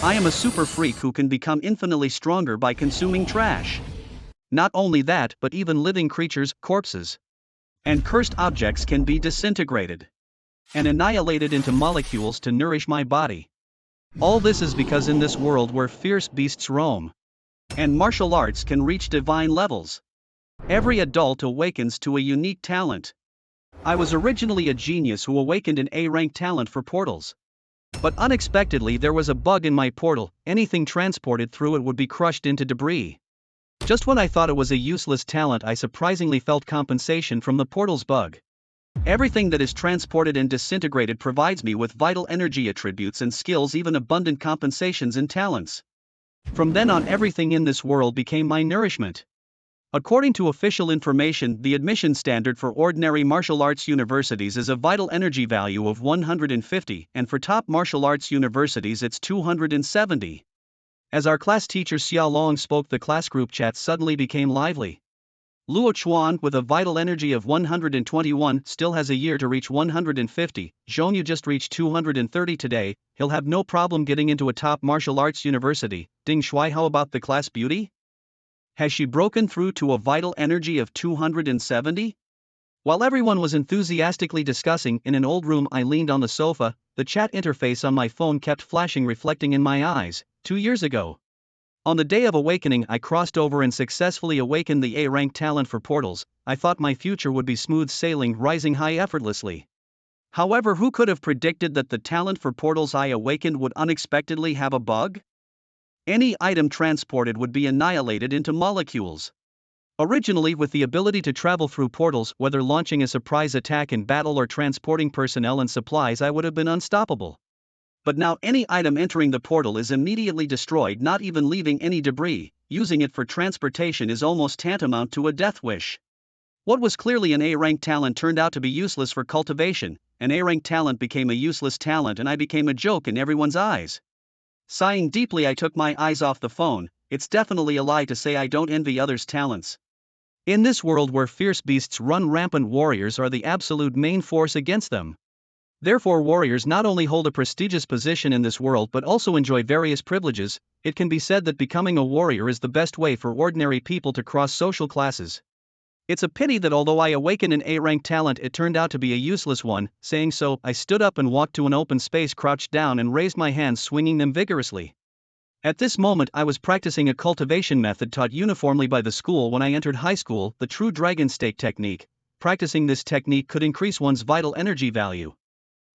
I am a super freak who can become infinitely stronger by consuming trash. Not only that, but even living creatures, corpses, and cursed objects can be disintegrated and annihilated into molecules to nourish my body. All this is because in this world where fierce beasts roam, and martial arts can reach divine levels, every adult awakens to a unique talent. I was originally a genius who awakened an A-rank talent for portals. But unexpectedly there was a bug in my portal, anything transported through it would be crushed into debris. Just when I thought it was a useless talent, I surprisingly felt compensation from the portal's bug. Everything that is transported and disintegrated provides me with vital energy attributes and skills, even abundant compensations and talents. From then on, everything in this world became my nourishment. According to official information, the admission standard for ordinary martial arts universities is a vital energy value of 150, and for top martial arts universities it's 270. As our class teacher Xia Long spoke, the class group chat suddenly became lively. Luo Chuan, with a vital energy of 121, still has a year to reach 150. Zhongyu just reached 230 today, he'll have no problem getting into a top martial arts university. Ding Shui, how about the class beauty? Has she broken through to a vital energy of 270? While everyone was enthusiastically discussing, in an old room I leaned on the sofa, the chat interface on my phone kept flashing, reflecting in my eyes. 2 years ago, on the day of awakening, I crossed over and successfully awakened the A-rank talent for portals. I thought my future would be smooth sailing, rising high effortlessly. However, who could have predicted that the talent for portals I awakened would unexpectedly have a bug? Any item transported would be annihilated into molecules. Originally, with the ability to travel through portals, whether launching a surprise attack in battle or transporting personnel and supplies, I would have been unstoppable. But now any item entering the portal is immediately destroyed, not even leaving any debris. Using it for transportation is almost tantamount to a death wish. What was clearly an A-rank talent turned out to be useless for cultivation. An A-rank talent became a useless talent, and I became a joke in everyone's eyes. Sighing deeply, I took my eyes off the phone. It's definitely a lie to say I don't envy others' talents. In this world where fierce beasts run rampant, warriors are the absolute main force against them. Therefore, warriors not only hold a prestigious position in this world but also enjoy various privileges. It can be said that becoming a warrior is the best way for ordinary people to cross social classes. It's a pity that although I awakened an A-rank talent, it turned out to be a useless one. Saying so, I stood up and walked to an open space, crouched down and raised my hands, swinging them vigorously. At this moment I was practicing a cultivation method taught uniformly by the school when I entered high school, the true dragon stake technique. Practicing this technique could increase one's vital energy value.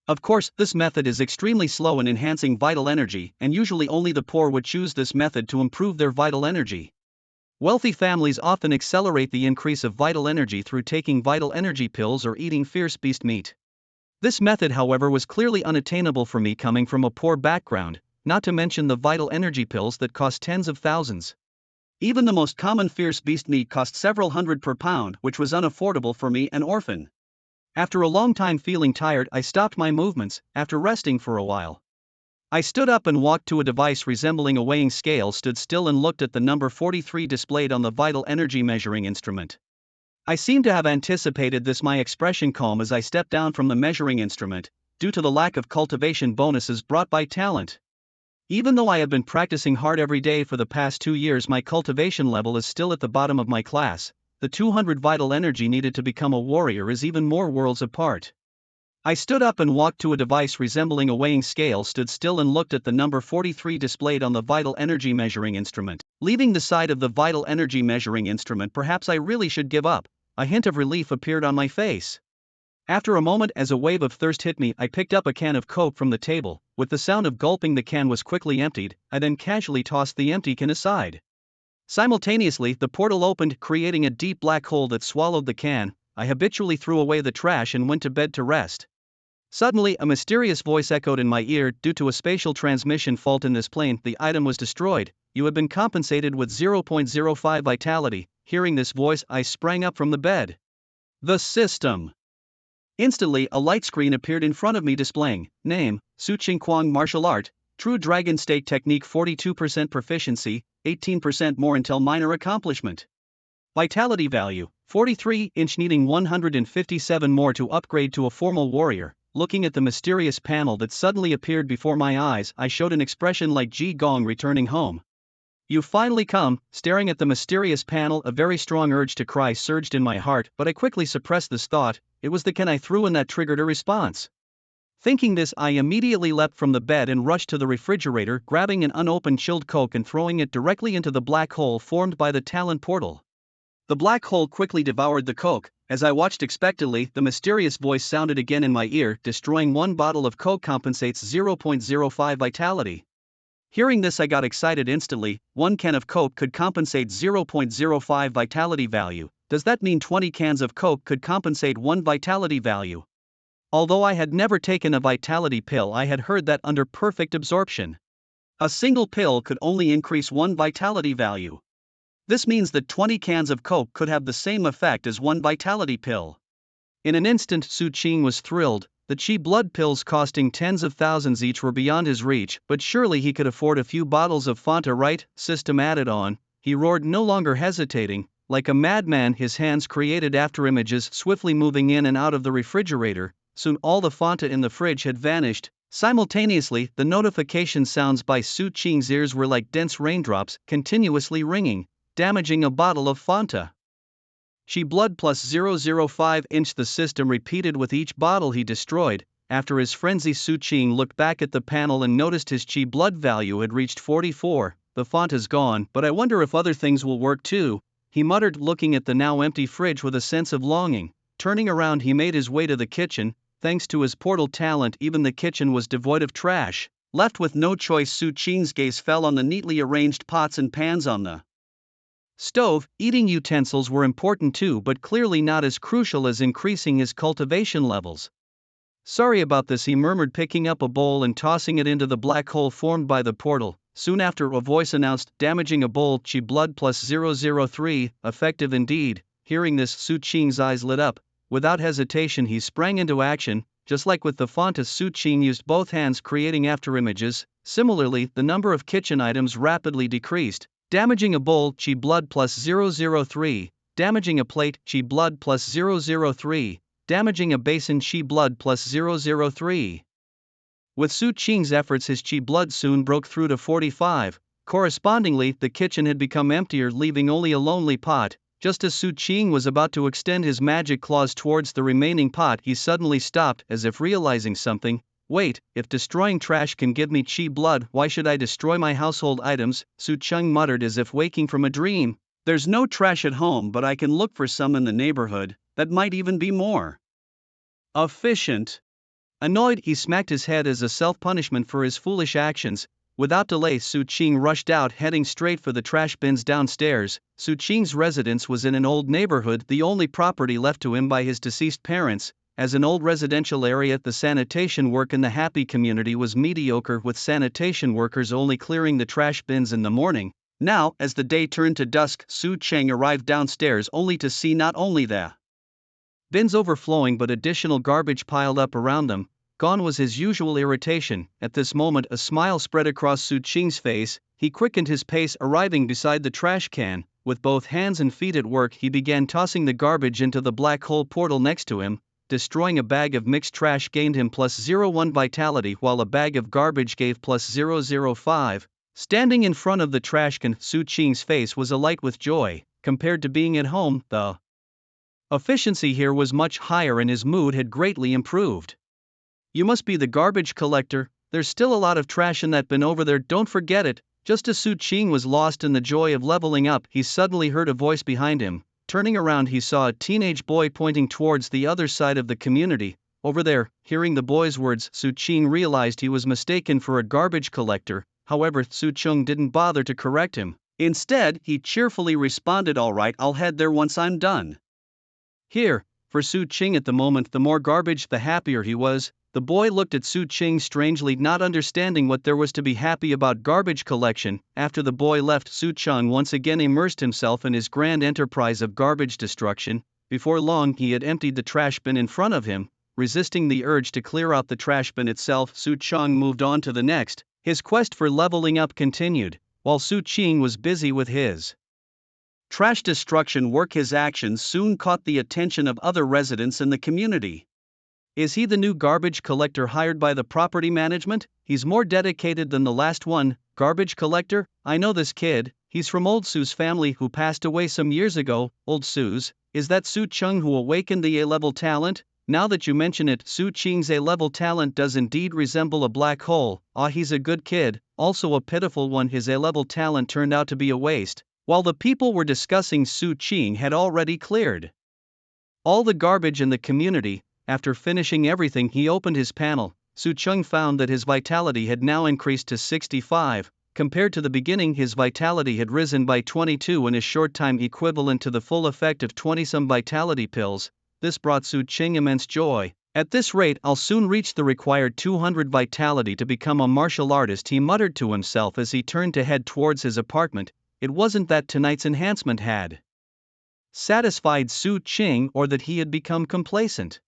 Of course, this method is extremely slow in enhancing vital energy, and usually only the poor would choose this method to improve their vital energy. Wealthy families often accelerate the increase of vital energy through taking vital energy pills or eating fierce beast meat. This method, however, was clearly unattainable for me, coming from a poor background, not to mention the vital energy pills that cost tens of thousands. Even the most common fierce beast meat cost several hundred per pound, which was unaffordable for me, an orphan. After a long time feeling tired, I stopped my movements. After resting for a while, I stood up and walked to a device resembling a weighing scale, stood still and looked at the number 43 displayed on the vital energy measuring instrument. I seemed to have anticipated this, my expression calm as I stepped down from the measuring instrument, due to the lack of cultivation bonuses brought by talent. Even though I have been practicing hard every day for the past 2 years, my cultivation level is still at the bottom of my class. The 200 vital energy needed to become a warrior is even more worlds apart. I stood up and walked to a device resembling a weighing scale, stood still and looked at the number 43 displayed on the vital energy measuring instrument. Leaving the side of the vital energy measuring instrument, perhaps I really should give up. A hint of relief appeared on my face. After a moment, as a wave of thirst hit me, I picked up a can of Coke from the table. With the sound of gulping, the can was quickly emptied. I then casually tossed the empty can aside. Simultaneously, the portal opened, creating a deep black hole that swallowed the can. I habitually threw away the trash and went to bed to rest. Suddenly, a mysterious voice echoed in my ear. Due to a spatial transmission fault in this plane, the item was destroyed. You have been compensated with 0.05 vitality. Hearing this voice, I sprang up from the bed. The system. Instantly, a light screen appeared in front of me displaying name, Su Qingquang martial art, true dragon stake technique, 42% proficiency, 18% more until minor accomplishment. Vitality value, 43 inch, needing 157 more to upgrade to a formal warrior. Looking at the mysterious panel that suddenly appeared before my eyes, I showed an expression like Ji Gong returning home. "You finally come." Staring at the mysterious panel, a very strong urge to cry surged in my heart, but I quickly suppressed this thought. It was the can I threw in that triggered a response. Thinking this, I immediately leapt from the bed and rushed to the refrigerator, grabbing an unopened chilled Coke and throwing it directly into the black hole formed by the talent portal. The black hole quickly devoured the Coke. As I watched expectantly, the mysterious voice sounded again in my ear: "Destroying one bottle of Coke compensates 0.05 vitality." Hearing this, I got excited instantly. One can of Coke could compensate 0.05 vitality value. Does that mean 20 cans of Coke could compensate 1 vitality value? Although I had never taken a vitality pill, I had heard that under perfect absorption, a single pill could only increase 1 vitality value. This means that 20 cans of Coke could have the same effect as 1 vitality pill. In an instant, Su Qing was thrilled. The Chi blood pills costing tens of thousands each were beyond his reach, but surely he could afford a few bottles of Fanta, right? System added on, he roared, no longer hesitating. Like a madman, his hands created afterimages swiftly moving in and out of the refrigerator. Soon all the Fanta in the fridge had vanished. Simultaneously, the notification sounds by Su Qing's ears were like dense raindrops, continuously ringing. Damaging a bottle of Fanta. Chi blood plus 0.05 the system repeated with each bottle he destroyed. After his frenzy, Su Qing looked back at the panel and noticed his Chi blood value had reached 44. The Fanta's gone, but I wonder if other things will work too, he muttered, looking at the now empty fridge with a sense of longing. Turning around, he made his way to the kitchen. Thanks to his portal talent, even the kitchen was devoid of trash. Left with no choice, Su Qing's gaze fell on the neatly arranged pots and pans on the stove. Eating utensils were important too, but clearly not as crucial as increasing his cultivation levels. "Sorry about this," he murmured, picking up a bowl and tossing it into the black hole formed by the portal. Soon after, a voice announced, "Damaging a bowl, Chi blood plus 0.03, effective indeed." Hearing this, Su Qing's eyes lit up. Without hesitation, he sprang into action. Just like with the Fanta, Su Qing used both hands, creating afterimages. Similarly, the number of kitchen items rapidly decreased. Damaging a bowl, Chi blood plus 0.03. Damaging a plate, Chi blood plus 0.03. Damaging a basin, Chi blood plus 0.03. With Su Qing's efforts, his Chi blood soon broke through to 45. Correspondingly, the kitchen had become emptier, leaving only a lonely pot. Just as Su Qing was about to extend his magic claws towards the remaining pot, he suddenly stopped, as if realizing something. "Wait, if destroying trash can give me Chi blood, why should I destroy my household items?" Su Qing muttered, as if waking from a dream. "There's no trash at home, but I can look for some in the neighborhood. That might even be more efficient." Annoyed, he smacked his head as a self-punishment for his foolish actions. Without delay, Su Qing rushed out, heading straight for the trash bins downstairs. Su Qing's residence was in an old neighborhood, the only property left to him by his deceased parents. As an old residential area, the sanitation work in the happy community was mediocre, with sanitation workers only clearing the trash bins in the morning. Now, as the day turned to dusk, Su Qing arrived downstairs only to see not only the bins overflowing but additional garbage piled up around them. Gone was his usual irritation. At this moment, a smile spread across Su Qing's face. He quickened his pace, arriving beside the trash can. With both hands and feet at work, he began tossing the garbage into the black hole portal next to him. Destroying a bag of mixed trash gained him plus 0.1 vitality, while a bag of garbage gave plus 0.05. Standing in front of the trash can, Su Qing's face was alight with joy. Compared to being at home, the efficiency here was much higher and his mood had greatly improved. "You must be the garbage collector. There's still a lot of trash in that bin over there, don't forget it." Just as Su Qing was lost in the joy of leveling up, he suddenly heard a voice behind him. Turning around, he saw a teenage boy pointing towards the other side of the community. "Over there." Hearing the boy's words, Su Qing realized he was mistaken for a garbage collector. However, Su Qing didn't bother to correct him. Instead, he cheerfully responded, "All right, I'll head there once I'm done." Here, for Su Qing at the moment, the more garbage the happier he was. The boy looked at Su Qing strangely, not understanding what there was to be happy about garbage collection. After the boy left, Su Qing once again immersed himself in his grand enterprise of garbage destruction. Before long, he had emptied the trash bin in front of him. Resisting the urge to clear out the trash bin itself, Su Qing moved on to the next. His quest for leveling up continued. While Su Qing was busy with his trash destruction work, his actions soon caught the attention of other residents in the community. Is he the new garbage collector hired by the property management? He's more dedicated than the last one. Garbage collector? I know this kid, he's from Old Sue's family who passed away some years ago. Old Sue's? Is that Su Chung who awakened the A-level talent? Now that you mention it, Su Ching's A-level talent does indeed resemble a black hole. Ah, he's a good kid, also a pitiful one. His A-level talent turned out to be a waste. While the people were discussing, Su Ching had already cleared all the garbage in the community. After finishing everything, he opened his panel. Su Chung found that his vitality had now increased to 65. Compared to the beginning, his vitality had risen by 22 in a short time, equivalent to the full effect of 20-some vitality pills. This brought Su Ching immense joy. At this rate, I'll soon reach the required 200 vitality to become a martial artist, he muttered to himself as he turned to head towards his apartment. It wasn't that tonight's enhancement had satisfied Su Ching or that he had become complacent.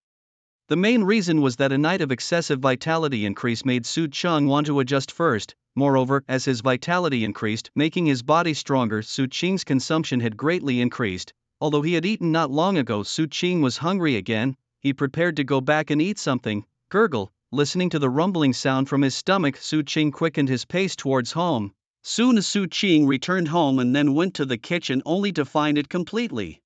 The main reason was that a night of excessive vitality increase made Su Ching want to adjust first. Moreover, as his vitality increased, making his body stronger, Su Ching's consumption had greatly increased. Although he had eaten not long ago, Su Ching was hungry again. He prepared to go back and eat something. Gurgle, listening to the rumbling sound from his stomach, Su Ching quickened his pace towards home. Soon Su Ching returned home and then went to the kitchen only to find it completely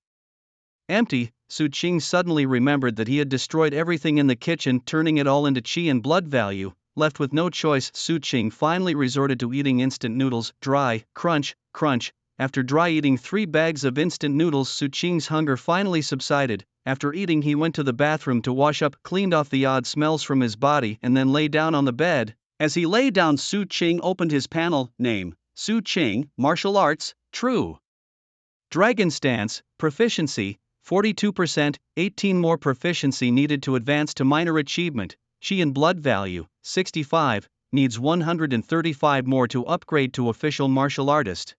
empty. Su Ching suddenly remembered that he had destroyed everything in the kitchen, turning it all into qi and blood value. Left with no choice, Su Ching finally resorted to eating instant noodles. Dry, crunch, crunch. After dry eating 3 bags of instant noodles, Su Ching's hunger finally subsided. After eating, he went to the bathroom to wash up, cleaned off the odd smells from his body, and then lay down on the bed. As he lay down, Su Ching opened his panel. Name: Su Ching, martial arts, true. Dragon stance, proficiency, 42%, 18 more proficiency needed to advance to minor achievement. Qi and blood value, 65, needs 135 more to upgrade to official martial artist.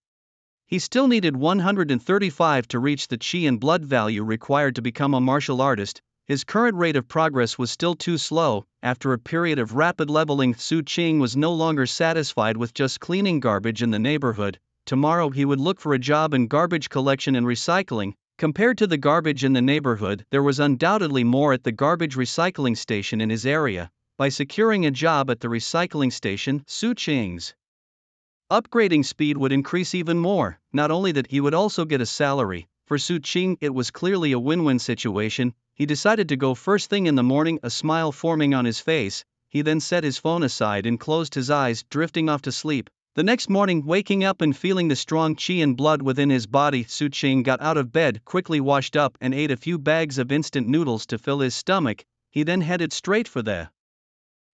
He still needed 135 to reach the Qi and blood value required to become a martial artist. His current rate of progress was still too slow. After a period of rapid leveling, Su Ching was no longer satisfied with just cleaning garbage in the neighborhood. Tomorrow he would look for a job in garbage collection and recycling. Compared to the garbage in the neighborhood, there was undoubtedly more at the garbage recycling station in his area. By securing a job at the recycling station, Su Ching's upgrading speed would increase even more. Not only that, he would also get a salary. For Su Ching, it was clearly a win-win situation. He decided to go first thing in the morning, a smile forming on his face. He then set his phone aside and closed his eyes, drifting off to sleep. The next morning, waking up and feeling the strong qi and blood within his body, Su Ching got out of bed, quickly washed up, and ate a few bags of instant noodles to fill his stomach. He then headed straight for the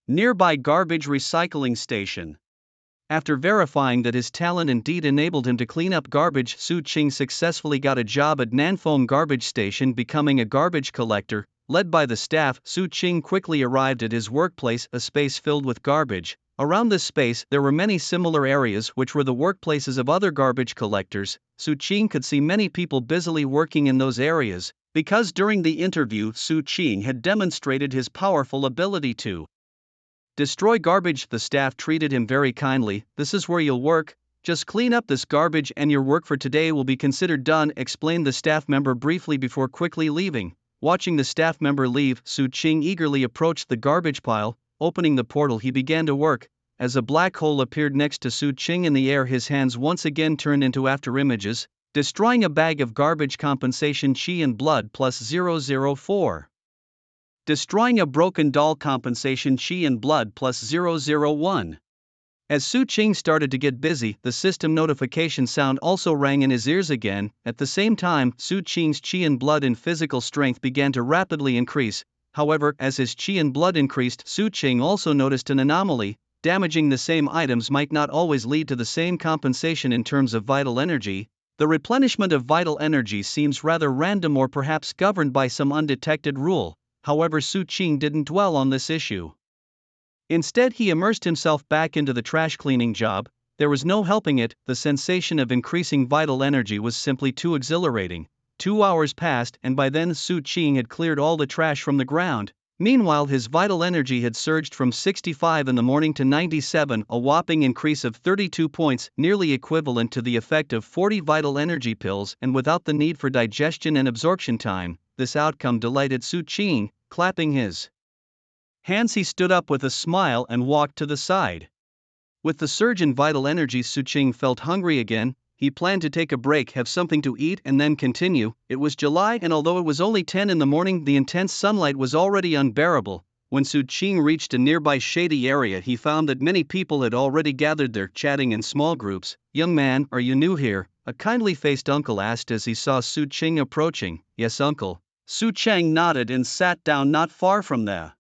nearby garbage recycling station. After verifying that his talent indeed enabled him to clean up garbage, Su Ching successfully got a job at Nanfeng garbage station, becoming a garbage collector. Led by the staff, Su Ching quickly arrived at his workplace, a space filled with garbage. Around this space, there were many similar areas which were the workplaces of other garbage collectors. Su Ching could see many people busily working in those areas, because during the interview Su Ching had demonstrated his powerful ability to destroy garbage. The staff treated him very kindly. This is where you'll work. Just clean up this garbage and your work for today will be considered done, explained the staff member briefly before quickly leaving. Watching the staff member leave, Su Ching eagerly approached the garbage pile. Opening the portal, he began to work. As a black hole appeared next to Su Ching in the air, his hands once again turned into afterimages. Destroying a bag of garbage, compensation Qi and blood plus 004. Destroying a broken doll, compensation Qi and blood plus 001. As Su Ching started to get busy, the system notification sound also rang in his ears again. At the same time, Su Ching's Qi and blood and physical strength began to rapidly increase. However, as his Qi and blood increased, Su Ching also noticed an anomaly. Damaging the same items might not always lead to the same compensation in terms of vital energy. The replenishment of vital energy seems rather random or perhaps governed by some undetected rule. However, Su Ching didn't dwell on this issue. Instead, he immersed himself back into the trash cleaning job. There was no helping it, the sensation of increasing vital energy was simply too exhilarating. 2 hours passed, and by then Su Ching had cleared all the trash from the ground. Meanwhile, his vital energy had surged from 65 in the morning to 97, a whopping increase of 32 points, nearly equivalent to the effect of 40 vital energy pills, and without the need for digestion and absorption time. This outcome delighted Su Ching. Clapping his Hansi stood up with a smile and walked to the side. With the surge in vital energy, Suqing felt hungry again. He planned to take a break, have something to eat, and then continue. It was July, and although it was only 10 in the morning, the intense sunlight was already unbearable. When Suqing reached a nearby shady area, he found that many people had already gathered there, chatting in small groups. "Young man, are you new here?" a kindly-faced uncle asked as he saw Suqing approaching. "Yes, uncle." Suqing nodded and sat down not far from there.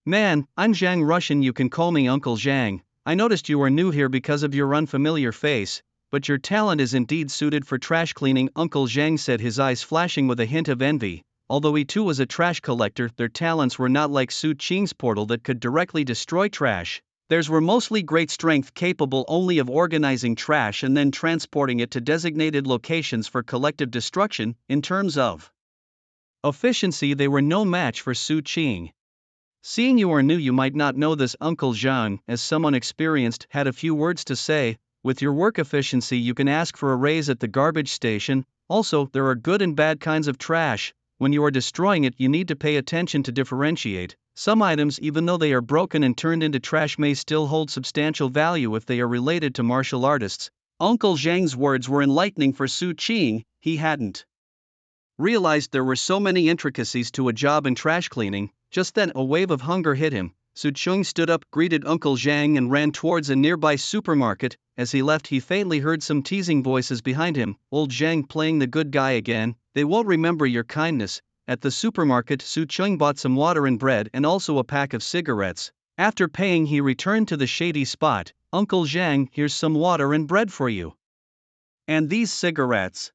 "Man, I'm Zhang Russian, you can call me Uncle Zhang. I noticed you are new here because of your unfamiliar face, but your talent is indeed suited for trash cleaning," Uncle Zhang said, his eyes flashing with a hint of envy. Although he too was a trash collector, their talents were not like Suqing's portal that could directly destroy trash. Theirs were mostly great strength, capable only of organizing trash and then transporting it to designated locations for collective destruction. In terms of efficiency, they were no match for Suqing. "Seeing you are new, you might not know this," Uncle Zhang, as someone experienced, had a few words to say. "With your work efficiency, you can ask for a raise at the garbage station. Also, there are good and bad kinds of trash. When you are destroying it, you need to pay attention to differentiate. Some items, even though they are broken and turned into trash, may still hold substantial value if they are related to martial artists." Uncle Zhang's words were enlightening for Suqing. He hadn't realized there were so many intricacies to a job in trash cleaning. Just then, a wave of hunger hit him. Suqing stood up, greeted Uncle Zhang, and ran towards a nearby supermarket. As he left, he faintly heard some teasing voices behind him. "Old Zhang playing the good guy again. They won't remember your kindness." At the supermarket, Suqing bought some water and bread and also a pack of cigarettes. After paying, he returned to the shady spot. "Uncle Zhang, here's some water and bread for you. And these cigarettes."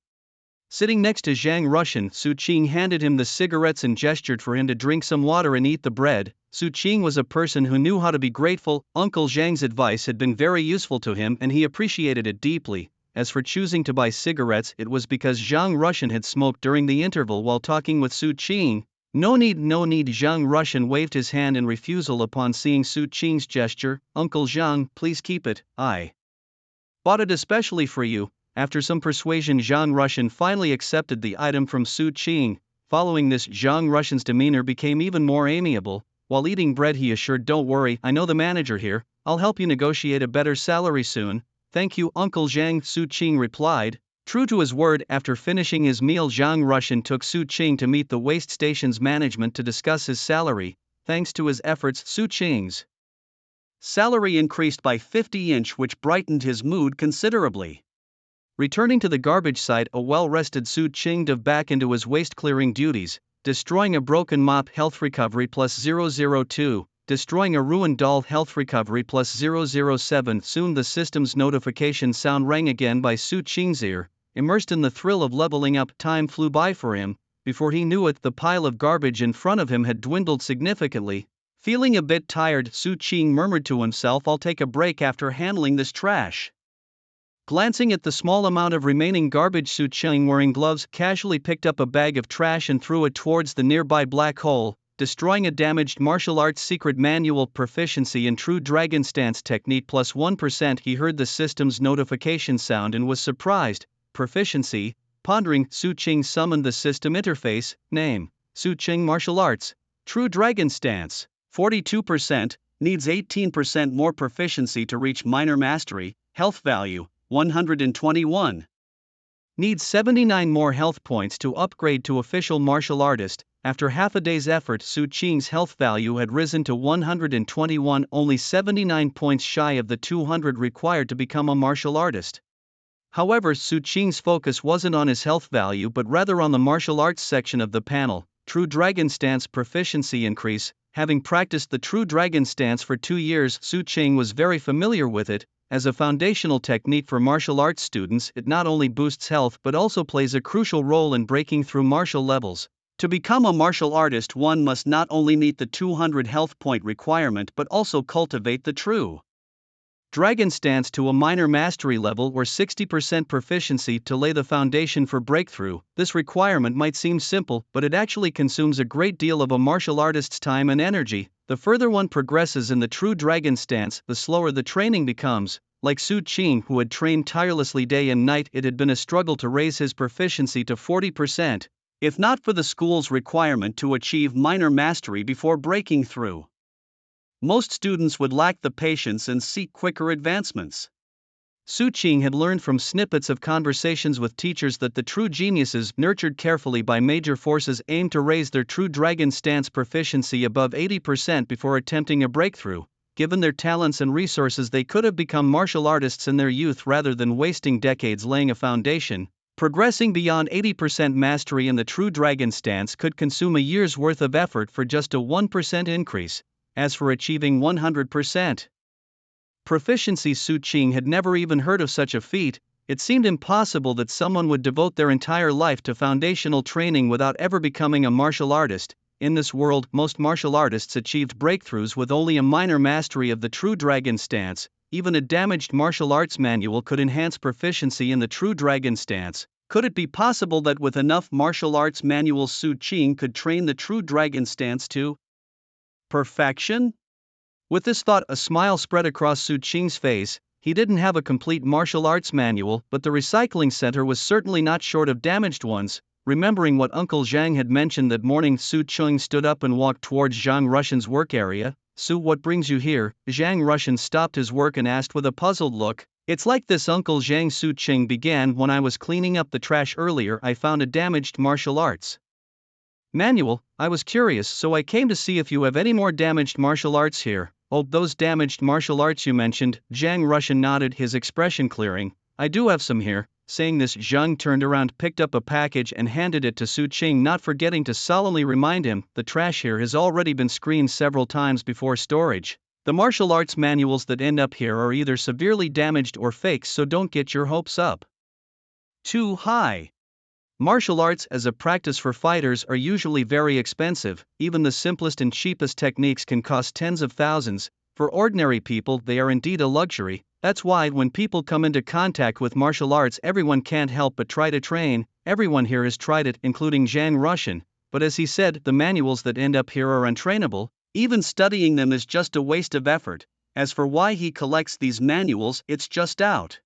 Sitting next to Zhang Russian, Suqing handed him the cigarettes and gestured for him to drink some water and eat the bread. Suqing was a person who knew how to be grateful. Uncle Zhang's advice had been very useful to him and he appreciated it deeply. As for choosing to buy cigarettes, it was because Zhang Russian had smoked during the interval while talking with Suqing. No need, Zhang Russian waved his hand in refusal upon seeing Suqing's gesture. "Uncle Zhang, please keep it. I bought it especially for you." After some persuasion, Zhang Russian finally accepted the item from Suqing. Following this, Zhang Russian's demeanor became even more amiable. While eating bread, he assured, "Don't worry, I know the manager here. I'll help you negotiate a better salary soon." "Thank you, Uncle Zhang," Suqing replied. True to his word, after finishing his meal, Zhang Russian took Suqing to meet the waste station's management to discuss his salary. Thanks to his efforts, Suqing's salary increased by 50 which brightened his mood considerably. Returning to the garbage site, a well-rested Suqing dove back into his waste-clearing duties. Destroying a broken mop, health recovery plus 002. Destroying a ruined doll, health recovery plus 007. Soon the system's notification sound rang again by Suqing's ear. Immersed in the thrill of leveling up, time flew by for him. Before he knew it, the pile of garbage in front of him had dwindled significantly. Feeling a bit tired, Suqing murmured to himself, "I'll take a break after handling this trash." Glancing at the small amount of remaining garbage, Suqing, wearing gloves, casually picked up a bag of trash and threw it towards the nearby black hole. Destroying a damaged martial arts secret manual, proficiency in true dragon stance technique plus 1%. He heard the system's notification sound and was surprised. Proficiency. Pondering, Suqing summoned the system interface. Name: Suqing Martial Arts. True Dragon Stance. 42%. Needs 18% more proficiency to reach minor mastery. Health value: 121. Needs 79 more health points to upgrade to official martial artist. After half a day's effort, Suqing's health value had risen to 121, only 79 points shy of the 200 required to become a martial artist. However, Suqing's focus wasn't on his health value but rather on the martial arts section of the panel. True Dragon Stance proficiency increase. Having practiced the True Dragon Stance for 2 years, Suqing was very familiar with it. As a foundational technique for martial arts students, it not only boosts health but also plays a crucial role in breaking through martial levels. To become a martial artist, one must not only meet the 200 health point requirement but also cultivate the True Dragon Stance to a minor mastery level or 60% proficiency to lay the foundation for breakthrough. This requirement might seem simple, but it actually consumes a great deal of a martial artist's time and energy. The further one progresses in the True Dragon Stance, the slower the training becomes. Like Suqing, who had trained tirelessly day and night, it had been a struggle to raise his proficiency to 40%. If not for the school's requirement to achieve minor mastery before breaking through, most students would lack the patience and seek quicker advancements. Su Qing had learned from snippets of conversations with teachers that the true geniuses, nurtured carefully by major forces, aimed to raise their true dragon stance proficiency above 80% before attempting a breakthrough. Given their talents and resources, they could have become martial artists in their youth rather than wasting decades laying a foundation. Progressing beyond 80% mastery in the true dragon stance could consume a year's worth of effort for just a 1% increase. As for achieving 100% proficiency, Su Qing had never even heard of such a feat. It seemed impossible that someone would devote their entire life to foundational training without ever becoming a martial artist. In this world, most martial artists achieved breakthroughs with only a minor mastery of the true dragon stance. Even a damaged martial arts manual could enhance proficiency in the true dragon stance. Could it be possible that with enough martial arts manuals Su Qing could train the true dragon stance to perfection? With this thought, a smile spread across Su Qing's face. He didn't have a complete martial arts manual, but the recycling center was certainly not short of damaged ones. Remembering what Uncle Zhang had mentioned that morning, Su Qing stood up and walked towards Zhang Russian's work area. "Su, what brings you here?" Zhang Russian stopped his work and asked with a puzzled look. "It's like this, Uncle Zhang," Su Qing began. "When I was cleaning up the trash earlier, I found a damaged martial arts manual. I was curious, so I came to see if you have any more damaged martial arts here." "Oh, those damaged martial arts you mentioned?" Zhang Russian nodded, his expression clearing. "I do have some here." Saying this, Zhang turned around, picked up a package and handed it to Su Qing, not forgetting to solemnly remind him, "The trash here has already been screened several times before storage. The martial arts manuals that end up here are either severely damaged or fakes, so don't get your hopes up too high." Martial arts as a practice for fighters are usually very expensive. Even the simplest and cheapest techniques can cost tens of thousands. For ordinary people, they are indeed a luxury. That's why when people come into contact with martial arts, everyone can't help but try to train. Everyone here has tried it, including Zhang Russian. But as he said, the manuals that end up here are untrainable. Even studying them is just a waste of effort. As for why he collects these manuals, it's just out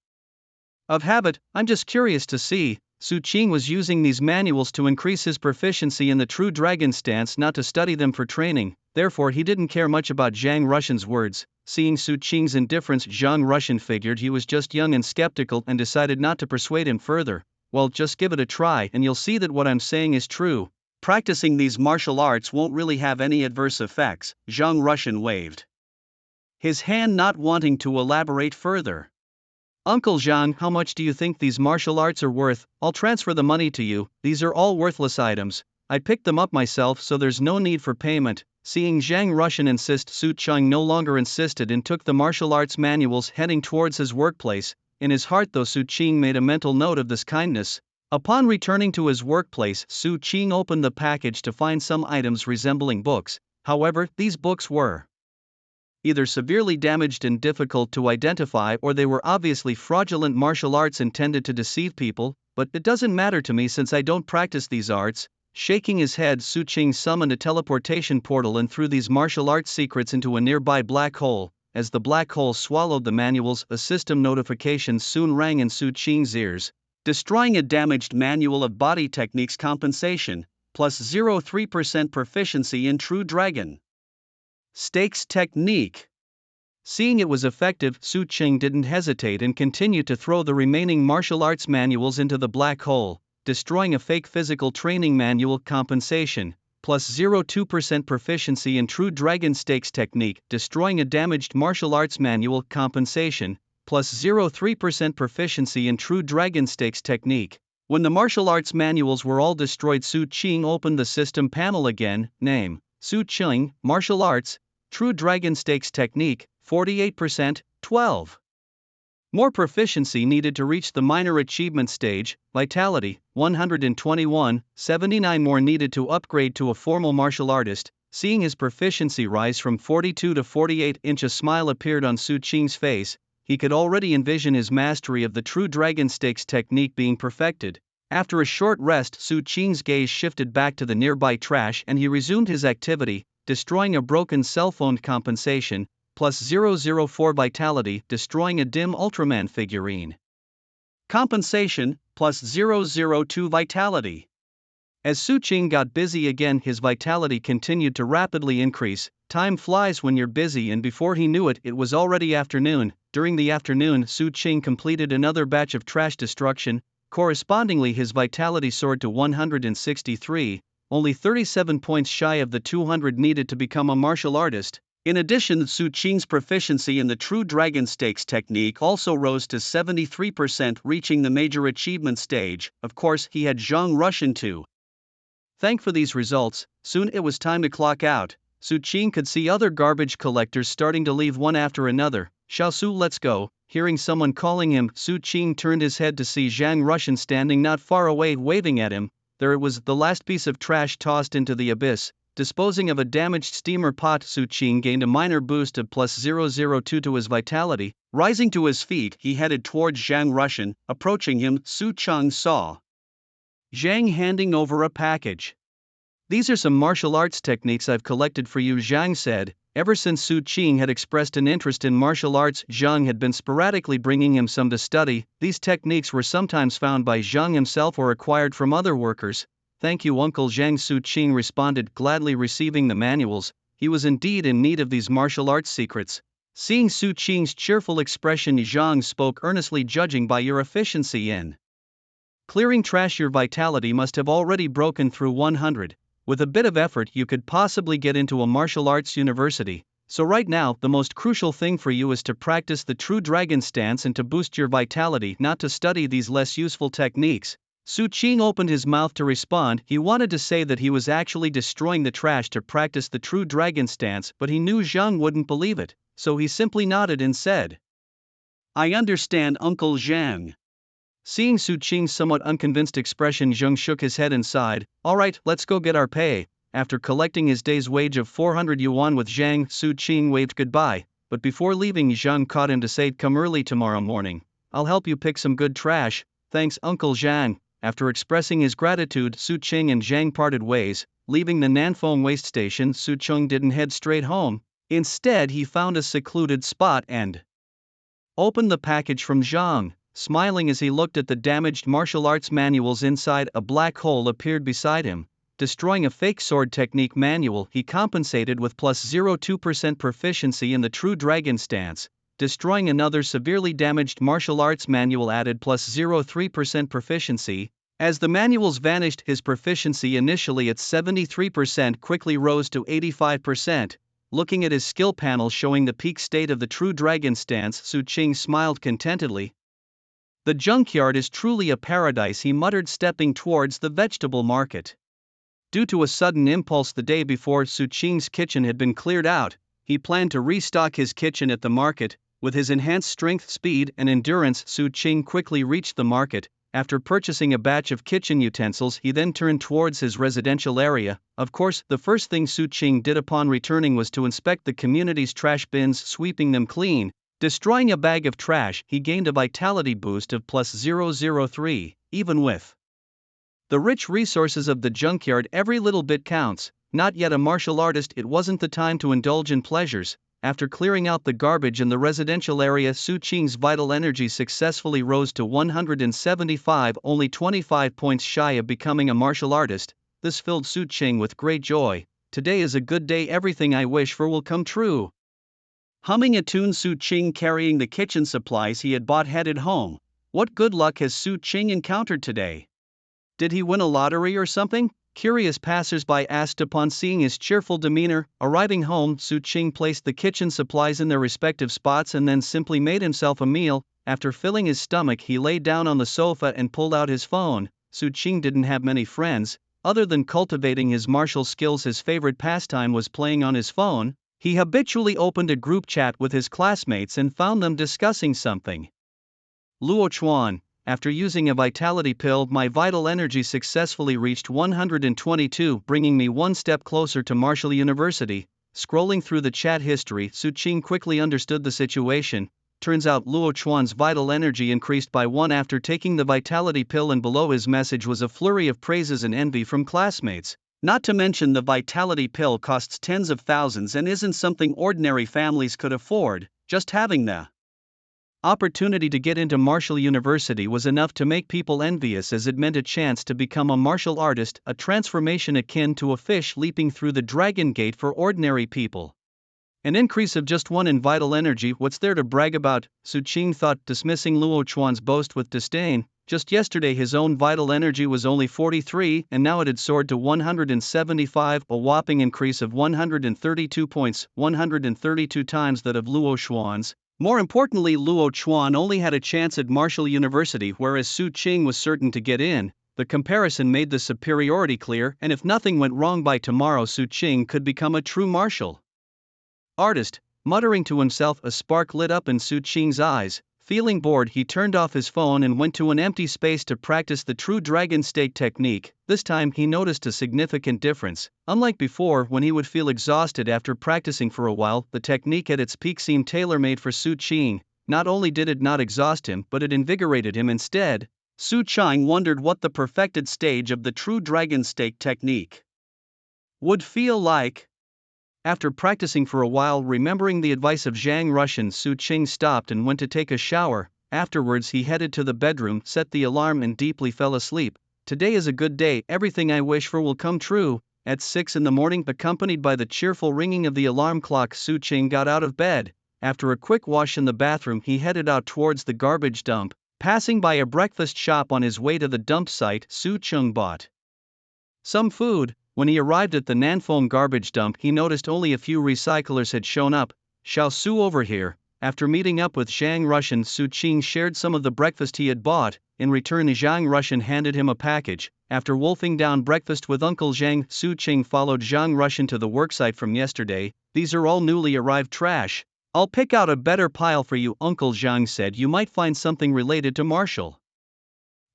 of habit. "I'm just curious to see." Su Qing was using these manuals to increase his proficiency in the true dragon stance, not to study them for training. Therefore, he didn't care much about Zhang Russian's words. Seeing Su Qing's indifference, Zhang Russian figured he was just young and skeptical and decided not to persuade him further. "Well, just give it a try and you'll see that what I'm saying is true. Practicing these martial arts won't really have any adverse effects." Zhang Russian waved his hand, not wanting to elaborate further. "Uncle Zhang, how much do you think these martial arts are worth? I'll transfer the money to you. These are all worthless items. I picked them up myself, so there's no need for payment." Seeing Zhang Russian insist, Su Qing no longer insisted and took the martial arts manuals, heading towards his workplace. In his heart, though, Su Qing made a mental note of this kindness. Upon returning to his workplace, Su Qing opened the package to find some items resembling books. However, these books were either severely damaged and difficult to identify, or they were obviously fraudulent martial arts intended to deceive people. "But it doesn't matter to me since I don't practice these arts." Shaking his head, Su Qing summoned a teleportation portal and threw these martial arts secrets into a nearby black hole. As the black hole swallowed the manuals, a system notification soon rang in Su Qing's ears. "Destroying a damaged manual of body techniques compensation, plus 0.3% proficiency in True Dragon Stakes technique." Seeing it was effective, Su Qing didn't hesitate and continued to throw the remaining martial arts manuals into the black hole. "Destroying a fake physical training manual compensation, plus 0.2% proficiency in True Dragon Stakes technique. Destroying a damaged martial arts manual compensation, plus 0.3% proficiency in True Dragon Stakes technique." When the martial arts manuals were all destroyed, Su Qing opened the system panel again. Name: Su Qing, Martial Arts, True Dragon Stakes Technique, 48%, 12. More proficiency needed to reach the minor achievement stage. Vitality, 121, 79 more needed to upgrade to a formal martial artist. Seeing his proficiency rise from 42 to 48, a smile appeared on Su Qing's face. He could already envision his mastery of the True Dragon Stakes technique being perfected. After a short rest, Su Qing's gaze shifted back to the nearby trash and he resumed his activity. Destroying a broken cell phone compensation, plus 0.04 vitality. Destroying a dim Ultraman figurine compensation, plus 0.02 vitality. As Su Qing got busy again, his vitality continued to rapidly increase. Time flies when you're busy, and before he knew it, it was already afternoon. During the afternoon, Su Qing completed another batch of trash destruction. Correspondingly, his vitality soared to 163, only 37 points shy of the 200 needed to become a martial artist. In addition, Su Qing's proficiency in the True Dragon Stakes technique also rose to 73%, reaching the major achievement stage. Of course, he had Zhang Russian too. Thanks for these results, soon it was time to clock out. Su Qing could see other garbage collectors starting to leave one after another. Xiaosu, let's go. Hearing someone calling him, Su Qing turned his head to see Zhang Russian standing not far away waving at him. There it was, the last piece of trash tossed into the abyss. Disposing of a damaged steamer pot, Su Qing gained a minor boost of plus 002 to his vitality. Rising to his feet, he headed towards Zhang Russian. Approaching him, Su Qing saw Zhang handing over a package. "These are some martial arts techniques I've collected for you," Zhang said. Ever since Su Qing had expressed an interest in martial arts, Zhang had been sporadically bringing him some to study. These techniques were sometimes found by Zhang himself or acquired from other workers. "Thank you, Uncle Zhang," Su Qing responded, gladly receiving the manuals. He was indeed in need of these martial arts secrets. Seeing Su Qing's cheerful expression, Zhang spoke earnestly, "Judging by your efficiency in clearing trash, your vitality must have already broken through 100. With a bit of effort, you could possibly get into a martial arts university. So right now, the most crucial thing for you is to practice the True Dragon stance and to boost your vitality, not to study these less useful techniques." Su Qing opened his mouth to respond. He wanted to say that he was actually destroying the trash to practice the True Dragon stance, but he knew Zhang wouldn't believe it, so he simply nodded and said, "I understand, Uncle Zhang." Seeing Su Qing's somewhat unconvinced expression, Zhang shook his head and sighed. "All right, let's go get our pay." After collecting his day's wage of 400 yuan with Zhang, Su Qing waved goodbye, but before leaving, Zhang caught him to say, "Come early tomorrow morning. I'll help you pick some good trash." "Thanks, Uncle Zhang." After expressing his gratitude, Su Qing and Zhang parted ways. Leaving the Nanfeng waste station, Su Qing didn't head straight home. Instead, he found a secluded spot and opened the package from Zhang. Smiling as he looked at the damaged martial arts manuals inside, a black hole appeared beside him. Destroying a fake sword technique manual, he compensated with plus 0.2% proficiency in the True Dragon stance. Destroying another severely damaged martial arts manual added plus 0.3% proficiency. As the manuals vanished, his proficiency, initially at 73%, quickly rose to 85%. Looking at his skill panel showing the peak state of the True Dragon stance, Su Qing smiled contentedly. "The junkyard is truly a paradise," he muttered, stepping towards the vegetable market. Due to a sudden impulse the day before, Su Qing's kitchen had been cleared out. He planned to restock his kitchen at the market. With his enhanced strength, speed, and endurance, Su Qing quickly reached the market. After purchasing a batch of kitchen utensils, he then turned towards his residential area. Of course, the first thing Su Qing did upon returning was to inspect the community's trash bins, sweeping them clean. Destroying a bag of trash, he gained a vitality boost of plus 0.03. Even with the rich resources of the junkyard, every little bit counts. Not yet a martial artist, it wasn't the time to indulge in pleasures. After clearing out the garbage in the residential area, Su Qing's vital energy successfully rose to 175, only 25 points shy of becoming a martial artist. This filled Su Qing with great joy. "Today is a good day, everything I wish for will come true." Humming a tune, Su Qing, carrying the kitchen supplies he had bought, headed home. What good luck has Su Qing encountered today? Did he win a lottery or something? Curious passers-by asked. Upon seeing his cheerful demeanor, arriving home, Su Qing placed the kitchen supplies in their respective spots and then simply made himself a meal. After filling his stomach, he lay down on the sofa and pulled out his phone. Su Qing didn't have many friends. Other than cultivating his martial skills, his favorite pastime was playing on his phone. He habitually opened a group chat with his classmates and found them discussing something. "Luo Chuan, after using a vitality pill, my vital energy successfully reached 122, bringing me one step closer to Martial University." Scrolling through the chat history, Su Qing quickly understood the situation. Turns out Luo Chuan's vital energy increased by 1 after taking the vitality pill, and below his message was a flurry of praises and envy from classmates. Not to mention, the vitality pill costs tens of thousands and isn't something ordinary families could afford. Just having the Opportunity to get into Martial University was enough to make people envious, as it meant a chance to become a martial artist, a transformation akin to a fish leaping through the Dragon Gate for ordinary people. An increase of just one in vital energy, what's there to brag about? Su Qing thought, dismissing Luo Chuan's boast with disdain. Just yesterday his own vital energy was only 43, and now it had soared to 175, a whopping increase of 132 points, 132 times that of Luo Chuan's. More importantly, Luo Chuan only had a chance at Martial University, whereas Su Qing was certain to get in. The comparison made the superiority clear, and if nothing went wrong by tomorrow, Su Qing could become a true martial artist. Muttering to himself, a spark lit up in Su Qing's eyes. Feeling bored, he turned off his phone and went to an empty space to practice the true dragon stake technique. This time he noticed a significant difference. Unlike before, when he would feel exhausted after practicing for a while, the technique at its peak seemed tailor-made for Su Qing. Not only did it not exhaust him, but it invigorated him instead. Su Qing wondered what the perfected stage of the true dragon stake technique would feel like. After practicing for a while, remembering the advice of Zhang Rushan, Su Qing stopped and went to take a shower. Afterwards he headed to the bedroom, set the alarm and deeply fell asleep. Today is a good day, everything I wish for will come true. At 6 in the morning, accompanied by the cheerful ringing of the alarm clock, Su Qing got out of bed. After a quick wash in the bathroom, he headed out towards the garbage dump. Passing by a breakfast shop on his way to the dump site, Su Qing bought some food. When he arrived at the Nanfeng garbage dump, he noticed only a few recyclers had shown up. Xiao Su over here. After meeting up with Zhang Rushan, Su Qing shared some of the breakfast he had bought. In return, Zhang Rushan handed him a package. After wolfing down breakfast with Uncle Zhang, Su Qing followed Zhang Rushan to the worksite from yesterday. These are all newly arrived trash. I'll pick out a better pile for you, Uncle Zhang said. You might find something related to martial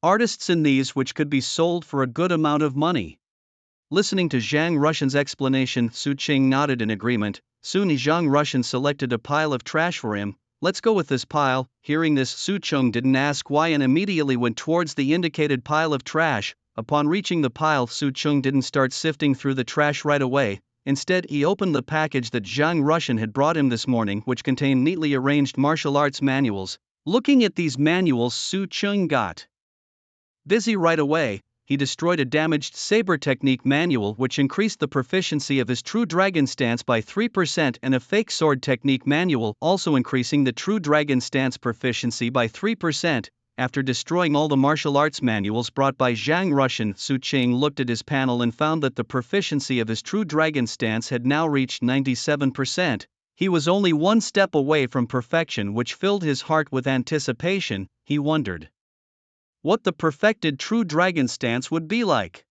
artists in these which could be sold for a good amount of money. Listening to Zhang Rushan's explanation, Su Qing nodded in agreement. Soon Zhang Rushan selected a pile of trash for him. Let's go with this pile. Hearing this, Su Qing didn't ask why and immediately went towards the indicated pile of trash. Upon reaching the pile, Su Qing didn't start sifting through the trash right away. Instead, he opened the package that Zhang Rushan had brought him this morning, which contained neatly arranged martial arts manuals. Looking at these manuals, Su Qing got busy right away. He destroyed a damaged saber technique manual which increased the proficiency of his true dragon stance by 3%, and a fake sword technique manual, also increasing the true dragon stance proficiency by 3%. After destroying all the martial arts manuals brought by Zhang Rushan, Su Qing looked at his panel and found that the proficiency of his true dragon stance had now reached 97%. He was only one step away from perfection, which filled his heart with anticipation. He wondered what the perfected true dragon stance would be like.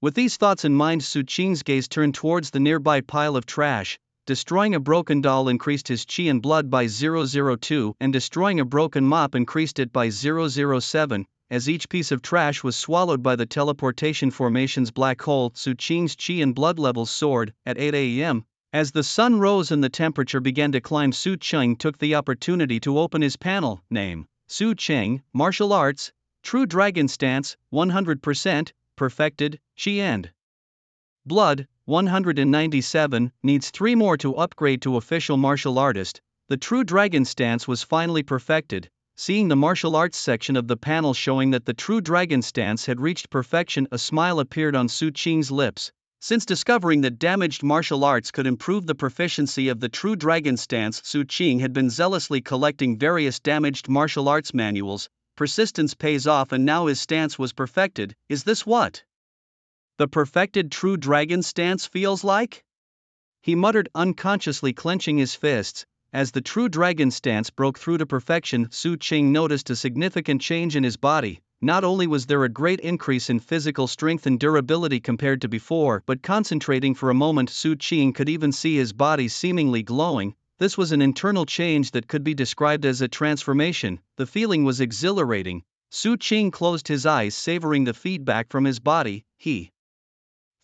With these thoughts in mind, Su Qing's gaze turned towards the nearby pile of trash. Destroying a broken doll increased his chi and blood by 002, and destroying a broken mop increased it by 007. As each piece of trash was swallowed by the teleportation formation's black hole, Su Qing's chi and blood levels soared. At 8 a.m., as the sun rose and the temperature began to climb, Su Qing took the opportunity to open his panel. Name: Su Qing, Martial Arts, True Dragon Stance, 100%, Perfected, Chi and Blood, 197, needs 3 more to upgrade to Official Martial Artist. The True Dragon Stance was finally perfected. Seeing the martial arts section of the panel showing that the True Dragon Stance had reached perfection, a smile appeared on Su Qing's lips. Since discovering that damaged martial arts could improve the proficiency of the True Dragon Stance, Su Qing had been zealously collecting various damaged martial arts manuals. Persistence pays off, and now his stance was perfected. Is this what the perfected true dragon stance feels like? He muttered, unconsciously clenching his fists. As the true dragon stance broke through to perfection, Su Qing noticed a significant change in his body. Not only was there a great increase in physical strength and durability compared to before, but concentrating for a moment, Su Qing could even see his body seemingly glowing. This was an internal change that could be described as a transformation. The feeling was exhilarating. Su Qing closed his eyes, savoring the feedback from his body. He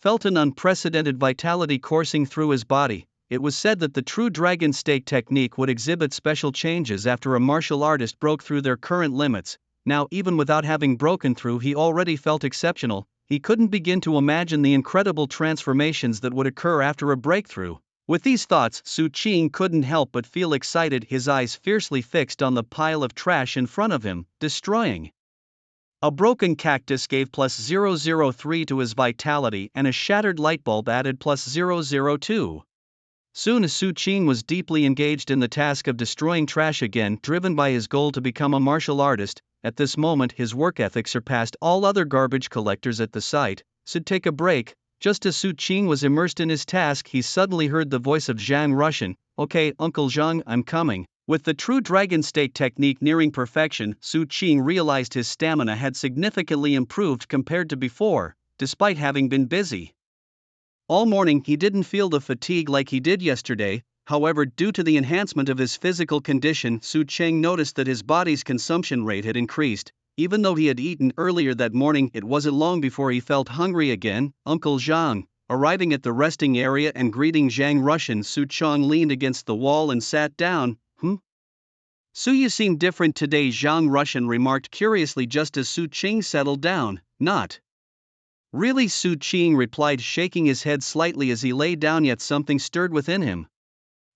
felt an unprecedented vitality coursing through his body. It was said that the true dragon stake technique would exhibit special changes after a martial artist broke through their current limits. Now, even without having broken through, he already felt exceptional. He couldn't begin to imagine the incredible transformations that would occur after a breakthrough. With these thoughts, Su Qing couldn't help but feel excited, his eyes fiercely fixed on the pile of trash in front of him, destroying. A broken cactus gave +003 to his vitality, and a shattered lightbulb added +002. Soon as Su Qing was deeply engaged in the task of destroying trash again, driven by his goal to become a martial artist. At this moment his work ethic surpassed all other garbage collectors at the site. Should take a break. Just as Su Qing was immersed in his task, he suddenly heard the voice of Zhang Russian. "Okay, Uncle Zhang, I'm coming." With the true dragon stake technique nearing perfection, Su Qing realized his stamina had significantly improved compared to before, despite having been busy. All morning he didn't feel the fatigue like he did yesterday. However, due to the enhancement of his physical condition, Su Qing noticed that his body's consumption rate had increased. Even though he had eaten earlier that morning, it wasn't long before he felt hungry again. Uncle Zhang. Arriving at the resting area and greeting Zhang Russian, Su Chong leaned against the wall and sat down. Su, you seem different today, Zhang Russian remarked curiously just as Su Qing settled down. Not really, Su Qing replied, shaking his head slightly as he lay down, yet something stirred within him.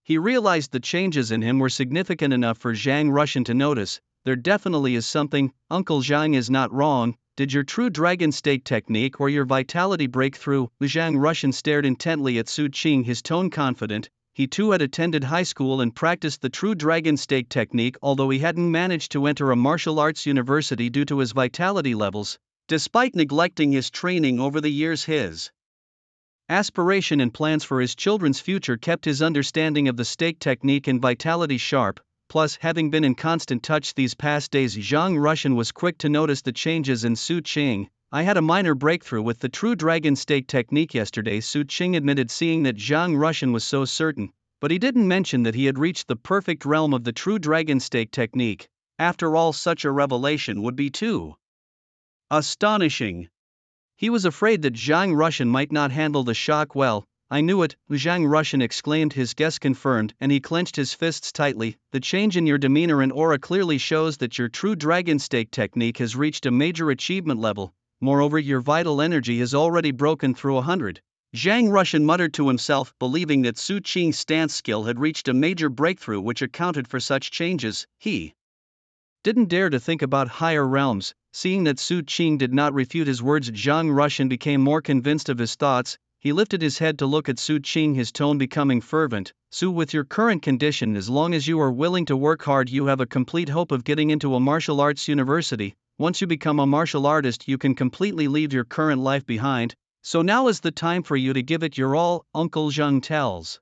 He realized the changes in him were significant enough for Zhang Russian to notice. There definitely is something. Uncle Zhang is not wrong. Did your true dragon stake technique or your vitality breakthrough? Zhang Russian stared intently at Su Qing, his tone confident. He too had attended high school and practiced the true dragon stake technique, although he hadn't managed to enter a martial arts university due to his vitality levels. Despite neglecting his training over the years, his aspiration and plans for his children's future kept his understanding of the stake technique and vitality sharp. Plus, having been in constant touch these past days, Zhang Russian was quick to notice the changes in Su Qing. I had a minor breakthrough with the true dragon stake technique yesterday, Su Qing admitted, seeing that Zhang Russian was so certain, but he didn't mention that he had reached the perfect realm of the true dragon stake technique. After all, such a revelation would be too astonishing. He was afraid that Zhang Russian might not handle the shock well. I knew it, Zhang Russian exclaimed, his guess confirmed, and he clenched his fists tightly. The change in your demeanor and aura clearly shows that your true dragon stake technique has reached a major achievement level. Moreover, your vital energy has already broken through 100. Zhang Russian muttered to himself, believing that Su Qing's stance skill had reached a major breakthrough which accounted for such changes. He didn't dare to think about higher realms. Seeing that Su Qing did not refute his words, Zhang Russian became more convinced of his thoughts. He lifted his head to look at Su Qing, his tone becoming fervent. Su, with your current condition, as long as you are willing to work hard, you have a complete hope of getting into a martial arts university. Once you become a martial artist, you can completely leave your current life behind. So now is the time for you to give it your all, Uncle Zhang tells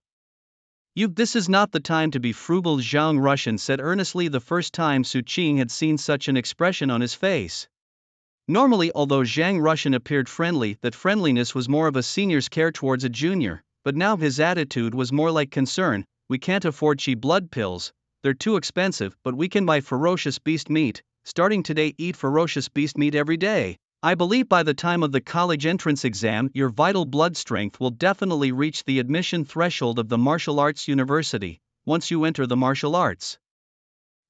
you. This is not the time to be frugal, Zhang Russian said earnestly, the first time Su Qing had seen such an expression on his face. Normally, although Zhang Russian appeared friendly, that friendliness was more of a senior's care towards a junior, but now his attitude was more like concern. We can't afford cheap blood pills, they're too expensive, but we can buy ferocious beast meat. Starting today, eat ferocious beast meat every day. I believe by the time of the college entrance exam, your vital blood strength will definitely reach the admission threshold of the martial arts university. Once you enter the martial arts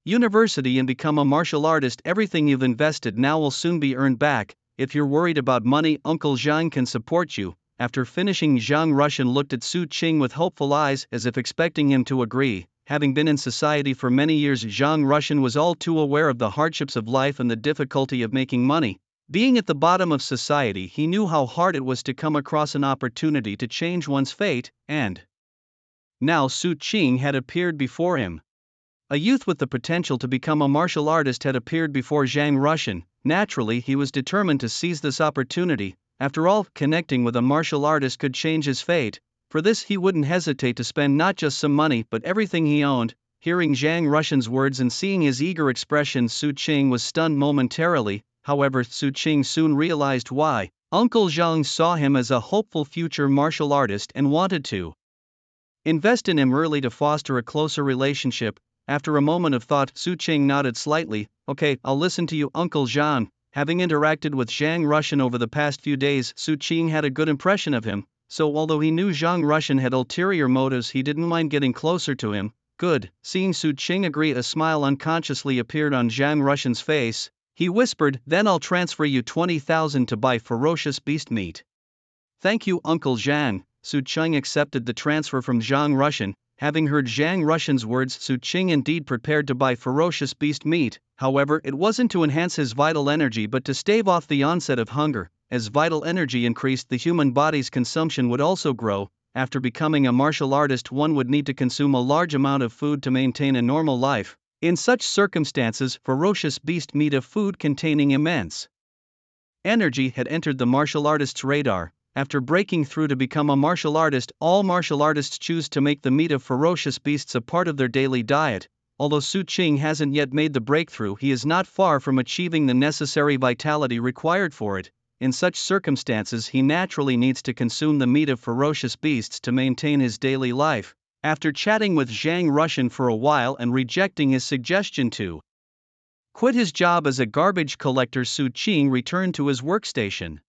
university and become a martial artist, everything you've invested now will soon be earned back. If you're worried about money, Uncle Zhang can support you. After finishing, Zhang Russian looked at Su Qing with hopeful eyes, as if expecting him to agree. Having been in society for many years, Zhang Russian was all too aware of the hardships of life and the difficulty of making money. Being at the bottom of society, he knew how hard it was to come across an opportunity to change one's fate, and now Su Qing had appeared before him. A youth with the potential to become a martial artist had appeared before Zhang Russian. Naturally, he was determined to seize this opportunity. After all, connecting with a martial artist could change his fate. For this, he wouldn't hesitate to spend not just some money but everything he owned. Hearing Zhang Russian's words and seeing his eager expression, Su Qing was stunned momentarily. However, Su Qing soon realized why. Uncle Zhang saw him as a hopeful future martial artist and wanted to invest in him early to foster a closer relationship. After a moment of thought, Su Qing nodded slightly. Okay, I'll listen to you, Uncle Zhang. Having interacted with Zhang Russian over the past few days, Su Qing had a good impression of him. So although he knew Zhang Russian had ulterior motives, he didn't mind getting closer to him. Good. Seeing Su Qing agree, a smile unconsciously appeared on Zhang Russian's face. He whispered, then I'll transfer you 20,000 to buy ferocious beast meat. Thank you, Uncle Zhang. Su Cheng accepted the transfer from Zhang Rushan. Having heard Zhang Rushan's words, Su Cheng indeed prepared to buy ferocious beast meat. However, it wasn't to enhance his vital energy but to stave off the onset of hunger. As vital energy increased, the human body's consumption would also grow. After becoming a martial artist, one would need to consume a large amount of food to maintain a normal life. In such circumstances, ferocious beast meat, a food containing immense energy, had entered the martial artist's radar. After breaking through to become a martial artist, all martial artists choose to make the meat of ferocious beasts a part of their daily diet. Although Su Cheng hasn't yet made the breakthrough, he is not far from achieving the necessary vitality required for it. In such circumstances, he naturally needs to consume the meat of ferocious beasts to maintain his daily life. After chatting with Zhang Rushan for a while and rejecting his suggestion to quit his job as a garbage collector, Su Cheng returned to his workstation.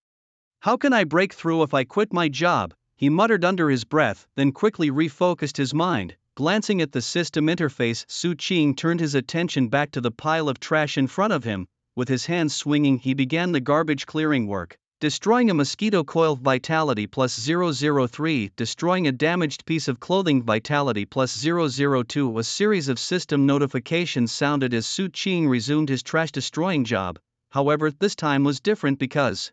"How can I break through if I quit my job?" he muttered under his breath, then quickly refocused his mind. Glancing at the system interface, Su Cheng turned his attention back to the pile of trash in front of him. With his hands swinging, he began the garbage clearing work. Destroying a mosquito coil, vitality plus 003. Destroying a damaged piece of clothing, vitality plus 002. A series of system notifications sounded as Su Cheng resumed his trash destroying job. However, this time was different because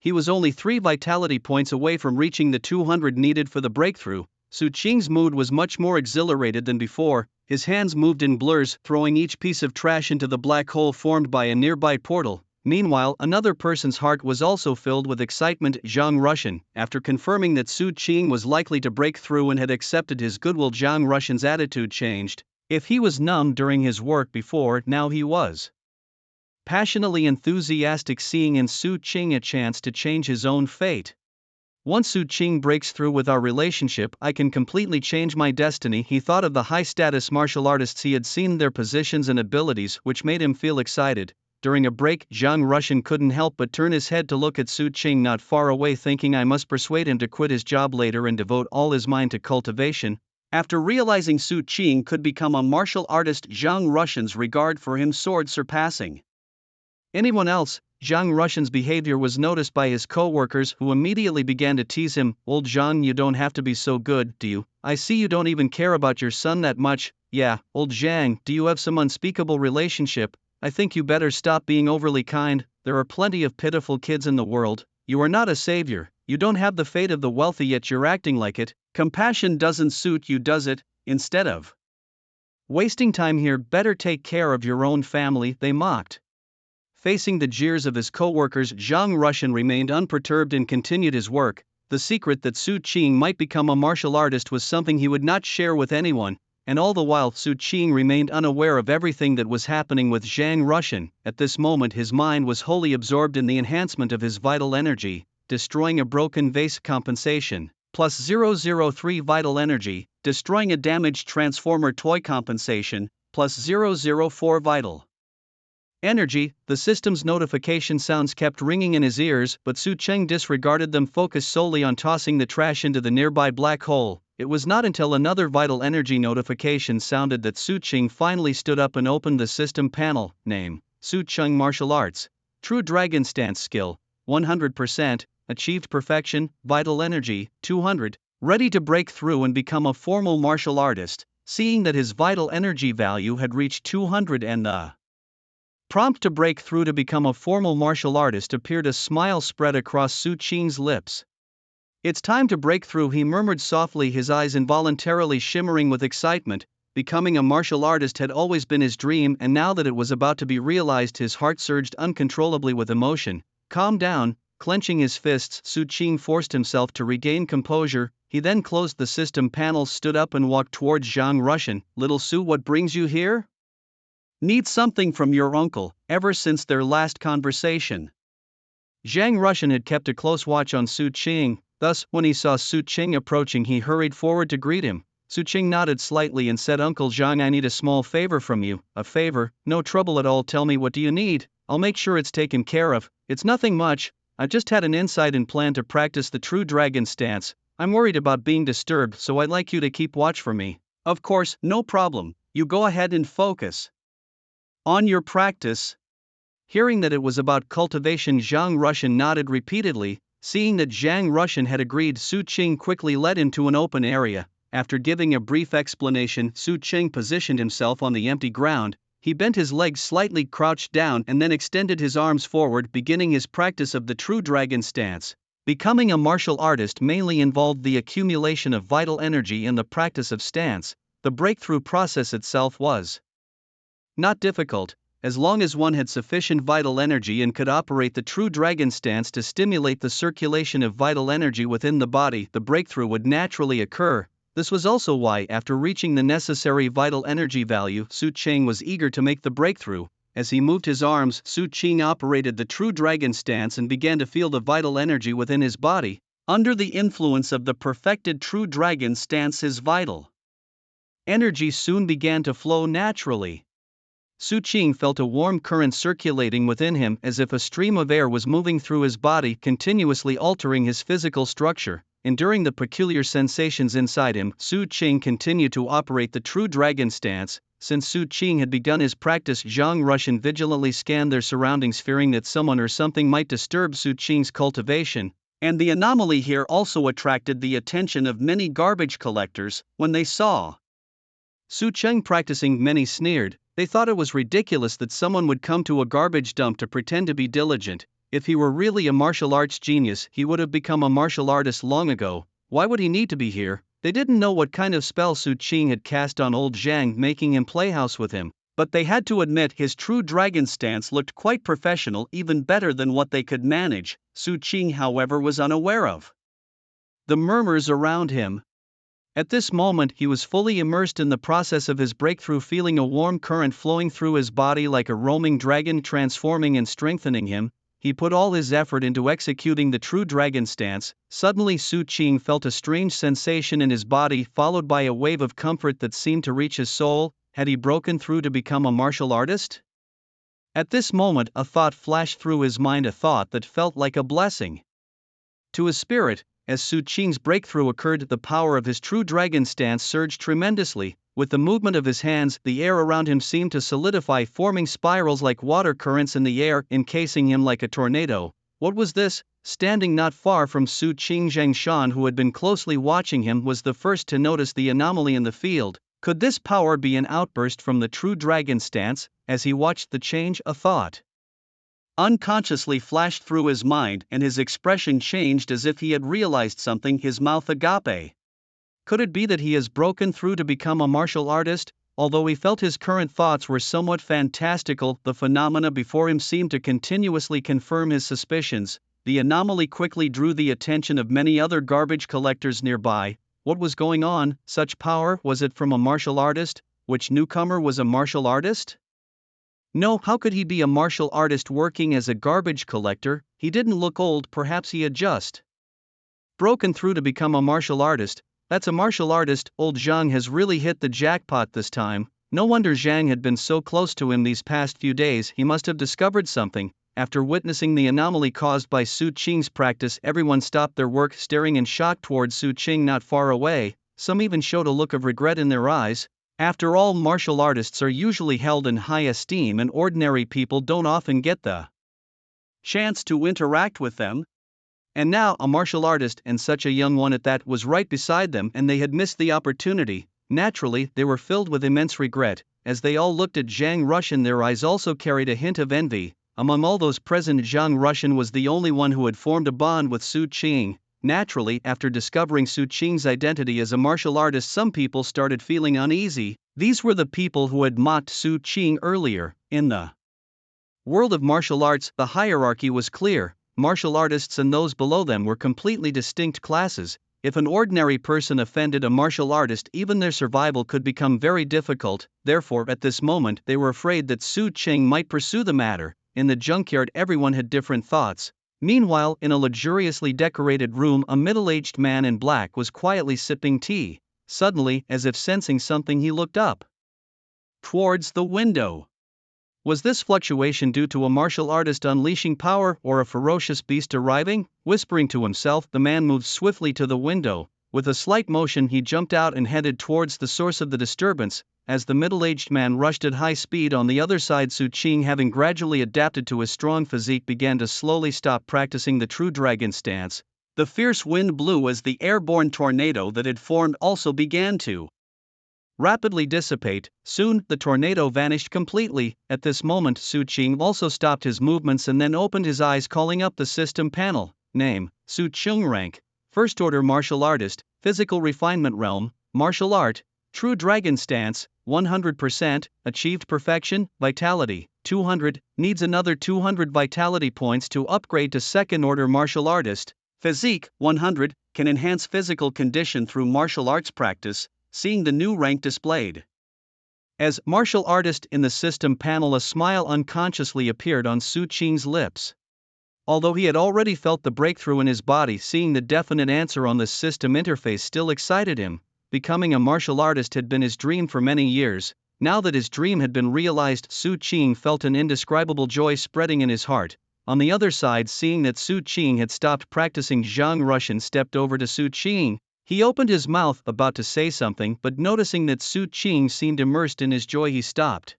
he was only 3 vitality points away from reaching the 200 needed for the breakthrough. Su Cheng's mood was much more exhilarated than before. His hands moved in blurs, throwing each piece of trash into the black hole formed by a nearby portal. Meanwhile, another person's heart was also filled with excitement. Zhang Rushan. After confirming that Su Cheng was likely to break through and had accepted his goodwill, Zhang Rushan's attitude changed. If he was numb during his work before, now he was passionately enthusiastic, seeing in Su Cheng a chance to change his own fate. "Once Su Cheng breaks through with our relationship, I can completely change my destiny." He thought of the high-status martial artists he had seen, their positions and abilities, which made him feel excited. During a break, Zhang Rushan couldn't help but turn his head to look at Su Cheng not far away, thinking, I must persuade him to quit his job later and devote all his mind to cultivation. After realizing Su Cheng could become a martial artist, Zhang Rushan's regard for him soared, surpassing anyone else. Zhang Rushan's behavior was noticed by his co-workers, who immediately began to tease him. "Old Zhang, you don't have to be so good, do you? I see you don't even care about your son that much." "Yeah, old Zhang, do you have some unspeakable relationship? I think you better stop being overly kind. There are plenty of pitiful kids in the world. You are not a savior. You don't have the fate of the wealthy, yet you're acting like it. Compassion doesn't suit you, does it? Instead of wasting time here, better take care of your own family," they mocked. Facing the jeers of his co-workers, Zhang Rushan remained unperturbed and continued his work. The secret that Su Cheng might become a martial artist was something he would not share with anyone, and all the while Su Cheng remained unaware of everything that was happening with Zhang Rushan. At this moment his mind was wholly absorbed in the enhancement of his vital energy. Destroying a broken vase, compensation plus 003 vital energy. Destroying a damaged transformer toy, compensation plus 004 vital energy. The system's notification sounds kept ringing in his ears, but Su Cheng disregarded them, focused solely on tossing the trash into the nearby black hole. It was not until another vital energy notification sounded that Su Cheng finally stood up and opened the system panel. Name: Su Cheng, Martial Arts. True Dragon Stance Skill: 100%. Achieved Perfection. Vital Energy: 200. Ready to break through and become a formal martial artist. Seeing that his vital energy value had reached 200 and the prompt to break through to become a formal martial artist appeared, a smile spread across Su Cheng's lips. "It's time to break through," he murmured softly, his eyes involuntarily shimmering with excitement. Becoming a martial artist had always been his dream, and now that it was about to be realized, his heart surged uncontrollably with emotion. "Calm down." Clenching his fists, Su Cheng forced himself to regain composure. He then closed the system panel, stood up and walked towards Zhang Rushan. "Little Su, what brings you here?" "Need something from your uncle." Ever since their last conversation, Zhang Rushan had kept a close watch on Su Cheng. Thus, when he saw Su Cheng approaching, he hurried forward to greet him. Su Cheng nodded slightly and said, "Uncle Zhang, I need a small favor from you." "A favor? No trouble at all. Tell me, what do you need? I'll make sure it's taken care of." "It's nothing much. I've just had an insight and plan to practice the true dragon stance. I'm worried about being disturbed, so I'd like you to keep watch for me." "Of course, no problem. You go ahead and focus on your practice." Hearing that it was about cultivation, Zhang Rushan nodded repeatedly. Seeing that Zhang Rushan had agreed, Su Qing quickly led him to an open area. After giving a brief explanation, Su Qing positioned himself on the empty ground. He bent his legs slightly, crouched down, and then extended his arms forward, beginning his practice of the true dragon stance. Becoming a martial artist mainly involved the accumulation of vital energy in the practice of stance. The breakthrough process itself was not difficult, as long as one had sufficient vital energy and could operate the true dragon stance to stimulate the circulation of vital energy within the body, the breakthrough would naturally occur. This was also why, after reaching the necessary vital energy value, Su Qing was eager to make the breakthrough. As he moved his arms, Su Qing operated the true dragon stance and began to feel the vital energy within his body. Under the influence of the perfected true dragon stance, his vital energy soon began to flow naturally. Su Qing felt a warm current circulating within him, as if a stream of air was moving through his body, continuously altering his physical structure. Enduring the peculiar sensations inside him, Su Qing continued to operate the true dragon stance. Since Su Qing had begun his practice, Zhang Rushan vigilantly scanned their surroundings, fearing that someone or something might disturb Su Qing's cultivation. And the anomaly here also attracted the attention of many garbage collectors. When they saw Su Qing practicing, many sneered. They thought it was ridiculous that someone would come to a garbage dump to pretend to be diligent. If he were really a martial arts genius, he would have become a martial artist long ago. Why would he need to be here? They didn't know what kind of spell Su Qing had cast on old Zhang, making him play house with him. But they had to admit his true dragon stance looked quite professional, even better than what they could manage. Su Qing, however, was unaware of the murmurs around him. At this moment, he was fully immersed in the process of his breakthrough, feeling a warm current flowing through his body like a roaming dragon, transforming and strengthening him. He put all his effort into executing the true dragon stance. Suddenly, Su Qing felt a strange sensation in his body, followed by a wave of comfort that seemed to reach his soul. Had he broken through to become a martial artist? At this moment, a thought flashed through his mind, a thought that felt like a blessing to his spirit. As Su Qing's breakthrough occurred, the power of his true dragon stance surged tremendously. With the movement of his hands, the air around him seemed to solidify, forming spirals like water currents in the air, encasing him like a tornado. What was this? Standing not far from Su Qing, Zhang Shan, who had been closely watching him, was the first to notice the anomaly in the field. Could this power be an outburst from the true dragon stance? As he watched the change, a thought unconsciously flashed through his mind, and his expression changed as if he had realized something. His mouth agape. Could it be that he has broken through to become a martial artist? Although he felt his current thoughts were somewhat fantastical, the phenomena before him seemed to continuously confirm his suspicions. The anomaly quickly drew the attention of many other garbage collectors nearby. What was going on? Such power? Was it from a martial artist? Which newcomer was a martial artist? No, how could he be a martial artist working as a garbage collector? He didn't look old, perhaps he had just broken through to become a martial artist. That's a martial artist. Old Zhang has really hit the jackpot this time. No wonder Zhang had been so close to him these past few days, he must have discovered something. After witnessing the anomaly caused by Su Qing's practice, everyone stopped their work, staring in shock towards Su Qing not far away. Some even showed a look of regret in their eyes. After all, martial artists are usually held in high esteem, and ordinary people don't often get the chance to interact with them. And now, a martial artist, and such a young one at that, was right beside them, and they had missed the opportunity. Naturally, they were filled with immense regret. As they all looked at Zhang Rushan, their eyes also carried a hint of envy. Among all those present, Zhang Rushan was the only one who had formed a bond with Su Qing. Naturally, after discovering Su Qing's identity as a martial artist, some people started feeling uneasy. These were the people who had mocked Su Qing earlier. In the world of martial arts, the hierarchy was clear. Martial artists and those below them were completely distinct classes. If an ordinary person offended a martial artist, even their survival could become very difficult. Therefore, at this moment, they were afraid that Su Qing might pursue the matter. In the junkyard, everyone had different thoughts. Meanwhile, in a luxuriously decorated room, a middle-aged man in black was quietly sipping tea. Suddenly, as if sensing something, he looked up towards the window. Was this fluctuation due to a martial artist unleashing power, or a ferocious beast arriving? Whispering to himself, the man moved swiftly to the window. With a slight motion, he jumped out and headed towards the source of the disturbance. as the middle-aged man rushed at high speed on the other side. Su Qing, having gradually adapted to his strong physique, began to slowly stop practicing the true dragon stance. The fierce wind blew as the airborne tornado that had formed also began to rapidly dissipate. Soon, the tornado vanished completely. At this moment, Su Qing also stopped his movements and then opened his eyes, calling up the system panel. Name: Su Qing. Rank: First Order Martial Artist. Physical Refinement Realm: Martial Art. True Dragon Stance: 100%. Achieved Perfection. Vitality: 200. Needs another 200 vitality points to upgrade to Second Order Martial Artist. Physique: 100. Can enhance physical condition through martial arts practice. Seeing the new rank displayed as Martial Artist in the system panel, a smile unconsciously appeared on Su Qing's lips. Although he had already felt the breakthrough in his body, seeing the definite answer on the system interface still excited him. Becoming a martial artist had been his dream for many years. Now that his dream had been realized, Su Qing felt an indescribable joy spreading in his heart. On the other side, seeing that Su Qing had stopped practicing, Zhang Russian stepped over to Su Qing. He opened his mouth about to say something, but noticing that Su Qing seemed immersed in his joy, he stopped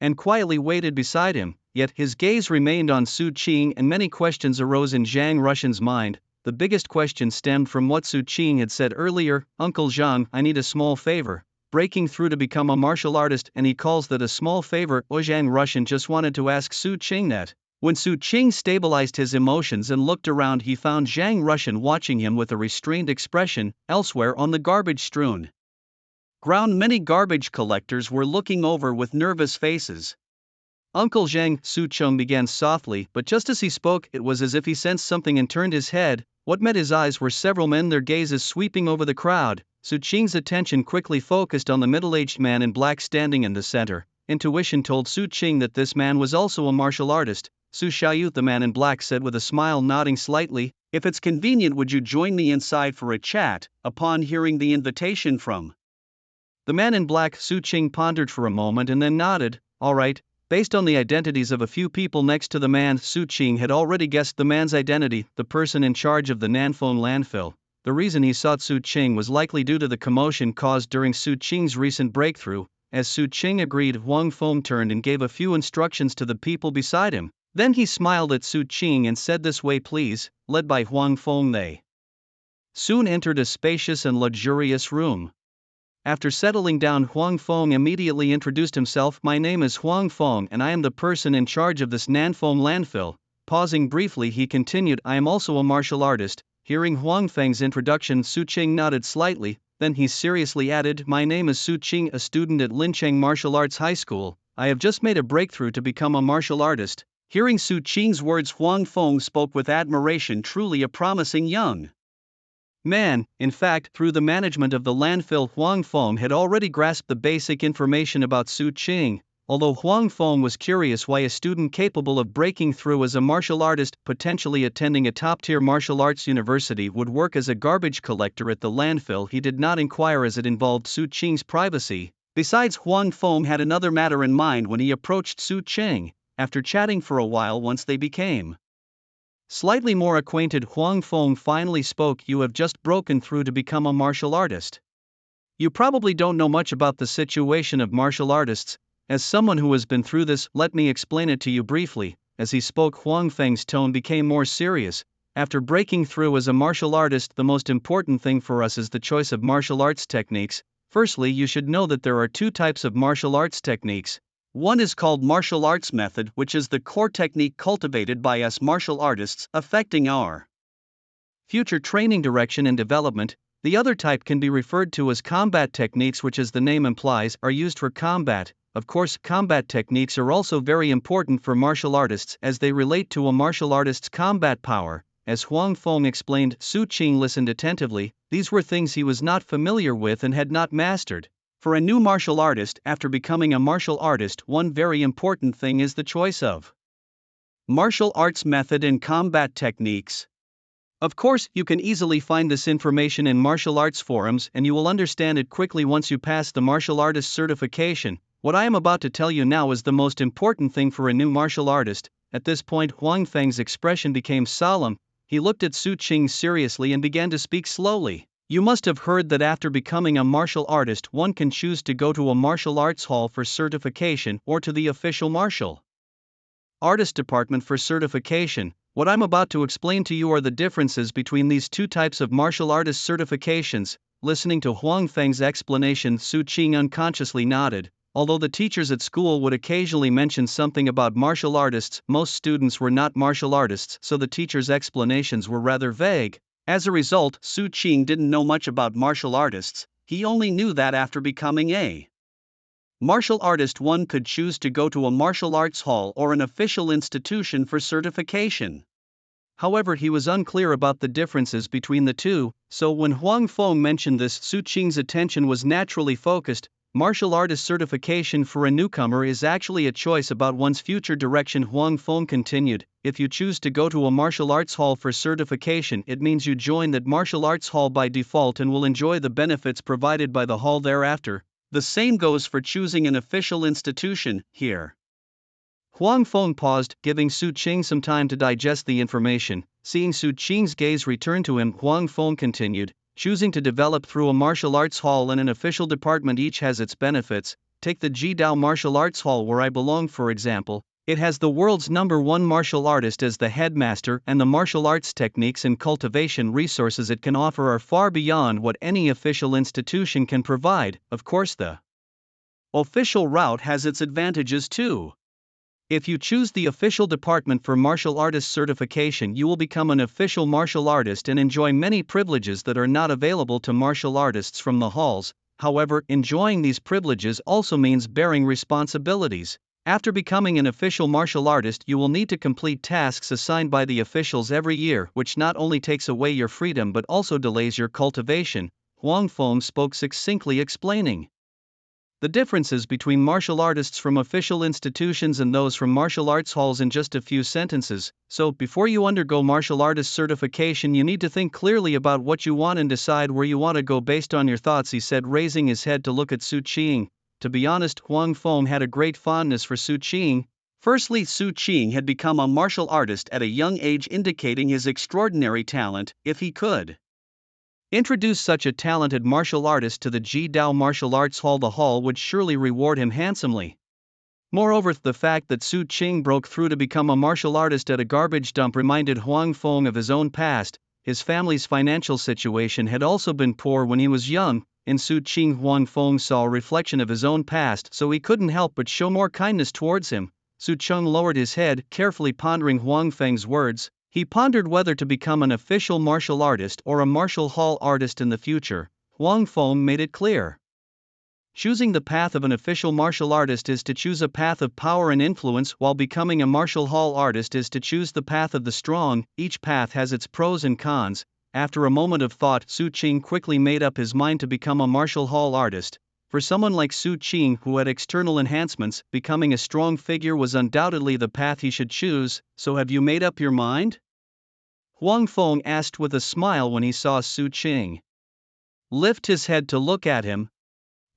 and quietly waited beside him. Yet his gaze remained on Su Qing, and many questions arose in Zhang Russian's mind. The biggest question stemmed from what Su Qing had said earlier. Uncle Zhang, I need a small favor. Breaking through to become a martial artist, and he calls that a small favor. Zhang Russian just wanted to ask Su Qing that. When Su Qing stabilized his emotions and looked around, he found Zhang Russian watching him with a restrained expression. Elsewhere on the garbage-strewn ground, many garbage collectors were looking over with nervous faces. Uncle Zhang, Su Qing began softly, but just as he spoke, it was as if he sensed something and turned his head. What met his eyes were several men, their gazes sweeping over the crowd. Su Qing's attention quickly focused on the middle-aged man in black standing in the center. Intuition told Su Qing that this man was also a martial artist. Su Xiaoyu, the man in black, said with a smile, nodding slightly. If it's convenient, would you join me inside for a chat? Upon hearing the invitation from the man in black, Su Qing pondered for a moment and then nodded. All right. Based on the identities of a few people next to the man, Su Qing had already guessed the man's identity, the person in charge of the Nanfeng landfill. The reason he sought Su Qing was likely due to the commotion caused during Su Qing's recent breakthrough. As Su Qing agreed, Huang Feng turned and gave a few instructions to the people beside him. Then he smiled at Su Qing and said, "This way please." Led by Huang Feng, they soon entered a spacious and luxurious room. After settling down, Huang Feng immediately introduced himself. My name is Huang Feng and I am the person in charge of this Nanfeng landfill. Pausing briefly, he continued, I am also a martial artist. Hearing Huang Feng's introduction, Su Qing nodded slightly, then he seriously added, my name is Su Qing, a student at Lincheng Martial Arts High School. I have just made a breakthrough to become a martial artist. Hearing Su Qing's words, Huang Feng spoke with admiration. Truly a promising young man. In fact, through the management of the landfill, Huang Feng had already grasped the basic information about Su Qing. Although Huang Feng was curious why a student capable of breaking through as a martial artist, potentially attending a top-tier martial arts university, would work as a garbage collector at the landfill, he did not inquire as it involved Su Qing's privacy. Besides, Huang Feng had another matter in mind when he approached Su Qing. After chatting for a while, once they became slightly more acquainted, Huang Feng finally spoke. You have just broken through to become a martial artist. You probably don't know much about the situation of martial artists. As someone who has been through this, let me explain it to you briefly. As he spoke, Huang Feng's tone became more serious. After breaking through as a martial artist, the most important thing for us is the choice of martial arts techniques. Firstly, you should know that there are two types of martial arts techniques. One is called martial arts method, which is the core technique cultivated by us martial artists, affecting our future training direction and development. The other type can be referred to as combat techniques, which, as the name implies, are used for combat. Of course, combat techniques are also very important for martial artists as they relate to a martial artist's combat power. As Huang Feng explained, Su Qing listened attentively. These were things he was not familiar with and had not mastered. For a new martial artist, after becoming a martial artist, one very important thing is the choice of martial arts method and combat techniques. Of course, you can easily find this information in martial arts forums, and you will understand it quickly once you pass the martial artist certification. What I am about to tell you now is the most important thing for a new martial artist. At this point, Huang Feng's expression became solemn. He looked at Su Qing seriously and began to speak slowly. You must have heard that after becoming a martial artist, one can choose to go to a martial arts hall for certification or to the official martial artist department for certification. What I'm about to explain to you are the differences between these two types of martial artist certifications. Listening to Huang Feng's explanation, Su Qing unconsciously nodded. Although the teachers at school would occasionally mention something about martial artists, most students were not martial artists, so the teacher's explanations were rather vague. As a result, Su Qing didn't know much about martial artists. He only knew that after becoming a martial artist, one could choose to go to a martial arts hall or an official institution for certification. However, he was unclear about the differences between the two, so when Huang Feng mentioned this, Su Qing's attention was naturally focused. Martial artist certification for a newcomer is actually a choice about one's future direction, Huang Feng continued. If you choose to go to a martial arts hall for certification, it means you join that martial arts hall by default and will enjoy the benefits provided by the hall thereafter. The same goes for choosing an official institution here. Huang Feng paused, giving Su Qing some time to digest the information. Seeing Su Qing's gaze return to him, Huang Feng continued. Choosing to develop through a martial arts hall and an official department each has its benefits. Take the Jidao Martial Arts Hall where I belong, for example. It has the world's #1 martial artist as the headmaster, and the martial arts techniques and cultivation resources it can offer are far beyond what any official institution can provide. Of course, the official route has its advantages too. If you choose the official department for martial artist certification, you will become an official martial artist and enjoy many privileges that are not available to martial artists from the halls. However, enjoying these privileges also means bearing responsibilities. After becoming an official martial artist, you will need to complete tasks assigned by the officials every year, which not only takes away your freedom but also delays your cultivation. Huang Feng spoke succinctly, explaining the differences between martial artists from official institutions and those from martial arts halls in just a few sentences. So, before you undergo martial artist certification, you need to think clearly about what you want and decide where you want to go based on your thoughts, he said, raising his head to look at Su Qing. To be honest, Huang Feng had a great fondness for Su Qing. Firstly, Su Qing had become a martial artist at a young age, indicating his extraordinary talent. If he could introduce such a talented martial artist to the Jidao Martial Arts Hall, the hall would surely reward him handsomely. Moreover, the fact that Su Qing broke through to become a martial artist at a garbage dump reminded Huang Feng of his own past. His family's financial situation had also been poor when he was young. In Su Qing, Huang Feng saw a reflection of his own past, so he couldn't help but show more kindness towards him. Su Qing lowered his head, carefully pondering Huang Feng's words. He pondered whether to become an official martial artist or a martial hall artist in the future. Huang Feng made it clear. Choosing the path of an official martial artist is to choose a path of power and influence, while becoming a martial hall artist is to choose the path of the strong. Each path has its pros and cons. After a moment of thought, Su Qing quickly made up his mind to become a martial hall artist. For someone like Su Qing, who had external enhancements, becoming a strong figure was undoubtedly the path he should choose. So have you made up your mind? Huang Feng asked with a smile when he saw Su Qing lift his head to look at him.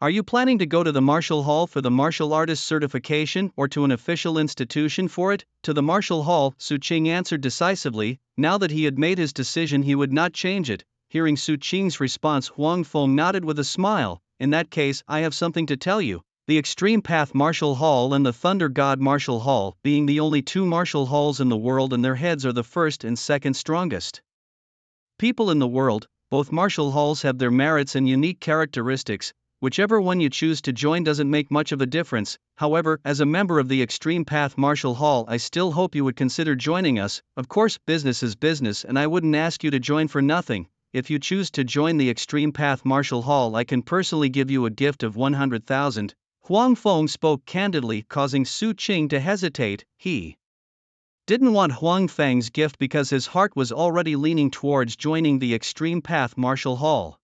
Are you planning to go to the martial hall for the martial artist certification or to an official institution for it? To the martial hall, Su Qing answered decisively. Now that he had made his decision, he would not change it. Hearing Su Qing's response, Huang Feng nodded with a smile. In that case, I have something to tell you. The Extreme Path Martial Hall and the Thunder God Martial Hall, being the only two martial halls in the world, and their heads are the first and second strongest people in the world. Both martial halls have their merits and unique characteristics. Whichever one you choose to join doesn't make much of a difference. However, as a member of the Extreme Path Martial Hall, I still hope you would consider joining us. Of course, business is business, and I wouldn't ask you to join for nothing. If you choose to join the Extreme Path Martial Hall, I can personally give you a gift of 100,000. Huang Feng spoke candidly, causing Su Qing to hesitate. He didn't want Huang Feng's gift because his heart was already leaning towards joining the Extreme Path Martial Hall.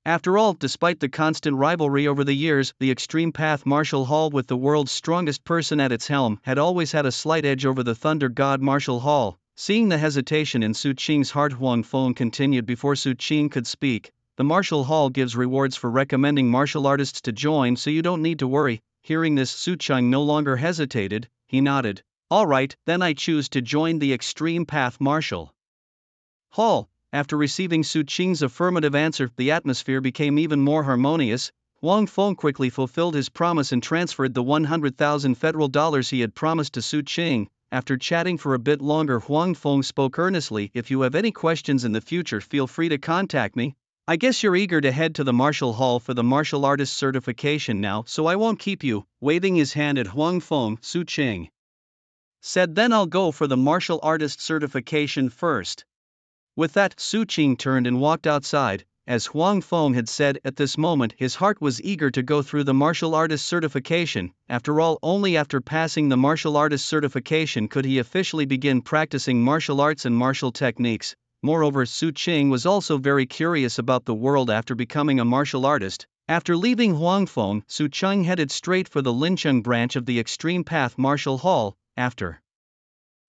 After all, despite the constant rivalry over the years, the Extreme Path Martial Hall, with the world's strongest person at its helm, had always had a slight edge over the Thunder God Martial Hall. Seeing the hesitation in Su Qing's heart, Huang Feng continued before Su Qing could speak. The Martial Hall gives rewards for recommending martial artists to join, so you don't need to worry. Hearing this, Su Qing no longer hesitated. He nodded. All right, then I choose to join the Extreme Path Martial Hall. After receiving Su Qing's affirmative answer, the atmosphere became even more harmonious. Huang Feng quickly fulfilled his promise and transferred the 100,000 federal dollars he had promised to Su Qing. After chatting for a bit longer, Huang Feng spoke earnestly. If you have any questions in the future, feel free to contact me. I guess you're eager to head to the martial hall for the martial artist certification now, so I won't keep you. Waving his hand at Huang Feng, Su Qing said, then I'll go for the martial artist certification first. With that, Su Qing turned and walked outside. As Huang Feng had said, at this moment his heart was eager to go through the martial artist certification. After all, only after passing the martial artist certification could he officially begin practicing martial arts and martial techniques. Moreover, Su Qing was also very curious about the world after becoming a martial artist. After leaving Huang Feng, Su Qing headed straight for the Lincheng branch of the Extreme Path Martial Hall. After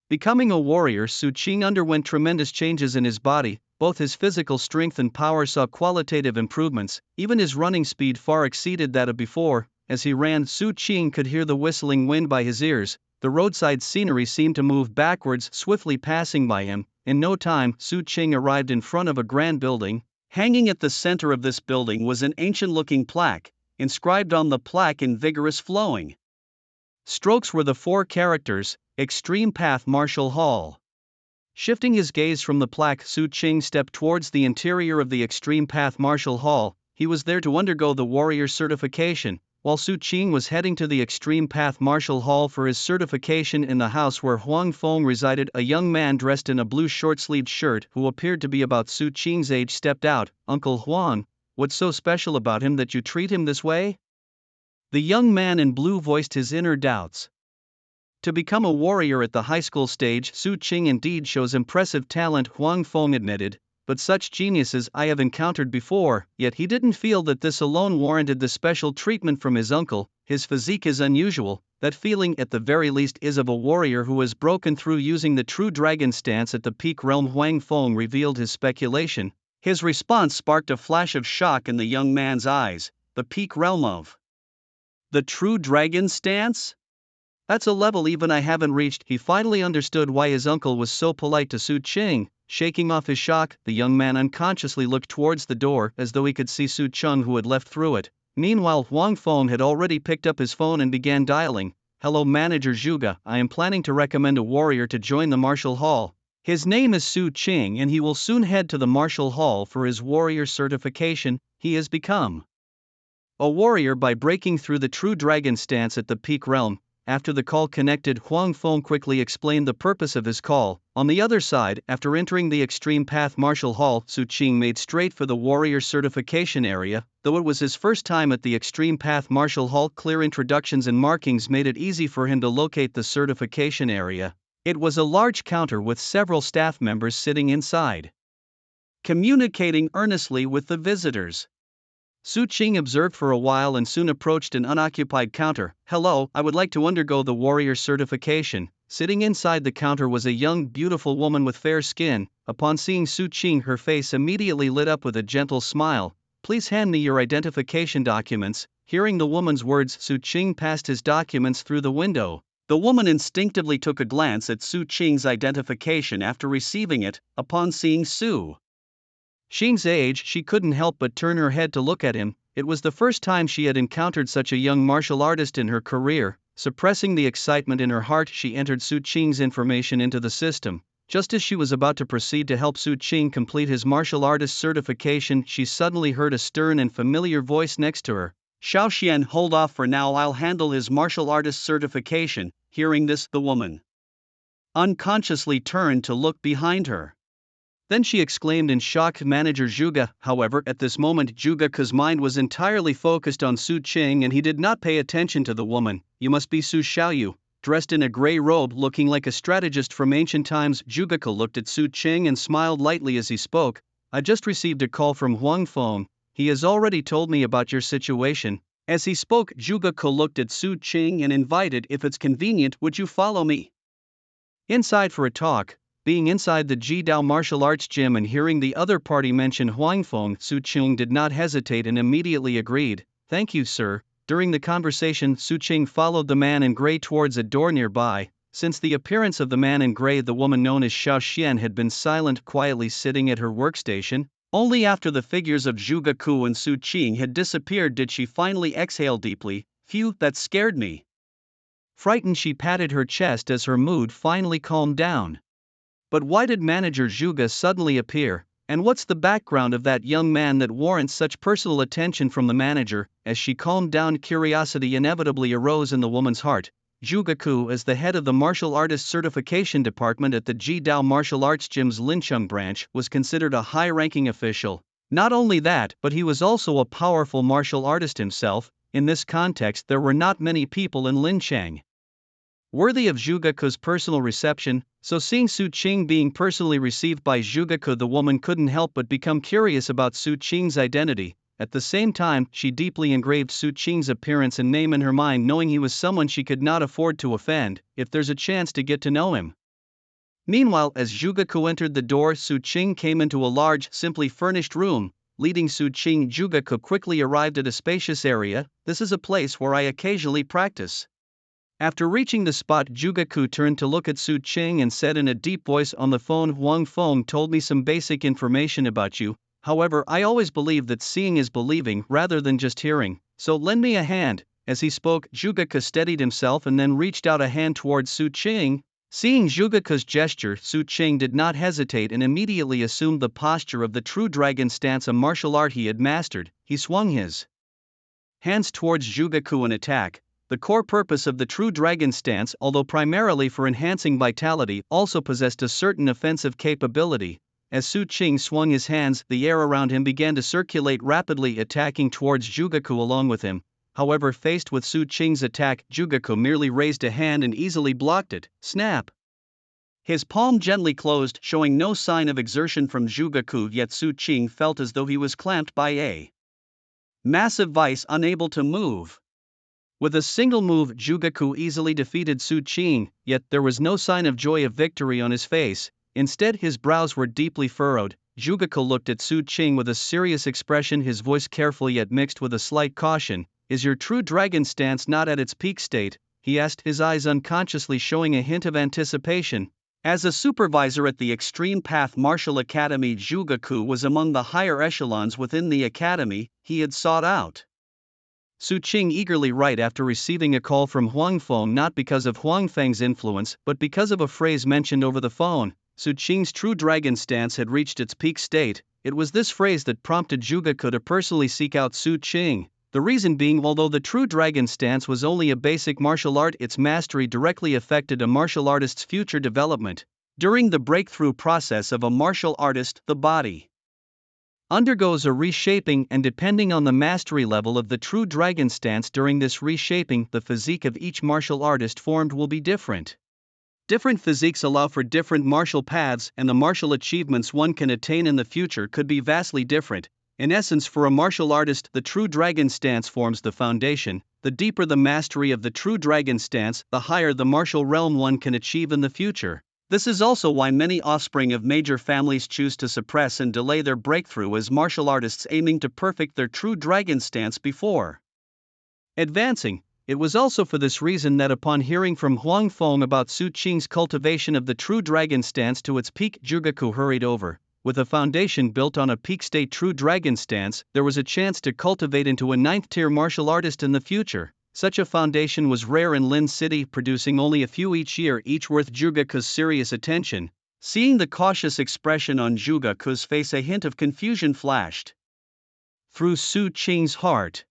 becoming a warrior, Su Qing underwent tremendous changes in his body. Both his physical strength and power saw qualitative improvements. Even his running speed far exceeded that of before. As he ran, Su Qing could hear the whistling wind by his ears. The roadside scenery seemed to move backwards, swiftly passing by him. In no time, Su Qing arrived in front of a grand building. Hanging at the center of this building was an ancient-looking plaque. Inscribed on the plaque in vigorous flowing strokes were the 4 characters, Extreme Path Martial Hall. Shifting his gaze from the plaque, Su Qing stepped towards the interior of the Extreme Path Martial Hall. He was there to undergo the warrior certification. While Su Qing was heading to the Extreme Path Martial Hall for his certification in the house where Huang Feng resided, a young man dressed in a blue short-sleeved shirt, who appeared to be about Su Qing's age, stepped out. Uncle Huang, what's so special about him that you treat him this way? The young man in blue voiced his inner doubts. To become a warrior at the high school stage, Su Qing indeed shows impressive talent, Huang Feng admitted, but such geniuses I have encountered before. Yet he didn't feel that this alone warranted the special treatment from his uncle. His physique is unusual, that feeling at the very least is of a warrior who has broken through using the true dragon stance at the peak realm. Huang Feng revealed his speculation. His response sparked a flash of shock in the young man's eyes. The peak realm of the true dragon stance? That's a level even I haven't reached. He finally understood why his uncle was so polite to Su Qing. Shaking off his shock, the young man unconsciously looked towards the door, as though he could see Su Qing, who had left through it. Meanwhile, Huang Feng had already picked up his phone and began dialing. Hello, Manager Zhuge, I am planning to recommend a warrior to join the martial hall. His name is Su Qing and he will soon head to the martial hall for his warrior certification. He has become a warrior by breaking through the true dragon stance at the peak realm. After the call connected, Huang Feng quickly explained the purpose of his call. On the other side, after entering the Extreme Path Martial Hall, Su Qing made straight for the warrior certification area. Though it was his first time at the Extreme Path Martial Hall, clear introductions and markings made it easy for him to locate the certification area. It was a large counter with several staff members sitting inside, communicating earnestly with the visitors. Su Qing observed for a while and soon approached an unoccupied counter. Hello, I would like to undergo the warrior certification. Sitting inside the counter was a young, beautiful woman with fair skin. Upon seeing Su Qing, her face immediately lit up with a gentle smile. Please hand me your identification documents. Hearing the woman's words, Su Qing passed his documents through the window. The woman instinctively took a glance at Su Qing's identification after receiving it. Upon seeing Su Qing's age, she couldn't help but turn her head to look at him. It was the first time she had encountered such a young martial artist in her career. Suppressing the excitement in her heart, she entered Su Qing's information into the system. Just as she was about to proceed to help Su Qing complete his martial artist certification, she suddenly heard a stern and familiar voice next to her. Xiao Xian, hold off for now, I'll handle his martial artist certification. Hearing this, the woman unconsciously turned to look behind her. Then she exclaimed in shock, Manager Zhuge. However, at this moment Zhuge's mind was entirely focused on Su Qing and he did not pay attention to the woman. You must be Su Xiaoyu. Dressed in a gray robe, looking like a strategist from ancient times, Zhuge looked at Su Qing and smiled lightly as he spoke. I just received a call from Huang Feng. He has already told me about your situation. As he spoke, Zhuge looked at Su Qing and invited, if it's convenient, would you follow me inside for a talk? Being inside the Jidao martial arts gym and hearing the other party mention Huang Feng, Su Qing did not hesitate and immediately agreed. Thank you, sir. During the conversation, Su Qing followed the man in gray towards a door nearby. Since the appearance of the man in gray, the woman known as Xiao Xian had been silent, quietly sitting at her workstation. Only after the figures of Zhuge Ku and Su Qing had disappeared did she finally exhale deeply. Phew, that scared me. Frightened, she patted her chest as her mood finally calmed down. But why did Manager Zhuge suddenly appear, and what's the background of that young man that warrants such personal attention from the manager? As she calmed down, curiosity inevitably arose in the woman's heart. Zhuge Ku, as the head of the martial artist certification department at the Jidao Martial Arts Gym's Lincheng branch, was considered a high-ranking official. Not only that, but he was also a powerful martial artist himself. In this context, there were not many people in Lincheng worthy of Zhuge Ku's personal reception, so seeing Su Qing being personally received by Zhuge Ku, the woman couldn't help but become curious about Su Qing's identity. At the same time, she deeply engraved Su Qing's appearance and name in her mind, knowing he was someone she could not afford to offend, if there's a chance to get to know him. Meanwhile, as Zhuge Ku entered the door, Su Qing came into a large, simply furnished room. Leading Su Qing, Zhuge Ku quickly arrived at a spacious area. This is a place where I occasionally practice. After reaching the spot, Zhuge Ku turned to look at Su Qing and said in a deep voice on the phone, "Huang Feng told me some basic information about you. However, I always believe that seeing is believing rather than just hearing, so lend me a hand." As he spoke, Zhuge Ku steadied himself and then reached out a hand towards Su Qing. Seeing Zhuge Ku's gesture, Su Qing did not hesitate and immediately assumed the posture of the true dragon stance, a martial art he had mastered. He swung his hands towards Zhuge Ku in attack. The core purpose of the true dragon stance, although primarily for enhancing vitality, also possessed a certain offensive capability. As Su Qing swung his hands, the air around him began to circulate rapidly, attacking towards Zhuge Ku along with him. However, faced with Su Qing's attack, Zhuge Ku merely raised a hand and easily blocked it. Snap! His palm gently closed, showing no sign of exertion from Zhuge Ku, yet Su Qing felt as though he was clamped by a massive vice, unable to move. With a single move, Zhuge Ku easily defeated Su Qing, yet there was no sign of joy of victory on his face. Instead, his brows were deeply furrowed. Zhuge Ku looked at Su Qing with a serious expression, his voice careful yet mixed with a slight caution. "Is your true dragon stance not at its peak state?" he asked, his eyes unconsciously showing a hint of anticipation. As a supervisor at the Extreme Path Martial Academy, Zhuge Ku was among the higher echelons within the academy. He had sought out Su Qing eagerly right after receiving a call from Huang Feng, not because of Huang Feng's influence, but because of a phrase mentioned over the phone. Su Qing's true dragon stance had reached its peak state. It was this phrase that prompted Zhuge Ku to personally seek out Su Qing. The reason being, although the true dragon stance was only a basic martial art, its mastery directly affected a martial artist's future development. During the breakthrough process of a martial artist, the body undergoes a reshaping, and depending on the mastery level of the true dragon stance during this reshaping, the physique of each martial artist formed will be different. Different physiques allow for different martial paths, and the martial achievements one can attain in the future could be vastly different. In essence, for a martial artist, the true dragon stance forms the foundation. The deeper the mastery of the true dragon stance, the higher the martial realm one can achieve in the future. This is also why many offspring of major families choose to suppress and delay their breakthrough as martial artists, aiming to perfect their true dragon stance before advancing. It was also for this reason that upon hearing from Huang Feng about Su Qing's cultivation of the true dragon stance to its peak, Zhuge Ku hurried over. With a foundation built on a peak state true dragon stance, there was a chance to cultivate into a 9th-tier martial artist in the future. Such a foundation was rare in Lin City, producing only a few each year, each worth Zhuge Ku's serious attention. Seeing the cautious expression on Zhuge Ku's face, a hint of confusion flashed through Su Qing's heart.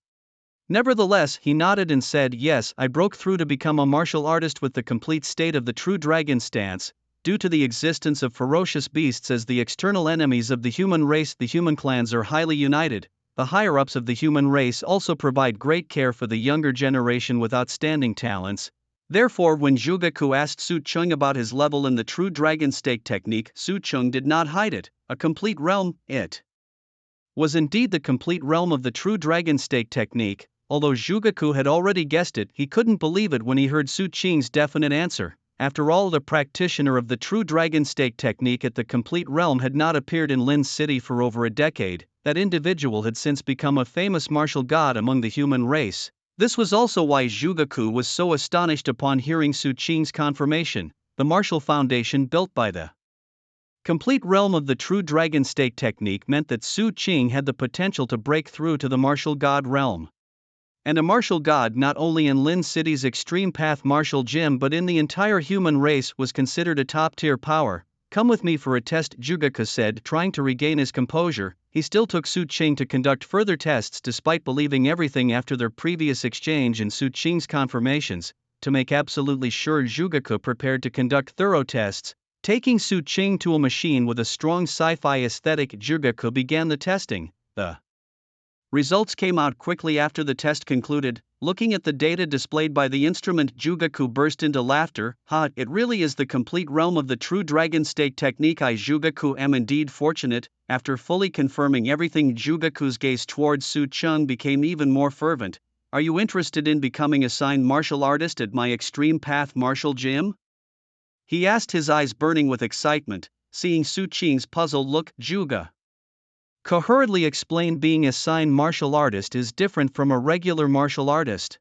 Nevertheless, he nodded and said, "Yes, I broke through to become a martial artist with the complete state of the true dragon stance. Due to the existence of ferocious beasts as the external enemies of the human race, the human clans are highly united. The higher-ups of the human race also provide great care for the younger generation with outstanding talents." Therefore, when Zhuge Ku asked Su Qing about his level in the true dragon stake technique, Su Qing did not hide it. A complete realm, it was indeed the complete realm of the true dragon stake technique. Although Zhuge Ku had already guessed it, he couldn't believe it when he heard Su Qing's definite answer. After all, the practitioner of the true dragon stake technique at the complete realm had not appeared in Lin City for over a decade. That individual had since become a famous martial god among the human race. This was also why Zhugaku was so astonished upon hearing Su Qing's confirmation. The martial foundation built by the complete realm of the true dragon state technique meant that Su Qing had the potential to break through to the martial god realm. And a martial god not only in Lin City's extreme path martial gym but in the entire human race was considered a top-tier power. Come with me for a test, Zhugaku said, trying to regain his composure. He still took Su Qing to conduct further tests despite believing everything after their previous exchange and Su Qing's confirmations. To make absolutely sure, Zhugaku prepared to conduct thorough tests. Taking Su Qing to a machine with a strong sci-fi aesthetic, Zhugaku began the testing. The results came out quickly after the test concluded. Looking at the data displayed by the instrument, Zhugaku burst into laughter. Ha, it really is the complete realm of the true dragon state technique. I, Zhugaku, am indeed fortunate. After fully confirming everything, Zhugaku's gaze towards Su Qing became even more fervent. Are you interested in becoming a signed martial artist at my Extreme Path Martial Gym? He asked, his eyes burning with excitement. Seeing Su Qing's puzzled look, Zhugaku hurriedly explained, being a signed martial artist is different from a regular martial artist.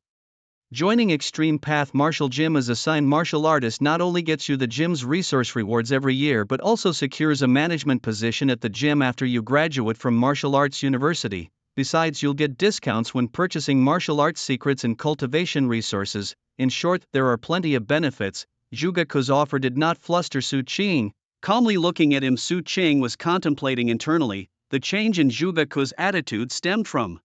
Joining Extreme Path Martial Gym as a signed martial artist not only gets you the gym's resource rewards every year but also secures a management position at the gym after you graduate from Martial Arts University. Besides, you'll get discounts when purchasing martial arts secrets and cultivation resources. In short, there are plenty of benefits. Zhugaku's offer did not fluster Su Qing. Calmly looking at him, Su Qing was contemplating internally. The change in Zhugaku's attitude stemmed from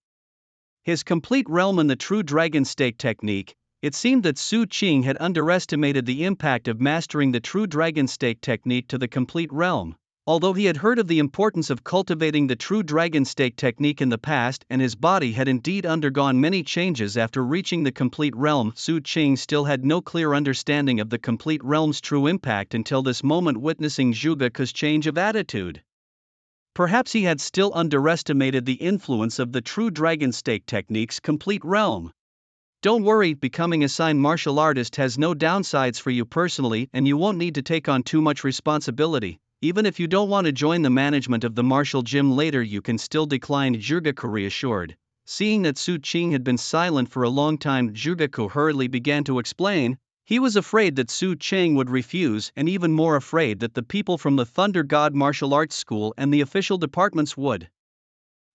his complete realm in the true dragon state technique. It seemed that Su Qing had underestimated the impact of mastering the true dragon state technique to the complete realm. Although he had heard of the importance of cultivating the true dragon state technique in the past and his body had indeed undergone many changes after reaching the complete realm, Su Qing still had no clear understanding of the complete realm's true impact until this moment, witnessing Zhugaku's change of attitude. Perhaps he had still underestimated the influence of the true dragon state technique's complete realm. Don't worry, becoming a signed martial artist has no downsides for you personally, and you won't need to take on too much responsibility. Even if you don't want to join the management of the martial gym later, you can still decline, Zhugaku reassured. Seeing that Su Qing had been silent for a long time, Zhugaku hurriedly began to explain. He was afraid that Su Qing would refuse, and even more afraid that the people from the Thunder God Martial Arts School and the official departments would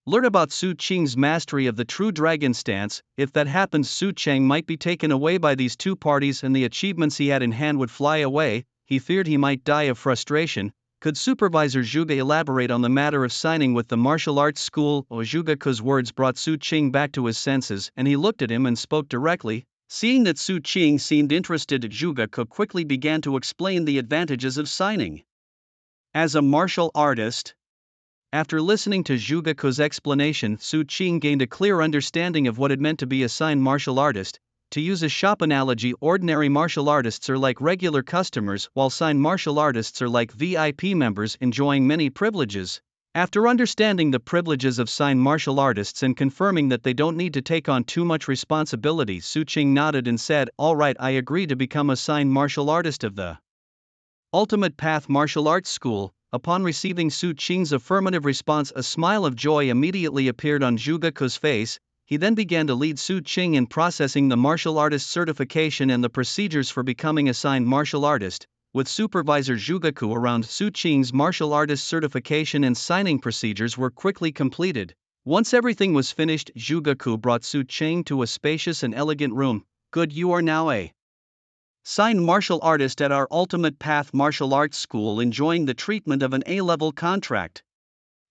learn about Su Qing's mastery of the true dragon stance. If that happened, Su Qing might be taken away by these two parties and the achievements he had in hand would fly away. He feared he might die of frustration. Could Supervisor Zhuge elaborate on the matter of signing with the martial arts school? Zhugaku's words brought Su Qing back to his senses, and he looked at him and spoke directly. Seeing that Su Qing seemed interested, Zhugaku quickly began to explain the advantages of signing as a martial artist. After listening to Zhugaku's explanation, Su Qing gained a clear understanding of what it meant to be a signed martial artist. To use a shop analogy, ordinary martial artists are like regular customers, while signed martial artists are like VIP members enjoying many privileges. After understanding the privileges of signed martial artists and confirming that they don't need to take on too much responsibility, Su Qing nodded and said, "All right, I agree to become a signed martial artist of the Ultimate Path Martial Arts School." Upon receiving Su Qing's affirmative response, a smile of joy immediately appeared on Zhugaku's face. He then began to lead Su Qing in processing the martial artist certification and the procedures for becoming a signed martial artist. With Supervisor Zhugaku around, Su Qing's martial artist certification and signing procedures were quickly completed. Once everything was finished, Zhugaku brought Su Qing to a spacious and elegant room. "Good, you are now a signed martial artist at our Ultimate Path Martial Arts School, enjoying the treatment of an A-level contract.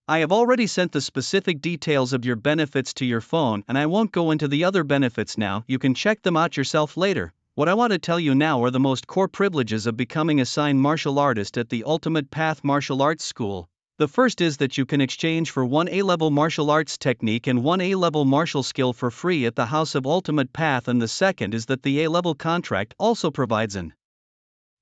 I have already sent the specific details of your benefits to your phone, and I won't go into the other benefits now. You can check them out yourself later. What I want to tell you now are the most core privileges of becoming a signed martial artist at the Ultimate Path Martial Arts School. The first is that you can exchange for one A-level martial arts technique and one A-level martial skill for free at the House of Ultimate Path, and the second is that the A-level contract also provides an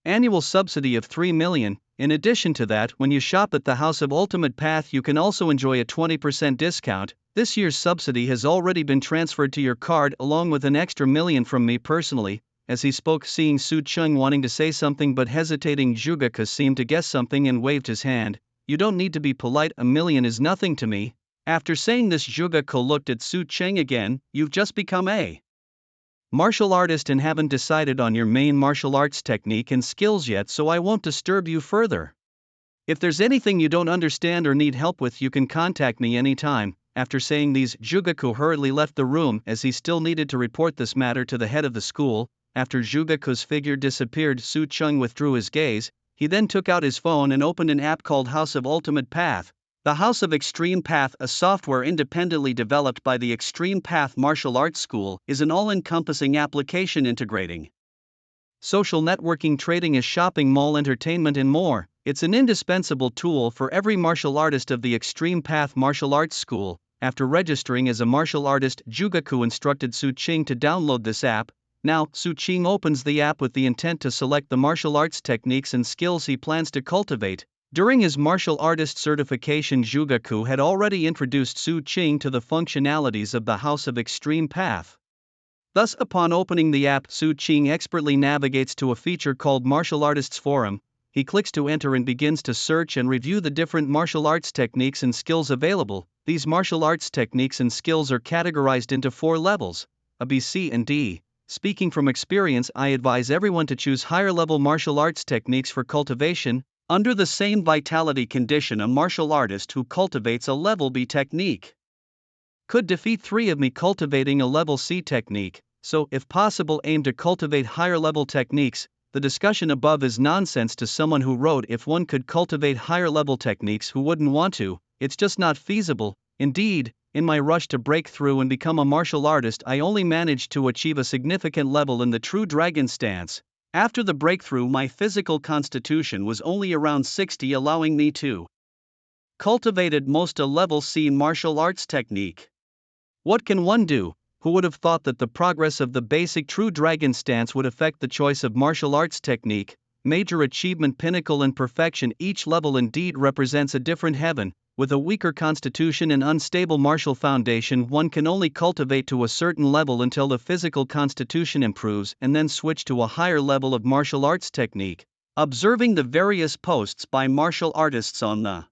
annual subsidy of 3 million. In addition to that, when you shop at the House of Ultimate Path, you can also enjoy a 20% discount. This year's subsidy has already been transferred to your card, along with an extra million from me personally." As he spoke, seeing Su Qing wanting to say something but hesitating, Zhugaku seemed to guess something and waved his hand. "You don't need to be polite, $1 million is nothing to me." After saying this, Zhugaku looked at Su Qing again. "You've just become a martial artist and haven't decided on your main martial arts technique and skills yet, so I won't disturb you further. If there's anything you don't understand or need help with, you can contact me anytime." After saying these, Jugaku hurriedly left the room as he still needed to report this matter to the head of the school. After Jugaku's figure disappeared, Su Chung withdrew his gaze. He then took out his phone and opened an app called House of Ultimate Path. The House of Extreme Path, a software independently developed by the Extreme Path Martial Arts School, is an all-encompassing application integrating social networking, trading, a shopping mall, entertainment, and more. It's an indispensable tool for every martial artist of the Extreme Path Martial Arts School. After registering as a martial artist, Jugaku instructed Su Ching to download this app. Now, Su Ching opens the app with the intent to select the martial arts techniques and skills he plans to cultivate. During his martial artist certification, Jugaku had already introduced Su Ching to the functionalities of the House of Extreme Path. Thus, upon opening the app, Su Ching expertly navigates to a feature called Martial Artists Forum. He clicks to enter and begins to search and review the different martial arts techniques and skills available. These martial arts techniques and skills are categorized into 4 levels: A, B, C, and D. Speaking from experience, I advise everyone to choose higher level martial arts techniques for cultivation. Under the same vitality condition, a martial artist who cultivates a level B technique could defeat 3 of me cultivating a level C technique, so, if possible, aim to cultivate higher level techniques. The discussion above is nonsense to someone who wrote if one could cultivate higher level techniques who wouldn't want to. It's just not feasible. Indeed, in my rush to break through and become a martial artist, I only managed to achieve a significant level in the true dragon stance. After the breakthrough, my physical constitution was only around 60, allowing me to cultivate at most a level C martial arts technique. What can one do? Who would have thought that the progress of the basic true dragon stance would affect the choice of martial arts technique? Major achievement, pinnacle, and perfection. Each level indeed represents a different heaven. With a weaker constitution and unstable martial foundation, one can only cultivate to a certain level until the physical constitution improves and then switch to a higher level of martial arts technique. Observing the various posts by martial artists on the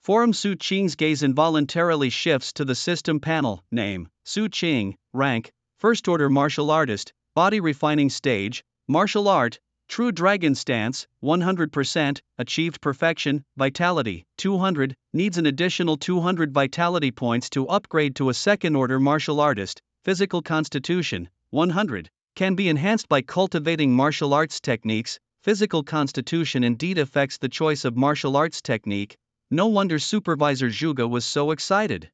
forum, Su Ching's gaze involuntarily shifts to the system panel. Name: Su Ching. Rank: First Order Martial Artist. Body Refining Stage: Martial Art. True Dragon Stance: 100%. Achieved Perfection. Vitality: 200. Needs an additional 200 vitality points to upgrade to a Second Order Martial Artist. Physical Constitution: 100. Can be enhanced by cultivating martial arts techniques. Physical constitution indeed affects the choice of martial arts technique. No wonder Supervisor Zhuge was so excited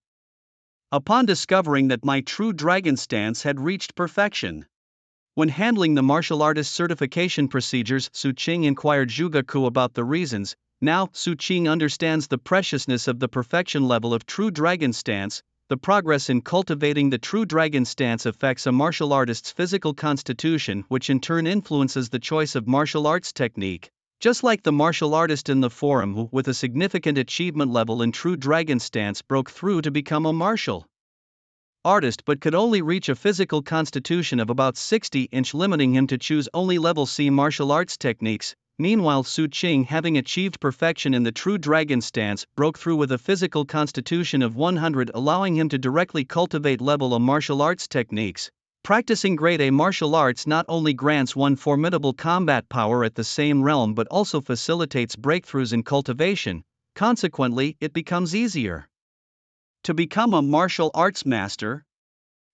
upon discovering that my true dragon stance had reached perfection. When handling the martial artist certification procedures, Su Ching inquired Zhuge about the reasons. Now, Su Ching understands the preciousness of the perfection level of true dragon stance. The progress in cultivating the true dragon stance affects a martial artist's physical constitution, which in turn influences the choice of martial arts technique. Just like the martial artist in the forum who, with a significant achievement level in true dragon stance, broke through to become a martial artist but could only reach a physical constitution of about 60, limiting him to choose only level C martial arts techniques. Meanwhile, Su Ching, having achieved perfection in the true dragon stance, broke through with a physical constitution of 100, allowing him to directly cultivate level A martial arts techniques. Practicing grade A martial arts not only grants one formidable combat power at the same realm but also facilitates breakthroughs in cultivation. Consequently, it becomes easier to become a martial arts master.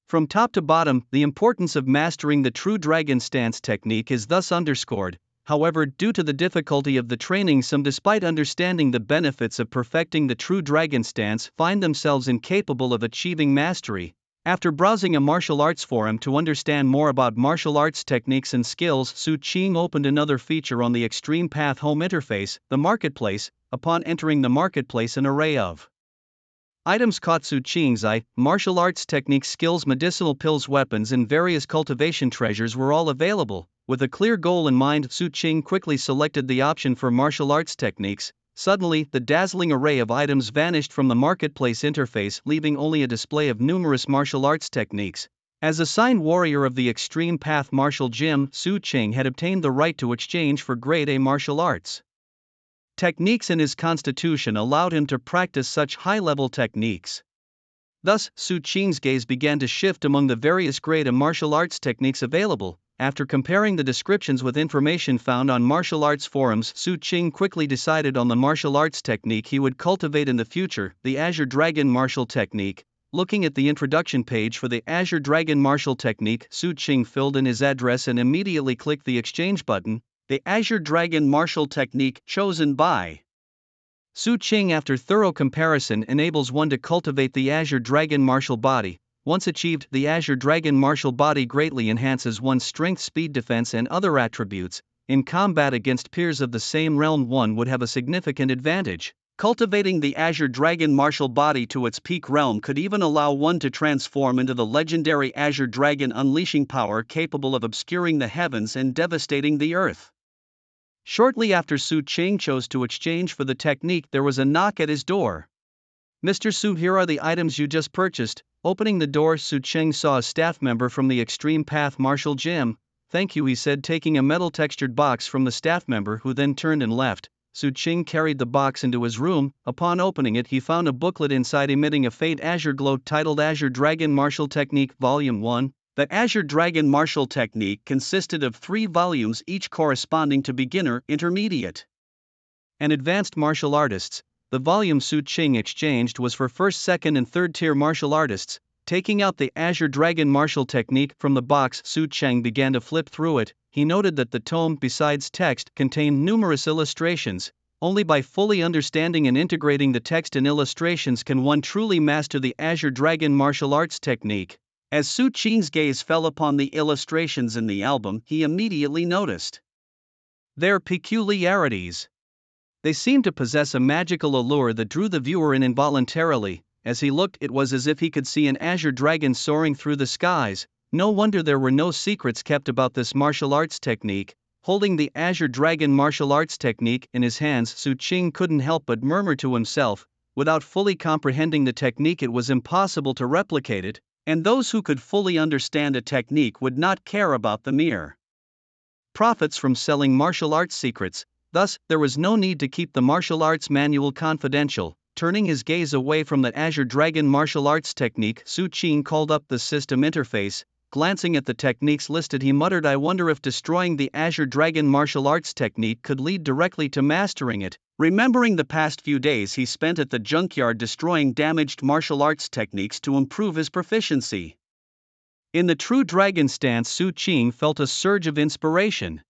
From top to bottom, the importance of mastering the true dragon stance technique is thus underscored. However, due to the difficulty of the training, some, despite understanding the benefits of perfecting the true dragon stance, find themselves incapable of achieving mastery. After browsing a martial arts forum to understand more about martial arts techniques and skills, Su Ching opened another feature on the Extreme Path home interface, the Marketplace. Upon entering the Marketplace, an array of items caught Su Ching's eye. Martial arts techniques, skills, medicinal pills, weapons, and various cultivation treasures were all available. With a clear goal in mind, Su Ching quickly selected the option for martial arts techniques. Suddenly, the dazzling array of items vanished from the Marketplace interface, leaving only a display of numerous martial arts techniques. As assigned warrior of the Extreme Path Martial Gym, Su Ching had obtained the right to exchange for grade A martial arts techniques, and his constitution allowed him to practice such high-level techniques. Thus, Su Qing's gaze began to shift among the various grade of martial arts techniques available. After comparing the descriptions with information found on martial arts forums, Su Qing quickly decided on the martial arts technique he would cultivate in the future, the Azure Dragon martial technique. Looking at the introduction page for the Azure Dragon martial technique, Su Qing filled in his address and immediately clicked the exchange button. The Azure Dragon martial technique chosen by Su Qing after thorough comparison enables one to cultivate the Azure Dragon martial body. Once achieved, the Azure Dragon martial body greatly enhances one's strength, speed, defense and other attributes. In combat against peers of the same realm, one would have a significant advantage. Cultivating the Azure Dragon martial body to its peak realm could even allow one to transform into the legendary Azure Dragon, unleashing power capable of obscuring the heavens and devastating the earth. Shortly after Su Qing chose to exchange for the technique, there was a knock at his door. "Mr. Su, here are the items you just purchased." Opening the door, Su Qing saw a staff member from the Extreme Path Martial Gym. "Thank you," he said, taking a metal-textured box from the staff member, who then turned and left. Su Qing carried the box into his room. Upon opening it, he found a booklet inside emitting a faint azure glow titled Azure Dragon Martial Technique Volume 1. The Azure Dragon martial technique consisted of 3 volumes, each corresponding to beginner, intermediate, and advanced martial artists. The volume Su Qing exchanged was for first, second and third tier martial artists. Taking out the Azure Dragon martial technique from the box, Su Qing began to flip through it. He noted that the tome, besides text, contained numerous illustrations. Only by fully understanding and integrating the text and illustrations can one truly master the Azure Dragon martial arts technique. As Su Qing's gaze fell upon the illustrations in the album, he immediately noticed their peculiarities. They seemed to possess a magical allure that drew the viewer in involuntarily. As he looked, it was as if he could see an azure dragon soaring through the skies. No wonder there were no secrets kept about this martial arts technique. Holding the Azure Dragon martial arts technique in his hands, Su Qing couldn't help but murmur to himself. Without fully comprehending the technique, it was impossible to replicate it, and those who could fully understand a technique would not care about the mere profits from selling martial arts secrets. Thus, there was no need to keep the martial arts manual confidential. Turning his gaze away from the Azure Dragon martial arts technique, Su Qing called up the system interface. Glancing at the techniques listed, he muttered, "I wonder if destroying the Azure Dragon martial arts technique could lead directly to mastering it." Remembering the past few days he spent at the junkyard destroying damaged martial arts techniques to improve his proficiency in the true dragon stance, Su Qing felt a surge of inspiration.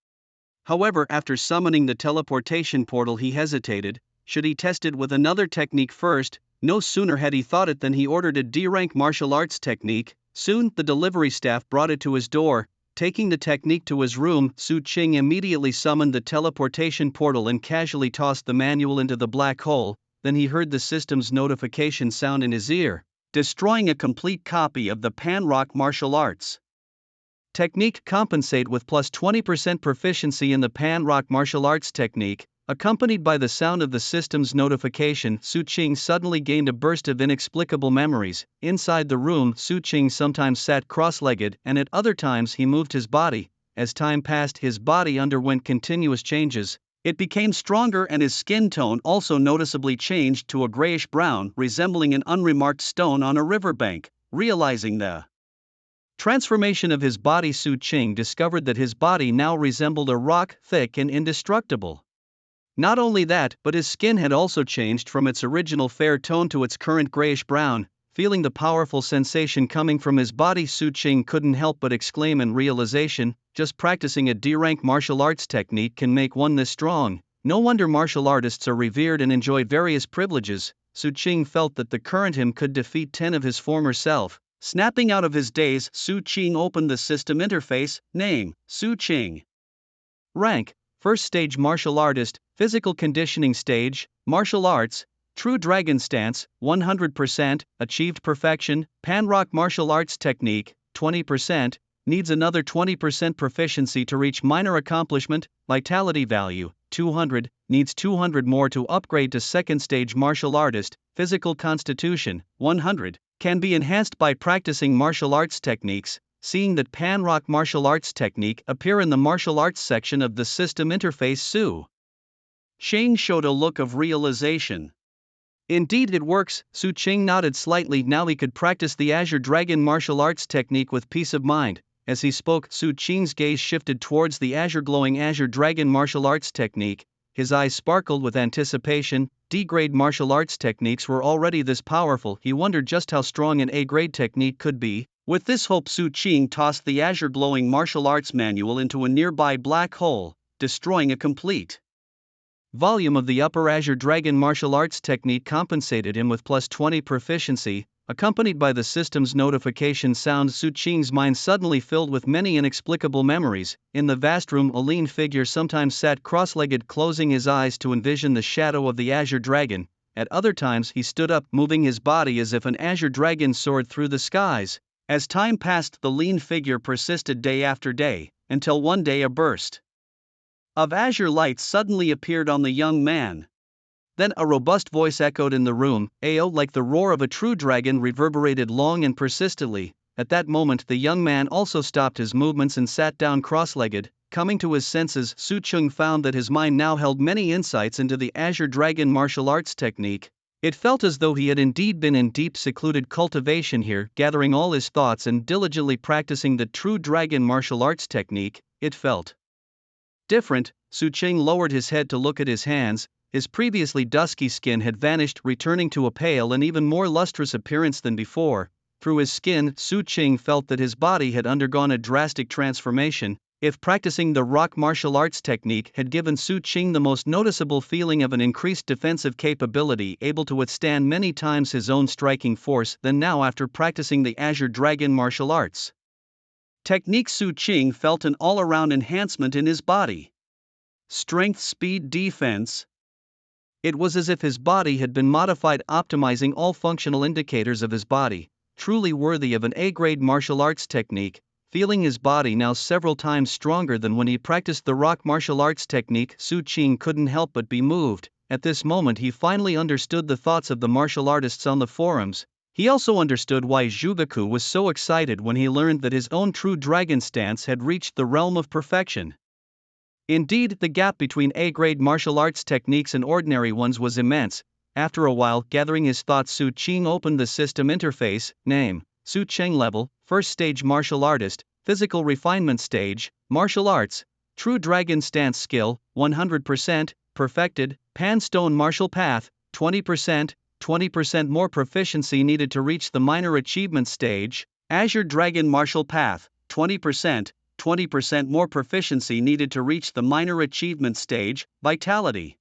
However, after summoning the teleportation portal, he hesitated. Should he test it with another technique first? No sooner had he thought it than he ordered a D-rank martial arts technique. Soon, the delivery staff brought it to his door. Taking the technique to his room, Su Qing immediately summoned the teleportation portal and casually tossed the manual into the black hole. Then he heard the system's notification sound in his ear. Destroying a complete copy of the Pan-Rock martial arts technique. Compensate with plus 20% proficiency in the Pan-Rock martial arts technique. Accompanied by the sound of the system's notification, Su Qing suddenly gained a burst of inexplicable memories. Inside the room, Su Qing sometimes sat cross-legged, and at other times he moved his body. As time passed, his body underwent continuous changes. It became stronger, and his skin tone also noticeably changed to a grayish-brown, resembling an unremarked stone on a riverbank. Realizing the transformation of his body, Su Qing discovered that his body now resembled a rock, thick and indestructible. Not only that, but his skin had also changed from its original fair tone to its current grayish-brown. Feeling the powerful sensation coming from his body, Su Qing couldn't help but exclaim in realization, just practicing a D-rank martial arts technique can make one this strong. No wonder martial artists are revered and enjoy various privileges. Su Qing felt that the current him could defeat 10 of his former self. Snapping out of his daze, Su Qing opened the system interface. Name: Su Qing. Rank: First stage martial artist. Physical conditioning stage: martial arts. True dragon stance: 100%. Achieved perfection. Pan-Rock martial arts technique: 20%. Needs another 20% proficiency to reach minor accomplishment. Vitality value: 200. Needs 200 more to upgrade to second stage martial artist. Physical constitution: 100. Can be enhanced by practicing martial arts techniques. Seeing that Pan-Rock martial arts technique appear in the martial arts section of the system interface, Su Qing showed a look of realization. Indeed it works, Su Qing nodded slightly. Now he could practice the Azure Dragon martial arts technique with peace of mind. As he spoke, Su Qing's gaze shifted towards the glowing Azure Dragon martial arts technique. His eyes sparkled with anticipation. D-grade martial arts techniques were already this powerful. He wondered just how strong an A-grade technique could be. With this hope, Su Qing tossed the Azure glowing martial arts manual into a nearby black hole, destroying a complete volume of the upper Azure Dragon martial arts technique. Compensated him with plus 20 proficiency, accompanied by the system's notification sound. Su Qing's mind suddenly filled with many inexplicable memories. In the vast room, a lean figure sometimes sat cross-legged, closing his eyes to envision the shadow of the Azure Dragon. At other times he stood up, moving his body as if an Azure Dragon soared through the skies. As time passed, the lean figure persisted day after day, until one day a burst of azure light suddenly appeared on the young man. Then a robust voice echoed in the room. "Ao!" Like the roar of a true dragon, reverberated long and persistently. At that moment the young man also stopped his movements and sat down cross-legged. Coming to his senses, Su Qing found that his mind now held many insights into the Azure Dragon martial arts technique. It felt as though he had indeed been in deep secluded cultivation here, gathering all his thoughts and diligently practicing the true dragon martial arts technique. It felt different. Su Qing lowered his head to look at his hands. His previously dusky skin had vanished, returning to a pale and even more lustrous appearance than before. Through his skin, Su Qing felt that his body had undergone a drastic transformation. If practicing the rock martial arts technique had given Su Qing the most noticeable feeling of an increased defensive capability able to withstand many times his own striking force, then now after practicing the Azure Dragon martial arts technique, Su Qing felt an all-around enhancement in his body. Strength, speed, defense. It was as if his body had been modified, optimizing all functional indicators of his body, truly worthy of an A-grade martial arts technique. Feeling his body now several times stronger than when he practiced the rock martial arts technique, Su Qing couldn't help but be moved. At this moment he finally understood the thoughts of the martial artists on the forums. He also understood why Zhugaku was so excited when he learned that his own true dragon stance had reached the realm of perfection. Indeed, the gap between A-grade martial arts techniques and ordinary ones was immense. After a while, gathering his thoughts, Su Qing opened the system interface. Name: Su Qing. Level: First Stage Martial Artist. Physical Refinement Stage: Martial Arts. True Dragon Stance Skill: 100%, Perfected. Pan Stone Martial Path: 20%, 20% more proficiency needed to reach the Minor Achievement Stage. Azure Dragon Martial Path: 20%, 20% more proficiency needed to reach the Minor Achievement Stage. Vitality: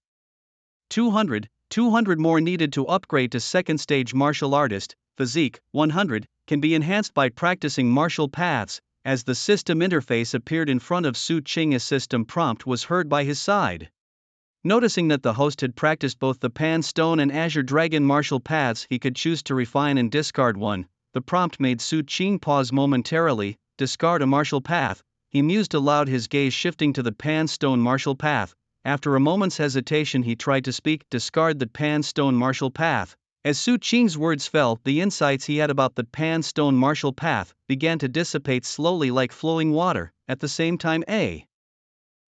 200, 200 more needed to upgrade to Second Stage Martial Artist. Physique: 100, can be enhanced by practicing martial paths. As the system interface appeared in front of Su Qing, a system prompt was heard by his side. Noticing that the host had practiced both the Pan Stone and Azure Dragon martial paths, he could choose to refine and discard one. The prompt made Su Qing pause momentarily. Discard a martial path. He mused aloud, his gaze shifting to the Pan Stone martial path. After a moment's hesitation he tried to speak. Discard the Pan Stone martial path. As Su Qing's words fell, the insights he had about the Pan Stone martial path began to dissipate slowly like flowing water. At the same time, a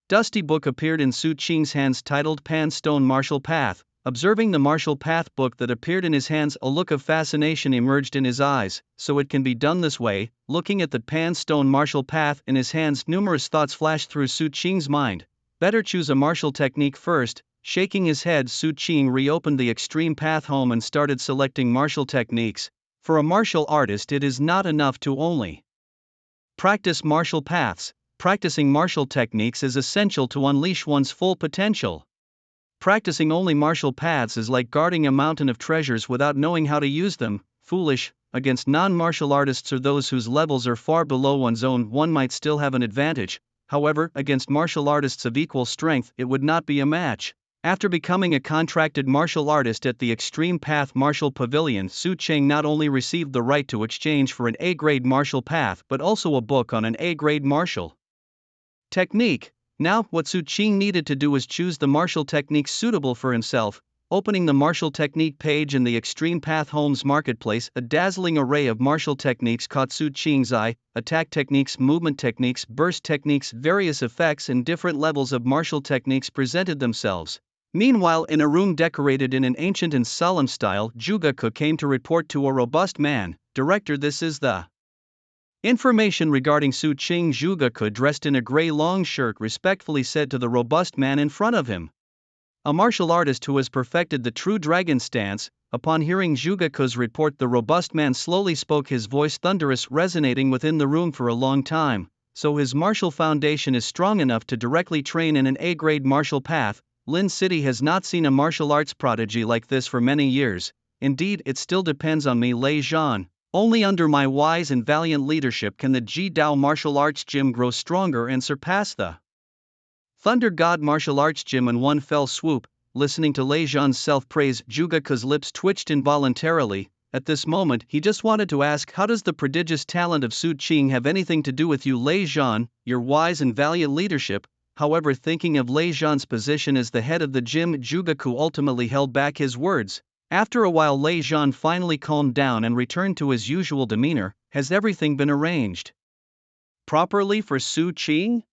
dusty book appeared in Su Qing's hands titled Pan Stone Martial Path. Observing the martial path book that appeared in his hands, a look of fascination emerged in his eyes. So it can be done this way. Looking at the Pan Stone martial path in his hands, numerous thoughts flashed through Su Qing's mind. Better choose a martial technique first. Shaking his head, Su Qing reopened the Extreme Path home and started selecting martial techniques. For a martial artist, it is not enough to only practice martial paths. Practicing martial techniques is essential to unleash one's full potential. Practicing only martial paths is like guarding a mountain of treasures without knowing how to use them. Foolish. Against non-martial artists or those whose levels are far below one's own, one might still have an advantage. However, against martial artists of equal strength, it would not be a match. After becoming a contracted martial artist at the Extreme Path Martial Pavilion, Su Qing not only received the right to exchange for an A-grade martial path but also a book on an A-grade martial technique. Now, what Su Qing needed to do was choose the martial technique suitable for himself. Opening the martial technique page in the Extreme Path Homes Marketplace, a dazzling array of martial techniques caught Su Qing's eye. Attack techniques, movement techniques, burst techniques, various effects and different levels of martial techniques presented themselves. Meanwhile, in a room decorated in an ancient and solemn style, Jugaku came to report to a robust man, "Director, this is the information regarding Su Qing." Jugaku, dressed in a gray long shirt, respectfully said to the robust man in front of him, a martial artist who has perfected the true dragon stance. Upon hearing Jugaku's report, the robust man slowly spoke, his voice thunderous, resonating within the room for a long time. "So his martial foundation is strong enough to directly train in an A-grade martial path. Lin City has not seen a martial arts prodigy like this for many years. Indeed, it still depends on me, Lei Zhan. Only under my wise and valiant leadership can the Ji Dao martial arts gym grow stronger and surpass the Thunder God martial arts gym in one fell swoop." Listening to Lei Zhan's self-praise, Jugaku's lips twitched involuntarily. At this moment, he just wanted to ask, how does the prodigious talent of Su Qing have anything to do with you, Lei Zhan, your wise and valiant leadership? However, thinking of Lei Zhan's position as the head of the gym, Jugaku ultimately held back his words. After a while, Lei Zhan finally calmed down and returned to his usual demeanor. "Has everything been arranged properly for Su Qing?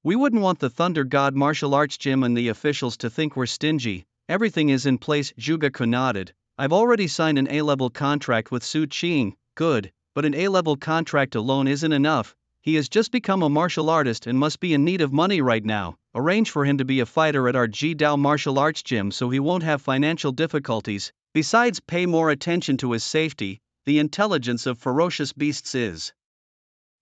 We wouldn't want the Thunder God martial arts gym and the officials to think we're stingy. Everything is in place." Jugaku nodded. "I've already signed an A-level contract with Su Qing." "Good, but an A-level contract alone isn't enough. He has just become a martial artist and must be in need of money right now. Arrange for him to be a fighter at our Ji Dao martial arts gym so he won't have financial difficulties. Besides, pay more attention to his safety. The intelligence of ferocious beasts is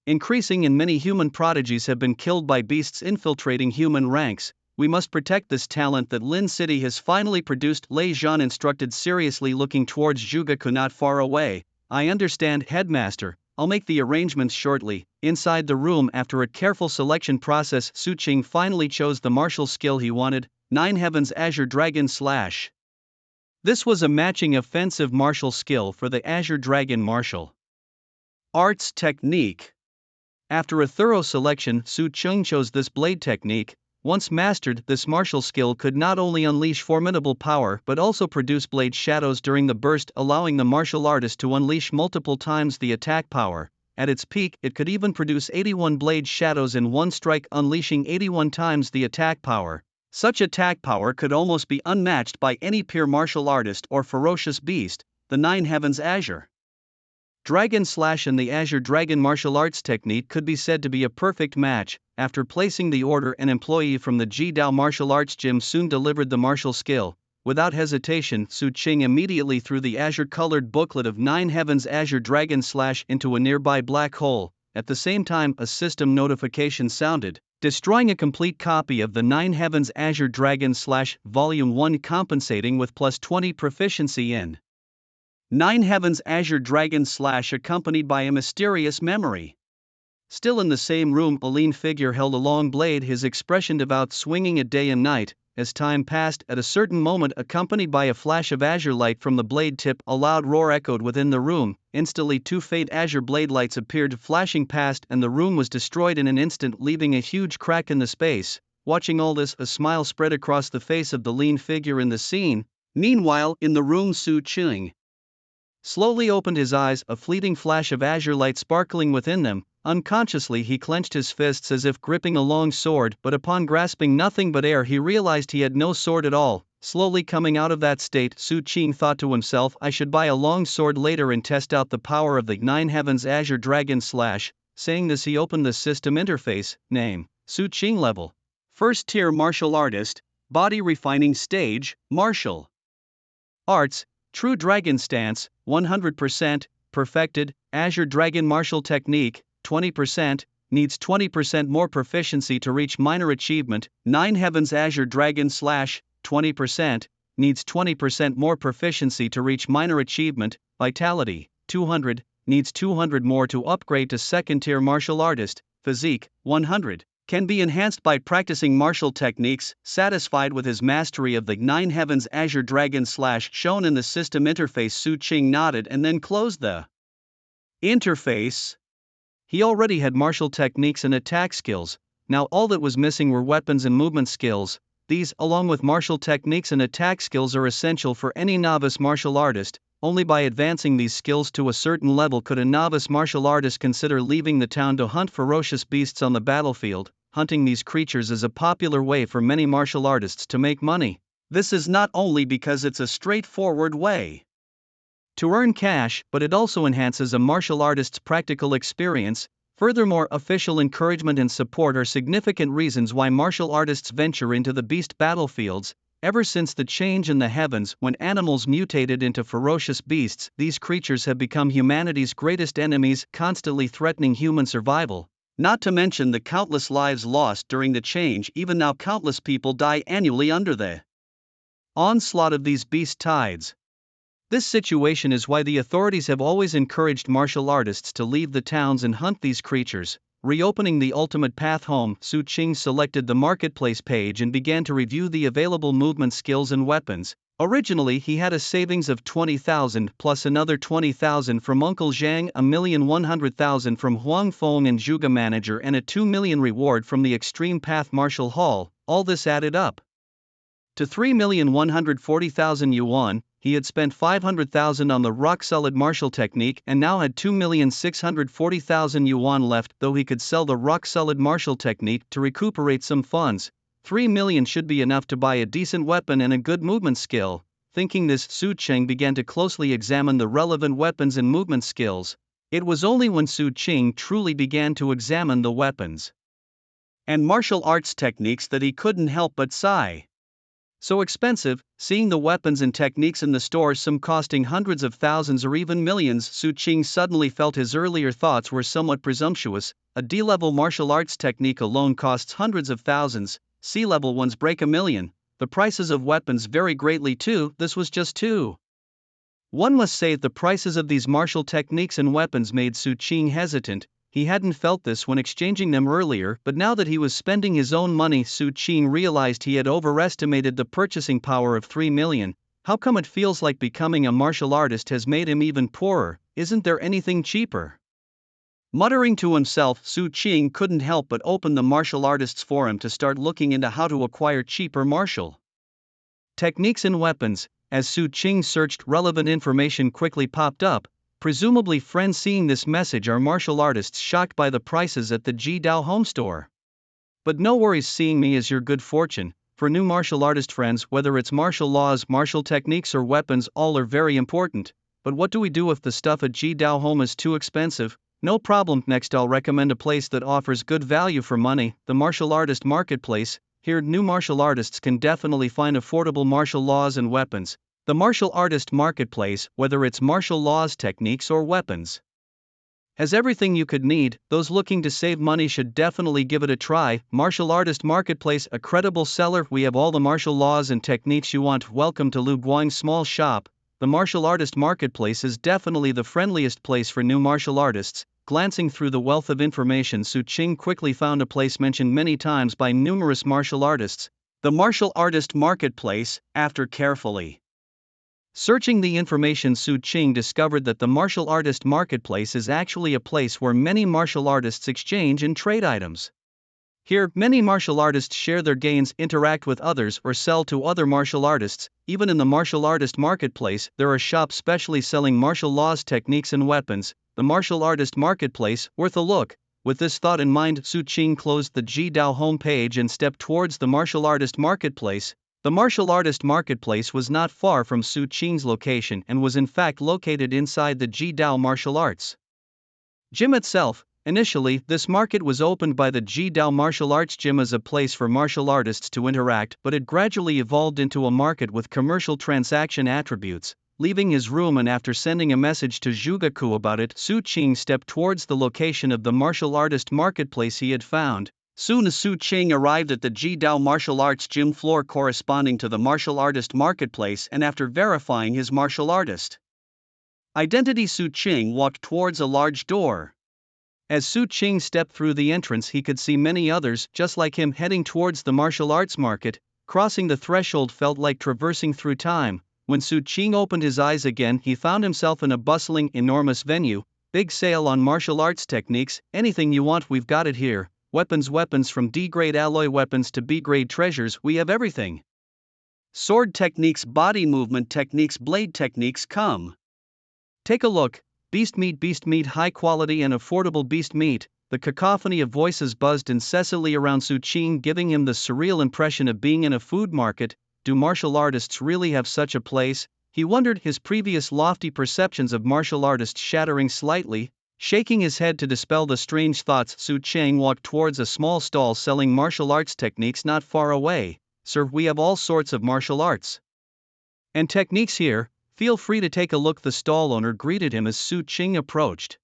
increasing, and many human prodigies have been killed by beasts infiltrating human ranks. We must protect this talent that Lin City has finally produced." Lei Zhan instructed, seriously looking towards Jugaku not far away. "I understand, headmaster. I'll make the arrangements shortly." Inside the room, after a careful selection process, Su Qing finally chose the martial skill he wanted, Nine Heavens Azure Dragon Slash. This was a matching offensive martial skill for the Azure Dragon martial arts technique. After a thorough selection, Su Qing chose this blade technique. Once mastered, this martial skill could not only unleash formidable power but also produce blade shadows during the burst, allowing the martial artist to unleash multiple times the attack power. At its peak, it could even produce 81 blade shadows in one strike, unleashing 81 times the attack power. Such attack power could almost be unmatched by any pure martial artist or ferocious beast. The Nine Heavens Azure Dragon Slash and the Azure Dragon martial arts technique could be said to be a perfect match. After placing the order, an employee from the Ji Dao martial arts gym soon delivered the martial skill. Without hesitation, Su Qing immediately threw the azure-colored booklet of Nine Heavens Azure Dragon Slash into a nearby black hole. At the same time, a system notification sounded, destroying a complete copy of the Nine Heavens Azure Dragon Slash Volume 1, compensating with plus 20 proficiency in Nine Heavens Azure Dragon Slash, accompanied by a mysterious memory. Still in the same room, a lean figure held a long blade, his expression devout, swinging it day and night. As time passed, at a certain moment, accompanied by a flash of azure light from the blade tip, a loud roar echoed within the room. Instantly, two faint azure blade lights appeared, flashing past, and the room was destroyed in an instant, leaving a huge crack in the space. Watching all this, a smile spread across the face of the lean figure in the scene. Meanwhile, in the room, Su Qing slowly opened his eyes, a fleeting flash of azure light sparkling within them. Unconsciously, he clenched his fists as if gripping a long sword, but upon grasping nothing but air, he realized he had no sword at all. Slowly coming out of that state, Su Qing thought to himself, "I should buy a long sword later and test out the power of the Nine Heavens Azure Dragon Slash." Saying this, he opened the system interface. Name: Su Qing. Level: First Tier Martial Artist. Body Refining Stage: Martial Arts. True Dragon Stance, 100%, perfected. Azure Dragon Martial Technique, 20%, needs 20% more proficiency to reach minor achievement. Nine Heavens Azure Dragon Slash, 20%, needs 20% more proficiency to reach minor achievement. Vitality, 200, needs 200 more to upgrade to second tier martial artist. Physique, 100. Can be enhanced by practicing martial techniques. Satisfied with his mastery of the Nine Heavens Azure Dragon Slash shown in the system interface, Su Qing nodded and then closed the interface. He already had martial techniques and attack skills. Now all that was missing were weapons and movement skills. These, along with martial techniques and attack skills, are essential for any novice martial artist. Only by advancing these skills to a certain level could a novice martial artist consider leaving the town to hunt ferocious beasts on the battlefield. Hunting these creatures is a popular way for many martial artists to make money. This is not only because it's a straightforward way to earn cash, but it also enhances a martial artist's practical experience. Furthermore, official encouragement and support are significant reasons why martial artists venture into the beast battlefields. Ever since the change in the heavens when animals mutated into ferocious beasts, these creatures have become humanity's greatest enemies, constantly threatening human survival. Not to mention the countless lives lost during the change. Even now, countless people die annually under the onslaught of these beast tides. This situation is why the authorities have always encouraged martial artists to leave the towns and hunt these creatures. Reopening the ultimate path home, Su Qing selected the marketplace page and began to review the available movement skills and weapons. Originally, he had a savings of 20,000 plus another 20,000 from Uncle Zhang, 1,100,000 from Huang Feng and Zhuge Manager, and a 2 million reward from the Extreme Path Martial Hall. All this added up to 3,140,000 yuan. He had spent 500,000 on the rock-solid martial technique and now had 2,640,000 yuan left. Though he could sell the rock-solid martial technique to recuperate some funds, 3 million should be enough to buy a decent weapon and a good movement skill. Thinking this, Su Qing began to closely examine the relevant weapons and movement skills. It was only when Su Qing truly began to examine the weapons and martial arts techniques that he couldn't help but sigh. So expensive. Seeing the weapons and techniques in the stores, some costing hundreds of thousands or even millions, Su Qing suddenly felt his earlier thoughts were somewhat presumptuous. A D-level martial arts technique alone costs hundreds of thousands, C-level ones break $1 million. The prices of weapons vary greatly too. This was just two. One must say the prices of these martial techniques and weapons made Su Qing hesitant. He hadn't felt this when exchanging them earlier, but now that he was spending his own money, Su Qing realized he had overestimated the purchasing power of 3 million. How come it feels like becoming a martial artist has made him even poorer? Isn't there anything cheaper? Muttering to himself, Su Qing couldn't help but open the martial artists forum to start looking into how to acquire cheaper martial techniques and weapons. As Su Qing searched, relevant information quickly popped up. Presumably friends seeing this message are martial artists shocked by the prices at the Jidao home store. But no worries, seeing me is your good fortune. For new martial artist friends, whether it's martial laws, martial techniques or weapons, all are very important. But what do we do if the stuff at Jidao home is too expensive? No problem. Next I'll recommend a place that offers good value for money, the martial artist marketplace. Here new martial artists can definitely find affordable martial laws and weapons. The martial artist marketplace, whether it's martial laws, techniques or weapons, has everything you could need. Those looking to save money should definitely give it a try. Martial artist marketplace, a credible seller. We have all the martial laws and techniques you want. Welcome to Lu Guang's small shop. The martial artist marketplace is definitely the friendliest place for new martial artists. Glancing through the wealth of information, Su Qing quickly found a place mentioned many times by numerous martial artists. The martial artist marketplace. After carefully searching the information, Su Qing discovered that the martial artist marketplace is actually a place where many martial artists exchange and trade items. Here, many martial artists share their gains, interact with others, or sell to other martial artists. Even in the martial artist marketplace, there are shops specially selling martial laws, techniques, and weapons. The martial artist marketplace, worth a look. With this thought in mind, Su Qing closed the Jidao homepage and stepped towards the martial artist marketplace. The martial artist marketplace was not far from Su Qing's location and was in fact located inside the Jidao martial arts gym itself. Initially, this market was opened by the Jidao martial arts gym as a place for martial artists to interact, but it gradually evolved into a market with commercial transaction attributes. Leaving his room and after sending a message to Zhuge about it, Su Qing stepped towards the location of the martial artist marketplace he had found. Soon as Su Qing arrived at the Jidao martial arts gym floor corresponding to the martial artist marketplace, and after verifying his martial artist identity, Su Qing walked towards a large door. As Su Qing stepped through the entrance, he could see many others just like him heading towards the martial arts market. Crossing the threshold felt like traversing through time. When Su Qing opened his eyes again, he found himself in a bustling, enormous venue. Big sale on martial arts techniques. Anything you want, we've got it here. Weapons from D-grade alloy weapons to B-grade treasures, we have everything. Sword techniques, body movement techniques, blade techniques, come take a look. Beast meat, high quality and affordable beast meat. The cacophony of voices buzzed incessantly around Su Qing, giving him the surreal impression of being in a food market. do martial artists really have such a place? He wondered, his previous lofty perceptions of martial artists shattering slightly. Shaking his head to dispel the strange thoughts, Su Cheng walked towards a small stall selling martial arts techniques not far away. Sir, we have all sorts of martial arts and techniques here, feel free to take a look, the stall owner greeted him as Su Cheng approached.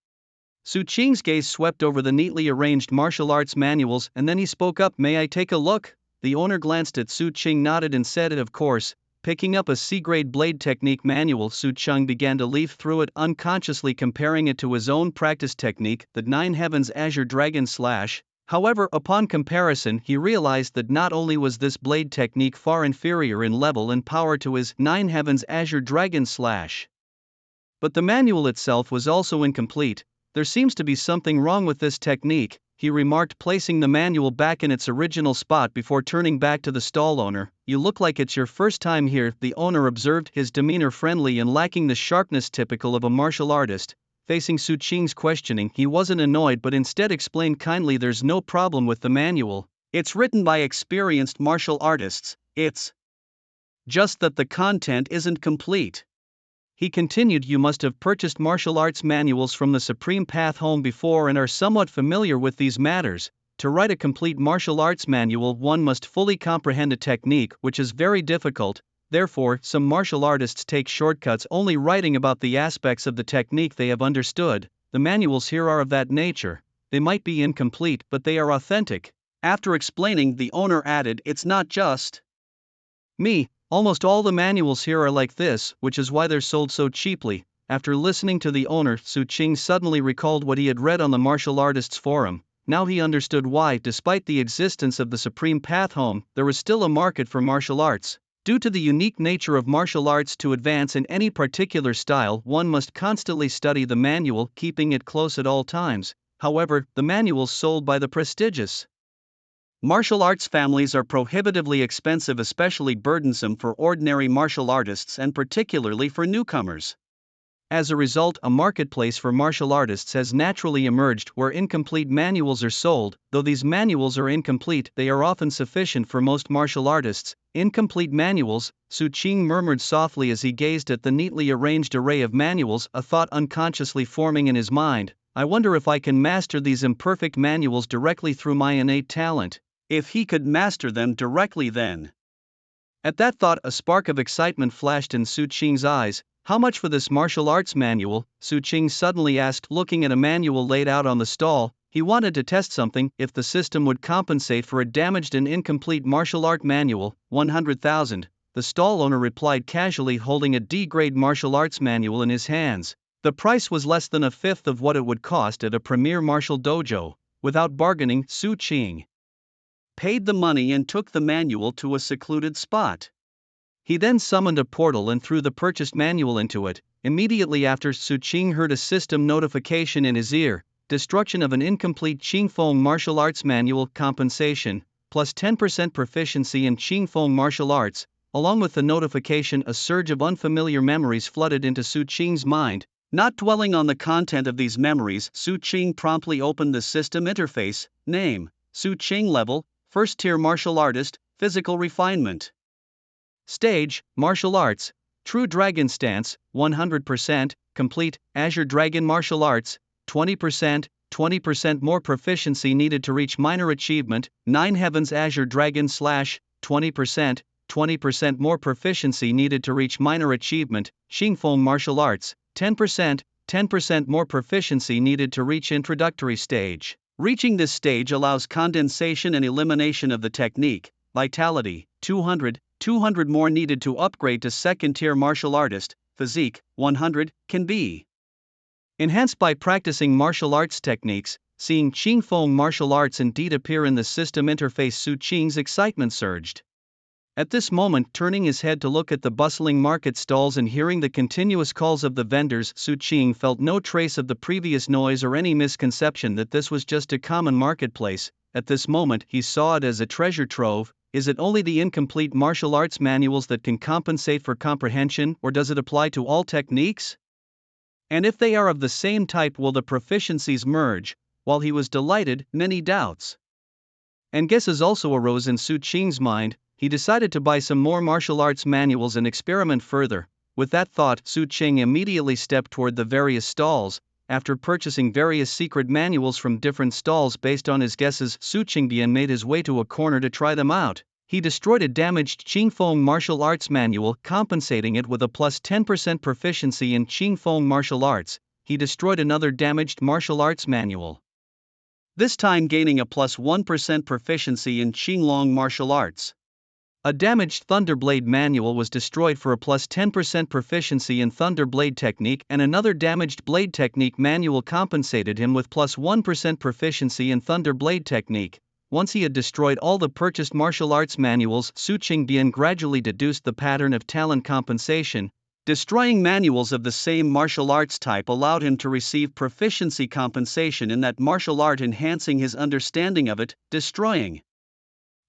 Su Cheng's gaze swept over the neatly arranged martial arts manuals and then he spoke up, may I take a look? The owner glanced at Su Cheng, nodded and said, of course. Picking up a C-grade blade technique manual, Su Cheng began to leaf through it, unconsciously comparing it to his own practice technique, the Nine Heavens Azure Dragon Slash. However, upon comparison, he realized that not only was this blade technique far inferior in level and power to his Nine Heavens Azure Dragon Slash, but the manual itself was also incomplete. There seems to be something wrong with this technique, he remarked, placing the manual back in its original spot before turning back to the stall owner. You look like it's your first time here, the owner observed, his demeanor friendly and lacking the sharpness typical of a martial artist. Facing Su Cheng's questioning, he wasn't annoyed but instead explained kindly, there's no problem with the manual. It's written by experienced martial artists, it's just that the content isn't complete. He continued, you must have purchased martial arts manuals from the Supreme Path Home before and are somewhat familiar with these matters. To write a complete martial arts manual, one must fully comprehend a technique, which is very difficult. Therefore, some martial artists take shortcuts, only writing about the aspects of the technique they have understood. The manuals here are of that nature. They might be incomplete, but they are authentic. After explaining, the owner added, it's not just me. Almost all the manuals here are like this, which is why they're sold so cheaply. After listening to the owner, Su Cheng suddenly recalled what he had read on the martial artists forum. Now he understood why, despite the existence of the Supreme Path Home, there was still a market for martial arts. Due to the unique nature of martial arts, to advance in any particular style, one must constantly study the manual, keeping it close at all times. However, the manuals sold by the prestigious martial arts families are prohibitively expensive, especially burdensome for ordinary martial artists and particularly for newcomers. As a result, a marketplace for martial artists has naturally emerged where incomplete manuals are sold. Though these manuals are incomplete, they are often sufficient for most martial artists. Incomplete manuals, Su Cheng murmured softly as he gazed at the neatly arranged array of manuals, a thought unconsciously forming in his mind. I wonder if I can master these imperfect manuals directly through my innate talent. If he could master them directly, then. At that thought, a spark of excitement flashed in Su Cheng's eyes. How much for this martial arts manual? Su Cheng suddenly asked, looking at a manual laid out on the stall. He wanted to test something, if the system would compensate for a damaged and incomplete martial art manual. 100,000. The stall owner replied casually, holding a D-grade martial arts manual in his hands. The price was less than a fifth of what it would cost at a premier martial dojo. Without bargaining, Su Cheng paid the money and took the manual to a secluded spot. He then summoned a portal and threw the purchased manual into it. Immediately after, Su Cheng heard a system notification in his ear. Destruction of an incomplete Qingfeng martial arts manual, compensation, plus 10% proficiency in Qingfeng martial arts. Along with the notification, a surge of unfamiliar memories flooded into Su Cheng's mind. Not dwelling on the content of these memories, Su Cheng promptly opened the system interface. Name, Su Cheng. Level, First Tier Martial Artist, Physical Refinement. Stage, Martial Arts, True Dragon Stance, 100%, Complete, Azure Dragon Martial Arts, 20% more proficiency needed to reach Minor Achievement, Nine Heavens Azure Dragon Slash, 20% more proficiency needed to reach Minor Achievement, Qingfeng Martial Arts, 10% more proficiency needed to reach Introductory Stage. Reaching this stage allows condensation and elimination of the technique. Vitality, 200 more needed to upgrade to Second Tier Martial Artist. Physique, 100, can be enhanced by practicing martial arts techniques. Seeing Qingfeng martial arts indeed appear in the system interface, Su Cheng's excitement surged. At this moment, turning his head to look at the bustling market stalls and hearing the continuous calls of the vendors, Su Cheng felt no trace of the previous noise or any misconception that this was just a common marketplace. At this moment, he saw it as a treasure trove. Is it only the incomplete martial arts manuals that can compensate for comprehension, or does it apply to all techniques? And if they are of the same type, will the proficiencies merge? While he was delighted, many doubts and guesses also arose in Su Cheng's mind. he decided to buy some more martial arts manuals and experiment further. With that thought, Su Ching immediately stepped toward the various stalls. After purchasing various secret manuals from different stalls based on his guesses, Su Qingbian made his way to a corner to try them out. He destroyed a damaged Qingfeng martial arts manual, compensating it with a plus 10% proficiency in Qingfeng martial arts. He destroyed another damaged martial arts manual, this time gaining a plus 1% proficiency in Qinglong martial arts. A damaged Thunderblade manual was destroyed for a plus 10% proficiency in Thunderblade technique, and another damaged Blade technique manual compensated him with plus 1% proficiency in Thunderblade technique. Once he had destroyed all the purchased martial arts manuals, Su Qingbian gradually deduced the pattern of talent compensation. Destroying manuals of the same martial arts type allowed him to receive proficiency compensation in that martial art, enhancing his understanding of it. Destroying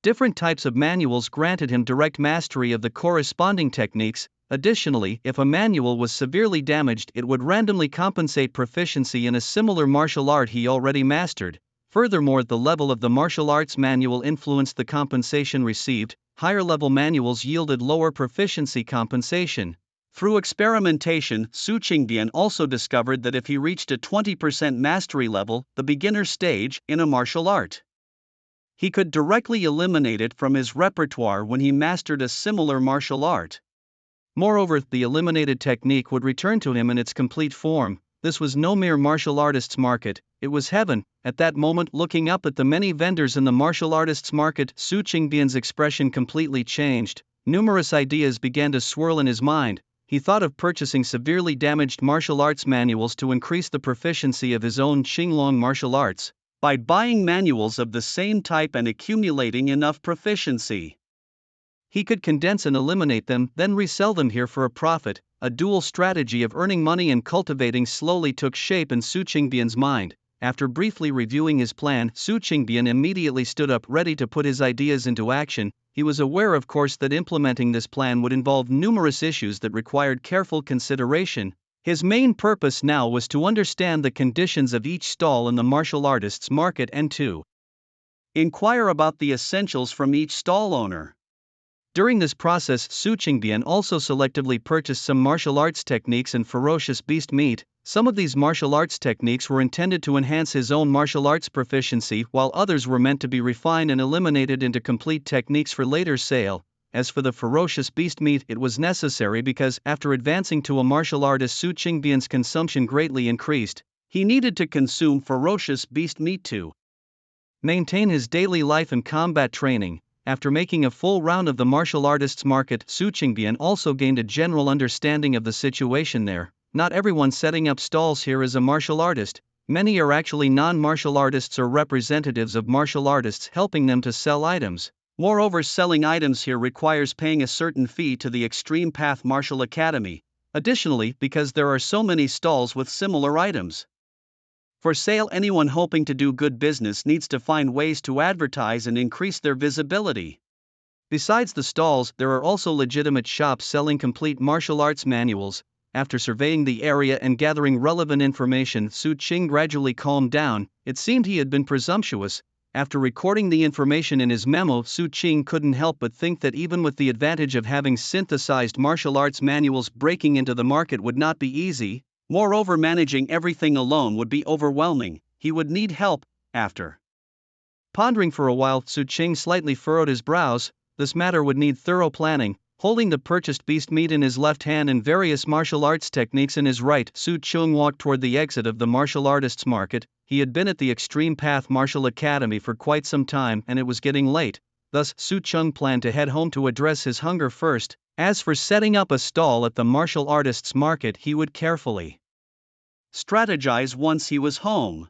different types of manuals granted him direct mastery of the corresponding techniques. Additionally, if a manual was severely damaged, it would randomly compensate proficiency in a similar martial art he already mastered. Furthermore, the level of the martial arts manual influenced the compensation received. Higher level manuals yielded lower proficiency compensation. Through experimentation, Su Qingbian also discovered that if he reached a 20% mastery level, the beginner stage, in a martial art, he could directly eliminate it from his repertoire when he mastered a similar martial art. Moreover, the eliminated technique would return to him in its complete form. This was no mere martial artists' market, it was heaven. At that moment, looking up at the many vendors in the martial artists' market, Su Qingbian's expression completely changed. Numerous ideas began to swirl in his mind. He thought of purchasing severely damaged martial arts manuals to increase the proficiency of his own Qinglong martial arts, by buying manuals of the same type and accumulating enough proficiency. He could condense and eliminate them, then resell them here for a profit. A dual strategy of earning money and cultivating slowly took shape in Su Qingbian's mind. After briefly reviewing his plan, Su Qingbian immediately stood up, ready to put his ideas into action. He was aware, of course, that implementing this plan would involve numerous issues that required careful consideration. His main purpose now was to understand the conditions of each stall in the martial artists' market and to inquire about the essentials from each stall owner. During this process, Su Qingbian also selectively purchased some martial arts techniques and ferocious beast meat. Some of these martial arts techniques were intended to enhance his own martial arts proficiency, while others were meant to be refined and eliminated into complete techniques for later sale. As for the ferocious beast meat, it was necessary because, after advancing to a martial artist, Su Qingbian's consumption greatly increased. He needed to consume ferocious beast meat to maintain his daily life and combat training. After making a full round of the martial artists' market, Su Qingbian also gained a general understanding of the situation there. Not everyone setting up stalls here is a martial artist. Many are actually non-martial artists or representatives of martial artists helping them to sell items. Moreover, selling items here requires paying a certain fee to the Extreme Path Martial Academy. Additionally, because there are so many stalls with similar items for sale, anyone hoping to do good business needs to find ways to advertise and increase their visibility. Besides the stalls, there are also legitimate shops selling complete martial arts manuals. After surveying the area and gathering relevant information, Su Qing gradually calmed down. It seemed he had been presumptuous. After recording the information in his memo, Su Qing couldn't help but think that even with the advantage of having synthesized martial arts manuals, breaking into the market would not be easy. Moreover, managing everything alone would be overwhelming. He would need help. After pondering for a while, Su Qing slightly furrowed his brows. This matter would need thorough planning. Holding the purchased beast meat in his left hand and various martial arts techniques in his right, Su Qing walked toward the exit of the martial artists' market. He had been at the Extreme Path Martial Academy for quite some time and it was getting late. Thus, Su Qing planned to head home to address his hunger first. As for setting up a stall at the martial artists' market, he would carefully strategize once he was home.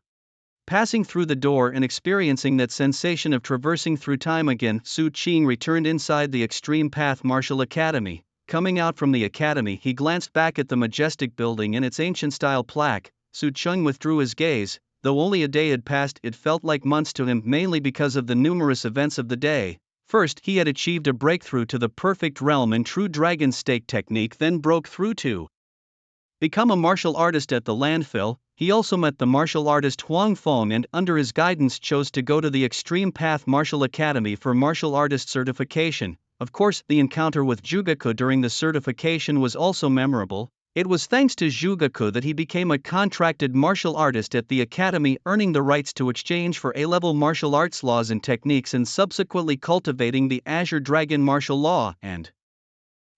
Passing through the door and experiencing that sensation of traversing through time again, Su Qing returned inside the Extreme Path Martial Academy. Coming out from the academy, he glanced back at the majestic building and its ancient-style plaque. Su Qing withdrew his gaze. Though only a day had passed, it felt like months to him, mainly because of the numerous events of the day. First, he had achieved a breakthrough to the perfect realm in true dragon stake technique, then broke through to become a martial artist at the landfill. He also met the martial artist Huang Feng and, under his guidance, chose to go to the Extreme Path Martial Academy for martial artist certification. Of course, the encounter with Jugaku during the certification was also memorable. It was thanks to Jugaku that he became a contracted martial artist at the academy, earning the rights to exchange for A-level martial arts laws and techniques and subsequently cultivating the Azure Dragon martial law and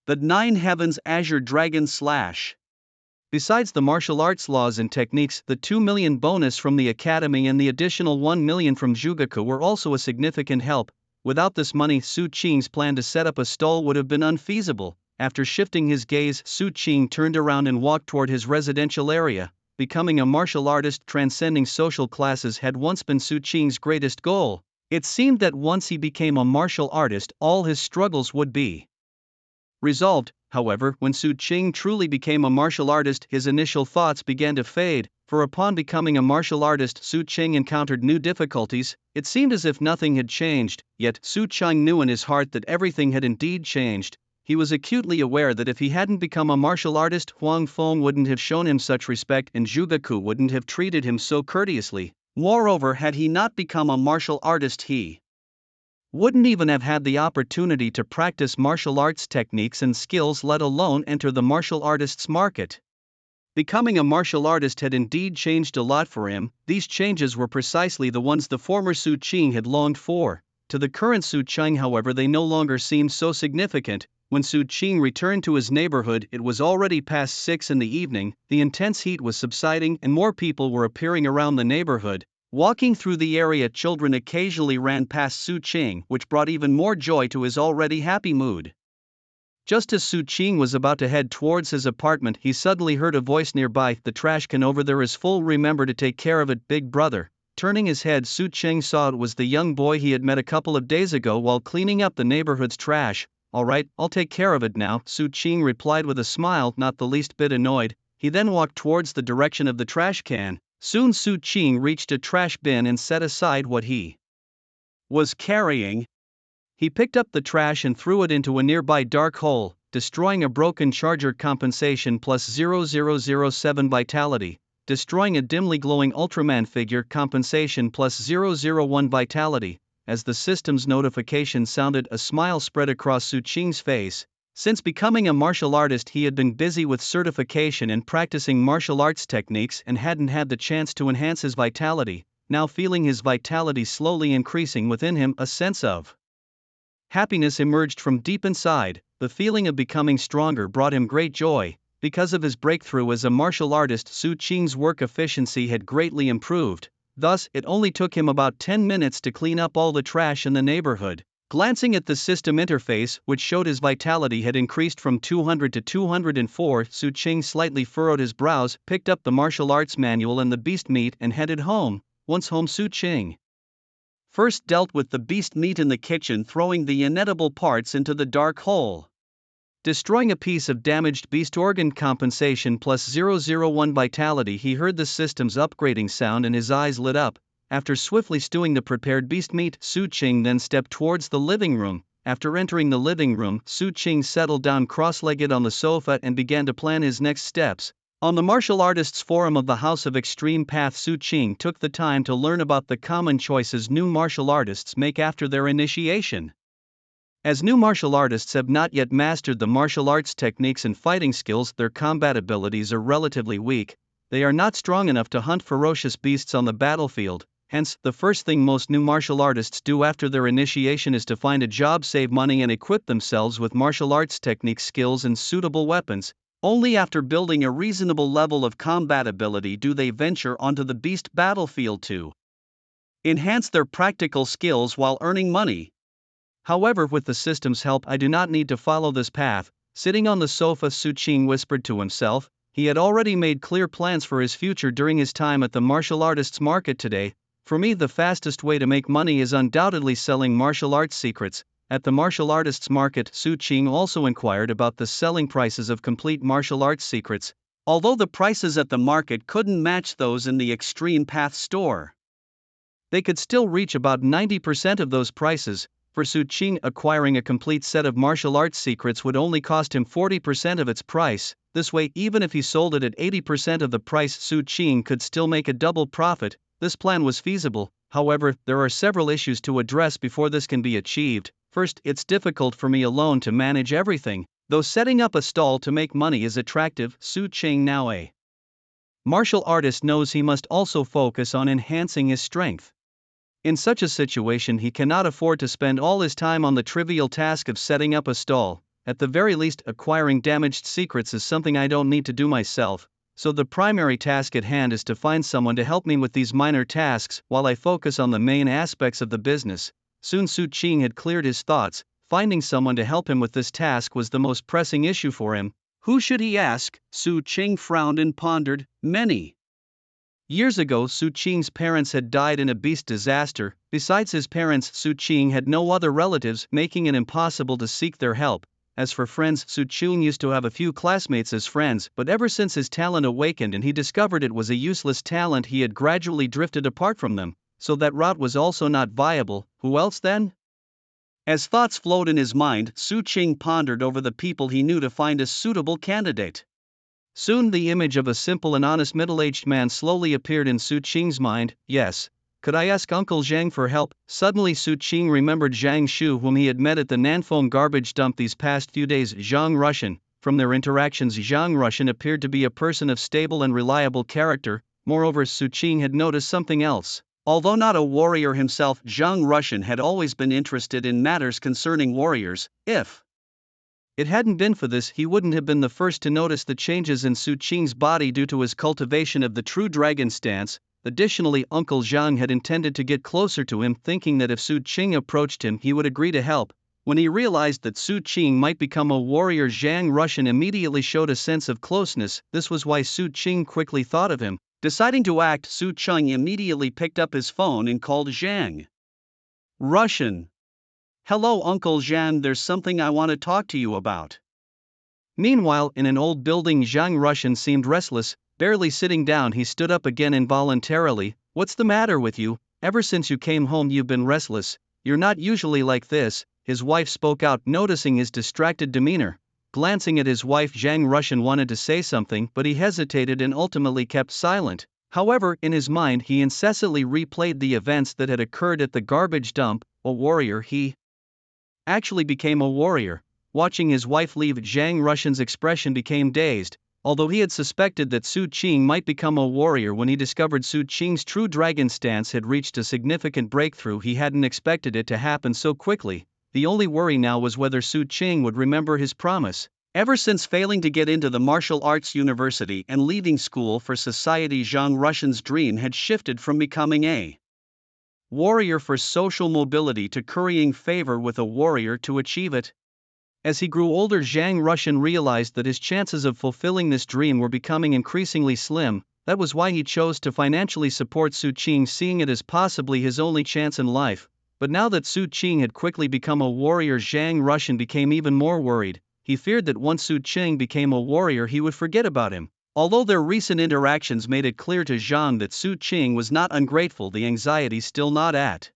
the Nine Heavens Azure Dragon / Besides the martial arts laws and techniques, the 2 million bonus from the academy and the additional 1 million from Jugaku were also a significant help. Without this money, Su Qing's plan to set up a stall would have been unfeasible. After shifting his gaze, Su Qing turned around and walked toward his residential area. Becoming a martial artist transcending social classes had once been Su Qing's greatest goal. It seemed that once he became a martial artist, all his struggles would be resolved. However, when Su Qing truly became a martial artist, his initial thoughts began to fade, for upon becoming a martial artist, Su Qing encountered new difficulties. It seemed as if nothing had changed, yet Su Qing knew in his heart that everything had indeed changed. He was acutely aware that if he hadn't become a martial artist, Huang Feng wouldn't have shown him such respect and Jugaku wouldn't have treated him so courteously. Moreover, had he not become a martial artist, he wouldn't even have had the opportunity to practice martial arts techniques and skills, let alone enter the martial artists market. Becoming a martial artist had indeed changed a lot for him. These changes were precisely the ones the former Su Qing had longed for. To the current Su Qing, however, they no longer seemed so significant. When Su Qing returned to his neighborhood, it was already past 6 in the evening, the intense heat was subsiding and more people were appearing around the neighborhood. Walking through the area, children occasionally ran past Su Qing, which brought even more joy to his already happy mood. Just as Su Qing was about to head towards his apartment, he suddenly heard a voice nearby. "The trash can over there is full, remember to take care of it, big brother." Turning his head, Su Qing saw it was the young boy he had met a couple of days ago while cleaning up the neighborhood's trash. "All right, I'll take care of it now," Su Qing replied with a smile, not the least bit annoyed. He then walked towards the direction of the trash can. Soon Su Qing reached a trash bin and set aside what he was carrying. He picked up the trash and threw it into a nearby dark hole, destroying a broken charger, compensation plus 0007 vitality, destroying a dimly glowing Ultraman figure, compensation plus 001 vitality. As the system's notification sounded, a smile spread across Su Qing's face. Since becoming a martial artist, he had been busy with certification and practicing martial arts techniques and hadn't had the chance to enhance his vitality. Now, feeling his vitality slowly increasing within him, a sense of happiness emerged from deep inside. The feeling of becoming stronger brought him great joy. Because of his breakthrough as a martial artist, Su Qing's work efficiency had greatly improved. Thus, it only took him about 10 minutes to clean up all the trash in the neighborhood. Glancing at the system interface, which showed his vitality had increased from 200 to 204, Su Qing slightly furrowed his brows, picked up the martial arts manual and the beast meat, and headed home. Once home, Su Qing first dealt with the beast meat in the kitchen, throwing the inedible parts into the dark hole. Destroying a piece of damaged beast organ, compensation plus 001 vitality. He heard the system's upgrading sound and his eyes lit up. After swiftly stewing the prepared beast meat, Su Qing then stepped towards the living room. After entering the living room, Su Qing settled down cross-legged on the sofa and began to plan his next steps. On the Martial Artists Forum of the House of Extreme Path, Su Qing took the time to learn about the common choices new martial artists make after their initiation. As new martial artists have not yet mastered the martial arts techniques and fighting skills, their combat abilities are relatively weak. They are not strong enough to hunt ferocious beasts on the battlefield. Hence, the first thing most new martial artists do after their initiation is to find a job, save money, and equip themselves with martial arts techniques, skills, and suitable weapons. Only after building a reasonable level of combat ability do they venture onto the beast battlefield to enhance their practical skills while earning money. However, with the system's help, I do not need to follow this path. Sitting on the sofa, Su Qing whispered to himself. He had already made clear plans for his future during his time at the martial artists market today. For me, the fastest way to make money is undoubtedly selling martial arts secrets. At the martial artists market, Su Qing also inquired about the selling prices of complete martial arts secrets. Although the prices at the market couldn't match those in the Extreme Path store, they could still reach about 90% of those prices. For Su Qing, acquiring a complete set of martial arts secrets would only cost him 40% of its price. This way, even if he sold it at 80% of the price, Su Qing could still make a double profit. This plan was feasible. However, there are several issues to address before this can be achieved. First, it's difficult for me alone to manage everything, though setting up a stall to make money is attractive. Su Ching, now a martial artist, knows he must also focus on enhancing his strength. In such a situation, he cannot afford to spend all his time on the trivial task of setting up a stall. At the very least, acquiring damaged secrets is something I don't need to do myself, so the primary task at hand is to find someone to help me with these minor tasks while I focus on the main aspects of the business. Soon Su Ching had cleared his thoughts. Finding someone to help him with this task was the most pressing issue for him. Who should he ask? Su Ching frowned and pondered. Many years ago, Su Ching's parents had died in a beast disaster. Besides his parents, Su Ching had no other relatives, making it impossible to seek their help. As for friends, Su Ching used to have a few classmates as friends, but ever since his talent awakened and he discovered it was a useless talent, he had gradually drifted apart from them, so that route was also not viable. Who else then? As thoughts flowed in his mind, Su Ching pondered over the people he knew to find a suitable candidate. Soon the image of a simple and honest middle-aged man slowly appeared in Su Ching's mind. Yes. Could I ask Uncle Zhang for help? Suddenly Su Ching remembered Zhang Shu, whom he had met at the Nanfeng garbage dump these past few days. Zhang Rushan. From their interactions, Zhang Rushan appeared to be a person of stable and reliable character. Moreover, Su Ching had noticed something else. Although not a warrior himself, Zhang Rushan had always been interested in matters concerning warriors. If it hadn't been for this, he wouldn't have been the first to notice the changes in Su Ching's body due to his cultivation of the true dragon stance. Additionally, Uncle Zhang had intended to get closer to him, thinking that if Su Ching approached him, he would agree to help. When he realized that Su Ching might become a warrior, Zhang Rushan immediately showed a sense of closeness. This was why Su Ching quickly thought of him. Deciding to act, Su Ching immediately picked up his phone and called Zhang Rushan. Hello Uncle Zhang, there's something I want to talk to you about. Meanwhile, in an old building, Zhang Rushan seemed restless. Barely sitting down, he stood up again involuntarily. What's the matter with you? Ever since you came home you've been restless. You're not usually like this. His wife spoke out, noticing his distracted demeanor. Glancing at his wife, Zhang Rushan wanted to say something, but he hesitated and ultimately kept silent. However, in his mind he incessantly replayed the events that had occurred at the garbage dump. A warrior, he actually became a warrior. Watching his wife leave, Zhang Rushan's expression became dazed. Although he had suspected that Su Ching might become a warrior when he discovered Su Ching's true dragon stance had reached a significant breakthrough, he hadn't expected it to happen so quickly. The only worry now was whether Su Ching would remember his promise. Ever since failing to get into the martial arts university and leaving school for society, Zhang Rushan's dream had shifted from becoming a warrior for social mobility to currying favor with a warrior to achieve it. As he grew older, Zhang Rushan realized that his chances of fulfilling this dream were becoming increasingly slim. That was why he chose to financially support Su Ching, seeing it as possibly his only chance in life. But now that Su Ching had quickly become a warrior, Zhang Rushan became even more worried. He feared that once Su Ching became a warrior, he would forget about him. Although their recent interactions made it clear to Zhang that Su Ching was not ungrateful, the anxiety still gnawed at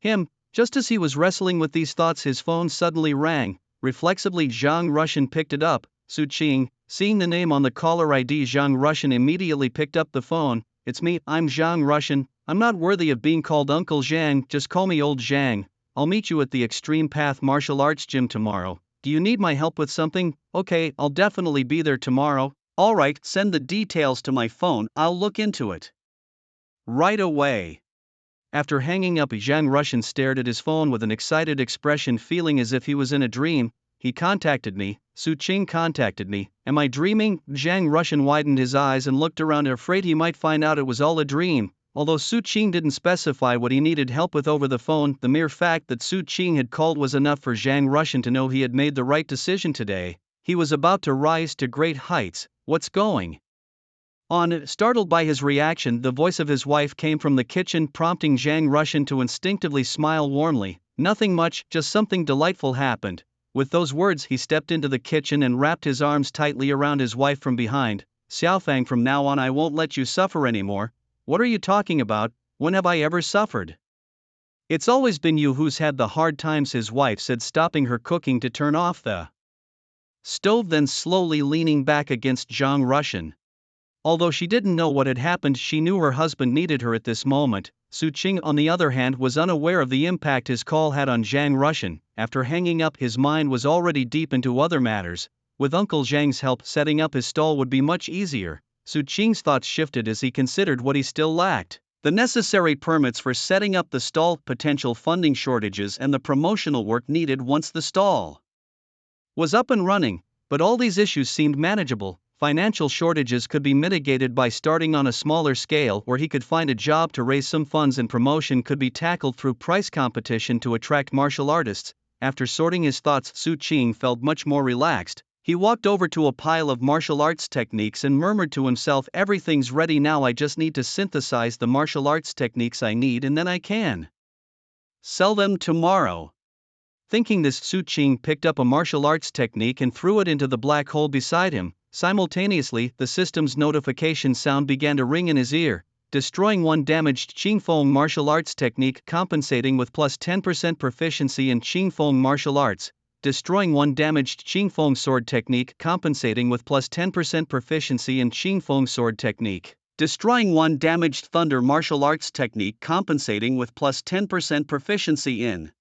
him. Just as he was wrestling with these thoughts, his phone suddenly rang. Reflexively, Zhang Rushan picked it up. Su Ching. Seeing the name on the caller ID, Zhang Rushan immediately picked up the phone. It's me, I'm Zhang Rushan. I'm not worthy of being called Uncle Zhang, just call me Old Zhang. I'll meet you at the Extreme Path Martial Arts Gym tomorrow. Do you need my help with something? Okay, I'll definitely be there tomorrow. Alright, send the details to my phone, I'll look into it right away. After hanging up, Zhang Rushan stared at his phone with an excited expression, feeling as if he was in a dream. He contacted me. Su Ching contacted me. Am I dreaming? Zhang Rushan widened his eyes and looked around, afraid he might find out it was all a dream. Although Su Ching didn't specify what he needed help with over the phone, the mere fact that Su Ching had called was enough for Zhang Rushan to know he had made the right decision today. He was about to rise to great heights. What's going on? Startled by his reaction, the voice of his wife came from the kitchen, prompting Zhang Rushan to instinctively smile warmly. Nothing much, just something delightful happened. With those words, he stepped into the kitchen and wrapped his arms tightly around his wife from behind. Xiaofang, from now on I won't let you suffer anymore. What are you talking about? When have I ever suffered? It's always been you who's had the hard times, his wife said, stopping her cooking to turn off the stove, then slowly leaning back against Zhang Rushan. Although she didn't know what had happened, she knew her husband needed her at this moment. Su Qing, on the other hand, was unaware of the impact his call had on Zhang Rushan. After hanging up, his mind was already deep into other matters. With Uncle Zhang's help, setting up his stall would be much easier. Su Qing's thoughts shifted as he considered what he still lacked: the necessary permits for setting up the stall, potential funding shortages, and the promotional work needed once the stall was up and running. But all these issues seemed manageable. Financial shortages could be mitigated by starting on a smaller scale, where he could find a job to raise some funds, and promotion could be tackled through price competition to attract martial artists. After sorting his thoughts, Su Qing felt much more relaxed. He walked over to a pile of martial arts techniques and murmured to himself, "Everything's ready now, I just need to synthesize the martial arts techniques I need, and then I can sell them tomorrow." Thinking this, Su Qing picked up a martial arts technique and threw it into the black hole beside him. Simultaneously, the system's notification sound began to ring in his ear. Destroying one damaged Qingfeng martial arts technique, compensating with plus 10% proficiency in Qingfeng martial arts. Destroying one damaged Qingfeng sword technique, compensating with plus 10% proficiency in Qingfeng sword technique. Destroying one damaged thunder martial arts technique, compensating with plus 10% proficiency in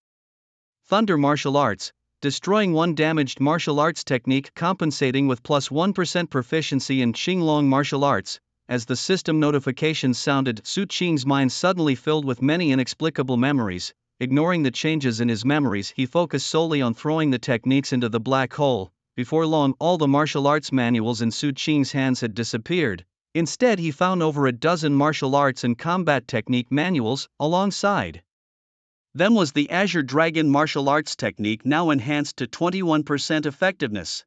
thunder martial arts. Destroying one damaged martial arts technique, compensating with plus 1% proficiency in Qinglong martial arts. As the system notifications sounded, Su Qing's mind suddenly filled with many inexplicable memories. Ignoring the changes in his memories, he focused solely on throwing the techniques into the black hole. Before long, all the martial arts manuals in Su Qing's hands had disappeared. Instead, he found over a dozen martial arts and combat technique manuals. Alongside them was the Azure Dragon martial arts technique, now enhanced to 21% effectiveness.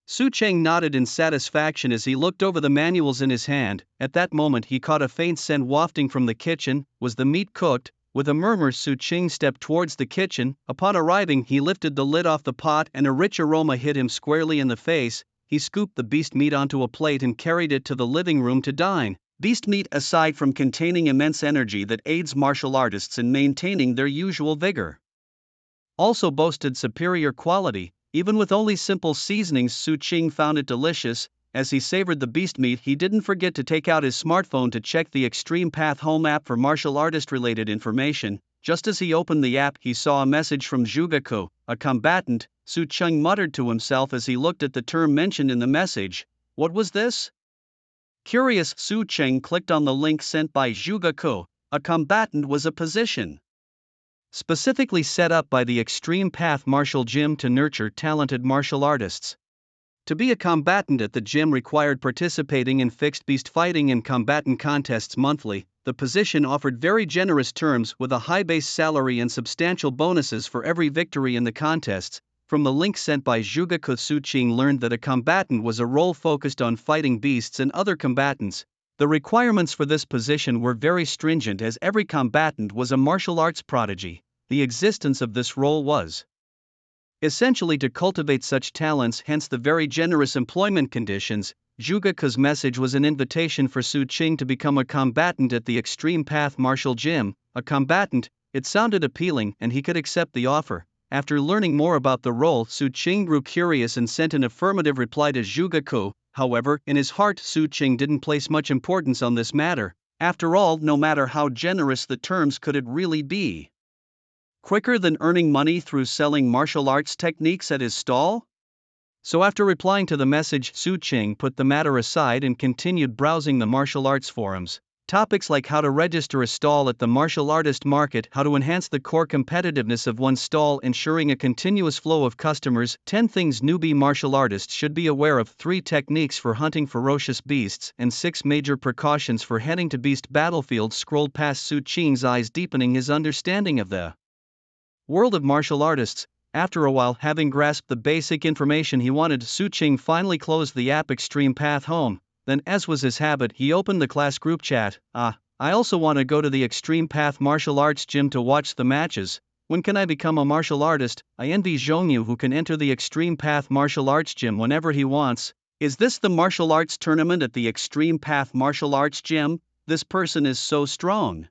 Su Qing nodded in satisfaction as he looked over the manuals in his hand. At that moment, he caught a faint scent wafting from the kitchen. Was the meat cooked? With a murmur, Su Qing stepped towards the kitchen. Upon arriving, he lifted the lid off the pot and a rich aroma hit him squarely in the face. He scooped the beast meat onto a plate and carried it to the living room to dine. Beast meat, aside from containing immense energy that aids martial artists in maintaining their usual vigor, also boasted superior quality. Even with only simple seasonings, Su Qing found it delicious. As he savored the beast meat, he didn't forget to take out his smartphone to check the Extreme Path Home app for martial artist-related information. Just as he opened the app, he saw a message from Zhuge, a combatant. Su Qing muttered to himself as he looked at the term mentioned in the message. What was this? Curious, Su Qing clicked on the link sent by Zhuge. A combatant was a position specifically set up by the Extreme Path Martial Gym to nurture talented martial artists. To be a combatant at the gym required participating in fixed beast fighting and combatant contests monthly. The position offered very generous terms with a high base salary and substantial bonuses for every victory in the contests. From the link sent by Zhuge, Su Qing learned that a combatant was a role focused on fighting beasts and other combatants. The requirements for this position were very stringent, as every combatant was a martial arts prodigy. The existence of this role was essentially to cultivate such talents, hence the very generous employment conditions. Zhuge's message was an invitation for Su Qing to become a combatant at the Extreme Path Martial Gym. A combatant, it sounded appealing, and he could accept the offer. After learning more about the role, Su Qing grew curious and sent an affirmative reply to Zhuge. However, in his heart, Su Qing didn't place much importance on this matter. After all, no matter how generous the terms, could it really be quicker than earning money through selling martial arts techniques at his stall? So after replying to the message, Su Qing put the matter aside and continued browsing the martial arts forums. Topics like how to register a stall at the martial artist market, how to enhance the core competitiveness of one's stall, ensuring a continuous flow of customers, 10 things newbie martial artists should be aware of, 3 techniques for hunting ferocious beasts, and 6 major precautions for heading to beast battlefields scrolled past Su Qing's eyes, deepening his understanding of the world of martial artists. After a while, having grasped the basic information he wanted, Su Qing finally closed the app Extreme Path Home. Then, as was his habit, he opened the class group chat. I also want to go to the Extreme Path Martial Arts Gym to watch the matches. When can I become a martial artist? I envy Zhongyu, who can enter the Extreme Path Martial Arts Gym whenever he wants. Is this the martial arts tournament at the Extreme Path Martial Arts Gym? This person is so strong.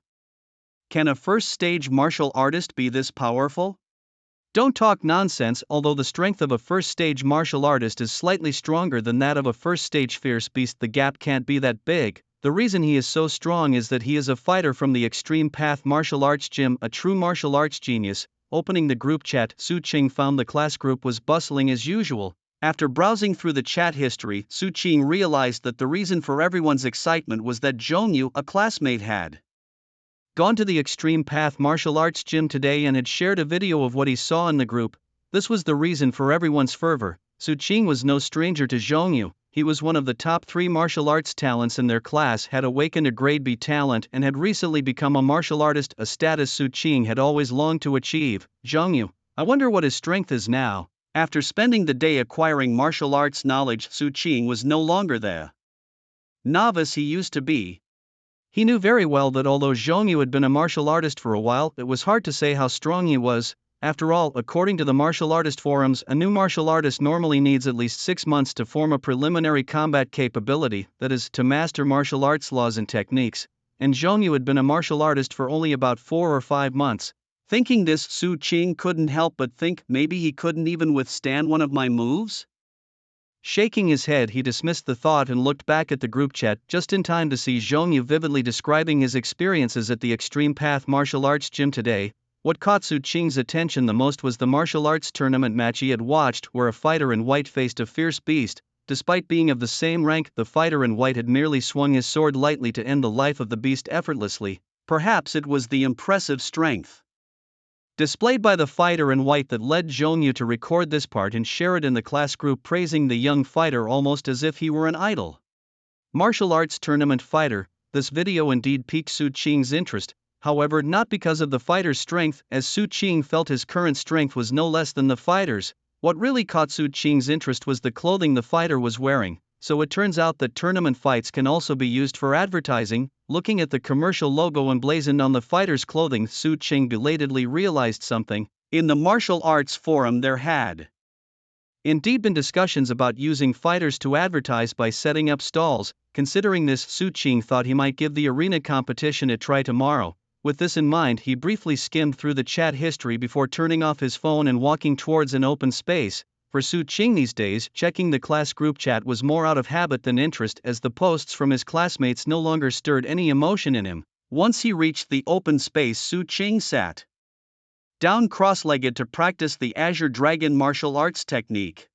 Can a first stage martial artist be this powerful? Don't talk nonsense. Although the strength of a first-stage martial artist is slightly stronger than that of a first-stage fierce beast, the gap can't be that big. The reason he is so strong is that he is a fighter from the Extreme Path Martial Arts Gym, a true martial arts genius. Opening the group chat, Su Qing found the class group was bustling as usual. After browsing through the chat history, Su Qing realized that the reason for everyone's excitement was that Zhongyu, a classmate, had gone to the Extreme Path Martial Arts Gym today and had shared a video of what he saw in the group. This was the reason for everyone's fervor. Su Qing was no stranger to Zhongyu. He was one of the top 3 martial arts talents in their class, had awakened a grade B talent, and had recently become a martial artist, a status Su Qing had always longed to achieve. Zhongyu, I wonder what his strength is now. After spending the day acquiring martial arts knowledge, Su Qing was no longer the novice he used to be. He knew very well that although Zhongyu had been a martial artist for a while, it was hard to say how strong he was. After all, according to the martial artist forums, a new martial artist normally needs at least 6 months to form a preliminary combat capability, that is, to master martial arts laws and techniques, and Zhongyu had been a martial artist for only about 4 or 5 months. Thinking this, Su Qing couldn't help but think, maybe he couldn't even withstand one of my moves? Shaking his head, he dismissed the thought and looked back at the group chat, just in time to see Zhongyu vividly describing his experiences at the Extreme Path Martial Arts Gym today. What caught Su Qing's attention the most was the martial arts tournament match he had watched, where a fighter in white faced a fierce beast. Despite being of the same rank, the fighter in white had merely swung his sword lightly to end the life of the beast effortlessly. Perhaps it was the impressive strength displayed by the fighter in white that led Zhongyu to record this part and share it in the class group, praising the young fighter almost as if he were an idol. Martial arts tournament fighter. This video indeed piqued Su Qing's interest, however not because of the fighter's strength, as Su Qing felt his current strength was no less than the fighter's. What really caught Su Qing's interest was the clothing the fighter was wearing. So it turns out that tournament fights can also be used for advertising. Looking at the commercial logo emblazoned on the fighter's clothing, Su Qing belatedly realized something. In the martial arts forum there had indeed been discussions about using fighters to advertise by setting up stalls. Considering this, Su Qing thought he might give the arena competition a try tomorrow. With this in mind, he briefly skimmed through the chat history before turning off his phone and walking towards an open space. For Su Qing these days, checking the class group chat was more out of habit than interest, as the posts from his classmates no longer stirred any emotion in him. Once he reached the open space, Su Qing sat down cross-legged to practice the Azure Dragon martial arts technique.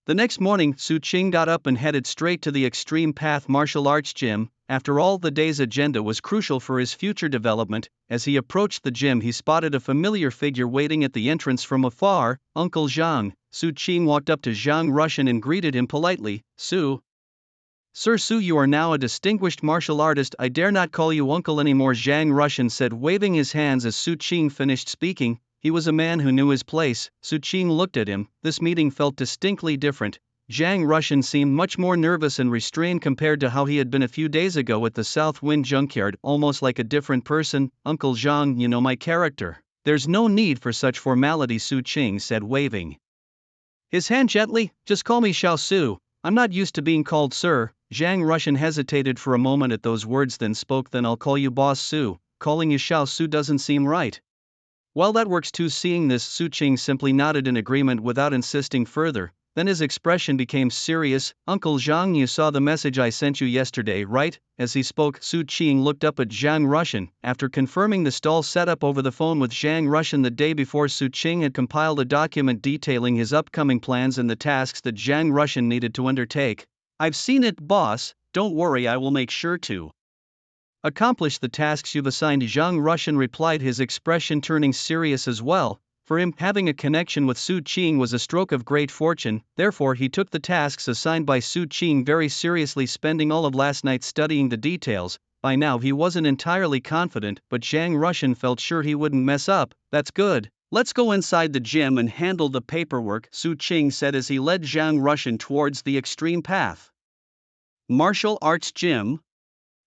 The next morning, Su Qing got up and headed straight to the Extreme Path Martial Arts Gym. After all, the day's agenda was crucial for his future development. As he approached the gym, he spotted a familiar figure waiting at the entrance from afar, Uncle Zhang. Su Qing walked up to Zhang Russian and greeted him politely. Sir, Su, you are now a distinguished martial artist. I dare not call you uncle anymore, Zhang Russian said, waving his hands as Su Qing finished speaking. He was a man who knew his place. Su Qing looked at him. This meeting felt distinctly different. Zhang Russian seemed much more nervous and restrained compared to how he had been a few days ago at the South Wind Junkyard, almost like a different person. Uncle Zhang, you know my character. There's no need for such formality, Su Qing said, waving his hand gently. Just call me Xiao Su. I'm not used to being called sir. Zhang Russian hesitated for a moment at those words, then spoke. Then I'll call you Boss Su. Calling you Xiao Su doesn't seem right. Well, that works too. Seeing this, Su Qing simply nodded in agreement without insisting further. Then his expression became serious. Uncle Zhang, you saw the message I sent you yesterday, right? As he spoke, Su Qing looked up at Zhang Russian. After confirming the stall setup over the phone with Zhang Russian the day before, Su Qing had compiled a document detailing his upcoming plans and the tasks that Zhang Russian needed to undertake. I've seen it, boss. Don't worry, I will make sure to accomplish the tasks you've assigned, Zhang Russian replied, his expression turning serious as well. For him, having a connection with Su Qing was a stroke of great fortune. Therefore he took the tasks assigned by Su Qing very seriously, spending all of last night studying the details. By now he wasn't entirely confident, but Zhang Russian felt sure he wouldn't mess up. That's good. Let's go inside the gym and handle the paperwork, Su Qing said as he led Zhang Russian towards the Extreme Path Martial Arts Gym.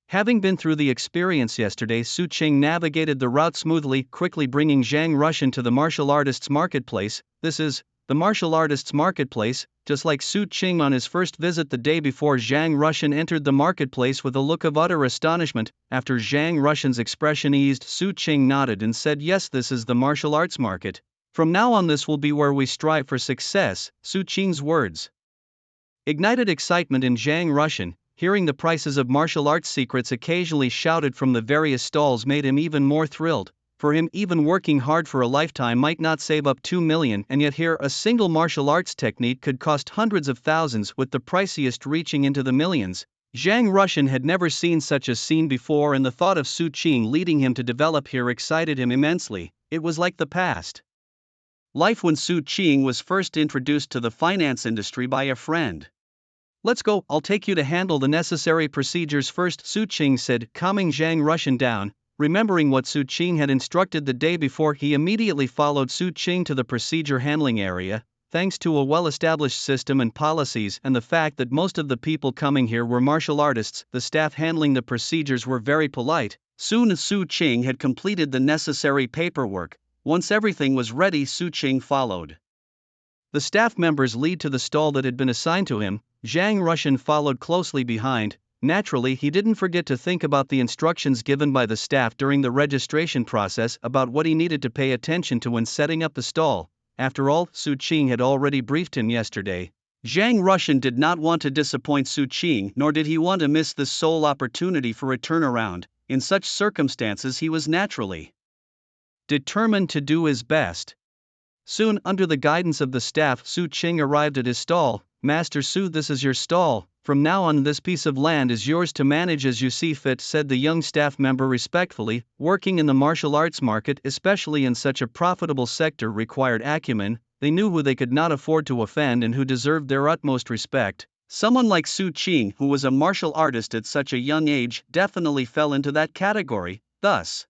Having been through the experience yesterday, Su Qing navigated the route smoothly, quickly bringing Zhang Russian to the martial artists' marketplace. This is the martial artists' marketplace. Just like Su Qing on his first visit the day before, Zhang Russian entered the marketplace with a look of utter astonishment. After Zhang Russian's expression eased, Su Qing nodded and said, yes, this is the martial arts market. From now on, this will be where we strive for success, Su Qing's words ignited excitement in Zhang Rushan. Hearing the prices of martial arts secrets occasionally shouted from the various stalls made him even more thrilled. For him, even working hard for a lifetime might not save up 2 million, and yet here a single martial arts technique could cost hundreds of thousands, with the priciest reaching into the millions. Zhang Rushan had never seen such a scene before, and the thought of Su Qing leading him to develop here excited him immensely. It was like the past life when Su Qing was first introduced to the finance industry by a friend. "Let's go, I'll take you to handle the necessary procedures first," Su Qing said, calming Zhang Rushan down. Remembering what Su Qing had instructed the day before, he immediately followed Su Qing to the procedure handling area. Thanks to a well-established system and policies and the fact that most of the people coming here were martial artists, the staff handling the procedures were very polite. Soon as Su Qing had completed the necessary paperwork, once everything was ready, Su Qing followed the staff members lead to the stall that had been assigned to him. Zhang Rushan followed closely behind. Naturally, he didn't forget to think about the instructions given by the staff during the registration process about what he needed to pay attention to when setting up the stall. After all, Su Qing had already briefed him yesterday. Zhang Rushan did not want to disappoint Su Qing, nor did he want to miss this sole opportunity for a turnaround. In such circumstances, he was naturally determined to do his best. Soon, under the guidance of the staff, Su Qing arrived at his stall. "Master Su, this is your stall. From now on, this piece of land is yours to manage as you see fit," said the young staff member respectfully. Working in the martial arts market, especially in such a profitable sector, required acumen. They knew who they could not afford to offend and who deserved their utmost respect. Someone like Su Qing, who was a martial artist at such a young age, definitely fell into that category. Thus,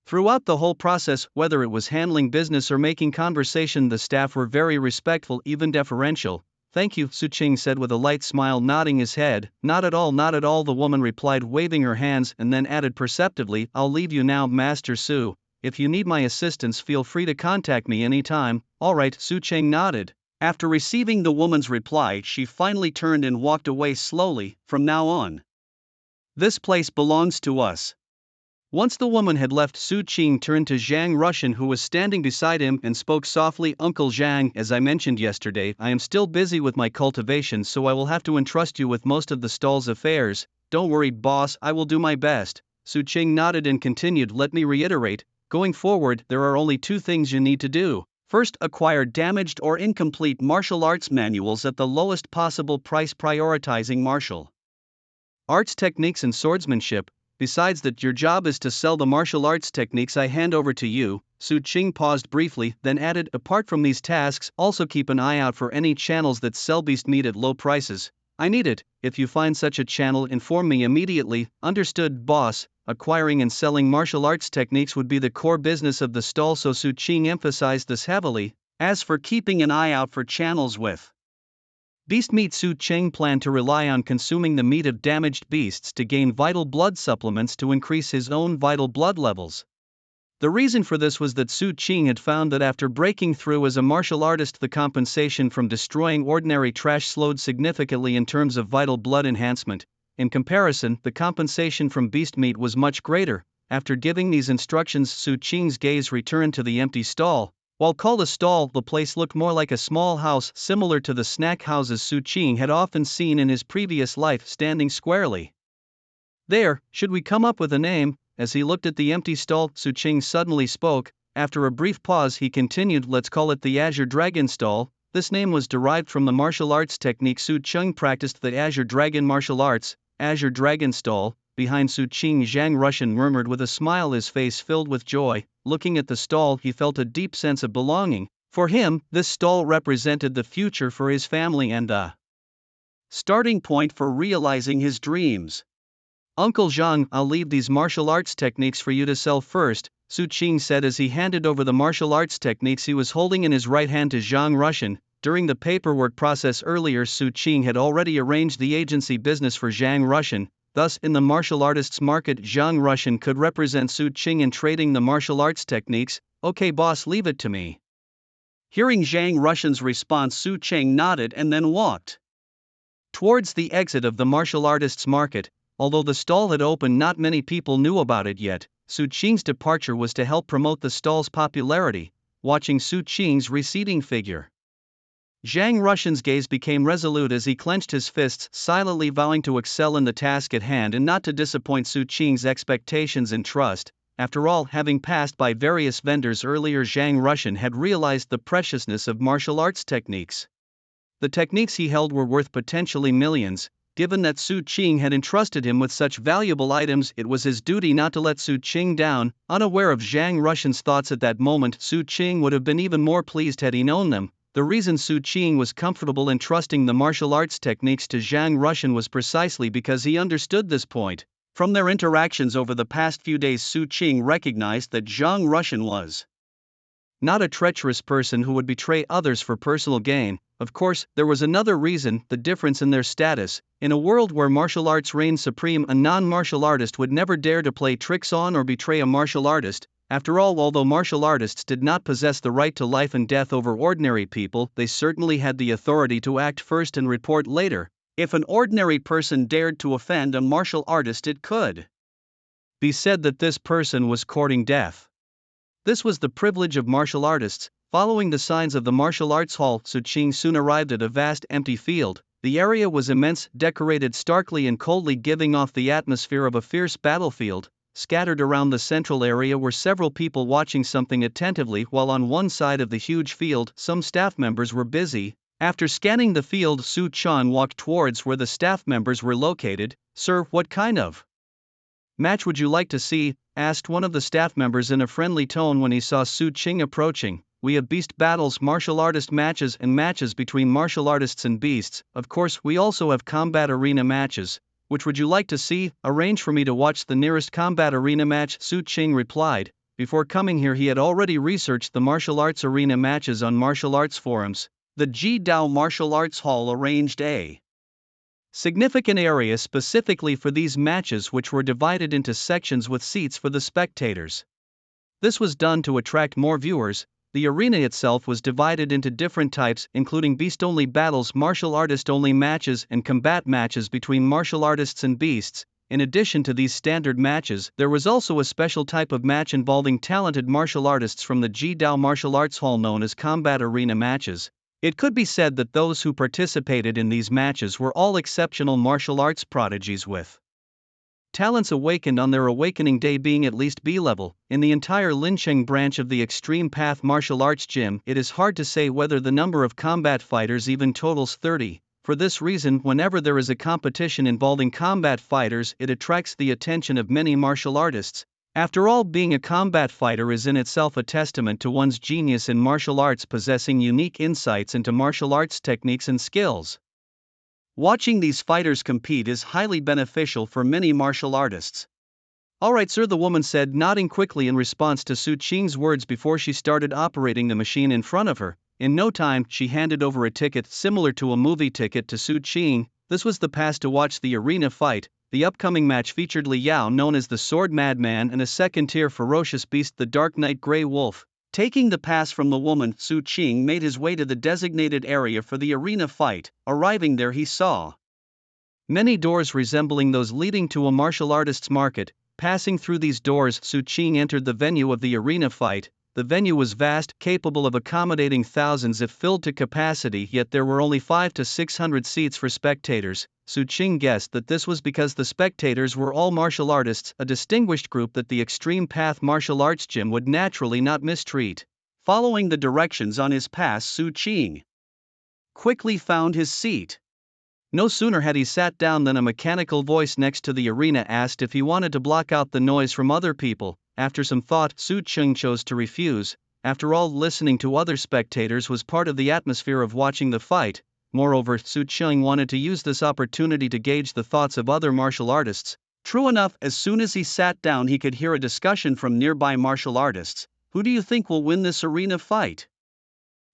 throughout the whole process, whether it was handling business or making conversation, the staff were very respectful, even deferential. "Thank you," Su Qing said with a light smile, nodding his head. "Not at all, not at all," the woman replied, waving her hands, and then added perceptively, "I'll leave you now, Master Su. If you need my assistance, feel free to contact me anytime." "All right," Su Qing nodded. After receiving the woman's reply, she finally turned and walked away slowly. "From now on, this place belongs to us." Once the woman had left, Su Qing turned to Zhang Rushan, who was standing beside him, and spoke softly. "Uncle Zhang, as I mentioned yesterday, I am still busy with my cultivation, so I will have to entrust you with most of the stall's affairs." "Don't worry, boss, I will do my best." Su Qing nodded and continued, "Let me reiterate, going forward, there are only two things you need to do. First, acquire damaged or incomplete martial arts manuals at the lowest possible price, prioritizing martial arts techniques and swordsmanship. Besides that, your job is to sell the martial arts techniques I hand over to you." Su Qing paused briefly, then added, "Apart from these tasks, also keep an eye out for any channels that sell beast meat at low prices. I need it. If you find such a channel, inform me immediately." "Understood, boss." Acquiring and selling martial arts techniques would be the core business of the stall, so Su Qing emphasized this heavily. As for keeping an eye out for channels with beast meat, Su Qing planned to rely on consuming the meat of damaged beasts to gain vital blood supplements to increase his own vital blood levels. The reason for this was that Su Qing had found that after breaking through as a martial artist, the compensation from destroying ordinary trash slowed significantly in terms of vital blood enhancement. In comparison, the compensation from beast meat was much greater. After giving these instructions, Su Qing's gaze returned to the empty stall. While called a stall, the place looked more like a small house, similar to the snack houses Su Qing had often seen in his previous life, standing squarely there. "Should we come up with a name?" As he looked at the empty stall, Su Qing suddenly spoke. After a brief pause, he continued, "Let's call it the Azure Dragon Stall." This name was derived from the martial arts technique Su Qing practiced, the Azure Dragon martial arts. Azure Dragon Stall. Behind Su Qing, Zhang Rushan murmured with a smile, his face filled with joy. Looking at the stall, he felt a deep sense of belonging. For him, this stall represented the future for his family and the starting point for realizing his dreams. "Uncle Zhang, I'll leave these martial arts techniques for you to sell first," Su Qing said as he handed over the martial arts techniques he was holding in his right hand to Zhang Rushan. During the paperwork process earlier, Su Qing had already arranged the agency business for Zhang Rushan. Thus, in the martial artists market, Zhang Rushan could represent Su Qing in trading the martial arts techniques. "Okay, boss, leave it to me." Hearing Zhang Rushan's response, Su Qing nodded and then walked towards the exit of the martial artists market. Although the stall had opened, not many people knew about it yet. Su Qing's departure was to help promote the stall's popularity. watching Su Qing's receding figure. Zhang Russian's gaze became resolute as he clenched his fists, silently vowing to excel in the task at hand and not to disappoint Su Qing's expectations and trust. After all, having passed by various vendors earlier, Zhang Russian had realized the preciousness of martial arts techniques. The techniques he held were worth potentially millions. Given that Su Qing had entrusted him with such valuable items, it was his duty not to let Su Qing down. Unaware of Zhang Russian's thoughts at that moment, Su Qing would have been even more pleased had he known them. The reason Su Qing was comfortable entrusting the martial arts techniques to Zhang Russian was precisely because he understood this point. From their interactions over the past few days, Su Qing recognized that Zhang Russian was not a treacherous person who would betray others for personal gain. Of course, there was another reason: the difference in their status. In a world where martial arts reigned supreme, a non-martial artist would never dare to play tricks on or betray a martial artist. After all, although martial artists did not possess the right to life and death over ordinary people, they certainly had the authority to act first and report later. If an ordinary person dared to offend a martial artist, it could be said that this person was courting death. This was the privilege of martial artists. Following the signs of the martial arts hall, Su Qing soon arrived at a vast empty field. The area was immense, decorated starkly and coldly, giving off the atmosphere of a fierce battlefield. Scattered around the central area were several people watching something attentively, while on one side of the huge field, some staff members were busy. After scanning the field, Su Chan walked towards where the staff members were located. "Sir, what kind of match would you like to see?" asked one of the staff members in a friendly tone when he saw Su Qing approaching. "We have beast battles, martial artist matches, and matches between martial artists and beasts. Of course, we also have combat arena matches. Which would you like to see? Arrange for me to watch the nearest combat arena match," Su Qing replied. Before coming here, he had already researched the martial arts arena matches on martial arts forums. The Ji-Dao Martial Arts Hall arranged a significant area specifically for these matches, which were divided into sections with seats for the spectators. This was done to attract more viewers. The arena itself was divided into different types, including beast-only battles, martial artist-only matches, and combat matches between martial artists and beasts. In addition to these standard matches, there was also a special type of match involving talented martial artists from the Ji-Dao Martial Arts Hall known as combat arena matches. It could be said that those who participated in these matches were all exceptional martial arts prodigies with talents awakened on their awakening day being at least B-level. In the entire Lincheng branch of the Extreme Path Martial Arts Gym, it is hard to say whether the number of combat fighters even totals 30. For this reason, whenever there is a competition involving combat fighters, it attracts the attention of many martial artists. After all, being a combat fighter is in itself a testament to one's genius in martial arts, possessing unique insights into martial arts techniques and skills. Watching these fighters compete is highly beneficial for many martial artists. "Alright, sir," the woman said, nodding quickly in response to Su Qing's words before she started operating the machine in front of her. In no time, she handed over a ticket similar to a movie ticket to Su Qing. This was the pass to watch the arena fight. The upcoming match featured Li Yao, known as the Sword Madman, and a second-tier ferocious beast, the Dark Knight Grey Wolf. Taking the pass from the woman, Su Qing made his way to the designated area for the arena fight. Arriving there, he saw many doors resembling those leading to a martial artist's market. Passing through these doors, Su Qing entered the venue of the arena fight. The venue was vast, capable of accommodating thousands if filled to capacity, yet there were only 500 to 600 seats for spectators. Su Qing guessed that this was because the spectators were all martial artists, a distinguished group that the Extreme Path Martial Arts Gym would naturally not mistreat. Following the directions on his pass, Su Qing quickly found his seat. No sooner had he sat down than a mechanical voice next to the arena asked if he wanted to block out the noise from other people. After some thought, Su Qing chose to refuse. After all, listening to other spectators was part of the atmosphere of watching the fight. Moreover, Su Qing wanted to use this opportunity to gauge the thoughts of other martial artists. True enough, as soon as he sat down, he could hear a discussion from nearby martial artists. "Who do you think will win this arena fight?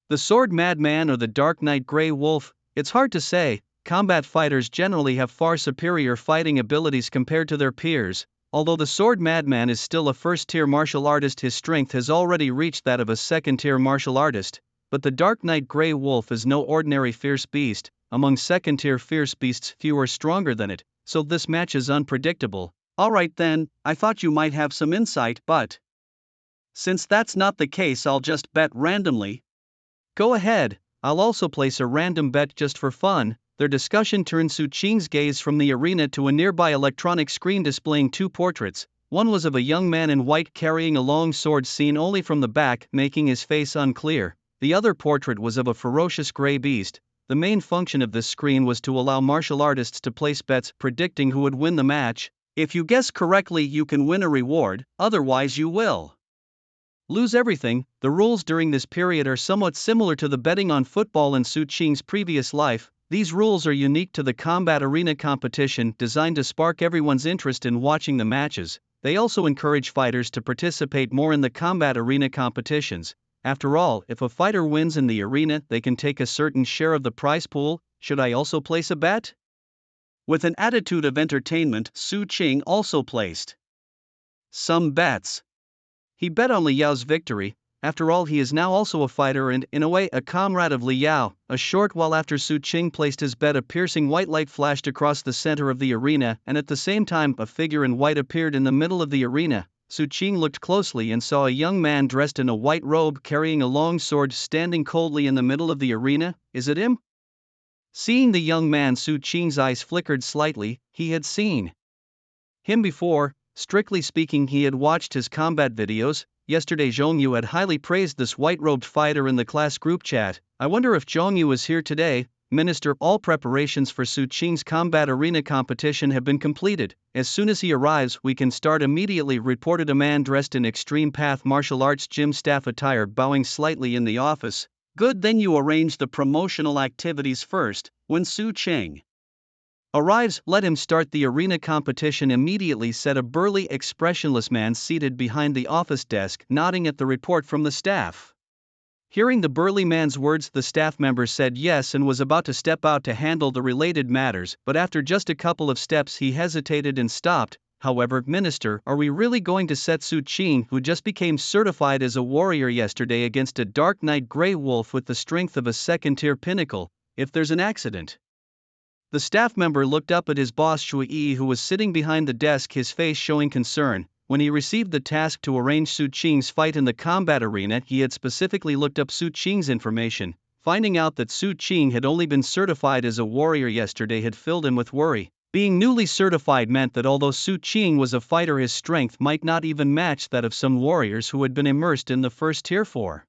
The Sword Madman or the Dark Knight Grey Wolf?" "It's hard to say. Combat fighters generally have far superior fighting abilities compared to their peers. Although the Sword Madman is still a first-tier martial artist, his strength has already reached that of a second-tier martial artist. But the Dark Knight Grey Wolf is no ordinary fierce beast. Among second-tier fierce beasts, few are stronger than it, so this match is unpredictable." "Alright then, I thought you might have some insight, but Since that's not the case, I'll just bet randomly. Go ahead, I'll also place a random bet just for fun. Their discussion turned Su Qing's gaze from the arena to a nearby electronic screen displaying two portraits. One was of a young man in white carrying a long sword seen only from the back, making his face unclear. The other portrait was of a ferocious gray beast. The main function of this screen was to allow martial artists to place bets predicting who would win the match. If you guess correctly, you can win a reward, otherwise you will lose everything. The rules during this period are somewhat similar to the betting on football in Su Qing's previous life. These rules are unique to the combat arena competition, designed to spark everyone's interest in watching the matches. They also encourage fighters to participate more in the combat arena competitions. After all, if a fighter wins in the arena, they can take a certain share of the prize pool. Should I also place a bet? With an attitude of entertainment, Su Qing also placed some bets. He bet on Liao's victory. After all, he is now also a fighter and, in a way, a comrade of Liao. A short while after Su Qing placed his bet, a piercing white light flashed across the center of the arena, and at the same time, a figure in white appeared in the middle of the arena. Su Qing looked closely and saw a young man dressed in a white robe carrying a long sword standing coldly in the middle of the arena. Is it him? Seeing the young man, Su Qing's eyes flickered slightly. He had seen him before. Strictly speaking, he had watched his combat videos. Yesterday Zhongyu had highly praised this white-robed fighter in the class group chat. I wonder if Zhongyu is here today. Minister, all preparations for Su Qing's combat arena competition have been completed. As soon as he arrives, we can start immediately, reported a man dressed in Extreme Path martial arts gym staff attire, bowing slightly in the office. Good, then you arrange the promotional activities first. When Su Qing arrives, let him start the arena competition immediately, said a burly, expressionless man seated behind the office desk, nodding at the report from the staff. Hearing the burly man's words, the staff member said yes and was about to step out to handle the related matters, but after just a couple of steps he hesitated and stopped. However, Minister, are we really going to set Su Qing, who just became certified as a warrior yesterday, against a Dark Knight Grey Wolf with the strength of a second-tier pinnacle, if there's an accident? The staff member looked up at his boss Shui Yi, who was sitting behind the desk, his face showing concern. When he received the task to arrange Su Qing's fight in the combat arena, he had specifically looked up Su Qing's information. Finding out that Su Qing had only been certified as a warrior yesterday had filled him with worry. Being newly certified meant that although Su Qing was a fighter, his strength might not even match that of some warriors who had been immersed in the first tier for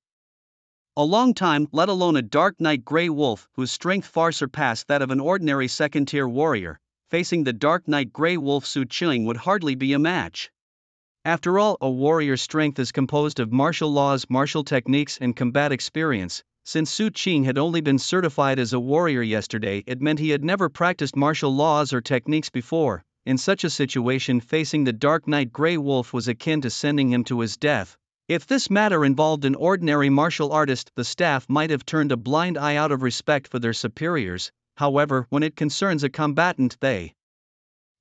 a long time, let alone a Dark Knight Grey Wolf whose strength far surpassed that of an ordinary second-tier warrior. Facing the Dark Knight Grey Wolf, Su Qing would hardly be a match. After all, a warrior's strength is composed of martial laws, martial techniques, and combat experience. Since Su Qing had only been certified as a warrior yesterday, it meant he had never practiced martial laws or techniques before. In such a situation, facing the Dark Knight Grey Wolf was akin to sending him to his death. If this matter involved an ordinary martial artist, the staff might have turned a blind eye out of respect for their superiors. However, when it concerns a combatant, they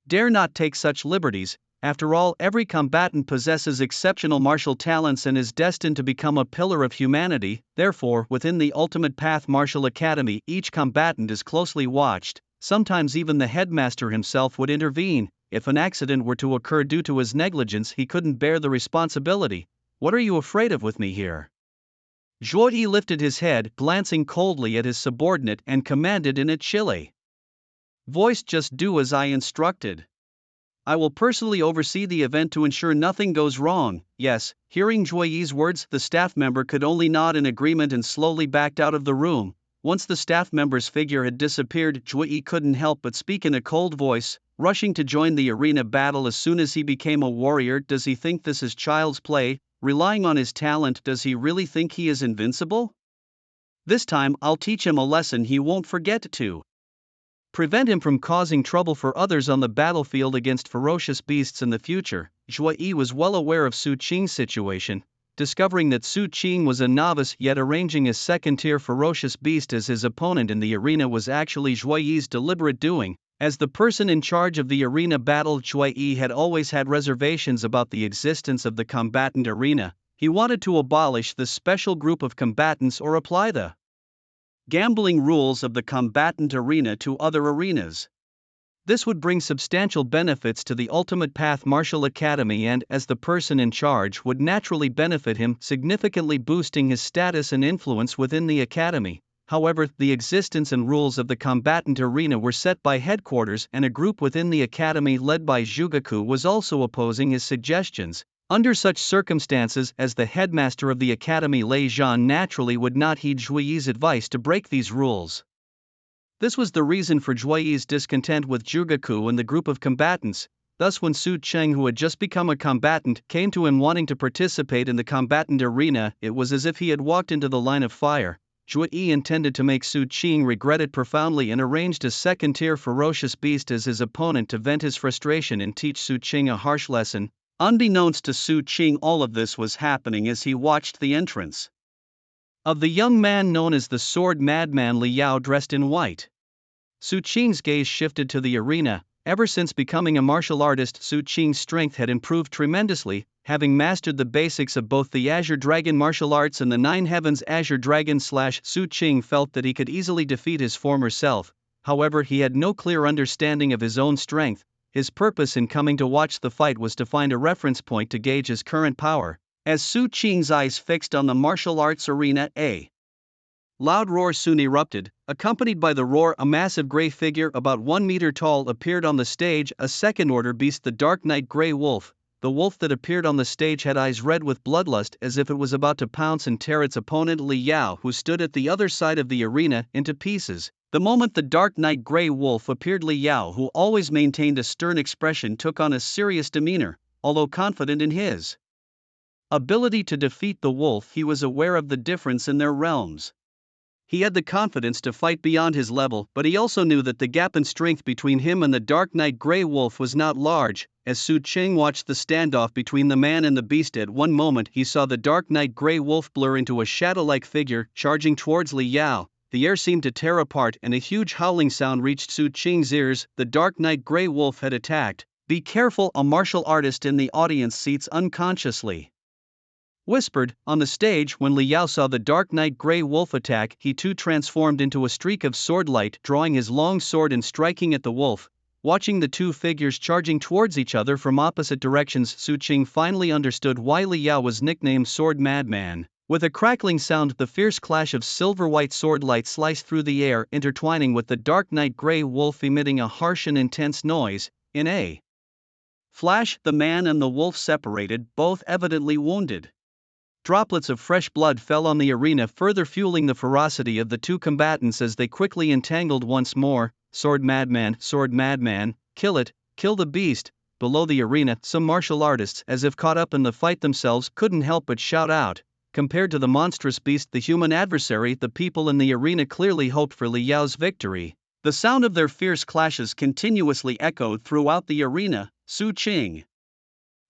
dare not take such liberties. After all, every combatant possesses exceptional martial talents and is destined to become a pillar of humanity. Therefore, within the Ultimate Path Martial Academy, each combatant is closely watched. Sometimes even the headmaster himself would intervene. If an accident were to occur due to his negligence, he couldn't bear the responsibility. What are you afraid of with me here? Zhuo Yi lifted his head, glancing coldly at his subordinate, and commanded in a chilly voice, just do as I instructed. I will personally oversee the event to ensure nothing goes wrong. Yes. Hearing Zhuo Yi's words, the staff member could only nod in agreement and slowly backed out of the room. Once the staff member's figure had disappeared, Zhuo Yi couldn't help but speak in a cold voice, rushing to join the arena battle as soon as he became a warrior. Does he think this is child's play? Relying on his talent, does he really think he is invincible? This time, I'll teach him a lesson he won't forget to prevent him from causing trouble for others on the battlefield against ferocious beasts in the future. Zhuo Yi was well aware of Su Qing's situation. Discovering that Su Qing was a novice yet arranging a second-tier ferocious beast as his opponent in the arena was actually Zhuo Yi's deliberate doing. As the person in charge of the arena battle, Zhuo Yi had always had reservations about the existence of the combatant arena. He wanted to abolish this special group of combatants or apply the gambling rules of the combatant arena to other arenas. This would bring substantial benefits to the Ultimate Path Martial Academy and, as the person in charge, would naturally benefit him, significantly boosting his status and influence within the academy. However, the existence and rules of the combatant arena were set by headquarters, and a group within the academy led by Jugaku was also opposing his suggestions. Under such circumstances, as the headmaster of the academy, Lei Zhan naturally would not heed Zhuyi's advice to break these rules. This was the reason for Zhuyi's discontent with Jugaku and the group of combatants. Thus, when Su Cheng, who had just become a combatant, came to him wanting to participate in the combatant arena, it was as if he had walked into the line of fire. Zhuyi intended to make Su Cheng regret it profoundly and arranged a second-tier ferocious beast as his opponent to vent his frustration and teach Su Cheng a harsh lesson. Unbeknownst to Su Cheng, all of this was happening as he watched the entrance of the young man known as the Sword Madman Li Yao, dressed in white. Su Cheng's gaze shifted to the arena. Ever since becoming a martial artist, Su Cheng's strength had improved tremendously, having mastered the basics of both the Azure Dragon martial arts and the Nine Heavens Azure Dragon. Su Cheng felt that he could easily defeat his former self. However, he had no clear understanding of his own strength. His purpose in coming to watch the fight was to find a reference point to gauge his current power. As Su Cheng's eyes fixed on the martial arts arena, a loud roar soon erupted. Accompanied by the roar, a massive gray figure about 1 meter tall appeared on the stage, a second-order beast, the Dark Knight Grey Wolf. The wolf that appeared on the stage had eyes red with bloodlust, as if it was about to pounce and tear its opponent Li Yao, who stood at the other side of the arena, into pieces. The moment the Dark Knight Grey Wolf appeared, Li Yao, who always maintained a stern expression, took on a serious demeanor. Although confident in his ability to defeat the wolf, he was aware of the difference in their realms. He had the confidence to fight beyond his level, but he also knew that the gap in strength between him and the Dark Knight Grey Wolf was not large. As Su Cheng watched the standoff between the man and the beast, at one moment he saw the Dark Knight Grey Wolf blur into a shadow-like figure, charging towards Li Yao. The air seemed to tear apart and a huge howling sound reached Su Cheng's ears. The Dark Knight Grey Wolf had attacked. "Be careful," a martial artist in the audience seats unconsciously whispered. On the stage, when Li Yao saw the Dark Knight Grey Wolf attack, he too transformed into a streak of sword light, drawing his long sword and striking at the wolf. Watching the two figures charging towards each other from opposite directions, Su Cheng finally understood why Li Yao was nicknamed Sword Madman. With a crackling sound, the fierce clash of silver-white sword light sliced through the air, intertwining with the Dark Knight Grey Wolf emitting a harsh and intense noise. In a flash, the man and the wolf separated, both evidently wounded. Droplets of fresh blood fell on the arena, further fueling the ferocity of the two combatants as they quickly entangled once more. Sword Madman, kill it, kill the beast. Below the arena, some martial artists, as if caught up in the fight themselves, couldn't help but shout out. Compared to the monstrous beast, the human adversary, the people in the arena clearly hoped for Li Yao's victory. The sound of their fierce clashes continuously echoed throughout the arena. Su Cheng,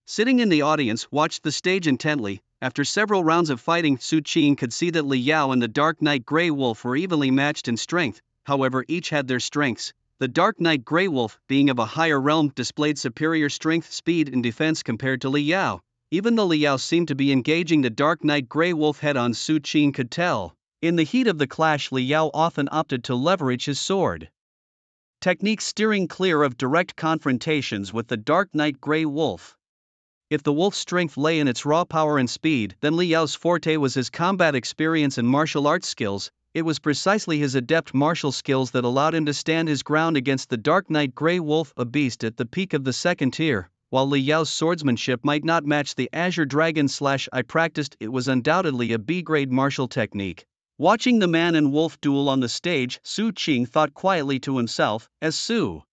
sitting in the audience, watched the stage intently. After several rounds of fighting, Su Cheng could see that Li Yao and the Dark Knight Grey Wolf were evenly matched in strength. However, each had their strengths. The Dark Knight Grey Wolf, being of a higher realm, displayed superior strength, speed, and defense compared to Li Yao. Even though Li Yao seemed to be engaging the Dark Knight Grey Wolf head-on, Su Cheng could tell. In the heat of the clash, Li Yao often opted to leverage his sword technique, steering clear of direct confrontations with the Dark Knight Grey Wolf. If the wolf's strength lay in its raw power and speed, then Li Yao's forte was his combat experience and martial arts skills. It was precisely his adept martial skills that allowed him to stand his ground against the Dark Knight Grey Wolf, a beast at the peak of the second tier. While Li Yao's swordsmanship might not match the Azure Dragon / I practiced, it was undoubtedly a B-grade martial technique. Watching the man and wolf duel on the stage, Su Cheng thought quietly to himself. As Su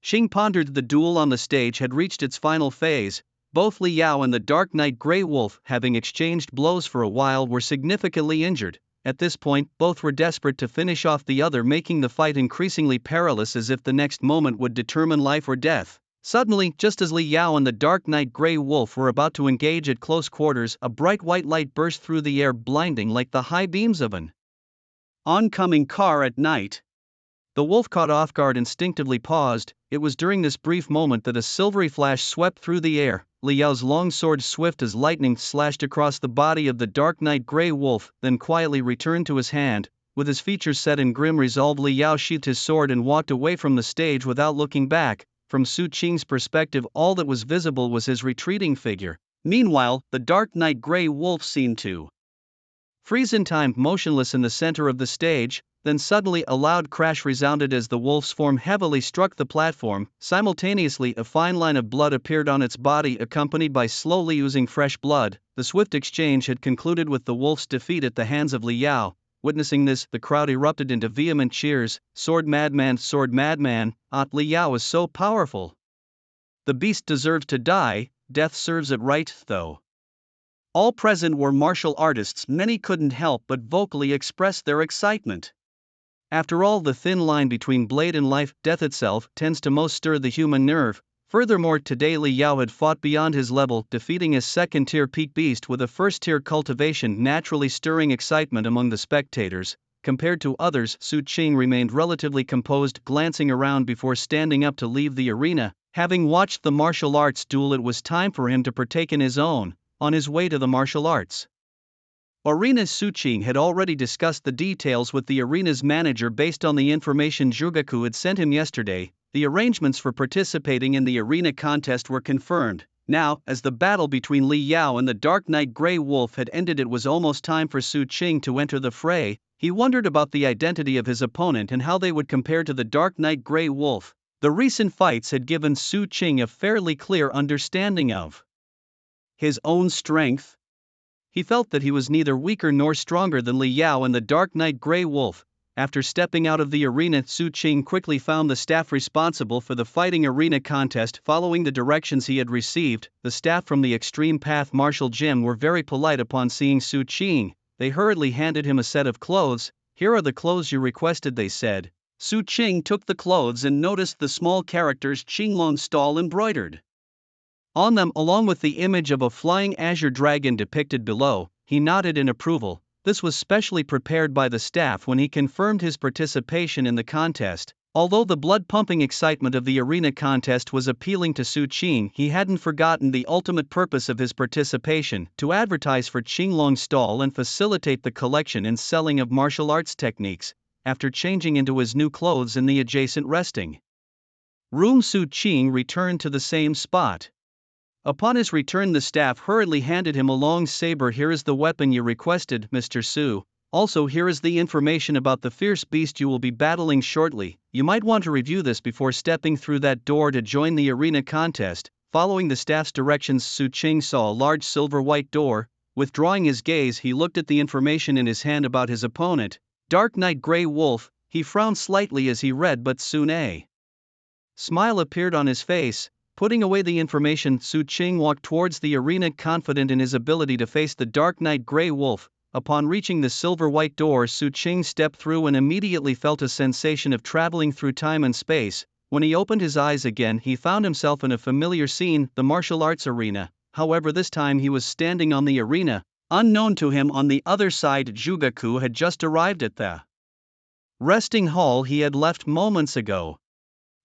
Cheng pondered, the duel on the stage had reached its final phase. Both Li Yao and the Dark Knight Grey Wolf, having exchanged blows for a while, were significantly injured. At this point, both were desperate to finish off the other, making the fight increasingly perilous, as if the next moment would determine life or death. Suddenly, just as Li Yao and the Dark Knight Grey Wolf were about to engage at close quarters, a bright white light burst through the air, blinding like the high beams of an oncoming car at night. The wolf, caught off guard, instinctively paused. It was during this brief moment that a silvery flash swept through the air. Li Yao's long sword, swift as lightning, slashed across the body of the Dark Knight Grey Wolf, then quietly returned to his hand. With his features set in grim resolve, Li Yao sheathed his sword and walked away from the stage without looking back. From Su Qing's perspective, all that was visible was his retreating figure. Meanwhile, the Dark Knight Grey Wolf seemed to freeze in time, motionless in the center of the stage. Then suddenly a loud crash resounded as the wolf's form heavily struck the platform. Simultaneously, a fine line of blood appeared on its body, accompanied by slowly oozing fresh blood. The swift exchange had concluded with the wolf's defeat at the hands of Li Yao. Witnessing this, the crowd erupted into vehement cheers. Sword madman, Li Yao is so powerful. The beast deserves to die, death serves it right, though. All present were martial artists. Many couldn't help but vocally express their excitement. After all, the thin line between blade and life, death itself, tends to most stir the human nerve. Furthermore, today Li Yao had fought beyond his level, defeating a second-tier peak beast with a first-tier cultivation, naturally stirring excitement among the spectators. Compared to others, Su Qing remained relatively composed, glancing around before standing up to leave the arena. Having watched the martial arts duel, it was time for him to partake in his own. On his way to the martial arts arena, Su Qing had already discussed the details with the arena's manager based on the information Zhugaku had sent him yesterday. The arrangements for participating in the arena contest were confirmed. Now, as the battle between Li Yao and the Dark Knight Grey Wolf had ended, it was almost time for Su Qing to enter the fray. He wondered about the identity of his opponent and how they would compare to the Dark Knight Grey Wolf. The recent fights had given Su Qing a fairly clear understanding of his own strength. He felt that he was neither weaker nor stronger than Li Yao and the Dark Knight Grey Wolf. After stepping out of the arena, Su Qing quickly found the staff responsible for the fighting arena contest. Following the directions he had received, the staff from the Extreme Path Martial Gym were very polite upon seeing Su Qing. They hurriedly handed him a set of clothes. "Here are the clothes you requested," they said. Su Qing took the clothes and noticed the small characters Qinglong Stall embroidered on them, along with the image of a flying azure dragon depicted below. He nodded in approval. This was specially prepared by the staff when he confirmed his participation in the contest. Although the blood-pumping excitement of the arena contest was appealing to Su Qing, he hadn't forgotten the ultimate purpose of his participation: to advertise for Qinglong Stall and facilitate the collection and selling of martial arts techniques. After changing into his new clothes in the adjacent resting room, Su Qing returned to the same spot. Upon his return, the staff hurriedly handed him a long saber. "Here is the weapon you requested, Mr. Su. Also, here is the information about the fierce beast you will be battling shortly. You might want to review this before stepping through that door to join the arena contest." Following the staff's directions, Su Qing saw a large silver-white door. Withdrawing his gaze, he looked at the information in his hand about his opponent, Dark Knight Grey Wolf. He frowned slightly as he read, but soon a smile appeared on his face. Putting away the information, Su Qing walked towards the arena, confident in his ability to face the Dark Knight Grey Wolf. Upon reaching the silver-white door, Su Qing stepped through and immediately felt a sensation of traveling through time and space. When he opened his eyes again, he found himself in a familiar scene, the martial arts arena. However, this time he was standing on the arena. Unknown to him, on the other side, Zhugaku had just arrived at the resting hall he had left moments ago.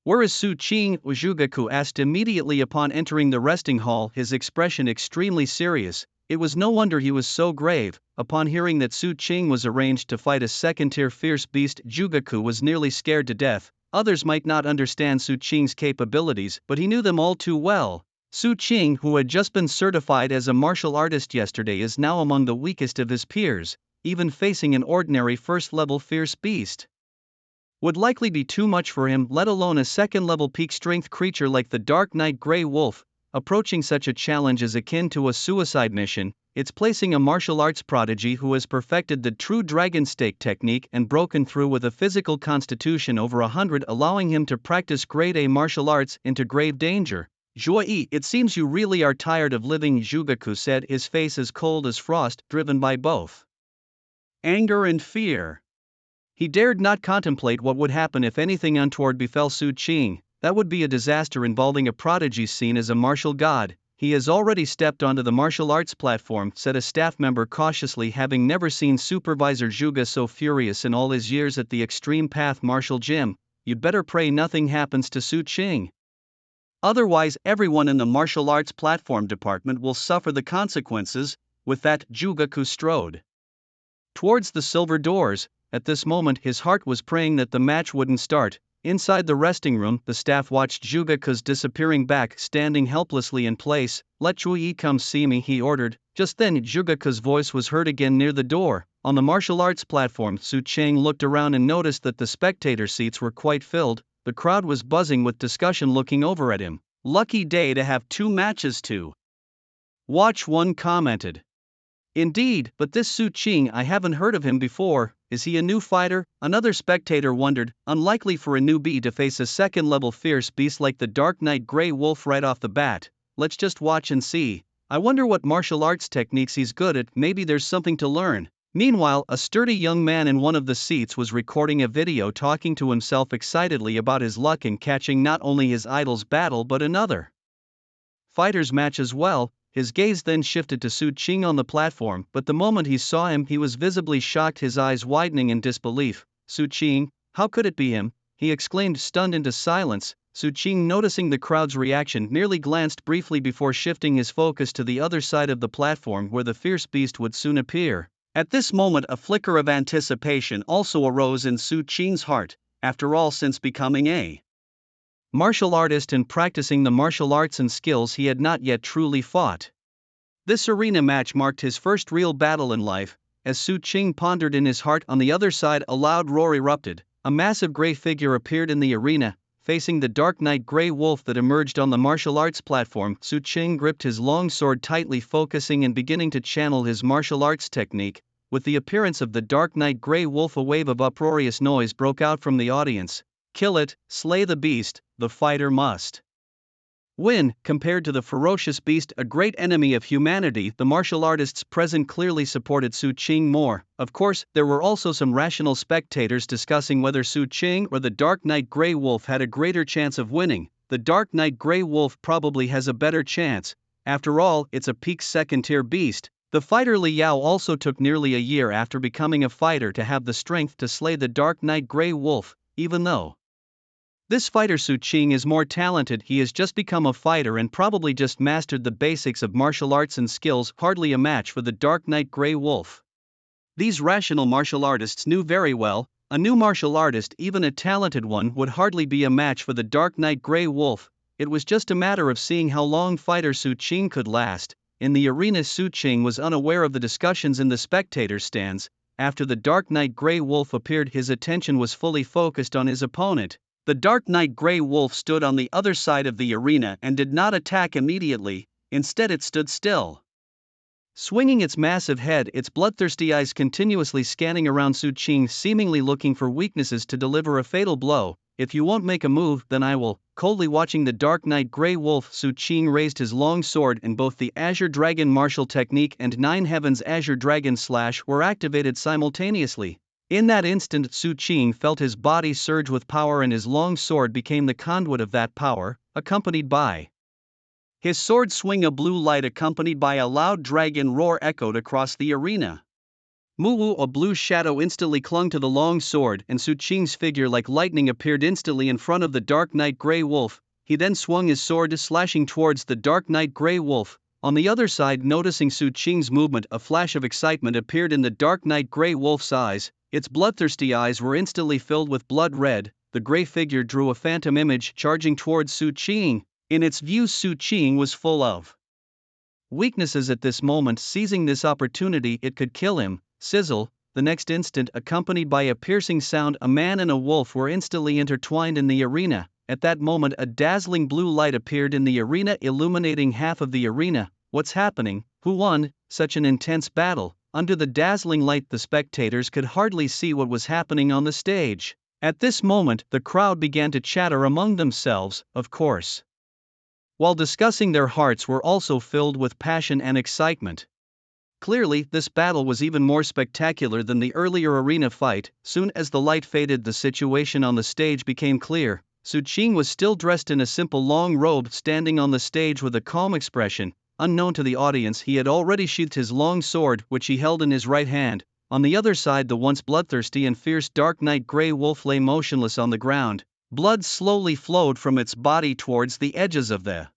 "Where is Su Qing?" Zhugaku asked immediately upon entering the resting hall, his expression extremely serious. It was no wonder he was so grave. Upon hearing that Su Qing was arranged to fight a second-tier fierce beast, Zhugaku was nearly scared to death. Others might not understand Su Qing's capabilities, but he knew them all too well. Su Qing, who had just been certified as a martial artist yesterday, is now among the weakest of his peers. Even facing an ordinary first-level fierce beast would likely be too much for him, let alone a second-level peak strength creature like the Dark Knight Grey Wolf. Approaching such a challenge is akin to a suicide mission. It's placing a martial arts prodigy who has perfected the true dragon stake technique and broken through with a physical constitution over 100, allowing him to practice grade A martial arts, into grave danger. "Joy, it seems you really are tired of living," Zhugaku said, his face as cold as frost, driven by both anger and fear. He dared not contemplate what would happen if anything untoward befell Su Qing. That would be a disaster involving a prodigy seen as a martial god. "He has already stepped onto the martial arts platform," said a staff member cautiously, having never seen Supervisor Zhuga so furious in all his years at the Extreme Path Martial Gym. "You'd better pray nothing happens to Su Qing. Otherwise, everyone in the martial arts platform department will suffer the consequences." With that, Zhugaku strode towards the silver doors. At this moment his heart was praying that the match wouldn't start. Inside the resting room, the staff watched Jugaku's disappearing back, standing helplessly in place. "Let Chui come see me," he ordered. Just then Jugaku's voice was heard again near the door. On the martial arts platform, Su Cheng looked around and noticed that the spectator seats were quite filled. The crowd was buzzing with discussion, looking over at him. "Lucky day to have 2 matches to watch," one commented. "Indeed, but this Su Cheng, I haven't heard of him before. Is he a new fighter?" Another spectator wondered. "Unlikely for a newbie to face a second-level fierce beast like the Dark Knight Grey Wolf right off the bat. Let's just watch and see. I wonder what martial arts techniques he's good at, maybe there's something to learn." Meanwhile, a sturdy young man in one of the seats was recording a video, talking to himself excitedly about his luck in catching not only his idol's battle but another fighter's match as well. His gaze then shifted to Su Cheng on the platform, but the moment he saw him he was visibly shocked, his eyes widening in disbelief. "Su Cheng? How could it be him?" he exclaimed, stunned into silence. Su Cheng, noticing the crowd's reaction, merely glanced briefly before shifting his focus to the other side of the platform where the fierce beast would soon appear. At this moment a flicker of anticipation also arose in Su Cheng's heart. After all, since becoming a martial artist and practicing the martial arts and skills, he had not yet truly fought. This arena match marked his first real battle in life. As Su Cheng pondered in his heart, on the other side a loud roar erupted. A massive grey figure appeared in the arena, facing the Dark Knight Grey Wolf that emerged on the martial arts platform. Su Cheng gripped his long sword tightly, focusing and beginning to channel his martial arts technique. With the appearance of the Dark Knight Grey Wolf, a wave of uproarious noise broke out from the audience. "Kill it, slay the beast, the fighter must win." Compared to the ferocious beast, a great enemy of humanity, the martial artists present clearly supported Su Cheng more. Of course, there were also some rational spectators discussing whether Su Cheng or the Dark Knight Grey Wolf had a greater chance of winning. "The Dark Knight Grey Wolf probably has a better chance. After all, it's a peak second-tier beast." The fighter Li Yao also took nearly a year after becoming a fighter to have the strength to slay the Dark Knight Grey Wolf. Even though this fighter Su Cheng is more talented, he has just become a fighter and probably just mastered the basics of martial arts and skills, hardly a match for the Dark Knight Grey Wolf. These rational martial artists knew very well, a new martial artist, even a talented one, would hardly be a match for the Dark Knight Grey Wolf. It was just a matter of seeing how long fighter Su Cheng could last. In the arena, Su Cheng was unaware of the discussions in the spectators' stands. After the Dark Knight Grey Wolf appeared, his attention was fully focused on his opponent. The Dark Knight Grey Wolf stood on the other side of the arena and did not attack immediately. Instead, it stood still, swinging its massive head, its bloodthirsty eyes continuously scanning around Su Cheng, seemingly looking for weaknesses to deliver a fatal blow. "If you won't make a move, then I will." Coldly watching the Dark Knight Grey Wolf, Su Cheng raised his long sword, and both the Azure Dragon martial technique and Nine Heavens Azure Dragon Slash were activated simultaneously. In that instant, Su Cheng felt his body surge with power, and his long sword became the conduit of that power, accompanied by his sword swing. A blue light accompanied by a loud dragon roar echoed across the arena. Moo! A blue shadow instantly clung to the long sword, and Su Cheng's figure like lightning appeared instantly in front of the Dark Knight Grey Wolf. He then swung his sword, slashing towards the Dark Knight Grey Wolf. On the other side, noticing Su Cheng's movement, a flash of excitement appeared in the Dark Knight Grey Wolf's eyes. Its bloodthirsty eyes were instantly filled with blood red. The grey figure drew a phantom image, charging towards Su Cheng. In its view, Su Cheng was full of weaknesses at this moment. Seizing this opportunity, it could kill him. Sizzle! The next instant, accompanied by a piercing sound, a man and a wolf were instantly intertwined in the arena. At that moment, a dazzling blue light appeared in the arena, illuminating half of the arena. What's happening? Who won such an intense battle? Under the dazzling light, the spectators could hardly see what was happening on the stage. At this moment, the crowd began to chatter among themselves, of course, while discussing. Their hearts were also filled with passion and excitement. Clearly, this battle was even more spectacular than the earlier arena fight. Soon as the light faded, the situation on the stage became clear. Su Cheng was still dressed in a simple long robe, standing on the stage with a calm expression. Unknown to the audience, he had already sheathed his long sword, which he held in his right hand. On the other side, the once bloodthirsty and fierce Dark Knight Grey Wolf lay motionless on the ground. Blood slowly flowed from its body towards the edges of the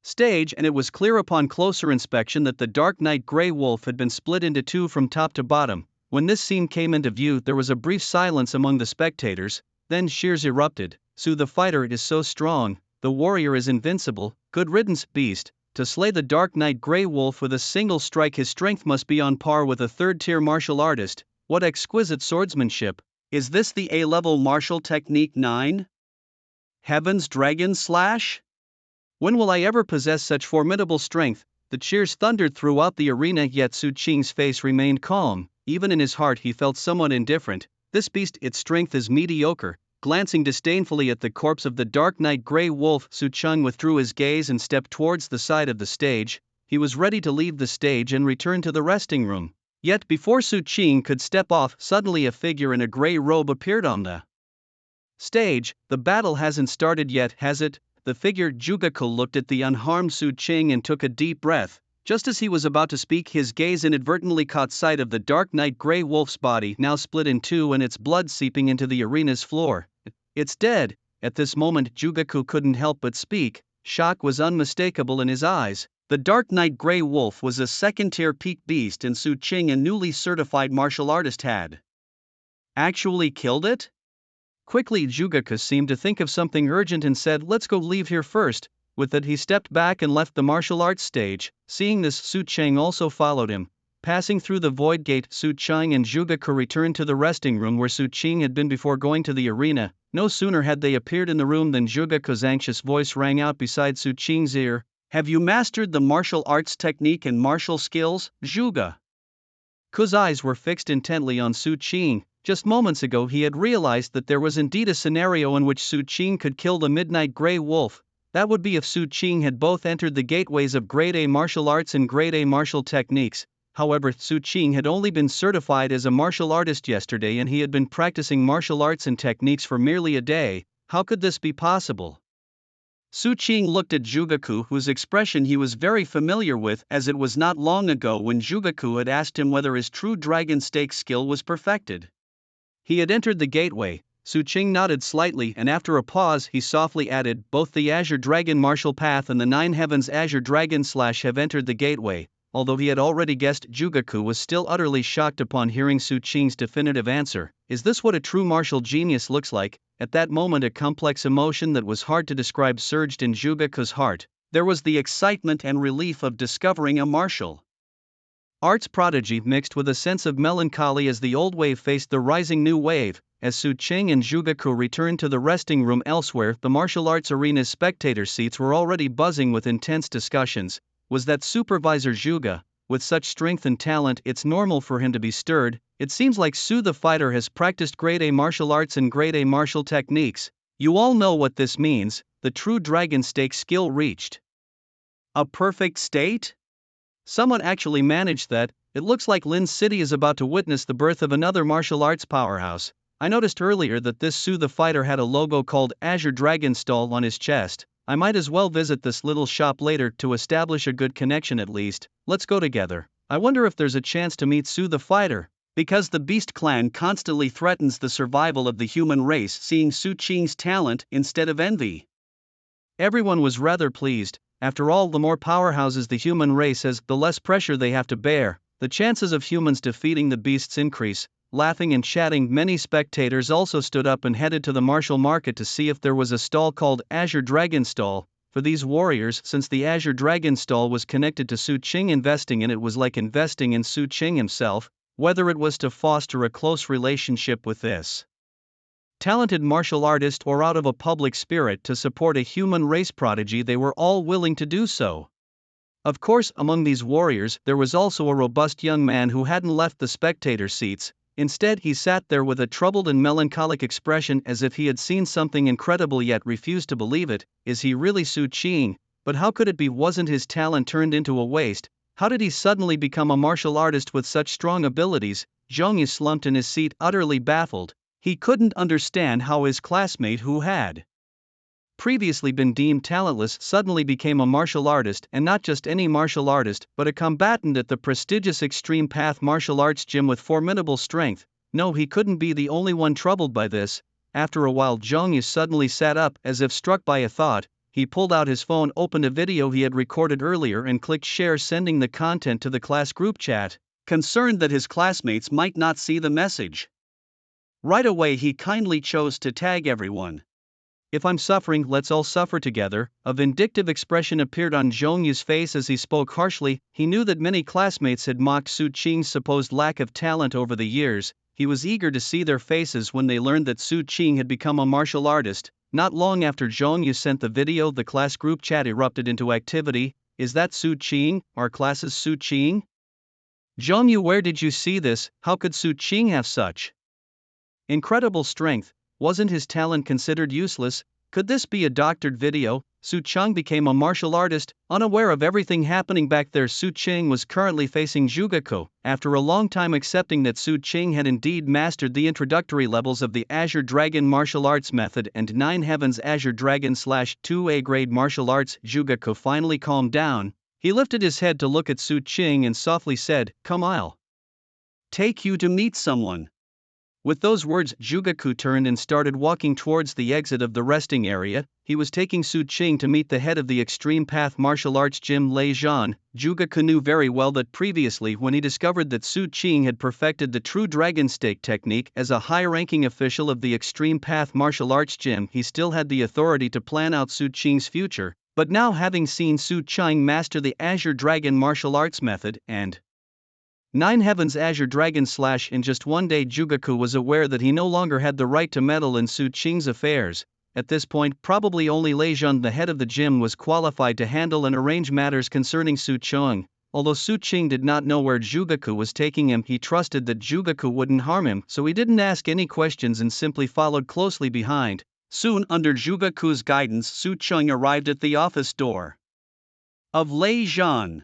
stage, and it was clear upon closer inspection that the Dark Knight Grey Wolf had been split into two from top to bottom. When this scene came into view, there was a brief silence among the spectators, then cheers erupted. "Su the fighter is so strong, the warrior is invincible, good riddance, beast. To slay the Dark Knight Grey Wolf with a single strike, his strength must be on par with a third-tier martial artist. What exquisite swordsmanship. Is this the A-level martial technique 9? Heaven's Dragon Slash? When will I ever possess such formidable strength?" The cheers thundered throughout the arena, yet Su Qing's face remained calm. Even in his heart he felt somewhat indifferent. This beast, its strength is mediocre. Glancing disdainfully at the corpse of the Dark Knight Grey Wolf, Su Qing withdrew his gaze and stepped towards the side of the stage. He was ready to leave the stage and return to the resting room. Yet before Su Qing could step off, suddenly a figure in a grey robe appeared on the stage. "The battle hasn't started yet, has it?" The figure Jugaku looked at the unharmed Su Qing and took a deep breath. Just as he was about to speak, his gaze inadvertently caught sight of the Dark Knight Grey Wolf's body, now split in two and its blood seeping into the arena's floor. "It's dead." At this moment Jugaku couldn't help but speak. Shock was unmistakable in his eyes. The Dark Knight Grey Wolf was a second-tier peak beast, and Su Qing, a newly certified martial artist, had actually killed it? Quickly Jugaku seemed to think of something urgent and said, "Let's go leave here first." With that he stepped back and left the martial arts stage. Seeing this, Su Qing also followed him. Passing through the void gate, Su Qing and Jugaku returned to the resting room where Su Qing had been before going to the arena. No sooner had they appeared in the room than Jugaku's anxious voice rang out beside Su Qing's ear. "Have you mastered the martial arts technique and martial skills, Jugaku's eyes were fixed intently on Su Qing. Just moments ago he had realized that there was indeed a scenario in which Su Qing could kill the Midnight Grey Wolf. That would be if Su Qing had both entered the gateways of Grade A martial arts and Grade A martial techniques. However, Su Qing had only been certified as a martial artist yesterday, and he had been practicing martial arts and techniques for merely a day. How could this be possible? Su Qing looked at Jugaku, whose expression he was very familiar with, as it was not long ago when Jugaku had asked him whether his true dragon stake skill was perfected. He had entered the gateway. Su Qing nodded slightly, and after a pause he softly added, "Both the Azure Dragon Martial Path and the Nine Heavens Azure Dragon Slash have entered the gateway." Although he had already guessed, Jugaku was still utterly shocked upon hearing Su Qing's definitive answer. Is this what a true martial genius looks like? At that moment a complex emotion that was hard to describe surged in Jugaku's heart. There was the excitement and relief of discovering a martial arts prodigy mixed with a sense of melancholy as the old wave faced the rising new wave. As Su Qing and Jugaku returned to the resting room elsewhere, the martial arts arena's spectator seats were already buzzing with intense discussions. Was that Supervisor Zhuge? With such strength and talent, it's normal for him to be stirred. It seems like Su the fighter has practiced Grade A martial arts and Grade A martial techniques. You all know what this means. The true dragon stake skill reached a perfect state? Someone actually managed that. It looks like Lin City is about to witness the birth of another martial arts powerhouse. I noticed earlier that this Su the fighter had a logo called Azure Dragon Stall on his chest. I might as well visit this little shop later to establish a good connection at least. Let's go together. I wonder if there's a chance to meet Su the fighter. Because the Beast Clan constantly threatens the survival of the human race, seeing Su Qing's talent instead of envy. Everyone was rather pleased. After all, the more powerhouses the human race has, the less pressure they have to bear. The chances of humans defeating the beasts increase. Laughing and chatting, many spectators also stood up and headed to the martial market to see if there was a stall called Azure Dragon Stall. For these warriors, since the Azure Dragon Stall was connected to Su Qing, investing in it was like investing in Su Qing himself. Whether it was to foster a close relationship with this talented martial artist or out of a public spirit to support a human race prodigy, they were all willing to do so. Of course, among these warriors, there was also a robust young man who hadn't left the spectator seats. Instead, he sat there with a troubled and melancholic expression, as if he had seen something incredible yet refused to believe it. Is he really Su Qing? But how could it be? Wasn't his talent turned into a waste? How did he suddenly become a martial artist with such strong abilities? Zhongyu slumped in his seat, utterly baffled. He couldn't understand how his classmate, who had previously been deemed talentless, suddenly became a martial artist, and not just any martial artist, but a combatant at the prestigious Extreme Path martial arts gym with formidable strength. No, he couldn't be the only one troubled by this. After a while, Zhongyu suddenly sat up, as if struck by a thought. He pulled out his phone, opened a video he had recorded earlier, and clicked share, sending the content to the class group chat. concerned that his classmates might not see the message. Right away, he kindly chose to tag everyone. "If I'm suffering, let's all suffer together." A vindictive expression appeared on Zhong Yu's face as he spoke harshly. He knew that many classmates had mocked Su Qing's supposed lack of talent over the years. He was eager to see their faces when they learned that Su Qing had become a martial artist. Not long after Zhong Yu sent the video, the class group chat erupted into activity. "Is that Su Qing? Our class's Su Qing? Zhong Yu, where did you see this? How could Su Qing have such incredible strength? Wasn't his talent considered useless? Could this be a doctored video?" Su Qing became a martial artist, unaware of everything happening back there. Su Qing was currently facing Zhugeku. After a long time accepting that Su Qing had indeed mastered the introductory levels of the Azure Dragon martial arts method and 9 Heavens Azure Dragon /2A grade martial arts, Zhugeku finally calmed down. He lifted his head to look at Su Qing and softly said, "Come, I'll take you to meet someone." With those words, Zhugeku turned and started walking towards the exit of the resting area. He was taking Su Qing to meet the head of the Extreme Path Martial Arts Gym, Lei Zhan. Zhugeku knew very well that previously, when he discovered that Su Qing had perfected the true dragon stake technique as a high-ranking official of the Extreme Path Martial Arts Gym, he still had the authority to plan out Su Qing's future. But now, having seen Su Qing master the Azure Dragon martial arts method and 9 Heavens Azure Dragon / in just one day, Zhugeku was aware that he no longer had the right to meddle in Su Qing's affairs. At this point, probably only Lei Zhan, the head of the gym, was qualified to handle and arrange matters concerning Su Qing. Although Su Qing did not know where Zhugeku was taking him, he trusted that Zhugeku wouldn't harm him, so he didn't ask any questions and simply followed closely behind. Soon, under Zhugeku's guidance, Su Qing arrived at the office door of Lei Zhan.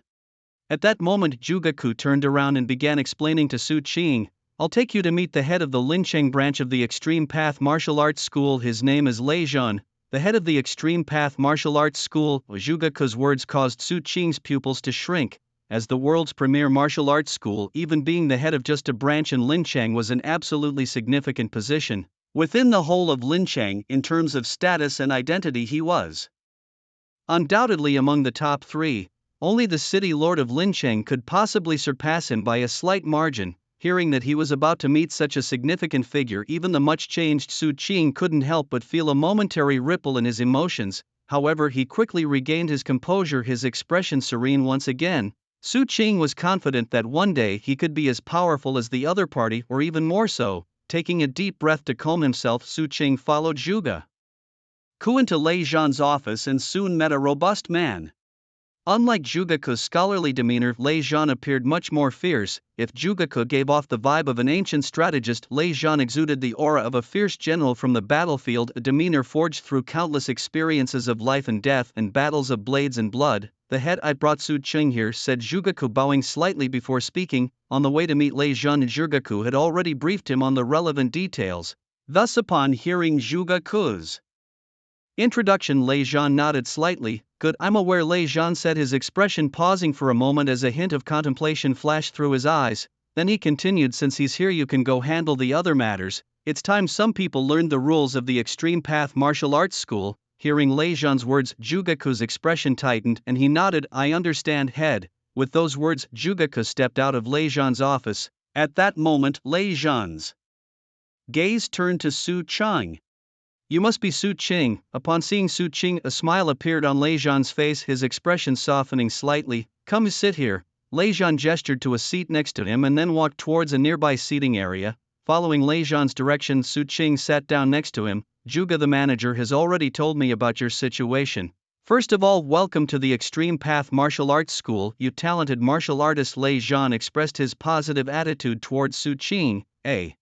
At that moment, Zhugeku turned around and began explaining to Su Qing, "I'll take you to meet the head of the Lincheng branch of the Extreme Path Martial Arts School. His name is Lei Zhan." The head of the Extreme Path Martial Arts School. Zhugeku's words caused Su Qing's pupils to shrink. As the world's premier martial arts school, even being the head of just a branch in Lincheng was an absolutely significant position. Within the whole of Lincheng, in terms of status and identity, he was undoubtedly among the top 3. Only the city lord of Lincheng could possibly surpass him by a slight margin. Hearing that he was about to meet such a significant figure, even the much-changed Su Qing couldn't help but feel a momentary ripple in his emotions. However, he quickly regained his composure, his expression serene once again. Su Qing was confident that one day he could be as powerful as the other party, or even more so. Taking a deep breath to calm himself, Su Qing followed Zhugeku into Lei Zhan's office and soon met a robust man. Unlike Zhugeku's scholarly demeanor, Lei Zhan appeared much more fierce. If Zhugeku gave off the vibe of an ancient strategist, Lei Zhan exuded the aura of a fierce general from the battlefield, a demeanor forged through countless experiences of life and death and battles of blades and blood. "The head, I brought Su Qing here," said Zhugeku, bowing slightly before speaking. On the way to meet Lei Zhan, Zhugeku had already briefed him on the relevant details. Thus, upon hearing Zhugeku's introduction, Lei Zhan nodded slightly. "Good, I'm aware," Lei Zhan said, his expression pausing for a moment as a hint of contemplation flashed through his eyes. Then he continued, "Since he's here, you can go handle the other matters. It's time some people learned the rules of the Extreme Path Martial Arts School." Hearing Lei Zhan's words, Zhugeku's expression tightened and he nodded. "I understand, head." With those words, Zhugeku stepped out of Lei Zhan's office. At that moment, Lei Zhan's gaze turned to Su Qing. "You must be Su Qing." Upon seeing Su Qing, a smile appeared on Lei Zhan's face, his expression softening slightly. "Come sit here." Lei Zhan gestured to a seat next to him and then walked towards a nearby seating area. Following Lei Zhan's direction, Su Qing sat down next to him. "Zhuge, the manager, has already told me about your situation. First of all, welcome to the Extreme Path Martial Arts School, you talented martial artist." Lei Zhan expressed his positive attitude towards Su Qing. A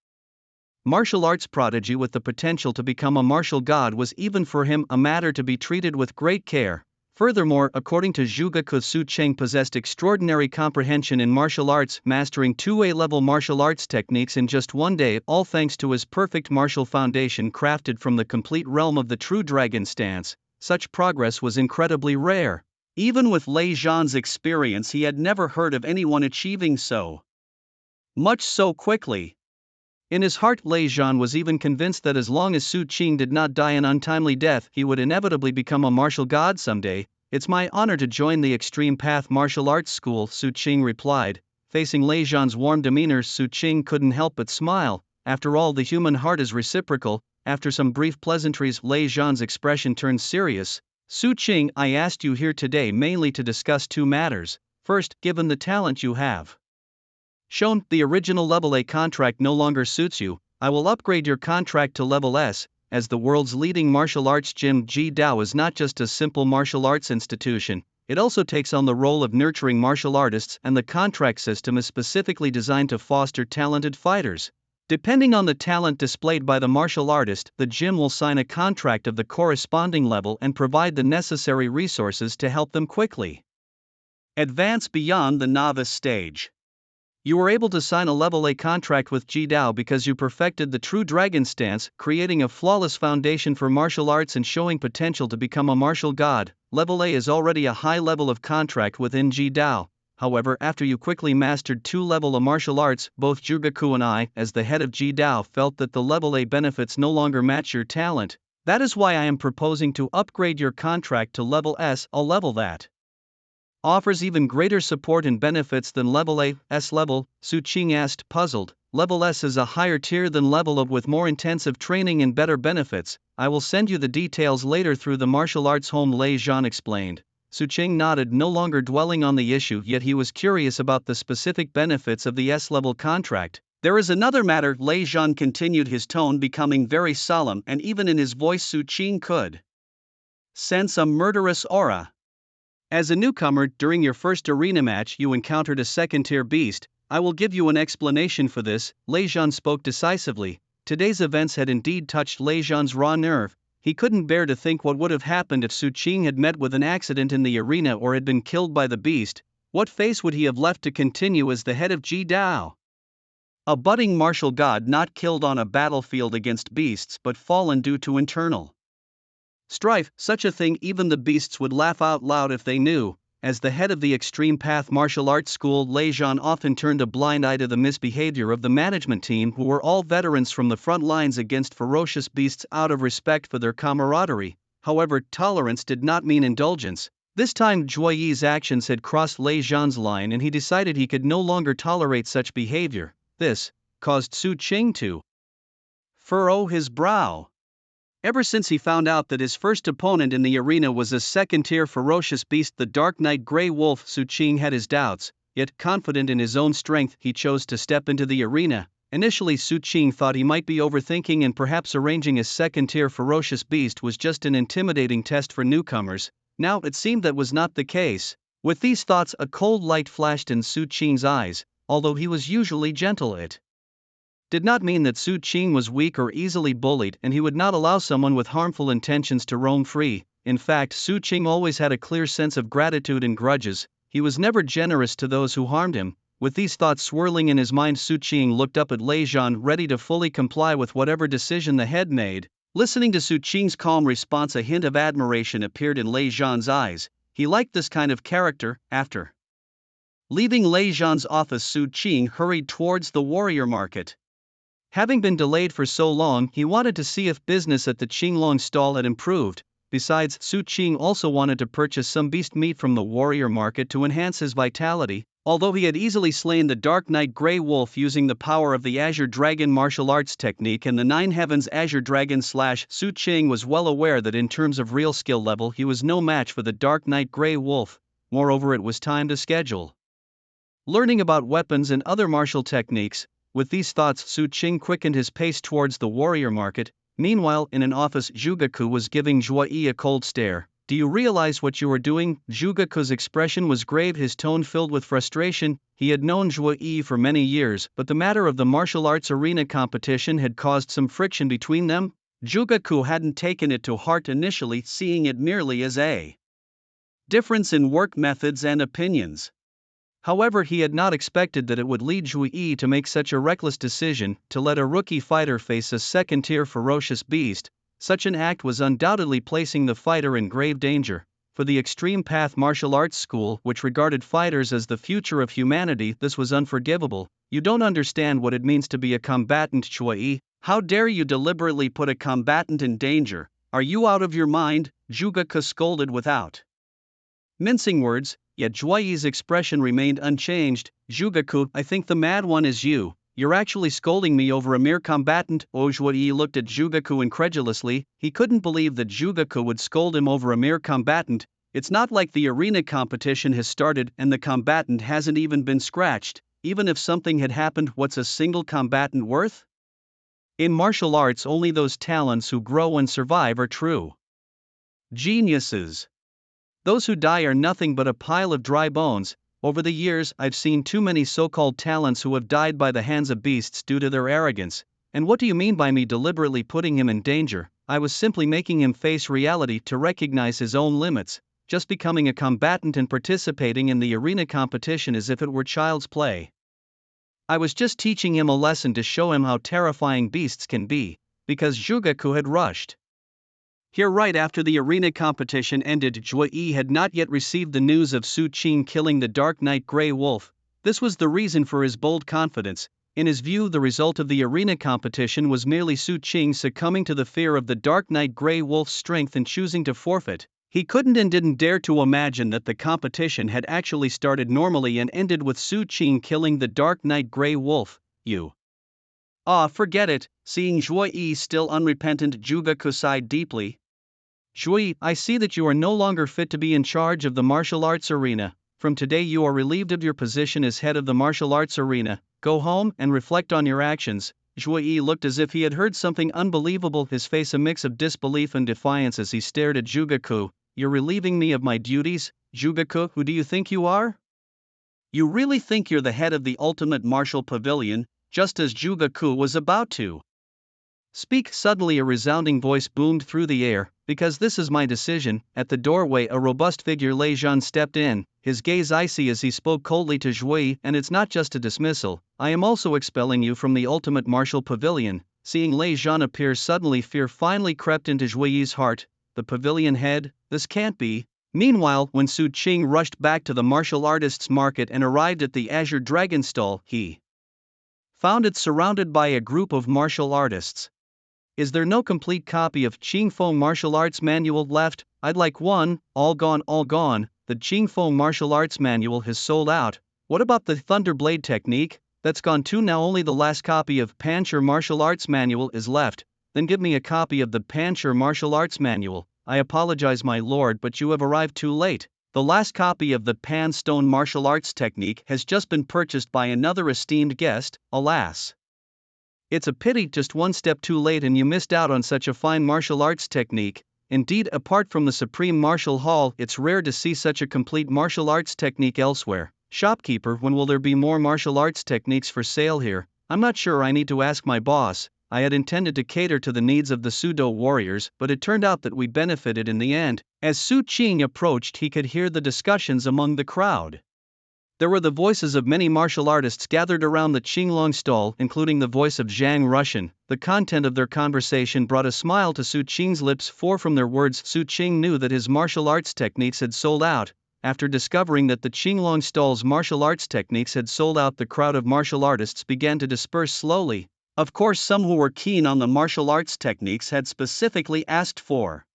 martial arts prodigy with the potential to become a martial god was, even for him, a matter to be treated with great care. Furthermore, according to Zhugeku, Su Qing possessed extraordinary comprehension in martial arts, mastering 2A-level martial arts techniques in just one day, all thanks to his perfect martial foundation crafted from the complete realm of the true dragon stance. Such progress was incredibly rare. Even with Lei Zhan's experience, he had never heard of anyone achieving so much so quickly. In his heart, Lei Zhan was even convinced that as long as Su Qing did not die an untimely death, he would inevitably become a martial god someday. "It's my honor to join the Extreme Path Martial Arts School," Su Qing replied. Facing Lei Zhan's warm demeanor, Su Qing couldn't help but smile. After all, the human heart is reciprocal. After some brief pleasantries, Lei Zhan's expression turned serious. Su Qing, I asked you here today mainly to discuss two matters. First, given the talent you have shown, the original level A contract no longer suits you. I will upgrade your contract to level S. As the world's leading martial arts gym, Ji Dao is not just a simple martial arts institution, it also takes on the role of nurturing martial artists, and the contract system is specifically designed to foster talented fighters. Depending on the talent displayed by the martial artist, the gym will sign a contract of the corresponding level and provide the necessary resources to help them quickly advance beyond the novice stage. You were able to sign a level A contract with Ji Dao because you perfected the true dragon stance, creating a flawless foundation for martial arts and showing potential to become a martial god. Level A is already a high level of contract within Ji Dao. However, after you quickly mastered 2-level martial arts, both Zhugeku and I, as the head of Ji Dao, felt that the level A benefits no longer match your talent. That is why I am proposing to upgrade your contract to level S, a level that offers even greater support and benefits than level A. S level, Su Qing asked, puzzled. Level S is a higher tier than level A with more intensive training and better benefits. I will send you the details later through the martial arts home, Lei Zhan explained. Su Qing nodded, no longer dwelling on the issue, yet he was curious about the specific benefits of the S-level contract. There is another matter, Lei Zhan continued, his tone becoming very solemn, and even in his voice Su Qing could sense a murderous aura. As a newcomer, during your first arena match you encountered a second-tier beast. I will give you an explanation for this. Lei Zhan spoke decisively. Today's events had indeed touched Lei Zhan's raw nerve. He couldn't bear to think what would have happened if Su Qing had met with an accident in the arena or had been killed by the beast. What face would he have left to continue as the head of Ji Dao? A budding martial god, not killed on a battlefield against beasts but fallen due to internal strife. Such a thing even the beasts would laugh out loud if they knew. As the head of the Extreme Path Martial Arts School, Lei Zhan often turned a blind eye to the misbehavior of the management team, who were all veterans from the front lines, against ferocious beasts out of respect for their camaraderie. However, tolerance did not mean indulgence. This time Zhuo Yi's actions had crossed Lei Zhan's line and he decided he could no longer tolerate such behavior. This caused Su Qing to furrow his brow. Ever since he found out that his first opponent in the arena was a second-tier ferocious beast, the Dark Knight Grey Wolf, Su Qing had his doubts, yet confident in his own strength, he chose to step into the arena. Initially Su Qing thought he might be overthinking and perhaps arranging a second-tier ferocious beast was just an intimidating test for newcomers. Now it seemed that was not the case. With these thoughts a cold light flashed in Su Qing's eyes. Although he was usually gentle, it did not mean that Su Qing was weak or easily bullied, and he would not allow someone with harmful intentions to roam free. In fact, Su Qing always had a clear sense of gratitude and grudges. He was never generous to those who harmed him. With these thoughts swirling in his mind, Su Qing looked up at Lei Zhan, ready to fully comply with whatever decision the head made. Listening to Su Qing's calm response, a hint of admiration appeared in Lei Zhan's eyes. He liked this kind of character. After leaving Lei Zhan's office, Su Qing hurried towards the warrior market. Having been delayed for so long, he wanted to see if business at the Qinglong stall had improved. Besides, Su Qing also wanted to purchase some beast meat from the warrior market to enhance his vitality. Although he had easily slain the Dark Knight Grey Wolf using the power of the Azure Dragon martial arts technique and the Nine Heavens Azure Dragon Slash, Su Qing was well aware that in terms of real skill level he was no match for the Dark Knight Grey Wolf. Moreover, it was time to schedule learning about weapons and other martial techniques. With these thoughts, Su Qing quickened his pace towards the warrior market. Meanwhile, in an office, Zhugeku was giving Zhuo Yi a cold stare. Do you realize what you are doing? Zhugeku's expression was grave, his tone filled with frustration. He had known Zhuo Yi for many years, but the matter of the martial arts arena competition had caused some friction between them. Zhugeku hadn't taken it to heart initially, seeing it merely as a difference in work methods and opinions. However, he had not expected that it would lead Zhuo Yi to make such a reckless decision, to let a rookie fighter face a second-tier ferocious beast. Such an act was undoubtedly placing the fighter in grave danger. For the Extreme Path Martial Arts School, which regarded fighters as the future of humanity, this was unforgivable. You don't understand what it means to be a combatant, Zhuo Yi. How dare you deliberately put a combatant in danger? Are you out of your mind? Zhugeku scolded without mincing words. Yet Zhuoyi's expression remained unchanged. Zhugaku, I think the mad one is you. You're actually scolding me over a mere combatant. Zhuoyi looked at Zhugaku incredulously. He couldn't believe that Zhugaku would scold him over a mere combatant. It's not like the arena competition has started and the combatant hasn't even been scratched. Even if something had happened, what's a single combatant worth? In martial arts, only those talents who grow and survive are true geniuses. Those who die are nothing but a pile of dry bones. Over the years, I've seen too many so-called talents who have died by the hands of beasts due to their arrogance. And what do you mean by me deliberately putting him in danger? I was simply making him face reality to recognize his own limits. Just becoming a combatant and participating in the arena competition as if it were child's play. I was just teaching him a lesson to show him how terrifying beasts can be, because Zhugaku had rushed here right after the arena competition ended. Zhuoyi had not yet received the news of Su Qing killing the Dark Knight Grey Wolf. This was the reason for his bold confidence. In his view, the result of the arena competition was merely Su Qing succumbing to the fear of the Dark Knight Grey Wolf's strength and choosing to forfeit. He couldn't and didn't dare to imagine that the competition had actually started normally and ended with Su Qing killing the Dark Knight Grey Wolf. Forget it. Seeing Zhuoyi still unrepentant, Zhugaku sighed deeply. Zhuoyi, I see that you are no longer fit to be in charge of the martial arts arena. From today you are relieved of your position as head of the martial arts arena. Go home and reflect on your actions. Zhuoyi looked as if he had heard something unbelievable, his face a mix of disbelief and defiance as he stared at Zhugaku. You're relieving me of my duties? Zhugaku, who do you think you are? You really think you're the head of the ultimate martial pavilion? Just as Zhugaku was about to speak, suddenly a resounding voice boomed through the air, because this is my decision. At the doorway a robust figure Lei Zhan stepped in, his gaze icy as he spoke coldly to Zhuoyi, and it's not just a dismissal, I am also expelling you from the ultimate martial pavilion. Seeing Lei Zhan appear suddenly, fear finally crept into Zhuoyi's heart. The pavilion head? This can't be. Meanwhile, when Su Qing rushed back to the martial artists' market and arrived at the Azure Dragon stall, he found it surrounded by a group of martial artists. Is there no complete copy of Qingfeng Martial Arts Manual left? I'd like one. All gone, all gone. The Qingfeng Martial Arts Manual has sold out. What about the Thunderblade technique? That's gone too. Now only the last copy of Pancher Martial Arts Manual is left. Then give me a copy of the Pancher Martial Arts Manual. I apologize, my lord, but you have arrived too late. The last copy of the Pan Stone Martial Arts Technique has just been purchased by another esteemed guest, alas. It's a pity, just one step too late and you missed out on such a fine martial arts technique. Indeed, apart from the Supreme Martial Hall, it's rare to see such a complete martial arts technique elsewhere. Shopkeeper, when will there be more martial arts techniques for sale here? I'm not sure, I need to ask my boss. I had intended to cater to the needs of the Sudo warriors, but it turned out that we benefited in the end. As Su Qing approached, he could hear the discussions among the crowd. There were the voices of many martial artists gathered around the Qinglong stall, including the voice of Zhang Rushan. The content of their conversation brought a smile to Su Qing's lips, for from their words Su Qing knew that his martial arts techniques had sold out. After discovering that the Qinglong stall's martial arts techniques had sold out, the crowd of martial artists began to disperse slowly. Of course, some who were keen on the martial arts techniques had specifically asked for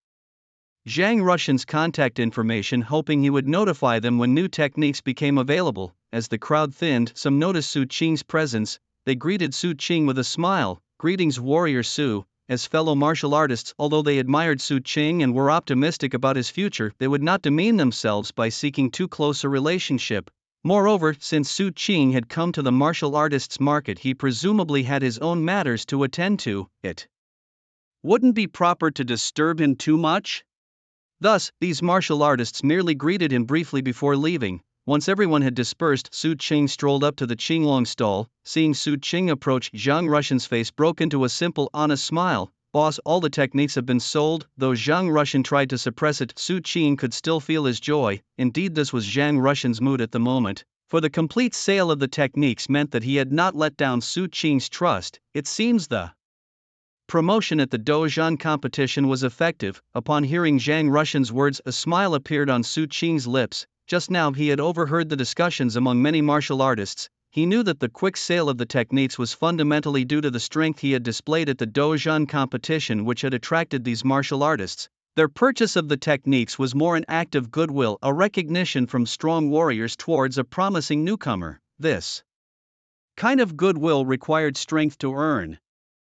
Zhang Rushan's contact information, hoping he would notify them when new techniques became available. As the crowd thinned, some noticed Su Qing's presence. They greeted Su Qing with a smile. Greetings, warrior Su. As fellow martial artists, although they admired Su Qing and were optimistic about his future, they would not demean themselves by seeking too close a relationship. Moreover, since Su Qing had come to the martial artists' market, he presumably had his own matters to attend to. It wouldn't be proper to disturb him too much. Thus, these martial artists merely greeted him briefly before leaving. Once everyone had dispersed, Su Qing strolled up to the Qinglong stall. Seeing Su Qing approach, Zhang Rushan's face broke into a simple, honest smile. Boss, all the techniques have been sold. Though Zhang Rushan tried to suppress it, Su Qing could still feel his joy. Indeed, this was Zhang Rushan's mood at the moment. For the complete sale of the techniques meant that he had not let down Su Qing's trust. It seems the promotion at the Dozhan competition was effective. Upon hearing Zhang Rushan's words, a smile appeared on Su Qing's lips. Just now he had overheard the discussions among many martial artists. He knew that the quick sale of the techniques was fundamentally due to the strength he had displayed at the Dozhan competition, which had attracted these martial artists. Their purchase of the techniques was more an act of goodwill, a recognition from strong warriors towards a promising newcomer. This kind of goodwill required strength to earn.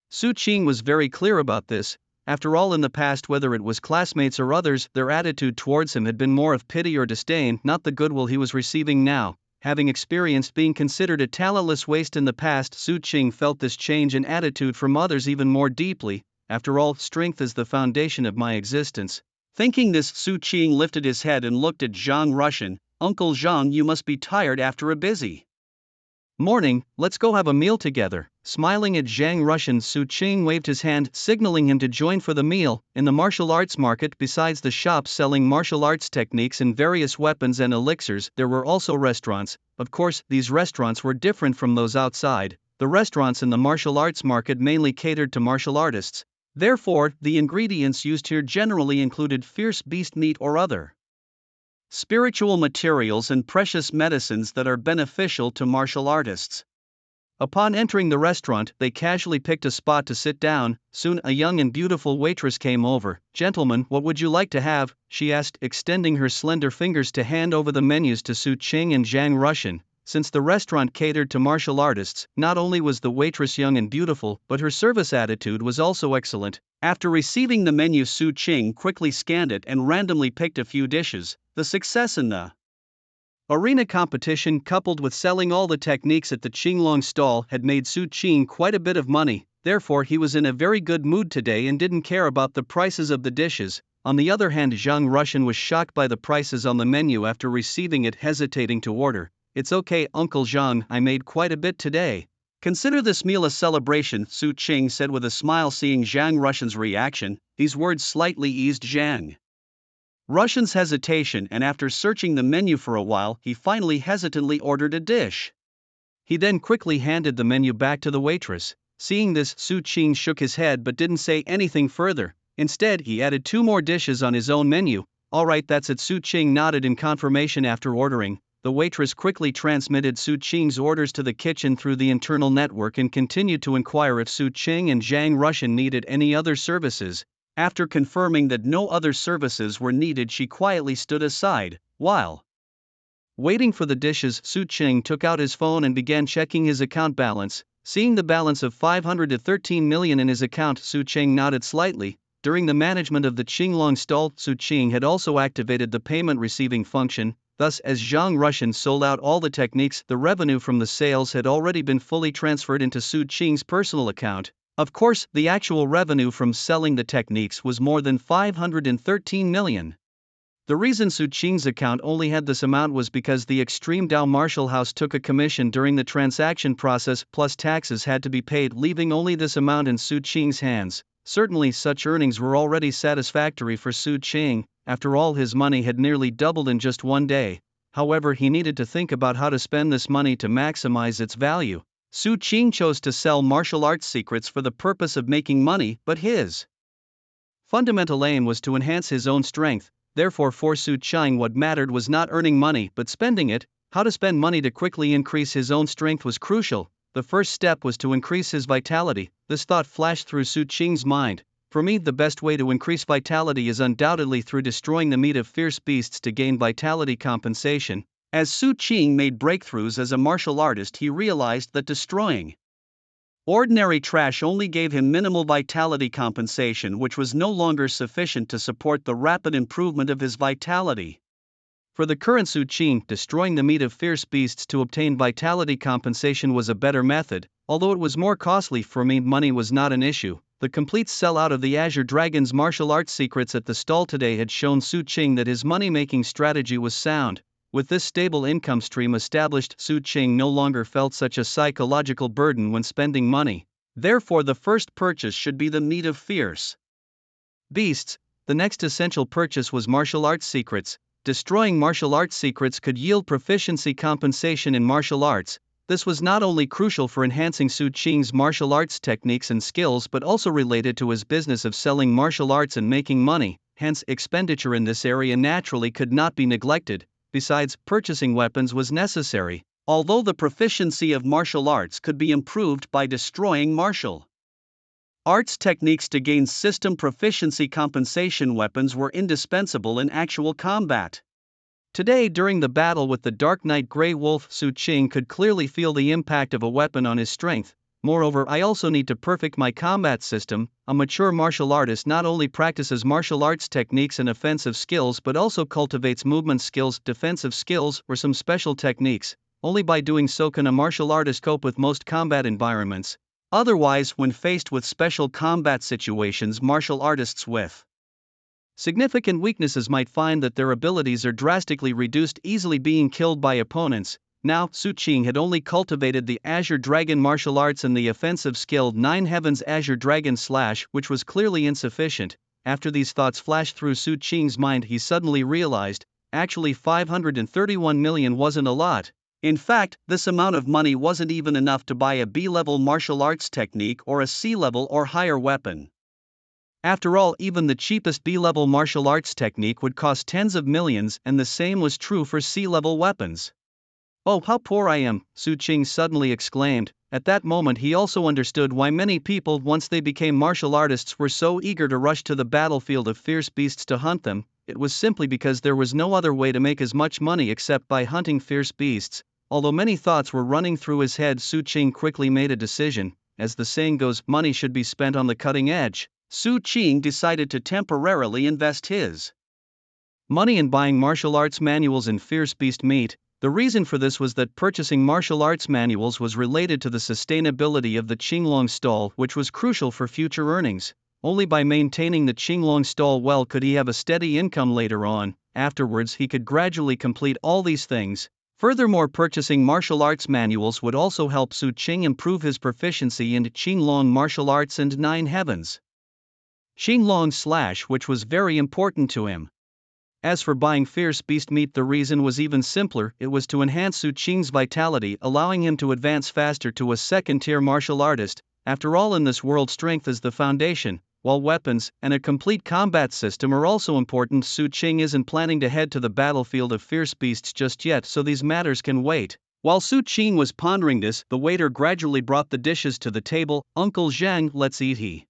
Su Qing was very clear about this. After all, in the past, whether it was classmates or others, their attitude towards him had been more of pity or disdain, not the goodwill he was receiving now. Having experienced being considered a talentless waste in the past, Su Qing felt this change in attitude from others even more deeply. After all, strength is the foundation of my existence. Thinking this, Su Qing lifted his head and looked at Zhang Russian. Uncle Zhang, you must be tired after a busy morning, let's go have a meal together. Smiling at Zhang Russian, Su Qing waved his hand, signaling him to join for the meal. In the martial arts market, besides the shops selling martial arts techniques and various weapons and elixirs, there were also restaurants. Of course, these restaurants were different from those outside. The restaurants in the martial arts market mainly catered to martial artists. Therefore, the ingredients used here generally included fierce beast meat or other spiritual materials and precious medicines that are beneficial to martial artists. Upon entering the restaurant, they casually picked a spot to sit down. Soon a young and beautiful waitress came over. "Gentlemen, what would you like to have?" she asked, extending her slender fingers to hand over the menus to Su Qing and Zhang Russian. Since the restaurant catered to martial artists, not only was the waitress young and beautiful, but her service attitude was also excellent. After receiving the menu, Su Qing quickly scanned it and randomly picked a few dishes. The success in the arena competition, coupled with selling all the techniques at the Qinglong stall, had made Su Qing quite a bit of money. Therefore, he was in a very good mood today and didn't care about the prices of the dishes. On the other hand, Zhang Russian was shocked by the prices on the menu. After receiving it, hesitating to order. "It's okay, Uncle Zhang, I made quite a bit today. Consider this meal a celebration," Su Qing said with a smile. Seeing Zhang Russian's reaction, these words slightly eased Zhang Russian's hesitation, and after searching the menu for a while, he finally hesitantly ordered a dish. He then quickly handed the menu back to the waitress. Seeing this, Su Qing shook his head but didn't say anything further. Instead, he added 2 more dishes on his own menu. "Alright, that's it." Su Qing nodded in confirmation. After ordering, the waitress quickly transmitted Su Qing's orders to the kitchen through the internal network and continued to inquire if Su Qing and Zhang Russian needed any other services. After confirming that no other services were needed, she quietly stood aside. While waiting for the dishes, Su Qing took out his phone and began checking his account balance. Seeing the balance of 513 million in his account, Su Qing nodded slightly. During the management of the Qinglong stall, Su Qing had also activated the payment receiving function. Thus, as Zhang Russian sold out all the techniques, the revenue from the sales had already been fully transferred into Su Qing's personal account. Of course, the actual revenue from selling the techniques was more than 513 million. The reason Su Qing's account only had this amount was because the Extreme Dao Martial House took a commission during the transaction process, plus taxes had to be paid, leaving only this amount in Su Qing's hands. Certainly, such earnings were already satisfactory for Su Qing. After all, his money had nearly doubled in just one day. However, he needed to think about how to spend this money to maximize its value. Su Qing chose to sell martial arts secrets for the purpose of making money, but his fundamental aim was to enhance his own strength. Therefore, for Su Qing, what mattered was not earning money but spending it. How to spend money to quickly increase his own strength was crucial. The first step was to increase his vitality. This thought flashed through Su Qing's mind. "For me, the best way to increase vitality is undoubtedly through destroying the meat of fierce beasts to gain vitality compensation." As Su Qing made breakthroughs as a martial artist, he realized that destroying ordinary trash only gave him minimal vitality compensation, which was no longer sufficient to support the rapid improvement of his vitality. For the current Su Qing, destroying the meat of fierce beasts to obtain vitality compensation was a better method. Although it was more costly for me, money was not an issue. The complete sellout of the Azure Dragon's martial arts secrets at the stall today had shown Su Qing that his money-making strategy was sound. With this stable income stream established, Su Qing no longer felt such a psychological burden when spending money. Therefore, the first purchase should be the meat of fierce beasts. The next essential purchase was martial arts secrets. Destroying martial arts secrets could yield proficiency compensation in martial arts. This was not only crucial for enhancing Su Qing's martial arts techniques and skills but also related to his business of selling martial arts and making money. Hence, expenditure in this area naturally could not be neglected. Besides, purchasing weapons was necessary. Although the proficiency of martial arts could be improved by destroying martial Arts techniques to gain system proficiency compensation weapons were indispensable in actual combat. Today, during the battle with the Dark Knight Grey Wolf, Su Qing could clearly feel the impact of a weapon on his strength. Moreover, I also need to perfect my combat system. A mature martial artist not only practices martial arts techniques and offensive skills but also cultivates movement skills, defensive skills, or some special techniques. Only by doing so can a martial artist cope with most combat environments. Otherwise, when faced with special combat situations, martial artists with significant weaknesses might find that their abilities are drastically reduced, easily being killed by opponents. Now, Su Qing had only cultivated the Azure Dragon martial arts and the offensive skill 9 Heavens Azure Dragon Slash, which was clearly insufficient. After these thoughts flashed through Su Qing's mind, he suddenly realized, actually 531 million wasn't a lot. In fact, this amount of money wasn't even enough to buy a B-level martial arts technique or a C-level or higher weapon. After all, even the cheapest B-level martial arts technique would cost tens of millions, and the same was true for C-level weapons. "Oh, how poor I am," Su Qing suddenly exclaimed. At that moment he also understood why many people, once they became martial artists, were so eager to rush to the battlefield of fierce beasts to hunt them. It was simply because there was no other way to make as much money except by hunting fierce beasts. Although many thoughts were running through his head, Su Qing quickly made a decision. As the saying goes, money should be spent on the cutting edge. Su Qing decided to temporarily invest his money in buying martial arts manuals in fierce beast meat. The reason for this was that purchasing martial arts manuals was related to the sustainability of the Qinglong stall, which was crucial for future earnings. Only by maintaining the Qinglong stall well could he have a steady income later on. Afterwards, he could gradually complete all these things. Furthermore, purchasing martial arts manuals would also help Su Qing improve his proficiency in Qinglong martial arts and 9 Heavens Qinglong Slash, which was very important to him. As for buying fierce beast meat, the reason was even simpler. It was to enhance Su Qing's vitality, allowing him to advance faster to a second-tier martial artist. After all, in this world, strength is the foundation. While weapons and a complete combat system are also important, Su Qing isn't planning to head to the battlefield of fierce beasts just yet, so these matters can wait. While Su Qing was pondering this, the waiter gradually brought the dishes to the table. "Uncle Zhang, let's eat," he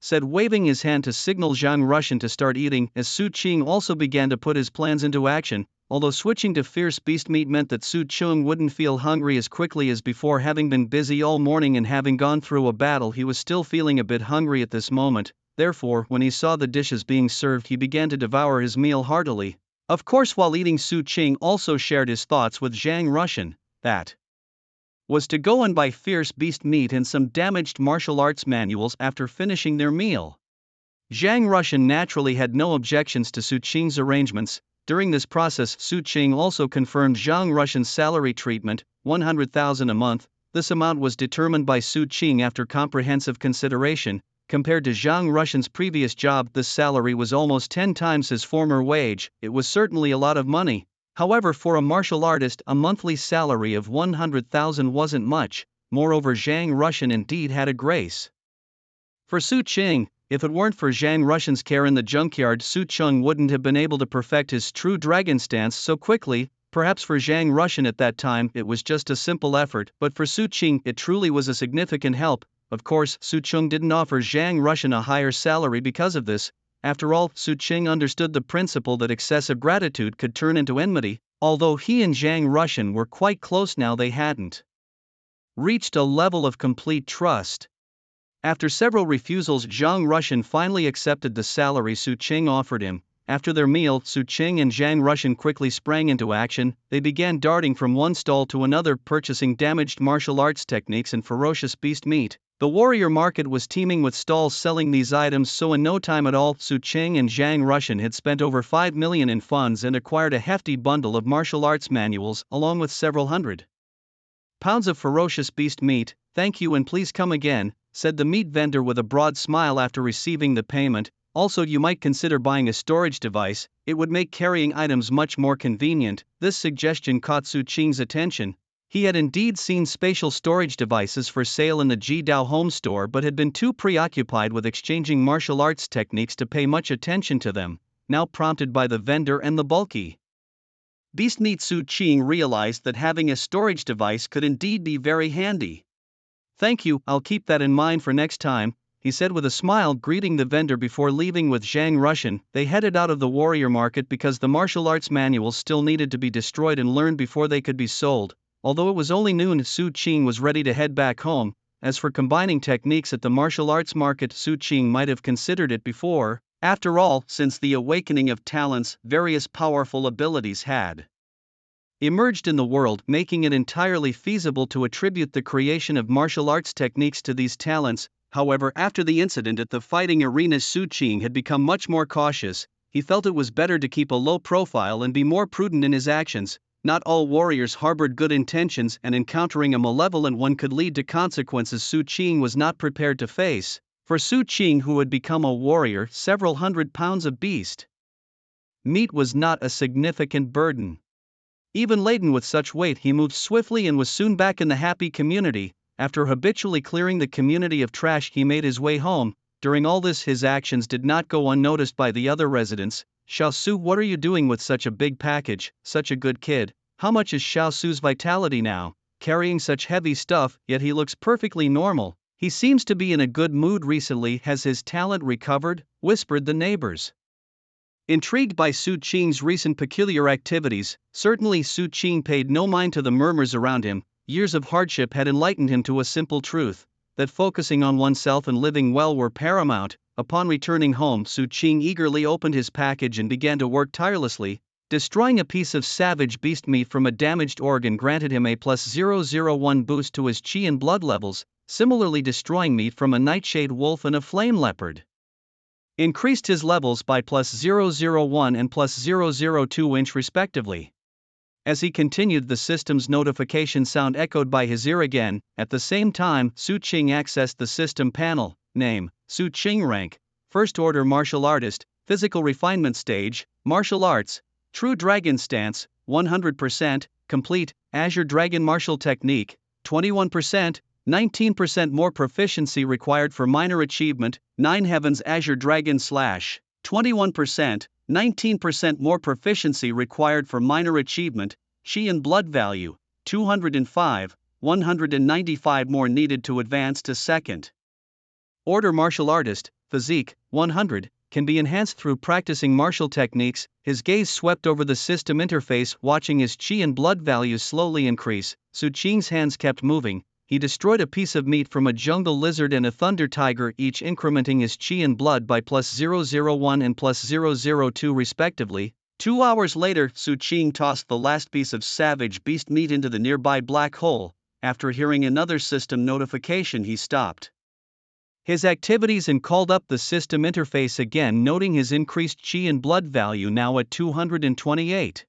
said, waving his hand to signal Zhang Russian to start eating. As Su Qing also began to put his plans into action, although switching to fierce beast meat meant that Su Qing wouldn't feel hungry as quickly as before. Having been busy all morning and having gone through a battle, he was still feeling a bit hungry at this moment. Therefore, when he saw the dishes being served, he began to devour his meal heartily. Of course, while eating, Su Qing also shared his thoughts with Zhang Russian. That was to go and buy fierce beast meat and some damaged martial arts manuals after finishing their meal. Zhang Russian naturally had no objections to Su Qing's arrangements. During this process, Su Qing also confirmed Zhang Russian's salary treatment, 100,000 a month. This amount was determined by Su Qing after comprehensive consideration. Compared to Zhang Russian's previous job, this salary was almost 10 times his former wage. It was certainly a lot of money. However, for a martial artist, a monthly salary of 100,000 wasn't much. Moreover, Zhang Russian indeed had a grace for Su Qing. If it weren't for Zhang Russian's care in the junkyard, Su Qing wouldn't have been able to perfect his true dragon stance so quickly. Perhaps for Zhang Russian at that time it was just a simple effort, but for Su Qing it truly was a significant help. Of course, Su Qing didn't offer Zhang Russian a higher salary because of this. After all, Su Qing understood the principle that excessive gratitude could turn into enmity. Although he and Zhang Russian were quite close now, they hadn't reached a level of complete trust. After several refusals, Zhang Russian finally accepted the salary Su Qing offered him. After their meal, Su Qing and Zhang Russian quickly sprang into action. They began darting from one stall to another, purchasing damaged martial arts techniques and ferocious beast meat. The warrior market was teeming with stalls selling these items, so in no time at all, Su Qing and Zhang Russian had spent over 5 million in funds and acquired a hefty bundle of martial arts manuals, along with several hundred pounds of ferocious beast meat. "Thank you and please come again," said the meat vendor with a broad smile after receiving the payment. "Also, you might consider buying a storage device, it would make carrying items much more convenient." This suggestion caught Su Qing's attention. He had indeed seen spatial storage devices for sale in the Jidao home store but had been too preoccupied with exchanging martial arts techniques to pay much attention to them. Now, prompted by the vendor and the bulky beast meat, Su Qing realized that having a storage device could indeed be very handy. "Thank you, I'll keep that in mind for next time," he he said with a smile, greeting the vendor before leaving with Zhang Russian. They headed out of the warrior market because the martial arts manuals still needed to be destroyed and learned before they could be sold. Although it was only noon, Su Qing was ready to head back home. As for combining techniques at the martial arts market, Su Qing might have considered it before. After all, since the awakening of talents, various powerful abilities had emerged in the world, making it entirely feasible to attribute the creation of martial arts techniques to these talents. However, after the incident at the fighting arena, Su Qing had become much more cautious. He felt it was better to keep a low profile and be more prudent in his actions. Not all warriors harbored good intentions, and encountering a malevolent one could lead to consequences Su Qing was not prepared to face. For Su Qing, who had become a warrior, several 100 pounds of beast meat was not a significant burden. Even laden with such weight, he moved swiftly and was soon back in the happy community. After habitually clearing the community of trash, he made his way home. During all this, his actions did not go unnoticed by the other residents. "Xiao Su, what are you doing with such a big package? Such a good kid. How much is Xiao Su's vitality now? Carrying such heavy stuff, yet he looks perfectly normal. He seems to be in a good mood recently. Has his talent recovered?" whispered the neighbors. Intrigued by Su Qing's recent peculiar activities, certainly Su Qing paid no mind to the murmurs around him. Years of hardship had enlightened him to a simple truth, that focusing on oneself and living well were paramount. Upon returning home, Su Qing eagerly opened his package and began to work tirelessly. Destroying a piece of savage beast meat from a damaged organ granted him a +001 boost to his qi and blood levels. Similarly, destroying meat from a nightshade wolf and a flame leopard increased his levels by +001 and +002 inch respectively. As he continued, the system's notification sound echoed by his ear again. At the same time, Su Qing accessed the system panel. Name: Su Qing. Rank: First Order Martial Artist. Physical Refinement Stage: Martial Arts. True Dragon Stance: 100%. Complete. Azure Dragon Martial Technique: 21%. 19% more proficiency required for minor achievement. 9 Heavens Azure Dragon Slash: 21%. 19% more proficiency required for minor achievement. Qi and blood value: 205. 195 more needed to advance to second order martial artist. Physique: 100. Can be enhanced through practicing martial techniques. His gaze swept over the system interface, watching his qi and blood values slowly increase. Su Qing's hands kept moving. He destroyed a piece of meat from a jungle lizard and a thunder tiger, each incrementing his qi and blood by +001 and +002 respectively. 2 hours later, Su Qing tossed the last piece of savage beast meat into the nearby black hole. After hearing another system notification, he stopped his activities and called up the system interface again, noting his increased qi and blood value now at 228.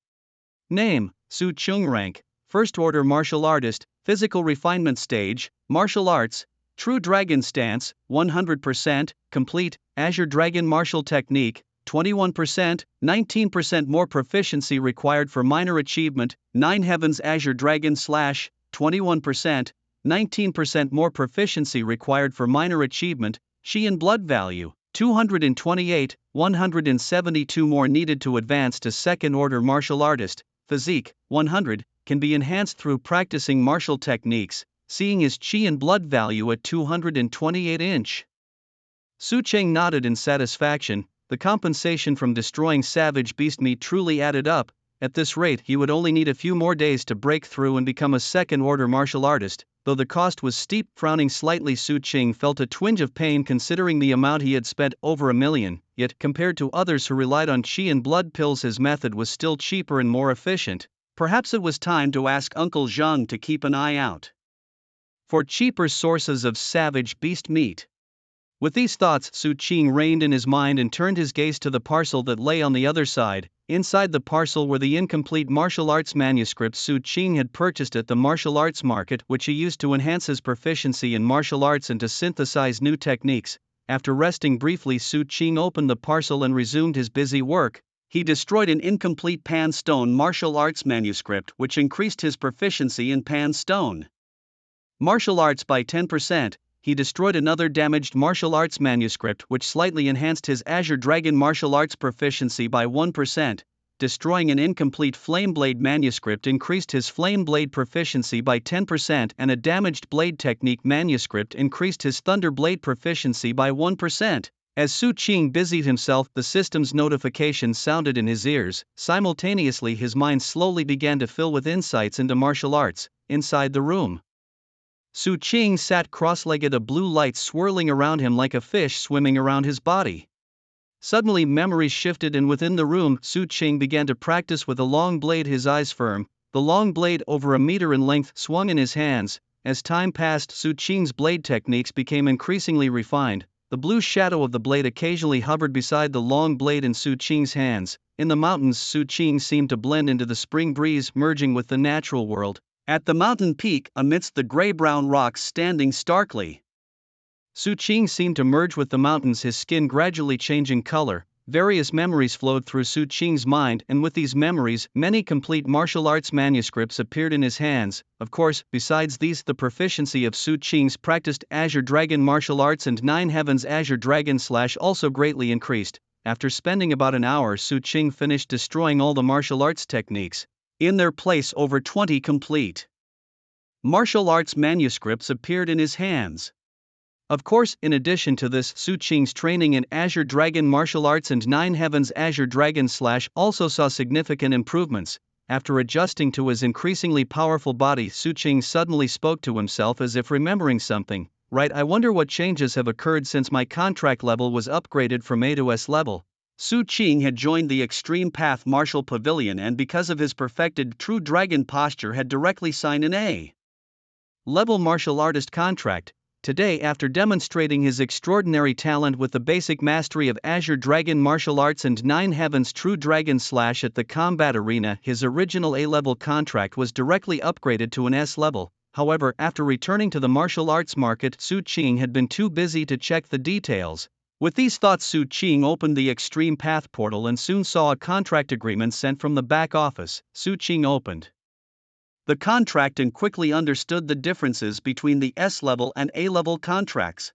Name: Su Qing. Rank: First Order Martial Artist. Physical Refinement Stage: Martial Arts. True Dragon Stance: 100%. Complete. Azure Dragon Martial Technique: 21%. 19% more proficiency required for minor achievement. 9 Heavens Azure Dragon Slash: 21%. 19% more proficiency required for minor achievement. Qi and blood value: 228. 172 more needed to advance to second order martial artist. Physique: 100. Can be enhanced through practicing martial techniques. Seeing his qi and blood value at 228 inch. Su Qing nodded in satisfaction. The compensation from destroying savage beast meat truly added up. At this rate, he would only need a few more days to break through and become a second-order martial artist. Though the cost was steep, frowning slightly, Su Qing felt a twinge of pain considering the amount he had spent, over $1 million. Yet, compared to others who relied on qi and blood pills, his method was still cheaper and more efficient. Perhaps it was time to ask Uncle Zhang to keep an eye out for cheaper sources of savage beast meat. With these thoughts, Su Qing reined in his mind and turned his gaze to the parcel that lay on the other side. Inside the parcel were the incomplete martial arts manuscripts Su Qing had purchased at the martial arts market, which he used to enhance his proficiency in martial arts and to synthesize new techniques. After resting briefly, Su Qing opened the parcel and resumed his busy work. He destroyed an incomplete Pan Stone martial arts manuscript, which increased his proficiency in Pan Stone martial arts by 10%. He destroyed another damaged martial arts manuscript, which slightly enhanced his Azure Dragon martial arts proficiency by 1%. destroying an incomplete flame blade manuscript increased his flame blade proficiency by 10%, and a damaged blade technique manuscript increased his thunder blade proficiency by 1%. As Su Qing busied himself, the system's notifications sounded in his ears. Simultaneously, his mind slowly began to fill with insights into martial arts. Inside the room, Su Qing sat cross-legged, a blue light swirling around him like a fish swimming around his body. Suddenly memories shifted, and within the room, Su Qing began to practice with a long blade, his eyes firm. The long blade, over a meter in length, swung in his hands. As time passed, Su Qing's blade techniques became increasingly refined. The blue shadow of the blade occasionally hovered beside the long blade in Su Qing's hands. In the mountains, Su Qing seemed to blend into the spring breeze, merging with the natural world. At the mountain peak, amidst the gray-brown rocks standing starkly, Su Qing seemed to merge with the mountains, his skin gradually changing color. Various memories flowed through Su Qing's mind, and with these memories, many complete martial arts manuscripts appeared in his hands. Of course, besides these, the proficiency of Su Qing's practiced Azure Dragon martial arts and Nine Heavens Azure Dragon / also greatly increased. After spending about an hour, Su Qing finished destroying all the martial arts techniques. In their place, over 20 complete martial arts manuscripts appeared in his hands. Of course, in addition to this, Su Qing's training in Azure Dragon martial arts and Nine Heavens Azure Dragon / also saw significant improvements. After adjusting to his increasingly powerful body, Su Qing suddenly spoke to himself as if remembering something. Right, I wonder what changes have occurred since my contract level was upgraded from A to S level. Su Qing had joined the Extreme Path Martial Pavilion, and because of his perfected True Dragon posture had directly signed an A level martial artist contract. Today, after demonstrating his extraordinary talent with the basic mastery of Azure Dragon martial arts and Nine Heavens True Dragon / at the combat arena, his original A-level contract was directly upgraded to an S level. However, after returning to the martial arts market, Su Qing had been too busy to check the details. With these thoughts, Su Qing opened the Extreme Path portal and soon saw a contract agreement sent from the back office. Su Qing opened the contract and quickly understood the differences between the S-level and A-level contracts.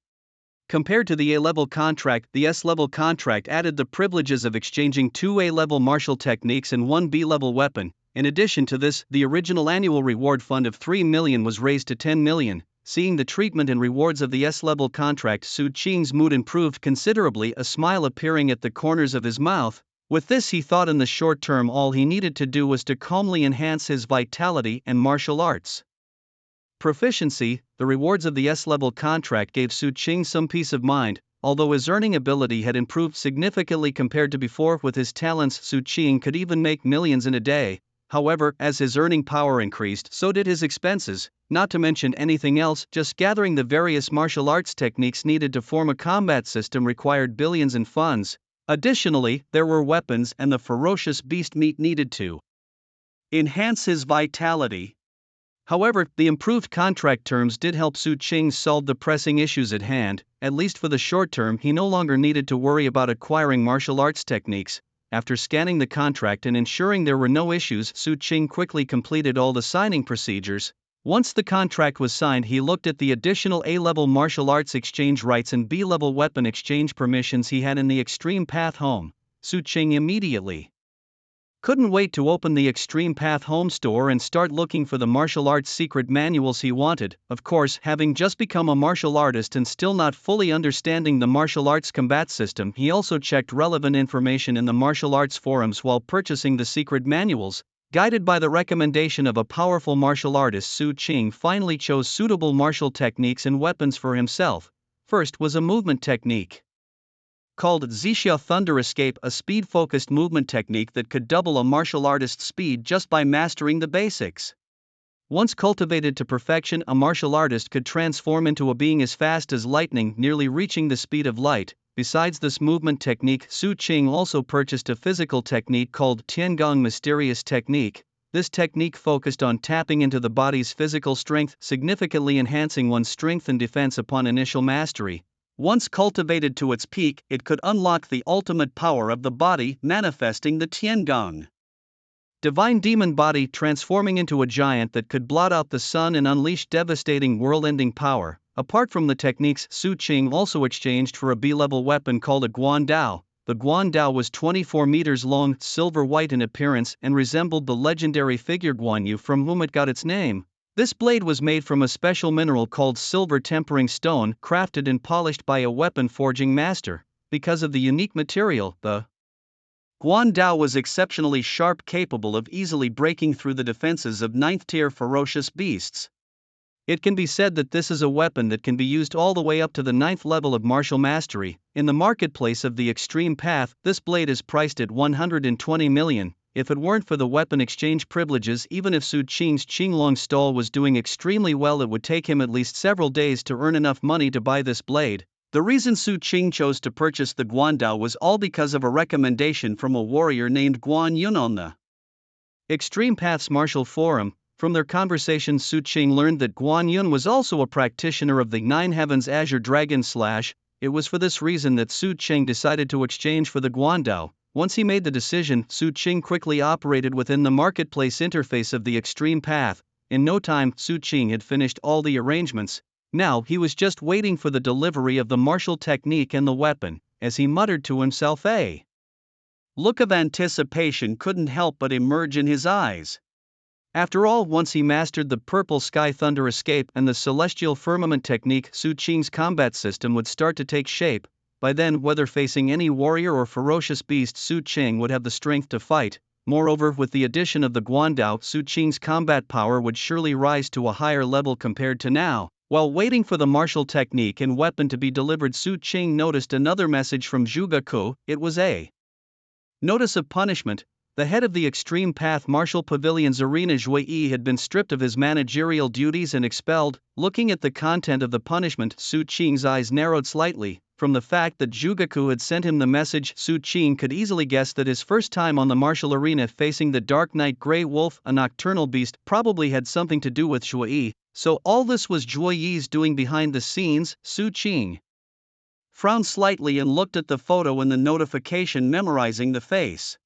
Compared to the A-level contract, the S-level contract added the privileges of exchanging 2 A-level martial techniques and 1 B-level weapon. In addition to this, the original annual reward fund of 3 million was raised to 10 million. Seeing the treatment and rewards of the S-level contract, Su Qing's mood improved considerably, a smile appearing at the corners of his mouth. With this, he thought in the short term all he needed to do was to calmly enhance his vitality and martial arts proficiency. The rewards of the S-level contract gave Su Qing some peace of mind. Although his earning ability had improved significantly compared to before, with his talents Su Qing could even make millions in a day. However, as his earning power increased, so did his expenses, not to mention anything else. Just gathering the various martial arts techniques needed to form a combat system required billions in funds. Additionally, there were weapons and the ferocious beast meat needed to enhance his vitality. However, the improved contract terms did help Su Qing solve the pressing issues at hand. At least for the short term, he no longer needed to worry about acquiring martial arts techniques. After scanning the contract and ensuring there were no issues, Su Qing quickly completed all the signing procedures. Once the contract was signed, he looked at the additional A-level martial arts exchange rights and B-level weapon exchange permissions he had in the Extreme Path home. Su Qing immediately couldn't wait to open the Extreme Path home store and start looking for the martial arts secret manuals he wanted. Of course, having just become a martial artist and still not fully understanding the martial arts combat system, he also checked relevant information in the martial arts forums while purchasing the secret manuals. Guided by the recommendation of a powerful martial artist, Su Qing finally chose suitable martial techniques and weapons for himself. First was a movement technique called Zixia Thunder Escape, a speed-focused movement technique that could double a martial artist's speed just by mastering the basics. Once cultivated to perfection, a martial artist could transform into a being as fast as lightning, nearly reaching the speed of light. Besides this movement technique, Su Qing also purchased a physical technique called Tiangong Mysterious Technique. This technique focused on tapping into the body's physical strength, significantly enhancing one's strength and defense upon initial mastery. Once cultivated to its peak, it could unlock the ultimate power of the body, manifesting the Tiangong divine demon body, transforming into a giant that could blot out the sun and unleash devastating world-ending power. Apart from the techniques, Su Qing also exchanged for a B-level weapon called a Guan Dao. The Guandao was 24 meters long, silver-white in appearance, and resembled the legendary figure Guan Yu from whom it got its name. This blade was made from a special mineral called silver tempering stone, crafted and polished by a weapon forging master. Because of the unique material, the Guandao was exceptionally sharp, capable of easily breaking through the defenses of ninth-tier ferocious beasts. It can be said that this is a weapon that can be used all the way up to the 9th level of martial mastery. In the marketplace of the extreme path, this blade is priced at 120 million. If it weren't for the weapon exchange privileges, even if Su Qing's Qinglong stall was doing extremely well, it would take him at least several days to earn enough money to buy this blade. The reason Su Qing chose to purchase the Guandao was all because of a recommendation from a warrior named Guan Yun on the Extreme Path's Martial Forum. From their conversation, Su Qing learned that Guan Yun was also a practitioner of the Nine Heavens Azure Dragon Slash. It was for this reason that Su Qing decided to exchange for the Guandao. Once he made the decision, Su Qing quickly operated within the marketplace interface of the Extreme Path. In no time, Su Qing had finished all the arrangements. Now he was just waiting for the delivery of the martial technique and the weapon. As he muttered to himself, a look of anticipation couldn't help but emerge in his eyes. After all, once he mastered the Purple Sky Thunder Escape and the Celestial Firmament technique, Su Qing's combat system would start to take shape. By then, whether facing any warrior or ferocious beast, Su Qing would have the strength to fight. Moreover, with the addition of the Guandao, Su Qing's combat power would surely rise to a higher level compared to now. While waiting for the martial technique and weapon to be delivered, Su Qing noticed another message from Zhuge. It was a notice of punishment. The head of the Extreme Path Martial Pavilion's arena, Zhuo Yi, had been stripped of his managerial duties and expelled. Looking at the content of the punishment, Su Qing's eyes narrowed slightly. From the fact that Zhuge had sent him the message, Su Qing could easily guess that his first time on the martial arena facing the Dark Knight Grey Wolf, a nocturnal beast, probably had something to do with Zhuo Yi. So all this was Zhuo Yi's doing behind the scenes. Su Qing frowned slightly and looked at the photo in the notification, memorizing the face.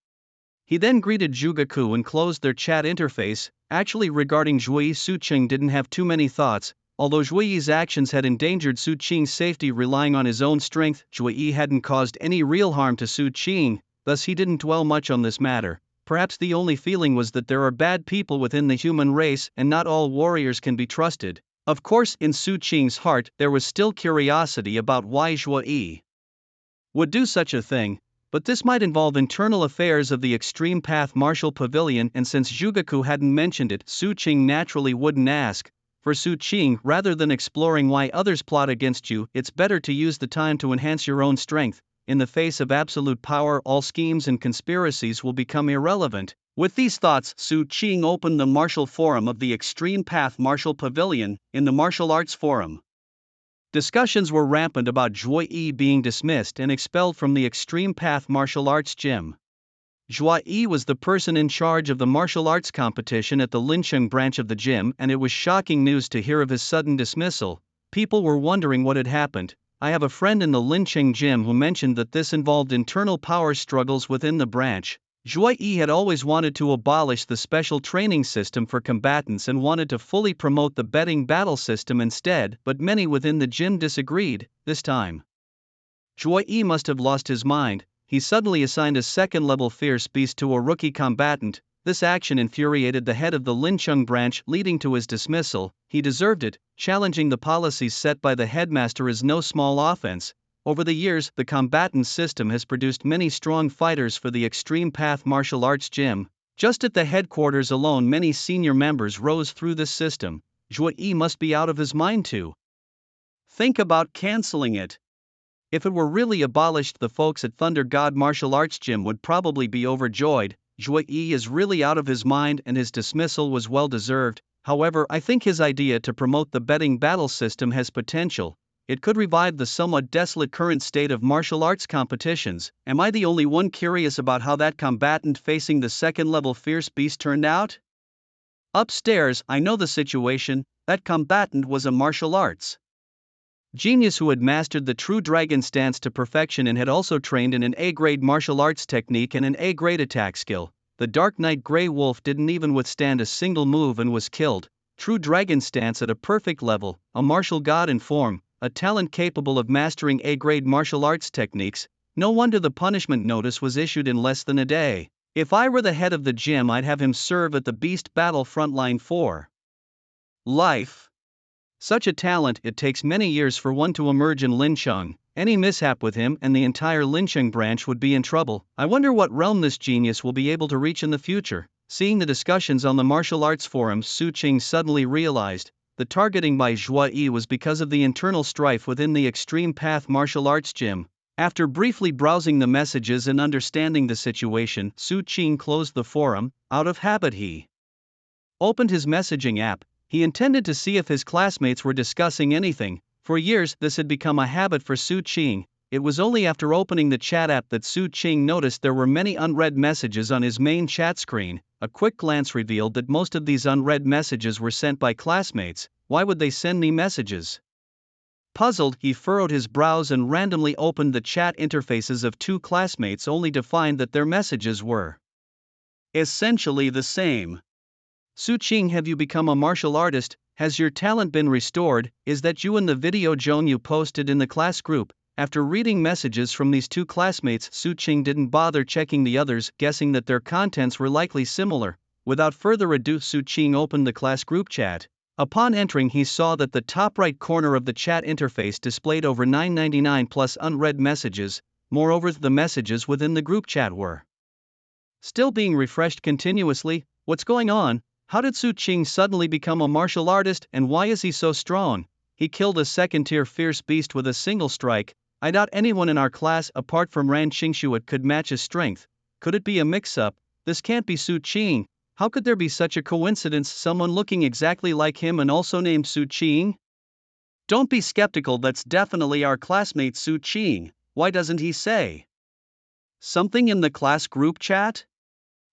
He then greeted Zhuge and closed their chat interface. Actually, regarding Zhuo Yi, Su Qing didn't have too many thoughts. Although Zhuo Yi's actions had endangered Su Qing's safety, relying on his own strength, Zhuo Yi hadn't caused any real harm to Su Qing, thus he didn't dwell much on this matter. Perhaps the only feeling was that there are bad people within the human race and not all warriors can be trusted. Of course, in Su Qing's heart, there was still curiosity about why Zhuo Yi would do such a thing. But this might involve internal affairs of the Extreme Path Martial Pavilion, and since Zhuge hadn't mentioned it, Su Qing naturally wouldn't ask. For Su Qing, rather than exploring why others plot against you, it's better to use the time to enhance your own strength. In the face of absolute power, all schemes and conspiracies will become irrelevant. With these thoughts, Su Qing opened the Martial Forum of the Extreme Path Martial Pavilion. In the Martial Arts Forum, discussions were rampant about Zhuo Yi being dismissed and expelled from the Extreme Path Martial Arts Gym. Zhuo Yi was the person in charge of the martial arts competition at the Lincheng branch of the gym, and it was shocking news to hear of his sudden dismissal. People were wondering what had happened. I have a friend in the Lincheng gym who mentioned that this involved internal power struggles within the branch. Zhuo Yi had always wanted to abolish the special training system for combatants and wanted to fully promote the betting battle system instead, but many within the gym disagreed. This time, Zhuo Yi must have lost his mind. He suddenly assigned a second-level fierce beast to a rookie combatant. This action infuriated the head of the Lincheng branch, leading to his dismissal. He deserved it. Challenging the policies set by the headmaster is no small offense. Over the years, the combatant system has produced many strong fighters for the Extreme Path Martial Arts Gym. Just at the headquarters alone, many senior members rose through this system. Zhuo Yi must be out of his mind to think about canceling it. If it were really abolished, the folks at Thunder God Martial Arts Gym would probably be overjoyed. Zhuo Yi is really out of his mind and his dismissal was well deserved. However, I think his idea to promote the betting battle system has potential. It could revive the somewhat desolate current state of martial arts competitions. Am I the only one curious about how that combatant facing the second-level fierce beast turned out? Upstairs, I know the situation. That combatant was a martial arts genius who had mastered the true dragon stance to perfection and had also trained in an A-grade martial arts technique and an A-grade attack skill. The Dark Knight Grey Wolf didn't even withstand a single move and was killed. True dragon stance at a perfect level, a martial god in form, a talent capable of mastering A-grade martial arts techniques. No wonder the punishment notice was issued in less than a day. If I were the head of the gym, I'd have him serve at the Beast Battle Frontline for life. Such a talent, it takes many years for one to emerge in Lincheng. Any mishap with him and the entire Lincheng branch would be in trouble. I wonder what realm this genius will be able to reach in the future. Seeing the discussions on the martial arts forums, Su Qing suddenly realized the targeting by Zhua Yi was because of the internal strife within the Extreme Path martial arts gym. After briefly browsing the messages and understanding the situation, Su Qing closed the forum. Out of habit, he opened his messaging app. He intended to see if his classmates were discussing anything. For years, this had become a habit for Su Qing. It was only after opening the chat app that Su Qing noticed there were many unread messages on his main chat screen. A quick glance revealed that most of these unread messages were sent by classmates. Why would they send me messages? Puzzled, he furrowed his brows and randomly opened the chat interfaces of two classmates only to find that their messages were essentially the same. Su Qing, have you become a martial artist? Has your talent been restored? Is that you in the video Joan you posted in the class group? After reading messages from these two classmates, Su Qing didn't bother checking the others, guessing that their contents were likely similar. Without further ado, Su Qing opened the class group chat. Upon entering, he saw that the top right corner of the chat interface displayed over 999 plus unread messages. Moreover, the messages within the group chat were still being refreshed continuously. What's going on? How did Su Qing suddenly become a martial artist, and why is he so strong? He killed a second-tier fierce beast with a single strike. I doubt anyone in our class apart from Ran Qingshuat could match his strength. Could it be a mix-up? This can't be Su Qing. How could there be such a coincidence, someone looking exactly like him and also named Su Qing? Don't be skeptical, that's definitely our classmate Su Qing. Why doesn't he say something in the class group chat?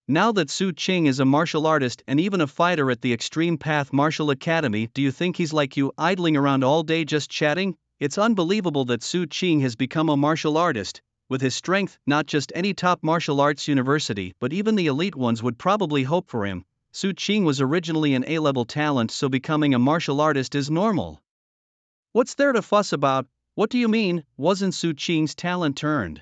Now that Su Qing is a martial artist and even a fighter at the Extreme Path Martial Academy, do you think he's like you, idling around all day just chatting? It's unbelievable that Su Qing has become a martial artist. With his strength, not just any top martial arts university but even the elite ones would probably hope for him. Su Qing was originally an A-level talent, so becoming a martial artist is normal. What's there to fuss about? What do you mean, wasn't Su Qing's talent turned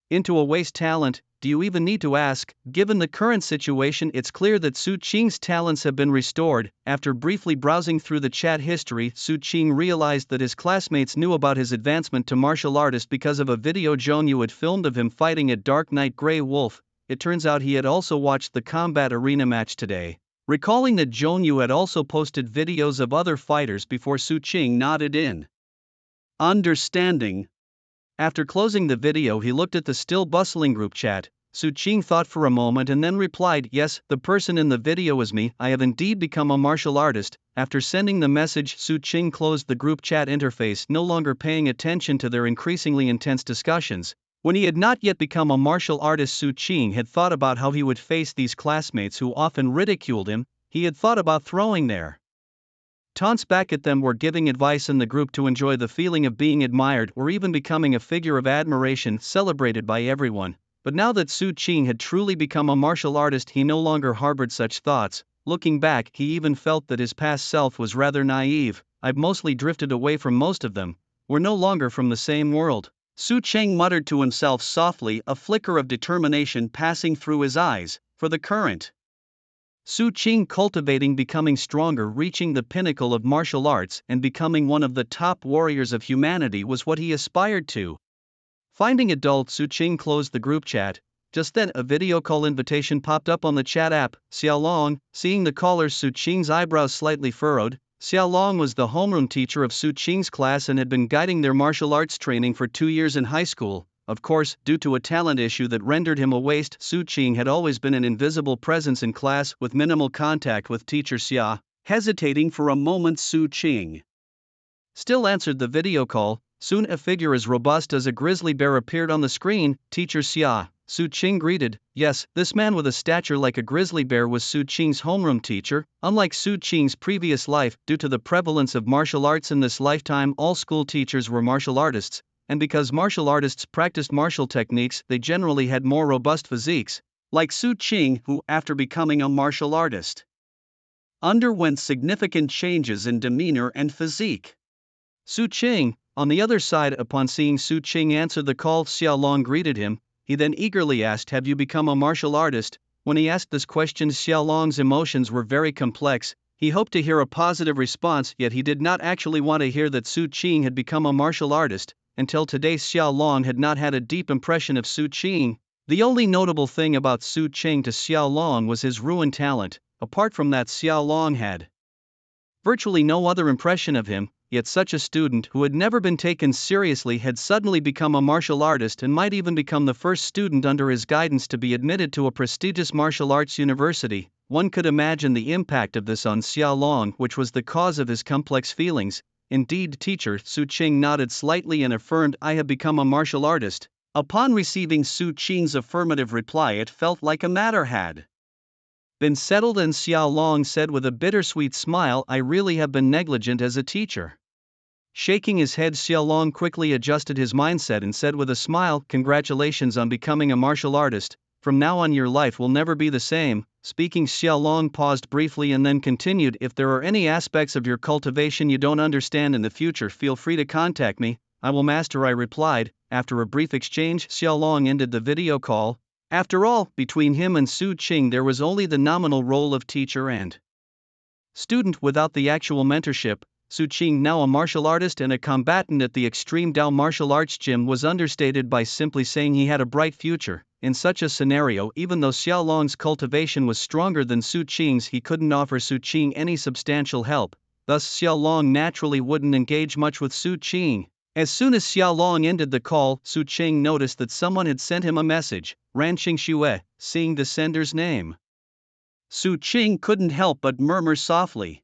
into a waste talent? Do you even need to ask? Given the current situation, it's clear that Su Qing's talents have been restored. After briefly browsing through the chat history, Su Qing realized that his classmates knew about his advancement to martial artist because of a video Zhongyu had filmed of him fighting a Dark Knight Grey Wolf. It turns out he had also watched the combat arena match today. Recalling that Zhongyu had also posted videos of other fighters before, Su Qing nodded in understanding. After closing the video, he looked at the still bustling group chat. Su Qing thought for a moment and then replied, yes, the person in the video is me. I have indeed become a martial artist. After sending the message, Su Qing closed the group chat interface, no longer paying attention to their increasingly intense discussions. When he had not yet become a martial artist, Su Qing had thought about how he would face these classmates who often ridiculed him. He had thought about throwing their taunts back at them, or giving advice in the group to enjoy the feeling of being admired, or even becoming a figure of admiration celebrated by everyone. But now that Su Qing had truly become a martial artist, he no longer harbored such thoughts. Looking back, he even felt that his past self was rather naive. I've mostly drifted away from most of them. We're no longer from the same world. Su Qing muttered to himself softly, a flicker of determination passing through his eyes. For the current Su Qing, cultivating becoming stronger, reaching the pinnacle of martial arts and becoming one of the top warriors of humanity was what he aspired to. Finding it dull, Su Qing closed the group chat. Just then, a video call invitation popped up on the chat app. Xiaolong, seeing the caller, Su Qing's eyebrows slightly furrowed. Xiaolong was the homeroom teacher of Su Qing's class and had been guiding their martial arts training for 2 years in high school. Of course, due to a talent issue that rendered him a waste, Su Qing had always been an invisible presence in class with minimal contact with teacher Xia. Hesitating for a moment, Su Qing still answered the video call. Soon a figure as robust as a grizzly bear appeared on the screen. Teacher Xia, Su Qing greeted. Yes, this man with a stature like a grizzly bear was Su Qing's homeroom teacher. Unlike Su Qing's previous life, due to the prevalence of martial arts in this lifetime, all school teachers were martial artists. And because martial artists practiced martial techniques, they generally had more robust physiques. Like Su Qing, who, after becoming a martial artist, underwent significant changes in demeanor and physique. Su Qing, on the other side, upon seeing Su Qing answer the call, Xiao Long greeted him. He then eagerly asked, "Have you become a martial artist?" When he asked this question, Xiao Long's emotions were very complex. He hoped to hear a positive response, yet he did not actually want to hear that Su Qing had become a martial artist. Until today, Xiao Long had not had a deep impression of Su Qing. The only notable thing about Su Qing to Xiao Long was his ruined talent. Apart from that, Xiao Long had virtually no other impression of him. Yet such a student who had never been taken seriously had suddenly become a martial artist and might even become the first student under his guidance to be admitted to a prestigious martial arts university. One could imagine the impact of this on Xiao Long, which was the cause of his complex feelings. "Indeed, teacher," Su Qing nodded slightly and affirmed, "I have become a martial artist." Upon receiving Su Qing's affirmative reply, it felt like a matter had been settled, and Xiao Long said with a bittersweet smile, "I really have been negligent as a teacher." Shaking his head, Xiao Long quickly adjusted his mindset and said with a smile, "Congratulations on becoming a martial artist. From now on your life will never be the same." Speaking, Xiao Long paused briefly and then continued, "If there are any aspects of your cultivation you don't understand in the future, feel free to contact me. I will master," I replied. After a brief exchange, Xiao Long ended the video call. After all, between him and Su Qing there was only the nominal role of teacher and student without the actual mentorship. Su Qing, now a martial artist and a combatant at the Extreme Dao Martial Arts Gym, was understated by simply saying he had a bright future. In such a scenario, even though Xiao Long's cultivation was stronger than Su Qing's, he couldn't offer Su Qing any substantial help. Thus, Xiao Long naturally wouldn't engage much with Su Qing. As soon as Xiao Long ended the call, Su Qing noticed that someone had sent him a message, Ran Xingxue. Seeing the sender's name, Su Qing couldn't help but murmur softly.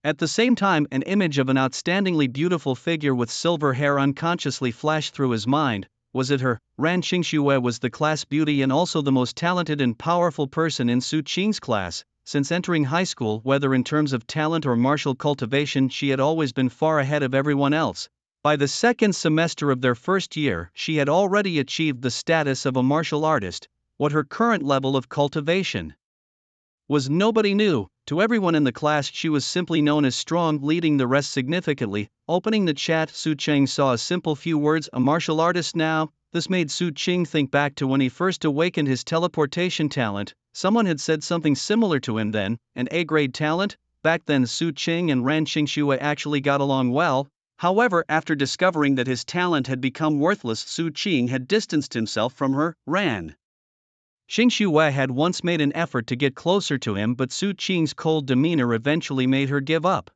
At the same time, an image of an outstandingly beautiful figure with silver hair unconsciously flashed through his mind. Was it her? Ran Xingxue was the class beauty and also the most talented and powerful person in Su Qing's class. Since entering high school, whether in terms of talent or martial cultivation, she had always been far ahead of everyone else. By the second semester of their first year, she had already achieved the status of a martial artist. What her current level of cultivation was, nobody knew. To everyone in the class, she was simply known as strong, leading the rest significantly. Opening the chat, Su Qing saw a simple few words, "A martial artist now." This made Su Qing think back to when he first awakened his teleportation talent. Someone had said something similar to him then. An A-grade talent? Back then Su Qing and Ran Xingxue actually got along well. However, after discovering that his talent had become worthless, Su Qing had distanced himself from her. Ran Xingxue had once made an effort to get closer to him, but Su Qing's cold demeanor eventually made her give up.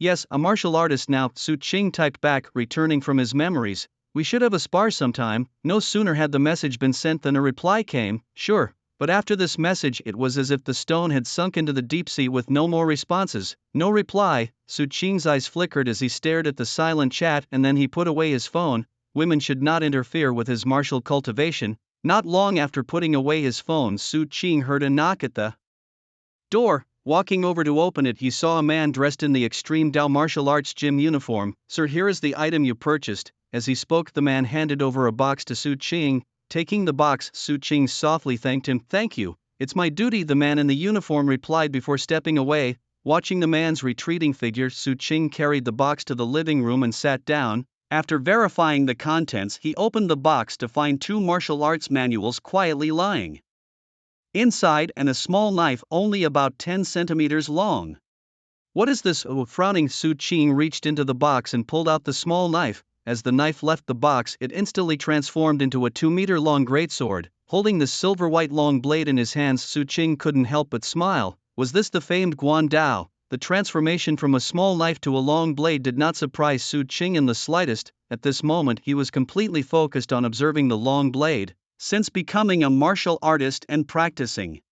"Yes, a martial artist now," Su Qing typed back, returning from his memories. "We should have a spar sometime." No sooner had the message been sent than a reply came, "Sure." But after this message, it was as if the stone had sunk into the deep sea with no more responses. No reply. Su Qing's eyes flickered as he stared at the silent chat, and then he put away his phone. Women should not interfere with his martial cultivation. Not long after putting away his phone, Su Qing heard a knock at the door. Walking over to open it, he saw a man dressed in the Extreme Dao Martial Arts Gym uniform. "Sir, here is the item you purchased." As he spoke, the man handed over a box to Su Qing. Taking the box, Su Qing softly thanked him. "Thank you. It's my duty," the man in the uniform replied before stepping away. Watching the man's retreating figure, Su Qing carried the box to the living room and sat down. After verifying the contents, he opened the box to find 2 martial arts manuals quietly lying inside and a small knife only about 10 centimeters long. "What is this?" Frowning, Su Qing reached into the box and pulled out the small knife. As the knife left the box, it instantly transformed into a 2-meter-long greatsword. Holding the silver-white long blade in his hands, Su Qing couldn't help but smile. Was this the famed Guan Dao? The transformation from a small knife to a long blade did not surprise Su Qing in the slightest. At this moment, he was completely focused on observing the long blade. Since becoming a martial artist and practicing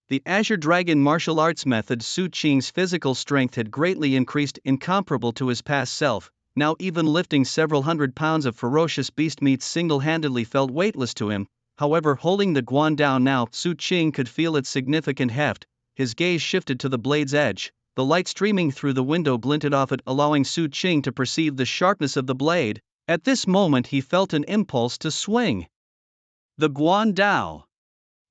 the Azure Dragon martial arts method, Su Qing's physical strength had greatly increased, incomparable to his past self. Now even lifting several hundred pounds of ferocious beast meat single-handedly felt weightless to him. However, holding the Guan Dao now, Su Qing could feel its significant heft. His gaze shifted to the blade's edge. The light streaming through the window glinted off it, allowing Su Qing to perceive the sharpness of the blade. At this moment he felt an impulse to swing the Guan Dao.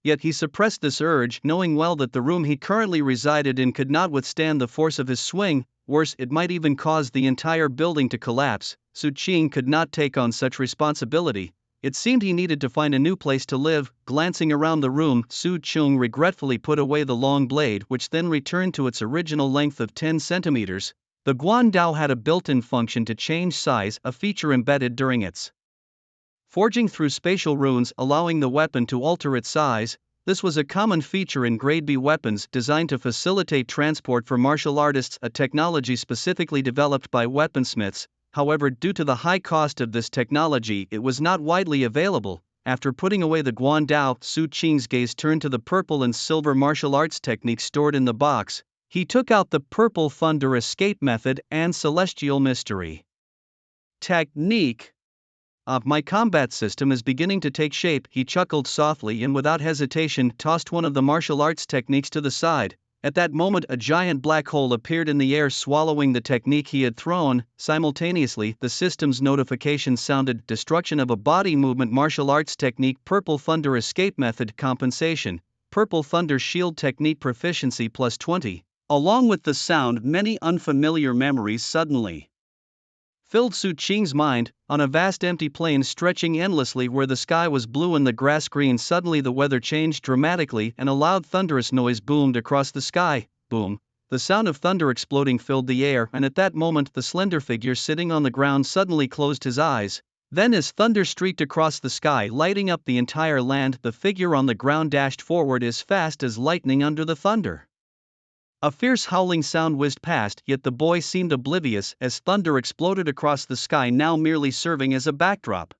Yet he suppressed this urge, knowing well that the room he currently resided in could not withstand the force of his swing. Worse, it might even cause the entire building to collapse. Su Qing could not take on such responsibility. It seemed he needed to find a new place to live. Glancing around the room, Su Qing regretfully put away the long blade, which then returned to its original length of 10 centimeters. The Guandao had a built-in function to change size, a feature embedded during its forging through spatial runes, allowing the weapon to alter its size. This was a common feature in Grade B weapons designed to facilitate transport for martial artists, a technology specifically developed by weaponsmiths. However, due to the high cost of this technology, it was not widely available. After putting away the Guandao, Su Qing's gaze turned to the purple and silver martial arts techniques stored in the box. He took out the Purple Thunder Escape Method and Celestial Mystery Technique. My combat system is beginning to take shape, he chuckled softly and without hesitation tossed one of the martial arts techniques to the side. At that moment, a giant black hole appeared in the air, swallowing the technique he had thrown. Simultaneously, the system's notification sounded: destruction of a body movement martial arts technique, Purple Thunder Escape Method compensation, Purple Thunder Shield Technique proficiency plus 20. Along with the sound, many unfamiliar memories suddenly filled Su Qing's mind. On a vast empty plain stretching endlessly where the sky was blue and the grass green, suddenly the weather changed dramatically and a loud thunderous noise boomed across the sky. Boom! The sound of thunder exploding filled the air, and at that moment the slender figure sitting on the ground suddenly closed his eyes. Then as thunder streaked across the sky, lighting up the entire land, the figure on the ground dashed forward as fast as lightning under the thunder. A fierce howling sound whizzed past, yet the boy seemed oblivious as thunder exploded across the sky, now merely serving as a backdrop.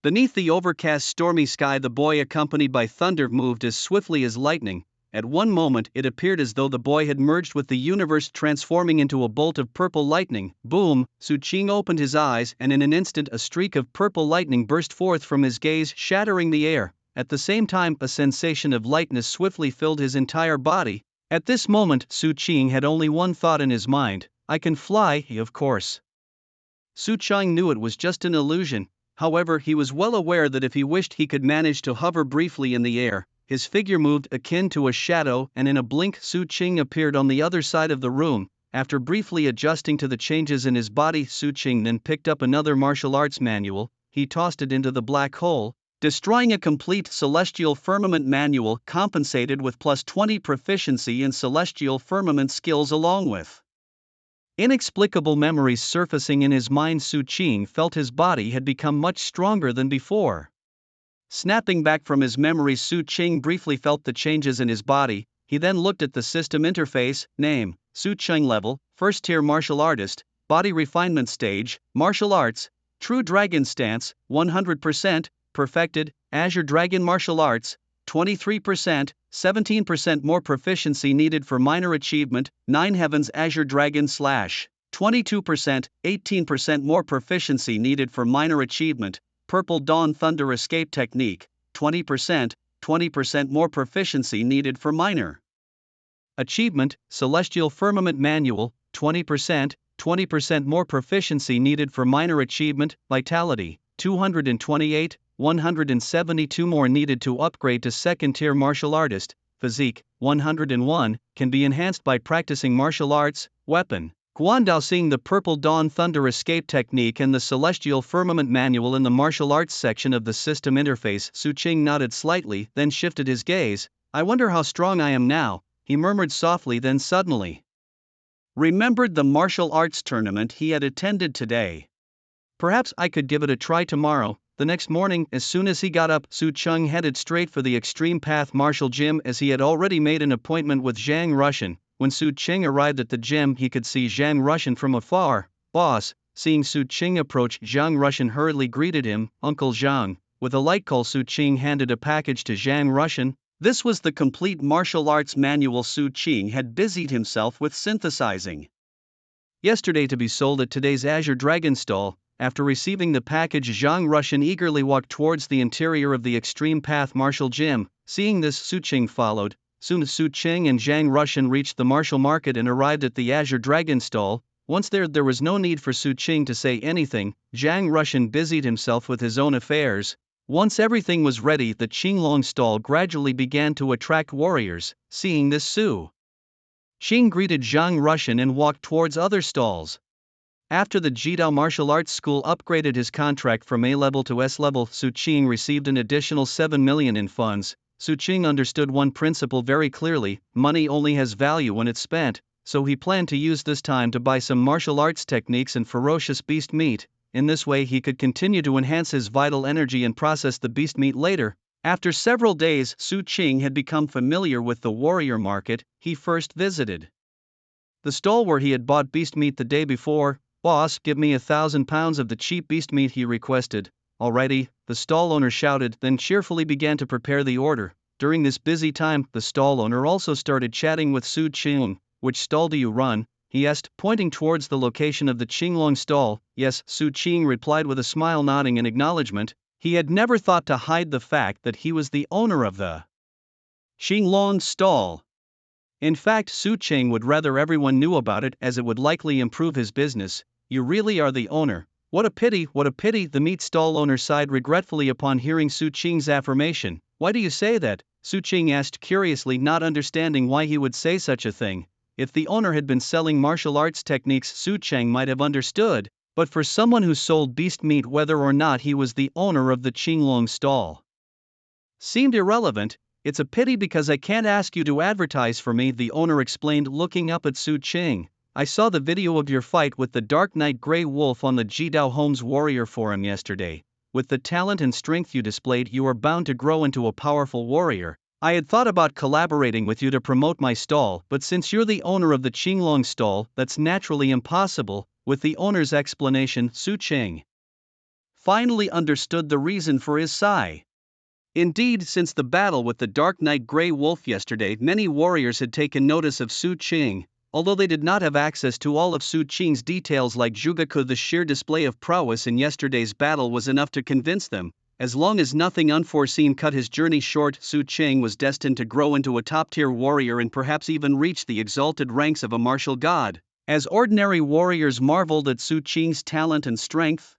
Beneath the overcast stormy sky, the boy, accompanied by thunder, moved as swiftly as lightning. At one moment it appeared as though the boy had merged with the universe, transforming into a bolt of purple lightning. Boom! Su Qing opened his eyes, and in an instant a streak of purple lightning burst forth from his gaze, shattering the air. At the same time, a sensation of lightness swiftly filled his entire body. At this moment, Su Qing had only one thought in his mind: I can fly, of course. Su Qing knew it was just an illusion. However, he was well aware that if he wished he could manage to hover briefly in the air. His figure moved akin to a shadow, and in a blink Su Qing appeared on the other side of the room. After briefly adjusting to the changes in his body, Su Qing then picked up another martial arts manual. He tossed it into the black hole, destroying a complete Celestial Firmament manual, compensated with plus 20 proficiency in Celestial Firmament skills. Along with inexplicable memories surfacing in his mind, Su Qing felt his body had become much stronger than before. Snapping back from his memories, Su Qing briefly felt the changes in his body. He then looked at the system interface. Name: Su Qing. Level: First Tier Martial Artist. Body Refinement Stage: Martial Arts. True Dragon Stance: 100%. Perfected. Azure Dragon Martial Arts: 23%, 17% more proficiency needed for minor achievement. 9 Heavens Azure Dragon / 22%, 18% more proficiency needed for minor achievement. Purple Dawn Thunder Escape Technique: 20%, 20% more proficiency needed for minor achievement. Celestial Firmament Manual: 20%, 20% more proficiency needed for minor achievement. Vitality: 228, 172 more needed to upgrade to second-tier martial artist. Physique: 101, can be enhanced by practicing martial arts. Weapon: Guandao. Seeing the Purple Dawn Thunder Escape Technique and the Celestial Firmament Manual in the martial arts section of the system interface, Su Qing nodded slightly, then shifted his gaze. I wonder how strong I am now, he murmured softly, then suddenly remembered the martial arts tournament he had attended today. Perhaps I could give it a try tomorrow. The next morning, as soon as he got up, Su Qing headed straight for the Extreme Path Martial Gym, as he had already made an appointment with Zhang Rushan. When Su Qing arrived at the gym, he could see Zhang Rushan from afar. Boss. Seeing Su Qing approach, Zhang Rushan hurriedly greeted him. Uncle Zhang. With a light call, Su Qing handed a package to Zhang Rushan. This was the complete martial arts manual Su Qing had busied himself with synthesizing yesterday to be sold at today's Azure Dragon stall. After receiving the package, Zhang Rushan eagerly walked towards the interior of the Extreme Path Martial Gym. Seeing this, Su Qing followed. Soon Su Qing and Zhang Rushan reached the martial market and arrived at the Azure Dragon stall. Once there was no need for Su Qing to say anything. Zhang Rushan busied himself with his own affairs. Once everything was ready, the Qinglong stall gradually began to attract warriors. Seeing this, Su Qing greeted Zhang Russian and walked towards other stalls. After the Jidao Martial Arts School upgraded his contract from A level to S level, Su Qing received an additional 7 million in funds. Su Qing understood one principle very clearly: money only has value when it's spent, so he planned to use this time to buy some martial arts techniques and ferocious beast meat. In this way he could continue to enhance his vital energy and process the beast meat later. After several days, Su Qing had become familiar with the warrior market. He first visited the stall where he had bought beast meat the day before. "Boss, give me 1,000 pounds of the cheap beast meat," he requested. "Alrighty," the stall owner shouted, then cheerfully began to prepare the order. During this busy time, the stall owner also started chatting with Su Qing. "Which stall do you run?" he asked, pointing towards the location of the Qinglong stall. "Yes," Su Qing replied with a smile, nodding in acknowledgement. He had never thought to hide the fact that he was the owner of the Qinglong stall. In fact, Su Qing would rather everyone knew about it, as it would likely improve his business. "You really are the owner. What a pity, what a pity," the meat stall owner sighed regretfully upon hearing Su Qing's affirmation. "Why do you say that?" Su Qing asked curiously, not understanding why he would say such a thing. If the owner had been selling martial arts techniques, Su Qing might have understood, but for someone who sold beast meat, whether or not he was the owner of the Qinglong stall seemed irrelevant. "It's a pity because I can't ask you to advertise for me," the owner explained, looking up at Su Qing. "I saw the video of your fight with the Dark Knight Grey Wolf on the Jidao Homes Warrior Forum yesterday. With the talent and strength you displayed, you are bound to grow into a powerful warrior. I had thought about collaborating with you to promote my stall, but since you're the owner of the Qinglong stall, that's naturally impossible." With the owner's explanation, Su Qing finally understood the reason for his sigh. Indeed, since the battle with the Dark Knight Grey Wolf yesterday, many warriors had taken notice of Su Qing. Although they did not have access to all of Su Qing's details like Zhugaku, the sheer display of prowess in yesterday's battle was enough to convince them. As long as nothing unforeseen cut his journey short, Su Qing was destined to grow into a top-tier warrior and perhaps even reach the exalted ranks of a martial god. As ordinary warriors marveled at Su Qing's talent and strength,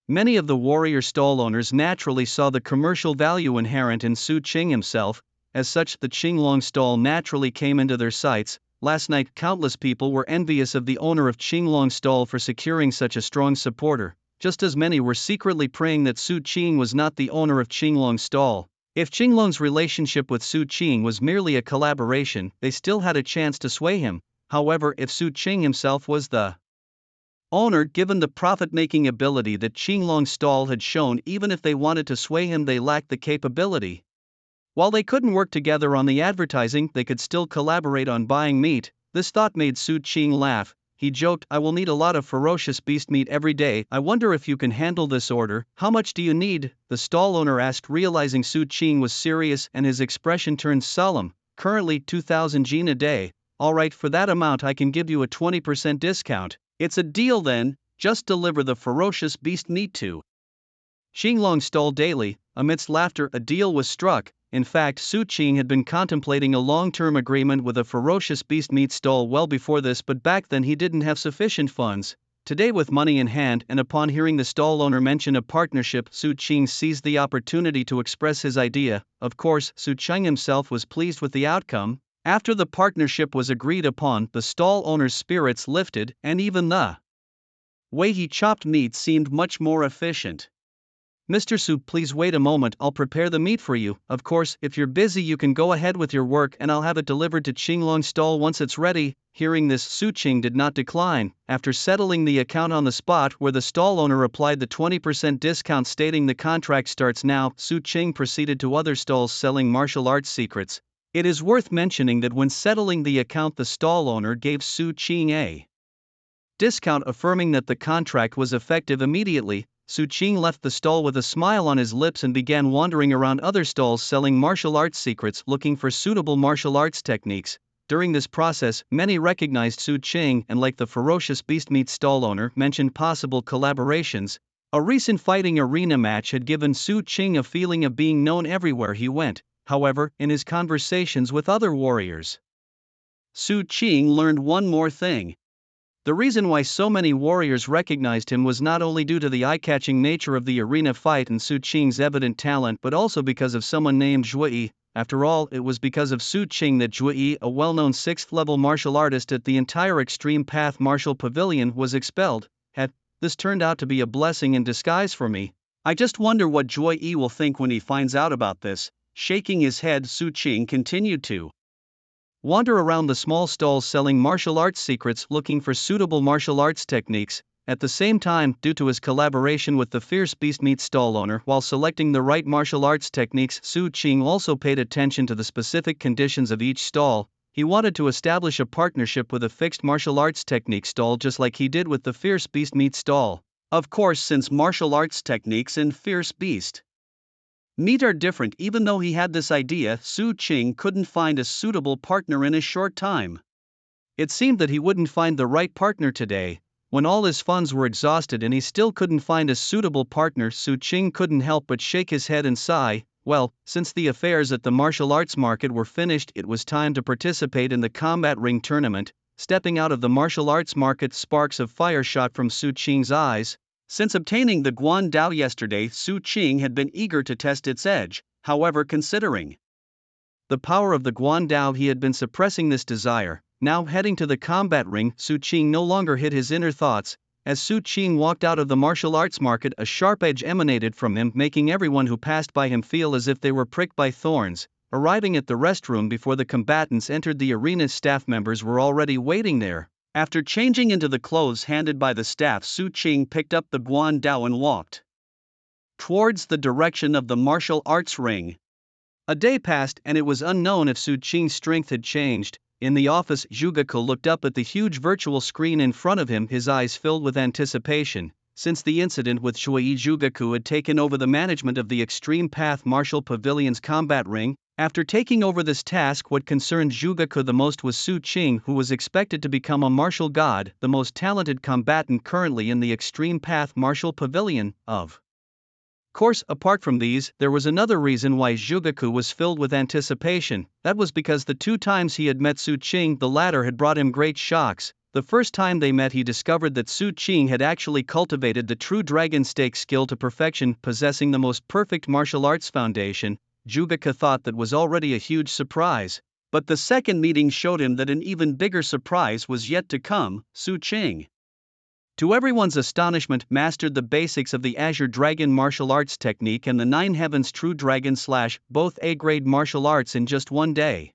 many of the warrior stall owners naturally saw the commercial value inherent in Su Qing himself. As such, the Qinglong stall naturally came into their sights. Last night, countless people were envious of the owner of Qinglong stall for securing such a strong supporter, just as many were secretly praying that Su Qing was not the owner of Qinglong stall. If Qinglong's relationship with Su Qing was merely a collaboration, they still had a chance to sway him. However, if Su Qing himself was the owner, given the profit-making ability that Qinglong stall had shown, even if they wanted to sway him, they lacked the capability. While they couldn't work together on the advertising, they could still collaborate on buying meat. This thought made Su Qing laugh. He joked, "I will need a lot of ferocious beast meat every day. I wonder if you can handle this order." "How much do you need?" the stall owner asked, realizing Su Qing was serious, and his expression turned solemn. "Currently 2,000 jin a day." "Alright, for that amount I can give you a 20% discount." "It's a deal then, just deliver the ferocious beast meat to Qinglong stall daily." Amidst laughter, a deal was struck. In fact, Su Qing had been contemplating a long-term agreement with a ferocious beast meat stall well before this, but back then he didn't have sufficient funds. Today, with money in hand, and upon hearing the stall owner mention a partnership, Su Qing seized the opportunity to express his idea. Of course, Su Qing himself was pleased with the outcome. After the partnership was agreed upon, the stall owner's spirits lifted, and even the way he chopped meat seemed much more efficient. "Mr. Su, please wait a moment, I'll prepare the meat for you." "Of course, if you're busy you can go ahead with your work and I'll have it delivered to Qinglong stall once it's ready." Hearing this, Su Qing did not decline. After settling the account on the spot, where the stall owner applied the 20% discount stating the contract starts now, Su Qing proceeded to other stalls selling martial arts secrets. It is worth mentioning that when settling the account, the stall owner gave Su Qing a discount, affirming that the contract was effective immediately. Su Qing left the stall with a smile on his lips and began wandering around other stalls selling martial arts secrets, looking for suitable martial arts techniques. During this process, many recognized Su Qing and, like the ferocious beast meat stall owner, mentioned possible collaborations. A recent fighting arena match had given Su Qing a feeling of being known everywhere he went. However, in his conversations with other warriors, Su Qing learned one more thing. The reason why so many warriors recognized him was not only due to the eye-catching nature of the arena fight and Su Qing's evident talent but also because of someone named Zhuo Yi. After all, it was because of Su Qing that Zhuo Yi, a well-known 6th-level martial artist at the entire Extreme Path Martial Pavilion, was expelled. This turned out to be a blessing in disguise for me. I just wonder what Zhuo Yi will think when he finds out about this. Shaking his head, Su Qing continued to wander around the small stalls selling martial arts secrets, looking for suitable martial arts techniques. At the same time, due to his collaboration with the Fierce Beast Meat stall owner while selecting the right martial arts techniques, Su Qing also paid attention to the specific conditions of each stall. He wanted to establish a partnership with a fixed martial arts technique stall just like he did with the Fierce Beast Meat stall. Of course, since martial arts techniques and Fierce Beast Meat are different, even though he had this idea, Su Qing couldn't find a suitable partner in a short time. It seemed that he wouldn't find the right partner today. When all his funds were exhausted and he still couldn't find a suitable partner, Su Qing couldn't help but shake his head and sigh. Well, since the affairs at the martial arts market were finished, it was time to participate in the combat ring tournament. Stepping out of the martial arts market, sparks of fire shot from Su Qing's eyes. Since obtaining the Guan Dao yesterday, Su Qing had been eager to test its edge. However, considering the power of the Guan Dao, he had been suppressing this desire. Now heading to the combat ring, Su Qing no longer hid his inner thoughts. As Su Qing walked out of the martial arts market, a sharp edge emanated from him, making everyone who passed by him feel as if they were pricked by thorns. Arriving at the restroom before the combatants entered the arena, staff members were already waiting there. After changing into the clothes handed by the staff, Su Qing picked up the Guan Dao and walked towards the direction of the martial arts ring. A day passed and it was unknown if Su Qing's strength had changed. In the office, Zhuge looked up at the huge virtual screen in front of him, his eyes filled with anticipation. Since the incident with Zhuo Yi, Zhuge had taken over the management of the Extreme Path Martial Pavilion's combat ring. After taking over this task, what concerned Zhuge the most was Su Qing, who was expected to become a martial god, the most talented combatant currently in the Extreme Path Martial Pavilion. Of course, apart from these, there was another reason why Zhuge was filled with anticipation. That was because the 2 times he had met Su Qing, the latter had brought him great shocks. The first time they met, he discovered that Su Qing had actually cultivated the true dragon stake skill to perfection, possessing the most perfect martial arts foundation. Zhuge thought that was already a huge surprise. But the second meeting showed him that an even bigger surprise was yet to come. Su Qing, to everyone's astonishment, mastered the basics of the Azure Dragon martial arts technique and the 9 Heavens True Dragon / both A-grade martial arts in just one day.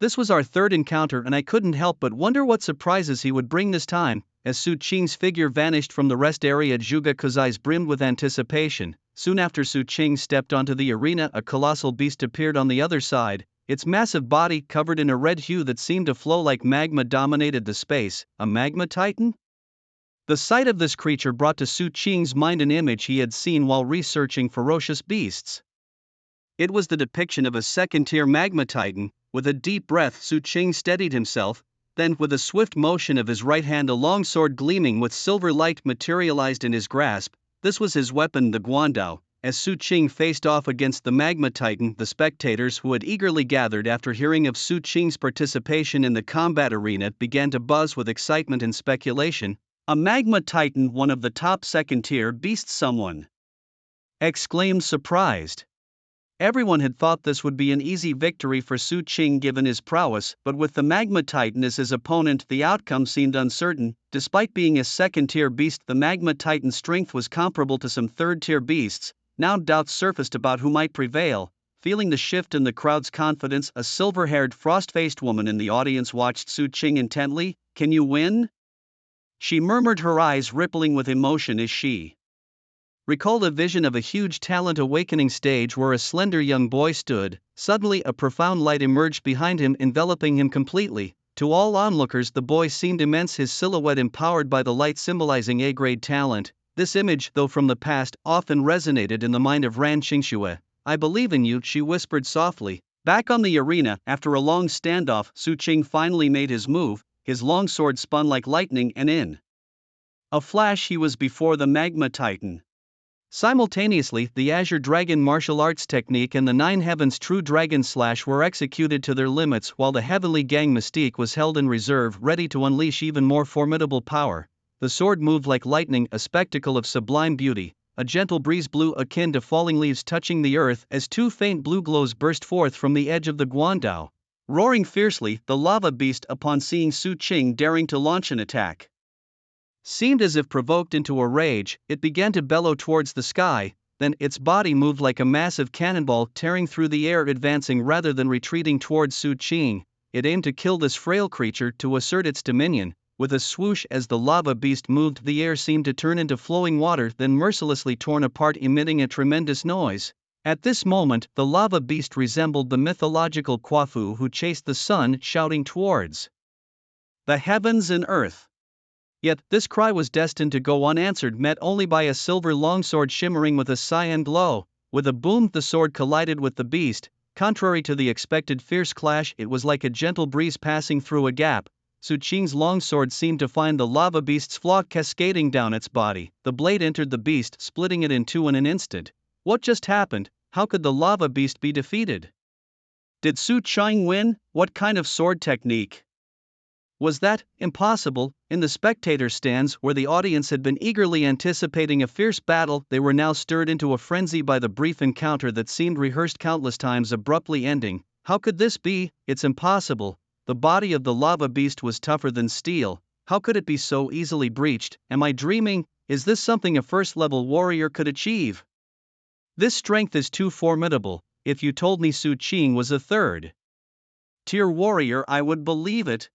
This was our third encounter and I couldn't help but wonder what surprises he would bring this time. As Su Qing's figure vanished from the rest area, Zhuge's eyes brimmed with anticipation. Soon after Su Qing stepped onto the arena, a colossal beast appeared on the other side. Its massive body, covered in a red hue that seemed to flow like magma, dominated the space. A magma titan? The sight of this creature brought to Su Qing's mind an image he had seen while researching ferocious beasts. It was the depiction of a second-tier magma titan. With a deep breath, Su Qing steadied himself. Then, with a swift motion of his right hand, a long sword gleaming with silver light materialized in his grasp. This was his weapon, the Guan Dao. As Su Qing faced off against the magma titan, the spectators who had eagerly gathered after hearing of Su Qing's participation in the combat arena began to buzz with excitement and speculation. A magma titan, one of the top second-tier beasts, someone exclaimed, surprised. Everyone had thought this would be an easy victory for Su Qing given his prowess, but with the magma titan as his opponent, the outcome seemed uncertain. Despite being a second-tier beast, the magma titan's strength was comparable to some third-tier beasts. Now doubts surfaced about who might prevail. Feeling the shift in the crowd's confidence, a silver-haired, frost-faced woman in the audience watched Su Qing intently. "Can you win?" she murmured, her eyes rippling with emotion as she recalled a vision of a huge talent awakening stage where a slender young boy stood. Suddenly, a profound light emerged behind him, enveloping him completely. To all onlookers, the boy seemed immense, his silhouette empowered by the light symbolizing A-grade talent. This image, though from the past, often resonated in the mind of Ran Qingxue. "I believe in you," she whispered softly. Back on the arena, after a long standoff, Su Qing finally made his move. His long sword spun like lightning and in a flash he was before the magma titan. Simultaneously, the Azure Dragon martial arts technique and the Nine Heavens True Dragon Slash were executed to their limits, while the Heavenly Gang Mystique was held in reserve, ready to unleash even more formidable power. The sword moved like lightning, a spectacle of sublime beauty. A gentle breeze blew akin to falling leaves touching the earth as two faint blue glows burst forth from the edge of the Guandao. Roaring fiercely, the lava beast, upon seeing Su Qing daring to launch an attack, seemed as if provoked into a rage. It began to bellow towards the sky, then its body moved like a massive cannonball, tearing through the air, advancing rather than retreating towards Su Qing. It aimed to kill this frail creature, to assert its dominion. With a swoosh, as the lava beast moved, the air seemed to turn into flowing water, then mercilessly torn apart, emitting a tremendous noise. At this moment, the lava beast resembled the mythological Quafu who chased the sun, shouting towards the heavens and earth. Yet, this cry was destined to go unanswered, met only by a silver longsword shimmering with a cyan glow. With a boom, the sword collided with the beast. Contrary to the expected fierce clash, it was like a gentle breeze passing through a gap. Su Qing's longsword seemed to find the lava beast's flaw cascading down its body. The blade entered the beast, splitting it in two in an instant. What just happened? How could the lava beast be defeated? Did Su Qing win? What kind of sword technique was that? Impossible. In the spectator stands, where the audience had been eagerly anticipating a fierce battle, they were now stirred into a frenzy by the brief encounter that seemed rehearsed countless times, abruptly ending. How could this be? It's impossible. The body of the lava beast was tougher than steel. How could it be so easily breached? Am I dreaming? Is this something a first-level warrior could achieve? This strength is too formidable. If you told me Su Qing was a third-tier warrior, I would believe it.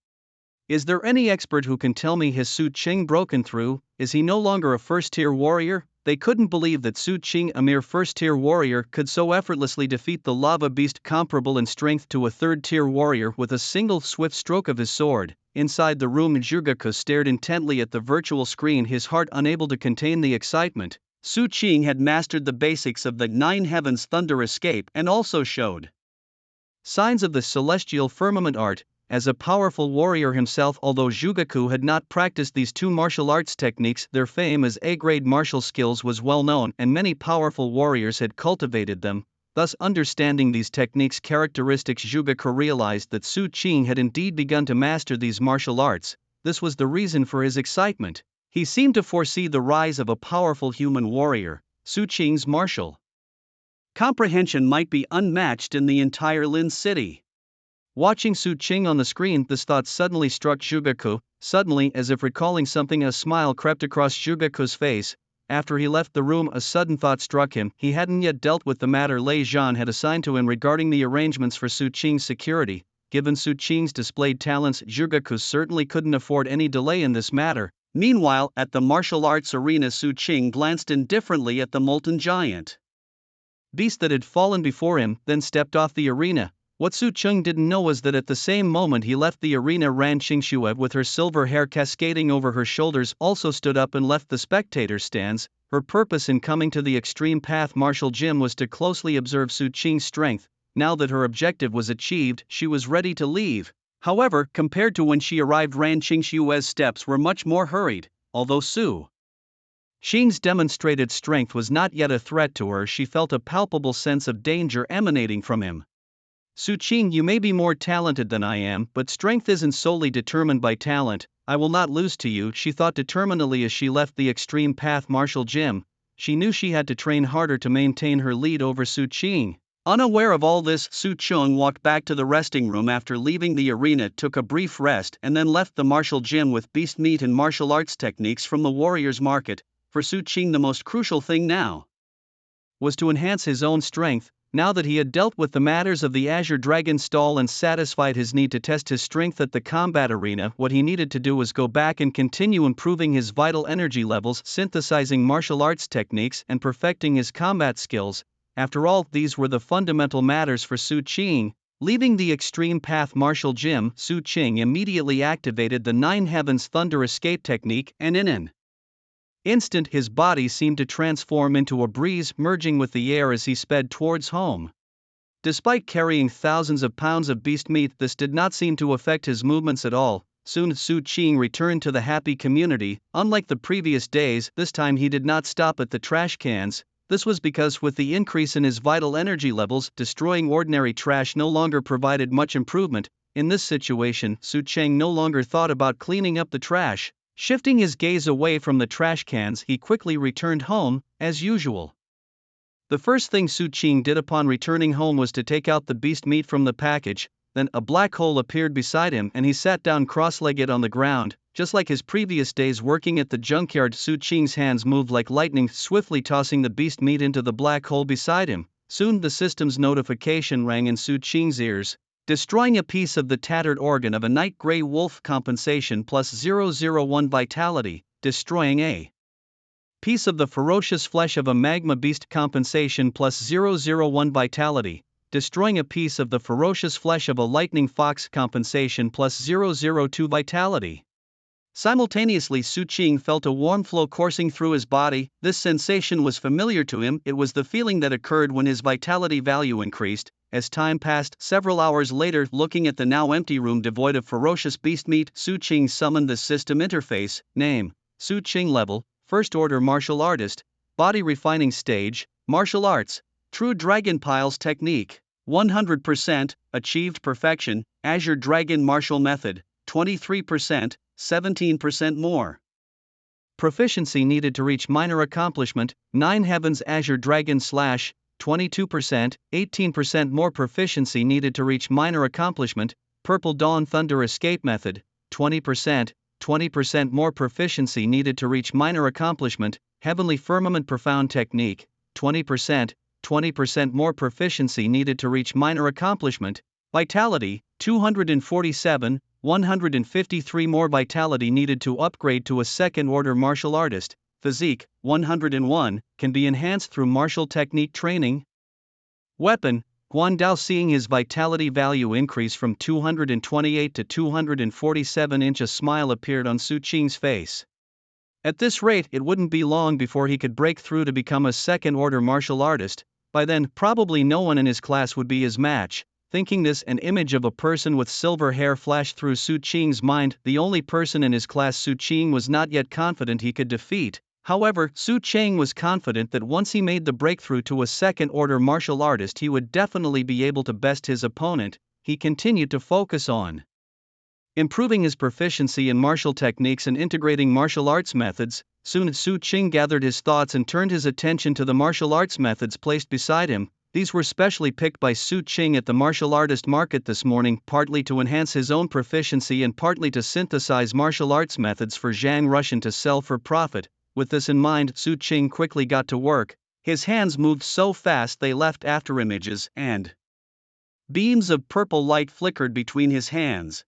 Is there any expert who can tell me, has Su Qing broken through? Is he no longer a first-tier warrior? They couldn't believe that Su Qing, a mere first-tier warrior, could so effortlessly defeat the lava beast, comparable in strength to a third-tier warrior, with a single swift stroke of his sword. Inside the room, Zhugeku stared intently at the virtual screen, his heart unable to contain the excitement. Su Qing had mastered the basics of the Nine Heavens Thunder Escape and also showed signs of the celestial firmament art. As a powerful warrior himself, although Zhugeku had not practiced these two martial arts techniques, their fame as A-grade martial skills was well known, and many powerful warriors had cultivated them. Thus, understanding these techniques' characteristics, Zhugeku realized that Su Qing had indeed begun to master these martial arts. This was the reason for his excitement. He seemed to foresee the rise of a powerful human warrior. Su Qing's martial comprehension might be unmatched in the entire Lin city. Watching Su Qing on the screen, this thought suddenly struck Zhugeku. Suddenly, as if recalling something, a smile crept across Zhugeku's face. After he left the room, a sudden thought struck him. He hadn't yet dealt with the matter Lei Zhan had assigned to him regarding the arrangements for Su Qing's security. Given Su Qing's displayed talents, Zhugeku certainly couldn't afford any delay in this matter. Meanwhile, at the martial arts arena, Su Qing glanced indifferently at the molten giant beast that had fallen before him, then stepped off the arena. What Su Qing didn't know was that at the same moment he left the arena, Ran Qingxue, with her silver hair cascading over her shoulders, also stood up and left the spectator stands. Her purpose in coming to the Extreme Path Martial Gym was to closely observe Su Qing's strength. Now that her objective was achieved, she was ready to leave. However, compared to when she arrived, Ran Qingxue's steps were much more hurried. Although Su Qing's demonstrated strength was not yet a threat to her, she felt a palpable sense of danger emanating from him. Su Qing, you may be more talented than I am, but strength isn't solely determined by talent. I will not lose to you, she thought determinedly as she left the Extreme Path Martial Gym. She knew she had to train harder to maintain her lead over Su Qing. Unaware of all this, Su Qing walked back to the resting room after leaving the arena, took a brief rest, and then left the martial gym with beast meat and martial arts techniques from the warrior's market. For Su Qing, the most crucial thing now was to enhance his own strength. Now that he had dealt with the matters of the Azure Dragon stall and satisfied his need to test his strength at the combat arena, what he needed to do was go back and continue improving his vital energy levels, synthesizing martial arts techniques, and perfecting his combat skills. After all, these were the fundamental matters for Su Qing. Leaving the Extreme Path Martial Gym, Su Qing immediately activated the Nine Heavens Thunder Escape technique, and in an instant his body seemed to transform into a breeze, merging with the air as he sped towards home. Despite carrying thousands of pounds of beast meat, this did not seem to affect his movements at all. Soon Su Qing returned to the happy community. Unlike the previous days, this time he did not stop at the trash cans. This was because with the increase in his vital energy levels, destroying ordinary trash no longer provided much improvement. In this situation, Su Cheng no longer thought about cleaning up the trash. Shifting his gaze away from the trash cans, he quickly returned home, as usual. The first thing Su Cheng did upon returning home was to take out the beast meat from the package. Then a black hole appeared beside him and he sat down cross-legged on the ground. Just like his previous days working at the junkyard, Su Cheng's hands moved like lightning, swiftly tossing the beast meat into the black hole beside him. Soon the system's notification rang in Su Cheng's ears. Destroying a piece of the tattered organ of a night gray wolf, compensation plus 001 vitality. Destroying a piece of the ferocious flesh of a magma beast, compensation plus 001 vitality. Destroying a piece of the ferocious flesh of a lightning fox, compensation plus 002 vitality. Simultaneously, Su Cheng felt a warm flow coursing through his body. This sensation was familiar to him. It was the feeling that occurred when his vitality value increased. As time passed, several hours later, looking at the now empty room devoid of ferocious beast meat, Su Cheng summoned the system interface. Name: Su Cheng. Level: First Order Martial Artist. Body Refining Stage: Martial Arts. True Dragon Piles Technique. 100%, Achieved Perfection, Azure Dragon Martial Method, 23%, 17% more. Proficiency needed to reach minor accomplishment, 9 Heavens Azure Dragon / 22%, 18% more proficiency needed to reach minor accomplishment, Purple Dawn Thunder Escape Method, 20%, 20% more proficiency needed to reach minor accomplishment, Heavenly Firmament Profound Technique, 20%, 20% more proficiency needed to reach minor accomplishment, Vitality, 247, 153 more vitality needed to upgrade to a second order martial artist, Physique, 101, can be enhanced through martial technique training. Weapon, Guandao. Seeing his vitality value increase from 228 to 247 a smile appeared on Su Cheng's face. At this rate, it wouldn't be long before he could break through to become a second-order martial artist. By then, probably no one in his class would be his match. Thinking this, an image of a person with silver hair flashed through Su Cheng's mind. The only person in his class Su Cheng was not yet confident he could defeat. However, Su Cheng was confident that once he made the breakthrough to a second-order martial artist, he would definitely be able to best his opponent. He continued to focus on improving his proficiency in martial techniques and integrating martial arts methods. Soon Su Cheng gathered his thoughts and turned his attention to the martial arts methods placed beside him. These were specially picked by Su Cheng at the martial artist market this morning, partly to enhance his own proficiency and partly to synthesize martial arts methods for Zhang Rushan to sell for profit. With this in mind, Su Cheng quickly got to work. His hands moved so fast they left after images, and beams of purple light flickered between his hands.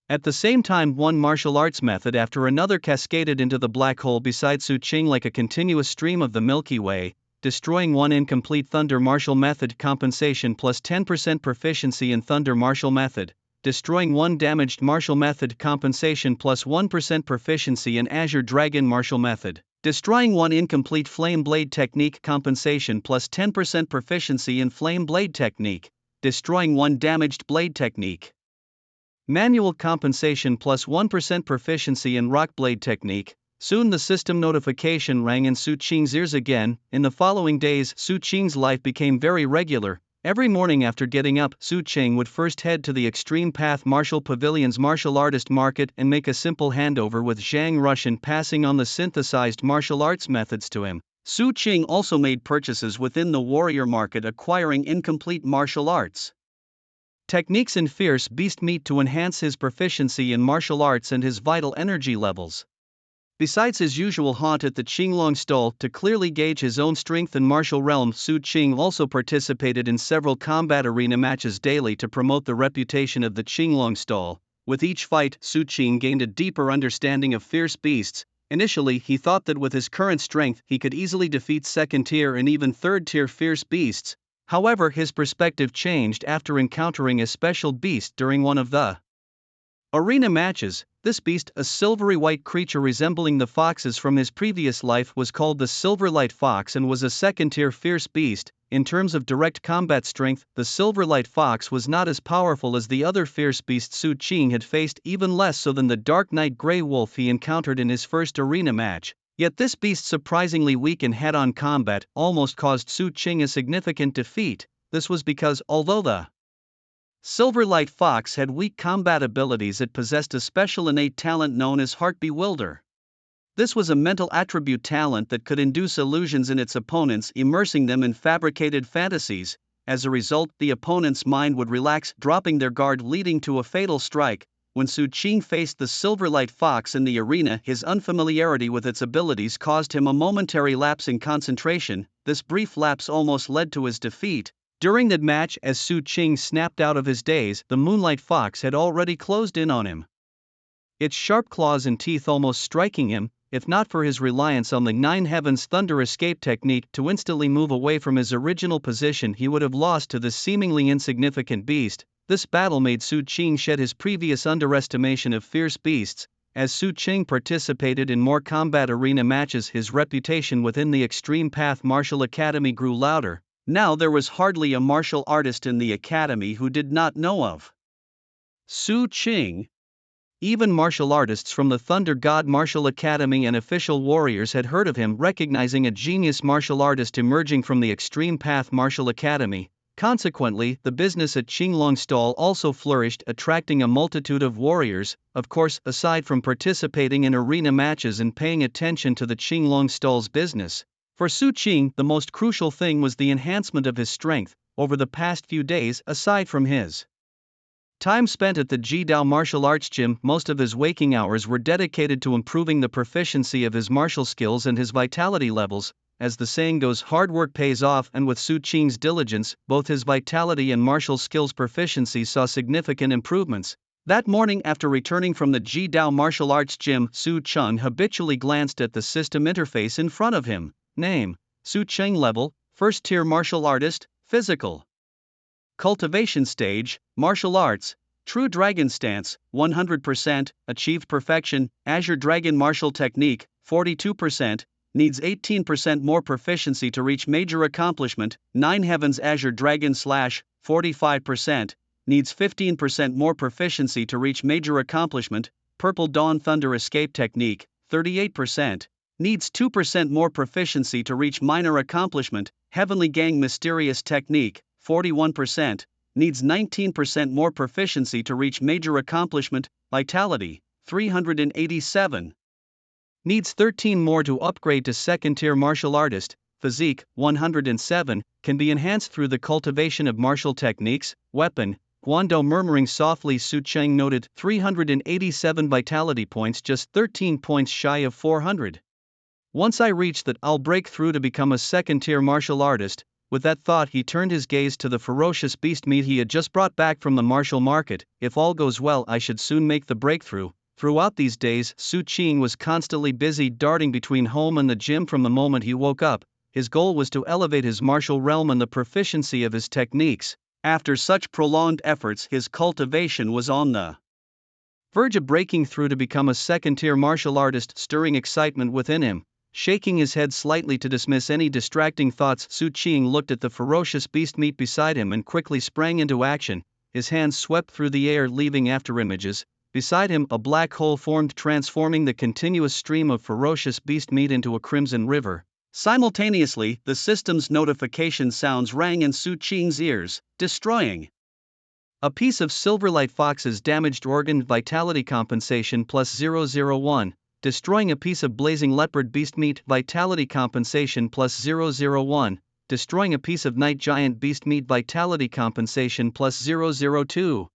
At the same time, one martial arts method after another cascaded into the black hole beside Su Cheng like a continuous stream of the Milky Way. Destroying one incomplete Thunder Martial Method, compensation plus 10% proficiency in Thunder Martial Method. Destroying one damaged Martial Method, compensation plus 1% proficiency in Azure Dragon Martial Method. Destroying one incomplete Flame Blade Technique, compensation plus 10% proficiency in Flame Blade Technique. Destroying one damaged Blade Technique. Manual, compensation plus 1% proficiency in Rock Blade Technique. Soon the system notification rang in Su Cheng's ears again. In the following days, Su Cheng's life became very regular. Every morning after getting up, Su Cheng would first head to the Extreme Path Martial Pavilion's martial artist market and make a simple handover with Zhang Rushan, passing on the synthesized martial arts methods to him. Su Cheng also made purchases within the warrior market, acquiring incomplete martial arts techniques and fierce beast meat to enhance his proficiency in martial arts and his vital energy levels. Besides his usual haunt at the Qinglong stall to clearly gauge his own strength in martial realm, Su Cheng also participated in several combat arena matches daily to promote the reputation of the Qinglong stall. With each fight, Su Cheng gained a deeper understanding of fierce beasts. Initially, he thought that with his current strength, he could easily defeat second-tier and even third-tier fierce beasts. However, his perspective changed after encountering a special beast during one of the arena matches. This beast, a silvery white creature resembling the foxes from his previous life, was called the Silverlight Fox and was a second-tier fierce beast. In terms of direct combat strength, the Silverlight Fox was not as powerful as the other fierce beasts Su Cheng had faced, even less so than the Dark Night Grey Wolf he encountered in his first arena match. Yet this beast, surprisingly weak in head-on combat, almost caused Su Qing a significant defeat. This was because, although the Silverlight Fox had weak combat abilities, it possessed a special innate talent known as Heart Bewilder. This was a mental attribute talent that could induce illusions in its opponents, immersing them in fabricated fantasies. As a result, the opponent's mind would relax, dropping their guard, leading to a fatal strike. When Su Qing faced the Silverlight Fox in the arena, his unfamiliarity with its abilities caused him a momentary lapse in concentration. This brief lapse almost led to his defeat. During that match, as Su Qing snapped out of his daze, the Moonlight Fox had already closed in on him, its sharp claws and teeth almost striking him. If not for his reliance on the Nine Heavens Thunder escape technique to instantly move away from his original position, he would have lost to this seemingly insignificant beast. This battle made Su Qing shed his previous underestimation of fierce beasts. As Su Qing participated in more combat arena matches, his reputation within the Extreme Path Martial Academy grew louder. Now there was hardly a martial artist in the academy who did not know of Su Qing. Even martial artists from the Thunder God Martial Academy and official warriors had heard of him, recognizing a genius martial artist emerging from the Extreme Path Martial Academy. Consequently, the business at Qinglong Stall also flourished, attracting a multitude of warriors. Of course, aside from participating in arena matches and paying attention to the Qinglong Stall's business, for Su Qing, the most crucial thing was the enhancement of his strength. Over the past few days, aside from his time spent at the Jidao Martial Arts Gym, most of his waking hours were dedicated to improving the proficiency of his martial skills and his vitality levels. As the saying goes, hard work pays off, and with Su Qing's diligence, both his vitality and martial skills proficiency saw significant improvements. That morning, after returning from the Jidao Martial Arts Gym, Su Qing habitually glanced at the system interface in front of him. Name: Su Qing. Level: First Tier Martial Artist. Physical Cultivation Stage: Martial Arts. True Dragon Stance: 100%, achieved perfection. Azure Dragon Martial Technique: 42%, needs 18% more proficiency to reach major accomplishment. Nine Heavens Azure Dragon Slash: 45%, needs 15% more proficiency to reach major accomplishment. Purple Dawn Thunder Escape Technique: 38%, needs 2% more proficiency to reach minor accomplishment. Heavenly Gang Mysterious Technique: 41%, needs 19% more proficiency to reach major accomplishment. Vitality: 387, needs 13 more to upgrade to second tier martial artist. Physique: 107, can be enhanced through the cultivation of martial techniques. Weapon: Guando. Murmuring softly, Su Qing noted 387 vitality points, just 13 points shy of 400. Once I reach that, I'll break through to become a second tier martial artist. With that thought, he turned his gaze to the ferocious beast meat he had just brought back from the martial market. If all goes well, I should soon make the breakthrough. Throughout these days, Su Qing was constantly busy darting between home and the gym from the moment he woke up. His goal was to elevate his martial realm and the proficiency of his techniques. After such prolonged efforts, his cultivation was on the verge of breaking through to become a second-tier martial artist, stirring excitement within him. Shaking his head slightly to dismiss any distracting thoughts, Su Qing looked at the ferocious beast meat beside him and quickly sprang into action. His hands swept through the air, leaving afterimages. Beside him, a black hole formed, transforming the continuous stream of ferocious beast meat into a crimson river. Simultaneously, the system's notification sounds rang in Su Qing's ears. Destroying a piece of Silverlight Fox's damaged organ. Vitality compensation plus 001. Destroying a piece of Blazing Leopard Beast Meat. Vitality compensation plus 001. Destroying a piece of Night Giant Beast Meat. Vitality compensation plus 002.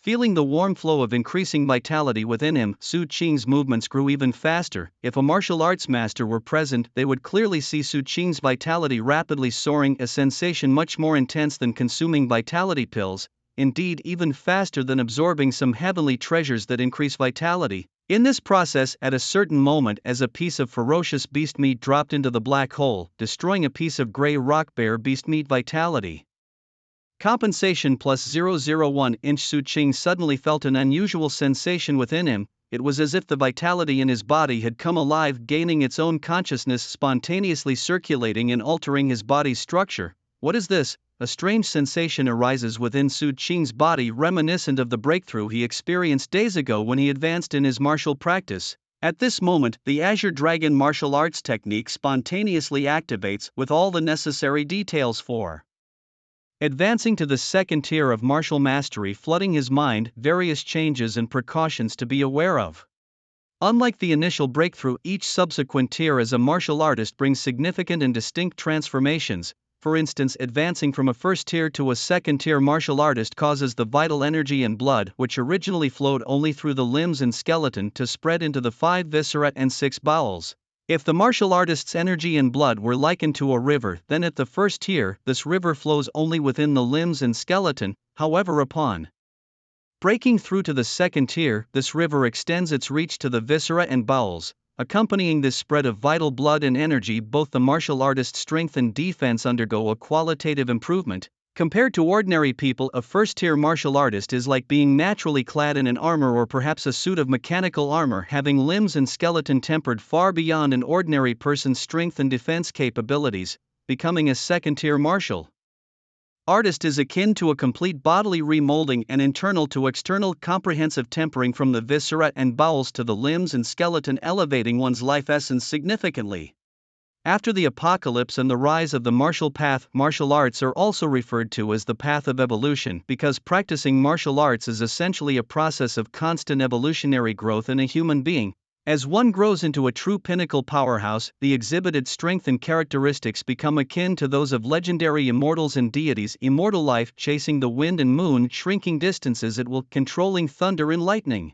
Feeling the warm flow of increasing vitality within him, Su Qing's movements grew even faster. If a martial arts master were present, they would clearly see Su Qing's vitality rapidly soaring, a sensation much more intense than consuming vitality pills, indeed even faster than absorbing some heavenly treasures that increase vitality. In this process, at a certain moment, as a piece of ferocious beast meat dropped into the black hole, destroying a piece of gray rock bear beast meat. Vitality compensation plus 001. Su Qing suddenly felt an unusual sensation within him. It was as if the vitality in his body had come alive, gaining its own consciousness, spontaneously circulating and altering his body's structure. What is this? A strange sensation arises within Su Qing's body, reminiscent of the breakthrough he experienced days ago when he advanced in his martial practice. At this moment, the Azure Dragon martial arts technique spontaneously activates with all the necessary details for advancing to the second tier of martial mastery, flooding his mind, various changes and precautions to be aware of. Unlike the initial breakthrough, each subsequent tier as a martial artist brings significant and distinct transformations. For instance, advancing from a first tier to a second tier martial artist causes the vital energy and blood, which originally flowed only through the limbs and skeleton, to spread into the 5 viscera and 6 bowels. If the martial artist's energy and blood were likened to a river, then at the first tier, this river flows only within the limbs and skeleton. However, upon breaking through to the second tier, this river extends its reach to the viscera and bowels. Accompanying this spread of vital blood and energy, both the martial artist's strength and defense undergo a qualitative improvement. Compared to ordinary people, a first-tier martial artist is like being naturally clad in an armor or perhaps a suit of mechanical armor, having limbs and skeleton tempered far beyond an ordinary person's strength and defense capabilities. Becoming a second-tier martial artist is akin to a complete bodily remolding and internal to external comprehensive tempering from the viscera and bowels to the limbs and skeleton, elevating one's life essence significantly. After the apocalypse and the rise of the martial path, martial arts are also referred to as the path of evolution, because practicing martial arts is essentially a process of constant evolutionary growth in a human being. As one grows into a true pinnacle powerhouse, the exhibited strength and characteristics become akin to those of legendary immortals and deities. Immortal life, chasing the wind and moon, shrinking distances at will, controlling thunder and lightning.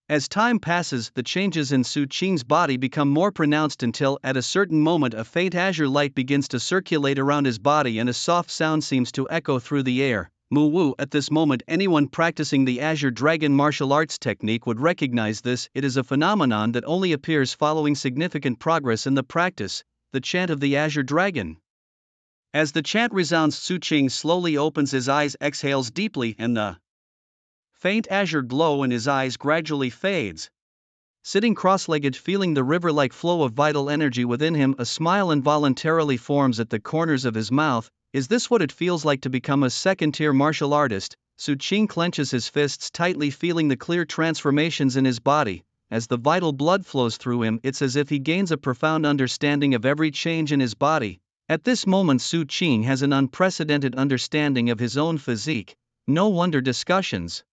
As time passes, the changes in Su Qing's body become more pronounced until, at a certain moment, a faint azure light begins to circulate around his body and a soft sound seems to echo through the air. Mu Wu. At this moment, anyone practicing the Azure Dragon martial arts technique would recognize this. It is a phenomenon that only appears following significant progress in the practice. The chant of the Azure Dragon. As the chant resounds, Su Qing slowly opens his eyes, exhales deeply, and the faint azure glow in his eyes gradually fades. Sitting cross-legged, feeling the river-like flow of vital energy within him, a smile involuntarily forms at the corners of his mouth. Is this what it feels like to become a second-tier martial artist? Su Qing clenches his fists tightly, feeling the clear transformations in his body. As the vital blood flows through him, it's as if he gains a profound understanding of every change in his body. At this moment, Su Qing has an unprecedented understanding of his own physique. No wonder discussions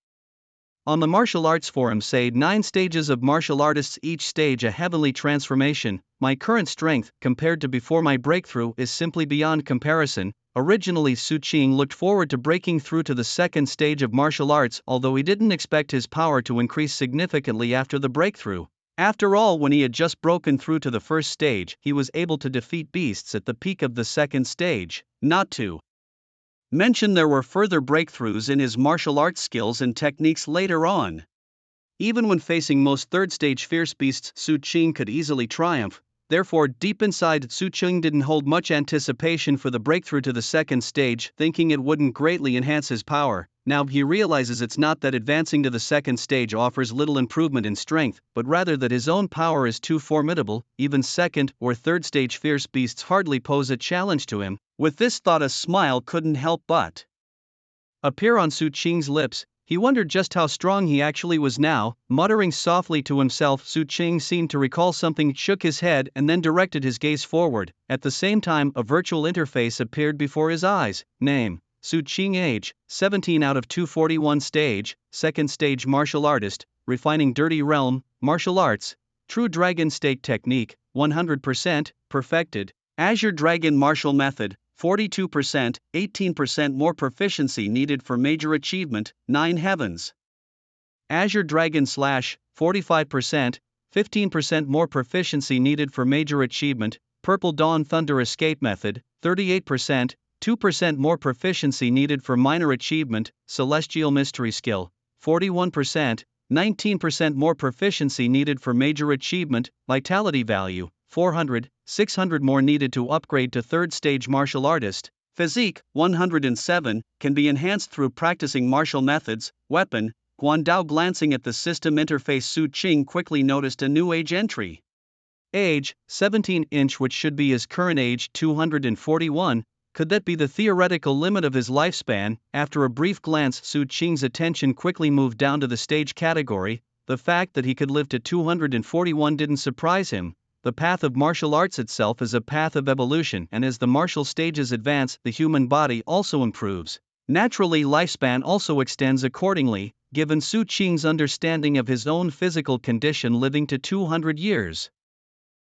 on the martial arts forum say 9 stages of martial artists, each stage a heavenly transformation. My current strength, compared to before my breakthrough, is simply beyond comparison. Originally, Su Qing looked forward to breaking through to the second stage of martial arts, although he didn't expect his power to increase significantly after the breakthrough. After all, when he had just broken through to the first stage, he was able to defeat beasts at the peak of the second stage. Not to mention there were further breakthroughs in his martial arts skills and techniques later on. Even when facing most third-stage fierce beasts, Su Qing could easily triumph. Therefore, deep inside, Su Qing didn't hold much anticipation for the breakthrough to the second stage, thinking it wouldn't greatly enhance his power. Now he realizes it's not that advancing to the second stage offers little improvement in strength, but rather that his own power is too formidable. Even second or third stage fierce beasts hardly pose a challenge to him. With this thought, a smile couldn't help but appear on Su Qing's lips. He wondered just how strong he actually was now. Muttering softly to himself, Su Qing seemed to recall something, shook his head, and then directed his gaze forward. At the same time, a virtual interface appeared before his eyes. Name: Su Qing. Age: 17 out of 241. Stage: second stage martial artist, refining dirty realm, martial arts, true dragon stake technique, 100%, perfected. Azure Dragon martial method, 42%, 18% more proficiency needed for major achievement, 9 heavens. Azure Dragon slash, 45%, 15% more proficiency needed for major achievement. Purple Dawn Thunder escape method, 38%, 2% more proficiency needed for minor achievement. Celestial mystery skill, 41%, 19% more proficiency needed for major achievement. Vitality value, 400, 600 more needed to upgrade to third stage martial artist. Physique, 107, can be enhanced through practicing martial methods. Weapon, Guandao. Glancing at the system interface, Su Qing quickly noticed a new age entry. Age, 17 inch, which should be his current age, 241. Could that be the theoretical limit of his lifespan? After a brief glance, Su Qing's attention quickly moved down to the stage category. the fact that he could live to 241 didn't surprise him. The path of martial arts itself is a path of evolution, and as the martial stages advance, the human body also improves. Naturally, lifespan also extends accordingly, given Su Qing's understanding of his own physical condition, living to 200 years.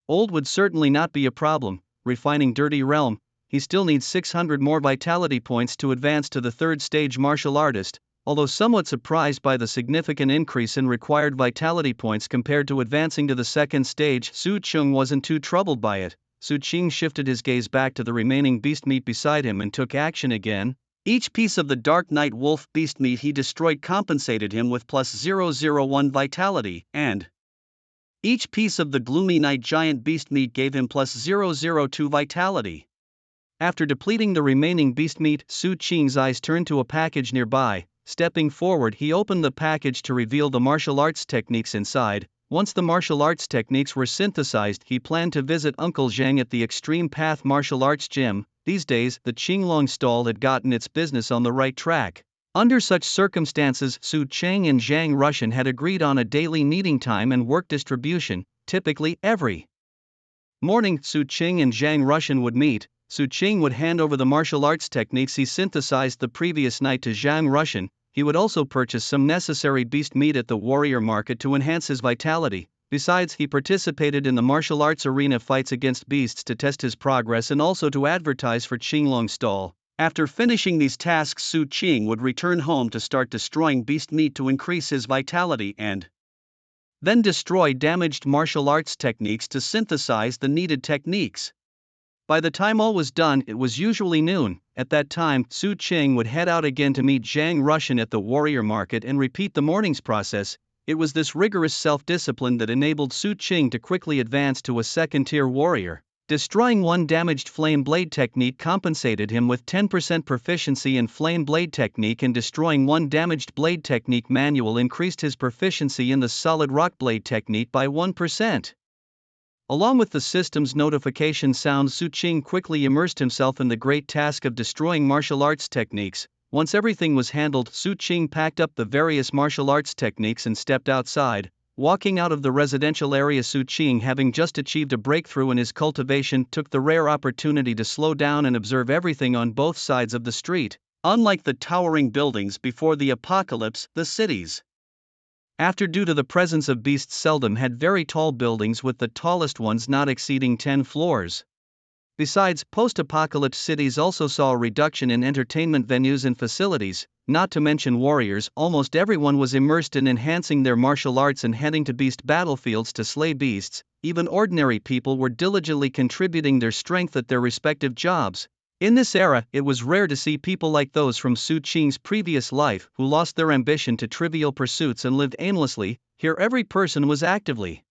Old would certainly not be a problem. Refining dirty realm, he still needs 600 more vitality points to advance to the third stage martial artist. Although somewhat surprised by the significant increase in required vitality points compared to advancing to the second stage, Su Qing wasn't too troubled by it. Su Qing shifted his gaze back to the remaining beast meat beside him and took action again. Each piece of the Dark Knight Wolf beast meat he destroyed compensated him with plus 001 vitality, and each piece of the Gloomy Night Giant beast meat gave him plus 002 vitality. After depleting the remaining beast meat, Su Qing's eyes turned to a package nearby. Stepping forward, he opened the package to reveal the martial arts techniques inside. Once the martial arts techniques were synthesized, he planned to visit Uncle Zhang at the Extreme Path Martial Arts Gym. These days, the Qinglong stall had gotten its business on the right track. Under such circumstances, Su Cheng and Zhang Russian had agreed on a daily meeting time and work distribution. Typically, every morning, Su Cheng and Zhang Russian would meet. Su Qing would hand over the martial arts techniques he synthesized the previous night to Zhang Russian. He would also purchase some necessary beast meat at the warrior market to enhance his vitality. Besides, he participated in the martial arts arena fights against beasts to test his progress and also to advertise for Qinglong stall. After finishing these tasks, Su Qing would return home to start destroying beast meat to increase his vitality and then destroy damaged martial arts techniques to synthesize the needed techniques. By the time all was done, it was usually noon. At that time, Su Qing would head out again to meet Zhang Russian at the warrior market and repeat the morning's process. It was this rigorous self-discipline that enabled Su Qing to quickly advance to a second-tier warrior. Destroying one damaged flame blade technique compensated him with 10% proficiency in flame blade technique, and destroying one damaged blade technique manual increased his proficiency in the solid rock blade technique by 1%. Along with the system's notification sound, Su Qing quickly immersed himself in the great task of destroying martial arts techniques. Once everything was handled, Su Qing packed up the various martial arts techniques and stepped outside. Walking out of the residential area, Su Qing, having just achieved a breakthrough in his cultivation, took the rare opportunity to slow down and observe everything on both sides of the street. Unlike the towering buildings before the apocalypse, the cities, due to the presence of beasts, seldom had very tall buildings, with the tallest ones not exceeding 10 floors. Besides, post-apocalypse cities also saw a reduction in entertainment venues and facilities, not to mention warriors. Almost everyone was immersed in enhancing their martial arts and heading to beast battlefields to slay beasts. Even ordinary people were diligently contributing their strength at their respective jobs. In this era, it was rare to see people like those from Su Qing's previous life who lost their ambition to trivial pursuits and lived aimlessly. Here every person was actively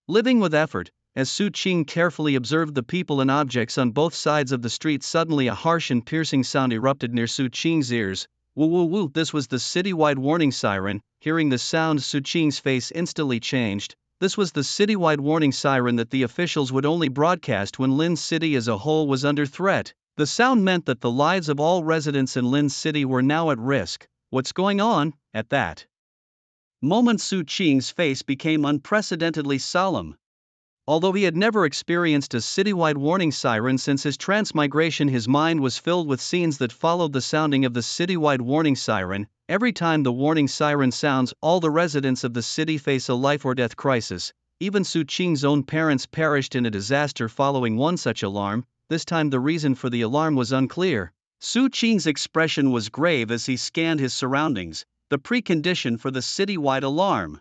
living with effort. As Su Qing carefully observed the people and objects on both sides of the street, suddenly a harsh and piercing sound erupted near Su Qing's ears. Woo woo woo! This was the citywide warning siren. Hearing the sound, Su Qing's face instantly changed. This was the citywide warning siren that the officials would only broadcast when Lin City as a whole was under threat. The sound meant that the lives of all residents in Lin City were now at risk. What's going on? At that moment, Su Qing's face became unprecedentedly solemn. Although he had never experienced a citywide warning siren since his transmigration, his mind was filled with scenes that followed the sounding of the citywide warning siren. Every time the warning siren sounds, all the residents of the city face a life or death crisis. Even Su Qing's own parents perished in a disaster following one such alarm. This time the reason for the alarm was unclear. Su Qing's expression was grave as he scanned his surroundings. The precondition for the citywide alarm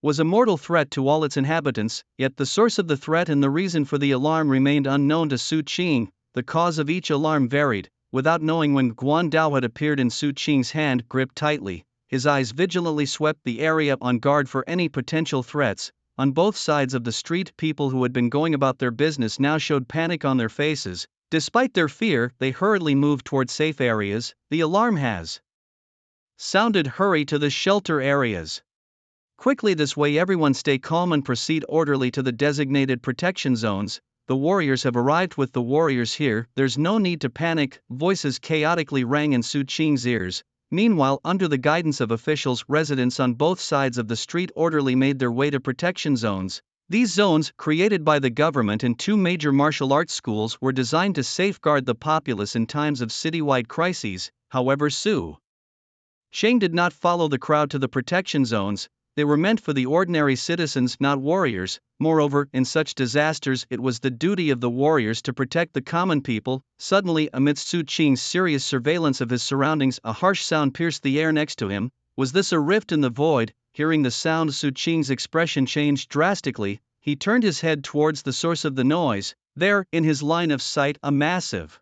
was a mortal threat to all its inhabitants, yet the source of the threat and the reason for the alarm remained unknown to Su Qing. The cause of each alarm varied. Without knowing when, Guan Dao had appeared in Su Qing's hand, gripped tightly. His eyes vigilantly swept the area, on guard for any potential threats. On both sides of the street, people who had been going about their business now showed panic on their faces. Despite their fear, they hurriedly moved toward safe areas. The alarm has sounded. Hurry to the shelter areas quickly. This way everyone stay calm and proceed orderly to the designated protection zones. The warriors have arrived. With the warriors here, there's no need to panic. Voices chaotically rang in Su Qing's ears. Meanwhile, under the guidance of officials, residents on both sides of the street orderly made their way to protection zones. These zones, created by the government and two major martial arts schools, were designed to safeguard the populace in times of citywide crises. However, Su Cheng did not follow the crowd to the protection zones. They were meant for the ordinary citizens, not warriors. Moreover, in such disasters, it was the duty of the warriors to protect the common people. Suddenly, amidst Su Cheng's serious surveillance of his surroundings, a harsh sound pierced the air next to him. Was this a rift in the void? Hearing the sound, Su Cheng's expression changed drastically. He turned his head towards the source of the noise. There, in his line of sight, a massive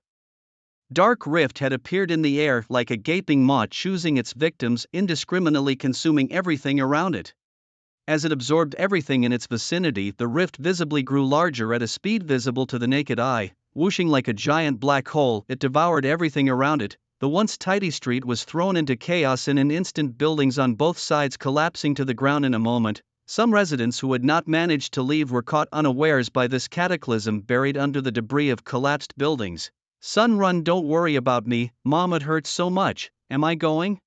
dark rift had appeared in the air, like a gaping maw choosing its victims, indiscriminately consuming everything around it. As it absorbed everything in its vicinity, the rift visibly grew larger at a speed visible to the naked eye. Whooshing like a giant black hole, it devoured everything around it. The once tidy street was thrown into chaos in an instant, buildings on both sides collapsing to the ground in a moment. Some residents who had not managed to leave were caught unawares by this cataclysm, buried under the debris of collapsed buildings. Son, run, don't worry about me, Mom, it hurts so much. Am I going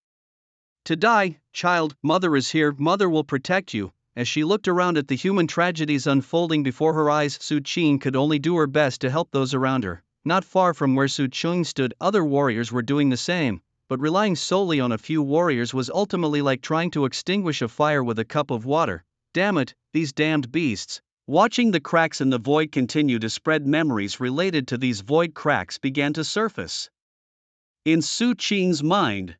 to die? Child, Mother is here, Mother will protect you. As she looked around at the human tragedies unfolding before her eyes, Su Cheng could only do her best to help those around her. Not far from where Su Cheng stood, other warriors were doing the same, but relying solely on a few warriors was ultimately like trying to extinguish a fire with a cup of water. Damn it, these damned beasts. Watching the cracks in the void continue to spread, memories related to these void cracks began to surface in Su Cheng's mind.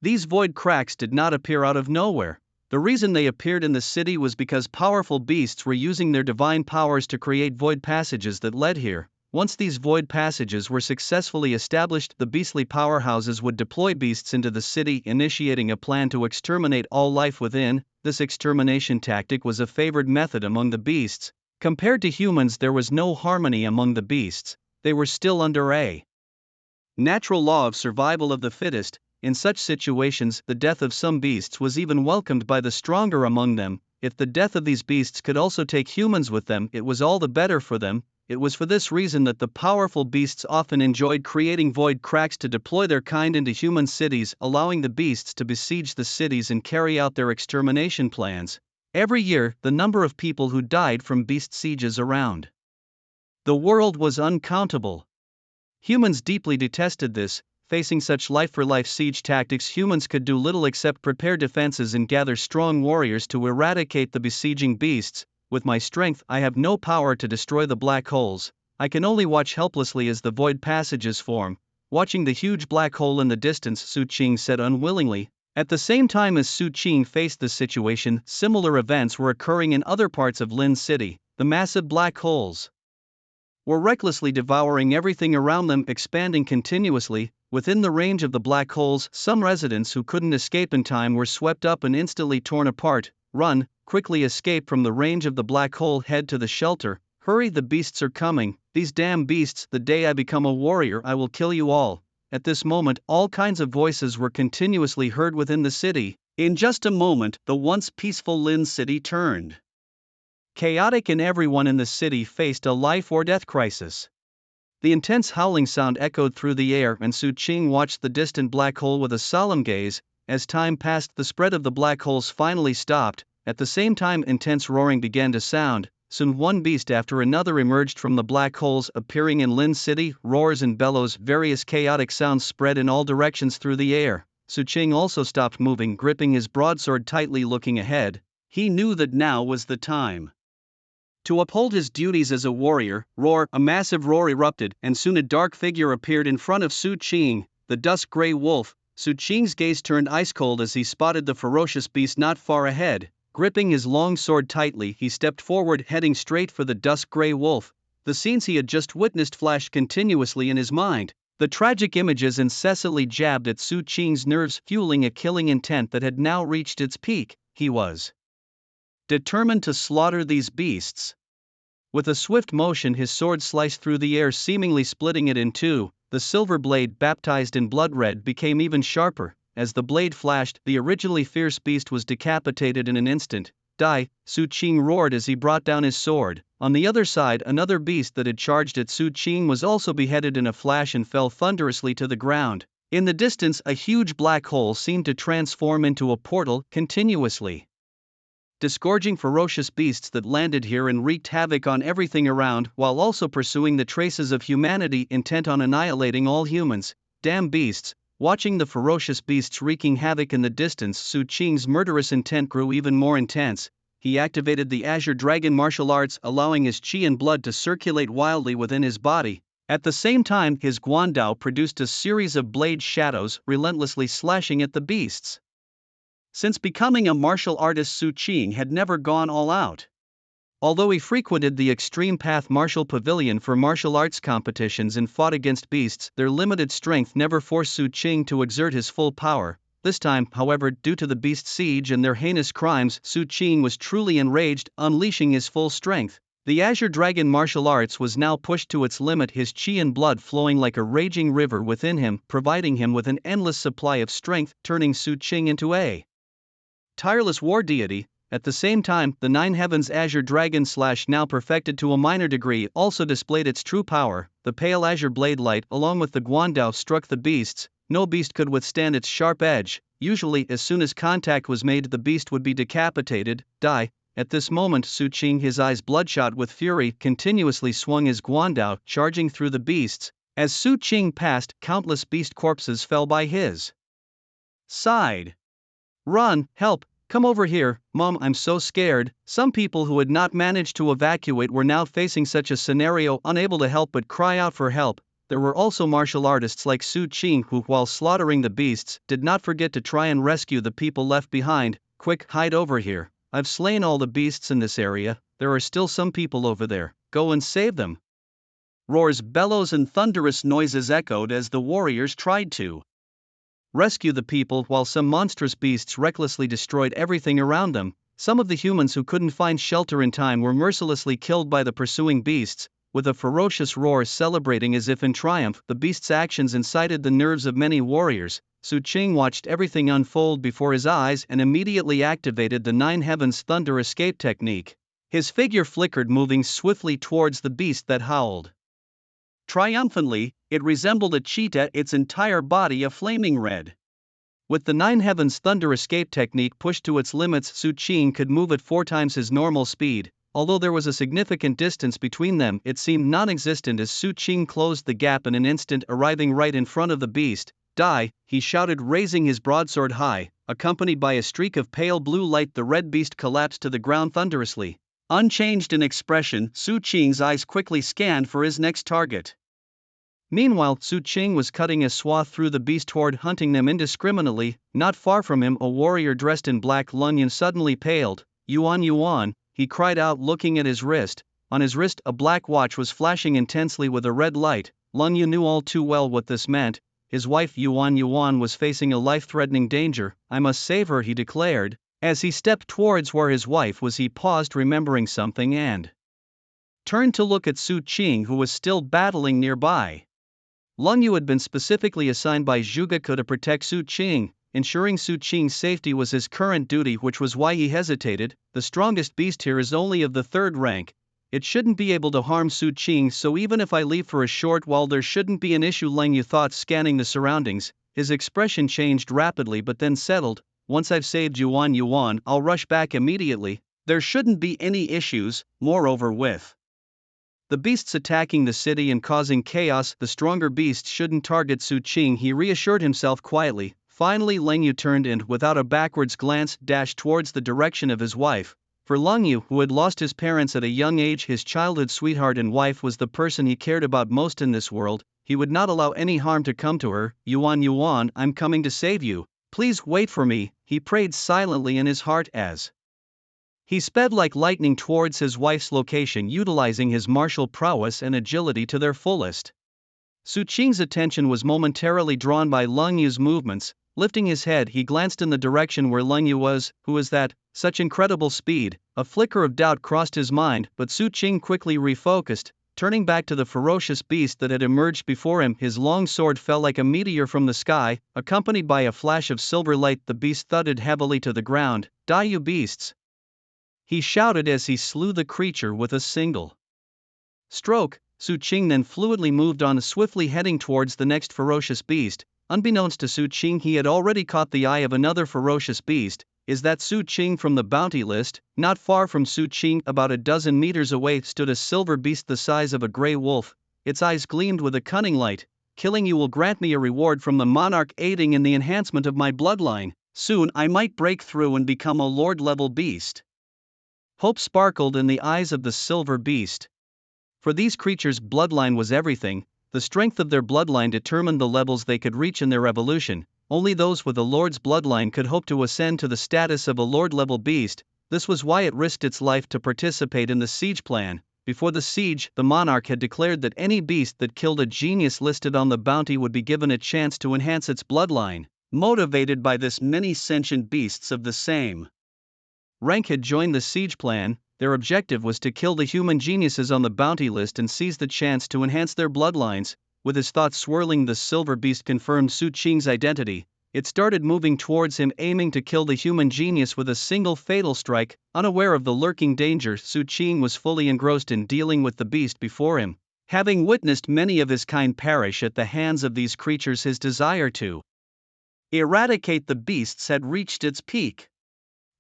These void cracks did not appear out of nowhere. The reason they appeared in the city was because powerful beasts were using their divine powers to create void passages that led here. Once these void passages were successfully established, the beastly powerhouses would deploy beasts into the city, initiating a plan to exterminate all life within. This extermination tactic was a favored method among the beasts. Compared to humans, there was no harmony among the beasts. They were still under a natural law of survival of the fittest. In such situations, the death of some beasts was even welcomed by the stronger among them. If the death of these beasts could also take humans with them, it was all the better for them. It was for this reason that the powerful beasts often enjoyed creating void cracks to deploy their kind into human cities, allowing the beasts to besiege the cities and carry out their extermination plans. Every year, the number of people who died from beast sieges around the world was uncountable. Humans deeply detested this. Facing such life-for-life siege tactics, humans could do little except prepare defenses and gather strong warriors to eradicate the besieging beasts. With my strength, I have no power to destroy the black holes. I can only watch helplessly as the void passages form. Watching the huge black hole in the distance, Su Cheng said unwillingly. At the same time as Su Cheng faced the situation, similar events were occurring in other parts of Lin City. The massive black holes were recklessly devouring everything around them, expanding continuously. Within the range of the black holes, some residents who couldn't escape in time were swept up and instantly torn apart. Run, quickly escape from the range of the black hole, head to the shelter. Hurry, the beasts are coming. These damn beasts, the day I become a warrior, I will kill you all. At this moment, all kinds of voices were continuously heard within the city. In just a moment, the once peaceful Lin City turned chaotic and everyone in the city faced a life or death crisis. The intense howling sound echoed through the air, and Su Cheng watched the distant black hole with a solemn gaze. As time passed, the spread of the black holes finally stopped. At the same time, intense roaring began to sound. Soon one beast after another emerged from the black holes, appearing in Lin City. Roars and bellows, various chaotic sounds spread in all directions through the air. Su Cheng also stopped moving, gripping his broadsword tightly, looking ahead. He knew that now was the time to uphold his duties as a warrior. Roar! A massive roar erupted, and soon a dark figure appeared in front of Su Cheng, the dusk gray wolf. Su Cheng's gaze turned ice cold as he spotted the ferocious beast not far ahead. Gripping his long sword tightly, he stepped forward, heading straight for the dusk gray wolf. The scenes he had just witnessed flashed continuously in his mind. The tragic images incessantly jabbed at Su Cheng's nerves, fueling a killing intent that had now reached its peak. He was determined to slaughter these beasts. With a swift motion, his sword sliced through the air, seemingly splitting it in two. The silver blade, baptized in blood red, became even sharper. As the blade flashed, the originally fierce beast was decapitated in an instant. Die! Su Cheng roared as he brought down his sword. On the other side, another beast that had charged at Su Cheng was also beheaded in a flash and fell thunderously to the ground. In the distance, a huge black hole seemed to transform into a portal continuously, disgorging ferocious beasts that landed here and wreaked havoc on everything around, while also pursuing the traces of humanity intent on annihilating all humans. Damn beasts! Watching the ferocious beasts wreaking havoc in the distance, Su Qing's murderous intent grew even more intense. He activated the Azure Dragon martial arts, allowing his qi and blood to circulate wildly within his body. At the same time, his Guandao produced a series of blade shadows, relentlessly slashing at the beasts. Since becoming a martial artist, Su Qing had never gone all out. Although he frequented the Extreme Path Martial Pavilion for martial arts competitions and fought against beasts, their limited strength never forced Su Qing to exert his full power. This time, however, due to the beast siege and their heinous crimes, Su Qing was truly enraged, unleashing his full strength. The Azure Dragon martial arts was now pushed to its limit, his qi and blood flowing like a raging river within him, providing him with an endless supply of strength, turning Su Qing into a tireless war deity. At the same time, the Nine Heavens Azure Dragon / now perfected to a minor degree, also displayed its true power. The pale azure blade light, along with the Guandao, struck the beasts. No beast could withstand its sharp edge. Usually, as soon as contact was made, the beast would be decapitated, die. At this moment, Su Qing, his eyes bloodshot with fury, continuously swung his Guandao, charging through the beasts. As Su Qing passed, countless beast corpses fell by his side. "Run, help, come over here, Mom, I'm so scared." Some people who had not managed to evacuate were now facing such a scenario, unable to help but cry out for help. There were also martial artists like Su Qing who, while slaughtering the beasts, did not forget to try and rescue the people left behind. "Quick, hide over here. I've slain all the beasts in this area, there are still some people over there, go and save them." Roars, bellows and thunderous noises echoed as the warriors tried to rescue the people, while some monstrous beasts recklessly destroyed everything around them. Some of the humans who couldn't find shelter in time were mercilessly killed by the pursuing beasts. With a ferocious roar celebrating as if in triumph, the beasts' actions incited the nerves of many warriors. Su Qing watched everything unfold before his eyes and immediately activated the Nine Heavens Thunder escape technique. His figure flickered, moving swiftly towards the beast that howled triumphantly. It resembled a cheetah, its entire body a flaming red. With the Nine Heavens Thunder escape technique pushed to its limits, Su Qing could move at 4 times his normal speed. Although there was a significant distance between them, it seemed non-existent as Su Qing closed the gap in an instant, arriving right in front of the beast. "Die!" he shouted, raising his broadsword high. Accompanied by a streak of pale blue light, the red beast collapsed to the ground thunderously. Unchanged in expression, Su Qing's eyes quickly scanned for his next target. Meanwhile, Su Qing was cutting a swath through the beast horde, hunting them indiscriminately. Not far from him, a warrior dressed in black Lunyan suddenly paled. "Yuan, Yuan," he cried out, looking at his wrist. On his wrist, a black watch was flashing intensely with a red light. Lunyan knew all too well what this meant. His wife Yuan Yuan was facing a life-threatening danger. "I must save her," he declared. As he stepped towards where his wife was, he paused, remembering something, and turned to look at Su Qing, who was still battling nearby. Lung Yu had been specifically assigned by Zhuge to protect Su Qing. Ensuring Su Qing's safety was his current duty, which was why he hesitated. "The strongest beast here is only of the 3rd rank. It shouldn't be able to harm Su Qing, so even if I leave for a short while there shouldn't be an issue," Leng Yu thought, scanning the surroundings. His expression changed rapidly but then settled. "Once I've saved Yuan Yuan, I'll rush back immediately. There shouldn't be any issues. Moreover, with the beasts attacking the city and causing chaos, the stronger beasts shouldn't target Su Qing," he reassured himself quietly. Finally, Leng Yu turned and, without a backwards glance, dashed towards the direction of his wife. For Leng Yu, who had lost his parents at a young age, his childhood sweetheart and wife was the person he cared about most in this world. He would not allow any harm to come to her. "Yuan Yuan, I'm coming to save you. Please wait for me," he prayed silently in his heart as he sped like lightning towards his wife's location, utilizing his martial prowess and agility to their fullest. Su Qing's attention was momentarily drawn by Leng Yu's movements. Lifting his head, he glanced in the direction where Leng Yu was. Who was that? Such incredible speed! A flicker of doubt crossed his mind, but Su Qing quickly refocused. Turning back to the ferocious beast that had emerged before him, his long sword fell like a meteor from the sky. Accompanied by a flash of silver light, the beast thudded heavily to the ground. "Die, you beasts!" he shouted as he slew the creature with a single stroke. Su Qing then fluidly moved on, swiftly heading towards the next ferocious beast. unbeknownst to Su Qing, he had already caught the eye of another ferocious beast. Is that Su Qing from the bounty list? Not far from Su Qing, about a dozen meters away, stood a silver beast the size of a gray wolf. Its eyes gleamed with a cunning light. Killing you will grant me a reward from the monarch, aiding in the enhancement of my bloodline. Soon I might break through and become a lord-level beast. Hope sparkled in the eyes of the silver beast. For these creatures, bloodline was everything. The strength of their bloodline determined the levels they could reach in their evolution. Only those with a lord's bloodline could hope to ascend to the status of a lord-level beast. This was why it risked its life to participate in the siege plan. Before the siege, the monarch had declared that any beast that killed a genius listed on the bounty would be given a chance to enhance its bloodline. Motivated by this, many sentient beasts of the same rank had joined the siege plan. Their objective was to kill the human geniuses on the bounty list and seize the chance to enhance their bloodlines. With his thoughts swirling, the silver beast confirmed Su Qing's identity. It started moving towards him, aiming to kill the human genius with a single fatal strike. Unaware of the lurking danger, Su Qing was fully engrossed in dealing with the beast before him. Having witnessed many of his kind perish at the hands of these creatures, his desire to eradicate the beasts had reached its peak.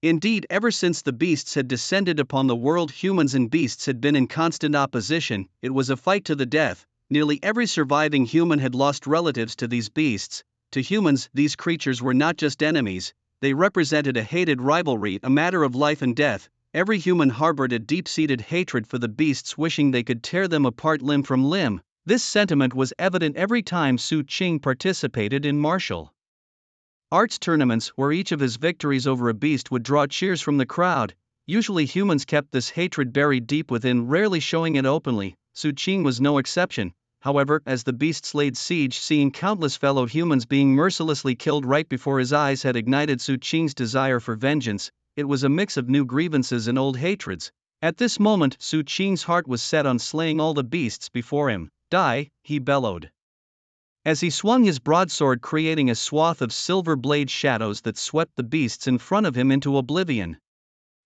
Indeed, ever since the beasts had descended upon the world, humans and beasts had been in constant opposition. It was a fight to the death. Nearly every surviving human had lost relatives to these beasts. To humans, these creatures were not just enemies, they represented a hated rivalry, a matter of life and death. Every human harbored a deep-seated hatred for the beasts, wishing they could tear them apart limb from limb. This sentiment was evident every time Su Qing participated in martial arts tournaments, where each of his victories over a beast would draw cheers from the crowd. Usually humans kept this hatred buried deep within, rarely showing it openly. Su Qing was no exception. However, as the beasts laid siege, seeing countless fellow humans being mercilessly killed right before his eyes had ignited Su Qing's desire for vengeance. It was a mix of new grievances and old hatreds. At this moment, Su Qing's heart was set on slaying all the beasts before him. Die, he bellowed, as he swung his broadsword, creating a swath of silver blade shadows that swept the beasts in front of him into oblivion.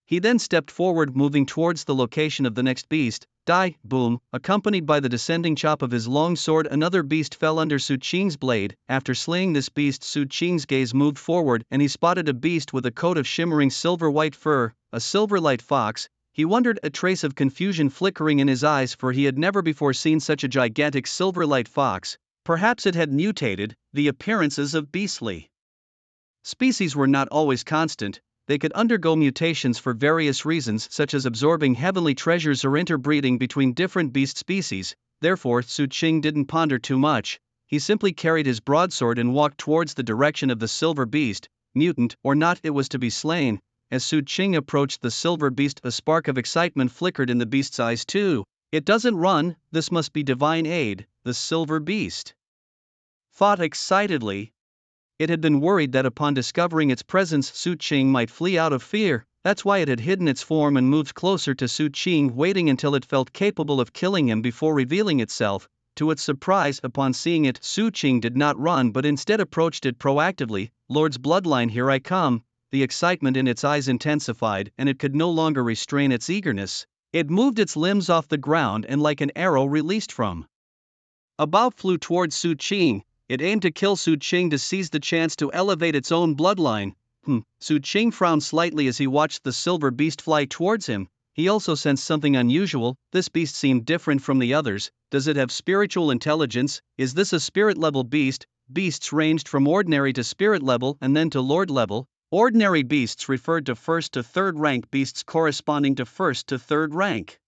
He then stepped forward, moving towards the location of the next beast. Die, boom, accompanied by the descending chop of his long sword, another beast fell under Su Qing's blade. After slaying this beast, Su Qing's gaze moved forward and he spotted a beast with a coat of shimmering silver-white fur, a silver-light fox. He wondered, a trace of confusion flickering in his eyes, for he had never before seen such a gigantic silver-light fox. Perhaps it had mutated. The appearances of beastly species were not always constant. They could undergo mutations for various reasons, such as absorbing heavenly treasures or interbreeding between different beast species. Therefore, Su Qing didn't ponder too much. He simply carried his broadsword and walked towards the direction of the silver beast. Mutant or not, it was to be slain. As Su Qing approached the silver beast, a spark of excitement flickered in the beast's eyes too. It doesn't run, this must be divine aid, the silver beast thought excitedly. It had been worried that upon discovering its presence, Su Qing might flee out of fear. That's why it had hidden its form and moved closer to Su Qing, waiting until it felt capable of killing him before revealing itself. To its surprise, upon seeing it, Su Qing did not run but instead approached it proactively. Lord's bloodline, here I come. The excitement in its eyes intensified, and it could no longer restrain its eagerness. It moved its limbs off the ground and, like an arrow released from above, flew towards Su Qing. It aimed to kill Su Qing to seize the chance to elevate its own bloodline. Su Qing frowned slightly as he watched the silver beast fly towards him. He also sensed something unusual. This beast seemed different from the others. Does it have spiritual intelligence? Is this a spirit-level beast? Beasts ranged from ordinary to spirit level and then to lord level. Ordinary beasts referred to first to third rank beasts corresponding to first to third rank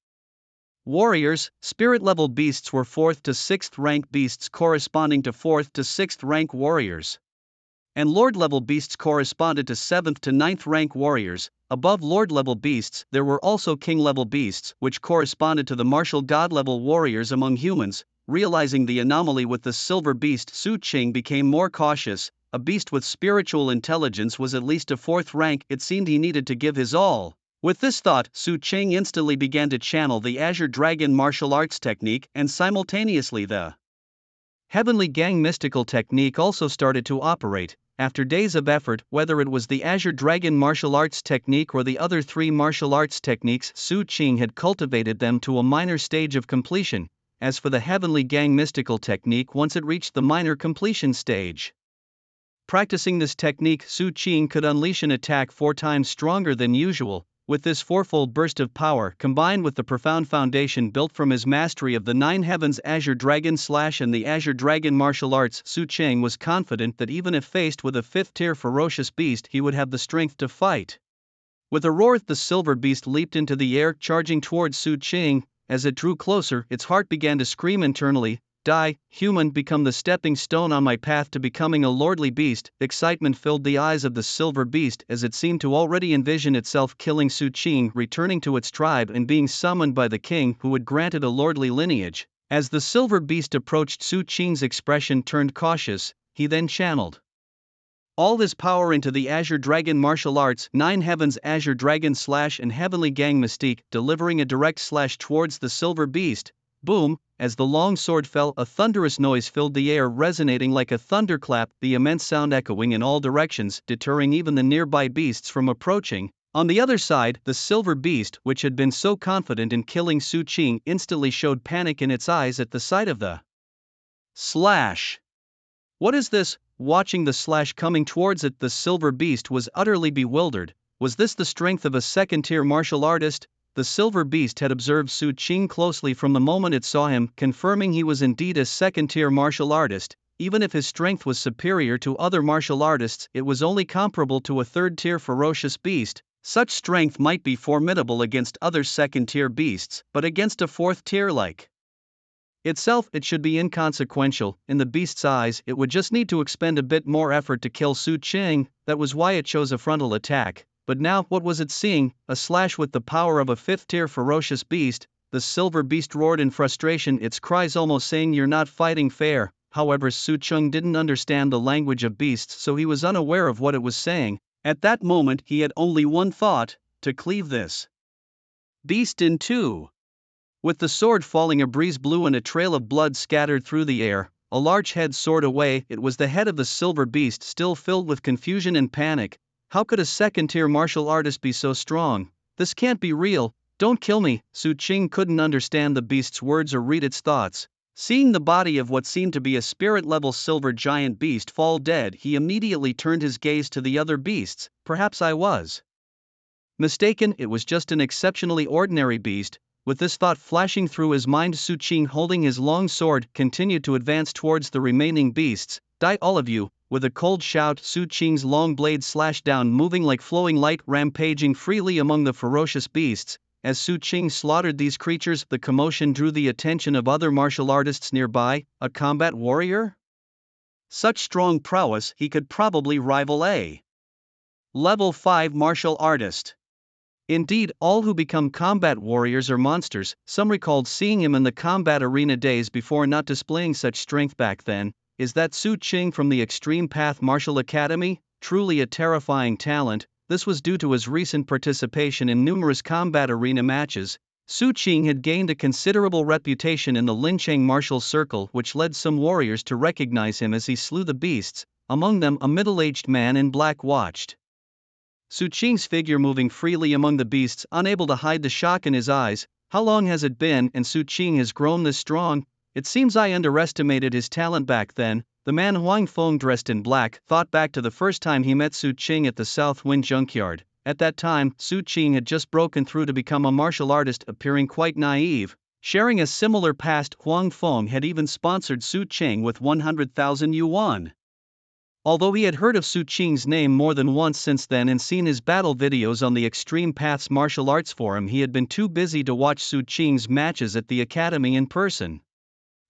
warriors. Spirit-level beasts were 4th to 6th rank beasts corresponding to 4th to 6th rank warriors. And lord-level beasts corresponded to 7th to 9th rank warriors. Above lord-level beasts, there were also king-level beasts, which corresponded to the martial god-level warriors among humans. Realizing the anomaly with the silver beast, Su Qing became more cautious. A beast with spiritual intelligence was at least a 4th rank. It seemed he needed to give his all. With this thought, Su Qing instantly began to channel the Azure Dragon martial arts technique, and simultaneously the Heavenly Gang mystical technique also started to operate. After days of effort, whether it was the Azure Dragon martial arts technique or the other 3 martial arts techniques, Su Qing had cultivated them to a minor stage of completion. As for the Heavenly Gang mystical technique, once it reached the minor completion stage, Practicing this technique, Su Qing could unleash an attack 4 times stronger than usual. With this fourfold burst of power combined with the profound foundation built from his mastery of the Nine Heavens Azure Dragon Slash and the Azure Dragon martial arts, Su Qing was confident that even if faced with a 5th-tier ferocious beast he would have the strength to fight. With a roar, the silver beast leaped into the air, charging towards Su Qing. As it drew closer, its heart began to scream internally, "Die, human, become the stepping stone on my path to becoming a lordly beast." Excitement filled the eyes of the silver beast as it seemed to already envision itself killing Su Qing, returning to its tribe and being summoned by the king who had granted a lordly lineage. As the silver beast approached, Su Qing's expression turned cautious. He then channeled all his power into the Azure Dragon martial arts, Nine Heavens Azure Dragon Slash and Heavenly Gang Mystique, delivering a direct slash towards the silver beast. Boom! As the long sword fell, a thunderous noise filled the air, resonating like a thunderclap, the immense sound echoing in all directions, deterring even the nearby beasts from approaching. On the other side, the silver beast, which had been so confident in killing Su Qing, instantly showed panic in its eyes at the sight of the slash. "What is this?" Watching the slash coming towards it, the silver beast was utterly bewildered. Was this the strength of a 2nd-tier martial artist? The silver beast had observed Su Qing closely from the moment it saw him, confirming he was indeed a 2nd-tier martial artist. Even if his strength was superior to other martial artists, it was only comparable to a 3rd-tier ferocious beast. Such strength might be formidable against other 2nd-tier beasts, but against a 4th-tier like itself, it should be inconsequential. In the beast's eyes, it would just need to expend a bit more effort to kill Su Qing. That was why it chose a frontal attack. But now, what was it seeing? A slash with the power of a 5th-tier ferocious beast. The silver beast roared in frustration, its cries almost saying, "You're not fighting fair." However, Su Qing didn't understand the language of beasts, so he was unaware of what it was saying. At that moment, he had only one thought: to cleave this beast in two. With the sword falling, a breeze blew and a trail of blood scattered through the air. A large head soared away. It was the head of the silver beast, still filled with confusion and panic. How could a 2nd-tier martial artist be so strong? This can't be real. "Don't kill me." Su Qing couldn't understand the beast's words or read its thoughts. Seeing the body of what seemed to be a spirit-level silver giant beast fall dead, he immediately turned his gaze to the other beasts. Perhaps I was mistaken, it was just an exceptionally ordinary beast. With this thought flashing through his mind, Su Qing, holding his long sword, continued to advance towards the remaining beasts. "Die, all of you!" With a cold shout, Su Qing's long blade slashed down, moving like flowing light, rampaging freely among the ferocious beasts. As Su Qing slaughtered these creatures, the commotion drew the attention of other martial artists nearby. A combat warrior? Such strong prowess, he could probably rival a level 5 martial artist. Indeed, all who become combat warriors are monsters. Some recalled seeing him in the combat arena days before, not displaying such strength back then. Is that Su Qing from the Extreme Path Martial Academy? Truly a terrifying talent. This was due to his recent participation in numerous combat arena matches. Su Qing had gained a considerable reputation in the Lincheng martial circle, which led some warriors to recognize him as he slew the beasts. Among them, a middle-aged man in black watched Su Qing's figure moving freely among the beasts, unable to hide the shock in his eyes. "How long has it been, and Su Qing has grown this strong? It seems I underestimated his talent back then." The man Huang Feng, dressed in black, thought back to the first time he met Su Qing at the South Wind Junkyard. At that time, Su Qing had just broken through to become a martial artist, appearing quite naive. Sharing a similar past, Huang Feng had even sponsored Su Qing with 100,000 yuan. Although he had heard of Su Qing's name more than once since then and seen his battle videos on the Extreme Paths Martial Arts Forum, he had been too busy to watch Su Qing's matches at the academy in person.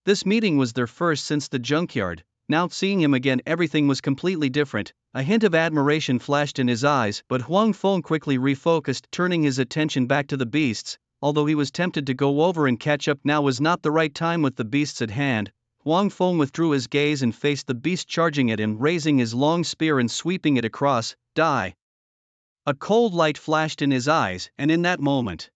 This meeting was their first since the junkyard. Now, seeing him again, everything was completely different. A hint of admiration flashed in his eyes, but Huang Feng quickly refocused, turning his attention back to the beasts. Although he was tempted to go over and catch up, now was not the right time with the beasts at hand. Huang Feng withdrew his gaze and faced the beast charging at him, raising his long spear and sweeping it across. "Die!" A cold light flashed in his eyes, and in that moment,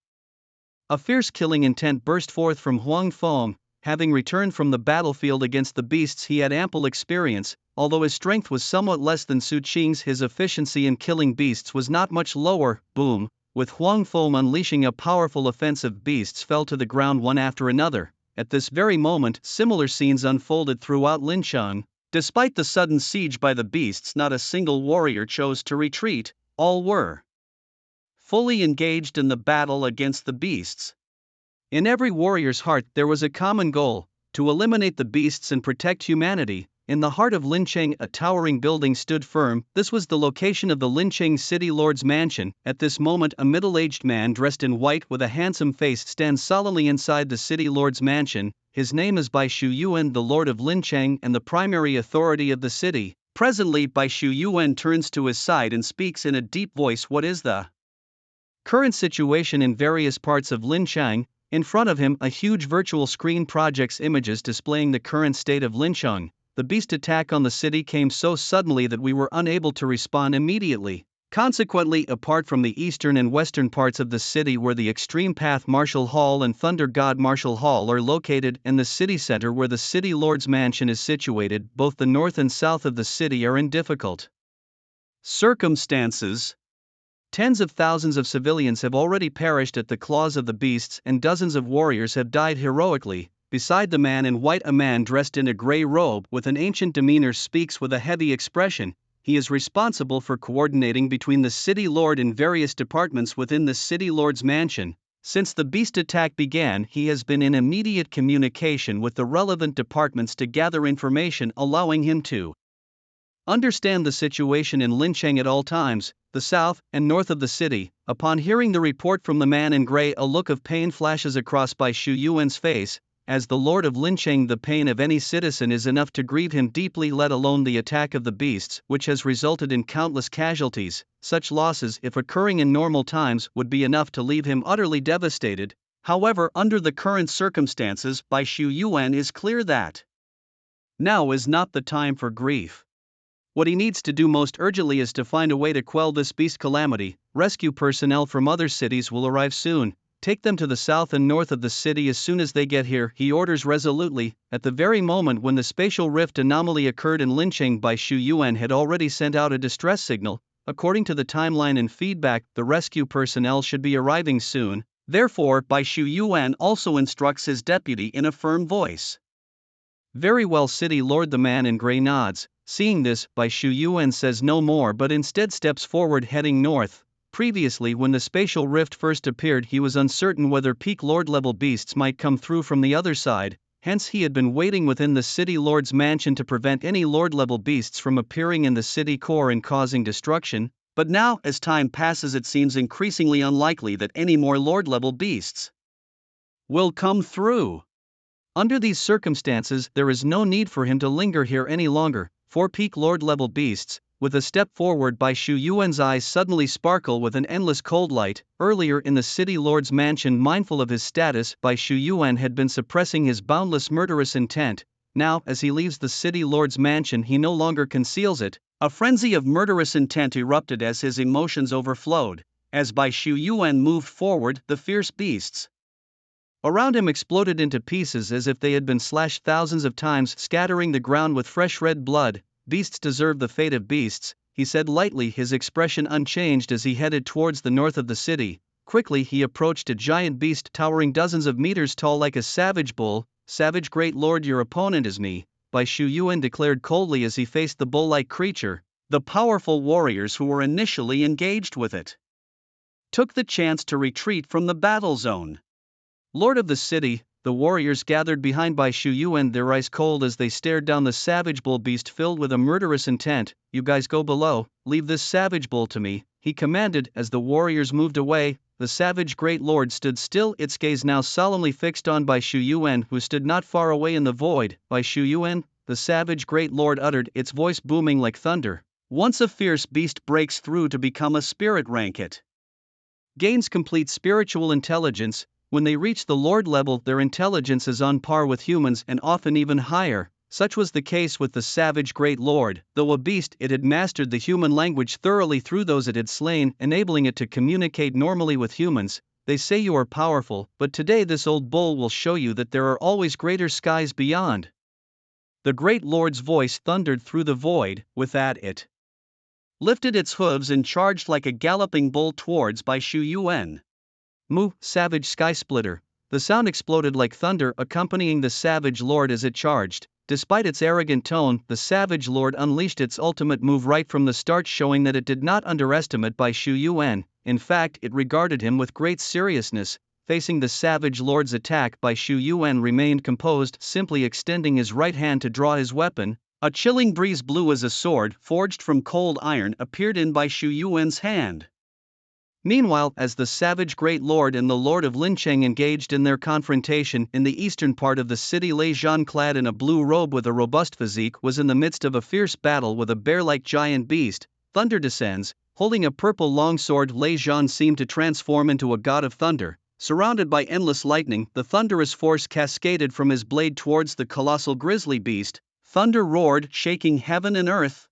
a fierce killing intent burst forth from Huang Feng. Having returned from the battlefield against the beasts, he had ample experience. Although his strength was somewhat less than Su Qing's, his efficiency in killing beasts was not much lower. Boom! With Huang Feng unleashing a powerful offensive, beasts fell to the ground one after another. At this very moment, similar scenes unfolded throughout Lincheng. Despite the sudden siege by the beasts, not a single warrior chose to retreat, all were fully engaged in the battle against the beasts. In every warrior's heart there was a common goal: to eliminate the beasts and protect humanity. In the heart of Lincheng, a towering building stood firm. This was the location of the Lincheng City Lord's mansion. At this moment, a middle-aged man dressed in white with a handsome face stands solemnly inside the City Lord's mansion. His name is Bai Shu Yuan, the Lord of Lincheng and the primary authority of the city. Presently, Bai Shu Yuan turns to his side and speaks in a deep voice. What is the current situation in various parts of Lincheng? In front of him, a huge virtual screen projects images displaying the current state of Lincheng. The beast attack on the city came so suddenly that we were unable to respond immediately. Consequently, apart from the eastern and western parts of the city where the Extreme Path Martial Hall and Thunder God Martial Hall are located, and the city center where the City Lord's mansion is situated, both the north and south of the city are in difficult circumstances. Tens of thousands of civilians have already perished at the claws of the beasts, and dozens of warriors have died heroically. Beside the man in white, a man dressed in a gray robe with an ancient demeanor speaks with a heavy expression. He is responsible for coordinating between the City Lord and various departments within the City Lord's mansion. Since the beast attack began, he has been in immediate communication with the relevant departments to gather information, allowing him to understand the situation in Lincheng at all times, the south and north of the city. Upon hearing the report from the man in gray, a look of pain flashes across Bai Shu Yuan's face. As the Lord of Lincheng, the pain of any citizen is enough to grieve him deeply, let alone the attack of the beasts, which has resulted in countless casualties. Such losses, if occurring in normal times, would be enough to leave him utterly devastated. However, under the current circumstances, Bai Shu Yuan is clear that now is not the time for grief. What he needs to do most urgently is to find a way to quell this beast calamity. Rescue personnel from other cities will arrive soon. Take them to the south and north of the city as soon as they get here, he orders resolutely. At the very moment when the spatial rift anomaly occurred in Lincheng, Bai Shu Yuan had already sent out a distress signal. According to the timeline and feedback, the rescue personnel should be arriving soon. Therefore, Bai Shu Yuan also instructs his deputy in a firm voice. Very well, City Lord. The man in gray nods. Seeing this, Bai Shu Yuan says no more but instead steps forward, heading north. Previously, when the spatial rift first appeared, he was uncertain whether peak Lord-level beasts might come through from the other side, hence he had been waiting within the City Lord's mansion to prevent any Lord-level beasts from appearing in the city core and causing destruction. But now, as time passes, it seems increasingly unlikely that any more Lord-level beasts will come through. Under these circumstances, there is no need for him to linger here any longer. 4 peak Lord-level beasts. With a step forward, Bai Shu Yuan's eyes suddenly sparkle with an endless cold light. Earlier in the City Lord's mansion, mindful of his status, Bai Shu Yuan had been suppressing his boundless murderous intent. Now, as he leaves the City Lord's mansion, he no longer conceals it. A frenzy of murderous intent erupted as his emotions overflowed. As Bai Shu Yuan moved forward, the fierce beasts around him exploded into pieces as if they had been slashed thousands of times, scattering the ground with fresh red blood. Beasts deserve the fate of beasts, he said lightly, his expression unchanged as he headed towards the north of the city. Quickly he approached a giant beast towering dozens of meters tall like a savage bull. Savage Great Lord, your opponent is me, Bai Shu Yuan declared coldly as he faced the bull-like creature. The powerful warriors who were initially engaged with it took the chance to retreat from the battle zone. Lord of the city, the warriors gathered behind Bai Shu Yuan, their eyes cold as they stared down the savage bull beast filled with a murderous intent. You guys go below, leave this savage bull to me, he commanded. As the warriors moved away, the savage Great Lord stood still, its gaze now solemnly fixed on Bai Shu Yuan, who stood not far away in the void. Bai Shu Yuan, the savage Great Lord uttered, its voice booming like thunder. Once a fierce beast breaks through to become a spirit rank, it gains complete spiritual intelligence. When they reach the Lord level, their intelligence is on par with humans and often even higher. Such was the case with the savage Great Lord. Though a beast, it had mastered the human language thoroughly through those it had slain, enabling it to communicate normally with humans. They say you are powerful, but today this old bull will show you that there are always greater skies beyond. The Great Lord's voice thundered through the void. With that, it lifted its hooves and charged like a galloping bull towards Bai Shu Yuan. Moo, savage sky splitter. The sound exploded like thunder, accompanying the savage lord as it charged. Despite its arrogant tone, the Savage Lord unleashed its ultimate move right from the start, showing that it did not underestimate Bai Shu Yuan. In fact, it regarded him with great seriousness. Facing the Savage Lord's attack, Bai Shu Yuan remained composed, simply extending his right hand to draw his weapon. A chilling breeze blew as a sword, forged from cold iron, appeared in Bai Shu Yuan's hand. Meanwhile, as the savage Great Lord and the Lord of Lincheng engaged in their confrontation in the eastern part of the city, Lei Zhan, clad in a blue robe with a robust physique, was in the midst of a fierce battle with a bear-like giant beast. Thunder descends. Holding a purple longsword, Lei Zhan seemed to transform into a god of thunder. Surrounded by endless lightning, the thunderous force cascaded from his blade towards the colossal grizzly beast. Thunder roared, shaking heaven and earth.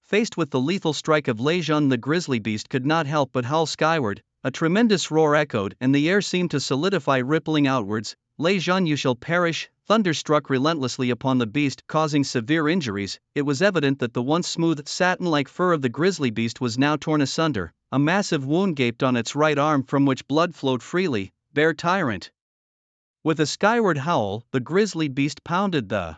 Faced with the lethal strike of Lei Zhan, the grizzly beast could not help but howl skyward. A tremendous roar echoed, and the air seemed to solidify, rippling outwards. Lei Zhan, you shall perish! Thunder struck relentlessly upon the beast, causing severe injuries. It was evident that the once smooth, satin-like fur of the grizzly beast was now torn asunder. A massive wound gaped on its right arm from which blood flowed freely. Bear tyrant! With a skyward howl, the grizzly beast pounded the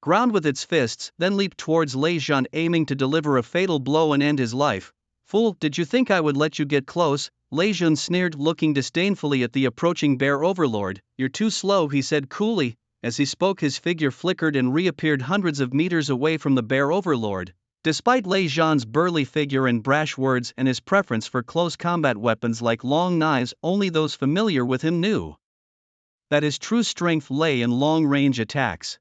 ground with its fists, then leaped towards Lei Zhan, aiming to deliver a fatal blow and end his life. Fool, did you think I would let you get close? Lei Zhan sneered, looking disdainfully at the approaching bear overlord. You're too slow, he said coolly. As he spoke, his figure flickered and reappeared hundreds of meters away from the bear overlord. Despite Lei Zhan's burly figure and brash words and his preference for close combat weapons like long knives, only those familiar with him knew that his true strength lay in long-range attacks.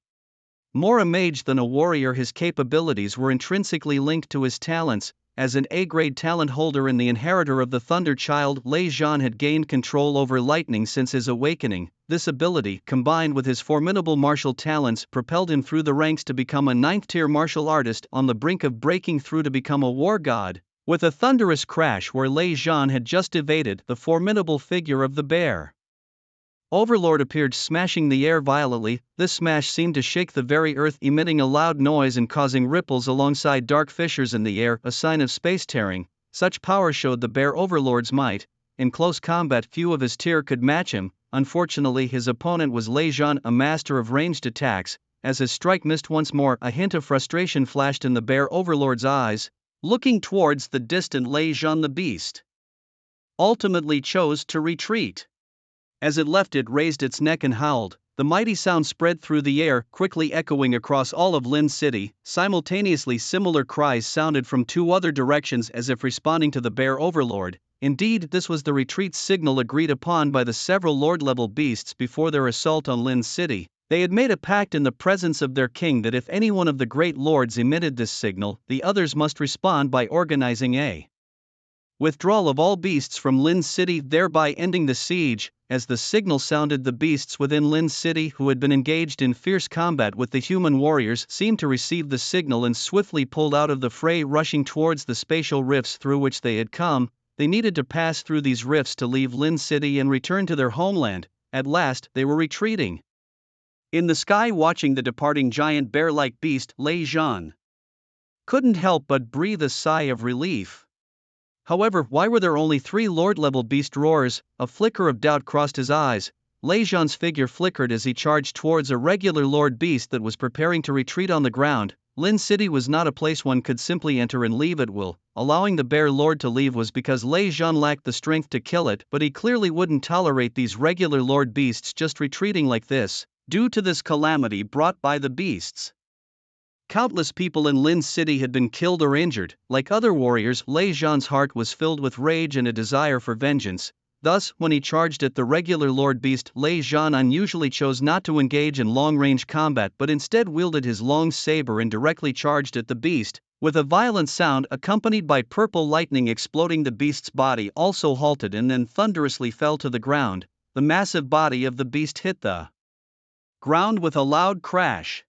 More a mage than a warrior, his capabilities were intrinsically linked to his talents. As an A-grade talent holder and the inheritor of the Thunder Child, Lei Zhan had gained control over lightning since his awakening. This ability, combined with his formidable martial talents, propelled him through the ranks to become a 9th-tier martial artist, on the brink of breaking through to become a war god. With a thunderous crash where Lei Zhan had just evaded, the formidable figure of the bear overlord appeared, smashing the air violently. This smash seemed to shake the very earth, emitting a loud noise and causing ripples alongside dark fissures in the air, a sign of space tearing. Such power showed the bear overlord's might. In close combat, few of his tier could match him. Unfortunately, his opponent was Lei Zhan, a master of ranged attacks. As his strike missed once more, a hint of frustration flashed in the bear overlord's eyes. Looking towards the distant Lei Zhan, the beast ultimately chose to retreat. As it left, it raised its neck and howled. The mighty sound spread through the air, quickly echoing across all of Lin City. Simultaneously, similar cries sounded from two other directions as if responding to the bear overlord. Indeed, this was the retreat signal agreed upon by the several lord-level beasts before their assault on Lin City. They had made a pact in the presence of their king that if any one of the great lords emitted this signal, the others must respond by organizing a withdrawal of all beasts from Lin City, thereby ending the siege. As the signal sounded, the beasts within Lin City, who had been engaged in fierce combat with the human warriors, seemed to receive the signal and swiftly pulled out of the fray, rushing towards the spatial rifts through which they had come. They needed to pass through these rifts to leave Lin City and return to their homeland. At last, they were retreating. In the sky, watching the departing giant bear-like beast, Lei Zhan couldn't help but breathe a sigh of relief. However, why were there only 3 lord-level beast roars? A flicker of doubt crossed his eyes. Lei Zhan's figure flickered as he charged towards a regular lord beast that was preparing to retreat on the ground. Lin City was not a place one could simply enter and leave at will. Allowing the bear lord to leave was because Lei Zhan lacked the strength to kill it, but he clearly wouldn't tolerate these regular lord beasts just retreating like this. Due to this calamity brought by the beasts, countless people in Lin City had been killed or injured. Like other warriors, Lei Zhan's heart was filled with rage and a desire for vengeance. Thus, when he charged at the regular lord beast, Lei Zhan unusually chose not to engage in long-range combat but instead wielded his long saber and directly charged at the beast. With a violent sound accompanied by purple lightning exploding, the beast's body also halted and then thunderously fell to the ground. The massive body of the beast hit the ground with a loud crash.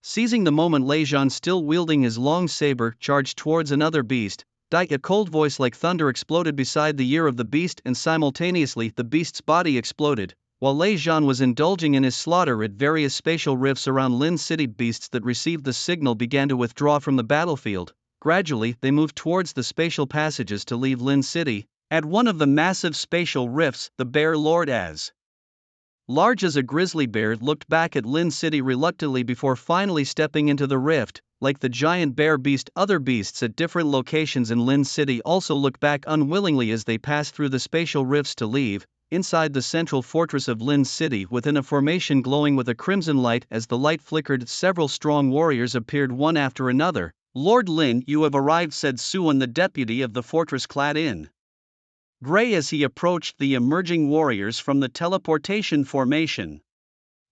Seizing the moment, Lei Zhan, still wielding his long saber, charged towards another beast. A cold voice like thunder exploded beside the ear of the beast, and simultaneously the beast's body exploded. While Lei Zhan was indulging in his slaughter at various spatial rifts around Lin City, beasts that received the signal began to withdraw from the battlefield. Gradually, they moved towards the spatial passages to leave Lin City. At one of the massive spatial rifts, the bear lord, as large as a grizzly bear, looked back at Lin City reluctantly before finally stepping into the rift. Like the giant bear beast, other beasts at different locations in Lin City also looked back unwillingly as they passed through the spatial rifts to leave. Inside the central fortress of Lin City, within a formation glowing with a crimson light, as the light flickered, several strong warriors appeared one after another. "Lord Lin, you have arrived," said Suan, the deputy of the fortress, clad in gray, as he approached the emerging warriors from the teleportation formation.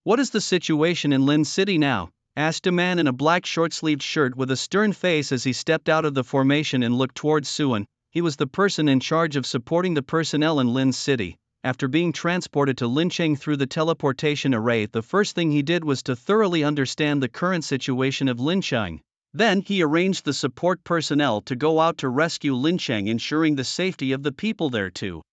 "What is the situation in Lin City now?" asked a man in a black short-sleeved shirt with a stern face as he stepped out of the formation and looked towards Suan. He was the person in charge of supporting the personnel in Lin City. After being transported to Lincheng through the teleportation array, the first thing he did was to thoroughly understand the current situation of Lincheng. Then he arranged the support personnel to go out to rescue Lincheng, ensuring the safety of the people there to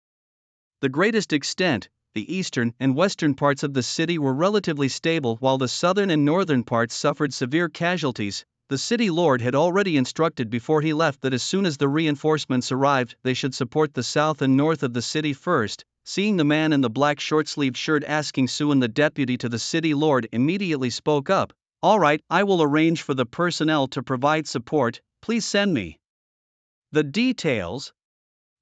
the greatest extent. The eastern and western parts of the city were relatively stable, while the southern and northern parts suffered severe casualties. The city lord had already instructed before he left that as soon as the reinforcements arrived, they should support the south and north of the city first. Seeing the man in the black short-sleeved shirt asking, Suan, the deputy to the city lord, immediately spoke up. "All right, I will arrange for the personnel to provide support. Please send me the details."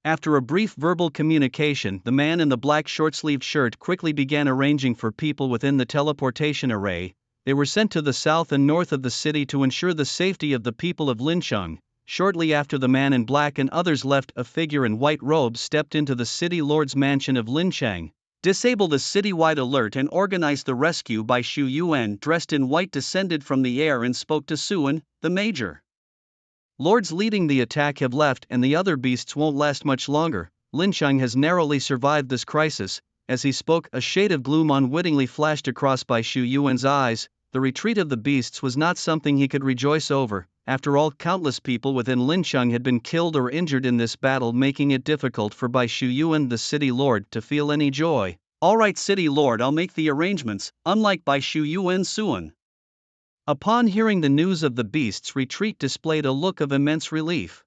After a brief verbal communication, the man in the black short-sleeved shirt quickly began arranging for people within the teleportation array. They were sent to the south and north of the city to ensure the safety of the people of Lincheng. Shortly after the man in black and others left, a figure in white robes stepped into the city lord's mansion of Lincheng. "Disable the citywide alert and organize the rescue by Xu Yuan," dressed in white, descended from the air and spoke to Suan. "The major lords leading the attack have left, and the other beasts won't last much longer. Lincheng has narrowly survived this crisis." As he spoke, a shade of gloom unwittingly flashed across Bai Shu Yuan's eyes. The retreat of the beasts was not something he could rejoice over. After all, countless people within Lincheng had been killed or injured in this battle, making it difficult for Bai Shu Yuan, the city lord, to feel any joy. "All right, city lord, I'll make the arrangements." Unlike Bai Shu Yuan, Suan, upon hearing the news of the beasts' retreat, displayed a look of immense relief.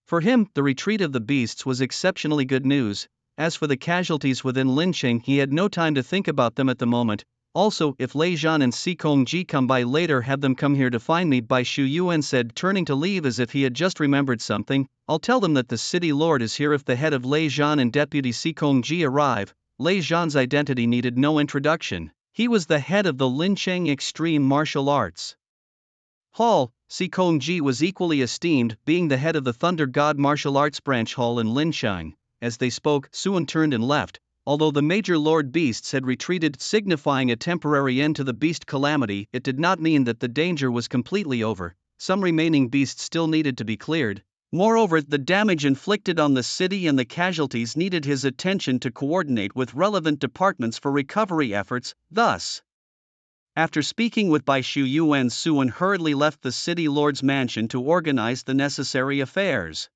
For him, the retreat of the beasts was exceptionally good news. As for the casualties within Lincheng, he had no time to think about them at the moment. "Also, if Lei Zhan and Si Kongji come by later, have them come here to find me," Bai Shu Yuan said, turning to leave as if he had just remembered something. "I'll tell them that the city lord is here if the head of Lei Zhan and deputy Si Kongji arrive." Lei Zhan's identity needed no introduction. He was the head of the Lincheng Extreme Martial Arts Hall. Si Kongji was equally esteemed, being the head of the Thunder God Martial Arts Branch Hall in Lincheng. As they spoke, Suan turned and left. Although the major lord beasts had retreated, signifying a temporary end to the beast calamity, it did not mean that the danger was completely over. Some remaining beasts still needed to be cleared. Moreover, the damage inflicted on the city and the casualties needed his attention to coordinate with relevant departments for recovery efforts. Thus, after speaking with Bai Shu Yuan, Suan hurriedly left the city lord's mansion to organize the necessary affairs.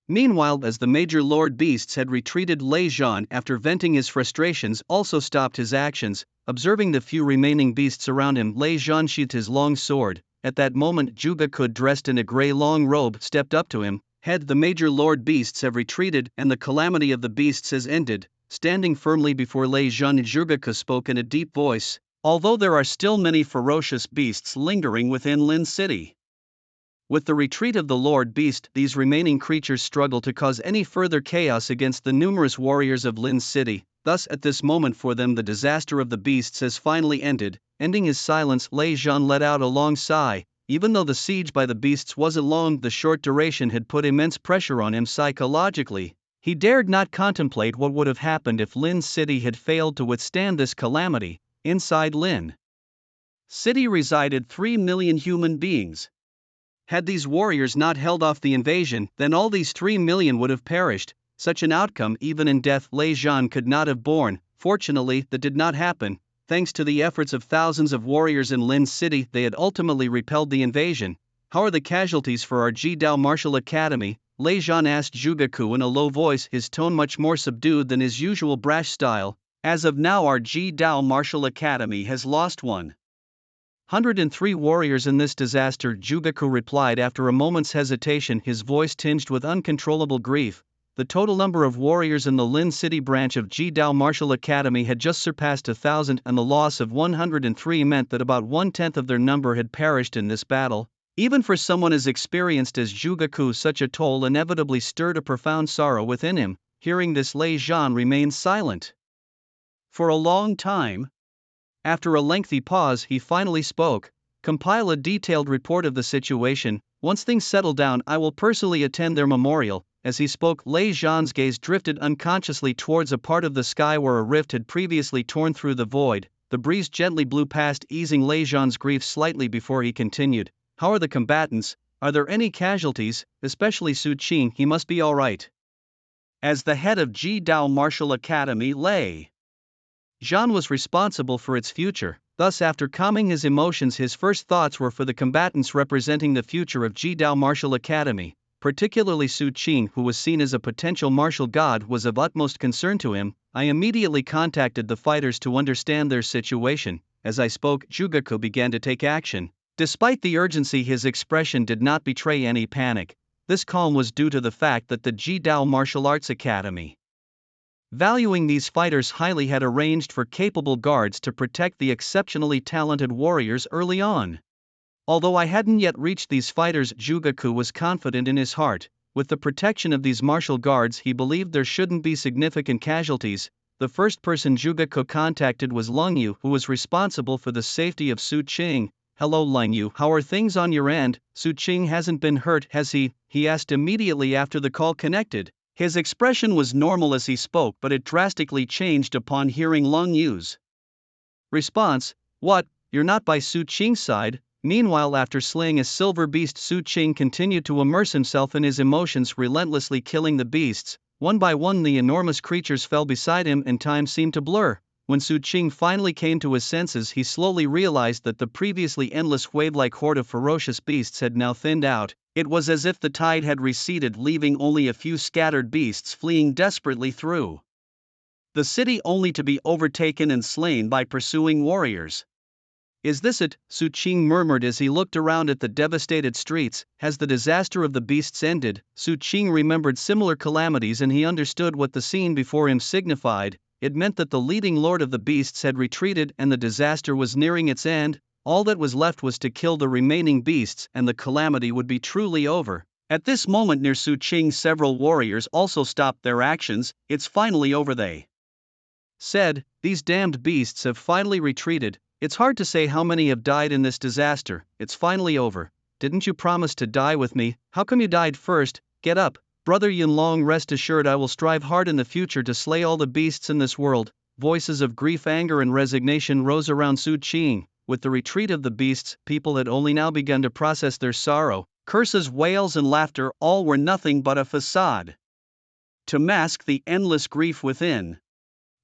Meanwhile, as the major lord beasts had retreated, Lei Zhan, after venting his frustrations, also stopped his actions. Observing the few remaining beasts around him, Lei Zhan sheathed his long sword. At that moment, Zhuge Ke, dressed in a grey long robe, stepped up to him. "Head, the major lord beasts have retreated, and the calamity of the beasts has ended." Standing firmly before Lei Zhan, Zhuge Ke spoke in a deep voice. "Although there are still many ferocious beasts lingering within Lin City, with the retreat of the Lord Beast, these remaining creatures struggle to cause any further chaos against the numerous warriors of Lin City. Thus, at this moment for them, the disaster of the beasts has finally ended." Ending his silence, Lei Zhan let out a long sigh. Even though the siege by the beasts wasn't long, the short duration had put immense pressure on him psychologically. He dared not contemplate what would have happened if Lin City had failed to withstand this calamity. Inside Lin City resided 3 million human beings. Had these warriors not held off the invasion, then all these 3 million would have perished. Such an outcome, even in death, Lei Zhan could not have borne. Fortunately, that did not happen. Thanks to the efforts of thousands of warriors in Lin City, they had ultimately repelled the invasion. "How are the casualties for our Ji-Dao Martial Academy?" Lei Zhan asked Zhuge Ke in a low voice, his tone much more subdued than his usual brash style. "As of now, our Ji-Dao Martial Academy has lost 103 warriors in this disaster," Zhuge Ke replied after a moment's hesitation, his voice tinged with uncontrollable grief. the total number of warriors in the Lin City branch of Jidao Martial Academy had just surpassed 1,000, and the loss of 103 meant that about 1/10 of their number had perished in this battle. Even for someone as experienced as Jugaku, such a toll inevitably stirred a profound sorrow within him. Hearing this, Lei Zhan remained silent for a long time. After a lengthy pause, he finally spoke. "Compile a detailed report of the situation. Once things settle down, I will personally attend their memorial." As he spoke, Lei Zhan's gaze drifted unconsciously towards a part of the sky where a rift had previously torn through the void. The breeze gently blew past, easing Lei Zhan's grief slightly before he continued. "How are the combatants? Are there any casualties, especially Su Qing? He must be all right." As the head of Jidao Martial Academy, Lei Zhan was responsible for its future. Thus, after calming his emotions, his first thoughts were for the combatants representing the future of Jidao Martial Academy. Particularly Su Qing, who was seen as a potential martial god, was of utmost concern to him. I immediately contacted the fighters to understand their situation. As I spoke, Jugaku began to take action. Despite the urgency, his expression did not betray any panic. This calm was due to the fact that the Jidao Martial Arts Academy, valuing these fighters highly, had arranged for capable guards to protect the exceptionally talented warriors early on. Although I hadn't yet reached these fighters, Jugaku was confident in his heart. With the protection of these martial guards, he believed there shouldn't be significant casualties. The first person Jugaku contacted was Leng Yu, who was responsible for the safety of Su Qing. "Hello Leng Yu, how are things on your end? Su Qing hasn't been hurt, has he?" he asked immediately after the call connected. His expression was normal as he spoke, but it drastically changed upon hearing Leng Yu's response. "What, you're not by Su Qing's side?" Meanwhile, after slaying a silver beast, Su Qing continued to immerse himself in his emotions, relentlessly killing the beasts. One by one the enormous creatures fell beside him and time seemed to blur. When Su Qing finally came to his senses, he slowly realized that the previously endless wave-like horde of ferocious beasts had now thinned out. It was as if the tide had receded, leaving only a few scattered beasts fleeing desperately through the city, only to be overtaken and slain by pursuing warriors. "Is this it?" Su Qing murmured as he looked around at the devastated streets. "Has the disaster of the beasts ended?" Su Qing remembered similar calamities, and he understood what the scene before him signified. It meant that the leading lord of the beasts had retreated and the disaster was nearing its end. All that was left was to kill the remaining beasts, and the calamity would be truly over. At this moment near Su Qing, several warriors also stopped their actions. "It's finally over," they said. "These damned beasts have finally retreated. It's hard to say how many have died in this disaster. It's finally over. Didn't you promise to die with me? How come you died first? Get up, brother Yunlong. Rest assured I will strive hard in the future to slay all the beasts in this world." Voices of grief, anger and resignation rose around Su Qing. With the retreat of the beasts, people had only now begun to process their sorrow. Curses, wails and laughter, all were nothing but a facade to mask the endless grief within.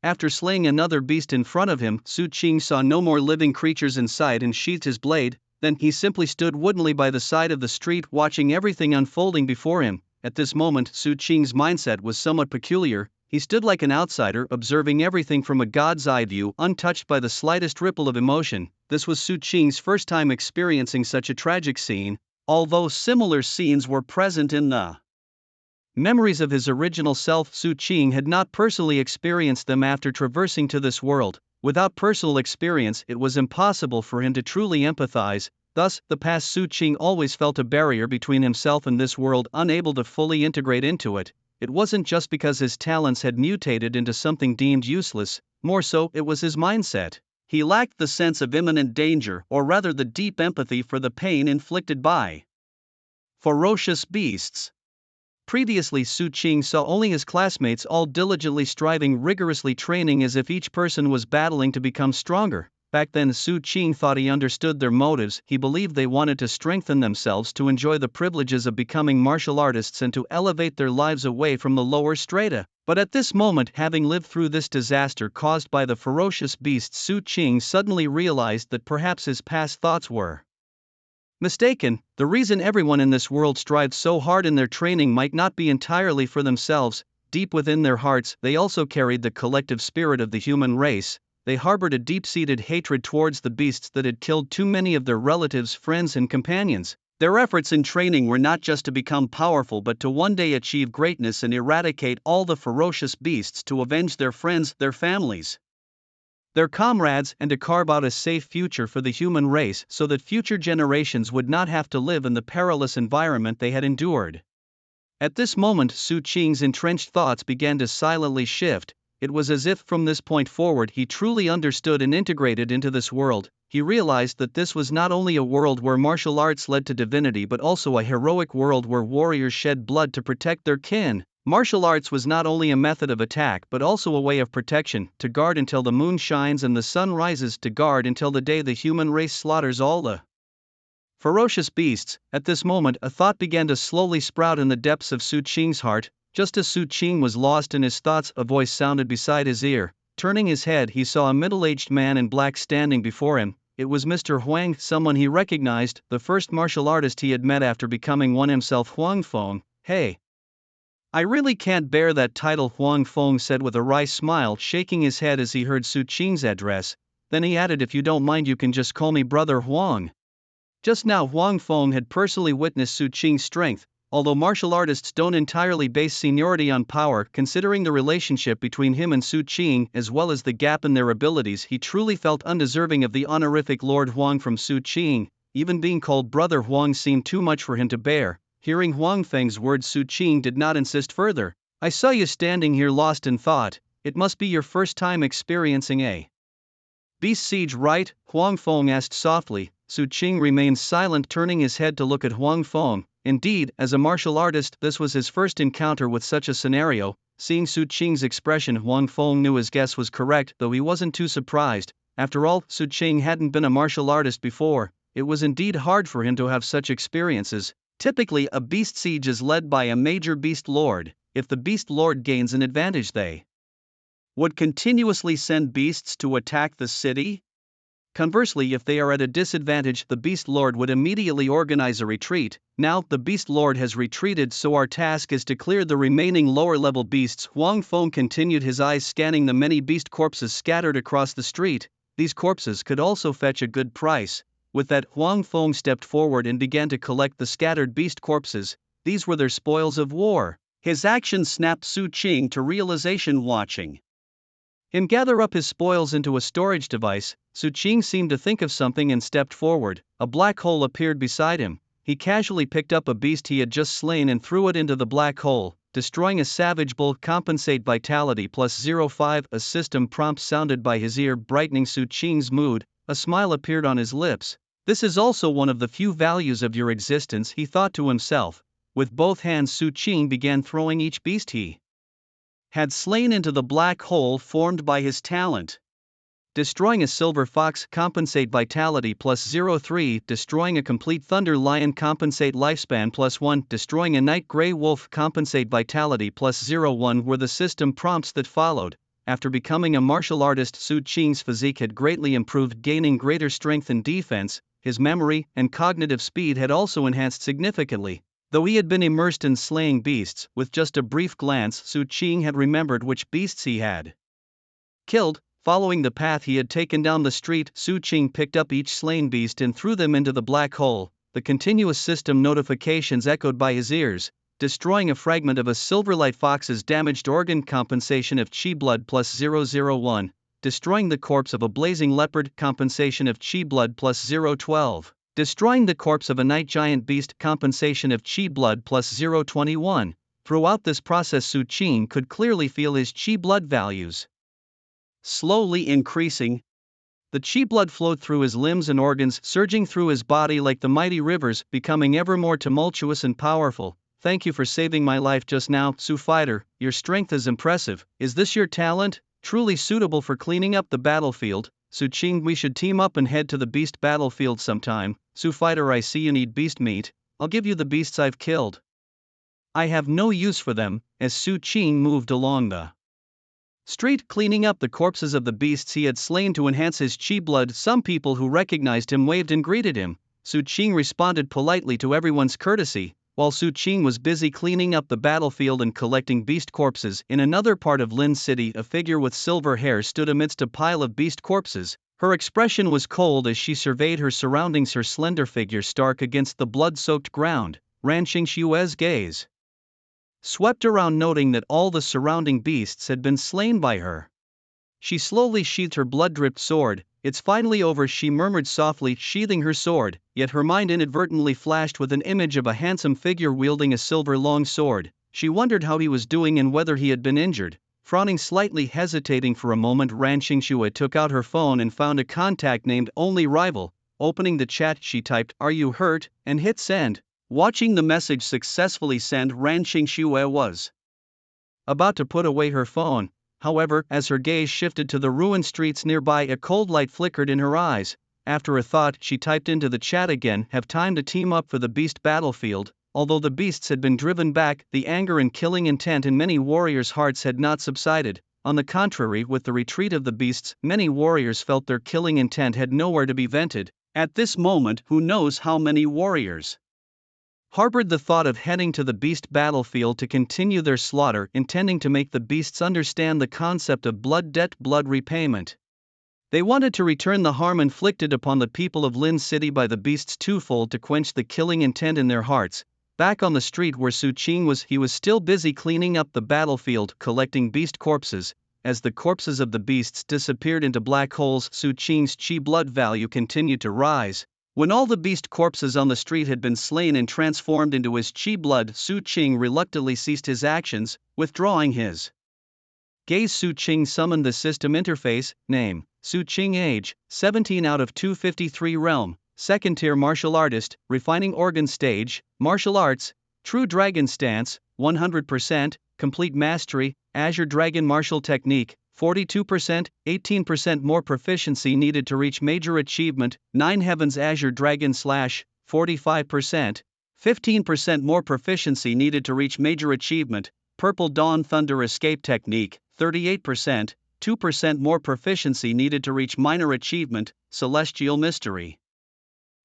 After slaying another beast in front of him, Su Qing saw no more living creatures in sight and sheathed his blade. Then he simply stood woodenly by the side of the street, watching everything unfolding before him. At this moment, Su Qing's mindset was somewhat peculiar. He stood like an outsider, observing everything from a god's eye view, untouched by the slightest ripple of emotion. This was Su Qing's first time experiencing such a tragic scene, although similar scenes were present in the memories of his original self. Su Qing had not personally experienced them after traversing to this world. Without personal experience, it was impossible for him to truly empathize. Thus, the past Su Qing always felt a barrier between himself and this world, unable to fully integrate into it. It wasn't just because his talents had mutated into something deemed useless, more so, it was his mindset. He lacked the sense of imminent danger, or rather the deep empathy for the pain inflicted by ferocious beasts. Previously, Su Qing saw only his classmates all diligently striving, rigorously training as if each person was battling to become stronger. Back then, Su Qing thought he understood their motives. He believed they wanted to strengthen themselves, to enjoy the privileges of becoming martial artists, and to elevate their lives away from the lower strata. But at this moment, having lived through this disaster caused by the ferocious beasts, Su Qing suddenly realized that perhaps his past thoughts were mistaken. The reason everyone in this world strives so hard in their training might not be entirely for themselves. Deep within their hearts, they also carried the collective spirit of the human race. They harbored a deep-seated hatred towards the beasts that had killed too many of their relatives, friends and companions. Their efforts in training were not just to become powerful but to one day achieve greatness and eradicate all the ferocious beasts to avenge their friends, their families, their comrades, and to carve out a safe future for the human race so that future generations would not have to live in the perilous environment they had endured. At this moment, Su Qing's entrenched thoughts began to silently shift. It was as if from this point forward he truly understood and integrated into this world. He realized that this was not only a world where martial arts led to divinity but also a heroic world where warriors shed blood to protect their kin. Martial arts was not only a method of attack but also a way of protection, to guard until the moon shines and the sun rises, to guard until the day the human race slaughters all the ferocious beasts. At this moment a thought began to slowly sprout in the depths of Su Qing's heart. Just as Su Qing was lost in his thoughts, a voice sounded beside his ear. Turning his head, he saw a middle-aged man in black standing before him. It was Mr. Huang, someone he recognized, the first martial artist he had met after becoming one himself. Huang Feng, hey. I really can't bear that title, Huang Feng said with a wry smile, shaking his head as he heard Su Qing's address. Then he added, if you don't mind you can just call me Brother Huang. Just now Huang Feng had personally witnessed Su Qing's strength. Although martial artists don't entirely base seniority on power, considering the relationship between him and Su Qing as well as the gap in their abilities, he truly felt undeserving of the honorific Lord Huang from Su Qing. Even being called Brother Huang seemed too much for him to bear. Hearing Huang Feng's words, Su Qing did not insist further. I saw you standing here lost in thought. It must be your first time experiencing a beast siege, right? Huang Feng asked softly. Su Qing remained silent, turning his head to look at Huang Feng. Indeed, as a martial artist, this was his first encounter with such a scenario. Seeing Su Qing's expression, Huang Feng knew his guess was correct, though he wasn't too surprised. After all, Su Qing hadn't been a martial artist before. It was indeed hard for him to have such experiences. Typically, a beast siege is led by a major beast lord. If the beast lord gains an advantage, they would continuously send beasts to attack the city. Conversely, if they are at a disadvantage, the beast lord would immediately organize a retreat. Now, the beast lord has retreated, so our task is to clear the remaining lower-level beasts. Huang Feng continued, his eyes scanning the many beast corpses scattered across the street. These corpses could also fetch a good price. With that, Huang Feng stepped forward and began to collect the scattered beast corpses. These were their spoils of war. His action snapped Su Qing to realization. Watching him gather up his spoils into a storage device, Su Qing seemed to think of something and stepped forward. A black hole appeared beside him. He casually picked up a beast he had just slain and threw it into the black hole, destroying a savage bull. Compensate vitality plus 0.5. A system prompt sounded by his ear, brightening Su Qing's mood. A smile appeared on his lips. This is also one of the few values of your existence, he thought to himself. With both hands, Su Qing began throwing each beast he had slain into the black hole formed by his talent. Destroying a silver fox, compensate vitality plus 0.3. Destroying a complete thunder lion, compensate lifespan plus 1. Destroying a night gray wolf, compensate vitality plus 0.1 were the system prompts that followed. After becoming a martial artist, Su Qing's physique had greatly improved, gaining greater strength and defense. His memory and cognitive speed had also enhanced significantly. Though he had been immersed in slaying beasts, with just a brief glance Su Qing had remembered which beasts he had killed. Following the path he had taken down the street, Su Qing picked up each slain beast and threw them into the black hole. The continuous system notifications echoed by his ears. Destroying a fragment of a silverlight fox's damaged organ, compensation of chi blood plus 0.01. Destroying the corpse of a blazing leopard, compensation of chi blood plus 0.12. Destroying the corpse of a night giant beast, compensation of chi blood plus 0.21. Throughout this process, Su Qing could clearly feel his chi blood values slowly increasing. The chi blood flowed through his limbs and organs, surging through his body like the mighty rivers, becoming ever more tumultuous and powerful. Thank you for saving my life just now, Su Fighter. Your strength is impressive. Is this your talent? Truly suitable for cleaning up the battlefield. Su Qing, we should team up and head to the beast battlefield sometime. Su Fighter, I see you need beast meat. I'll give you the beasts I've killed. I have no use for them. As Su Qing moved along the street, cleaning up the corpses of the beasts he had slain to enhance his chi blood, some people who recognized him waved and greeted him. Su Qing responded politely to everyone's courtesy. While Su Qing was busy cleaning up the battlefield and collecting beast corpses, in another part of Lin City a figure with silver hair stood amidst a pile of beast corpses. Her expression was cold as she surveyed her surroundings, her slender figure stark against the blood-soaked ground. Ran Xingshue's gaze swept around, noting that all the surrounding beasts had been slain by her. She slowly sheathed her blood-dripped sword. "It's finally over," she murmured softly, sheathing her sword, yet her mind inadvertently flashed with an image of a handsome figure wielding a silver long sword. She wondered how he was doing and whether he had been injured. Frowning slightly, hesitating for a moment, Ran Xingxue took out her phone and found a contact named Only Rival. Opening the chat, she typed, "Are you hurt?" and hit send. Watching the message successfully send, Ran Xingxue was about to put away her phone. However, as her gaze shifted to the ruined streets nearby, a cold light flickered in her eyes. After a thought, she typed into the chat again, "Have time to team up for the beast battlefield." Although the beasts had been driven back, the anger and killing intent in many warriors' hearts had not subsided. On the contrary, with the retreat of the beasts, many warriors felt their killing intent had nowhere to be vented. At this moment, who knows how many warriors harbored the thought of heading to the beast battlefield to continue their slaughter, intending to make the beasts understand the concept of blood debt, blood repayment. They wanted to return the harm inflicted upon the people of Lin City by the beasts twofold to quench the killing intent in their hearts. Back on the street where Su Qing was, he was still busy cleaning up the battlefield, collecting beast corpses. As the corpses of the beasts disappeared into black holes, Su Qing's qi blood value continued to rise. When all the beast corpses on the street had been slain and transformed into his qi blood, Su Qing reluctantly ceased his actions, withdrawing his gaze. Su Qing summoned the system interface. Name: Su Qing. Age: 17 out of 253. Realm: second tier martial artist. Refining organ stage: martial arts. True dragon stance: 100%. Complete mastery: Azure Dragon martial technique. 42%, 18% more proficiency needed to reach major achievement. 9 Heavens Azure Dragon Slash, 45%, 15% more proficiency needed to reach major achievement. Purple Dawn Thunder Escape Technique, 38%, 2% more proficiency needed to reach minor achievement. Celestial Mystery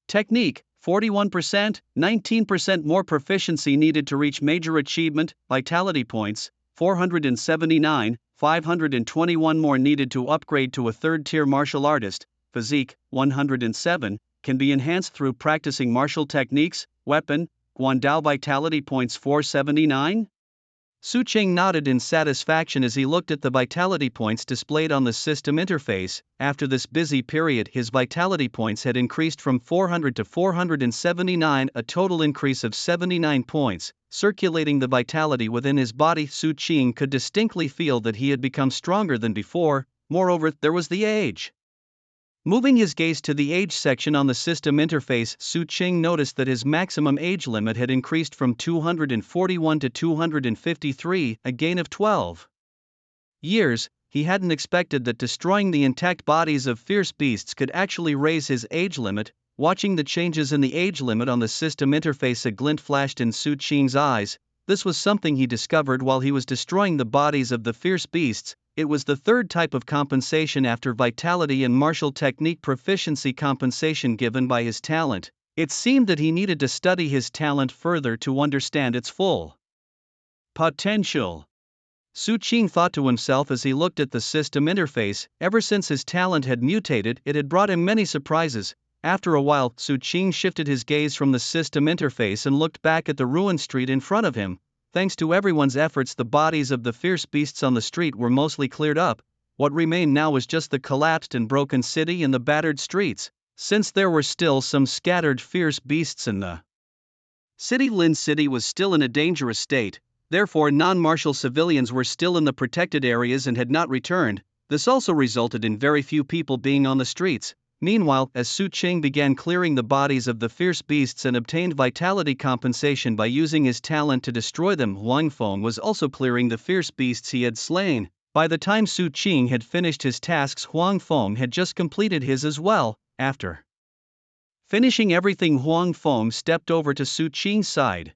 Technique, 41%, 19% more proficiency needed to reach major achievement. Vitality points, 479, 521 more needed to upgrade to a third-tier martial artist. Physique, 107, can be enhanced through practicing martial techniques. Weapon, Guandao vitality points 479. Su Qing nodded in satisfaction as he looked at the vitality points displayed on the system interface. After this busy period, his vitality points had increased from 400 to 479, a total increase of 79 points. Circulating the vitality within his body, Su Qing could distinctly feel that he had become stronger than before. Moreover, there was the age. Moving his gaze to the age section on the system interface, Su Qing noticed that his maximum age limit had increased from 241 to 253, a gain of 12 years. He hadn't expected that destroying the intact bodies of fierce beasts could actually raise his age limit. Watching the changes in the age limit on the system interface, a glint flashed in Su Qing's eyes. This was something he discovered while he was destroying the bodies of the fierce beasts. It was the third type of compensation after vitality and martial technique proficiency compensation given by his talent. It seemed that he needed to study his talent further to understand its full potential. Su Qing thought to himself as he looked at the system interface. Ever since his talent had mutated, it had brought him many surprises. After a while, Su Qing shifted his gaze from the system interface and looked back at the ruined street in front of him. Thanks to everyone's efforts, the bodies of the fierce beasts on the street were mostly cleared up. What remained now was just the collapsed and broken city and the battered streets. Since there were still some scattered fierce beasts in the city, Lin City was still in a dangerous state. Therefore, non-martial civilians were still in the protected areas and had not returned. This also resulted in very few people being on the streets. Meanwhile, as Su Qing began clearing the bodies of the fierce beasts and obtained vitality compensation by using his talent to destroy them, Huang Feng was also clearing the fierce beasts he had slain. By the time Su Qing had finished his tasks, Huang Feng had just completed his as well. After finishing everything, Huang Feng stepped over to Su Qing's side.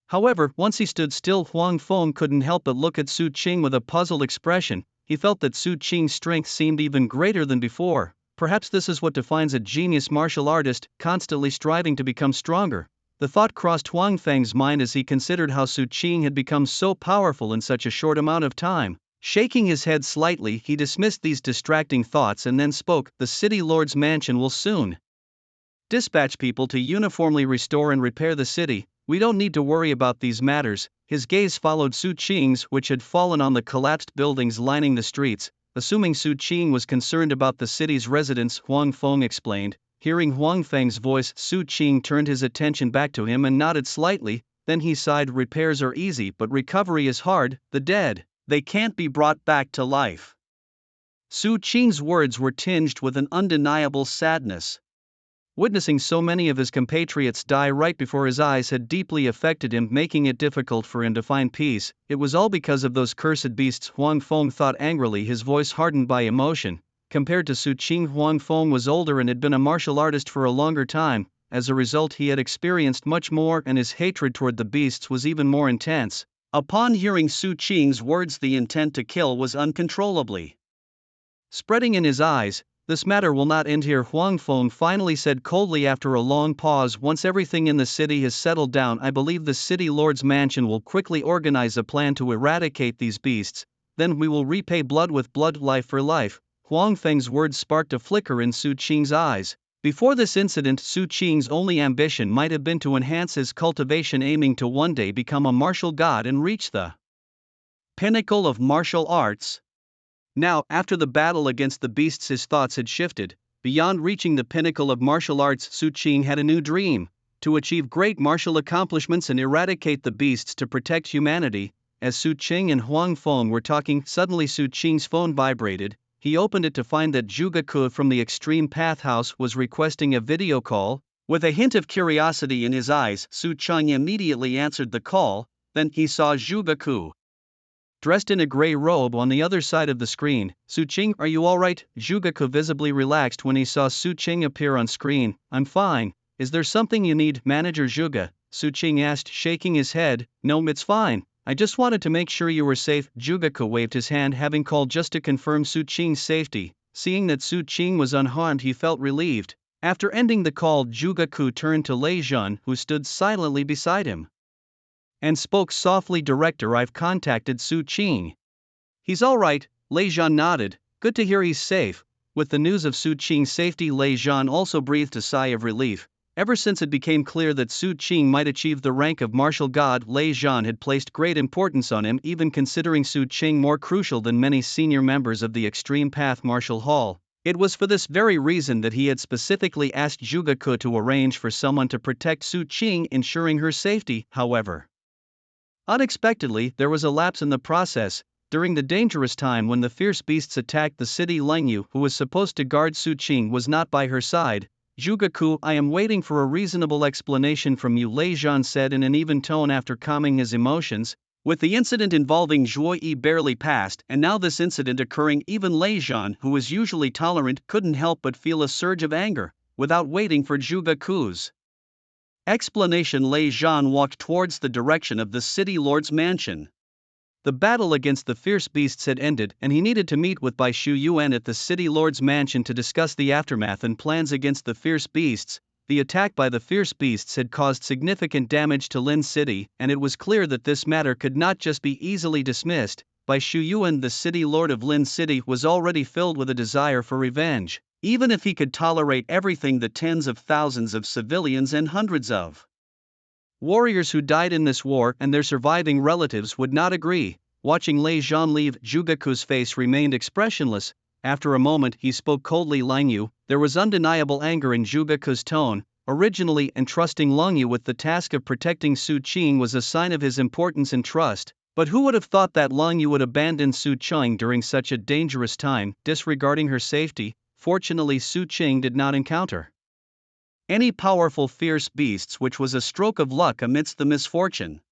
However, once he stood still, Huang Feng couldn't help but look at Su Qing with a puzzled expression. He felt that Su Qing's strength seemed even greater than before. Perhaps this is what defines a genius martial artist, constantly striving to become stronger. The thought crossed Huang Feng's mind as he considered how Su Qing had become so powerful in such a short amount of time. Shaking his head slightly, he dismissed these distracting thoughts and then spoke. The city lord's mansion will soon dispatch people to uniformly restore and repair the city. We don't need to worry about these matters. His gaze followed Su Qing's, which had fallen on the collapsed buildings lining the streets. Assuming Su Qing was concerned about the city's residents, Huang Feng explained. Hearing Huang Feng's voice, Su Qing turned his attention back to him and nodded slightly. Then he sighed. Repairs are easy, but recovery is hard. The dead, they can't be brought back to life. Su Qing's words were tinged with an undeniable sadness. Witnessing so many of his compatriots die right before his eyes had deeply affected him, making it difficult for him to find peace. It was all because of those cursed beasts, Huang Feng thought angrily, his voice hardened by emotion. Compared to Su Qing, Huang Feng was older and had been a martial artist for a longer time. As a result, he had experienced much more, and his hatred toward the beasts was even more intense. Upon hearing Su Qing's words, the intent to kill was uncontrollably spreading in his eyes. This matter will not end here, Huang Feng finally said coldly after a long pause. Once everything in the city has settled down, I believe the city lord's mansion will quickly organize a plan to eradicate these beasts. Then we will repay blood with blood, life for life. Huang Feng's words sparked a flicker in Su Qing's eyes. Before this incident, Su Qing's only ambition might have been to enhance his cultivation, aiming to one day become a martial god and reach the pinnacle of martial arts. Now, after the battle against the beasts, his thoughts had shifted. Beyond reaching the pinnacle of martial arts, Su Qing had a new dream: to achieve great martial accomplishments and eradicate the beasts to protect humanity. As Su Qing and Huang Feng were talking, suddenly Su Qing's phone vibrated. He opened it to find that Zhuge Ke from the Extreme Path House was requesting a video call. With a hint of curiosity in his eyes, Su Qing immediately answered the call. Then he saw Zhuge Ke dressed in a gray robe on the other side of the screen. Su Qing, are you alright? Zhuge Ke visibly relaxed when he saw Su Qing appear on screen. I'm fine. Is there something you need, Manager Zhuge? Su Qing asked, shaking his head. No, it's fine. I just wanted to make sure you were safe. Zhuge Ke waved his hand, having called just to confirm Su Qing's safety. Seeing that Su Qing was unharmed, he felt relieved. After ending the call, Zhuge Ke turned to Lei Zhan, who stood silently beside him, and spoke softly. Director, I've contacted Su Qing. He's alright. Lei Zhan nodded. Good to hear he's safe. With the news of Su Qing's safety, Lei Zhan also breathed a sigh of relief. Ever since it became clear that Su Qing might achieve the rank of martial god, Lei Zhan had placed great importance on him, even considering Su Qing more crucial than many senior members of the Extreme Path Martial Hall. It was for this very reason that he had specifically asked Zhuge Ke to arrange for someone to protect Su Qing, ensuring her safety. However, unexpectedly, there was a lapse in the process. During the dangerous time when the fierce beasts attacked the city, Langyu, who was supposed to guard Su Qing, was not by her side. Zhuge Ke, I am waiting for a reasonable explanation from you, Lei Zhan said in an even tone after calming his emotions. With the incident involving Zhuo Yi barely passed, and now this incident occurring, even Lei Zhan, who was usually tolerant, couldn't help but feel a surge of anger. Without waiting for Zhuge Ke's explanation, Lei Zhan walked towards the direction of the city lord's mansion. The battle against the fierce beasts had ended, and he needed to meet with Bai Shu Yuan at the city lord's mansion to discuss the aftermath and plans against the fierce beasts. The attack by the fierce beasts had caused significant damage to Lin City, and it was clear that this matter could not just be easily dismissed. Bai Shu Yuan, the city lord of Lin City, was already filled with a desire for revenge. Even if he could tolerate everything, the tens of thousands of civilians and hundreds of warriors who died in this war and their surviving relatives would not agree. Watching Lei Zhan leave, Zhuge Ke's face remained expressionless. After a moment, he spoke coldly. Langyu, there was undeniable anger in Zhuge Ke's tone. Originally entrusting Langyu with the task of protecting Su Qing was a sign of his importance and trust, but who would have thought that Langyu would abandon Su Qing during such a dangerous time, disregarding her safety? Fortunately, Su Qing did not encounter any powerful fierce beasts, which was a stroke of luck amidst the misfortune.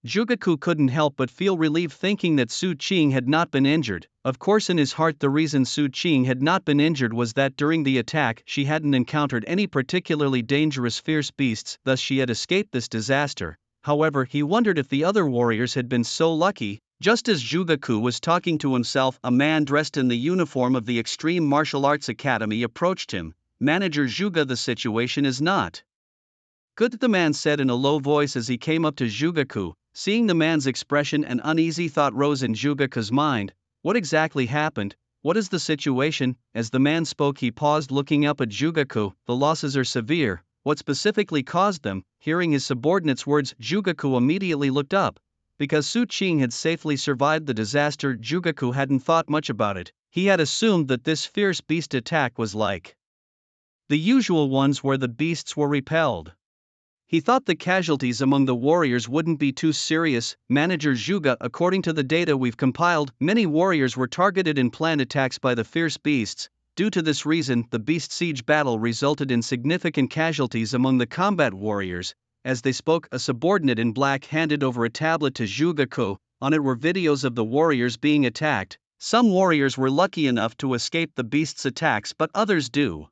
Zhuge Ke couldn't help but feel relieved, thinking that Su Qing had not been injured. Of course, in his heart, the reason Su Qing had not been injured was that during the attack she hadn't encountered any particularly dangerous fierce beasts, thus she had escaped this disaster. However, he wondered if the other warriors had been so lucky. Just as Zhuge Ke was talking to himself, a man dressed in the uniform of the Extreme Martial Arts Academy approached him. Manager Zhuge, the situation is not good, the man said in a low voice as he came up to Zhuge Ke. Seeing the man's expression, an uneasy thought rose in Jugaku's mind. What exactly happened? What is the situation? As the man spoke, he paused, looking up at Jugaku. The losses are severe. What specifically caused them? Hearing his subordinate's words, Jugaku immediately looked up. Because Su Qing had safely survived the disaster, Jugaku hadn't thought much about it. He had assumed that this fierce beast attack was like the usual ones where the beasts were repelled. He thought the casualties among the warriors wouldn't be too serious. Manager Zhuge, according to the data we've compiled, many warriors were targeted in planned attacks by the fierce beasts. Due to this reason, the beast siege battle resulted in significant casualties among the combat warriors. As they spoke, a subordinate in black handed over a tablet to Zhuge. On it were videos of the warriors being attacked. Some warriors were lucky enough to escape the beast's attacks, but others due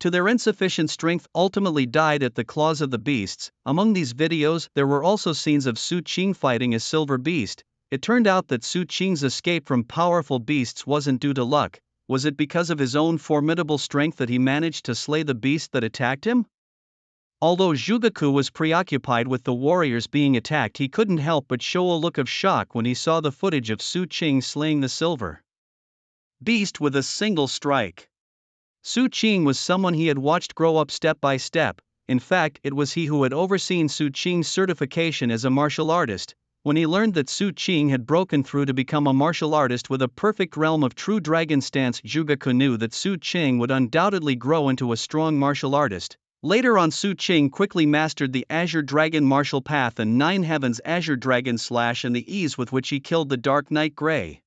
to their insufficient strength ultimately died at the claws of the beasts. Among these videos, there were also scenes of Su Qing fighting a silver beast. It turned out that Su Qing's escape from powerful beasts wasn't due to luck. Was it because of his own formidable strength that he managed to slay the beast that attacked him? Although Zhuge was preoccupied with the warriors being attacked, he couldn't help but show a look of shock when he saw the footage of Su Qing slaying the silver beast with a single strike. Su Qing was someone he had watched grow up step by step. In fact, it was he who had overseen Su Qing's certification as a martial artist. When he learned that Su Qing had broken through to become a martial artist with a perfect realm of true dragon stance, Zhuge knew that Su Qing would undoubtedly grow into a strong martial artist. Later on, Su Qing quickly mastered the Azure Dragon martial path and Nine Heavens Azure Dragon Slash, and the ease with which he killed the Dark Knight Grey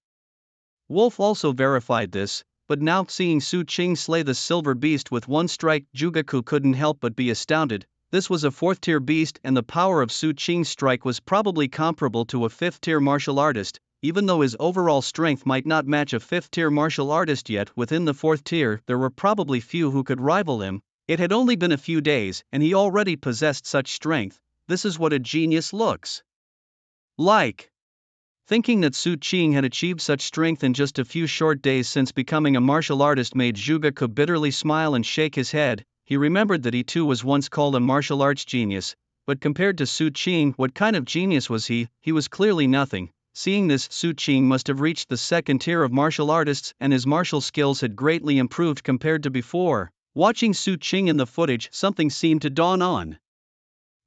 Wolf also verified this. But now, seeing Su Qing slay the silver beast with one strike, Zhuge couldn't help but be astounded. This was a 4th-tier beast, and the power of Su Qing's strike was probably comparable to a 5th-tier martial artist. Even though his overall strength might not match a 5th-tier martial artist yet, within the 4th tier there were probably few who could rival him. It had only been a few days, and he already possessed such strength. This is what a genius looks like. Thinking that Su Qing had achieved such strength in just a few short days since becoming a martial artist made Zhuge bitterly smile and shake his head. He remembered that he too was once called a martial arts genius, but compared to Su Qing, what kind of genius was he? He was clearly nothing. Seeing this, Su Qing must have reached the 2nd tier of martial artists, and his martial skills had greatly improved compared to before. Watching Su Qing in the footage, something seemed to dawn on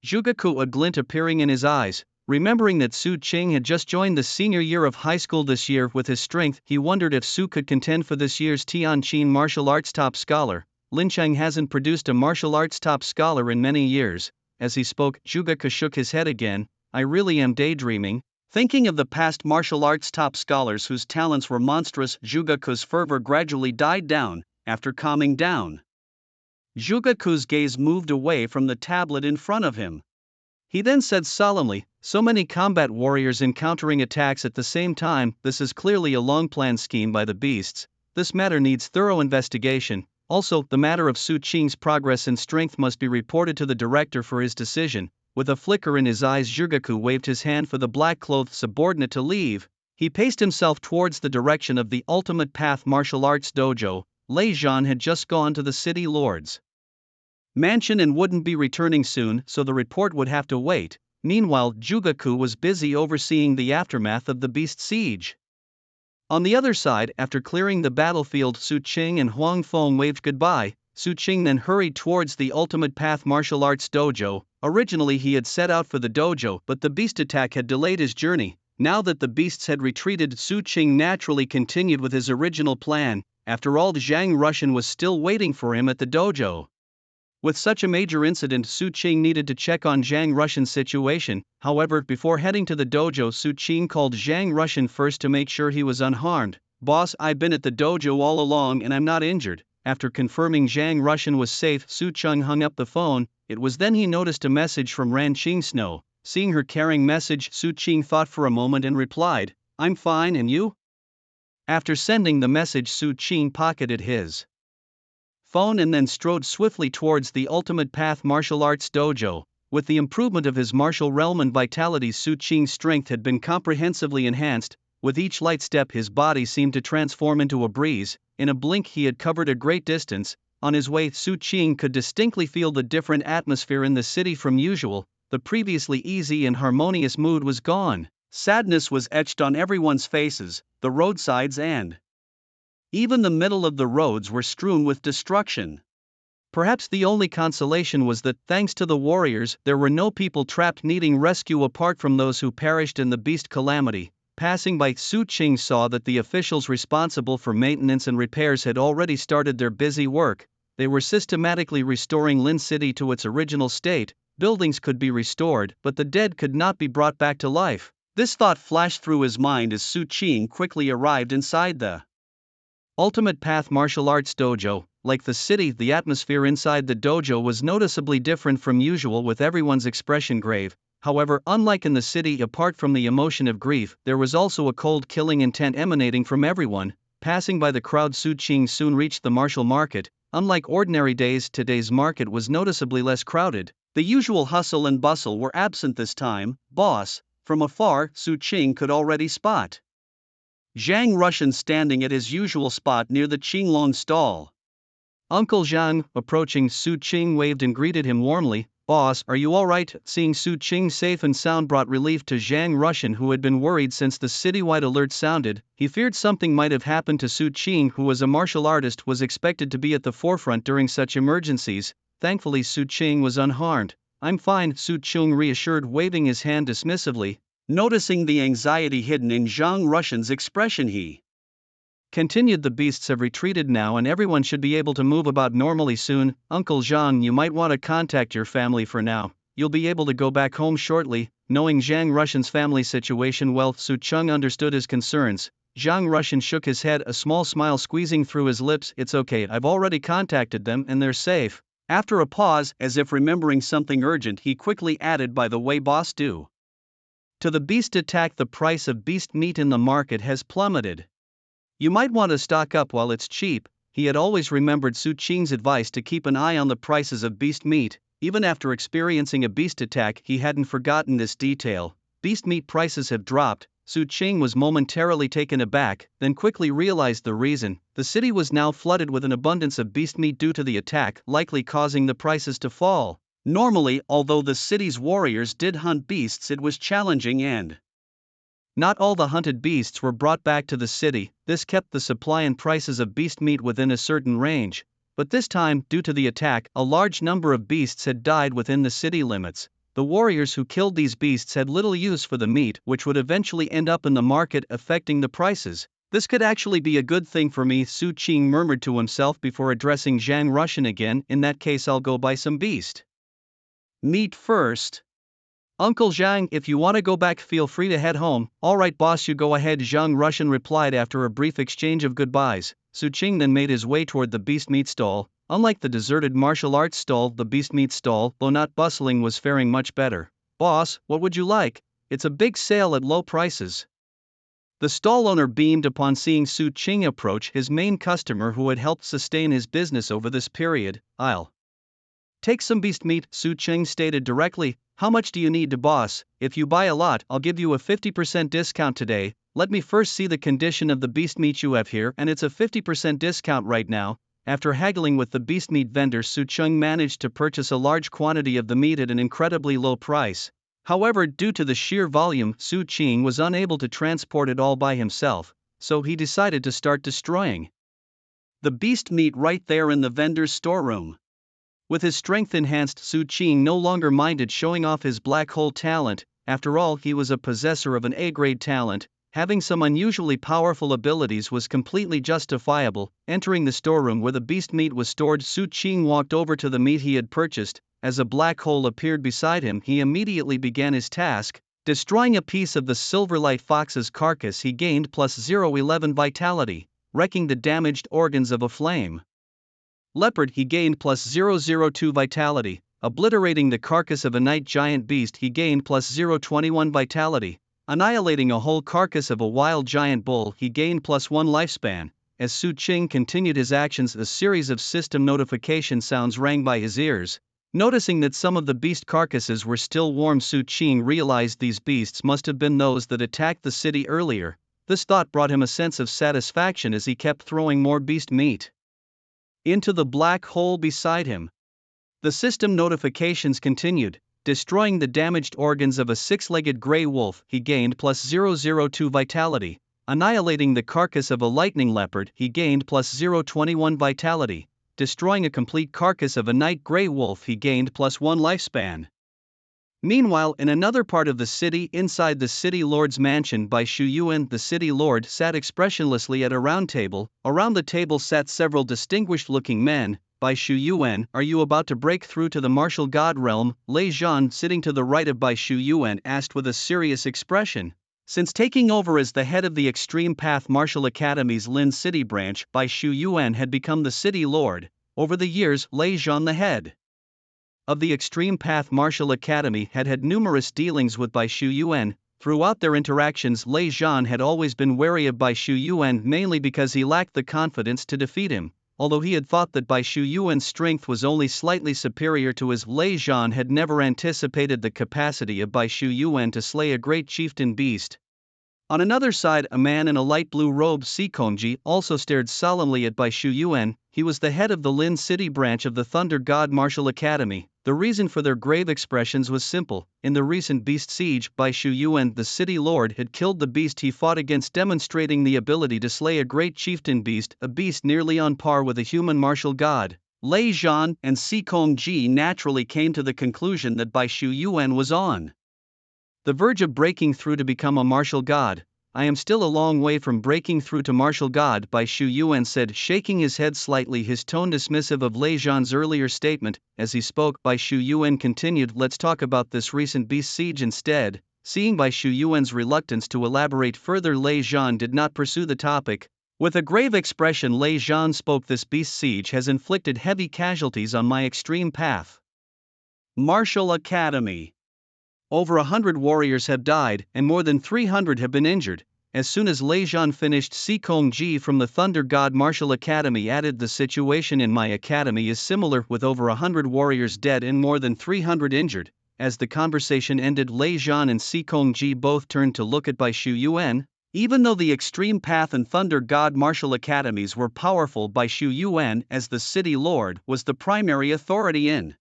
Zhuge, a glint appearing in his eyes. Remembering that Su Qing had just joined the senior year of high school this year, with his strength, he wondered if Su could contend for this year's Tianqin martial arts top scholar. Lincheng hasn't produced a martial arts top scholar in many years. As he spoke, Zhuge shook his head again. I really am daydreaming. Thinking of the past martial arts top scholars whose talents were monstrous, Zhuge's fervor gradually died down. After calming down, Zhuge's gaze moved away from the tablet in front of him. He then said solemnly, so many combat warriors encountering attacks at the same time, this is clearly a long-planned scheme by the beasts. This matter needs thorough investigation. Also, the matter of Su Qing's progress and strength must be reported to the director for his decision. With a flicker in his eyes, Zhuge waved his hand for the black-clothed subordinate to leave. He paced himself towards the direction of the Ultimate Path Martial Arts Dojo. Lei Zhan had just gone to the city lord's mansion and wouldn't be returning soon, so the report would have to wait. Meanwhile, Zhuge was busy overseeing the aftermath of the beast siege. On the other side, after clearing the battlefield, Su Qing and Huang Feng waved goodbye. Su Qing then hurried towards the Ultimate Path Martial Arts Dojo. Originally he had set out for the dojo, but the beast attack had delayed his journey. Now that the beasts had retreated, Su Qing naturally continued with his original plan. After all, Zhang Russian was still waiting for him at the dojo. With such a major incident, Su Qing needed to check on Zhang Russian's situation. However, before heading to the dojo, Su Qing called Zhang Russian first to make sure he was unharmed. Boss, I've been at the dojo all along and I'm not injured. After confirming Zhang Russian was safe, Su Qing hung up the phone. It was then he noticed a message from Ran Qingsnow. Seeing her carrying message, Su Qing thought for a moment and replied, I'm fine, and you? After sending the message, Su Qing pocketed his phone and then strode swiftly towards the Ultimate Path Martial Arts Dojo. With the improvement of his martial realm and vitality, Su Qing's strength had been comprehensively enhanced. With each light step, his body seemed to transform into a breeze. In a blink, he had covered a great distance. On his way, Su Qing could distinctly feel the different atmosphere in the city from usual. the previously easy and harmonious mood was gone. Sadness was etched on everyone's faces, the roadsides and even the middle of the roads were strewn with destruction. Perhaps the only consolation was that, thanks to the warriors, there were no people trapped needing rescue apart from those who perished in the beast calamity. Passing by, Su Qing saw that the officials responsible for maintenance and repairs had already started their busy work. They were systematically restoring Lin City to its original state. Buildings could be restored, but the dead could not be brought back to life. This thought flashed through his mind as Su Qing quickly arrived inside the Ultimate Path Martial Arts Dojo. Like the city, the atmosphere inside the dojo was noticeably different from usual, with everyone's expression grave. However, unlike in the city, apart from the emotion of grief, there was also a cold killing intent emanating from everyone. Passing by the crowd, Su Qing soon reached the martial market. Unlike ordinary days, today's market was noticeably less crowded. The usual hustle and bustle were absent this time. Boss, from afar, Su Qing could already spot Zhang Russian standing at his usual spot near the Qinglong stall. Uncle Zhang, approaching Su Qing, waved and greeted him warmly. Boss, are you alright? Seeing Su Qing safe and sound brought relief to Zhang Russian, who had been worried since the citywide alert sounded. He feared something might have happened to Su Qing, who as a martial artist was expected to be at the forefront during such emergencies. Thankfully, Su Qing was unharmed. I'm fine, Su Qing reassured, waving his hand dismissively. Noticing the anxiety hidden in Zhang Russian's expression, he continued, the beasts have retreated now and everyone should be able to move about normally soon. Uncle Zhang, you might want to contact your family for now. You'll be able to go back home shortly. Knowing Zhang Russian's family situation well, Su Qing understood his concerns. Zhang Russian shook his head, a small smile squeezing through his lips. It's okay, I've already contacted them and they're safe. After a pause, as if remembering something urgent, he quickly added, by the way, boss, due to the beast attack, the price of beast meat in the market has plummeted. You might want to stock up while it's cheap. He had always remembered Su Qing's advice to keep an eye on the prices of beast meat. Even after experiencing a beast attack, he hadn't forgotten this detail. Beast meat prices have dropped. Su Qing was momentarily taken aback, then quickly realized the reason. The city was now flooded with an abundance of beast meat due to the attack, likely causing the prices to fall. Normally, although the city's warriors did hunt beasts, it was challenging and not all the hunted beasts were brought back to the city. This kept the supply and prices of beast meat within a certain range. But this time, due to the attack, a large number of beasts had died within the city limits. The warriors who killed these beasts had little use for the meat, which would eventually end up in the market, affecting the prices. This could actually be a good thing for me, Su Qing murmured to himself before addressing Zhang Russian again. In that case, I'll go buy some beast meat first. Uncle Zhang, if you want to go back, feel free to head home. Alright boss, you go ahead, Zhang Russian replied after a brief exchange of goodbyes. Su Qing then made his way toward the beast meat stall. Unlike the deserted martial arts stall, the beast meat stall, though not bustling, was faring much better. Boss, what would you like? It's a big sale at low prices. The stall owner beamed upon seeing Su Qing approach, his main customer who had helped sustain his business over this period. I'll take some beast meat, Su Qing stated directly. How much do you need, boss? If you buy a lot, I'll give you a 50% discount today. Let me first see the condition of the beast meat you have here, and it's a 50% discount right now. After haggling with the beast meat vendor, Su Qing managed to purchase a large quantity of the meat at an incredibly low price. However, due to the sheer volume, Su Qing was unable to transport it all by himself, so he decided to start destroying the beast meat right there in the vendor's storeroom. With his strength enhanced, Su Qing no longer minded showing off his black hole talent. After all, he was a possessor of an A-grade talent. Having some unusually powerful abilities was completely justifiable. Entering the storeroom where the beast meat was stored, Su Qing walked over to the meat he had purchased. As a black hole appeared beside him, he immediately began his task. Destroying a piece of the Silverlight Fox's carcass, he gained plus 011 vitality, wrecking the damaged organs of a flame leopard, he gained plus 002 vitality. Obliterating the carcass of a night giant beast, he gained plus 021 vitality. Annihilating a whole carcass of a wild giant bull, he gained plus 1 lifespan. As Su Qing continued his actions, a series of system notification sounds rang by his ears. Noticing that some of the beast carcasses were still warm, Su Qing realized these beasts must have been those that attacked the city earlier. This thought brought him a sense of satisfaction as he kept throwing more beast meat into the black hole beside him. The system notifications continued. destroying the damaged organs of a six-legged gray wolf, he gained plus 002 vitality. Annihilating the carcass of a lightning leopard, he gained plus 021 vitality. Destroying a complete carcass of a night gray wolf, he gained plus 1 lifespan. Meanwhile, in another part of the city inside the city lord's mansion by Shu Yuan, the city lord sat expressionlessly at a round table. Around the table sat several distinguished-looking men. Bai Shu Yuan, are you about to break through to the martial god realm? Lei Zhan, sitting to the right of Bai Shu Yuan, asked with a serious expression. Since taking over as the head of the Extreme Path Martial Academy's Lin City branch, Bai Shu Yuan had become the city lord. Over the years, Lei Zhan, the head of the Extreme Path Martial Academy, had had numerous dealings with Bai Shu Yuan. Throughout their interactions, Lei Zhan had always been wary of Bai Shu Yuan, mainly because he lacked the confidence to defeat him. Although he had thought that Bai Shu Yuan's strength was only slightly superior to his, Lei Zhan had never anticipated the capacity of Bai Shu Yuan to slay a great chieftain beast. On another side, a man in a light blue robe, Sikongji, also stared solemnly at Bai Shu Yuan. He was the head of the Lin City branch of the Thunder God Martial Academy. The reason for their grave expressions was simple. In the recent beast siege, Bai Shu Yuan, the city lord, had killed the beast he fought against, demonstrating the ability to slay a great chieftain beast, a beast nearly on par with a human martial god. Lei Zhan and Sikongji naturally came to the conclusion that Bai Shu Yuan was on the verge of breaking through to become a martial god. I am still a long way from breaking through to martial god, Bai Shu Yuan said, shaking his head slightly, his tone dismissive of Lei Zhan's earlier statement. As he spoke, Bai Shu Yuan continued, let's talk about this recent beast siege instead. Seeing Bai Shu Yuan's reluctance to elaborate further, Lei Zhan did not pursue the topic. With a grave expression, Lei Zhan spoke, this beast siege has inflicted heavy casualties on my Extreme Path Martial Academy. Over 100 warriors have died, and more than 300 have been injured. As soon as Lei Zhan finished, Sikongji from the Thunder God Martial Academy added, the situation in my academy is similar, with over 100 warriors dead and more than 300 injured. As the conversation ended, Lei Zhan and Sikongji both turned to look at Bai Shu Yuan. Even though the Extreme Path and Thunder God Martial Academies were powerful, Bai Shu Yuan, as the city lord, was the primary authority in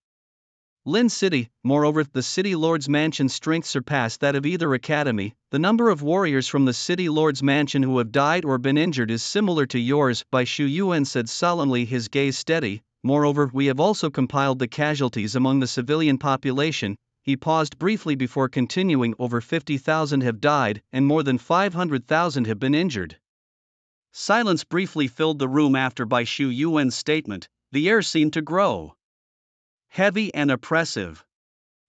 Lin City. Moreover, the city lord's mansion's strength surpassed that of either academy. The number of warriors from the city lord's mansion who have died or been injured is similar to yours, Bai Shu Yuan said solemnly, his gaze steady. Moreover, we have also compiled the casualties among the civilian population. He paused briefly before continuing, over 50,000 have died, and more than 500,000 have been injured. Silence briefly filled the room after Bai Shu Yuan's statement. The air seemed to grow heavy and oppressive.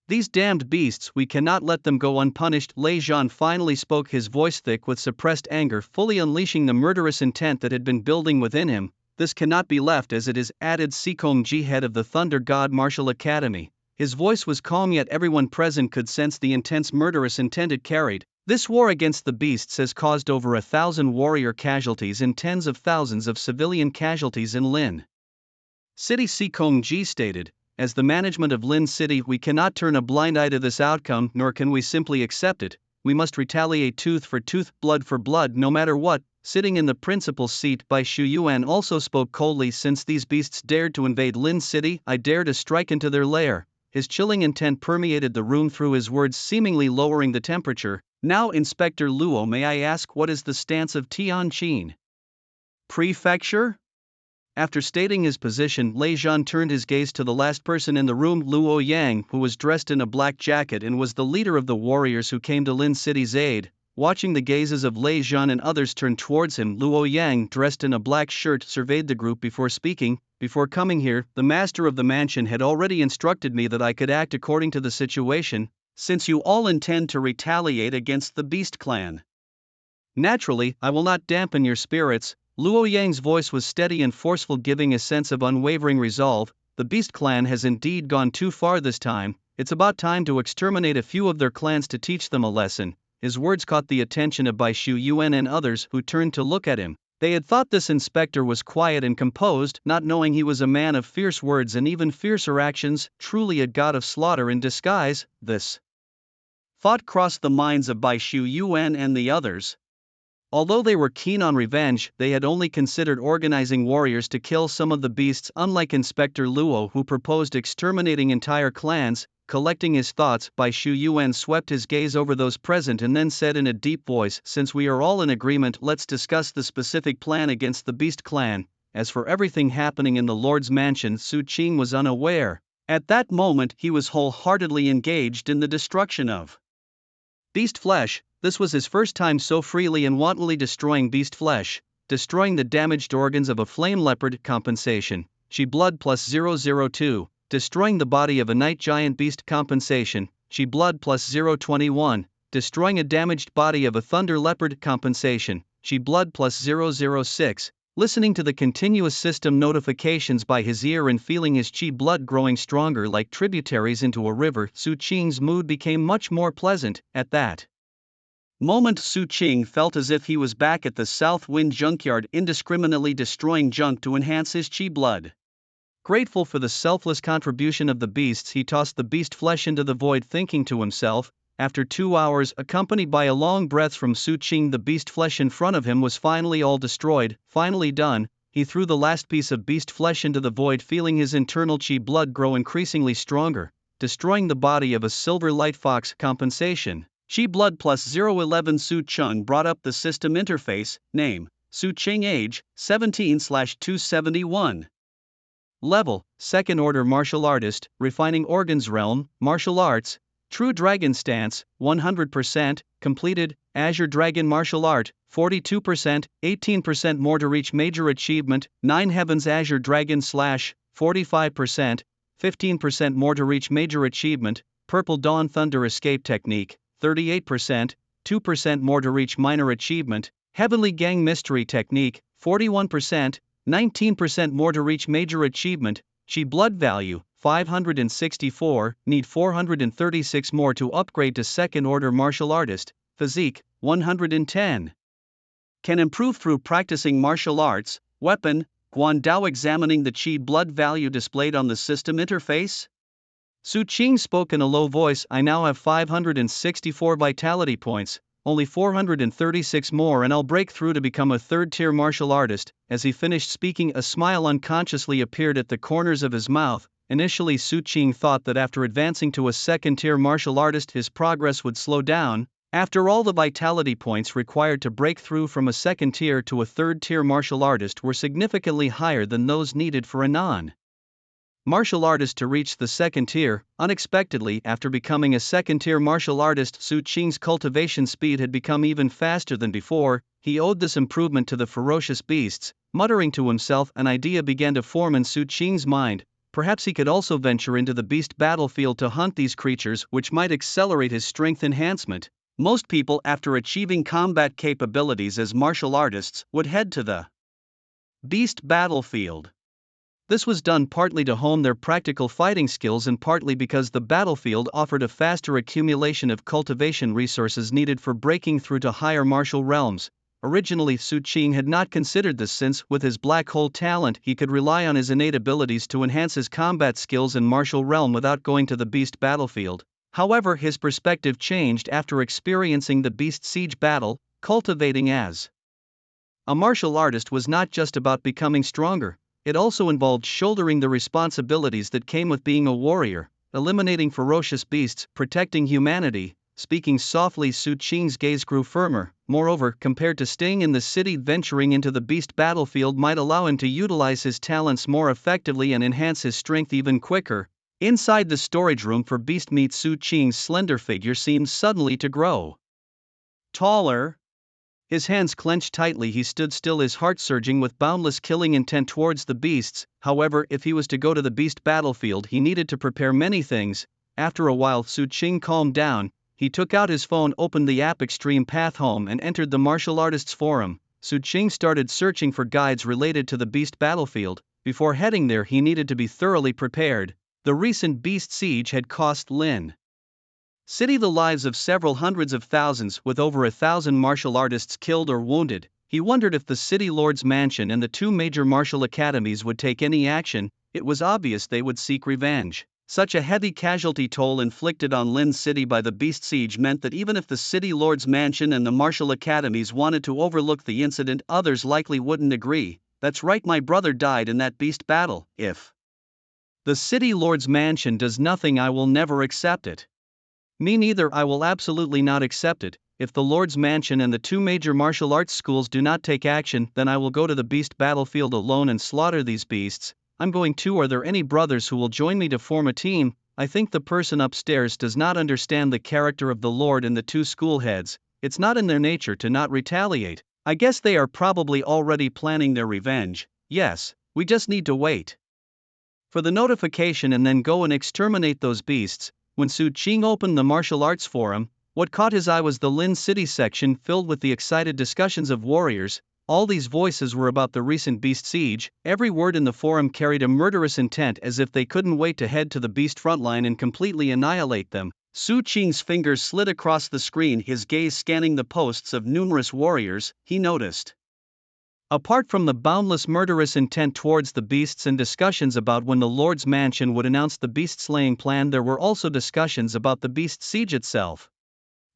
These damned beasts, we cannot let them go unpunished. Lei Zhan finally spoke, his voice thick with suppressed anger, fully unleashing the murderous intent that had been building within him. This cannot be left as it is, added Sikongji, head of the Thunder God Martial Academy. His voice was calm, yet everyone present could sense the intense murderous intent it carried. This war against the beasts has caused over 1,000 warrior casualties and tens of thousands of civilian casualties in Lin City, Sikongji stated. As the management of Lin City, we cannot turn a blind eye to this outcome, nor can we simply accept it. We must retaliate tooth for tooth, blood for blood, no matter what. Sitting in the principal's seat, Bai Shu Yuan also spoke coldly, since these beasts dared to invade Lin City, I dare to strike into their lair. His chilling intent permeated the room through his words, seemingly lowering the temperature. Now, Inspector Luo, may I ask, what is the stance of Tianjin Prefecture? After stating his position, Lei Zhan turned his gaze to the last person in the room, Luo Yang, who was dressed in a black jacket and was the leader of the warriors who came to Lin City's aid. Watching the gazes of Lei Zhan and others turn towards him, Luo Yang, dressed in a black shirt, surveyed the group before speaking. Before coming here, the master of the mansion had already instructed me that I could act according to the situation, since you all intend to retaliate against the Beast Clan. Naturally, I will not dampen your spirits. Luo Yang's voice was steady and forceful, giving a sense of unwavering resolve. The Beast Clan has indeed gone too far this time. It's about time to exterminate a few of their clans to teach them a lesson. His words caught the attention of Bai Shu Yuan and others, who turned to look at him. They had thought this inspector was quiet and composed, not knowing he was a man of fierce words and even fiercer actions, truly a god of slaughter in disguise. This thought crossed the minds of Bai Shu Yuan and the others. Although they were keen on revenge, they had only considered organizing warriors to kill some of the beasts, unlike Inspector Luo, who proposed exterminating entire clans. collecting his thoughts. Bai Shu Yuan swept his gaze over those present and then said in a deep voice, "Since we are all in agreement, let's discuss the specific plan against the Beast Clan. As for everything happening in the Lord's mansion, Su Qing was unaware. At that moment he was wholeheartedly engaged in the destruction of beast flesh. This was his first time so freely and wantonly destroying beast flesh, destroying the damaged organs of a flame leopard. Compensation, Chi blood plus 002, destroying the body of a night giant beast. Compensation, Chi blood plus 021, destroying a damaged body of a thunder leopard. Compensation, Chi blood plus 006. Listening to the continuous system notifications by his ear and feeling his chi blood growing stronger like tributaries into a river, Su Qing's mood became much more pleasant. At that moment, Su Qing felt as if he was back at the South Wind junkyard, indiscriminately destroying junk to enhance his chi blood. Grateful for the selfless contribution of the beasts, he tossed the beast flesh into the void, thinking to himself. After 2 hours, accompanied by a long breath from Su Qing, the beast flesh in front of him was finally all destroyed, finally done. He threw the last piece of beast flesh into the void, feeling his internal chi blood grow increasingly stronger, destroying the body of a silver light fox. Compensation, Chi blood plus 011. Su Qing brought up the system interface. Name, Su Qing. Age, 17/271. Level, Second Order Martial Artist, Refining Organs. Realm, Martial Arts. True Dragon Stance, 100%, completed. Azure Dragon Martial Art, 42%, 18% more to reach major achievement. 9 Heavens Azure Dragon Slash, 45%, 15% more to reach major achievement. Purple Dawn Thunder Escape Technique, 38%, 2% more to reach minor achievement. Heavenly Gang Mystery Technique, 41%, 19% more to reach major achievement. Chi blood value, 564, need 436 more to upgrade to Second Order Martial Artist. Physique, 110. Can improve through practicing martial arts. Weapon, Guan Dao. Examining the Chi blood value displayed on the system interface, Su Qing spoke in a low voice. I now have 564 vitality points, only 436 more and I'll break through to become a third-tier martial artist. As he finished speaking, a smile unconsciously appeared at the corners of his mouth. Initially, Su Qing thought that after advancing to a second-tier martial artist his progress would slow down. After all, the vitality points required to break through from a second-tier to a third-tier martial artist were significantly higher than those needed for a non-martial artist to reach the second tier. Unexpectedly, after becoming a second-tier martial artist, Su Qing's cultivation speed had become even faster than before. He owed this improvement to the ferocious beasts. Muttering to himself, an idea began to form in Su Qing's mind. Perhaps he could also venture into the beast battlefield to hunt these creatures, which might accelerate his strength enhancement. Most people, after achieving combat capabilities as martial artists, would head to the beast battlefield. This was done partly to hone their practical fighting skills and partly because the battlefield offered a faster accumulation of cultivation resources needed for breaking through to higher martial realms. Originally, Su Qing had not considered this since, with his black hole talent, he could rely on his innate abilities to enhance his combat skills in martial realm without going to the beast battlefield. However, his perspective changed after experiencing the beast siege battle. Cultivating as a martial artist was not just about becoming stronger. It also involved shouldering the responsibilities that came with being a warrior, eliminating ferocious beasts, protecting humanity. Speaking softly, Su Qing's gaze grew firmer. Moreover, compared to staying in the city, venturing into the beast battlefield might allow him to utilize his talents more effectively and enhance his strength even quicker. Inside the storage room for beast meat, Su Qing's slender figure seemed suddenly to grow taller. His hands clenched tightly, he stood still, his heart surging with boundless killing intent towards the beasts. However, if he was to go to the beast battlefield, he needed to prepare many things. After a while, Su Qing calmed down. He took out his phone, opened the app Extreme Path Home and entered the Martial Artists Forum. Su Qing started searching for guides related to the beast battlefield. Before heading there, he needed to be thoroughly prepared. The recent beast siege had cost Lin City the lives of several hundreds of thousands, with over 1,000 martial artists killed or wounded. He wondered if the city lord's mansion and the 2 major martial academies would take any action. It was obvious they would seek revenge. Such a heavy casualty toll inflicted on Lin City by the beast siege meant that even if the city lord's mansion and the martial academies wanted to overlook the incident, others likely wouldn't agree. That's right, my brother died in that beast battle. If The city lord's mansion does nothing. I will never accept it. Me neither. I will absolutely not accept it. If the Lord's mansion and the two major martial arts schools do not take action, then I will go to the beast battlefield alone and slaughter these beasts. I'm going too. Are there any brothers who will join me to form a team? I think the person upstairs does not understand the character of the Lord and the two school heads. It's not in their nature to not retaliate. I guess they are probably already planning their revenge. Yes, we just need to wait for the notification and then go and exterminate those beasts. When Su Qing opened the martial arts forum, what caught his eye was the Lin City section filled with the excited discussions of warriors. All these voices were about the recent beast siege. Every word in the forum carried a murderous intent, as if they couldn't wait to head to the beast frontline and completely annihilate them. Su Qing's fingers slid across the screen, his gaze scanning the posts of numerous warriors. He noticed, apart from the boundless murderous intent towards the beasts and discussions about when the Lord's mansion would announce the beast slaying plan, there were also discussions about the beast siege itself.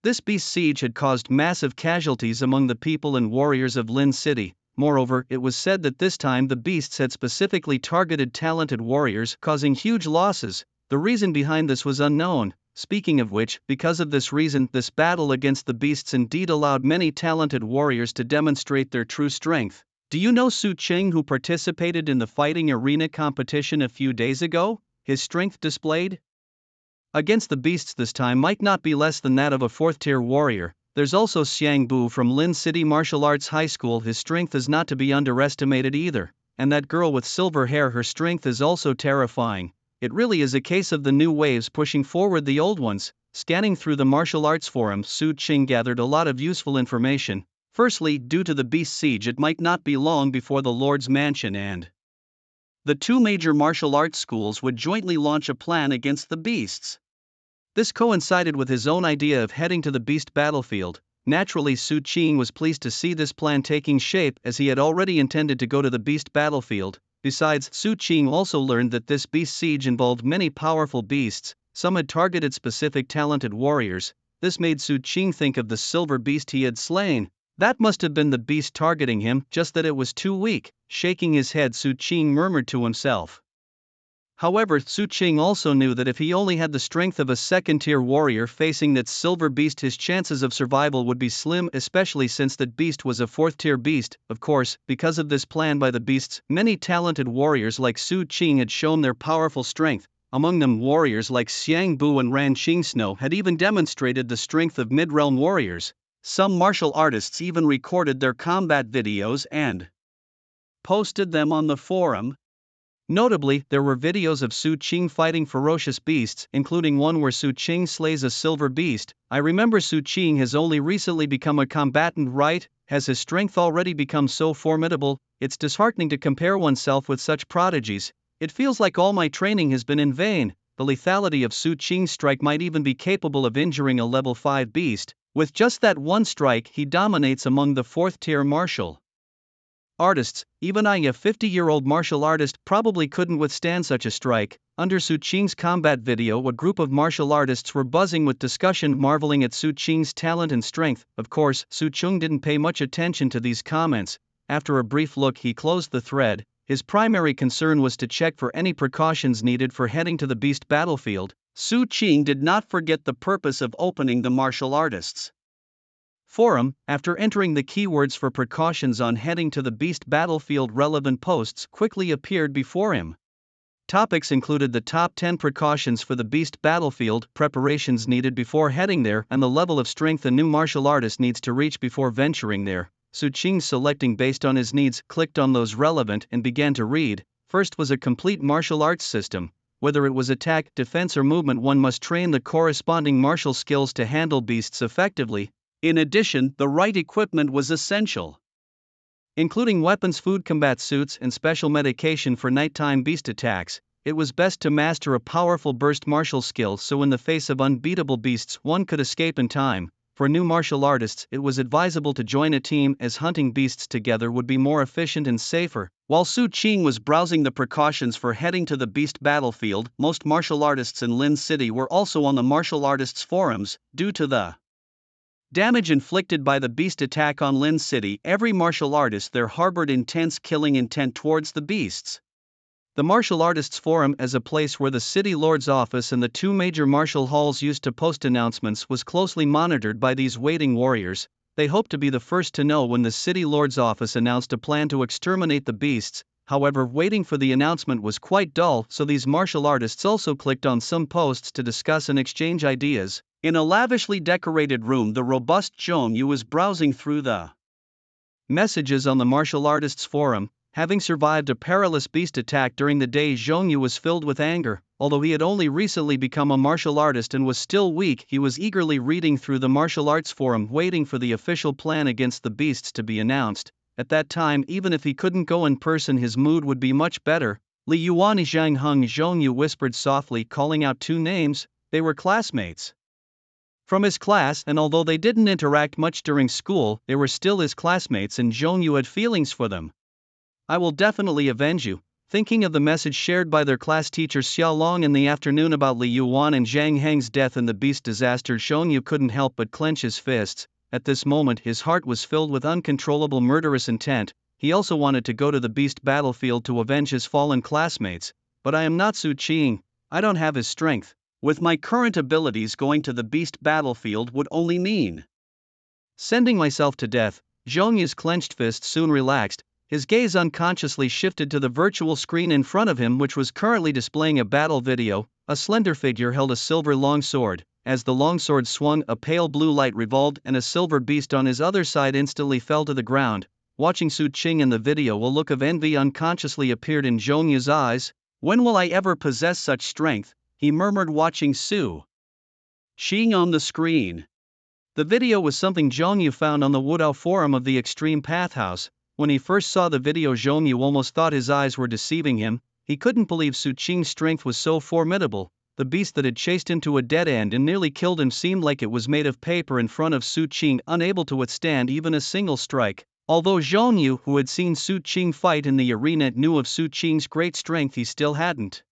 This beast siege had caused massive casualties among the people and warriors of Lin City. Moreover, it was said that this time the beasts had specifically targeted talented warriors, causing huge losses. The reason behind this was unknown. Speaking of which, because of this reason, this battle against the beasts indeed allowed many talented warriors to demonstrate their true strength. Do you know Su Qing, who participated in the fighting arena competition a few days ago? His strength displayed against the beasts this time might not be less than that of a fourth-tier warrior. There's also Xiang Bu from Lin City Martial Arts High School. His strength is not to be underestimated either. And that girl with silver hair, her strength is also terrifying. It really is a case of the new waves pushing forward the old ones. Scanning through the martial arts forum, Su Qing gathered a lot of useful information. Firstly, due to the beast siege, it might not be long before the Lord's mansion and the two major martial arts schools would jointly launch a plan against the beasts. This coincided with his own idea of heading to the beast battlefield. Naturally, Su Qing was pleased to see this plan taking shape, as he had already intended to go to the beast battlefield. Besides, Su Qing also learned that this beast siege involved many powerful beasts. Some had targeted specific talented warriors. This made Su Qing think of the silver beast he had slain. That must have been the beast targeting him, just that it was too weak. Shaking his head, Su Qing murmured to himself. However, Su Qing also knew that if he only had the strength of a second-tier warrior facing that silver beast, his chances of survival would be slim, especially since that beast was a fourth-tier beast. Of course, because of this plan by the beasts, many talented warriors like Su Qing had shown their powerful strength. Among them, warriors like Xiang Bu and Ran Qingsno had even demonstrated the strength of mid-realm warriors. Some martial artists even recorded their combat videos and posted them on the forum. Notably, there were videos of Su Qing fighting ferocious beasts, including one where Su Qing slays a silver beast. I remember Su Qing has only recently become a combatant, right? Has his strength already become so formidable? It's disheartening to compare oneself with such prodigies. It feels like all my training has been in vain. The lethality of Su Qing's strike might even be capable of injuring a level 5 beast. With just that one strike, he dominates among the fourth-tier martial artists. Even I, a 50-year-old martial artist, probably couldn't withstand such a strike. Under Su Qing's combat video, a group of martial artists were buzzing with discussion, marveling at Su Qing's talent and strength. Of course, Su Qing didn't pay much attention to these comments. After a brief look, he closed the thread. His primary concern was to check for any precautions needed for heading to the beast battlefield. Su Qing did not forget the purpose of opening the martial artists forum. After entering the keywords for precautions on heading to the beast battlefield, relevant posts quickly appeared before him. Topics included the top 10 precautions for the beast battlefield, preparations needed before heading there, and the level of strength a new martial artist needs to reach before venturing there. Su Qing, selecting based on his needs, clicked on those relevant and began to read. First was a complete martial arts system. Whether it was attack, defense or movement, one must train the corresponding martial skills to handle beasts effectively. In addition, the right equipment was essential, including weapons, food, combat suits, and special medication for nighttime beast attacks. It was best to master a powerful burst martial skill so in the face of unbeatable beasts one could escape in time. For new martial artists, it was advisable to join a team, as hunting beasts together would be more efficient and safer. While Su Qing was browsing the precautions for heading to the beast battlefield, most martial artists in Lin City were also on the martial artists forums. Due to the damage inflicted by the beast attack on Lin City, every martial artist there harbored intense killing intent towards the beasts. The Martial Artists Forum, as a place where the city lord's office and the two major martial halls used to post announcements, was closely monitored by these waiting warriors. They hoped to be the first to know when the city lord's office announced a plan to exterminate the beasts. However, waiting for the announcement was quite dull, so these martial artists also clicked on some posts to discuss and exchange ideas. In a lavishly decorated room, the robust Zhong Yu was browsing through the messages on the Martial Artists Forum. Having survived a perilous beast attack during the day, Zhong Yu was filled with anger. Although he had only recently become a martial artist and was still weak, he was eagerly reading through the Martial Arts Forum, waiting for the official plan against the beasts to be announced. At that time, even if he couldn't go in person, his mood would be much better. Li Yuan and Zhang Heng, Zhong Yu whispered softly, calling out two names. They were classmates from his class, and although they didn't interact much during school, they were still his classmates, and Zhong Yu had feelings for them. I will definitely avenge you. Thinking of the message shared by their class teacher Xiao Long in the afternoon about Li Yuan and Zhang Heng's death and the beast disaster, Zhong Yu couldn't help but clench his fists. At this moment, his heart was filled with uncontrollable murderous intent. He also wanted to go to the beast battlefield to avenge his fallen classmates. But I am not Su Qing. I don't have his strength. With my current abilities, going to the beast battlefield would only mean sending myself to death. Zhong Yu's clenched fist soon relaxed. His gaze unconsciously shifted to the virtual screen in front of him, which was currently displaying a battle video. A slender figure held a silver longsword. As the longsword swung, a pale blue light revolved, and a silver beast on his other side instantly fell to the ground. Watching Su Qing in the video, a look of envy unconsciously appeared in Zhong Yu's eyes. When will I ever possess such strength? He murmured, watching Su Qing on the screen. The video was something Zhong Yu found on the Wudao forum of the Extreme Path House. When he first saw the video, Zhong Yu almost thought his eyes were deceiving him. He couldn't believe Su Qing's strength was so formidable. The beast that had chased him to a dead end and nearly killed him seemed like it was made of paper in front of Su Qing, unable to withstand even a single strike. Although Zhong Yu, who had seen Su Qing fight in the arena, knew of Su Qing's great strength, he still hadn't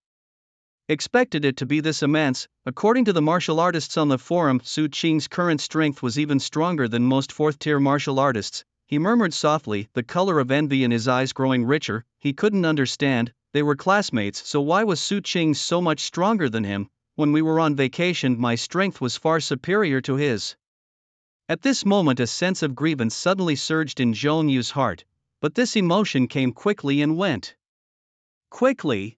expected it to be this immense. According to the martial artists on the forum, Su Qing's current strength was even stronger than most fourth-tier martial artists. He murmured softly, the color of envy in his eyes growing richer. He couldn't understand. They were classmates, so why was Su Qing so much stronger than him? When we were on vacation, my strength was far superior to his. At this moment, a sense of grievance suddenly surged in Zhong Yu's heart. But this emotion came quickly and went quickly.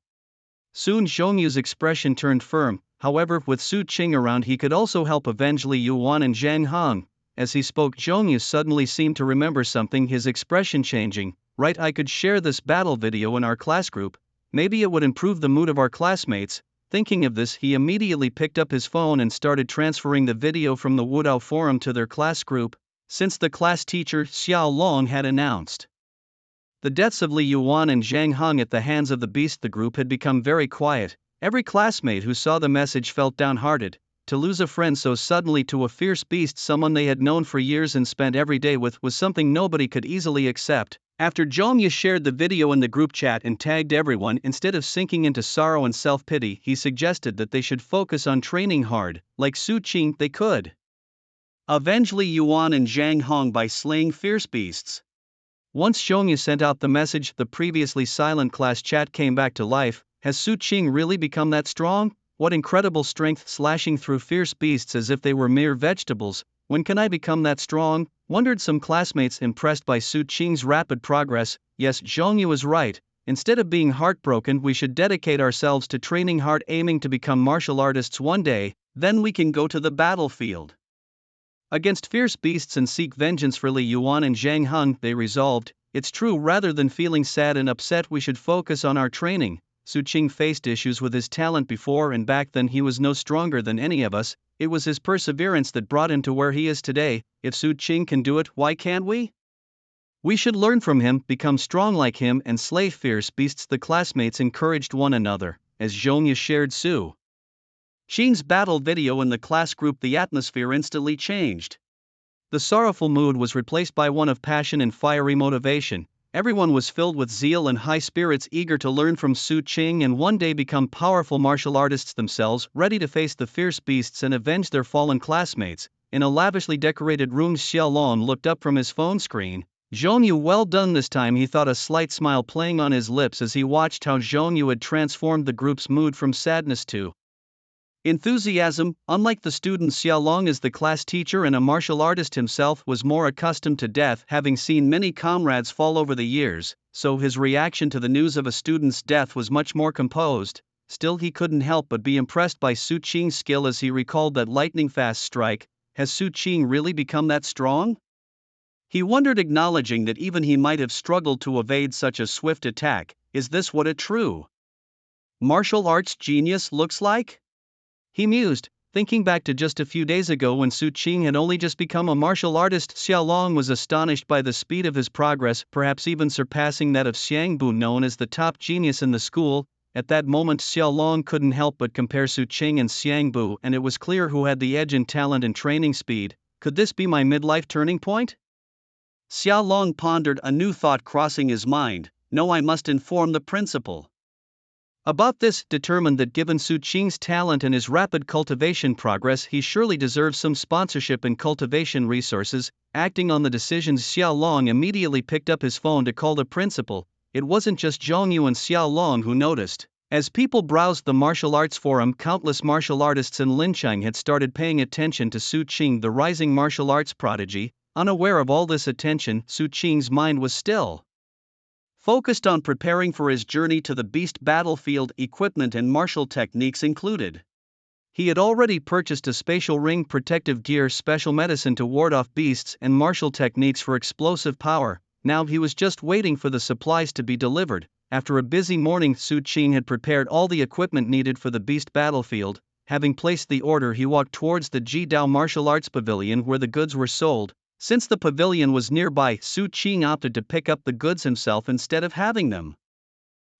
Soon Zhong Yu's expression turned firm. However, with Su Qing around, he could also help avenge Li Yuan and Zhang Heng. As he spoke, Zhong Yu suddenly seemed to remember something, his expression changing. Right, I could share this battle video in our class group. Maybe it would improve the mood of our classmates. Thinking of this, he immediately picked up his phone and started transferring the video from the Wudao forum to their class group. Since the class teacher Xiao Long had announced the deaths of Li Yuan and Zhang Heng at the hands of the beast, the group had become very quiet. Every classmate who saw the message felt downhearted. To lose a friend so suddenly to a fierce beast, someone they had known for years and spent every day with, was something nobody could easily accept. After Zhong Yu shared the video in the group chat and tagged everyone, instead of sinking into sorrow and self-pity, he suggested that they should focus on training hard. Like Su Qing, they could avenge Li Yuan and Zhang Heng by slaying fierce beasts. Once Zhong Yu sent out the message, the previously silent class chat came back to life. Has Su Qing really become that strong? What incredible strength, slashing through fierce beasts as if they were mere vegetables. When can I become that strong? Wondered some classmates, impressed by Su Qing's rapid progress. Yes, Zhong Yu was right. Instead of being heartbroken, we should dedicate ourselves to training hard, aiming to become martial artists one day. Then we can go to the battlefield against fierce beasts and seek vengeance for Li Yuan and Zhang Heng, they resolved. It's true, rather than feeling sad and upset, we should focus on our training. Su Qing faced issues with his talent before, and back then he was no stronger than any of us. It was his perseverance that brought him to where he is today. If Su Qing can do it, why can't we? We should learn from him, become strong like him, and slay fierce beasts. The classmates encouraged one another. As Zhong Yu shared Su Qing's battle video in the class group, the atmosphere instantly changed. The sorrowful mood was replaced by one of passion and fiery motivation. Everyone was filled with zeal and high spirits, eager to learn from Su Qing and one day become powerful martial artists themselves, ready to face the fierce beasts and avenge their fallen classmates. In a lavishly decorated room, Xiaolong looked up from his phone screen. Zhongyu, well done this time, he thought, a slight smile playing on his lips as he watched how Zhongyu had transformed the group's mood from sadness to enthusiasm. Unlike the student, Xiaolong, as the class teacher and a martial artist himself, was more accustomed to death, having seen many comrades fall over the years, so his reaction to the news of a student's death was much more composed. Still, he couldn't help but be impressed by Su Qing's skill as he recalled that lightning-fast strike. Has Su Qing really become that strong? He wondered, acknowledging that even he might have struggled to evade such a swift attack. Is this what a true martial arts genius looks like? He mused, thinking back to just a few days ago when Su Qing had only just become a martial artist. Xiaolong was astonished by the speed of his progress, perhaps even surpassing that of Xiangbu, known as the top genius in the school. At that moment, Xiaolong couldn't help but compare Su Qing and Xiangbu, and it was clear who had the edge in talent and training speed. Could this be my midlife turning point? Xiaolong pondered, a new thought crossing his mind. No, I must inform the principal about this, determined that given Su Qing's talent and his rapid cultivation progress, he surely deserves some sponsorship and cultivation resources. Acting on the decisions, Xiaolong immediately picked up his phone to call the principal. It wasn't just Zhongyu and Xiaolong who noticed. As people browsed the martial arts forum, countless martial artists in Linchang had started paying attention to Su Qing, the rising martial arts prodigy. Unaware of all this attention, Su Qing's mind was still focused on preparing for his journey to the beast battlefield. Equipment and martial techniques included. He had already purchased a spatial ring, protective gear, special medicine to ward off beasts, and martial techniques for explosive power. Now he was just waiting for the supplies to be delivered. After a busy morning, Su Qing had prepared all the equipment needed for the beast battlefield. Having placed the order, he walked towards the Jidao Martial Arts Pavilion where the goods were sold. Since the pavilion was nearby, Su Qing opted to pick up the goods himself instead of having them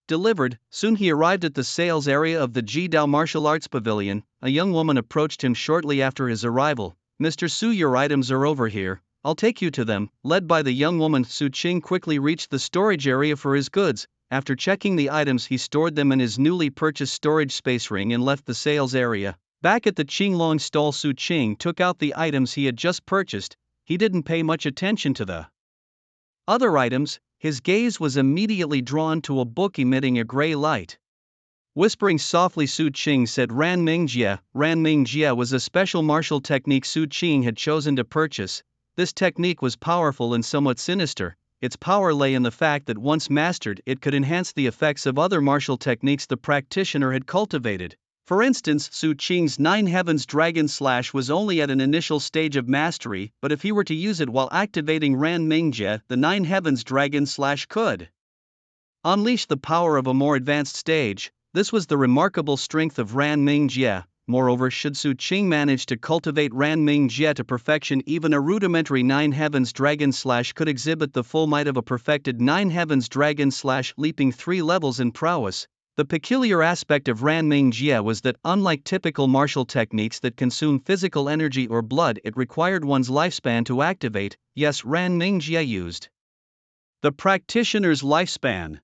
delivered. Soon he arrived at the sales area of the Jidao Martial Arts Pavilion. A young woman approached him shortly after his arrival. Mr. Su, your items are over here. I'll take you to them. Led by the young woman, Su Qing quickly reached the storage area for his goods. After checking the items, he stored them in his newly purchased storage space ring and left the sales area. Back at the Qinglong stall, Su Qing took out the items he had just purchased. He didn't pay much attention to the other items. His gaze was immediately drawn to a book emitting a gray light. Whispering softly, Su Qing said, Ran Ming Jie. Ran Ming Jie was a special martial technique Su Qing had chosen to purchase. This technique was powerful and somewhat sinister. Its power lay in the fact that once mastered, it could enhance the effects of other martial techniques the practitioner had cultivated. For instance, Su Qing's Nine Heavens Dragon Slash was only at an initial stage of mastery, but if he were to use it while activating Ran Mingjie, the Nine Heavens Dragon Slash could unleash the power of a more advanced stage. This was the remarkable strength of Ran Mingjie. Moreover, should Su Qing manage to cultivate Ran Mingjie to perfection, even a rudimentary Nine Heavens Dragon Slash could exhibit the full might of a perfected Nine Heavens Dragon Slash, leaping 3 levels in prowess. The peculiar aspect of Ran Mingjie was that, unlike typical martial techniques that consume physical energy or blood, it required one's lifespan to activate. Yes, Ran Mingjie used the practitioner's lifespan.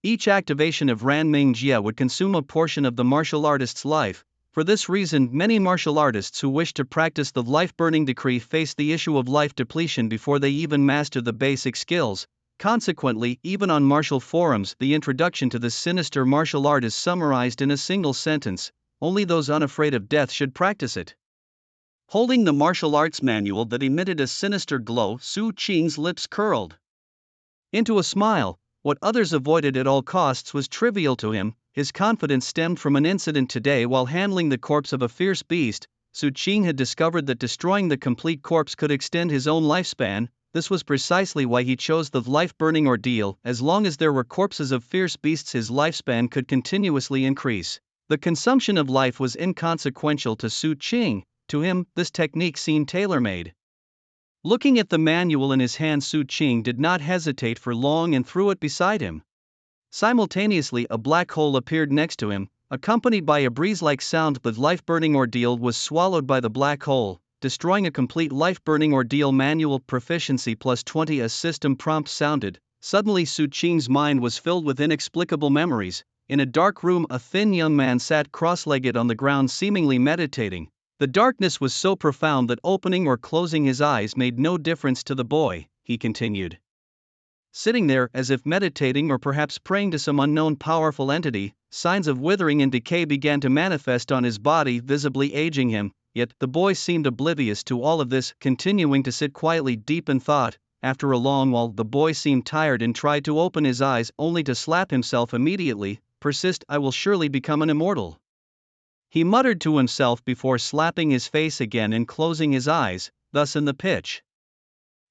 Each activation of Ran Mingjie would consume a portion of the martial artist's life. For this reason, many martial artists who wish to practice the life-burning decree face the issue of life depletion before they even master the basic skills. Consequently, even on martial forums, the introduction to this sinister martial art is summarized in a single sentence: only those unafraid of death should practice it. Holding the martial arts manual that emitted a sinister glow, Su Qing's lips curled into a smile. What others avoided at all costs was trivial to him. His confidence stemmed from an incident today while handling the corpse of a fierce beast. Su Qing had discovered that destroying the complete corpse could extend his own lifespan. This was precisely why he chose the life-burning ordeal. As long as there were corpses of fierce beasts, his lifespan could continuously increase. The consumption of life was inconsequential to Su Qing. To him, this technique seemed tailor-made. Looking at the manual in his hand, Su Qing did not hesitate for long and threw it beside him. Simultaneously, a black hole appeared next to him, accompanied by a breeze-like sound. The life-burning ordeal was swallowed by the black hole, destroying a complete life-burning ordeal. Manual proficiency plus 20. A system prompt sounded. Suddenly, Su Qing's mind was filled with inexplicable memories. In a dark room, a thin young man sat cross-legged on the ground, seemingly meditating. The darkness was so profound that opening or closing his eyes made no difference to the boy. He continued, sitting there as if meditating or perhaps praying to some unknown powerful entity. Signs of withering and decay began to manifest on his body, visibly aging him, yet the boy seemed oblivious to all of this, continuing to sit quietly deep in thought. After a long while, the boy seemed tired and tried to open his eyes, only to slap himself immediately. Persist, I will surely become an immortal, he muttered to himself before slapping his face again and closing his eyes. Thus in the pitch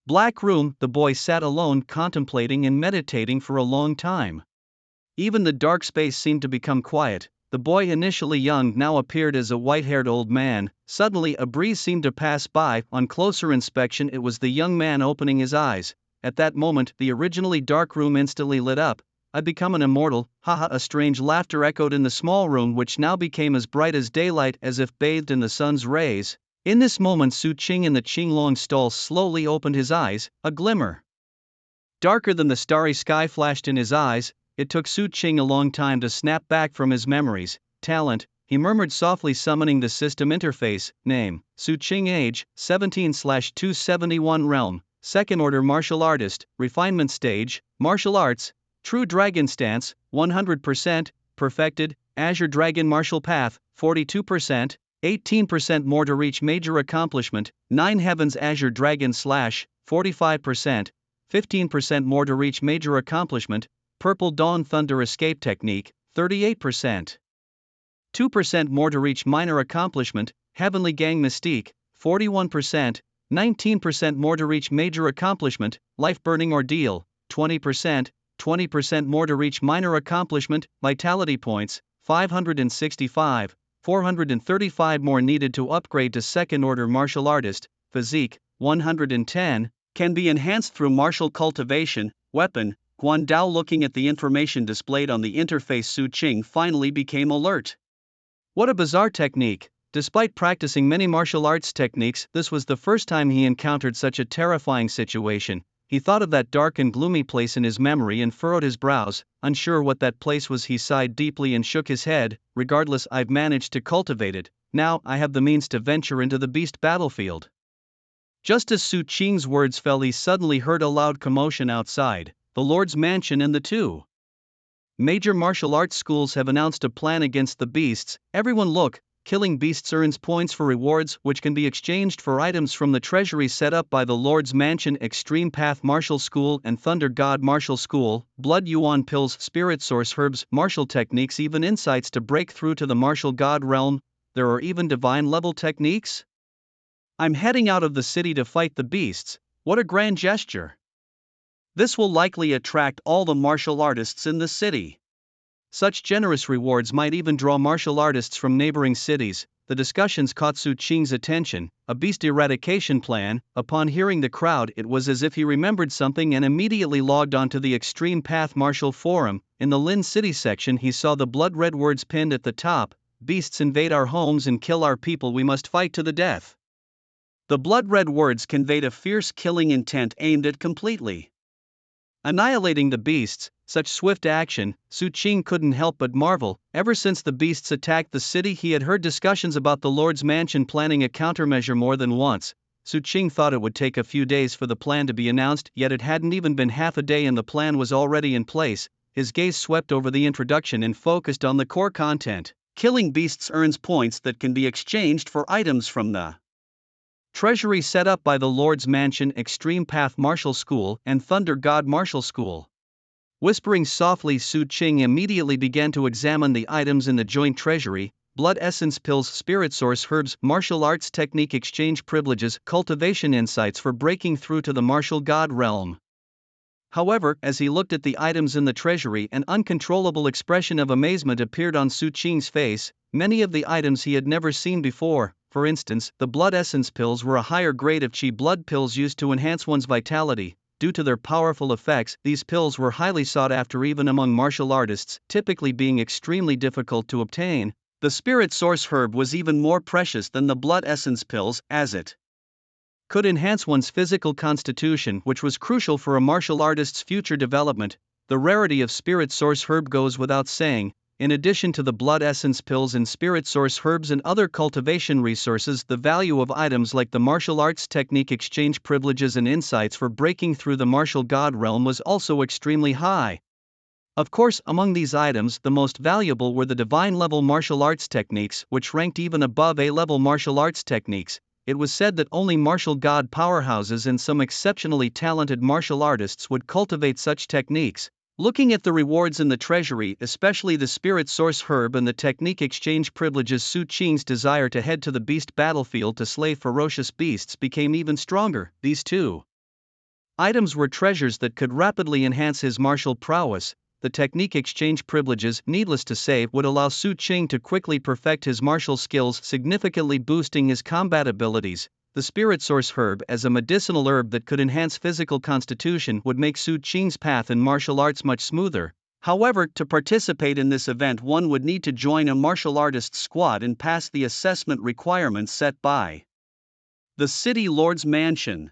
black room, the boy sat alone, contemplating and meditating for a long time. Even the dark space seemed to become quiet. The boy, initially young, now appeared as a white-haired old man. Suddenly a breeze seemed to pass by. On closer inspection, it was the young man opening his eyes. At that moment, the originally dark room instantly lit up. I become an immortal, haha. A strange laughter echoed in the small room, which now became as bright as daylight, as if bathed in the sun's rays. In this moment, Su Qing in the Qinglong stall slowly opened his eyes. A glimmer darker than the starry sky flashed in his eyes. It took Su Qing a long time to snap back from his memories. Talent, he murmured softly, summoning the system interface. Name, Su Qing. Age, 17/271. Realm, second order martial artist. Refinement stage, martial arts. True dragon stance, 100%, perfected. Azure dragon martial path, 42%, 18% more to reach major accomplishment. 9 heavens Azure dragon slash, 45%, 15% more to reach major accomplishment. Purple Dawn Thunder Escape Technique, 38%. 2% more to reach minor accomplishment. Heavenly Gang Mystique, 41%. 19% more to reach major accomplishment. Life Burning Ordeal, 20%. 20% more to reach minor accomplishment. Vitality Points, 565. 435 more needed to upgrade to second order martial artist. Physique, 110. Can be enhanced through martial cultivation. Weapon, Guan Dao. Looking at the information displayed on the interface, Su Qing finally became alert. What a bizarre technique! Despite practicing many martial arts techniques, this was the first time he encountered such a terrifying situation. He thought of that dark and gloomy place in his memory and furrowed his brows. Unsure what that place was, he sighed deeply and shook his head. Regardless, I've managed to cultivate it. Now I have the means to venture into the beast battlefield. Just as Su Qing's words fell, he suddenly heard a loud commotion outside. The Lord's mansion and the 2 major martial arts schools have announced a plan against the beasts. Everyone look, killing beasts earns points for rewards, which can be exchanged for items from the treasury set up by the Lord's Mansion. Extreme Path Martial School and Thunder God Martial School. Blood Yuan pills, spirit source herbs, martial techniques, even insights to break through to the martial god realm. There are even divine level techniques. I'm heading out of the city to fight the beasts. What a grand gesture! This will likely attract all the martial artists in the city. Such generous rewards might even draw martial artists from neighboring cities. The discussions caught Su Qing's attention. A beast eradication plan. Upon hearing the crowd, it was as if he remembered something and immediately logged onto the Extreme Path Martial Forum. In the Lin City section, he saw the blood red words pinned at the top. Beasts invade our homes and kill our people. We must fight to the death. The blood red words conveyed a fierce killing intent aimed at completely annihilating the beasts. Such swift action, Su Qing couldn't help but marvel. Ever since the beasts attacked the city, he had heard discussions about the Lord's Mansion planning a countermeasure more than once. Su Qing thought it would take a few days for the plan to be announced, yet it hadn't even been half a day and the plan was already in place. His gaze swept over the introduction and focused on the core content. Killing beasts earns points that can be exchanged for items from the treasury set up by the Lord's Mansion, Extreme Path Martial School, and Thunder God Martial School. Whispering softly, Su Qing immediately began to examine the items in the joint treasury. Blood essence pills, spirit source herbs, martial arts technique exchange privileges, cultivation insights for breaking through to the martial god realm. However, as he looked at the items in the treasury, an uncontrollable expression of amazement appeared on Su Qing's face. Many of the items he had never seen before. For instance, the blood essence pills were a higher grade of Qi blood pills used to enhance one's vitality. Due to their powerful effects, these pills were highly sought after even among martial artists, typically being extremely difficult to obtain. The spirit source herb was even more precious than the blood essence pills, as it could enhance one's physical constitution, which was crucial for a martial artist's future development. The rarity of spirit source herb goes without saying. In addition to the blood essence pills and spirit source herbs and other cultivation resources, the value of items like the martial arts technique exchange privileges and insights for breaking through the martial god realm was also extremely high. Of course, among these items, the most valuable were the divine level martial arts techniques, which ranked even above A-level martial arts techniques. It was said that only martial god powerhouses and some exceptionally talented martial artists would cultivate such techniques. Looking at the rewards in the treasury, especially the spirit source herb and the technique exchange privileges, Su Qing's desire to head to the beast battlefield to slay ferocious beasts became even stronger. These two items were treasures that could rapidly enhance his martial prowess. The technique exchange privileges, needless to say, would allow Su Qing to quickly perfect his martial skills, significantly boosting his combat abilities. The spirit source herb, as a medicinal herb that could enhance physical constitution, would make Su Qing's path in martial arts much smoother. However, to participate in this event, one would need to join a martial artists squad and pass the assessment requirements set by the City Lord's Mansion.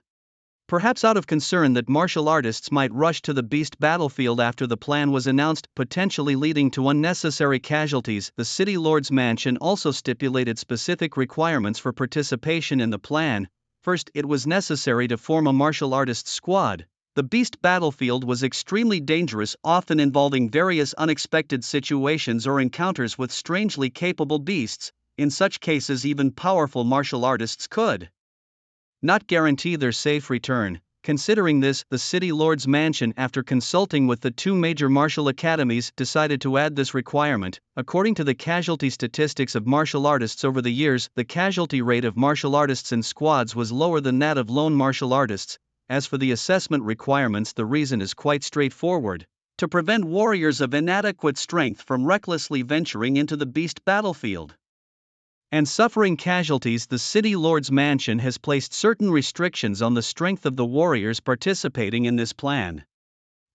Perhaps out of concern that martial artists might rush to the beast battlefield after the plan was announced, potentially leading to unnecessary casualties, the City Lord's Mansion also stipulated specific requirements for participation in the plan. First, it was necessary to form a martial artists squad. The beast battlefield was extremely dangerous, often involving various unexpected situations or encounters with strangely capable beasts. In such cases, even powerful martial artists could not guarantee their safe return. Considering this, the City Lord's Mansion, after consulting with the two major martial academies, decided to add this requirement. According to the casualty statistics of martial artists over the years, the casualty rate of martial artists in squads was lower than that of lone martial artists. As for the assessment requirements, the reason is quite straightforward: to prevent warriors of inadequate strength from recklessly venturing into the beast battlefield and suffering casualties. The City Lord's Mansion has placed certain restrictions on the strength of the warriors participating in this plan.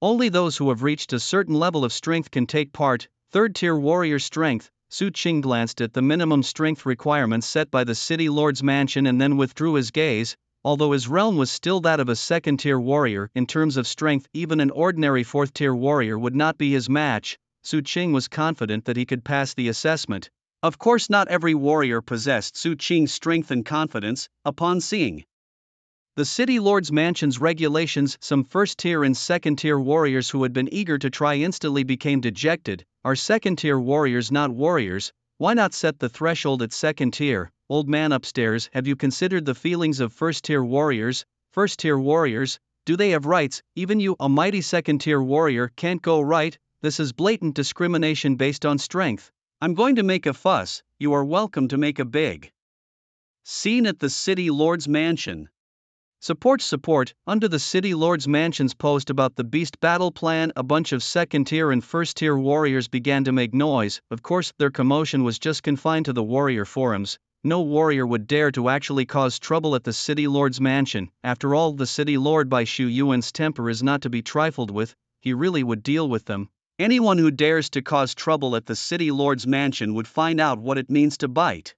Only those who have reached a certain level of strength can take part. Third-tier warrior strength. Su Qing glanced at the minimum strength requirements set by the City Lord's Mansion and then withdrew his gaze. Although his realm was still that of a second-tier warrior, in terms of strength, even an ordinary fourth-tier warrior would not be his match. Su Qing was confident that he could pass the assessment. Of course, not every warrior possessed Su Qing's strength and confidence. Upon seeing the City Lord's Mansion's regulations, some first-tier and second-tier warriors who had been eager to try instantly became dejected. Are second-tier warriors not warriors? Why not set the threshold at second tier? Old man upstairs, have you considered the feelings of first-tier warriors? First-tier warriors, do they have rights? Even you, a mighty second-tier warrior, can't go right? This is blatant discrimination based on strength. I'm going to make a fuss. You are welcome to make a big scene at the City Lord's Mansion. Support. Under the City Lord's Mansion's post about the beast battle plan, a bunch of second-tier and first-tier warriors began to make noise. Of course, their commotion was just confined to the warrior forums. No warrior would dare to actually cause trouble at the City Lord's Mansion. After all, the City Lord by Shu Yuan's temper is not to be trifled with. He really would deal with them. Anyone who dares to cause trouble at the City Lord's Mansion would find out what it means to bite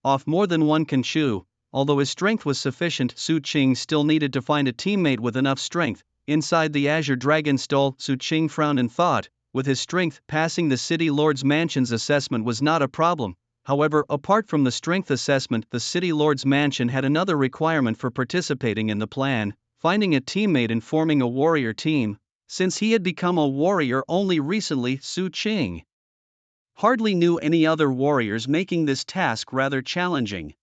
off more than one can chew. Although his strength was sufficient, Su Qing still needed to find a teammate with enough strength. Inside the Azure Dragon stall, Su Qing frowned and thought. With his strength, passing the City Lord's Mansion's assessment was not a problem. However, apart from the strength assessment, the City Lord's Mansion had another requirement for participating in the plan: finding a teammate and forming a warrior team. Since he had become a warrior only recently, Su Qing hardly knew any other warriors, making this task rather challenging.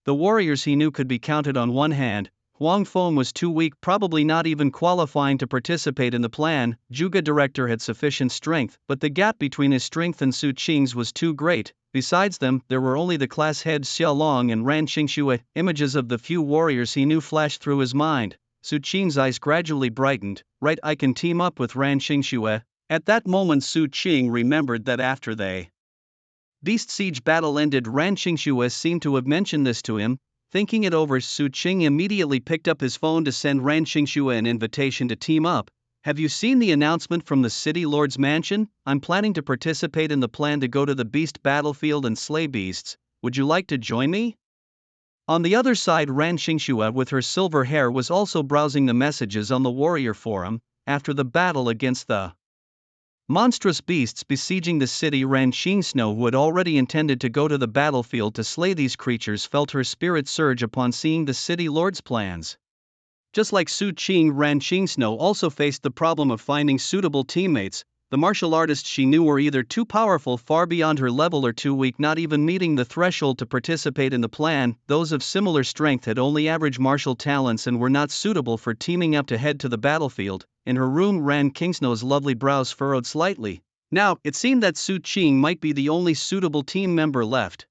The warriors he knew could be counted on one hand. Huang Feng was too weak, probably not even qualifying to participate in the plan. Zhuge Director had sufficient strength, but the gap between his strength and Su Qing's was too great. Besides them, there were only the class heads Xia Long and Ran Qingxue. Images of the few warriors he knew flashed through his mind. Su Qing's eyes gradually brightened. Right, I can team up with Ran Qingxue. At that moment, Su Qing remembered that after the beast siege battle ended, Ran Qingxue seemed to have mentioned this to him. Thinking it over, Su Qing immediately picked up his phone to send Ran Qingxue an invitation to team up. Have you seen the announcement from the City Lord's Mansion? I'm planning to participate in the plan to go to the beast battlefield and slay beasts. Would you like to join me? On the other side, Ran Qingxue with her silver hair was also browsing the messages on the warrior forum. After the battle against the Monstrous beasts besieging the city. Ran Snow, who had already intended to go to the battlefield to slay these creatures, felt her spirit surge upon seeing the city lord's plans. Just like Su Qing, Ran Snow also faced the problem of finding suitable teammates. The martial artists she knew were either too powerful, far beyond her level, or too weak, not even meeting the threshold to participate in the plan. Those of similar strength had only average martial talents and were not suitable for teaming up to head to the battlefield. In her room, Ran Kingsnow's lovely brows furrowed slightly. Now, it seemed that Su Qing might be the only suitable team member left.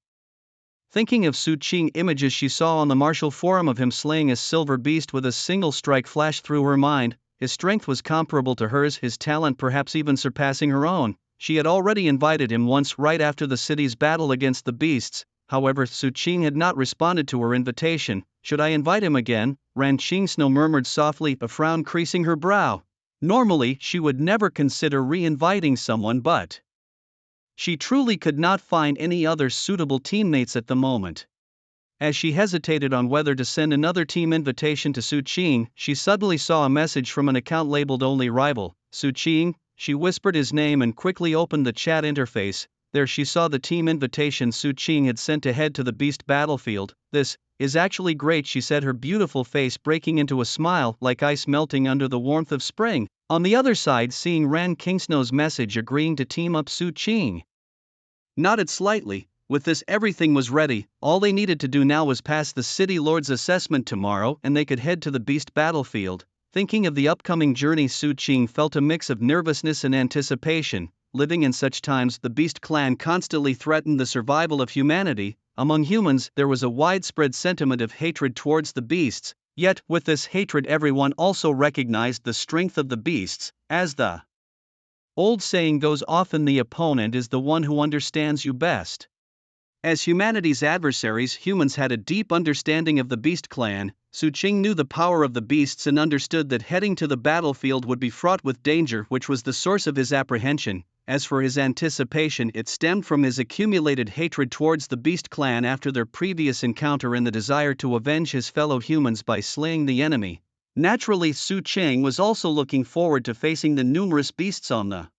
Thinking of Su Qing, images she saw on the martial forum of him slaying a silver beast with a single strike flashed through her mind. His strength was comparable to hers, his talent perhaps even surpassing her own. She had already invited him once, right after the city's battle against the beasts. However, Su Qing had not responded to her invitation. Should I invite him again? Ran Snow murmured softly, a frown creasing her brow. Normally, she would never consider re-inviting someone, but she truly could not find any other suitable teammates at the moment. As she hesitated on whether to send another team invitation to Su Qing, she suddenly saw a message from an account labeled Only Rival. Su Qing, she whispered his name and quickly opened the chat interface. There she saw the team invitation Su Qing had sent to head to the beast battlefield. This is actually great, she said, her beautiful face breaking into a smile like ice melting under the warmth of spring. On the other side, seeing Ran Kingsnow's message agreeing to team up, Su Qing nodded slightly. With this, everything was ready. All they needed to do now was pass the city lord's assessment tomorrow and they could head to the beast battlefield. Thinking of the upcoming journey, Su Qing felt a mix of nervousness and anticipation. Living in such times, the beast clan constantly threatened the survival of humanity. Among humans, there was a widespread sentiment of hatred towards the beasts. Yet, with this hatred, everyone also recognized the strength of the beasts. As the old saying goes, often the opponent is the one who understands you best. As humanity's adversaries, humans had a deep understanding of the beast clan. Su Qing knew the power of the beasts and understood that heading to the battlefield would be fraught with danger, which was the source of his apprehension. As for his anticipation, it stemmed from his accumulated hatred towards the beast clan after their previous encounter and the desire to avenge his fellow humans by slaying the enemy. Naturally, Su Qing was also looking forward to facing the numerous beasts on the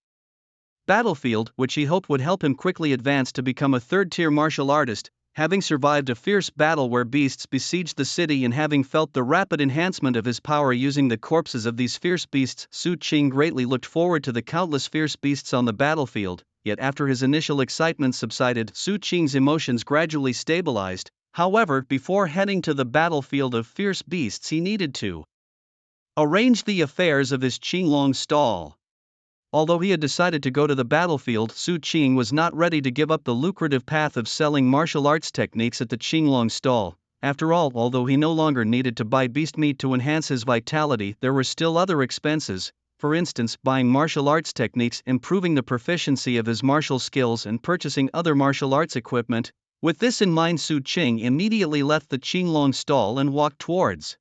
battlefield, which he hoped would help him quickly advance to become a third-tier martial artist. Having survived a fierce battle where beasts besieged the city and having felt the rapid enhancement of his power using the corpses of these fierce beasts, Su Qing greatly looked forward to the countless fierce beasts on the battlefield. Yet after his initial excitement subsided, Su Qing's emotions gradually stabilized. However, before heading to the battlefield of fierce beasts, he needed to arrange the affairs of his Qinglong stall. Although he had decided to go to the battlefield, Su Qing was not ready to give up the lucrative path of selling martial arts techniques at the Qinglong stall. After all, although he no longer needed to buy beast meat to enhance his vitality, there were still other expenses. For instance, buying martial arts techniques, improving the proficiency of his martial skills, and purchasing other martial arts equipment. With this in mind, Su Qing immediately left the Qinglong stall and walked towards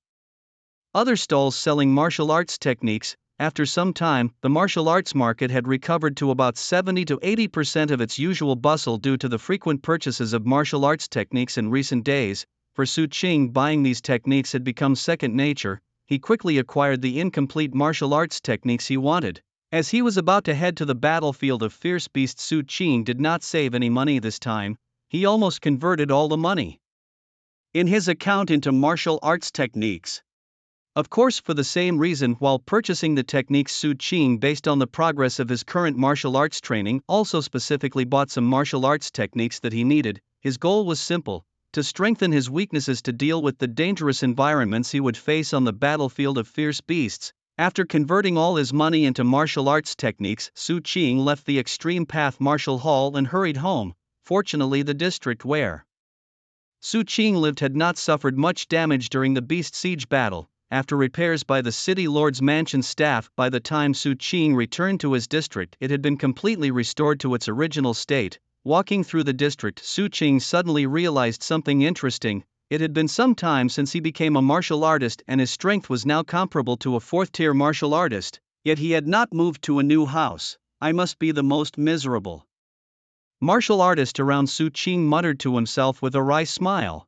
other stalls selling martial arts techniques. After some time, the martial arts market had recovered to about 70 to 80% of its usual bustle due to the frequent purchases of martial arts techniques in recent days. For Su Qing, buying these techniques had become second nature. He quickly acquired the incomplete martial arts techniques he wanted. As he was about to head to the battlefield of fierce beasts, Su Qing did not save any money this time. He almost converted all the money in his account into martial arts techniques. Of course, for the same reason, while purchasing the techniques, Su Qing, based on the progress of his current martial arts training, also specifically bought some martial arts techniques that he needed. His goal was simple: to strengthen his weaknesses to deal with the dangerous environments he would face on the battlefield of fierce beasts. After converting all his money into martial arts techniques, Su Qing left the Extreme Path Martial Hall and hurried home. Fortunately, the district where Su Qing lived had not suffered much damage during the beast siege battle. After repairs by the city lord's mansion staff, by the time Su Qing returned to his district, it had been completely restored to its original state. Walking through the district, Su Qing suddenly realized something interesting. It had been some time since he became a martial artist, and his strength was now comparable to a fourth-tier martial artist, yet he had not moved to a new house. I must be the most miserable martial artist around, Su Qing muttered to himself with a wry smile.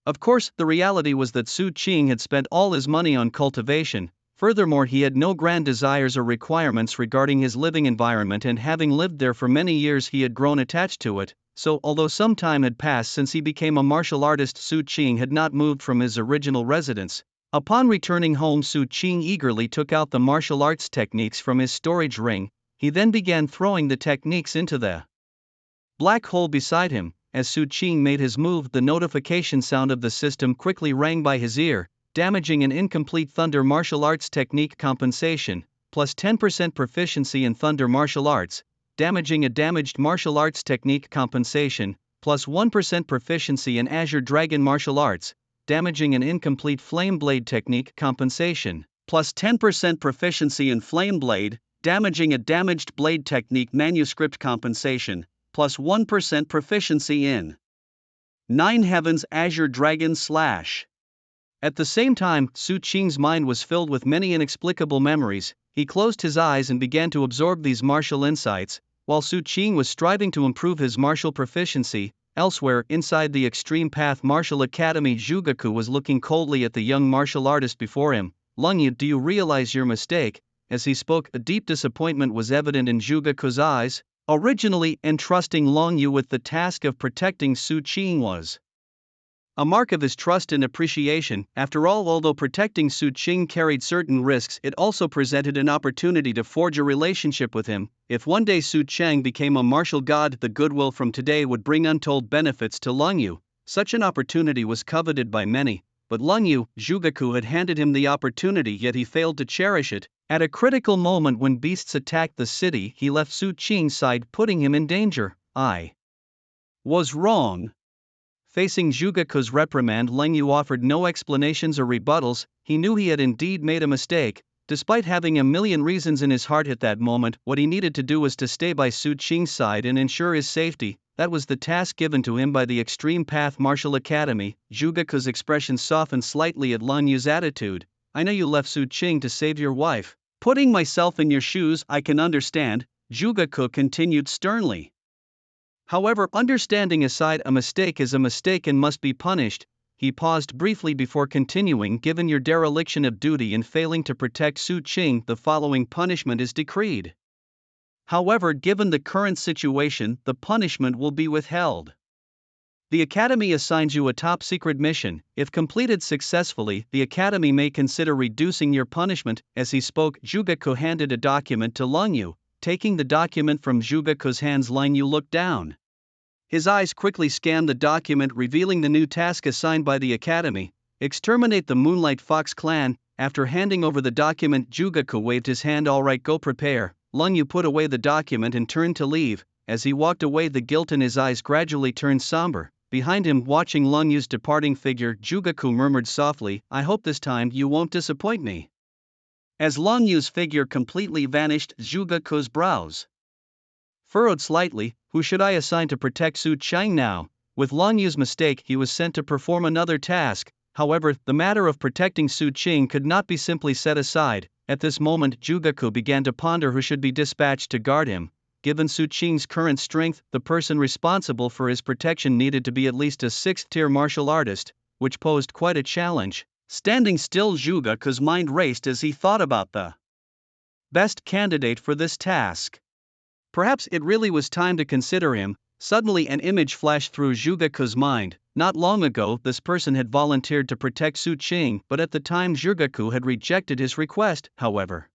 Of course, the reality was that Su Qing had spent all his money on cultivation. Furthermore, he had no grand desires or requirements regarding his living environment, and having lived there for many years he had grown attached to it. So, although some time had passed since he became a martial artist, Su Qing had not moved from his original residence. Upon returning home, Su Qing eagerly took out the martial arts techniques from his storage ring. He then began throwing the techniques into the black hole beside him. As Su Qing made his move, the notification sound of the system quickly rang by his ear, damaging an incomplete Thunder martial arts technique compensation, plus 10% proficiency in Thunder martial arts, damaging a damaged martial arts technique compensation, plus 1% proficiency in Azure Dragon martial arts, damaging an incomplete Flame Blade technique compensation, plus 10% proficiency in Flame Blade, damaging a damaged Blade technique manuscript compensation, plus 1% proficiency in Nine Heavens Azure Dragon Slash. At the same time, Su Qing's mind was filled with many inexplicable memories. He closed his eyes and began to absorb these martial insights. While Su Qing was striving to improve his martial proficiency, elsewhere, inside the Extreme Path Martial Academy, Zhugaku was looking coldly at the young martial artist before him. "Longyu, do you realize your mistake?" As he spoke, a deep disappointment was evident in Zhugaku's eyes. Originally entrusting Longyu with the task of protecting Su Qing was a mark of his trust and appreciation. After all, although protecting Su Qing carried certain risks, it also presented an opportunity to forge a relationship with him. If one day Su Qing became a martial god, the goodwill from today would bring untold benefits to Longyu. Such an opportunity was coveted by many, but Longyu, Zhugaku had handed him the opportunity, yet he failed to cherish it. At a critical moment when beasts attacked the city, he left Su Qing's side, putting him in danger. "I was wrong." Facing Zhugaku's reprimand, Longyu offered no explanations or rebuttals. He knew he had indeed made a mistake. Despite having a million reasons in his heart at that moment, what he needed to do was to stay by Su Qing's side and ensure his safety. That was the task given to him by the Extreme Path Martial Academy. Zhugaku's expression softened slightly at Longyu's attitude. "I know you left Su Qing to save your wife. Putting myself in your shoes, I can understand," Zhugaku continued sternly. "However, understanding aside, a mistake is a mistake and must be punished." He paused briefly before continuing. "Given your dereliction of duty in failing to protect Su Qing, the following punishment is decreed. However, given the current situation, the punishment will be withheld. The Academy assigns you a top-secret mission. If completed successfully, the Academy may consider reducing your punishment." As he spoke, Zhugaku handed a document to Longyu. Taking the document from Zhugaku's hands, Longyu looked down. His eyes quickly scanned the document, revealing the new task assigned by the Academy: exterminate the Moonlight Fox clan. After handing over the document, Zhugaku waved his hand. "All right, go prepare." Longyu put away the document and turned to leave. As he walked away, the guilt in his eyes gradually turned somber. Behind him, watching Longyu's departing figure, Zhugaku murmured softly, "I hope this time you won't disappoint me." As Longyu's figure completely vanished, Zhugaku's brows furrowed slightly. Who should I assign to protect Su Qing now? With Longyu's mistake, he was sent to perform another task. However, the matter of protecting Su Qing could not be simply set aside. At this moment, Zhugaku began to ponder who should be dispatched to guard him. Given Su Qing's current strength, the person responsible for his protection needed to be at least a 6th-tier martial artist, which posed quite a challenge. Standing still, Zhugaku's mind raced as he thought about the best candidate for this task. Perhaps it really was time to consider him. Suddenly an image flashed through Zhugaku's mind. Not long ago, this person had volunteered to protect Su Qing, but at the time Zhugaku had rejected his request. However,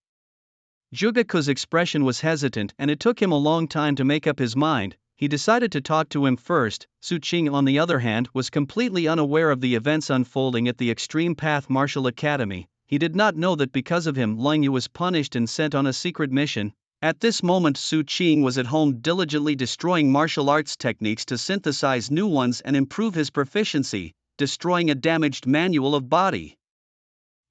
Zhugaku's expression was hesitant, and it took him a long time to make up his mind. He decided to talk to him first. Su Qing, on the other hand, was completely unaware of the events unfolding at the Extreme Path Martial Academy. He did not know that because of him, Longyu was punished and sent on a secret mission. At this moment, Su Qing was at home diligently destroying martial arts techniques to synthesize new ones and improve his proficiency. Destroying a damaged manual of body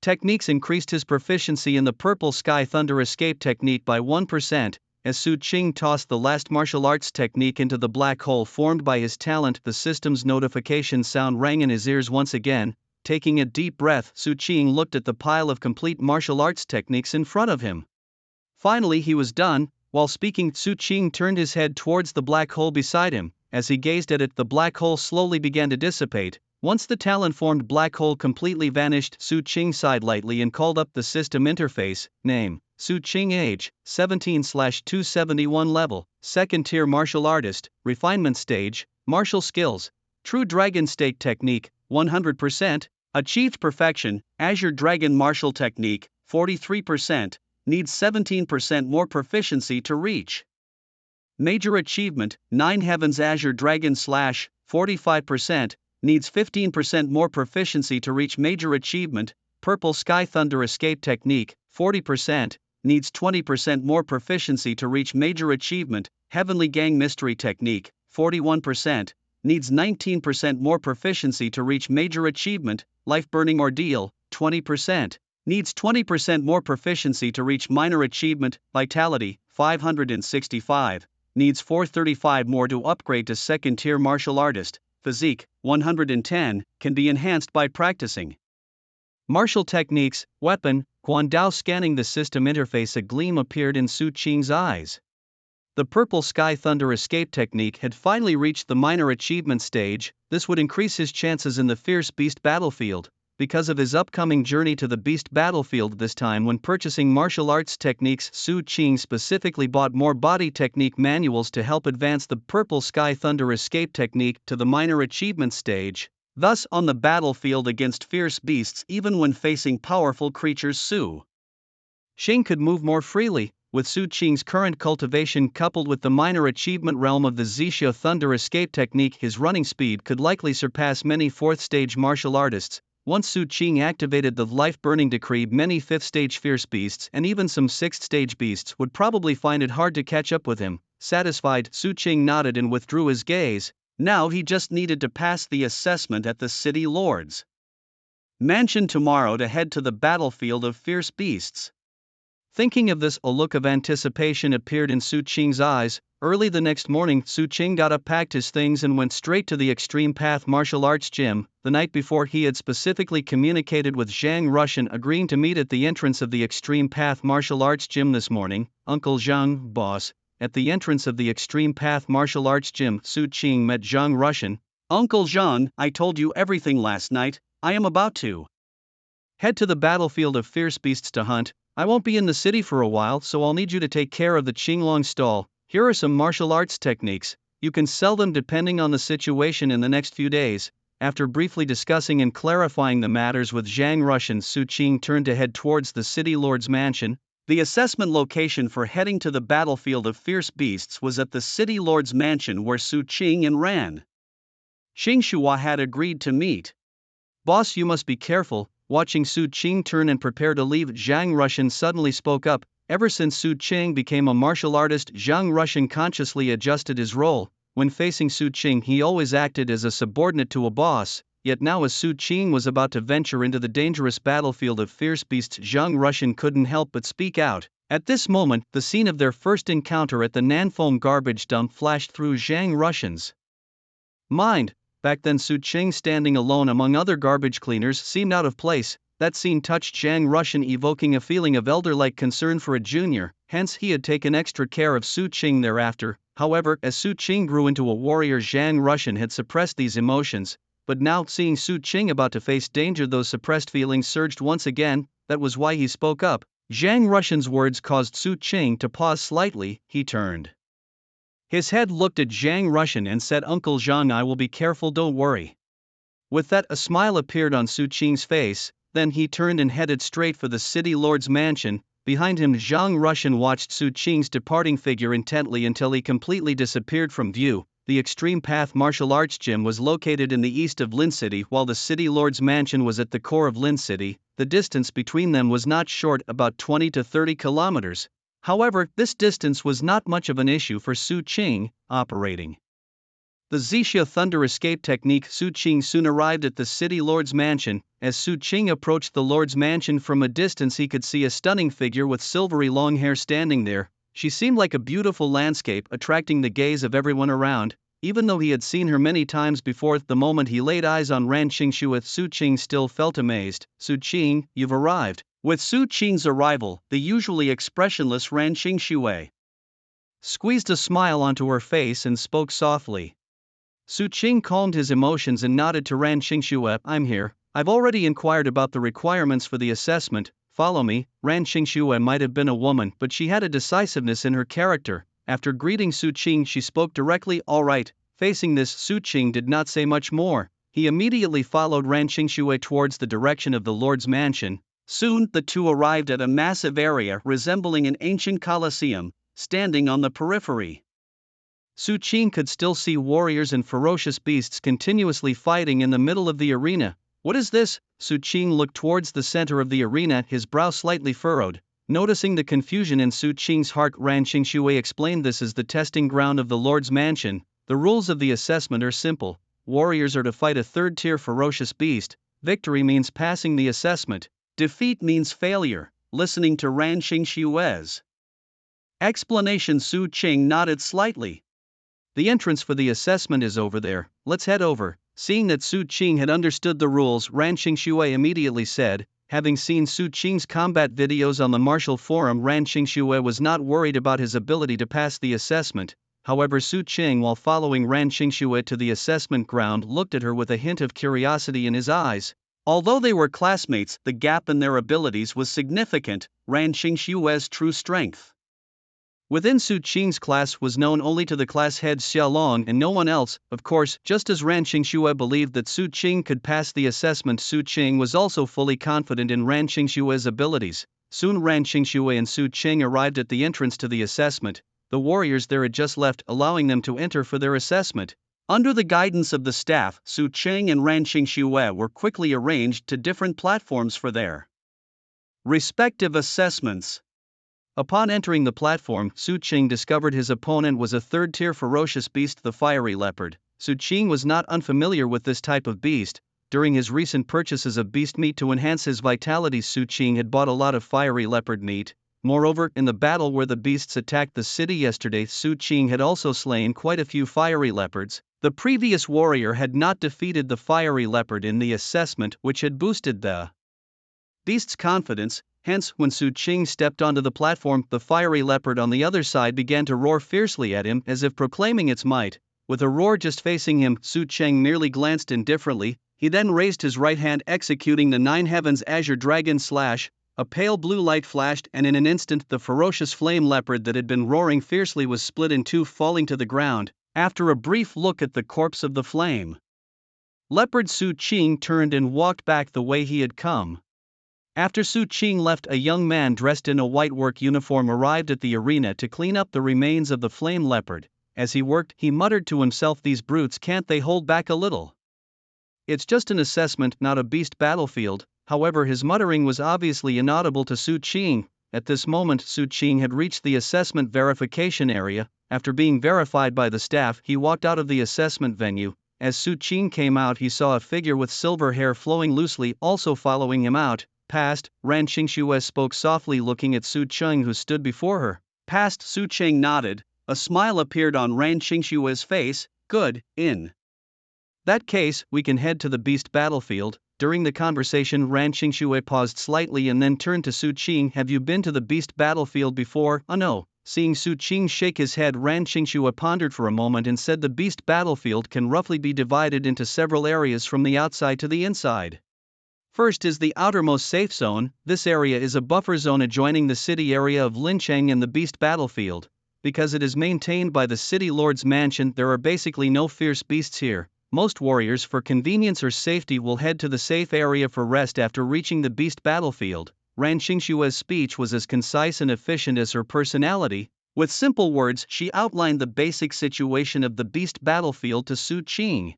techniques increased his proficiency in the Purple Sky Thunder Escape technique by 1%. As Su Qing tossed the last martial arts technique into the black hole formed by his talent, the system's notification sound rang in his ears once again. Taking a deep breath, Su Qing looked at the pile of complete martial arts techniques in front of him. Finally, he was done. While speaking, Su Qing turned his head towards the black hole beside him. As he gazed at it, the black hole slowly began to dissipate. Once the talon-formed black hole completely vanished, Su Ching sighed lightly and called up the system interface. Name: Su Ching. Age: 17/271. Level: Second Tier Martial Artist. Refinement Stage: Martial Skills. True Dragon Stake Technique: 100%. Achieved Perfection. Azure Dragon Martial Technique: 43%. Needs 17% more proficiency to reach. Major Achievement: 9 Heavens Azure Dragon Slash, 45%, needs 15% more proficiency to reach Major Achievement. Purple Sky Thunder Escape Technique, 40%, needs 20% more proficiency to reach Major Achievement. Heavenly Gang Mystery Technique, 41%, needs 19% more proficiency to reach Major Achievement. Life Burning Ordeal, 20%. Needs 20% more proficiency to reach Minor Achievement. Vitality, 565. Needs 435 more to upgrade to Second Tier Martial Artist. Physique, 110, can be enhanced by practicing. Martial Techniques, Weapon, Quan Dao. Scanning the system interface, a gleam appeared in Su Ching's eyes. The Purple Sky Thunder Escape Technique had finally reached the Minor Achievement stage. This would increase his chances in the Fierce Beast battlefield. Because of his upcoming journey to the Beast battlefield this time, when purchasing martial arts techniques, Su Ching specifically bought more body technique manuals to help advance the Purple Sky Thunder Escape Technique to the Minor Achievement stage. Thus, on the battlefield against fierce beasts, even when facing powerful creatures, Su Ching could move more freely. With Su Ching's current cultivation coupled with the Minor Achievement realm of the Zixia Thunder Escape Technique, his running speed could likely surpass many 4th stage martial artists. Once Su Ching activated the life-burning decree, many 5th stage fierce beasts and even some 6th stage beasts would probably find it hard to catch up with him. Satisfied, Su Ching nodded and withdrew his gaze. Now he just needed to pass the assessment at the City Lord's Mansion tomorrow to head to the battlefield of fierce beasts. Thinking of this, a look of anticipation appeared in Su Ching's eyes. Early the next morning, Su Ching got up, packed his things, and went straight to the Extreme Path Martial Arts Gym. The night before, he had specifically communicated with Zhang Rushan, agreeing to meet at the entrance of the Extreme Path Martial Arts Gym this morning. Uncle Zhang, boss. At the entrance of the Extreme Path Martial Arts Gym, Su Ching met Zhang Rushan. Uncle Zhang, I told you everything last night. I am about to head to the battlefield of fierce beasts to hunt. I won't be in the city for a while, so I'll need you to take care of the Qinglong stall. Here are some martial arts techniques. You can sell them depending on the situation in the next few days. After briefly discussing and clarifying the matters with Zhang Rushan, Su Ching turned to head towards the City Lord's Mansion. The assessment location for heading to the battlefield of fierce beasts was at the City Lord's Mansion, where Su Ching and Ran Xingshua had agreed to meet. Boss, you must be careful. Watching Su Ching turn and prepare to leave, Zhang Rushan suddenly spoke up. Ever since Su Ching became a martial artist, Zhang Rushan consciously adjusted his role. When facing Su Ching, he always acted as a subordinate to a boss, yet now as Su Ching was about to venture into the dangerous battlefield of fierce beasts, Zhang Rushan couldn't help but speak out. At this moment, the scene of their first encounter at the Nanfeng garbage dump flashed through Zhang Rushan's mind. Back then, Su Ching standing alone among other garbage cleaners seemed out of place. That scene touched Zhang Rushan, evoking a feeling of elder-like concern for a junior, hence he had taken extra care of Su Ching thereafter. However, as Su Ching grew into a warrior, Zhang Rushan had suppressed these emotions, but now, seeing Su Ching about to face danger, those suppressed feelings surged once again. That was why he spoke up. Zhang Rushan's words caused Su Ching to pause slightly. He turned his head, looked at Zhang Rushan and said, Uncle Zhang, I will be careful, don't worry. With that, a smile appeared on Su Ching's face. Then he turned and headed straight for the City Lord's Mansion. Behind him, Zhang Rushan watched Su Ching's departing figure intently until he completely disappeared from view. The Extreme Path Martial Arts Gym was located in the east of Lin City, while the City Lord's Mansion was at the core of Lin City. The distance between them was not short, about 20 to 30 kilometers. However, this distance was not much of an issue for Su Ching. Operating the Zixia Thunder Escape Technique, Su Ching soon arrived at the City Lord's Mansion. As Su Ching approached the Lord's Mansion from a distance, he could see a stunning figure with silvery long hair standing there. She seemed like a beautiful landscape, attracting the gaze of everyone around. Even though he had seen her many times before, the moment he laid eyes on Ran Xingshua, Su Ching still felt amazed. Su Ching, you've arrived. With Su Ching's arrival, the usually expressionless Ran Xingshua squeezed a smile onto her face and spoke softly. Su Qing calmed his emotions and nodded to Ran Xingxue. I'm here. I've already inquired about the requirements for the assessment. Follow me. Ran Xingxue might have been a woman, but she had a decisiveness in her character. After greeting Su Qing, she spoke directly. All right. Facing this, Su Qing did not say much more. He immediately followed Ran Xingxue towards the direction of the Lord's mansion. Soon, the two arrived at a massive area resembling an ancient colosseum, standing on the periphery. Su Qing could still see warriors and ferocious beasts continuously fighting in the middle of the arena. What is this? Su Qing looked towards the center of the arena, his brow slightly furrowed. Noticing the confusion in Su Qing's heart, Ran Xingxue explained, this is the testing ground of the Lord's mansion. The rules of the assessment are simple. Warriors are to fight a third-tier ferocious beast. Victory means passing the assessment. Defeat means failure. Listening to Ran Xingxue's explanation, Su Qing nodded slightly. The entrance for the assessment is over there, let's head over. Seeing that Su Qing had understood the rules, Ran Xingxue immediately said. Having seen Su Qing's combat videos on the martial forum, Ran Xingxue was not worried about his ability to pass the assessment. However, Su Qing, while following Ran Xingxue to the assessment ground, looked at her with a hint of curiosity in his eyes. Although they were classmates, the gap in their abilities was significant. Ran Xingxue's true strength within Su Qing's class was known only to the class head Xiaolong and no one else. Of course, just as Ran Xingxue believed that Su Qing could pass the assessment, Su Qing was also fully confident in Ran Xingxue's abilities. Soon Ran Xingxue and Su Qing arrived at the entrance to the assessment. The warriors there had just left, allowing them to enter for their assessment. Under the guidance of the staff, Su Qing and Ran Xingxue were quickly arranged to different platforms for their respective assessments. Upon entering the platform, Su Qing discovered his opponent was a third-tier ferocious beast, the fiery leopard. Su Qing was not unfamiliar with this type of beast. During his recent purchases of beast meat to enhance his vitality, Su Qing had bought a lot of fiery leopard meat. Moreover, in the battle where the beasts attacked the city yesterday, Su Qing had also slain quite a few fiery leopards. The previous warrior had not defeated the fiery leopard in the assessment, which had boosted the beast's confidence. Hence, when Su Qing stepped onto the platform, the fiery leopard on the other side began to roar fiercely at him as if proclaiming its might. With a roar just facing him, Su Qing merely glanced indifferently. He then raised his right hand, executing the Nine Heavens Azure Dragon Slash. A pale blue light flashed, and in an instant the ferocious flame leopard that had been roaring fiercely was split in two, falling to the ground. After a brief look at the corpse of the flame leopard, Su Qing turned and walked back the way he had come. After Su Qing left, a young man dressed in a white work uniform arrived at the arena to clean up the remains of the flame leopard. As he worked, he muttered to himself, these brutes, can't they hold back a little? It's just an assessment, not a beast battlefield. However, his muttering was obviously inaudible to Su Qing. At this moment, Su Qing had reached the assessment verification area. After being verified by the staff, he walked out of the assessment venue. As Su Qing came out, he saw a figure with silver hair flowing loosely, also following him out. Past, Ran Xingxue spoke softly, looking at Su Qing, who stood before her. Past, Su Qing nodded. A smile appeared on Ran Xingxue's face. Good, in that case, we can head to the beast battlefield. During the conversation, Ran Xingxue paused slightly and then turned to Su Qing. Have you been to the beast battlefield before? Oh no. Seeing Su Qing shake his head, Ran Xingxue pondered for a moment and said, the beast battlefield can roughly be divided into several areas from the outside to the inside. First is the outermost safe zone. This area is a buffer zone adjoining the city area of Lincheng and the beast battlefield. Because it is maintained by the city lord's mansion, there are basically no fierce beasts here. Most warriors, for convenience or safety, will head to the safe area for rest after reaching the beast battlefield. Ran Xingxue's speech was as concise and efficient as her personality. With simple words, she outlined the basic situation of the beast battlefield to Su Qing.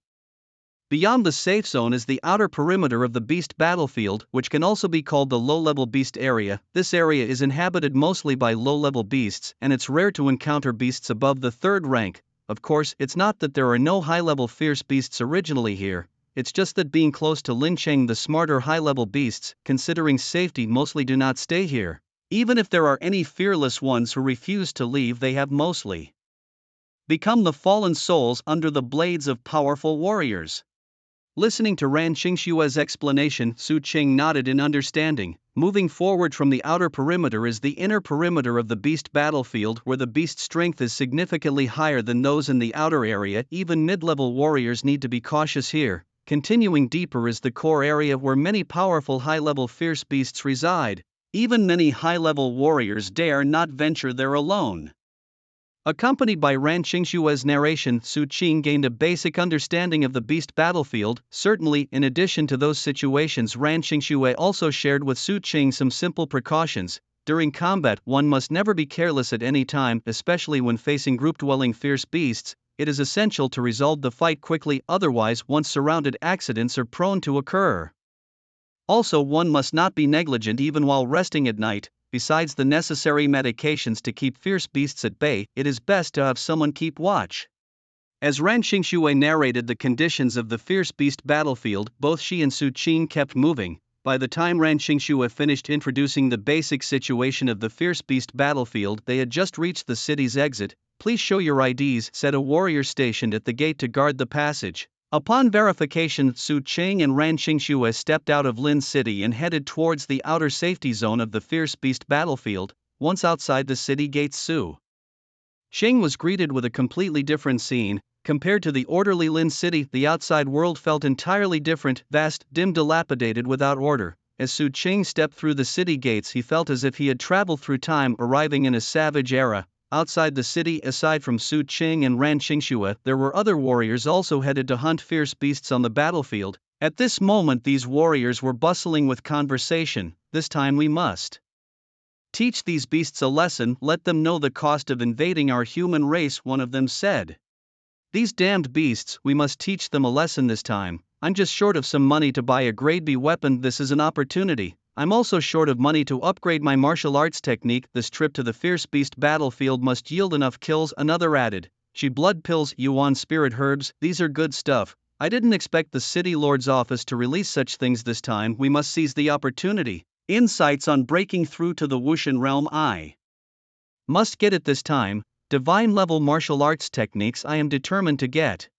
Beyond the safe zone is the outer perimeter of the beast battlefield, which can also be called the low-level beast area. This area is inhabited mostly by low-level beasts, and it's rare to encounter beasts above the third rank. Of course, it's not that there are no high-level fierce beasts originally here. It's just that being close to Lincheng, the smarter high-level beasts, considering safety, mostly do not stay here. Even if there are any fearless ones who refuse to leave, they have mostly become the fallen souls under the blades of powerful warriors. Listening to Ran Qingshua's explanation, Su Qing nodded in understanding. Moving forward from the outer perimeter is the inner perimeter of the beast battlefield, where the beast's strength is significantly higher than those in the outer area. Even mid-level warriors need to be cautious here. Continuing deeper is the core area where many powerful high-level fierce beasts reside. Even many high-level warriors dare not venture there alone. Accompanied by Ran Qingshua's narration, Su Qing gained a basic understanding of the beast battlefield. Certainly, in addition to those situations, Ran Qingshue also shared with Su Qing some simple precautions. During combat, one must never be careless at any time, especially when facing group-dwelling fierce beasts. It is essential to resolve the fight quickly, otherwise, once surrounded, accidents are prone to occur. Also, one must not be negligent even while resting at night. Besides the necessary medications to keep fierce beasts at bay, it is best to have someone keep watch. As Ran Qingshue narrated the conditions of the fierce beast battlefield, both she and Su Qing kept moving. By the time Ran Qingshue finished introducing the basic situation of the fierce beast battlefield, they had just reached the city's exit. "Please show your IDs," said a warrior stationed at the gate to guard the passage. Upon verification, Su Qing and Ran Qingshue stepped out of Lin City and headed towards the outer safety zone of the fierce beast battlefield. Once outside the city gates, Su Qing was greeted with a completely different scene. Compared to the orderly Lin City, the outside world felt entirely different, vast, dim, dilapidated, without order. As Su Qing stepped through the city gates, he felt as if he had traveled through time, arriving in a savage era. Outside the city, aside from Su Qing and Ran Qingshue, there were other warriors also headed to hunt fierce beasts on the battlefield. At this moment, these warriors were bustling with conversation. "This time we must teach these beasts a lesson, let them know the cost of invading our human race," one of them said. "These damned beasts, we must teach them a lesson this time. I'm just short of some money to buy a grade B weapon. This is an opportunity. I'm also short of money to upgrade my martial arts technique. This trip to the fierce beast battlefield must yield enough kills," another added. "She blood pills, yuan spirit herbs, these are good stuff. I didn't expect the city lord's office to release such things this time. We must seize the opportunity. Insights on breaking through to the Wuxian realm. I must get it this time. Divine level martial arts techniques I am determined to get."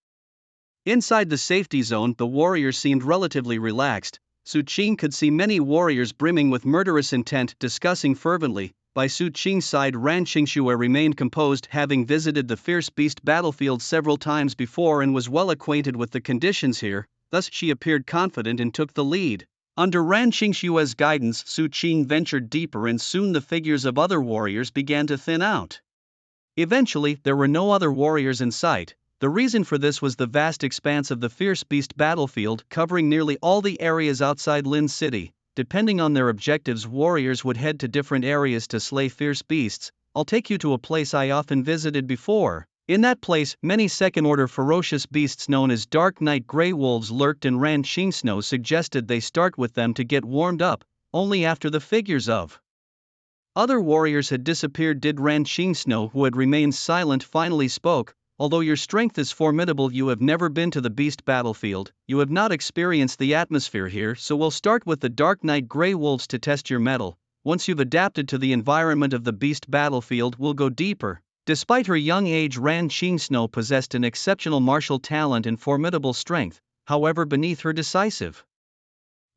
Inside the safety zone, the warriors seemed relatively relaxed. Su Qing could see many warriors brimming with murderous intent, discussing fervently. By Su Qing's side, Ran Qingshue remained composed, having visited the fierce beast battlefield several times before and was well acquainted with the conditions here. Thus, she appeared confident and took the lead. Under Ran Qingshue's guidance, Su Qing ventured deeper, and soon the figures of other warriors began to thin out. Eventually, there were no other warriors in sight. The reason for this was the vast expanse of the fierce beast battlefield, covering nearly all the areas outside Lin City. Depending on their objectives, warriors would head to different areas to slay fierce beasts. "I'll take you to a place I often visited before. In that place, many second-order ferocious beasts known as Dark Night Grey Wolves lurked, and Ran Qingshuo suggested they start with them to get warmed up. Only after the figures of other warriors had disappeared did Ran Qingshuo, who had remained silent, finally spoke. "Although your strength is formidable, you have never been to the beast battlefield. You have not experienced the atmosphere here, so we'll start with the Dark Night Grey Wolves to test your mettle. Once you've adapted to the environment of the beast battlefield, we'll go deeper." Despite her young age, Ran Qingshuo possessed an exceptional martial talent and formidable strength. However, beneath her decisive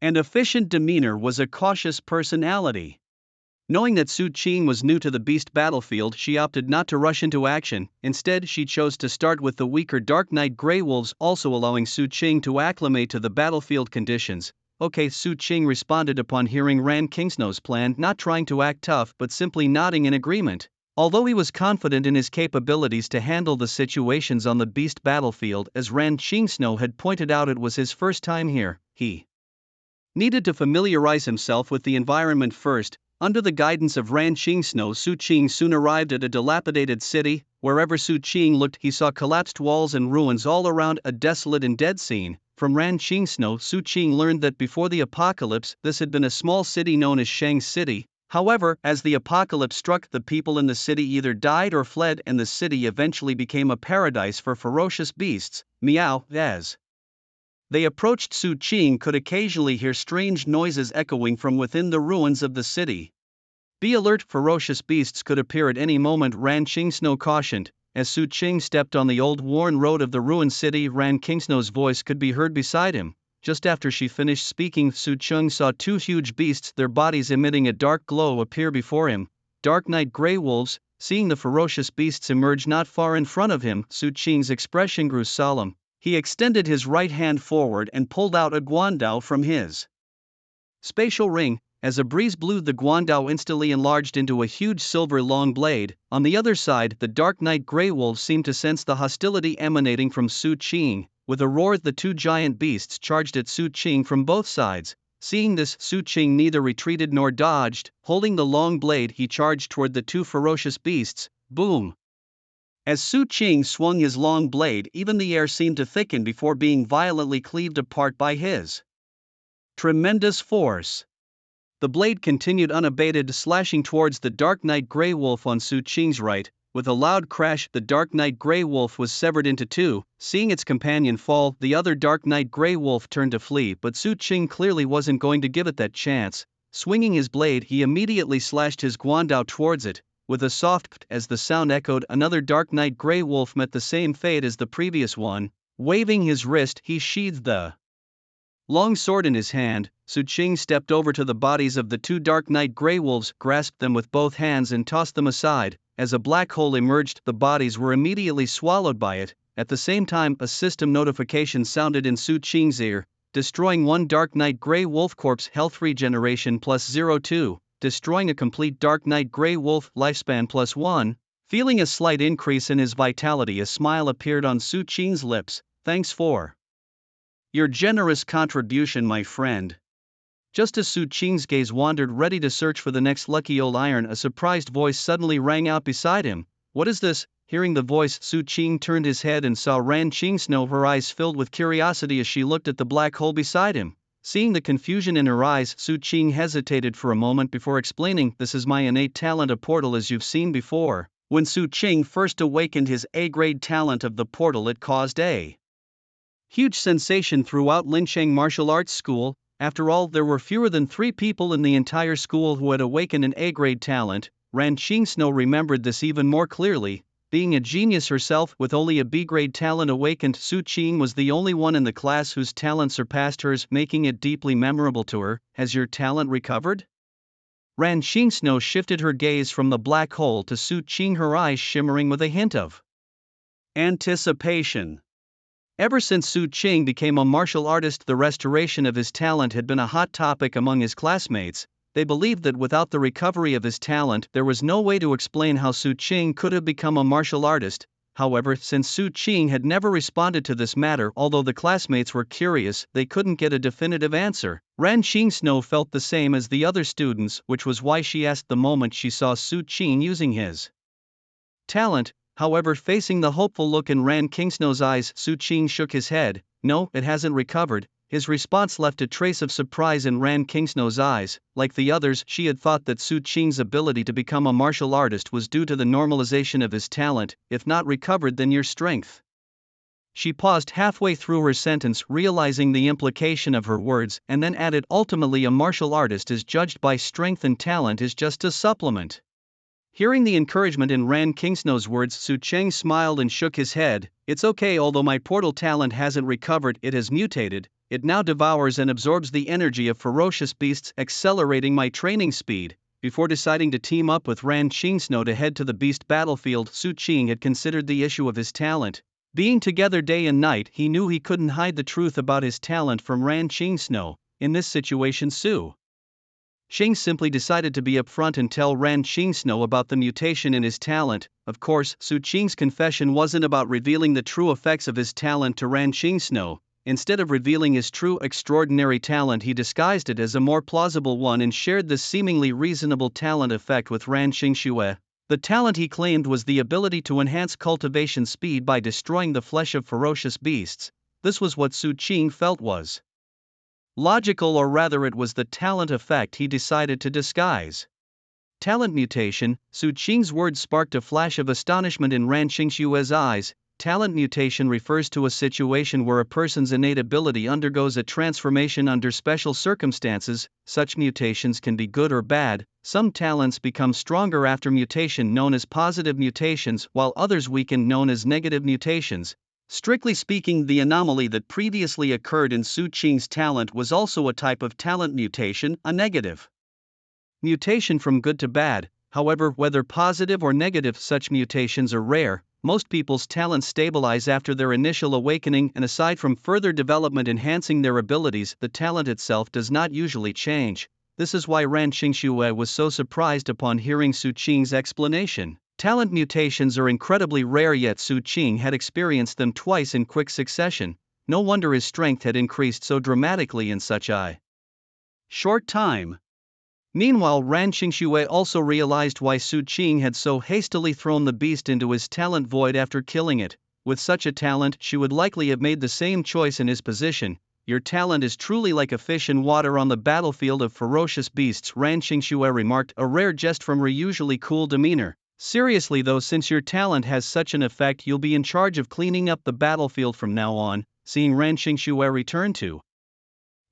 and efficient demeanor was a cautious personality. Knowing that Su Qing was new to the beast battlefield, she opted not to rush into action. Instead, she chose to start with the weaker Dark Night Grey Wolves, also allowing Su Qing to acclimate to the battlefield conditions. "Okay," Su Qing responded upon hearing Ran Qingshuo's plan, not trying to act tough but simply nodding in agreement. Although he was confident in his capabilities to handle the situations on the beast battlefield, as Ran Qingshuo had pointed out, it was his first time here. He needed to familiarize himself with the environment first. Under the guidance of Ran Qingshuo, Su Qing soon arrived at a dilapidated city. Wherever Su Qing looked, he saw collapsed walls and ruins all around, a desolate and dead scene. From Ran Qingshuo, Su Qing learned that before the apocalypse, this had been a small city known as Shang City. However, as the apocalypse struck, the people in the city either died or fled, and the city eventually became a paradise for ferocious beasts. Meow. As they approached, Su Qing could occasionally hear strange noises echoing from within the ruins of the city. "Be alert, ferocious beasts could appear at any moment," Ran Qingshuo cautioned. As Su Qing stepped on the old worn road of the ruined city, Ran Kingsnow's voice could be heard beside him. Just after she finished speaking, Su Qing saw two huge beasts, their bodies emitting a dark glow, appear before him. Dark night gray wolves. Seeing the ferocious beasts emerge not far in front of him, Su Qing's expression grew solemn. He extended his right hand forward and pulled out a guandao from his spatial ring. As a breeze blew, the guandao instantly enlarged into a huge silver long blade. On the other side, the dark night gray wolves seemed to sense the hostility emanating from Su Qing. With a roar, the two giant beasts charged at Su Qing from both sides. Seeing this, Su Qing neither retreated nor dodged. Holding the long blade, he charged toward the two ferocious beasts. Boom! As Su Qing swung his long blade, even the air seemed to thicken before being violently cleaved apart by his tremendous force. The blade continued unabated, slashing towards the dark night gray wolf on Su Qing's right. With a loud crash, the dark night gray wolf was severed into two. Seeing its companion fall, the other dark night gray wolf turned to flee, but Su Qing clearly wasn't going to give it that chance. Swinging his blade, he immediately slashed his guandao towards it. With a soft p't as the sound echoed, another dark night gray wolf met the same fate as the previous one. Waving his wrist, he sheathed the long sword in his hand. Su Qing stepped over to the bodies of the two dark night gray wolves, grasped them with both hands and tossed them aside. As a black hole emerged, the bodies were immediately swallowed by it. At the same time, a system notification sounded in Su Qing's ear. Destroying one dark night gray wolf corpse, health regeneration +02. Destroying a complete dark night gray wolf, lifespan +1. Feeling a slight increase in his vitality, a smile appeared on Su Qing's lips. Thanks for your generous contribution, my friend. Just as Su Qing's gaze wandered, ready to search for the next lucky old iron, a surprised voice suddenly rang out beside him. What is this? Hearing the voice, Su Qing turned his head and saw Ran Qingsnow, her eyes filled with curiosity as she looked at the black hole beside him. Seeing the confusion in her eyes, Su Qing hesitated for a moment before explaining, "This is my innate talent, a portal, as you've seen before." When Su Qing first awakened his A-grade talent of the portal, it caused a huge sensation throughout Lincheng Martial Arts School. After all, there were fewer than 3 people in the entire school who had awakened an A-grade talent. Ran Qingsnow remembered this even more clearly. Being a genius herself, with only a B-grade talent awakened, Su Qing was the only one in the class whose talent surpassed hers, making it deeply memorable to her. Has your talent recovered? Ran Qingsnow shifted her gaze from the black hole to Su Qing, her eyes shimmering with a hint of anticipation. Ever since Su Qing became a martial artist, the restoration of his talent had been a hot topic among his classmates. They believed that without the recovery of his talent, there was no way to explain how Su Qing could have become a martial artist. However, since Su Qing had never responded to this matter, although the classmates were curious, they couldn't get a definitive answer. Ran Qingsnow felt the same as the other students, which was why she asked the moment she saw Su Qing using his talent. However, facing the hopeful look in Ran Qingsnow's eyes, Su Qing shook his head. No, it hasn't recovered. His response left a trace of surprise in Ran Qingsnow's eyes. Like the others, she had thought that Su Qing's ability to become a martial artist was due to the normalization of his talent. If not recovered, then your strength. She paused halfway through her sentence, realizing the implication of her words, and then added, ultimately a martial artist is judged by strength and talent is just a supplement. Hearing the encouragement in Ran Qingsnow's words, Su Qing smiled and shook his head. It's okay, although my portal talent hasn't recovered, it has mutated. It now devours and absorbs the energy of ferocious beasts, accelerating my training speed. Before deciding to team up with Ran Qingsnow to head to the beast battlefield, Su Qing had considered the issue of his talent. Being together day and night, he knew he couldn't hide the truth about his talent from Ran Qingsnow. In this situation, Su Qing simply decided to be upfront and tell Ran Qingsnow about the mutation in his talent. Of course, Su Qing's confession wasn't about revealing the true effects of his talent to Ran Qingsnow. Instead of revealing his true extraordinary talent, he disguised it as a more plausible one and shared this seemingly reasonable talent effect with Ran Qingshui. The talent he claimed was the ability to enhance cultivation speed by destroying the flesh of ferocious beasts. This was what Su Qing felt was logical, or rather it was the talent effect he decided to disguise. Talent mutation. Su Qing's words sparked a flash of astonishment in Ran Qingshui's eyes. Talent mutation refers to a situation where a person's innate ability undergoes a transformation under special circumstances. Such mutations can be good or bad. Some talents become stronger after mutation, known as positive mutations, while others weaken, known as negative mutations. Strictly speaking, the anomaly that previously occurred in Su Qing's talent was also a type of talent mutation, a negative mutation from good to bad. However, whether positive or negative, such mutations are rare. Most people's talents stabilize after their initial awakening, and aside from further development enhancing their abilities, the talent itself does not usually change. This is why Ran Xingxue was so surprised upon hearing Su Qing's explanation. Talent mutations are incredibly rare, yet Su Qing had experienced them twice in quick succession. No wonder his strength had increased so dramatically in such a short time. Meanwhile, Ran Xingxue also realized why Su Qing had so hastily thrown the beast into his talent void after killing it. With such a talent, she would likely have made the same choice in his position. Your talent is truly like a fish in water on the battlefield of ferocious beasts, Ran Xingxue remarked, a rare jest from her usually cool demeanor. Seriously though, since your talent has such an effect, you'll be in charge of cleaning up the battlefield from now on. Seeing Ran Xingxue return to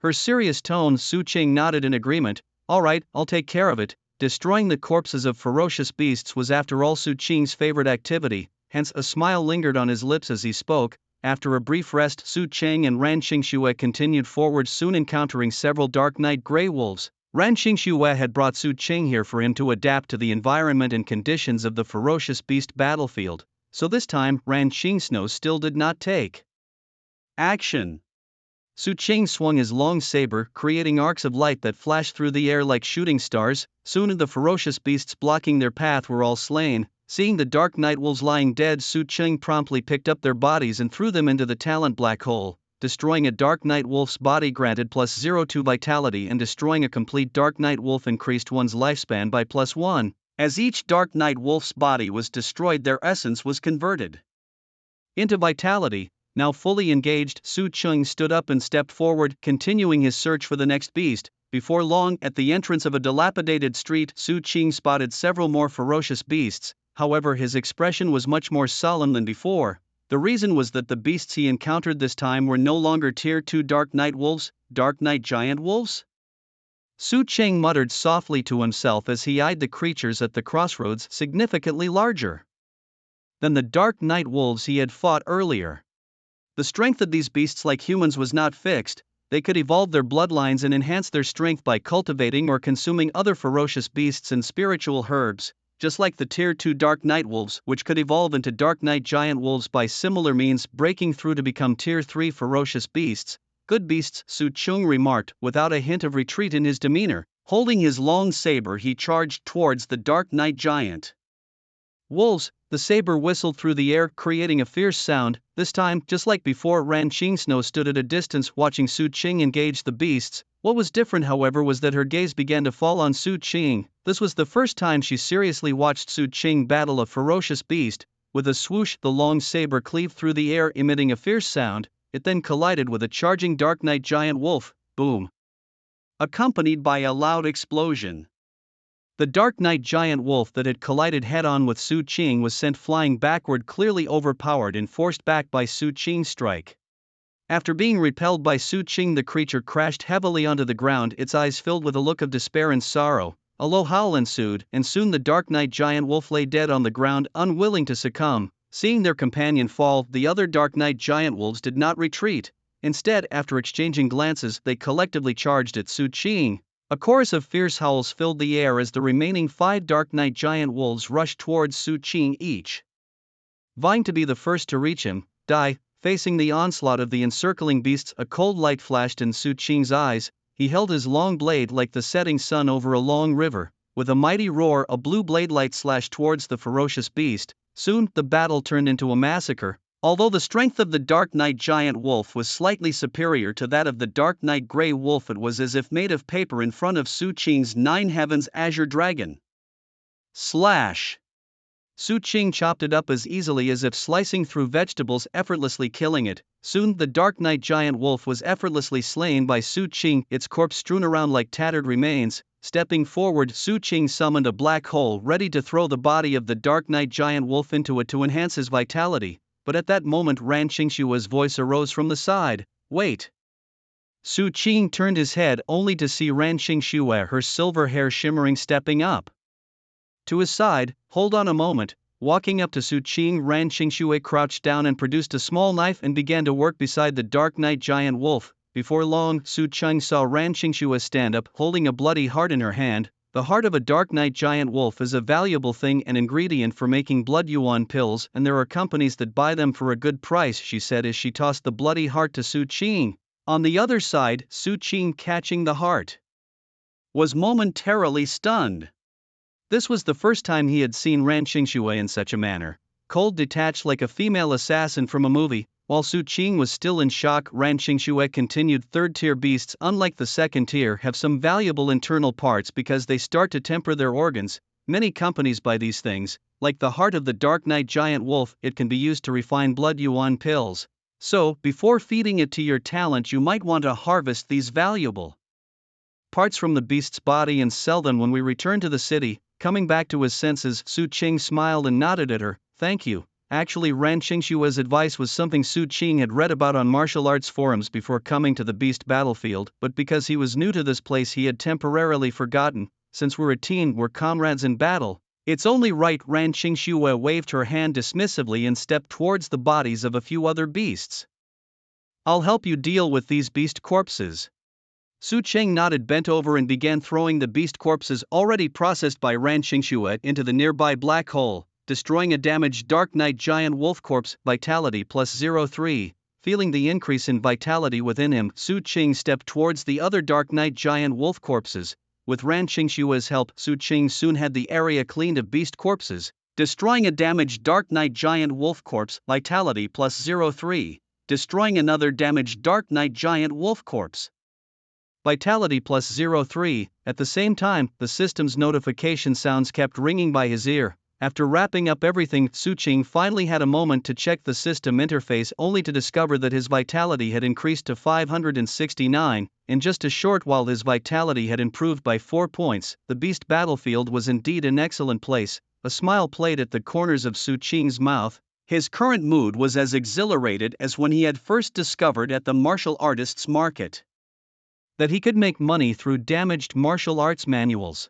her serious tone, Su Qing nodded in agreement. All right, I'll take care of it. Destroying the corpses of ferocious beasts was after all Su Qing's favorite activity, hence a smile lingered on his lips as he spoke. After a brief rest, Su Qing and Ran Xingxue continued forward, soon encountering several dark night gray wolves. Ran Xingxue had brought Su Qing here for him to adapt to the environment and conditions of the ferocious beast battlefield, so this time Ran Xingxue still did not take action. Su Qing swung his long saber, creating arcs of light that flashed through the air like shooting stars. Soon the ferocious beasts blocking their path were all slain. Seeing the dark night wolves lying dead, Su Qing promptly picked up their bodies and threw them into the talent black hole. Destroying a dark night wolf's body granted +0 vitality, and destroying a complete dark night wolf increased one's lifespan by +1. As each dark night wolf's body was destroyed, their essence was converted into vitality. Now fully engaged, Su Qing stood up and stepped forward, continuing his search for the next beast. Before long, at the entrance of a dilapidated street, Su Qing spotted several more ferocious beasts. However, his expression was much more solemn than before. The reason was that the beasts he encountered this time were no longer Tier 2 Dark Night Wolves, Dark Night Giant Wolves? Su Qing muttered softly to himself as he eyed the creatures at the crossroads, significantly larger than the Dark Night Wolves he had fought earlier. The strength of these beasts, like humans, was not fixed. They could evolve their bloodlines and enhance their strength by cultivating or consuming other ferocious beasts and spiritual herbs, just like the Tier 2 Dark Night Wolves, which could evolve into Dark Night Giant Wolves by similar means, breaking through to become Tier 3 ferocious beasts. Good beasts, Su Qing remarked, without a hint of retreat in his demeanor. Holding his long saber, he charged towards the Dark Night Giant Wolves. The saber whistled through the air, creating a fierce sound. This time, just like before, Ran Xingxue stood at a distance watching Su Qing engage the beasts. What was different, however, was that her gaze began to fall on Su Qing. This was the first time she seriously watched Su Qing battle a ferocious beast. With a swoosh, the long saber cleaved through the air, emitting a fierce sound. It then collided with a charging Dark Night Giant Wolf. Boom! Accompanied by a loud explosion. The Dark Night Giant Wolf that had collided head-on with Su Qing was sent flying backward, clearly overpowered and forced back by Su Qing's strike. After being repelled by Su Qing, the creature crashed heavily onto the ground, its eyes filled with a look of despair and sorrow. A low howl ensued, and soon the Dark Night Giant Wolf lay dead on the ground, unwilling to succumb. Seeing their companion fall, the other Dark Night Giant Wolves did not retreat. Instead, after exchanging glances, they collectively charged at Su Qing. A chorus of fierce howls filled the air as the remaining 5 Dark Night Giant Wolves rushed towards Su Qing, each vying to be the first to reach him. Facing the onslaught of the encircling beasts, a cold light flashed in Su Qing's eyes. He held his long blade like the setting sun over a long river. With a mighty roar, a blue blade light slashed towards the ferocious beast. Soon, the battle turned into a massacre. Although the strength of the Dark Night Giant Wolf was slightly superior to that of the Dark Night Grey Wolf, it was as if made of paper in front of Su Qing's 9 Heavens Azure Dragon. Slash! Su Qing chopped it up as easily as if slicing through vegetables, effortlessly killing it. Soon, the Dark Night Giant Wolf was effortlessly slain by Su Qing, its corpse strewn around like tattered remains. Stepping forward, Su Qing summoned a black hole, ready to throw the body of the Dark Night Giant Wolf into it to enhance his vitality. but at that moment Ran Qingshua's voice arose from the side, "Wait." Su Qing turned his head only to see Ran Qingxue, her silver hair shimmering, stepping up to his side. "Hold on a moment." Walking up to Su Qing, Ran Qingxue crouched down and produced a small knife and began to work beside the Dark Knight giant wolf. Before long, Su Qing saw Ran Qingxue stand up, holding a bloody heart in her hand. The heart of a Dark Knight giant wolf is a valuable thing, an ingredient for making blood yuan pills, and there are companies that buy them for a good price, she said as she tossed the bloody heart to Su Qing. On the other side, Su Qing, catching the heart, was momentarily stunned. This was the first time he had seen Ran Qingxue in such a manner, cold, detached like a female assassin from a movie. While Su Qing was still in shock, Ran Qingxue continued, "Third-tier beasts, unlike the second tier, have some valuable internal parts because they start to temper their organs. Many companies buy these things, like the heart of the Dark Knight giant wolf. It can be used to refine blood yuan pills. So, before feeding it to your talent, you might want to harvest these valuable parts from the beast's body and sell them when we return to the city." Coming back to his senses, Su Qing smiled and nodded at her. "Thank you." Actually, Ran Qingshue's advice was something Su Qing had read about on martial arts forums before coming to the beast battlefield, but because he was new to this place he had temporarily forgotten. "Since we're a team, we're comrades in battle. It's only right." Ran Qingxue waved her hand dismissively and stepped towards the bodies of a few other beasts. "I'll help you deal with these beast corpses." Su Qing nodded, bent over and began throwing the beast corpses already processed by Ran Qingxue into the nearby black hole, destroying a damaged Dark Knight giant wolf corpse, vitality plus 0.3. Feeling the increase in vitality within him, Su Qing stepped towards the other Dark Knight giant wolf corpses. With Ran Qingxue's help, Su Qing soon had the area cleaned of beast corpses, destroying a damaged Dark Knight giant wolf corpse, vitality plus 0.3, destroying another damaged Dark Knight giant wolf corpse, vitality plus 0.3. At the same time, the system's notification sounds kept ringing by his ear. After wrapping up everything, Su Qing finally had a moment to check the system interface, only to discover that his vitality had increased to 569. In just a short while his vitality had improved by 4 points. The beast battlefield was indeed an excellent place. A smile played at the corners of Su Qing's mouth. His current mood was as exhilarated as when he had first discovered at the martial artists' market that he could make money through damaged martial arts manuals.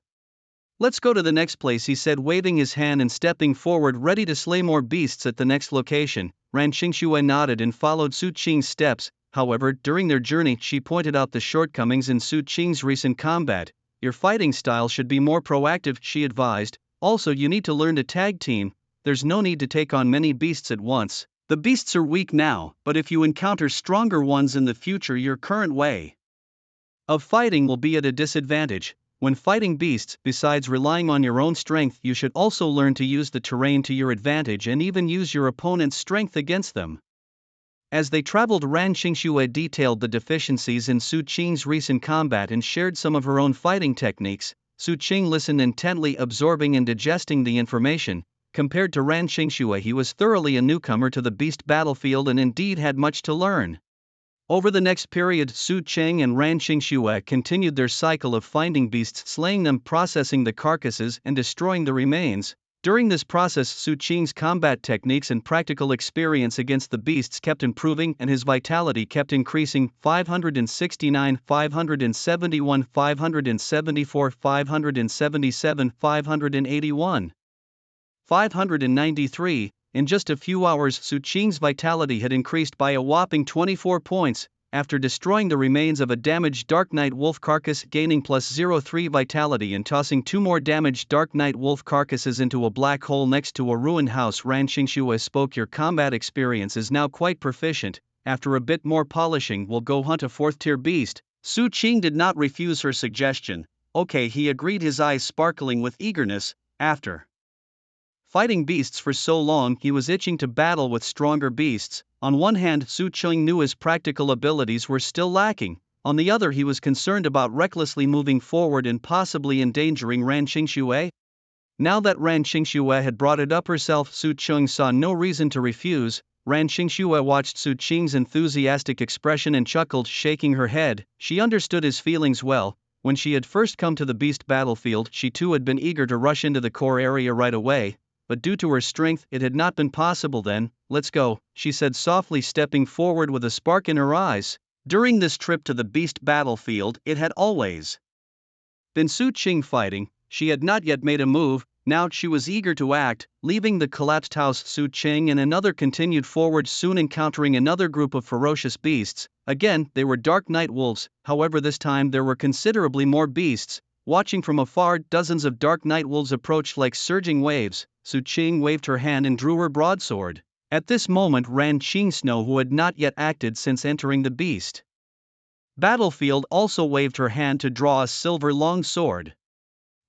"Let's go to the next place," he said, waving his hand and stepping forward, ready to slay more beasts at the next location. Ran Qingxue nodded and followed Su Qing's steps. However, during their journey, she pointed out the shortcomings in Su Qing's recent combat. "Your fighting style should be more proactive," she advised. "Also, you need to learn to tag team. There's no need to take on many beasts at once. The beasts are weak now, but if you encounter stronger ones in the future, your current way of fighting will be at a disadvantage. When fighting beasts, besides relying on your own strength, you should also learn to use the terrain to your advantage and even use your opponent's strength against them." As they traveled, Ran Qingxue detailed the deficiencies in Su Qing's recent combat and shared some of her own fighting techniques. Su Qing listened intently, absorbing and digesting the information. Compared to Ran Qingxue, he was thoroughly a newcomer to the beast battlefield and indeed had much to learn. Over the next period, Su Qing and Ran Qingxue continued their cycle of finding beasts, slaying them, processing the carcasses, and destroying the remains. During this process, Su Qing's combat techniques and practical experience against the beasts kept improving, and his vitality kept increasing. 569, 571, 574, 577, 581, 593. In just a few hours, Su Qing's vitality had increased by a whopping 24 points. After destroying the remains of a damaged Dark Knight wolf carcass, gaining plus 0.3 vitality and tossing 2 more damaged Dark Knight wolf carcasses into a black hole next to a ruined house, Ran Qingxue spoke. "Your combat experience is now quite proficient. After a bit more polishing, we'll go hunt a 4th-tier beast." Su Qing did not refuse her suggestion. "Okay," he agreed, his eyes sparkling with eagerness. After fighting beasts for so long, he was itching to battle with stronger beasts. On one hand, Su Qing knew his practical abilities were still lacking. On the other, he was concerned about recklessly moving forward and possibly endangering Ran Qingxue. Now that Ran Qingxue had brought it up herself, Su Qing saw no reason to refuse. Ran Qingxue watched Su Qing's enthusiastic expression and chuckled, shaking her head. She understood his feelings well. When she had first come to the beast battlefield, she too had been eager to rush into the core area right away. but due to her strength it had not been possible then. "Let's go," she said softly, stepping forward with a spark in her eyes. During this trip to the beast battlefield it had always been Su Qing fighting. She had not yet made a move. Now she was eager to act. Leaving the collapsed house, Su Qing and another continued forward, soon encountering another group of ferocious beasts. Again, they were dark night wolves, however this time there were considerably more beasts. Watching from afar, dozens of dark night wolves approached like surging waves. Su Qing waved her hand and drew her broadsword. At this moment Ran Qingxno, who had not yet acted since entering the beast battlefield, also waved her hand to draw a silver long sword.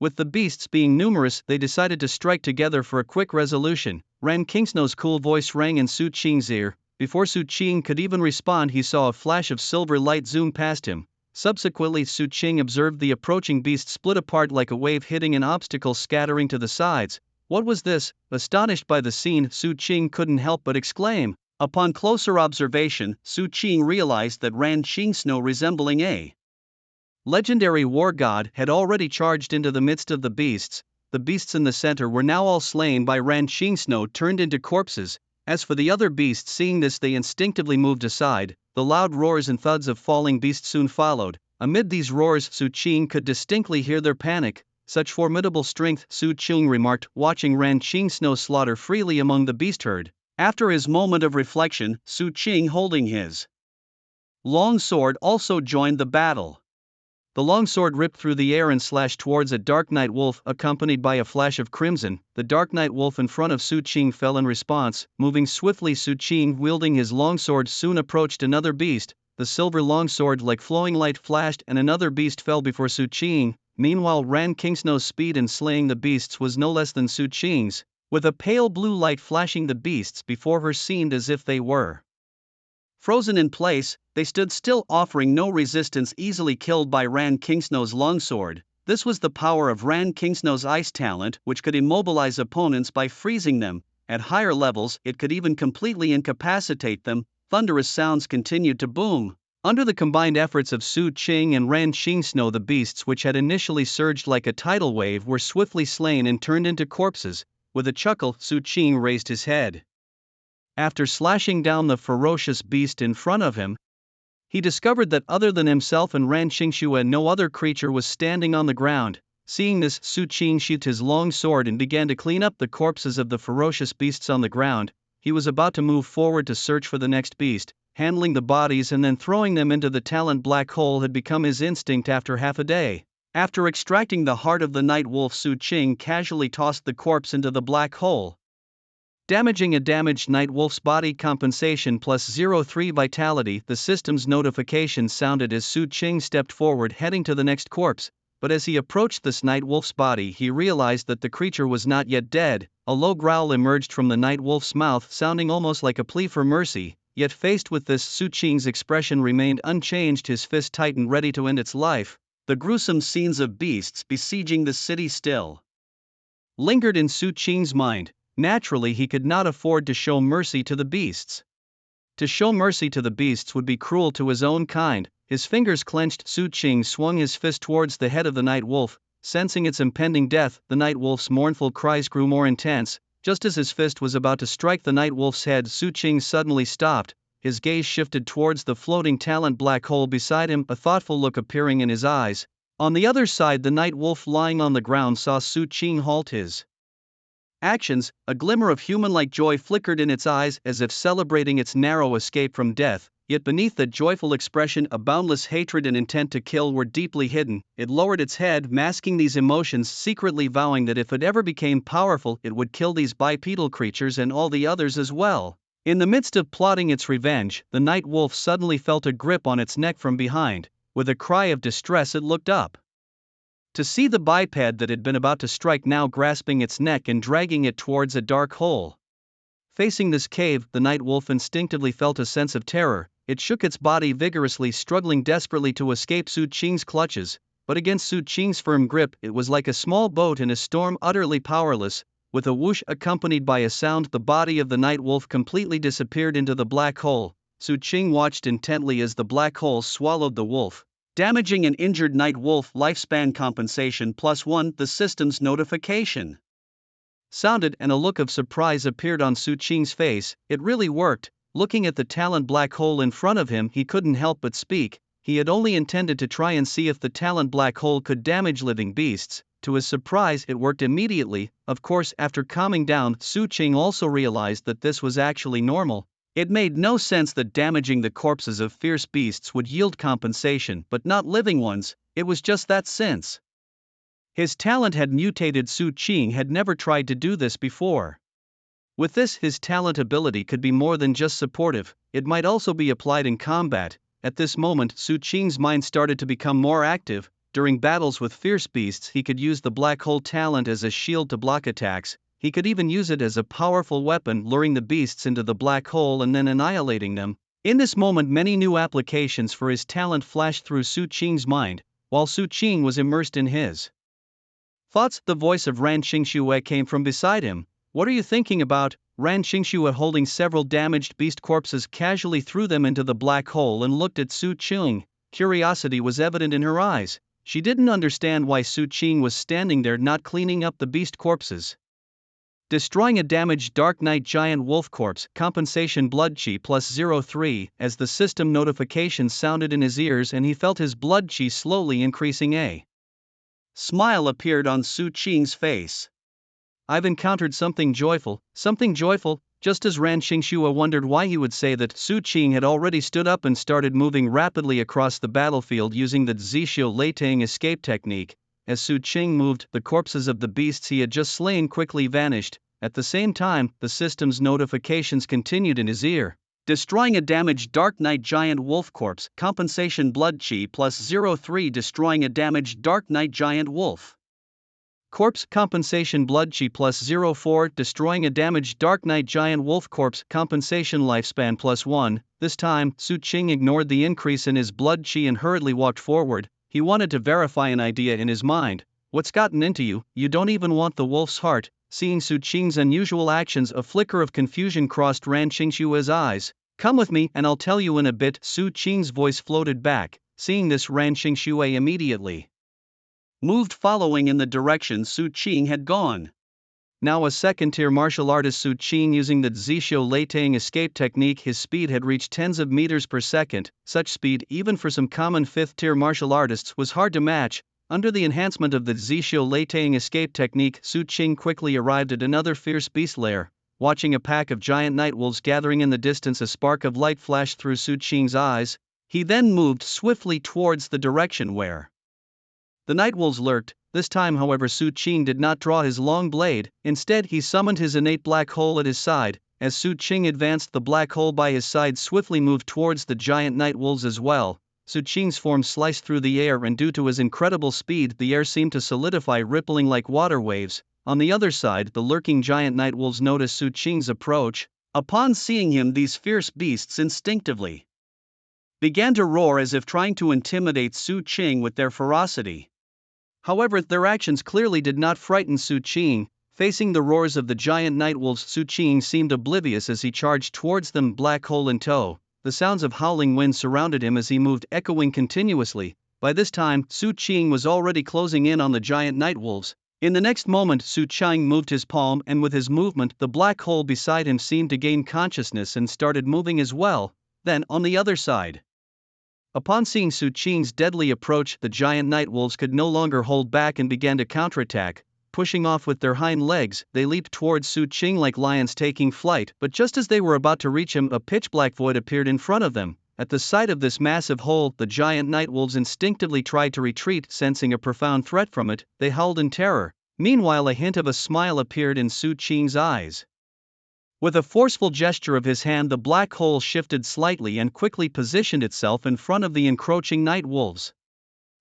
With the beasts being numerous, they decided to strike together for a quick resolution. Ran Qingxno's cool voice rang in Su Qing's ear. Before Su Qing could even respond, he saw a flash of silver light zoom past him. Subsequently, Su Qing observed the approaching beast split apart like a wave hitting an obstacle, scattering to the sides. What was this? Astonished by the scene, Su Qing couldn't help but exclaim. Upon closer observation, Su Qing realized that Ran Qingxno, resembling a legendary war god, had already charged into the midst of the beasts. The beasts in the center were now all slain by Ran Qingxno, turned into corpses. As for the other beasts, seeing this they instinctively moved aside. The loud roars and thuds of falling beasts soon followed. Amid these roars, Su Qing could distinctly hear their panic. "Such formidable strength," Su Qing remarked, watching Ran Qingxno slaughter freely among the beast herd. After his moment of reflection, Su Qing, holding his long sword, also joined the battle. The long sword ripped through the air and slashed towards a dark night wolf, accompanied by a flash of crimson. The dark night wolf in front of Su Qing fell in response. Moving swiftly, Su Qing, wielding his long sword, soon approached another beast. The silver long sword like flowing light flashed and another beast fell before Su Qing. Meanwhile, Ran Qingxno's speed in slaying the beasts was no less than Su Qing's. With a pale blue light flashing, the beasts before her seemed as if they were frozen in place. They stood still, offering no resistance, easily killed by Ran Qingxno's longsword. This was the power of Ran Qingxno's ice talent, which could immobilize opponents by freezing them. At higher levels, it could even completely incapacitate them. Thunderous sounds continued to boom. Under the combined efforts of Su Qing and Ran Qingxno, the beasts, which had initially surged like a tidal wave, were swiftly slain and turned into corpses. With a chuckle, Su Qing raised his head. After slashing down the ferocious beast in front of him, he discovered that other than himself and Ran Qingxue, no other creature was standing on the ground. Seeing this, Su Qing sheathed his long sword and began to clean up the corpses of the ferocious beasts on the ground. He was about to move forward to search for the next beast. Handling the bodies and then throwing them into the talent black hole had become his instinct after half a day. After extracting the heart of the night wolf, Su Qing casually tossed the corpse into the black hole, damaging a damaged night wolf's body. Compensation plus 03 vitality. The system's notification sounded as Su Qing stepped forward, heading to the next corpse. But as he approached this night wolf's body, he realized that the creature was not yet dead. A low growl emerged from the night wolf's mouth, sounding almost like a plea for mercy. Yet faced with this, Su Qing's expression remained unchanged, his fist tightened, ready to end its life. The gruesome scenes of beasts besieging the city still lingered in Su Qing's mind. Naturally, he could not afford to show mercy to the beasts. To show mercy to the beasts would be cruel to his own kind. His fingers clenched, Su Qing swung his fist towards the head of the night wolf. Sensing its impending death, the night wolf's mournful cries grew more intense. Just as his fist was about to strike the night wolf's head, Su Qing suddenly stopped. His gaze shifted towards the floating talent black hole beside him, a thoughtful look appearing in his eyes. On the other side, the night wolf lying on the ground saw Su Qing halt his actions. A glimmer of human-like joy flickered in its eyes, as if celebrating its narrow escape from death. Yet beneath that joyful expression, a boundless hatred and intent to kill were deeply hidden. It lowered its head, masking these emotions, secretly vowing that if it ever became powerful, it would kill these bipedal creatures and all the others as well. In the midst of plotting its revenge, the night wolf suddenly felt a grip on its neck from behind. With a cry of distress, it looked up to see the biped that had been about to strike now grasping its neck and dragging it towards a dark hole. Facing this cave, the night wolf instinctively felt a sense of terror. It shook its body vigorously, struggling desperately to escape Su Qing's clutches. But against Su Qing's firm grip, it was like a small boat in a storm, utterly powerless. With a whoosh accompanied by a sound, the body of the night wolf completely disappeared into the black hole. Su Qing watched intently as the black hole swallowed the wolf, damaging an injured night wolf. Lifespan compensation +1. The system's notification sounded, and a look of surprise appeared on Su Qing's face. It really worked. Looking at the talent black hole in front of him, he couldn't help but speak. He had only intended to try and see if the talent black hole could damage living beasts. To his surprise, it worked immediately. Of course, after calming down, Su Qing also realized that this was actually normal. It made no sense that damaging the corpses of fierce beasts would yield compensation, but not living ones. It was just that since his talent had mutated, Su Qing had never tried to do this before. With this, his talent ability could be more than just supportive, it might also be applied in combat. At this moment, Su Qing's mind started to become more active. During battles with fierce beasts, he could use the black hole talent as a shield to block attacks. He could even use it as a powerful weapon, luring the beasts into the black hole and then annihilating them. In this moment, many new applications for his talent flashed through Su Qing's mind, while Su Qing was immersed in his thoughts. The voice of Ran Xingxue came from beside him. "What are you thinking about?" Ran Xingxue, holding several damaged beast corpses, casually threw them into the black hole and looked at Su Qing. Curiosity was evident in her eyes. She didn't understand why Su Qing was standing there not cleaning up the beast corpses. Destroying a damaged Dark Knight Giant Wolf corpse, compensation blood chi +03, as the system notification sounded in his ears and he felt his blood chi slowly increasing. A smile appeared on Su Qing's face. "I've encountered something joyful." Just as Ran Xingxue wondered why he would say that, Su Qing had already stood up and started moving rapidly across the battlefield using the Zixio Leitang escape technique. As Su Qing moved, the corpses of the beasts he had just slain quickly vanished. At the same time, the system's notifications continued in his ear. Destroying a damaged Dark Knight Giant Wolf corpse, compensation blood chi +03. Destroying a damaged Dark Knight Giant Wolf corpse, compensation blood chi +04. Destroying a damaged Dark Knight Giant Wolf corpse, compensation lifespan +1. This time, Su Qing ignored the increase in his blood chi and hurriedly walked forward. He wanted to verify an idea in his mind. "What's gotten into you? You don't even want the wolf's heart." Seeing Su Qing's unusual actions, a flicker of confusion crossed Ran Xingxue's eyes. "Come with me, and I'll tell you in a bit," Su Qing's voice floated back. Seeing this, Ran Xingxue immediately moved, following in the direction Su Qing had gone. Now a second-tier martial artist, Su Qing, using the Zixio Leitang escape technique, his speed had reached tens of meters per second. Such speed, even for some common fifth-tier martial artists, was hard to match. Under the enhancement of the Zixio Leitang escape technique, Su Qing quickly arrived at another fierce beast lair. Watching a pack of giant nightwolves gathering in the distance, a spark of light flashed through Su Qing's eyes. He then moved swiftly towards the direction where the nightwolves lurked. This time, however, Su Qing did not draw his long blade. Instead, he summoned his innate black hole at his side. As Su Qing advanced, the black hole by his side swiftly moved towards the giant nightwolves as well. Su Qing's form sliced through the air, and due to his incredible speed, the air seemed to solidify, rippling like water waves. On the other side, the lurking giant nightwolves noticed Su Qing's approach. Upon seeing him, these fierce beasts instinctively began to roar as if trying to intimidate Su Qing with their ferocity. However, their actions clearly did not frighten Su Qing. Facing the roars of the giant nightwolves, Su Qing seemed oblivious as he charged towards them, black hole in tow. The sounds of howling wind surrounded him as he moved, echoing continuously. By this time, Su Qing was already closing in on the giant nightwolves. In the next moment, Su Qing moved his palm, and with his movement, the black hole beside him seemed to gain consciousness and started moving as well. Then, on the other side, upon seeing Su Qing's deadly approach, the giant nightwolves could no longer hold back and began to counterattack. Pushing off with their hind legs, they leaped towards Su Qing like lions taking flight, but just as they were about to reach him, a pitch-black void appeared in front of them. At the sight of this massive hole, the giant nightwolves instinctively tried to retreat. Sensing a profound threat from it, they howled in terror. Meanwhile, a hint of a smile appeared in Su Qing's eyes. With a forceful gesture of his hand, the black hole shifted slightly and quickly positioned itself in front of the encroaching night wolves.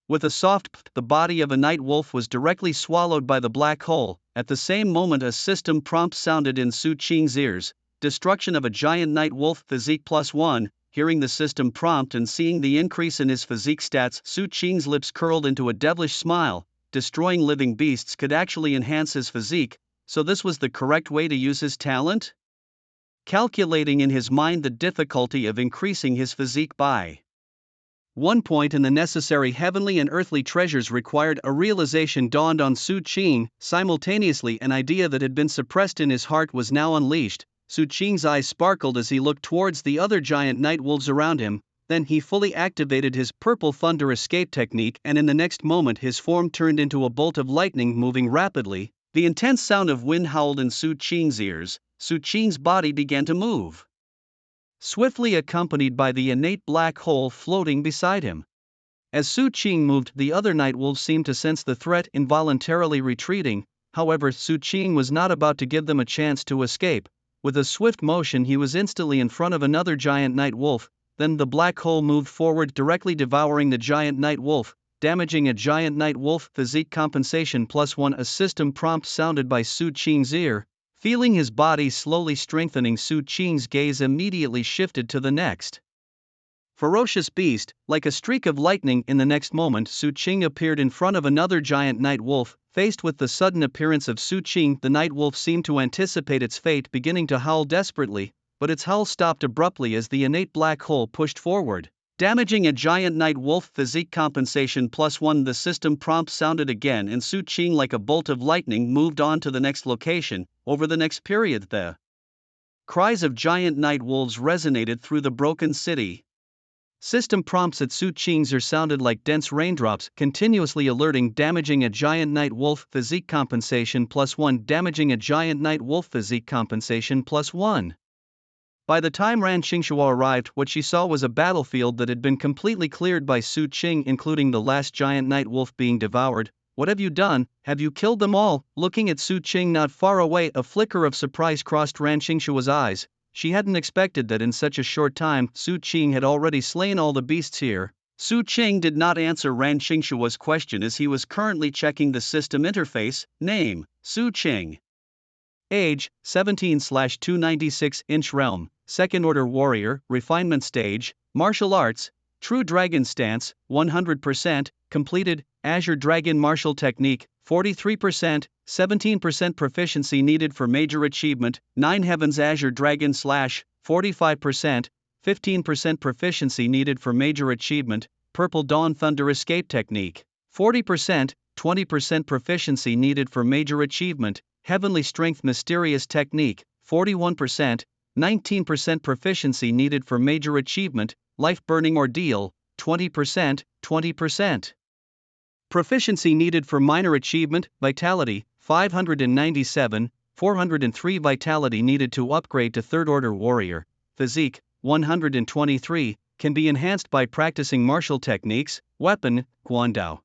With a soft pft, the body of a night wolf was directly swallowed by the black hole. At the same moment, a system prompt sounded in Su Qing's ears: destruction of a giant night wolf, physique +1. Hearing the system prompt and seeing the increase in his physique stats, Su Qing's lips curled into a devilish smile. Destroying living beasts could actually enhance his physique, so this was the correct way to use his talent? Calculating in his mind the difficulty of increasing his physique by One point in the necessary heavenly and earthly treasures required a realization dawned on Su Qing. Simultaneously, an idea that had been suppressed in his heart was now unleashed. Su Qing's eyes sparkled as he looked towards the other giant night wolves around him. Then he fully activated his purple thunder escape technique, and in the next moment his form turned into a bolt of lightning moving rapidly. The intense sound of wind howled in Su Qing's ears. Su Qing's body began to move swiftly, accompanied by the innate black hole floating beside him. As Su Qing moved, the other night wolves seemed to sense the threat, involuntarily retreating. However, Su Qing was not about to give them a chance to escape. With a swift motion, he was instantly in front of another giant night wolf. Then the black hole moved forward, directly devouring the giant night wolf, damaging a giant night wolf. Physique compensation +1. A system prompt sounded by Su Qing's ear. Feeling his body slowly strengthening, Su Qing's gaze immediately shifted to the next ferocious beast. Like a streak of lightning, in the next moment Su Qing appeared in front of another giant night wolf. Faced with the sudden appearance of Su Qing, the night wolf seemed to anticipate its fate, beginning to howl desperately, but its howl stopped abruptly as the innate black hole pushed forward, damaging a giant night wolf. Physique compensation +1. The system prompt sounded again, and Su Qing, like a bolt of lightning, moved on to the next location. Over the next period, the cries of giant night wolves resonated through the broken city. System prompts at Su Qing's ear sounded like dense raindrops, continuously alerting, damaging a giant night wolf. Physique compensation +1. Damaging a giant night wolf. Physique compensation +1. By the time Ran Qingshuo arrived, what she saw was a battlefield that had been completely cleared by Su Qing, including the last giant night wolf being devoured. What have you done? Have you killed them all? Looking at Su Qing not far away, a flicker of surprise crossed Ran Qingshuo's eyes. She hadn't expected that in such a short time Su Qing had already slain all the beasts here. Su Qing did not answer Ran Qingshuo's question as he was currently checking the system interface. Name: Su Qing. Age: 17/296. Realm: Second Order Warrior. Refinement Stage: Martial Arts. True Dragon Stance: 100%. Completed. Azure Dragon Martial Technique: 43%. 17% proficiency needed for major achievement. 9 Heavens Azure Dragon Slash: 45%. 15% proficiency needed for major achievement. Purple Dawn Thunder Escape Technique: 40%. 20% proficiency needed for major achievement. Heavenly Strength Mysterious Technique: 41%. 19% proficiency needed for major achievement. Life Burning Ordeal: 20%. 20% proficiency needed for minor achievement. Vitality: 597. 403 vitality needed to upgrade to Third Order Warrior. Physique: 123. Can be enhanced by practicing martial techniques. Weapon: Guandao.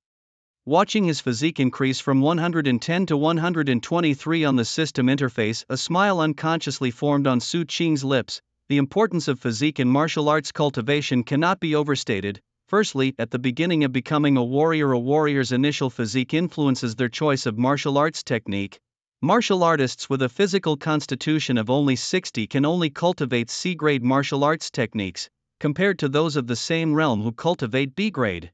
Watching his physique increase from 110 to 123 on the system interface, a smile unconsciously formed on Su Qing's lips. The importance of physique in martial arts cultivation cannot be overstated. Firstly, at the beginning of becoming a warrior's initial physique influences their choice of martial arts technique. Martial artists with a physical constitution of only 60 can only cultivate C-grade martial arts techniques, compared to those of the same realm who cultivate B-grade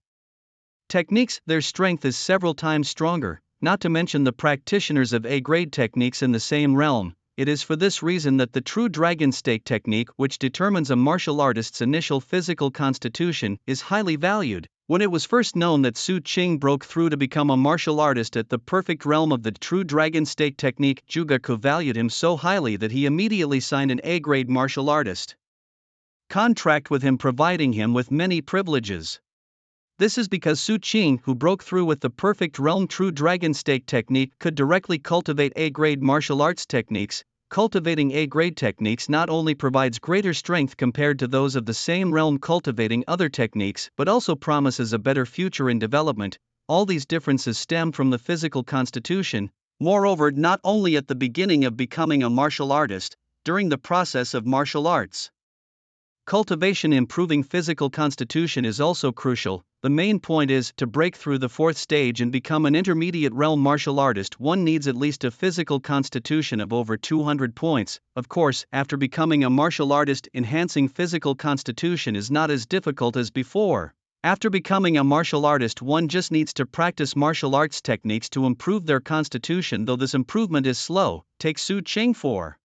techniques. Their strength is several times stronger, not to mention the practitioners of A-grade techniques in the same realm. It is for this reason that the true dragon stake technique, which determines a martial artist's initial physical constitution, is highly valued. When it was first known that Su Qing broke through to become a martial artist at the perfect realm of the true dragon stake technique, Jugaku valued him so highly that he immediately signed an A-grade martial artist contract with him, providing him with many privileges. This is because Su Qing, who broke through with the perfect realm true dragon stake technique, could directly cultivate A-grade martial arts techniques. Cultivating A-grade techniques not only provides greater strength compared to those of the same realm cultivating other techniques, but also promises a better future in development. All these differences stem from the physical constitution. Moreover, not only at the beginning of becoming a martial artist, during the process of martial arts cultivation, improving physical constitution is also crucial. The main point is, to break through the fourth stage and become an intermediate realm martial artist, one needs at least a physical constitution of over 200 points. Of course, after becoming a martial artist, enhancing physical constitution is not as difficult as before. After becoming a martial artist, one just needs to practice martial arts techniques to improve their constitution, though this improvement is slow. Take Su Qing for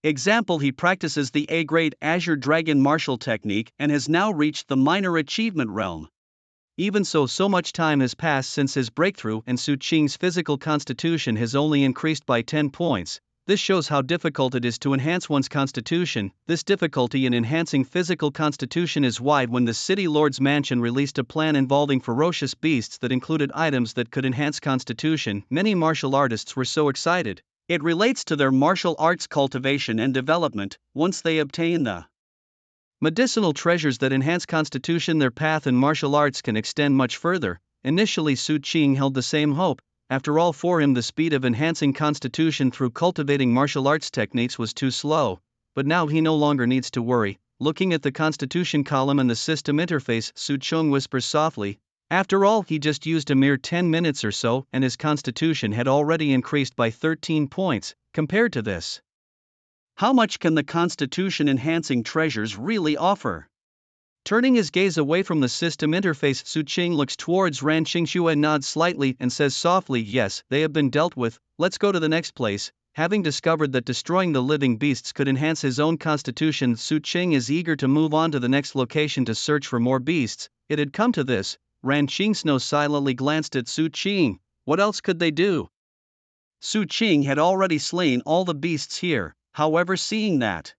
Example, he practices the A-grade Azure Dragon martial technique and has now reached the minor achievement realm. Even so much time has passed since his breakthrough and Su Qing's physical constitution has only increased by 10 points. This shows how difficult it is to enhance one's constitution. This difficulty in enhancing physical constitution is wide. When the City Lord's Mansion released a plan involving ferocious beasts that included items that could enhance constitution, many martial artists were so excited. It relates to their martial arts cultivation and development. Once they obtain the medicinal treasures that enhance constitution, their path in martial arts can extend much further. Initially, Su Qing held the same hope. After all, for him the speed of enhancing constitution through cultivating martial arts techniques was too slow. But now he no longer needs to worry. Looking at the constitution column and the system interface, Su Qing whispers softly. After all, he just used a mere 10 minutes or so, and his constitution had already increased by 13 points. Compared to this, how much can the constitution-enhancing treasures really offer? Turning his gaze away from the system interface, Su Qing looks towards Ran Qingxue, nods slightly, and says softly, "Yes, they have been dealt with, let's go to the next place." Having discovered that destroying the living beasts could enhance his own constitution, Su Qing is eager to move on to the next location to search for more beasts. It had come to this. Ran Qingxue silently glanced at Su Qing. What else could they do? Su Qing had already slain all the beasts here. However, seeing that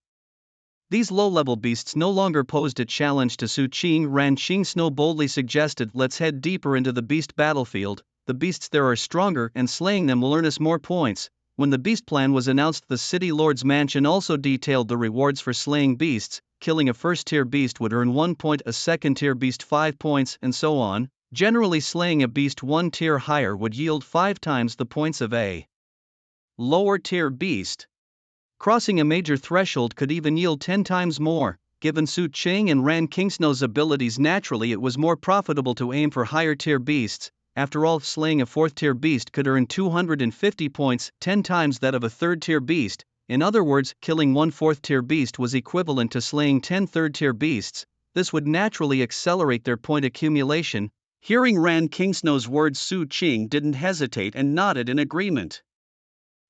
these low-level beasts no longer posed a challenge to Su Qing, Ran Qingxue boldly suggested, "Let's head deeper into the beast battlefield. The beasts there are stronger, and slaying them will earn us more points." When the beast plan was announced, the City Lord's Mansion also detailed the rewards for slaying beasts. Killing a first-tier beast would earn 1 point, a second-tier beast 5 points, and so on. Generally, slaying a beast 1 tier higher would yield 5 times the points of a lower-tier beast. Crossing a major threshold could even yield 10 times more. Given Su Qing and Ran Qingxue's abilities, naturally it was more profitable to aim for higher-tier beasts. After all, slaying a 4th-tier beast could earn 250 points, 10 times that of a 3rd-tier beast. In other words, killing 1 4th-tier beast was equivalent to slaying 10 3rd-tier beasts. This would naturally accelerate their point accumulation. Hearing Ran Qingxue's words, Su Qing didn't hesitate and nodded in agreement.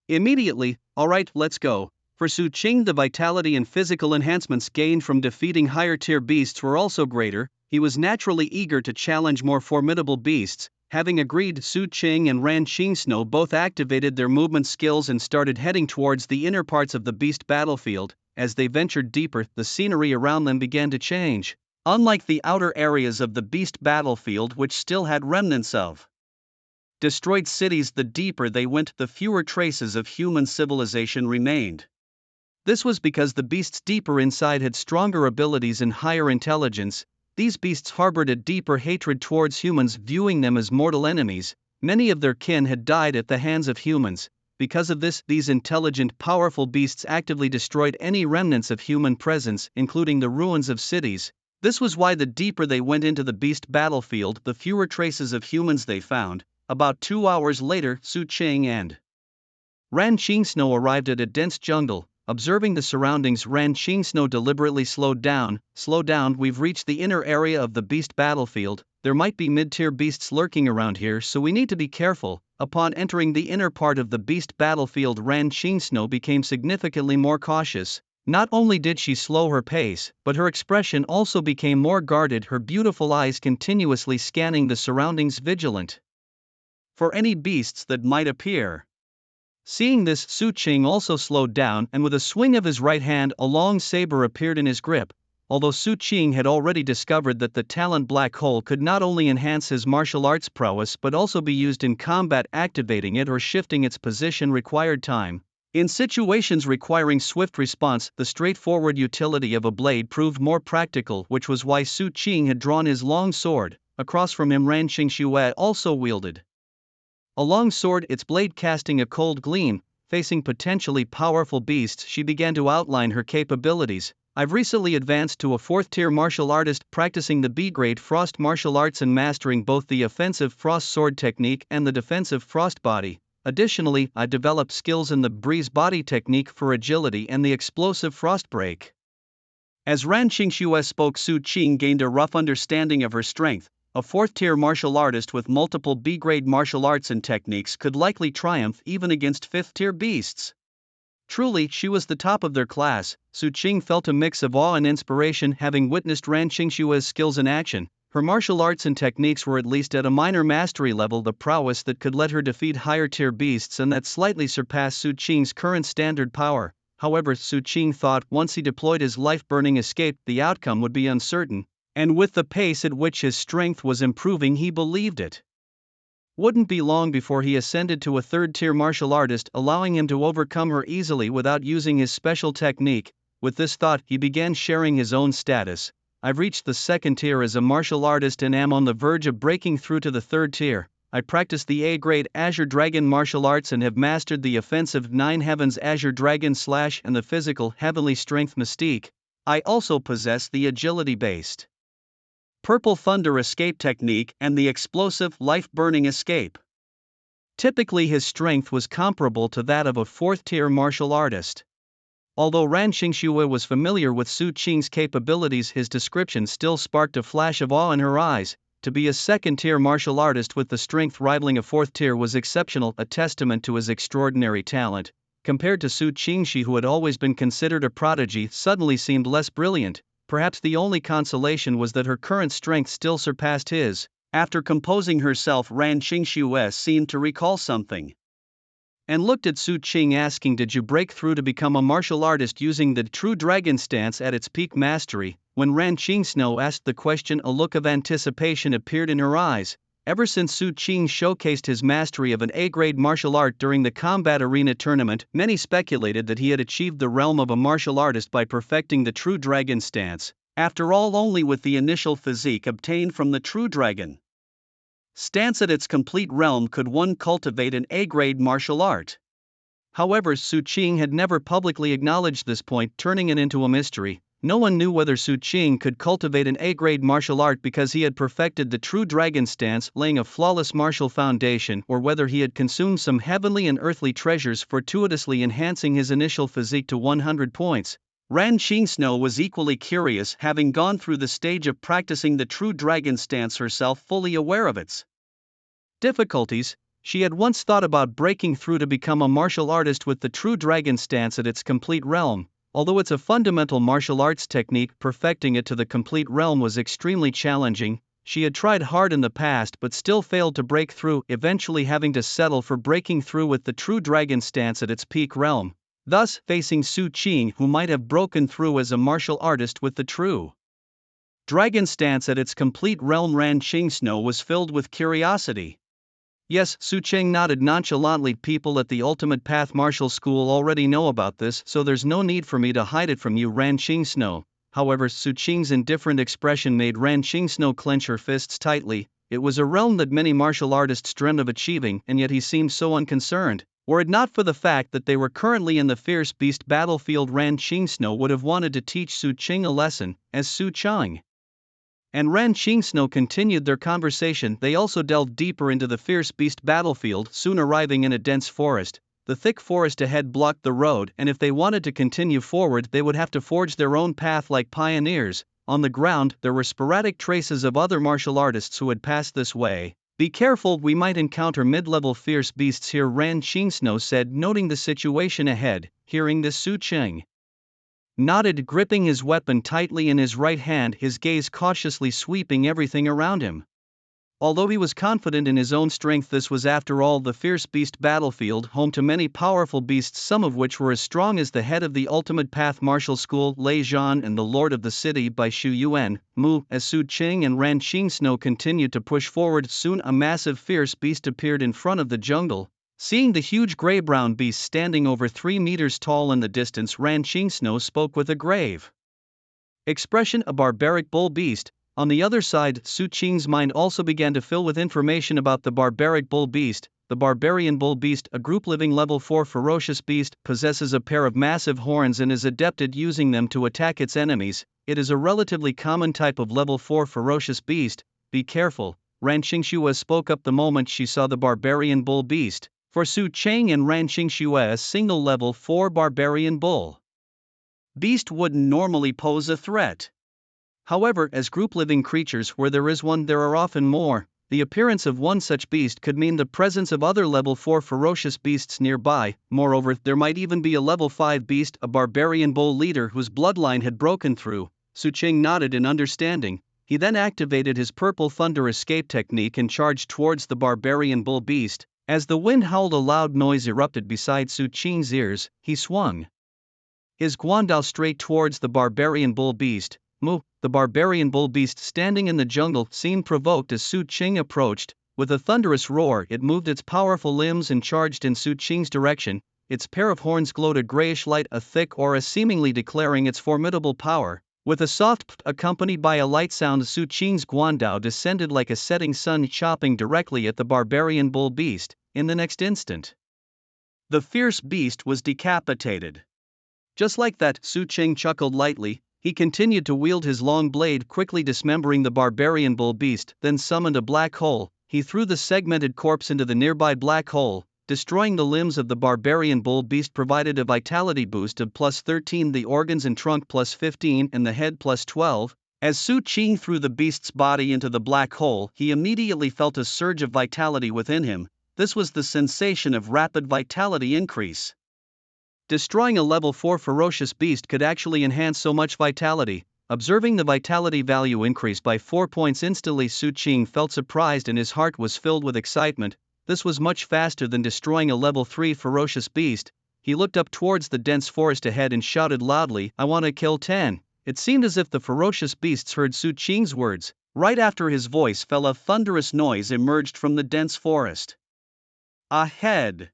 Immediately, "Alright, let's go." For Su Qing, the vitality and physical enhancements gained from defeating higher-tier beasts were also greater. He was naturally eager to challenge more formidable beasts. Having agreed, Su Qing and Ran Qingxue both activated their movement skills and started heading towards the inner parts of the beast battlefield. As they ventured deeper, the scenery around them began to change. Unlike the outer areas of the beast battlefield, which still had remnants of destroyed cities, the deeper they went, the fewer traces of human civilization remained. This was because the beasts deeper inside had stronger abilities and higher intelligence. These beasts harbored a deeper hatred towards humans, viewing them as mortal enemies. Many of their kin had died at the hands of humans. Because of this, these intelligent, powerful beasts actively destroyed any remnants of human presence, including the ruins of cities. This was why the deeper they went into the beast battlefield, the fewer traces of humans they found. About 2 hours later, Su Qing and Ran Qingxue arrived at a dense jungle. Observing the surroundings, Ran Qingxue deliberately slowed down. "Slow down, we've reached the inner area of the beast battlefield. There might be mid-tier beasts lurking around here, so we need to be careful." Upon entering the inner part of the beast battlefield, Ran Qingxue became significantly more cautious. Not only did she slow her pace, but her expression also became more guarded, her beautiful eyes continuously scanning the surroundings, vigilant for any beasts that might appear. Seeing this, Su Qing also slowed down, and with a swing of his right hand, a long saber appeared in his grip. Although Su Qing had already discovered that the talent black hole could not only enhance his martial arts prowess but also be used in combat, activating it or shifting its position required time. In situations requiring swift response, the straightforward utility of a blade proved more practical, which was why Su Qing had drawn his long sword. Across from him, Ran Qingxue also wielded a long sword, its blade casting a cold gleam. Facing potentially powerful beasts, she began to outline her capabilities. "I've recently advanced to a 4th-tier martial artist, practicing the B-grade frost martial arts and mastering both the offensive frost sword technique and the defensive frost body. Additionally, I developed skills in the breeze body technique for agility and the explosive frost break." As Ran Qingxue spoke, Su Qing gained a rough understanding of her strength. A 4th-tier martial artist with multiple B-grade martial arts and techniques could likely triumph even against 5th-tier beasts. Truly, she was the top of their class. Su Qing felt a mix of awe and inspiration having witnessed Ran Qingshua's skills in action. Her martial arts and techniques were at least at a minor mastery level, the prowess that could let her defeat higher-tier beasts and that slightly surpassed Su Qing's current standard power. However, Su Qing thought once he deployed his life-burning escape, the outcome would be uncertain, and with the pace at which his strength was improving, he believed it wouldn't be long before he ascended to a third-tier martial artist, allowing him to overcome her easily without using his special technique. With this thought, he began sharing his own status. I've reached the second tier as a martial artist and am on the verge of breaking through to the third tier. I practice the A-grade Azure Dragon martial arts and have mastered the offensive 9 Heavens Azure Dragon Slash and the physical Heavenly Strength Mystique. I also possess the agility-based Purple Thunder escape technique and the explosive life-burning escape. Typically his strength was comparable to that of a fourth-tier martial artist. Although Ran Qingxue was familiar with Su Qing's capabilities, his description still sparked a flash of awe in her eyes. To be a second-tier martial artist with the strength rivaling a fourth-tier was exceptional, a testament to his extraordinary talent. Compared to Su Qingxi, who had always been considered a prodigy, suddenly seemed less brilliant. Perhaps the only consolation was that her current strength still surpassed his. After composing herself, Ran Qingxue seemed to recall something and looked at Su Qing, asking, "Did you break through to become a martial artist using the true dragon stance at its peak mastery?" When Ran Qingxue asked the question, a look of anticipation appeared in her eyes. Ever since Su Qing showcased his mastery of an A-grade martial art during the combat arena tournament, many speculated that he had achieved the realm of a martial artist by perfecting the true dragon stance. After all, only with the initial physique obtained from the true dragon stance at its complete realm could one cultivate an A-grade martial art. However, Su Qing had never publicly acknowledged this point, turning it into a mystery. No one knew whether Su Qing could cultivate an A-grade martial art because he had perfected the true dragon stance, laying a flawless martial foundation, or whether he had consumed some heavenly and earthly treasures, fortuitously enhancing his initial physique to 100 points. Ran Qingxue was equally curious, having gone through the stage of practicing the true dragon stance herself, fully aware of its difficulties. She had once thought about breaking through to become a martial artist with the true dragon stance at its complete realm. Although it's a fundamental martial arts technique, perfecting it to the complete realm was extremely challenging. She had tried hard in the past but still failed to break through, eventually having to settle for breaking through with the true dragon stance at its peak realm. Thus, facing Su Qing, who might have broken through as a martial artist with the true dragon stance at its complete realm, Ran Qingxue was filled with curiosity. Yes, Su Qing nodded nonchalantly. People at the Ultimate Path Martial School already know about this, so there's no need for me to hide it from you, Ran Qingxue. However, Su Qing's indifferent expression made Ran Qingxue clench her fists tightly. It was a realm that many martial artists dreamed of achieving, and yet he seemed so unconcerned. Were it not for the fact that they were currently in the Fierce Beast battlefield, Ran Qingxue would have wanted to teach Su Qing a lesson. As Su Qing and Ran Qingxue continued their conversation, they also delved deeper into the Fierce Beast battlefield, soon arriving in a dense forest. The thick forest ahead blocked the road, and if they wanted to continue forward, they would have to forge their own path like pioneers. On the ground, there were sporadic traces of other martial artists who had passed this way. "Be careful, we might encounter mid-level fierce beasts here," Ran Qingxue said, noting the situation ahead. Hearing this, Su Qing nodded, gripping his weapon tightly in his right hand, his gaze cautiously sweeping everything around him. Although he was confident in his own strength, this was after all the Fierce Beast battlefield, home to many powerful beasts, some of which were as strong as the head of the Ultimate Path Martial School, Lei Zhan, and the Lord of the City by Xu Yuan, Mu. As Su Qing and Ran Qingxue continued to push forward, soon a massive fierce beast appeared in front of the jungle. Seeing the huge gray-brown beast standing over 3 meters tall in the distance, Ran Qingxue spoke with a grave expression, "A barbaric bull beast." On the other side, Su Qing's mind also began to fill with information about the barbaric bull beast. The barbarian bull beast, a group living level 4 ferocious beast, possesses a pair of massive horns and is adept at using them to attack its enemies. It is a relatively common type of level 4 ferocious beast. "Be careful," Ran Qingxue spoke up the moment she saw the barbarian bull beast. For Su Qing and Ran Qingxue, a single level 4 barbarian bull beast wouldn't normally pose a threat. However, as group living creatures, where there is one, there are often more. The appearance of one such beast could mean the presence of other level 4 ferocious beasts nearby. Moreover, there might even be a level 5 beast, a barbarian bull leader whose bloodline had broken through. Su Qing nodded in understanding. He then activated his purple thunder escape technique and charged towards the barbarian bull beast. As the wind howled, a loud noise erupted beside Su Qing's ears. He swung his guandao straight towards the barbarian bull beast. Mu, the barbarian bull beast standing in the jungle, seemed provoked as Su Qing approached. With a thunderous roar, it moved its powerful limbs and charged in Su Qing's direction. Its pair of horns glowed a grayish light, a thick aura seemingly declaring its formidable power. With a soft p't accompanied by a light sound, Su Qing's guandao descended like a setting sun, chopping directly at the barbarian bull beast. In the next instant, the fierce beast was decapitated. Just like that, Su Qing chuckled lightly. He continued to wield his long blade, quickly dismembering the barbarian bull beast, then summoned a black hole. He threw the segmented corpse into the nearby black hole. Destroying the limbs of the barbarian bull beast provided a vitality boost of plus 13, the organs and trunk plus 15, and the head plus 12. As Su Qing threw the beast's body into the black hole, he immediately felt a surge of vitality within him. This was the sensation of rapid vitality increase. Destroying a level 4 ferocious beast could actually enhance so much vitality. Observing the vitality value increase by 4 points instantly, Su Qing felt surprised and his heart was filled with excitement. This was much faster than destroying a level 3 ferocious beast. He looked up towards the dense forest ahead and shouted loudly, "I want to kill 10. It seemed as if the ferocious beasts heard Su Qing's words. Right after his voice fell, a thunderous noise emerged from the dense forest. Ahead!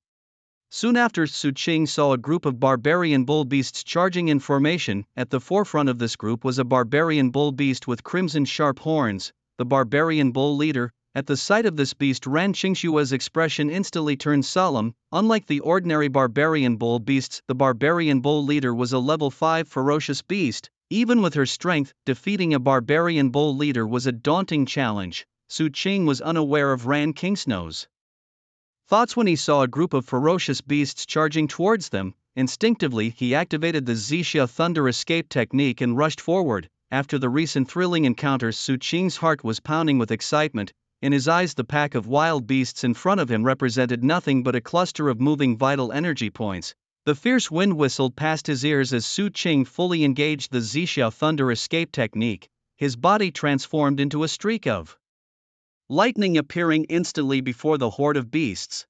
Soon after, Su Qing saw a group of barbarian bull beasts charging in formation. At the forefront of this group was a barbarian bull beast with crimson sharp horns, the barbarian bull leader. At the sight of this beast, Ran Qingshua's expression instantly turned solemn. Unlike the ordinary barbarian bull beasts, the barbarian bull leader was a level 5 ferocious beast. Even with her strength, defeating a barbarian bull leader was a daunting challenge. Su Qing was unaware of Ran Qingshua's thoughts when he saw a group of ferocious beasts charging towards them. Instinctively, he activated the Zixia Thunder Escape technique and rushed forward. After the recent thrilling encounters, Su Qing's heart was pounding with excitement. In his eyes, the pack of wild beasts in front of him represented nothing but a cluster of moving vital energy points. The fierce wind whistled past his ears as Su Qing fully engaged the Zixia Thunder Escape technique. His body transformed into a streak of lightning, appearing instantly before the horde of beasts.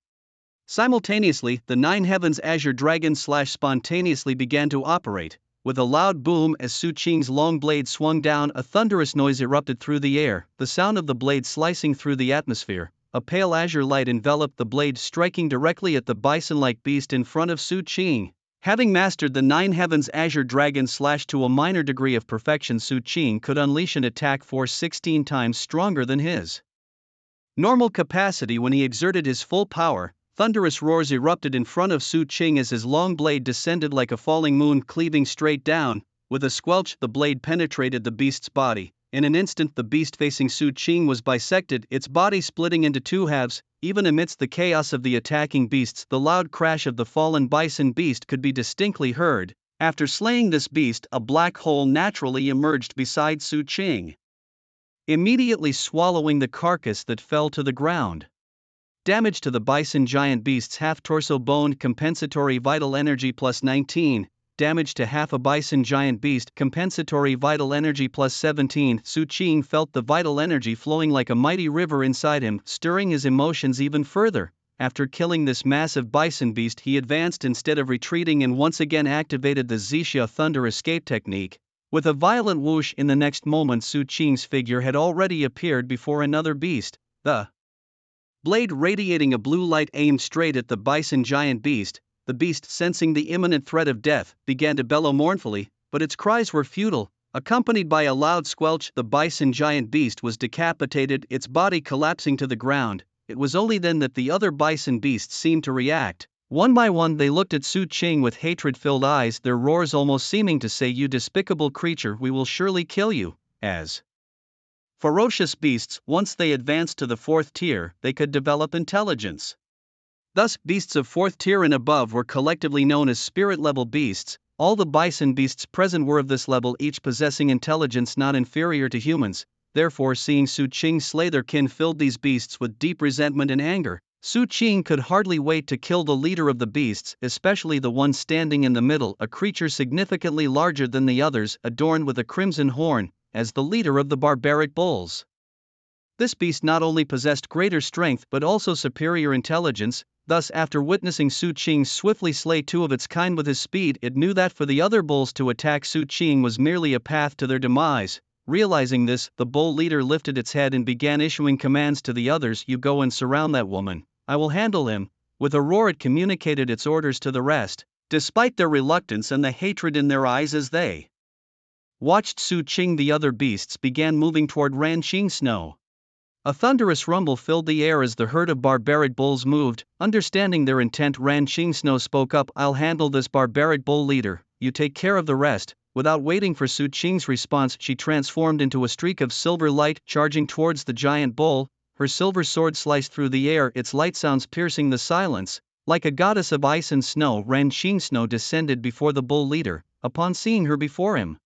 Simultaneously, the Nine Heavens Azure Dragon spontaneously began to operate. With a loud boom as Su Qing's long blade swung down, a thunderous noise erupted through the air, the sound of the blade slicing through the atmosphere. A pale azure light enveloped the blade, striking directly at the bison-like beast in front of Su Qing. Having mastered the Nine Heavens Azure Dragon to a minor degree of perfection, Su Qing could unleash an attack force 16 times stronger than his normal capacity when he exerted his full power. Thunderous roars erupted in front of Su Qing as his long blade descended like a falling moon, cleaving straight down. With a squelch, the blade penetrated the beast's body. In an instant, the beast facing Su Qing was bisected, its body splitting into 2 halves. Even amidst the chaos of the attacking beasts, the loud crash of the fallen bison beast could be distinctly heard. After slaying this beast, a black hole naturally emerged beside Su Qing, immediately swallowing the carcass that fell to the ground. Damage to the bison giant beast's half-torso bone, compensatory vital energy plus 19. Damage to half a bison giant beast, compensatory vital energy plus 17. Su Qing felt the vital energy flowing like a mighty river inside him, stirring his emotions even further. After killing this massive bison beast, he advanced instead of retreating and once again activated the Zixia Thunder Escape technique. With a violent whoosh, in the next moment Su Qing's figure had already appeared before another beast. The blade radiating a blue light aimed straight at the bison giant beast. The beast, sensing the imminent threat of death, began to bellow mournfully, but its cries were futile. Accompanied by a loud squelch, the bison giant beast was decapitated, its body collapsing to the ground. It was only then that the other bison beasts seemed to react. One by one they looked at Su Qing with hatred-filled eyes, their roars almost seeming to say, "You despicable creature, we will surely kill you." As ferocious beasts, once they advanced to the 4th tier, they could develop intelligence. Thus, beasts of 4th tier and above were collectively known as spirit-level beasts. All the bison beasts present were of this level, each possessing intelligence not inferior to humans. Therefore, seeing Su Qing slay their kin filled these beasts with deep resentment and anger. Su Qing could hardly wait to kill the leader of the beasts, especially the one standing in the middle, a creature significantly larger than the others, adorned with a crimson horn, as the leader of the barbaric bulls. This beast not only possessed greater strength but also superior intelligence. Thus, after witnessing Su Qing swiftly slay two of its kind with his speed, it knew that for the other bulls to attack Su Qing was merely a path to their demise. Realizing this, the bull leader lifted its head and began issuing commands to the others. You go and surround that woman. I will handle him. With a roar, it communicated its orders to the rest, despite their reluctance and the hatred in their eyes as they watched Su Qing. The other beasts began moving toward Ran Qing Snow. A thunderous rumble filled the air as the herd of barbaric bulls moved. Understanding their intent, Ran Qing Snow spoke up. I'll handle this, barbaric bull leader, you take care of the rest. Without waiting for Su Qing's response, she transformed into a streak of silver light, charging towards the giant bull. Her silver sword sliced through the air, its light sounds piercing the silence. Like a goddess of ice and snow, Ran Qing Snow descended before the bull leader. Upon seeing her before him,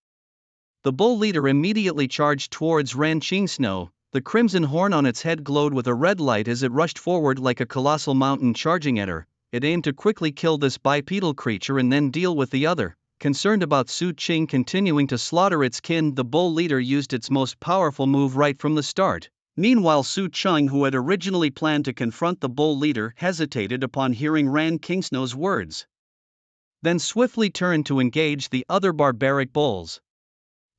the bull leader immediately charged towards Ran Qing Snow. The crimson horn on its head glowed with a red light as it rushed forward like a colossal mountain charging at her. It aimed to quickly kill this bipedal creature and then deal with the other. Concerned about Su Qing continuing to slaughter its kin, the bull leader used its most powerful move right from the start. Meanwhile, Su Qing, who had originally planned to confront the bull leader, hesitated upon hearing Ran Qing Snow's words, then swiftly turned to engage the other barbaric bulls.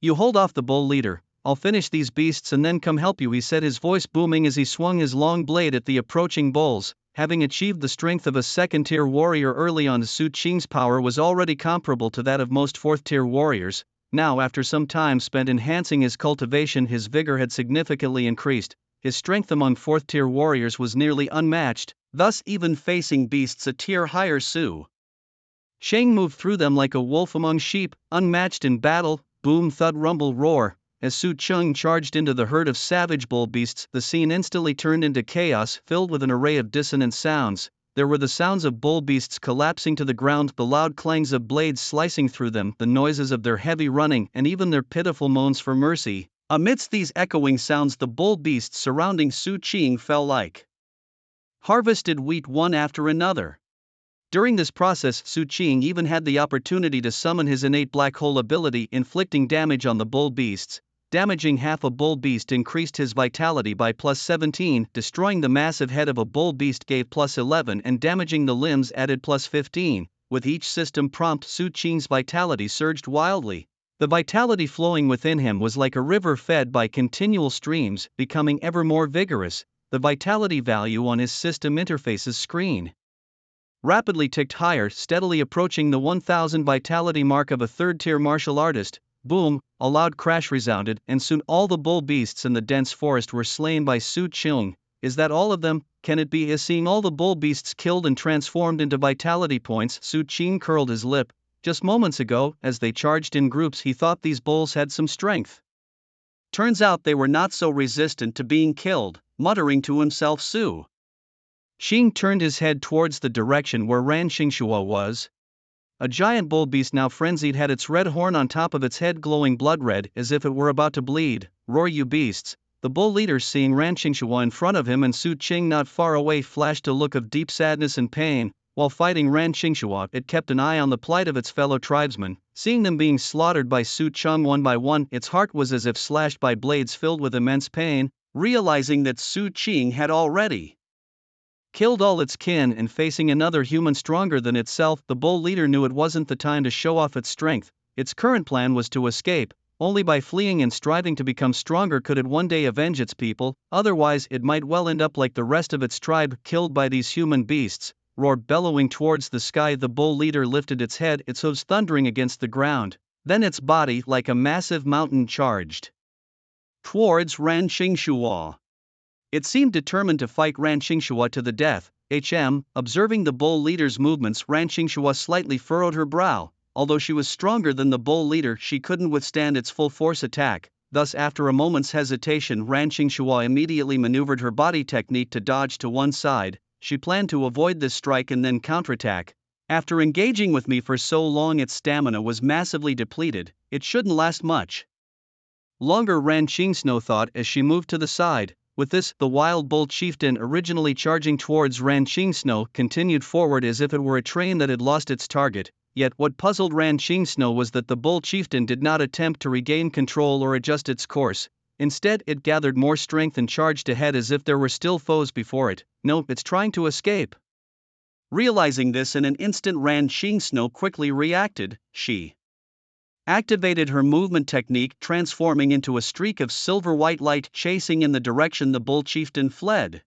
You hold off the bull leader. I'll finish these beasts and then come help you, he said, his voice booming as he swung his long blade at the approaching bulls. Having achieved the strength of a second-tier warrior early on, Su Qing's power was already comparable to that of most fourth-tier warriors. Now, after some time spent enhancing his cultivation, his vigor had significantly increased. His strength among fourth-tier warriors was nearly unmatched. Thus, even facing beasts a tier higher, Su Qing moved through them like a wolf among sheep, unmatched in battle. Boom, thud, rumble, roar. As Su Qing charged into the herd of savage bull beasts, the scene instantly turned into chaos, filled with an array of dissonant sounds. There were the sounds of bull beasts collapsing to the ground, the loud clangs of blades slicing through them, the noises of their heavy running, and even their pitiful moans for mercy. Amidst these echoing sounds, the bull beasts surrounding Su Qing fell like harvested wheat one after another. During this process, Su Qing even had the opportunity to summon his innate black hole ability, inflicting damage on the bull beasts. Damaging half a bull beast increased his vitality by plus 17, destroying the massive head of a bull beast gave plus 11, and damaging the limbs added plus 15. With each system prompt, Su Qing's vitality surged wildly. The vitality flowing within him was like a river fed by continual streams, becoming ever more vigorous. The vitality value on his system interface's screen rapidly ticked higher, steadily approaching the 1000 vitality mark of a third-tier martial artist. Boom, a loud crash resounded, and soon all the bull beasts in the dense forest were slain by Su Qing. Is that all of them? Can it be? As seeing all the bull beasts killed and transformed into vitality points, Su Qing curled his lip. Just moments ago, as they charged in groups, he thought these bulls had some strength. Turns out they were not so resistant to being killed. Muttering to himself, Su Qing turned his head towards the direction where Ran Qingshua was. A giant bull beast, now frenzied, had its red horn on top of its head glowing blood red, as if it were about to bleed. Roar, you beasts! The bull leader, seeing Ran Qingshua in front of him and Su Qing not far away, flashed a look of deep sadness and pain. While fighting Ran Qingshua, it kept an eye on the plight of its fellow tribesmen. Seeing them being slaughtered by Su Qing one by one, its heart was as if slashed by blades, filled with immense pain. Realizing that Su Qing had already killed all its kin and facing another human stronger than itself, the bull leader knew it wasn't the time to show off its strength. Its current plan was to escape. Only by fleeing and striving to become stronger could it one day avenge its people, otherwise it might well end up like the rest of its tribe, killed by these human beasts. Roar, bellowing towards the sky, the bull leader lifted its head, its hooves thundering against the ground. Then its body, like a massive mountain, charged towards Ran Qingshua. It seemed determined to fight Ran Qingshua to the death. Observing the bull leader's movements, Ran Qingshua slightly furrowed her brow. Although she was stronger than the bull leader, she couldn't withstand its full force attack. Thus, after a moment's hesitation, Ran Qingshua immediately maneuvered her body technique to dodge to one side. She planned to avoid this strike and then counterattack. After engaging with me for so long, its stamina was massively depleted. It shouldn't last much. longer, Ran Qingsno thought as she moved to the side. With this, the wild bull chieftain, originally charging towards Ran Qingsno, continued forward as if it were a train that had lost its target. Yet what puzzled Ran Qingsno was that the bull chieftain did not attempt to regain control or adjust its course. Instead, it gathered more strength and charged ahead as if there were still foes before it. No, it's trying to escape. Realizing this in an instant, Ran Qingsno quickly reacted. She activated her movement technique, transforming into a streak of silver-white light chasing in the direction the bull chieftain fled.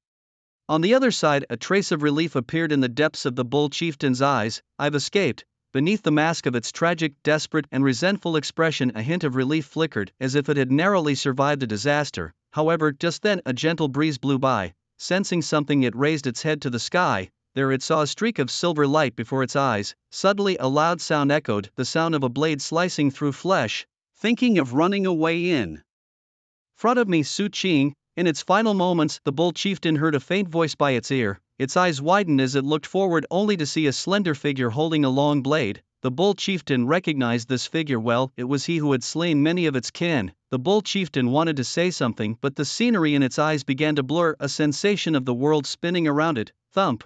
On the other side, a trace of relief appeared in the depths of the bull chieftain's eyes. I've escaped. Beneath the mask of its tragic, desperate, and resentful expression, a hint of relief flickered, as if it had narrowly survived a disaster. However, just then a gentle breeze blew by. Sensing something, it raised its head to the sky. There it saw a streak of silver light before its eyes. Suddenly a loud sound echoed, the sound of a blade slicing through flesh. Thinking of running away in front of me, Su Qing. In its final moments, the bull chieftain heard a faint voice by its ear. Its eyes widened as it looked forward, only to see a slender figure holding a long blade. The bull chieftain recognized this figure well. It was he who had slain many of its kin. The bull chieftain wanted to say something, but the scenery in its eyes began to blur, a sensation of the world spinning around it. Thump.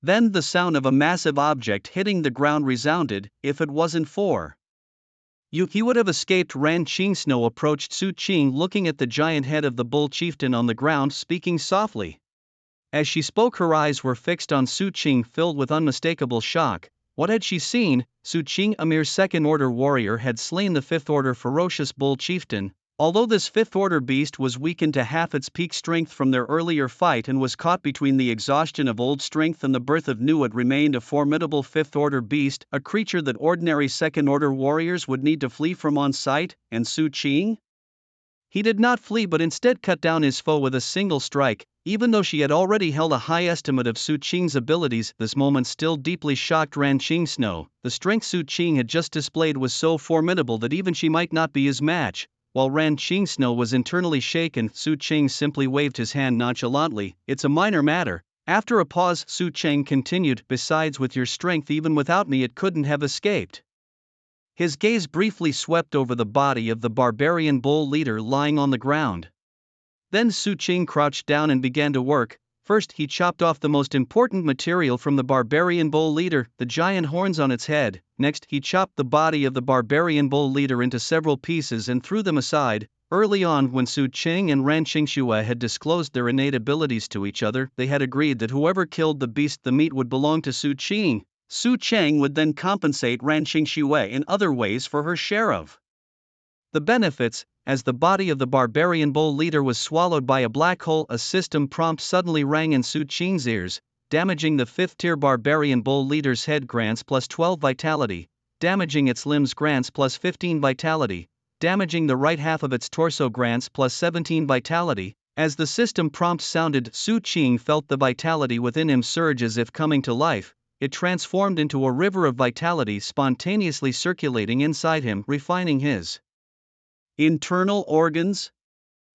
Then the sound of a massive object hitting the ground resounded. If it wasn't for you, he would have escaped. Ran Qingsno approached Su Qing, looking at the giant head of the bull chieftain on the ground, speaking softly. As she spoke, her eyes were fixed on Su Qing, filled with unmistakable shock. What had she seen? Su Qing, a mere second-order warrior, had slain the fifth-order ferocious bull chieftain. Although this fifth-order beast was weakened to half its peak strength from their earlier fight and was caught between the exhaustion of old strength and the birth of new, it remained a formidable fifth-order beast, a creature that ordinary second-order warriors would need to flee from on sight. And Su Qing? He did not flee, but instead cut down his foe with a single strike. Even though she had already held a high estimate of Su Qing's abilities, this moment still deeply shocked Ran Qingsno. The strength Su Qing had just displayed was so formidable that even she might not be his match. While Ran Qingsno was internally shaken, Su Qing simply waved his hand nonchalantly. It's a minor matter. After a pause, Su Qing continued, besides, with your strength, even without me, it couldn't have escaped. His gaze briefly swept over the body of the barbarian bull leader lying on the ground. Then Su Qing crouched down and began to work. First, he chopped off the most important material from the barbarian bull leader, the giant horns on its head. Next, he chopped the body of the barbarian bull leader into several pieces and threw them aside. Early on, when Su Qing and Ran Qingsue had disclosed their innate abilities to each other, they had agreed that whoever killed the beast, the meat would belong to Su Qing. Su Qing would then compensate Ran Qingsue in other ways for her share of the benefits. As the body of the barbarian bull leader was swallowed by a black hole, a system prompt suddenly rang in Su Qing's ears. Damaging the 5th-tier barbarian bull leader's head grants plus 12 vitality. Damaging its limbs grants plus 15 vitality. Damaging the right half of its torso grants plus 17 vitality. As the system prompt sounded, Su Qing felt the vitality within him surge as if coming to life. It transformed into a river of vitality, spontaneously circulating inside him, refining his internal organs.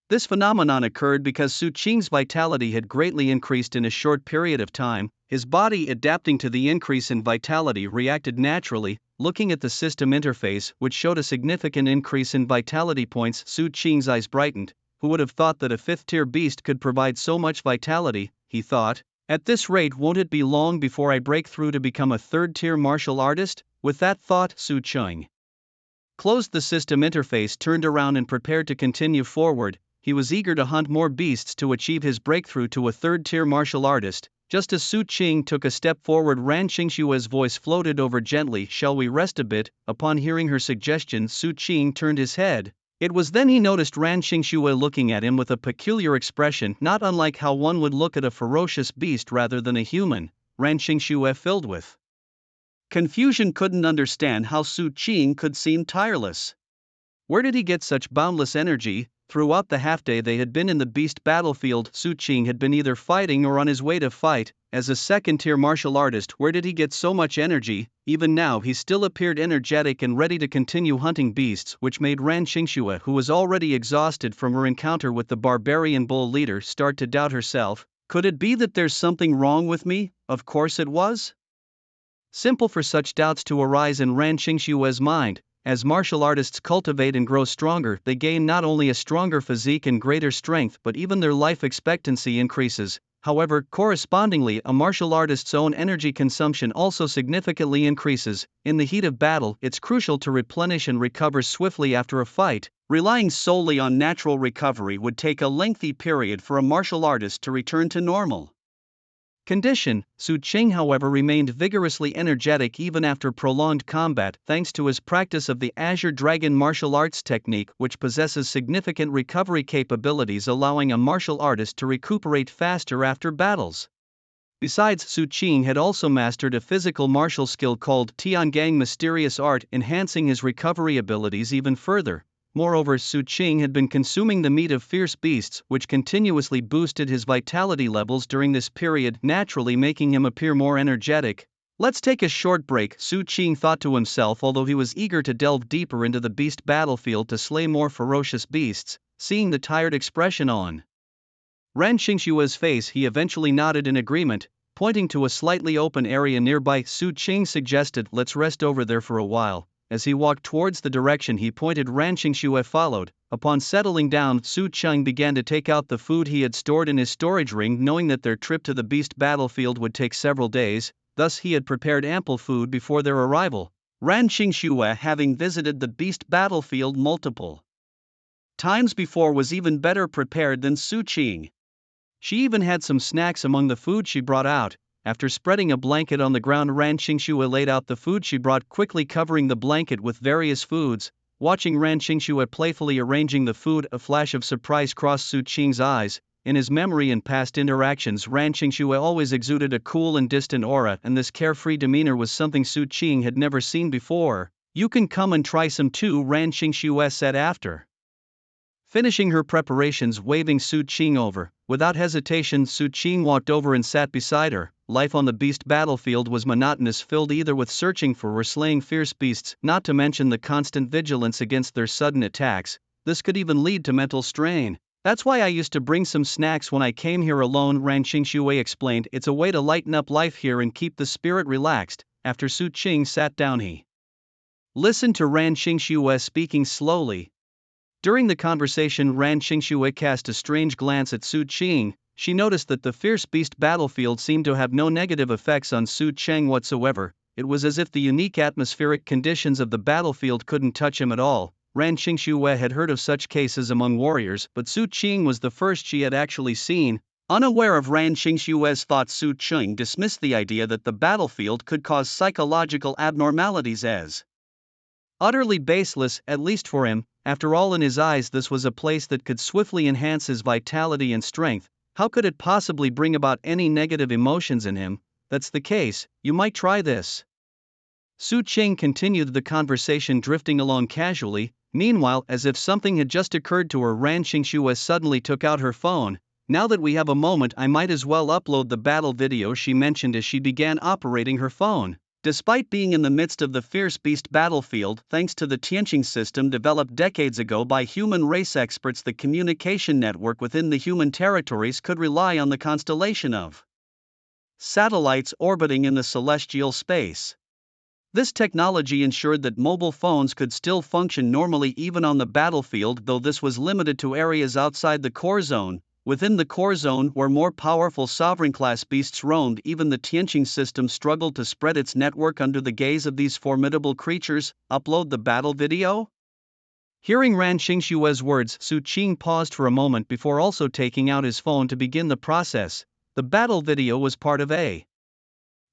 This phenomenon occurred because Su Qing's vitality had greatly increased in a short period of time. His body, adapting to the increase in vitality, reacted naturally. Looking at the system interface, which showed a significant increase in vitality points, Su Qing's eyes brightened. Who would have thought that a 5th-tier beast could provide so much vitality, he thought. At this rate, won't it be long before I break through to become a 3rd-tier martial artist? With that thought, Su Qing closed the system interface, turned around and prepared to continue forward. He was eager to hunt more beasts to achieve his breakthrough to a 3rd-tier martial artist. Just as Su Qing took a step forward, Ran Qingshue's voice floated over gently, shall we rest a bit? Upon hearing her suggestion, Su Qing turned his head. It was then he noticed Ran Qingshue looking at him with a peculiar expression, not unlike how one would look at a ferocious beast rather than a human. Ran Qingshue, filled with confusion, couldn't understand how Su Qing could seem tireless. Where did he get such boundless energy? Throughout the half-day they had been in the beast battlefield, Su Qing had been either fighting or on his way to fight. As a 2nd-tier martial artist, where did he get so much energy? Even now he still appeared energetic and ready to continue hunting beasts, which made Ran Qingshue, who was already exhausted from her encounter with the barbarian bull leader, start to doubt herself. Could it be that there's something wrong with me? Of course it was simple for such doubts to arise in Ran Qingshue's mind. as martial artists cultivate and grow stronger, they gain not only a stronger physique and greater strength but even their life expectancy increases. However, correspondingly, a martial artist's own energy consumption also significantly increases. In the heat of battle, it's crucial to replenish and recover swiftly after a fight. Relying solely on natural recovery would take a lengthy period for a martial artist to return to normal condition. Su Qing, however, remained vigorously energetic even after prolonged combat, thanks to his practice of the Azure Dragon martial arts technique, which possesses significant recovery capabilities, allowing a martial artist to recuperate faster after battles. Besides, Su Qing had also mastered a physical martial skill called Tiangang Mysterious Art, enhancing his recovery abilities even further. Moreover, Su Qing had been consuming the meat of fierce beasts, which continuously boosted his vitality levels during this period, naturally making him appear more energetic. Let's take a short break, Su Qing thought to himself, although he was eager to delve deeper into the beast battlefield to slay more ferocious beasts. Seeing the tired expression on Ran Xingshua's face, he eventually nodded in agreement. Pointing to a slightly open area nearby, Su Qing suggested, "Let's rest over there for a while." As he walked towards the direction he pointed, Ran Xingxue followed. Upon settling down, Su Qing began to take out the food he had stored in his storage ring, knowing that their trip to the beast battlefield would take several days. Thus he had prepared ample food before their arrival. Ran Xingxue, having visited the beast battlefield multiple times before, was even better prepared than Su Qing. She even had some snacks among the food she brought out. After spreading a blanket on the ground, Ran Xingxue laid out the food she brought, quickly covering the blanket with various foods. Watching Ran Xingxue playfully arranging the food, a flash of surprise crossed Su Qing's eyes. In his memory and past interactions, Ran Xingxue always exuded a cool and distant aura, and this carefree demeanor was something Su Qing had never seen before. "You can come and try some too," Ran Xingxue said after finishing her preparations, waving Su Qing over. Without hesitation, Su Qing walked over and sat beside her. Life on the beast battlefield was monotonous, filled either with searching for or slaying fierce beasts, not to mention the constant vigilance against their sudden attacks. This could even lead to mental strain. "That's why I used to bring some snacks when I came here alone," Ran Xingxue explained. "It's a way to lighten up life here and keep the spirit relaxed." After Su Qing sat down, he listened to Ran Xingxue speaking slowly. During the conversation, Ran Xingxue cast a strange glance at Su Qing. She noticed that the fierce beast battlefield seemed to have no negative effects on Su Qing whatsoever. It was as if the unique atmospheric conditions of the battlefield couldn't touch him at all. Ran Xingxue had heard of such cases among warriors, but Su Qing was the first she had actually seen. Unaware of Ran Xingxue's thoughts, Su Qing dismissed the idea that the battlefield could cause psychological abnormalities as utterly baseless, at least for him. After all, in his eyes, this was a place that could swiftly enhance his vitality and strength. How could it possibly bring about any negative emotions in him? "That's the case, you might try this." Su Qing continued the conversation, drifting along casually. Meanwhile, as if something had just occurred to her, Ran Xingxue suddenly took out her phone. "Now that we have a moment, I might as well upload the battle video," she mentioned as she began operating her phone. Despite being in the midst of the fierce beast battlefield, thanks to the Tianqing system developed decades ago by human race experts, the communication network within the human territories could rely on the constellation of satellites orbiting in the celestial space. This technology ensured that mobile phones could still function normally even on the battlefield, though this was limited to areas outside the core zone. Within the core zone, where more powerful sovereign-class beasts roamed, even the Tianqing system struggled to spread its network under the gaze of these formidable creatures. "Upload the battle video?" Hearing Ran Xingxue's words, Su Qing paused for a moment before also taking out his phone to begin the process. The battle video was part of a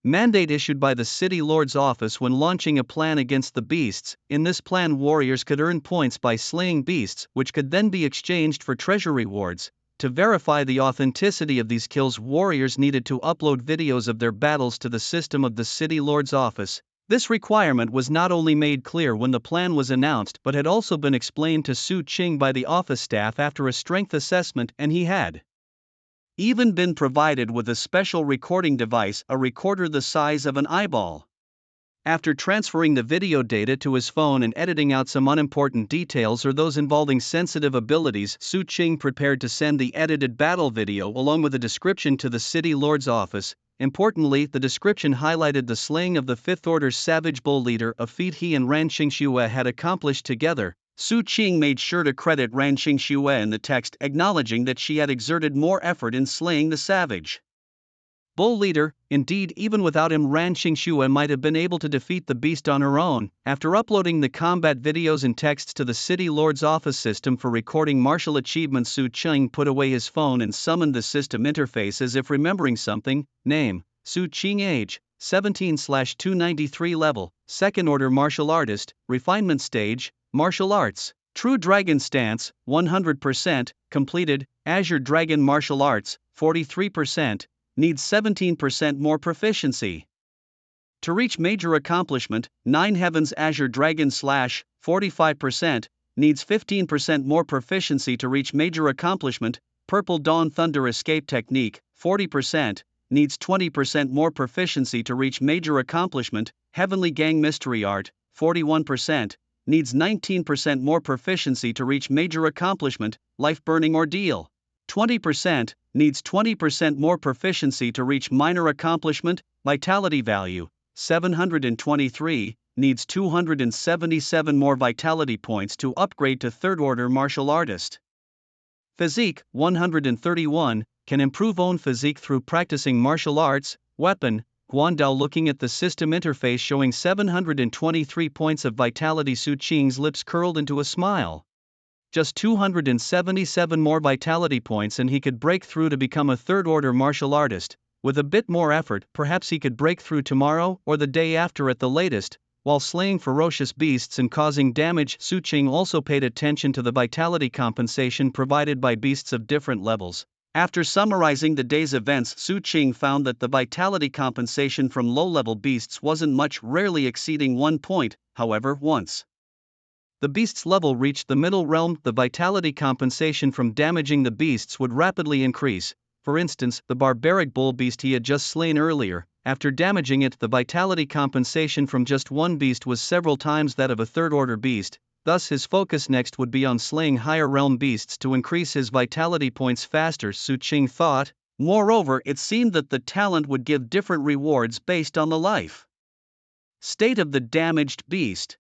mandate issued by the City Lord's office when launching a plan against the beasts. In this plan, warriors could earn points by slaying beasts, which could then be exchanged for treasure rewards. To verify the authenticity of these kills, warriors needed to upload videos of their battles to the system of the City Lord's office. This requirement was not only made clear when the plan was announced, but had also been explained to Su Qing by the office staff after a strength assessment, and he had even been provided with a special recording device, a recorder the size of an eyeball. After transferring the video data to his phone and editing out some unimportant details or those involving sensitive abilities, Su Qing prepared to send the edited battle video along with a description to the City Lord's office. Importantly, the description highlighted the slaying of the Fifth Order's savage bull leader, a feat he and Ran Qingxue had accomplished together. Su Qing made sure to credit Ran Qingxue in the text, acknowledging that she had exerted more effort in slaying the savage bull leader. Indeed, even without him, Ran Qingxue might have been able to defeat the beast on her own. After uploading the combat videos and texts to the City Lord's office system for recording martial achievements, Su Qing put away his phone and summoned the system interface as if remembering something. Name: Su Qing. Age: 17/293. Level: Second Order Martial Artist. Refinement Stage: Martial Arts. True Dragon Stance: 100%. Completed. Azure Dragon Martial Arts: 43%. Needs 17% more proficiency. To reach major accomplishment, 9 Heavens Azure Dragon Slash, 45%, needs 15% more proficiency to reach major accomplishment. Purple Dawn Thunder Escape Technique, 40%, needs 20% more proficiency to reach major accomplishment. Heavenly Gang Mystery Art, 41%, needs 19% more proficiency to reach major accomplishment. Life Burning Ordeal, 20%, needs 20% more proficiency to reach minor accomplishment. Vitality Value, 723, needs 277 more vitality points to upgrade to Third Order Martial Artist. Physique, 131, can improve own physique through practicing martial arts. Weapon, Guandao. Looking at the system interface showing 723 points of vitality, Su Qing's lips curled into a smile. Just 277 more vitality points and he could break through to become a Third Order Martial Artist. With a bit more effort, perhaps he could break through tomorrow or the day after at the latest. While slaying ferocious beasts and causing damage, Su Qing also paid attention to the vitality compensation provided by beasts of different levels. After summarizing the day's events, Su Qing found that the vitality compensation from low-level beasts wasn't much, rarely exceeding 1 point. However, once the beast's level reached the middle realm, the vitality compensation from damaging the beasts would rapidly increase. For instance, the barbaric bull beast he had just slain earlier, after damaging it, the vitality compensation from just one beast was several times that of a Third Order beast. Thus his focus next would be on slaying higher realm beasts to increase his vitality points faster, Su Qing thought. Moreover, it seemed that the talent would give different rewards based on the life state of the damaged beast.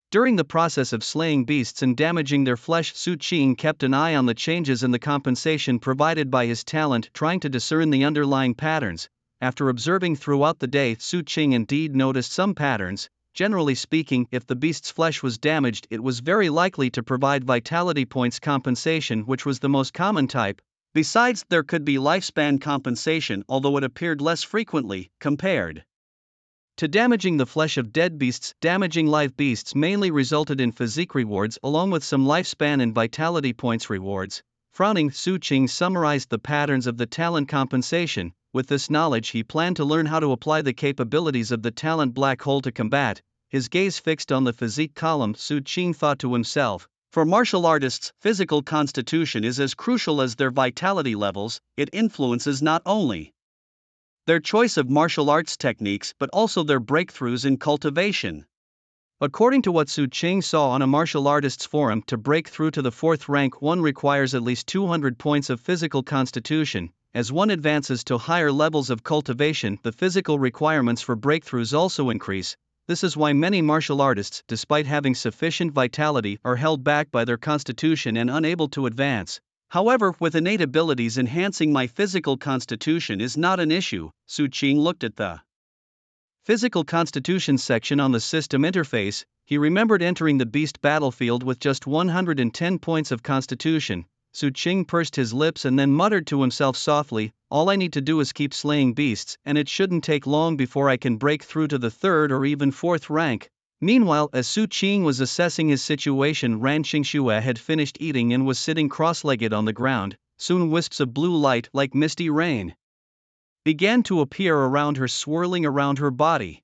During the process of slaying beasts and damaging their flesh, Su Qing kept an eye on the changes in the compensation provided by his talent, trying to discern the underlying patterns. After observing throughout the day, Su Qing indeed noticed some patterns. Generally speaking, if the beast's flesh was damaged, it was very likely to provide vitality points compensation, which was the most common type. Besides, there could be lifespan compensation, although it appeared less frequently, compared to damaging the flesh of dead beasts. Damaging live beasts mainly resulted in physique rewards along with some lifespan and vitality points rewards. Frowning, Su Qing summarized the patterns of the talent compensation. With this knowledge, he planned to learn how to apply the capabilities of the talent black hole to combat. His gaze fixed on the physique column, Su Qing thought to himself, for martial artists, physical constitution is as crucial as their vitality levels. It influences not only their choice of martial arts techniques but also their breakthroughs in cultivation. According to what Su Qing saw on a martial artists forum, to break through to the 4th rank one requires at least 200 points of physical constitution. As one advances to higher levels of cultivation, the physical requirements for breakthroughs also increase. This is why many martial artists, despite having sufficient vitality, are held back by their constitution and unable to advance. However, with innate abilities, enhancing my physical constitution is not an issue. Su Qing looked at the physical constitution section on the system interface. He remembered entering the beast battlefield with just 110 points of constitution. Su Qing pursed his lips and then muttered to himself softly, all I need to do is keep slaying beasts, and it shouldn't take long before I can break through to the 3rd or even 4th rank. Meanwhile, as Su Qing was assessing his situation, Ran Qingxue had finished eating and was sitting cross-legged on the ground. Soon wisps of blue light, like misty rain, began to appear around her, swirling around her body.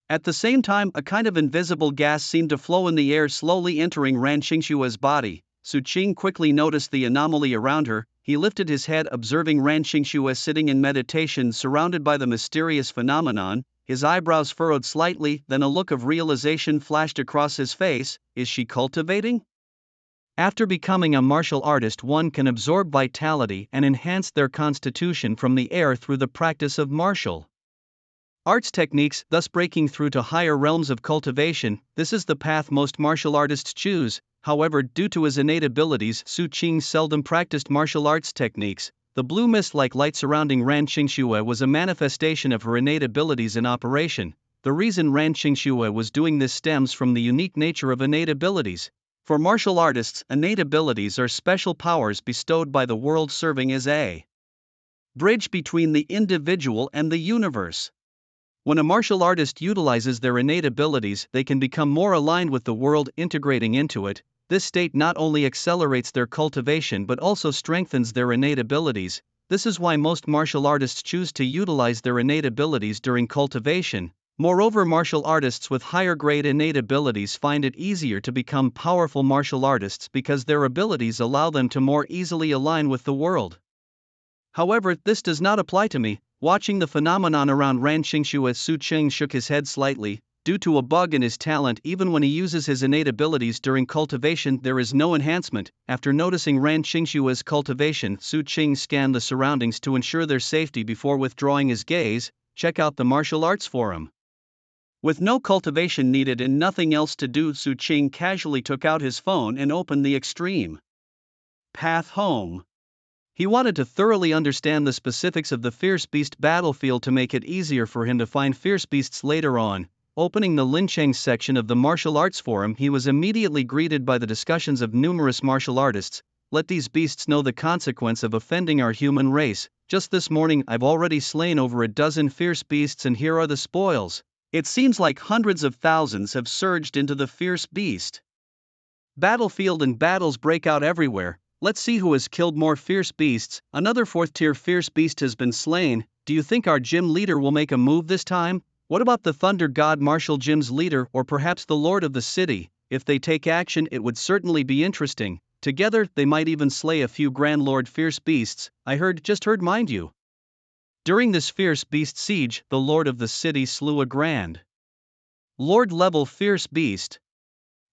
At the same time, a kind of invisible gas seemed to flow in the air, slowly entering Ran Qingxue's body. Su Qing quickly noticed the anomaly around her. He lifted his head, observing Ran Qingxue sitting in meditation, surrounded by the mysterious phenomenon. His eyebrows furrowed slightly, then a look of realization flashed across his face. Is she cultivating? After becoming a martial artist, one can absorb vitality and enhance their constitution from the air through the practice of martial arts techniques, thus breaking through to higher realms of cultivation. This is the path most martial artists choose. However, due to his innate abilities, Su Qing seldom practiced martial arts techniques. The blue mist-like light surrounding Ran Qingxue was a manifestation of her innate abilities in operation. The reason Ran Qingxue was doing this stems from the unique nature of innate abilities. For martial artists, innate abilities are special powers bestowed by the world, serving as a bridge between the individual and the universe. When a martial artist utilizes their innate abilities, they can become more aligned with the world, integrating into it. This state not only accelerates their cultivation but also strengthens their innate abilities. This is why most martial artists choose to utilize their innate abilities during cultivation. Moreover, martial artists with higher grade innate abilities find it easier to become powerful martial artists because their abilities allow them to more easily align with the world. However, this does not apply to me. Watching the phenomenon around Ran Qingxue, Su Qing shook his head slightly. Due to a bug in his talent, even when he uses his innate abilities during cultivation, there is no enhancement. After noticing Ran Qingxue's cultivation, Su Qing scanned the surroundings to ensure their safety before withdrawing his gaze. Check out the martial arts forum. With no cultivation needed and nothing else to do, Su Qing casually took out his phone and opened the extreme path home. He wanted to thoroughly understand the specifics of the Fierce Beast battlefield to make it easier for him to find fierce beasts later on. Opening the Lincheng section of the martial arts forum, he was immediately greeted by the discussions of numerous martial artists. Let these beasts know the consequence of offending our human race. Just this morning I've already slain over a dozen fierce beasts, and here are the spoils. It seems like hundreds of thousands have surged into the fierce beast battlefield and battles break out everywhere. Let's see who has killed more fierce beasts. Another 4th-tier fierce beast has been slain. Do you think our gym leader will make a move this time? What about the Thunder God Martial Gym's leader, or perhaps the Lord of the City? If they take action, it would certainly be interesting. Together, they might even slay a few Grand Lord fierce beasts. Just heard mind you. During this fierce beast siege, the Lord of the City slew a Grand Lord level fierce beast.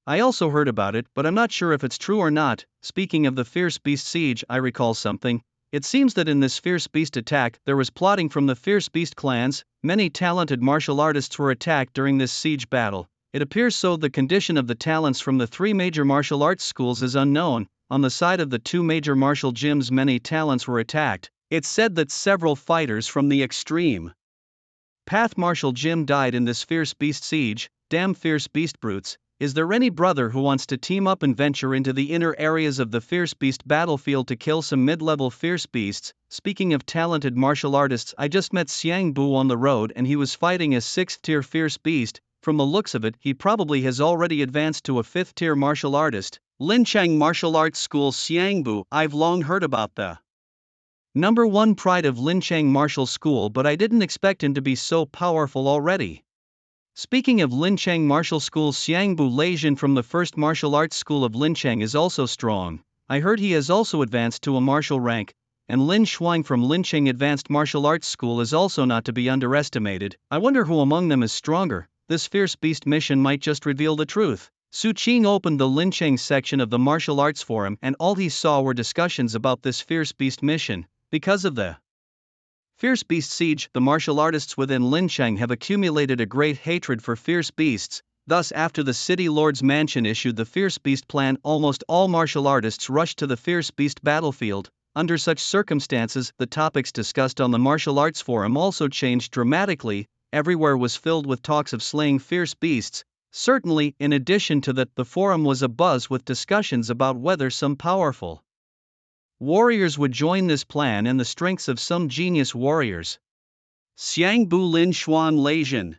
I also heard about it, but I'm not sure if it's true or not. Speaking of the Fierce Beast siege, I recall something. It seems that in this Fierce Beast attack, there was plotting from the Fierce Beast clans. Many talented martial artists were attacked during this siege battle. It appears so. The condition of the talents from the 3 major martial arts schools is unknown. On the side of the 2 major martial gyms, many talents were attacked. It's said that several fighters from the extreme Path Martial Gym died in this Fierce Beast siege. Damn fierce beast brutes. Is there any brother who wants to team up and venture into the inner areas of the Fierce Beast battlefield to kill some mid-level fierce beasts? Speaking of talented martial artists, I just met Xiang Bu on the road and he was fighting a 6th-tier fierce beast. From the looks of it, he probably has already advanced to a 5th-tier martial artist. Lincheng Martial Arts School. Xiang Bu, I've long heard about the number 1 pride of Lincheng Martial School, but I didn't expect him to be so powerful already. Speaking of Lincheng Martial School, Xiang Bu Leijin from the 1st Martial Arts School of Lincheng is also strong. I heard he has also advanced to a martial rank, and Lin Shuang from Lincheng Advanced Martial Arts School is also not to be underestimated. I wonder who among them is stronger. This fierce beast mission might just reveal the truth. Su Qing opened the Lincheng section of the martial arts forum, and all he saw were discussions about this fierce beast mission. Because of the Fierce Beast siege, the martial artists within Lincheng have accumulated a great hatred for fierce beasts. Thus, after the city lord's mansion issued the Fierce Beast plan, almost all martial artists rushed to the Fierce Beast battlefield. Under such circumstances, the topics discussed on the martial arts forum also changed dramatically. Everywhere was filled with talks of slaying fierce beasts. Certainly, in addition to that, the forum was abuzz with discussions about whether some powerful warriors would join this plan and the strengths of some genius warriors. Xiang Bu, Lin Xuan, Leijin.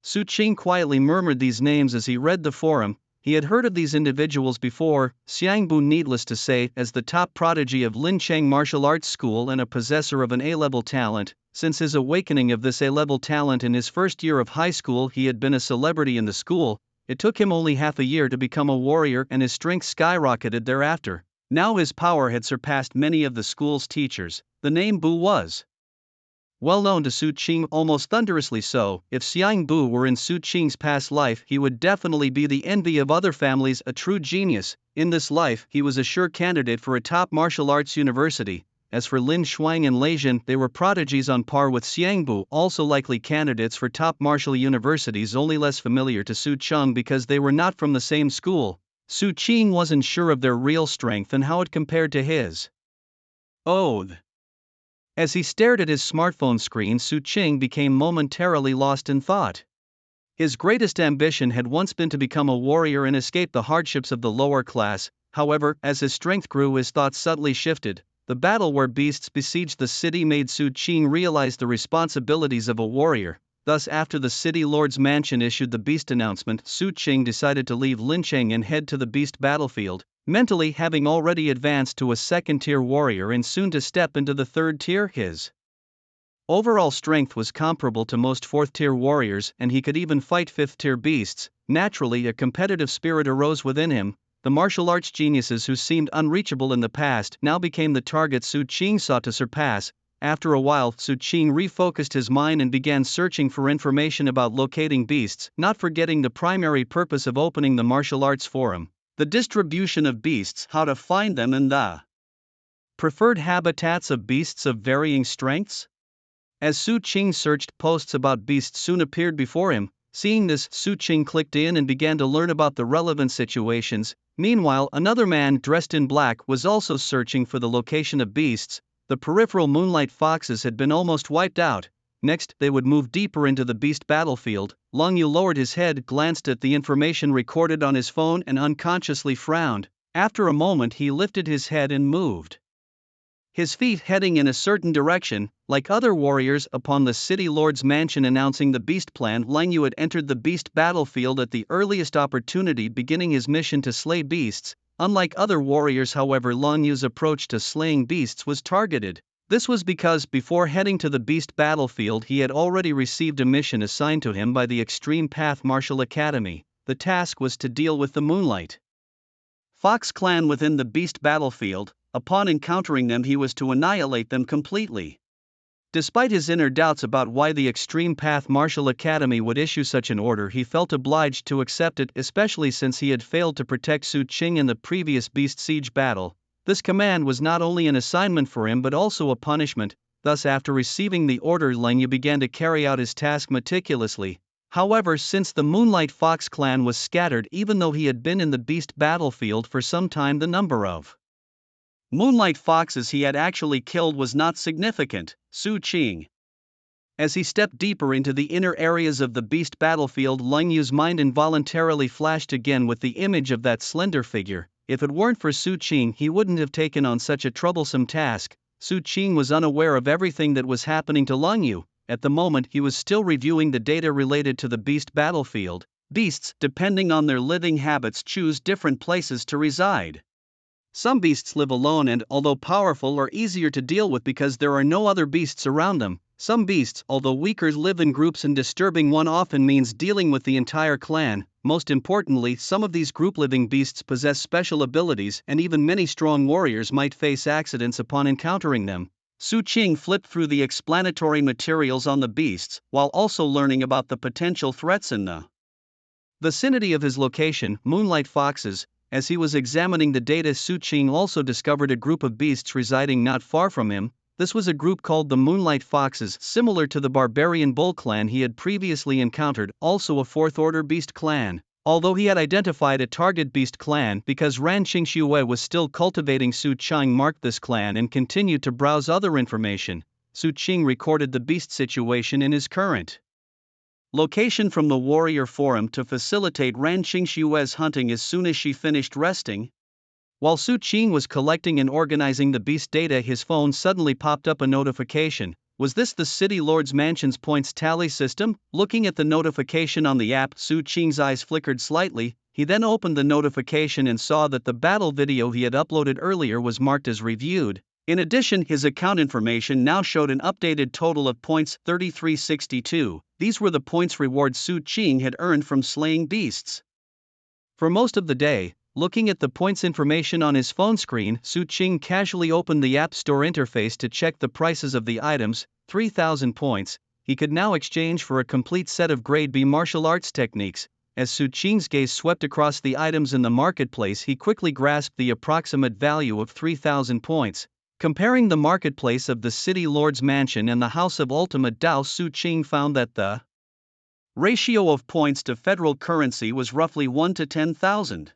Su Qing quietly murmured these names as he read the forum. He had heard of these individuals before. Xiang Bu, needless to say, as the top prodigy of Lincheng Martial Arts School and a possessor of an A-level talent. Since his awakening of this A-level talent in his first year of high school, he had been a celebrity in the school. It took him only half a year to become a warrior, and his strength skyrocketed thereafter. Now his power had surpassed many of the school's teachers. The name Bu was well known to Su Qing, almost thunderously so. If Xiang Bu were in Su Qing's past life, he would definitely be the envy of other families, a true genius. In this life, he was a sure candidate for a top martial arts university. As for Lin Shuang and Lei Jin, they were prodigies on par with Xiang Bu, also likely candidates for top martial universities, only less familiar to Su Cheng because they were not from the same school. Su Qing wasn't sure of their real strength and how it compared to his. As he stared at his smartphone screen, Su Qing became momentarily lost in thought. His greatest ambition had once been to become a warrior and escape the hardships of the lower class. However, as his strength grew, his thoughts subtly shifted. The battle where beasts besieged the city made Su Qing realize the responsibilities of a warrior. Thus, after the city lord's mansion issued the beast announcement, Su Qing decided to leave Lincheng and head to the beast battlefield, mentally having already advanced to a second-tier warrior and soon to step into the third tier. His overall strength was comparable to most fourth-tier warriors, and he could even fight fifth-tier beasts. Naturally, a competitive spirit arose within him. The martial arts geniuses who seemed unreachable in the past now became the target Su Qing sought to surpass. After a while, Su Qing refocused his mind and began searching for information about locating beasts, not forgetting the primary purpose of opening the martial arts forum: the distribution of beasts, how to find them, and the preferred habitats of beasts of varying strengths. As Su Qing searched, posts about beasts soon appeared before him. Seeing this, Su Qing clicked in and began to learn about the relevant situations. Meanwhile, another man dressed in black was also searching for the location of beasts. The peripheral moonlight foxes had been almost wiped out. Next, they would move deeper into the beast battlefield. Long Yu lowered his head, glanced at the information recorded on his phone, and unconsciously frowned. After a moment, he lifted his head and moved his feet, heading in a certain direction. Like other warriors, upon the city lord's mansion announcing the beast plan, Lang Yu had entered the beast battlefield at the earliest opportunity, beginning his mission to slay beasts. Unlike other warriors, however, Lang Yu's approach to slaying beasts was targeted. This was because, before heading to the beast battlefield, he had already received a mission assigned to him by the Extreme Path Martial Academy. The task was to deal with the Moonlight Fox clan within the beast battlefield. Upon encountering them, he was to annihilate them completely. Despite his inner doubts about why the Extreme Path Martial Academy would issue such an order, he felt obliged to accept it, especially since he had failed to protect Su Qing in the previous beast siege battle. This command was not only an assignment for him but also a punishment. Thus, after receiving the order, Lang Yu began to carry out his task meticulously. However, since the Moonlight Fox clan was scattered, even though he had been in the beast battlefield for some time, the number of Moonlight foxes he had actually killed was not significant. Su Qing. As he stepped deeper into the inner areas of the beast battlefield, Lang Yu's mind involuntarily flashed again with the image of that slender figure. If it weren't for Su Qing, he wouldn't have taken on such a troublesome task. Su Qing was unaware of everything that was happening to Lang Yu. At the moment, he was still reviewing the data related to the beast battlefield. Beasts, depending on their living habits, choose different places to reside. Some beasts live alone and, although powerful, are easier to deal with because there are no other beasts around them. Some beasts, although weaker, live in groups, and disturbing one often means dealing with the entire clan. Most importantly, some of these group-living beasts possess special abilities, and even many strong warriors might face accidents upon encountering them. Su Qing flipped through the explanatory materials on the beasts, while also learning about the potential threats in the vicinity of his location, Moonlight Foxes. As he was examining the data, Su Qing also discovered a group of beasts residing not far from him. This was a group called the Moonlight Foxes, similar to the Barbarian Bull clan he had previously encountered, also a fourth-order beast clan. Although he had identified a target beast clan because Ran Qingxue was still cultivating, Su Qing marked this clan and continued to browse other information. Su Qing recorded the beast situation in his current location from the Warrior Forum to facilitate Ran Qingxue's hunting as soon as she finished resting. While Su Qing was collecting and organizing the beast data, his phone suddenly popped up a notification. Was this the City Lord's Mansion's points tally system? Looking at the notification on the app, Su Qing's eyes flickered slightly. He then opened the notification and saw that the battle video he had uploaded earlier was marked as reviewed. In addition, his account information now showed an updated total of points 3362. These were the points reward Su Qing had earned from slaying beasts. For most of the day, Looking at the points information on his phone screen, Su Qing casually opened the App Store interface to check the prices of the items. 3,000 points. He could now exchange for a complete set of grade B martial arts techniques. As Su Qing's gaze swept across the items in the marketplace, he quickly grasped the approximate value of 3,000 points. Comparing the marketplace of the City Lord's Mansion and the House of Ultimate Dao, Su Qing found that the ratio of points to federal currency was roughly 1 to 10,000.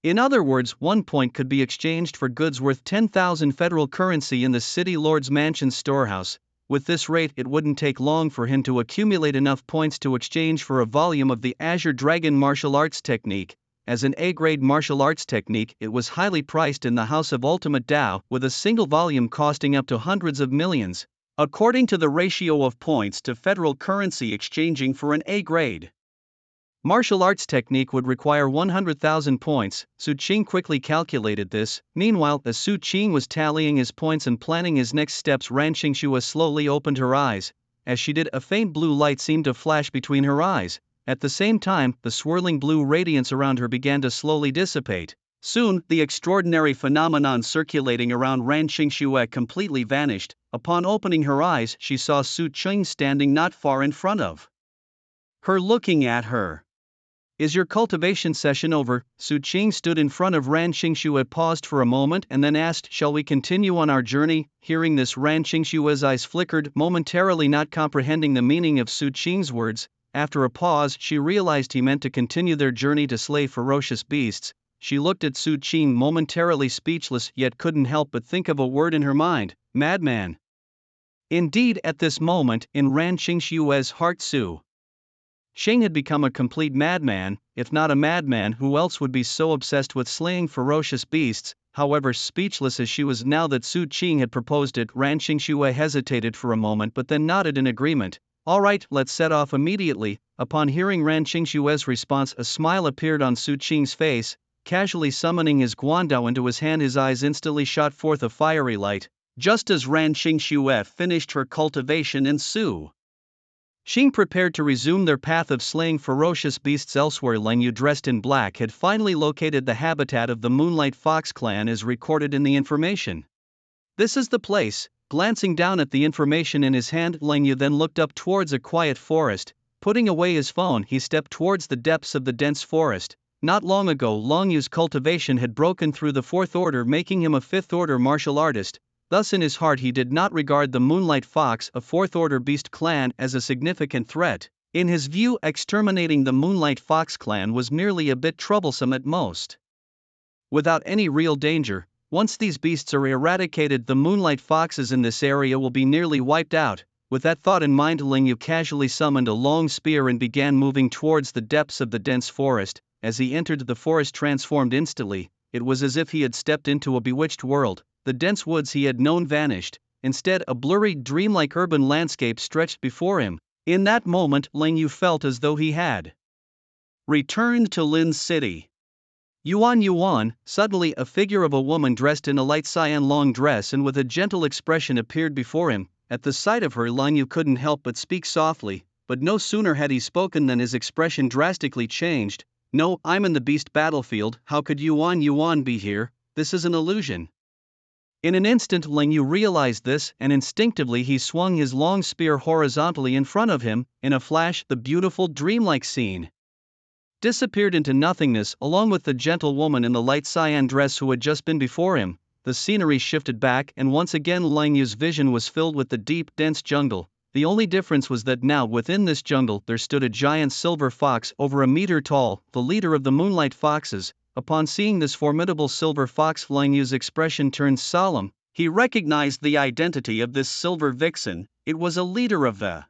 In other words, 1 point could be exchanged for goods worth 10,000 federal currency in the City Lord's Mansion's storehouse. With this rate, it wouldn't take long for him to accumulate enough points to exchange for a volume of the Azure Dragon martial arts technique. As an A-grade martial arts technique, it was highly priced in the House of Ultimate Dao, with a single volume costing up to hundreds of millions. According to the ratio of points to federal currency, exchanging for an A-grade martial arts technique would require 100,000 points. Su Qing quickly calculated this. Meanwhile, as Su Qing was tallying his points and planning his next steps, Ran Qingxue slowly opened her eyes. As she did, a faint blue light seemed to flash between her eyes. At the same time, the swirling blue radiance around her began to slowly dissipate. Soon, the extraordinary phenomenon circulating around Ran Qingxue completely vanished. Upon opening her eyes, she saw Su Qing standing not far in front of her, looking at her. "Is your cultivation session over?" Su Qing stood in front of Ran Qingxue, paused for a moment, and then asked, "Shall we continue on our journey?" Hearing this, Ran Qingxue's eyes flickered, momentarily not comprehending the meaning of Su Qing's words. After a pause, she realized he meant to continue their journey to slay ferocious beasts. She looked at Su Qing, momentarily speechless, yet couldn't help but think of a word in her mind: madman. Indeed, at this moment, in Ran Qingxue's heart, Su Qing had become a complete madman. If not a madman, who else would be so obsessed with slaying ferocious beasts? However, speechless as she was now that Su Qing had proposed it, Ran Qingxue hesitated for a moment but then nodded in agreement. "All right, let's set off immediately." Upon hearing Ran Qingxue's response, a smile appeared on Su Qing's face. Casually summoning his guandao into his hand, his eyes instantly shot forth a fiery light. Just as Ran Qingxue finished her cultivation and Su Qing prepared to resume their path of slaying ferocious beasts elsewhere, Lang Yu, dressed in black, had finally located the habitat of the Moonlight Fox clan as recorded in the information. "This is the place." Glancing down at the information in his hand, Lang Yu then looked up towards a quiet forest. Putting away his phone, he stepped towards the depths of the dense forest. Not long ago, Lang Yu's cultivation had broken through the 4th order, making him a 5th order martial artist. Thus in his heart he did not regard the Moonlight Fox, a 4th order beast clan, as a significant threat. In his view, exterminating the Moonlight Fox clan was merely a bit troublesome at most, without any real danger. Once these beasts are eradicated, the Moonlight Foxes in this area will be nearly wiped out. With that thought in mind, Ling Yu casually summoned a long spear and began moving towards the depths of the dense forest. As he entered, the forest transformed instantly. It was as if he had stepped into a bewitched world. The dense woods he had known vanished. Instead, a blurry, dreamlike urban landscape stretched before him. In that moment, Ling Yu felt as though he had returned to Lin's city. Yuan. Suddenly, a figure of a woman dressed in a light cyan long dress and with a gentle expression appeared before him. At the sight of her, Ling Yu couldn't help but speak softly, but no sooner had he spoken than his expression drastically changed. "No, I'm in the beast battlefield. How could Yuan be here? This is an illusion." In an instant, Ling Yu realized this, and instinctively he swung his long spear horizontally in front of him. In a flash, the beautiful, dreamlike scene disappeared into nothingness, along with the gentle woman in the light cyan dress who had just been before him. The scenery shifted back, and once again Ling Yu's vision was filled with the deep, dense jungle. The only difference was that now within this jungle there stood a giant silver fox over a meter tall, the leader of the Moonlight Foxes. Upon seeing this formidable silver fox, Ling Yu's expression turned solemn. He recognized the identity of this silver vixen. It was a leader of the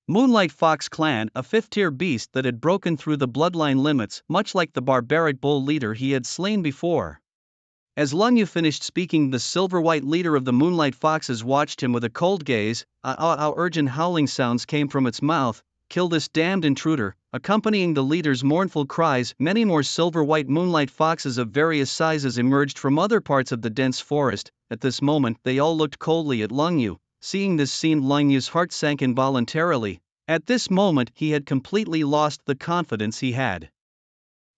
Moonlight Fox clan, a 5th-tier beast that had broken through the bloodline limits, much like the barbaric bull leader he had slain before. As Ling Yu finished speaking, the silver-white leader of the Moonlight Foxes watched him with a cold gaze. Urgent howling sounds came from its mouth. "Kill this damned intruder." Accompanying the leader's mournful cries, many more silver-white Moonlight Foxes of various sizes emerged from other parts of the dense forest. At this moment, they all looked coldly at Ling Yu. Seeing this scene, Ling Yu's heart sank involuntarily. At this moment, he had completely lost the confidence he had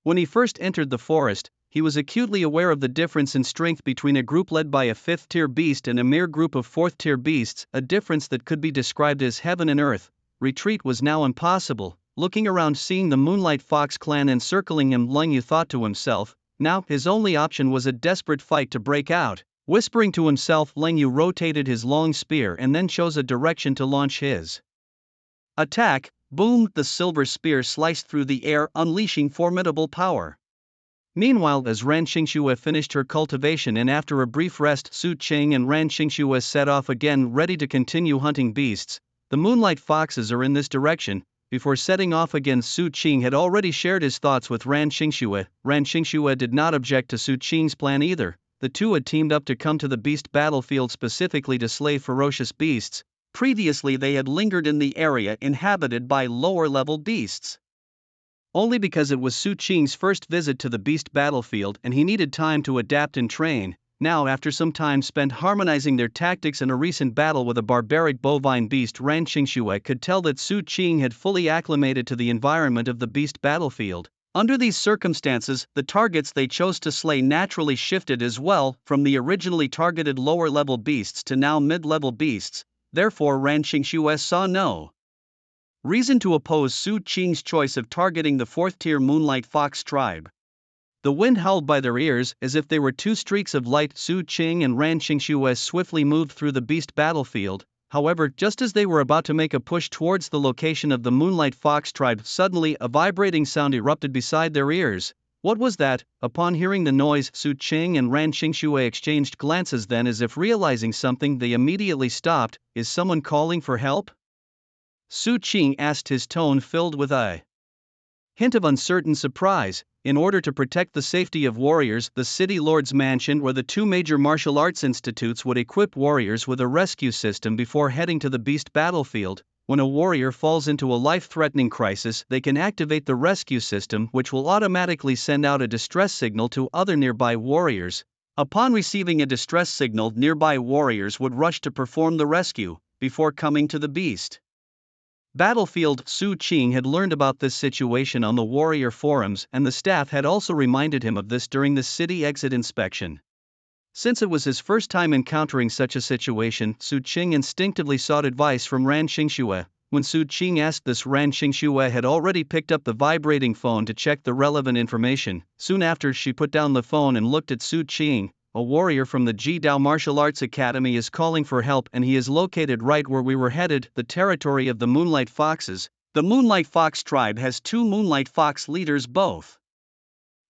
When he first entered the forest, he was acutely aware of the difference in strength between a group led by a 5th-tier beast and a mere group of 4th-tier beasts, a difference that could be described as heaven and earth. Retreat was now impossible. Looking around, seeing the Moonlight Fox clan encircling him, Leng Yu thought to himself, now his only option was a desperate fight to break out. Whispering to himself, Leng Yu rotated his long spear and then chose a direction to launch his attack. Boom! The silver spear sliced through the air, unleashing formidable power. Meanwhile, as Ran Xingxue finished her cultivation and after a brief rest, Su Qing and Ran Xingxue set off again, ready to continue hunting beasts. The Moonlight Foxes are in this direction. Before setting off again, Su Qing had already shared his thoughts with Ran Xingxue. Ran Xingxue did not object to Su Qing's plan either. The two had teamed up to come to the beast battlefield specifically to slay ferocious beasts. Previously they had lingered in the area inhabited by lower-level beasts. Only because it was Su Qing's first visit to the beast battlefield and he needed time to adapt and train. Now, after some time spent harmonizing their tactics in a recent battle with a barbaric bovine beast, Ran Xingxue could tell that Su Qing had fully acclimated to the environment of the beast battlefield. Under these circumstances, the targets they chose to slay naturally shifted as well, from the originally targeted lower-level beasts to now mid-level beasts. Therefore, Ran Xingxue saw no reason to oppose Su Qing's choice of targeting the 4th-tier Moonlight Fox tribe. The wind howled by their ears as if they were two streaks of light. Su Qing and Ran Xingxue swiftly moved through the beast battlefield. However, just as they were about to make a push towards the location of the Moonlight Fox tribe, suddenly a vibrating sound erupted beside their ears. What was that? Upon hearing the noise, Su Qing and Ran Xingxue exchanged glances, then as if realizing something they immediately stopped. Is someone calling for help? Su Qing asked, his tone filled with a hint of uncertain surprise. In order to protect the safety of warriors, the city lord's mansion or the two major martial arts institutes would equip warriors with a rescue system before heading to the beast battlefield. When a warrior falls into a life-threatening crisis, they can activate the rescue system, which will automatically send out a distress signal to other nearby warriors. Upon receiving a distress signal, nearby warriors would rush to perform the rescue before coming to the beast battlefield. Su Qing had learned about this situation on the warrior forums, and the staff had also reminded him of this during the city exit inspection. Since it was his first time encountering such a situation, Su Qing instinctively sought advice from Ran Xingxue. When Su Qing asked this, Ran Xingxue had already picked up the vibrating phone to check the relevant information. Soon after, she put down the phone and looked at Su Qing. A warrior from the Jidao Martial Arts Academy is calling for help, and he is located right where we were headed, the territory of the Moonlight Foxes. The Moonlight Fox tribe has two Moonlight Fox leaders, both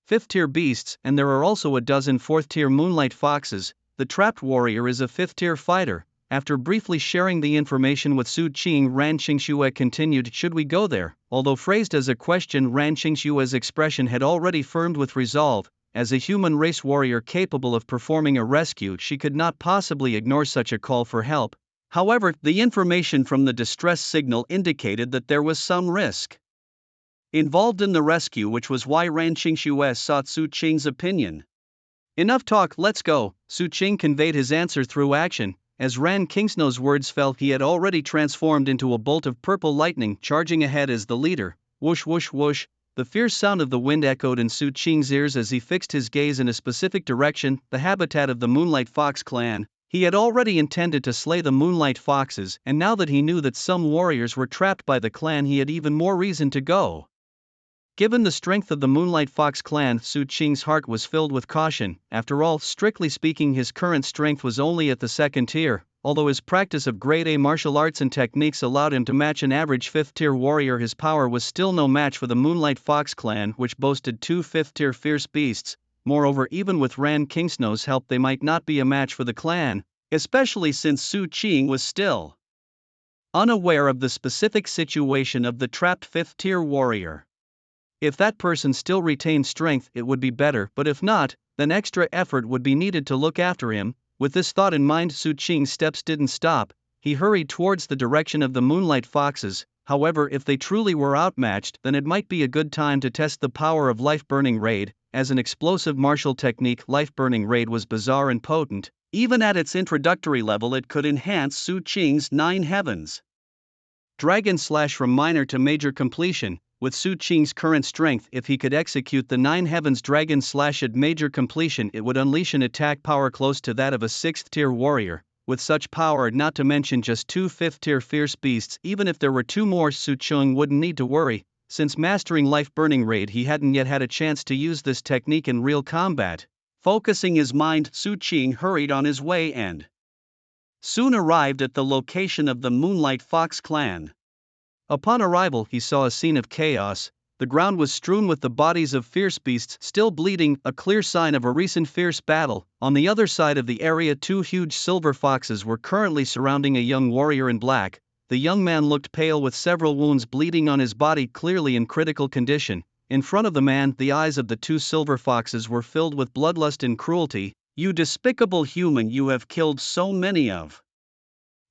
5th-tier beasts, and there are also a dozen 4th-tier Moonlight Foxes. The trapped warrior is a 5th-tier fighter. After briefly sharing the information with Su Qing, Ran Xingxue continued, should we go there? Although phrased as a question, Ran Xingxue's expression had already firmed with resolve. As a human race warrior capable of performing a rescue, she could not possibly ignore such a call for help. However, the information from the distress signal indicated that there was some risk involved in the rescue, which was why Ran Xingxue sought Su Qing's opinion. Enough talk, let's go. Su Qing conveyed his answer through action. As Ran Xingxue's words fell, he had already transformed into a bolt of purple lightning, charging ahead as the leader. Whoosh whoosh whoosh. The fierce sound of the wind echoed in Su Qing's ears as he fixed his gaze in a specific direction, the habitat of the Moonlight Fox clan. He had already intended to slay the Moonlight Foxes, and now that he knew that some warriors were trapped by the clan, he had even more reason to go. Given the strength of the Moonlight Fox clan, Su Qing's heart was filled with caution. After all, strictly speaking, his current strength was only at the 2nd tier. Although his practice of grade A martial arts and techniques allowed him to match an average 5th-tier warrior, his power was still no match for the Moonlight Fox clan, which boasted two 5th-tier fierce beasts. Moreover, even with Ran Xingxue's help, they might not be a match for the clan, especially since Su Qing was still unaware of the specific situation of the trapped 5th-tier warrior. If that person still retained strength, it would be better, but if not, then extra effort would be needed to look after him. With this thought in mind, Su Qing's steps didn't stop. He hurried towards the direction of the Moonlight Foxes. However, if they truly were outmatched, then it might be a good time to test the power of Life-Burning Raid. As an explosive martial technique, Life-Burning Raid was bizarre and potent. Even at its introductory level, it could enhance Su Qing's 9 heavens Dragon Slash from minor to major completion. with Su Qing's current strength, if he could execute the Nine Heavens Dragon Slash at major completion, it would unleash an attack power close to that of a 6th tier warrior. With such power, not to mention just 2 5th tier fierce beasts, even if there were 2 more, Su Qing wouldn't need to worry. Since mastering Life Burning Raid, he hadn't yet had a chance to use this technique in real combat. Focusing his mind, Su Qing hurried on his way and soon arrived at the location of the Moonlight Fox clan. Upon arrival, he saw a scene of chaos. The ground was strewn with the bodies of fierce beasts still bleeding, a clear sign of a recent fierce battle. On the other side of the area, 2 huge silver foxes were currently surrounding a young warrior in black. The young man looked pale with several wounds bleeding on his body, clearly in critical condition. In front of the man, the eyes of the 2 silver foxes were filled with bloodlust and cruelty. "You despicable human, you have killed so many of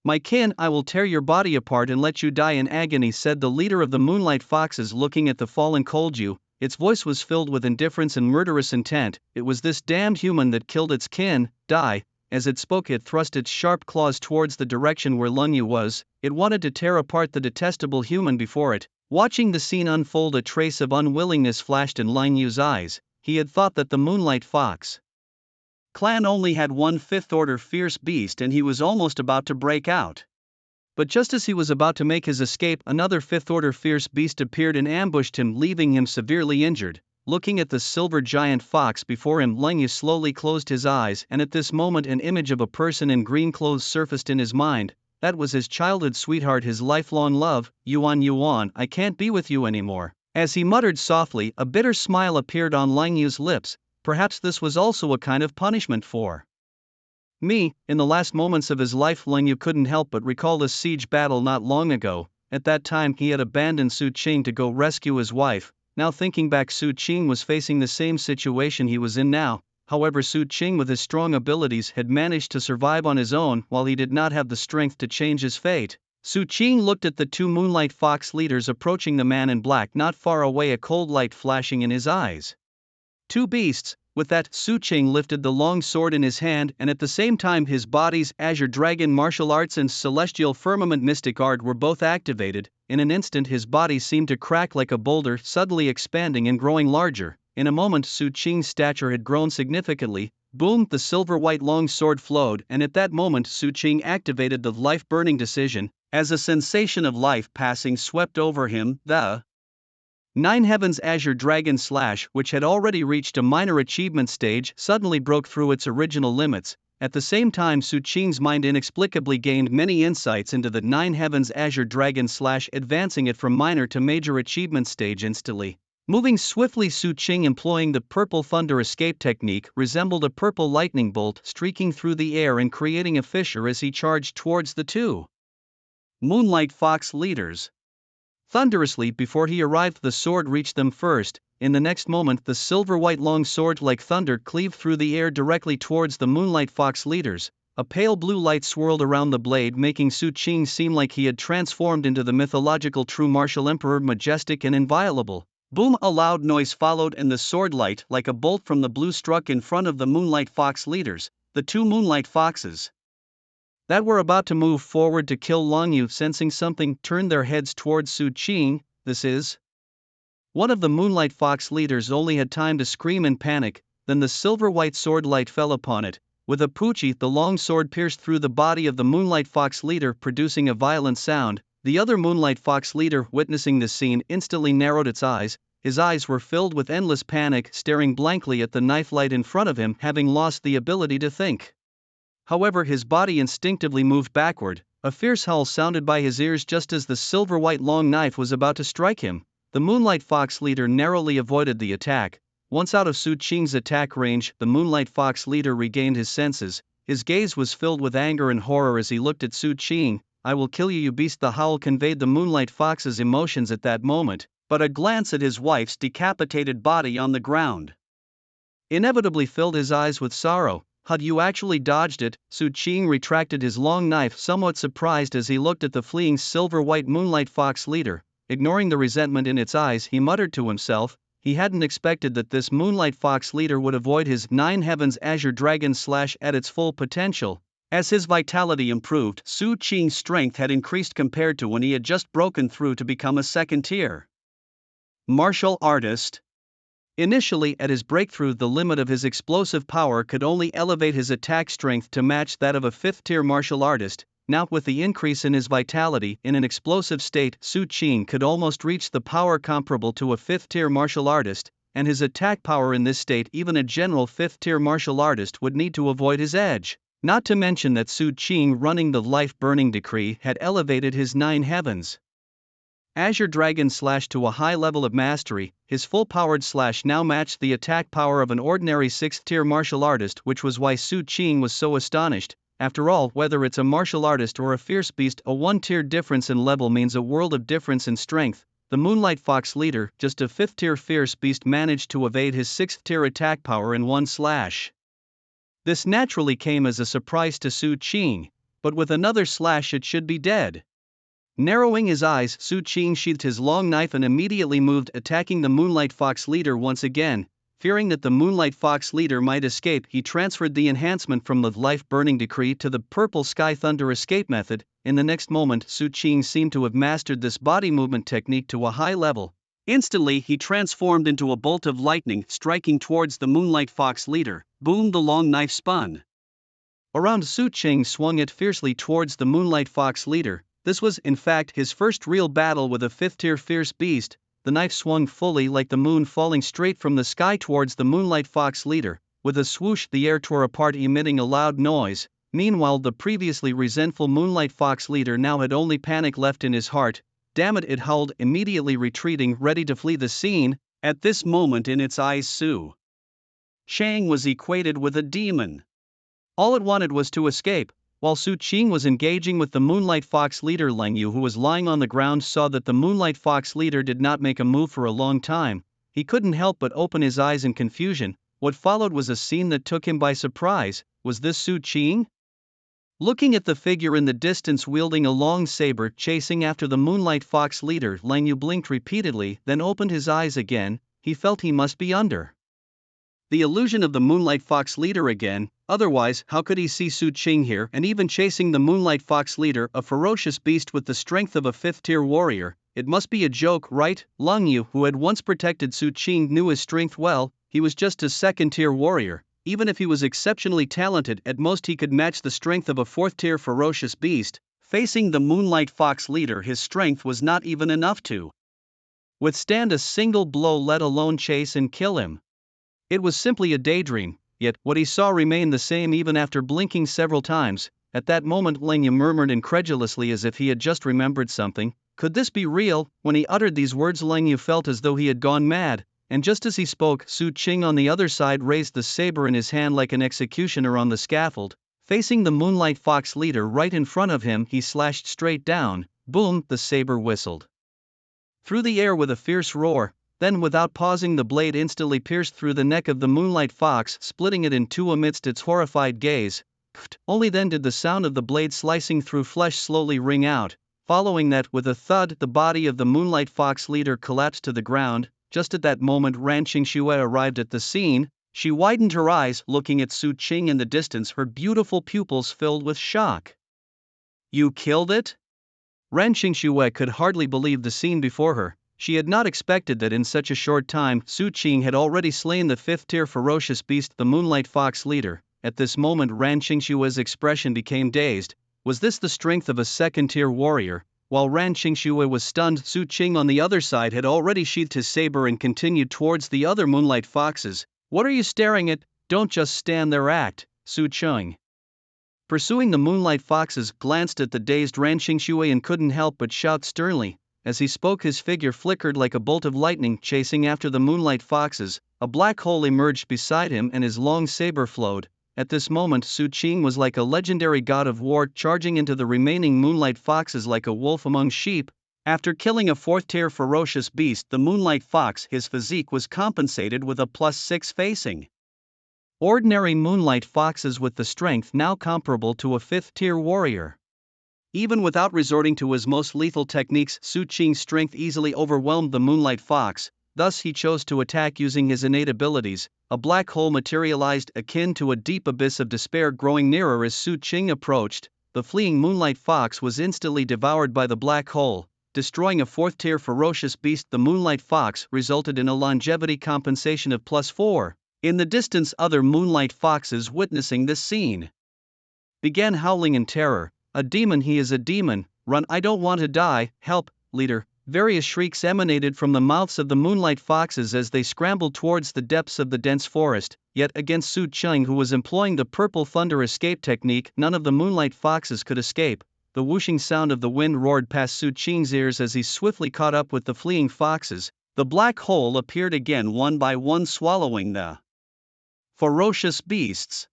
my kin, I will tear your body apart and let you die in agony," said the leader of the Moonlight Foxes, looking at the fallen Kolju. Its voice was filled with indifference and murderous intent. It was this damned human that killed its kin. Die. As it spoke, it thrust its sharp claws towards the direction where Lung Yu was. It wanted to tear apart the detestable human before it. Watching the scene unfold, a trace of unwillingness flashed in Lung Yu's eyes. He had thought that the Moonlight Fox clan only had 1 5th order fierce beast, and he was almost about to break out. But just as he was about to make his escape, another 5th order fierce beast appeared and ambushed him, leaving him severely injured. Looking at the silver giant fox before him, Lung Yu slowly closed his eyes, and at this moment an image of a person in green clothes surfaced in his mind. That was his childhood sweetheart, his lifelong love. "Yuan, Yuan, I can't be with you anymore." As he muttered softly, a bitter smile appeared on Lung Yu's lips. Perhaps this was also a kind of punishment for me. In the last moments of his life, Lung Yu couldn't help but recall the siege battle not long ago. At that time, he had abandoned Su Qing to go rescue his wife. Now thinking back, Su Qing was facing the same situation he was in now. However, Su Qing, with his strong abilities, had managed to survive on his own, while he did not have the strength to change his fate. Su Qing looked at the 2 Moonlight Fox leaders approaching the man in black not far away, a cold light flashing in his eyes. 2 beasts. With that, Su Qing lifted the long sword in his hand, and at the same time his body's Azure Dragon martial arts and Celestial Firmament mystic art were both activated. In an instant his body seemed to crack like a boulder, suddenly expanding and growing larger. In a moment Su Qing's stature had grown significantly. Boom! The silver-white long sword flowed, and at that moment Su Qing activated the life-burning decision. As a sensation of life passing swept over him, the Nine Heavens Azure Dragon Slash, which had already reached a minor achievement stage, suddenly broke through its original limits. At the same time, Su Qing's mind inexplicably gained many insights into the Nine Heavens Azure Dragon Slash, advancing it from minor to major achievement stage instantly. Moving swiftly, Su Qing, employing the Purple Thunder escape technique, resembled a purple lightning bolt streaking through the air and creating a fissure as he charged towards the 2 Moonlight Fox leaders. Thunderously, before he arrived, the sword reached them first. In the next moment, the silver-white long sword like thunder cleaved through the air directly towards the Moonlight Fox leaders. A pale blue light swirled around the blade, making Su Qing seem like he had transformed into the mythological true martial emperor, majestic and inviolable. Boom! A loud noise followed, and the sword light, like a bolt from the blue, struck in front of the Moonlight Fox leaders. The 2 Moonlight Foxes that were about to move forward to kill Lung Yu, sensing something, turned their heads towards Su Qing. "This is..." One of the Moonlight Fox leaders only had time to scream in panic. Then the silver-white sword light fell upon it. With a poochie, the long sword pierced through the body of the Moonlight Fox leader, producing a violent sound. The other Moonlight Fox leader, witnessing this scene, instantly narrowed its eyes. His eyes were filled with endless panic, staring blankly at the knife light in front of him, having lost the ability to think. However, his body instinctively moved backward. A fierce howl sounded by his ears just as the silver-white long knife was about to strike him. The Moonlight Fox leader narrowly avoided the attack. Once out of Su Qing's attack range, the Moonlight Fox leader regained his senses. His gaze was filled with anger and horror as he looked at Su Qing. "I will kill you, you beast." The howl conveyed the Moonlight Fox's emotions at that moment, but a glance at his wife's decapitated body on the ground inevitably filled his eyes with sorrow. "Had you actually dodged it?" Su Qing retracted his long knife, somewhat surprised as he looked at the fleeing silver-white Moonlight Fox leader. Ignoring the resentment in its eyes, he muttered to himself. He hadn't expected that this Moonlight Fox leader would avoid his Nine Heavens Azure Dragon Slash at its full potential. As his vitality improved, Su Qing's strength had increased compared to when he had just broken through to become a 2nd tier Martial artist. Initially, at his breakthrough, the limit of his explosive power could only elevate his attack strength to match that of a 5th-tier martial artist. Now, with the increase in his vitality in an explosive state, Su Qing could almost reach the power comparable to a 5th-tier martial artist, and his attack power in this state, even a general 5th-tier martial artist would need to avoid his edge. Not to mention that Su Qing, running the life-burning decree, had elevated his 9 heavens. Azure Dragon slash to a high level of mastery. His full-powered slash now matched the attack power of an ordinary 6th-tier martial artist, which was why Su Qing was so astonished. After all, whether it's a martial artist or a fierce beast, a 1-tier difference in level means a world of difference in strength. The Moonlight Fox leader, just a 5th-tier fierce beast, managed to evade his 6th-tier attack power in one slash. This naturally came as a surprise to Su Qing, but with another slash it should be dead. Narrowing his eyes, Su Qing sheathed his long knife and immediately moved, attacking the Moonlight Fox leader once again. Fearing that the Moonlight Fox leader might escape, he transferred the enhancement from the life-burning decree to the Purple Sky Thunder escape method. In the next moment, Su Qing seemed to have mastered this body movement technique to a high level. Instantly, he transformed into a bolt of lightning, striking towards the Moonlight Fox leader. Boom! The long knife spun around. Su Qing swung it fiercely towards the Moonlight Fox leader. This was, in fact, his first real battle with a 5th-tier fierce beast. The knife swung fully like the moon, falling straight from the sky towards the Moonlight Fox leader. With a swoosh, the air tore apart, emitting a loud noise. Meanwhile, the previously resentful Moonlight Fox leader now had only panic left in his heart. Damn it, it howled, immediately retreating, ready to flee the scene. At this moment, in its eyes, Su Shang was equated with a demon. All it wanted was to escape. While Su Qing was engaging with the Moonlight Fox leader, Lang Yu, who was lying on the ground, saw that the Moonlight Fox leader did not make a move for a long time. He couldn't help but open his eyes in confusion. What followed was a scene that took him by surprise. Was this Su Qing? Looking at the figure in the distance wielding a long saber chasing after the Moonlight Fox leader, Lang Yu blinked repeatedly, then opened his eyes again. He felt he must be under the illusion of the Moonlight Fox leader again. Otherwise, how could he see Su Qing here and even chasing the Moonlight Fox leader, a ferocious beast with the strength of a 5th-tier warrior? It must be a joke, right? Lang Yu, who had once protected Su Qing, knew his strength well. He was just a 2nd-tier warrior. Even if he was exceptionally talented, at most he could match the strength of a 4th-tier ferocious beast. Facing the Moonlight Fox leader, his strength was not even enough to withstand a single blow, let alone chase and kill him. It was simply a daydream. Yet, what he saw remained the same even after blinking several times. At that moment, Lang Yu murmured incredulously as if he had just remembered something. Could this be real? When he uttered these words, Lang Yu felt as though he had gone mad. And just as he spoke, Su Qing on the other side raised the saber in his hand like an executioner on the scaffold. Facing the Moonlight Fox leader right in front of him, he slashed straight down. Boom! The saber whistled through the air with a fierce roar. Then, without pausing, the blade instantly pierced through the neck of the Moonlight Fox, splitting it in two amidst its horrified gaze. Only then did the sound of the blade slicing through flesh slowly ring out. Following that, with a thud, the body of the Moonlight Fox leader collapsed to the ground. Just at that moment, Ran Qingxue arrived at the scene. She widened her eyes, looking at Su Qing in the distance, her beautiful pupils filled with shock. "You killed it?" Ran Qingxue could hardly believe the scene before her. She had not expected that in such a short time Su Qing had already slain the 5th-tier ferocious beast, the Moonlight Fox leader. At this moment, Ran Qingxue's expression became dazed. Was this the strength of a 2nd-tier warrior? While Ran Qingxue was stunned, Su Qing on the other side had already sheathed his saber and continued towards the other Moonlight Foxes. "What are you staring at? Don't just stand there, act!" Su Qing, pursuing the Moonlight Foxes, glanced at the dazed Ran Qingxue and couldn't help but shout sternly. As he spoke, his figure flickered like a bolt of lightning, chasing after the Moonlight Foxes. A black hole emerged beside him and his long saber flowed. At this moment, Su Qing was like a legendary god of war, charging into the remaining Moonlight Foxes like a wolf among sheep. After killing a 4th-tier ferocious beast, the Moonlight Fox, his physique was compensated with a +6 facing ordinary Moonlight Foxes with the strength now comparable to a 5th-tier warrior. Even without resorting to his most lethal techniques, Su Qing's strength easily overwhelmed the Moonlight Fox. Thus he chose to attack using his innate abilities. A black hole materialized, akin to a deep abyss of despair, growing nearer as Su Qing approached. The fleeing Moonlight Fox was instantly devoured by the black hole. destroying a 4th-tier ferocious beast. The Moonlight Fox resulted in a longevity compensation of +4. In the distance, other Moonlight Foxes witnessing this scene began howling in terror. "A demon, he is a demon, run, I don't want to die, help, leader." Various shrieks emanated from the mouths of the Moonlight Foxes as they scrambled towards the depths of the dense forest. Yet against Su Cheng, who was employing the Purple Thunder escape technique, none of the Moonlight Foxes could escape. The whooshing sound of the wind roared past Su Cheng's ears as he swiftly caught up with the fleeing foxes. The black hole appeared again, one by one swallowing the ferocious beasts.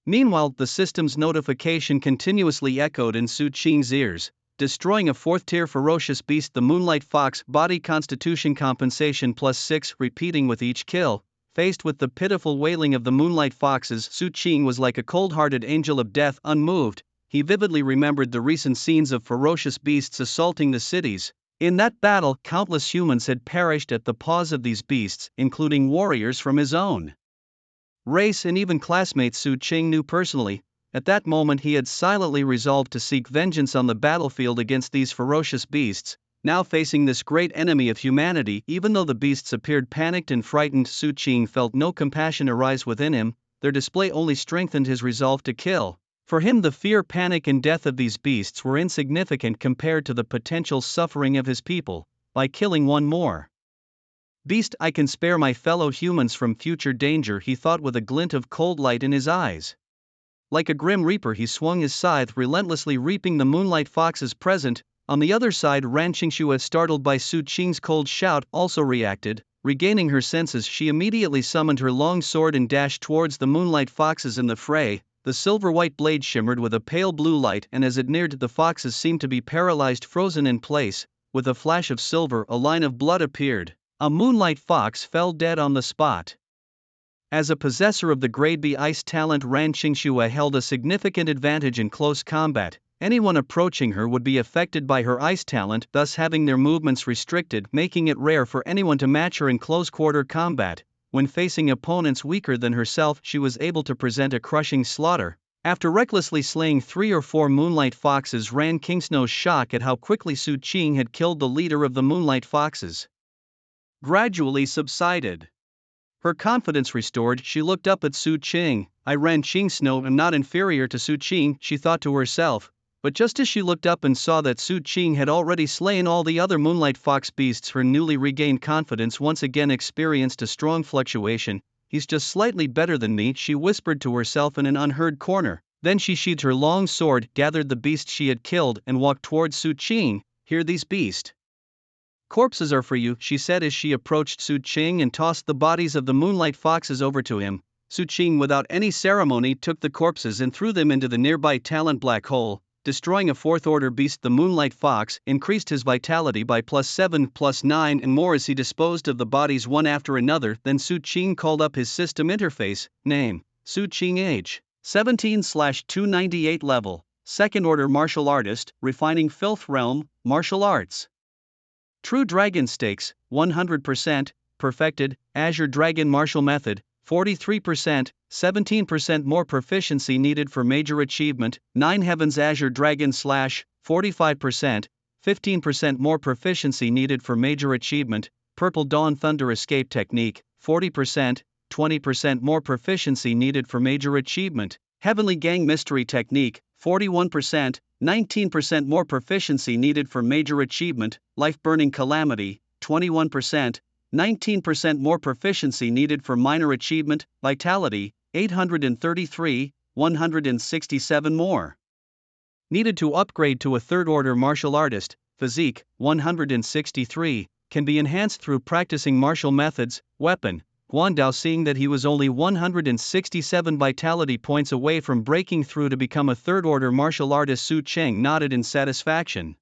Meanwhile, the system's notification continuously echoed in Su Cheng's ears. Destroying a 4th-tier ferocious beast. The Moonlight Fox body constitution compensation +6, repeating with each kill. Faced with the pitiful wailing of the Moonlight Foxes, Su Cheng was like a cold-hearted angel of death, unmoved. He vividly remembered the recent scenes of ferocious beasts assaulting the cities. In that battle, countless humans had perished at the paws of these beasts, including warriors from his own race and even classmates Su Cheng knew personally. At that moment, he had silently resolved to seek vengeance on the battlefield against these ferocious beasts. Now facing this great enemy of humanity, even though the beasts appeared panicked and frightened, Su Cheng felt no compassion arise within him. Their display only strengthened his resolve to kill. For him, the fear, panic, and death of these beasts were insignificant compared to the potential suffering of his people. By killing one more beast, I can spare my fellow humans from future danger, he thought with a glint of cold light in his eyes. Like a grim reaper, he swung his scythe, relentlessly reaping the Moonlight Foxes present. On the other side, Ran Qingxue, startled by Su Cheng's cold shout, also reacted. Regaining her senses, she immediately summoned her long sword and dashed towards the Moonlight Foxes in the fray. The silver-white blade shimmered with a pale blue light, and as it neared, the foxes seemed to be paralyzed, frozen in place. With a flash of silver, a line of blood appeared. A Moonlight Fox fell dead on the spot. As a possessor of the Grade B ice talent, Ran Qingxue held a significant advantage in close combat. Anyone approaching her would be affected by her ice talent, thus having their movements restricted, making it rare for anyone to match her in close-quarter combat. When facing opponents weaker than herself, she was able to present a crushing slaughter. After recklessly slaying 3 or 4 Moonlight Foxes, Ran Qingxue's shock at how quickly Su Cheng had killed the leader of the Moonlight Foxes gradually subsided. Her confidence restored, she looked up at Su Cheng. "I, Ran Qingxue, am not inferior to Su Cheng," she thought to herself. But just as she looked up and saw that Su Cheng had already slain all the other Moonlight Fox beasts, her newly regained confidence once again experienced a strong fluctuation. "He's just slightly better than me," she whispered to herself in an unheard corner. Then she sheathed her long sword, gathered the beast she had killed, and walked towards Su Cheng. "Here, these beast corpses are for you," she said as she approached Su Cheng and tossed the bodies of the Moonlight Foxes over to him. Su Cheng, without any ceremony, took the corpses and threw them into the nearby talent black hole. Destroying a 4th-order beast, the Moonlight Fox increased his vitality by +7, +9 and more as he disposed of the bodies one after another. Then Su Cheng called up his system interface. Name: Su Cheng, age 17/298, level 2nd order martial artist, refining filth realm, martial arts. True Dragon Stakes, 100%, perfected, Azure Dragon Martial Method, 43%, 17% more proficiency needed for major achievement. 9 Heavens Azure Dragon Slash, 45%, 15% more proficiency needed for major achievement. Purple Dawn Thunder Escape Technique, 40%, 20% more proficiency needed for major achievement. Heavenly Gang Mystery Technique, 41%, 19% more proficiency needed for major achievement. Life Burning Calamity, 21%, 19% more proficiency needed for minor achievement. Vitality, 833, 167 more needed to upgrade to a 3rd order martial artist. Physique, 163, can be enhanced through practicing martial methods. Weapon, Guandao. Seeing that he was only 167 vitality points away from breaking through to become a 3rd order martial artist, Su Cheng nodded in satisfaction.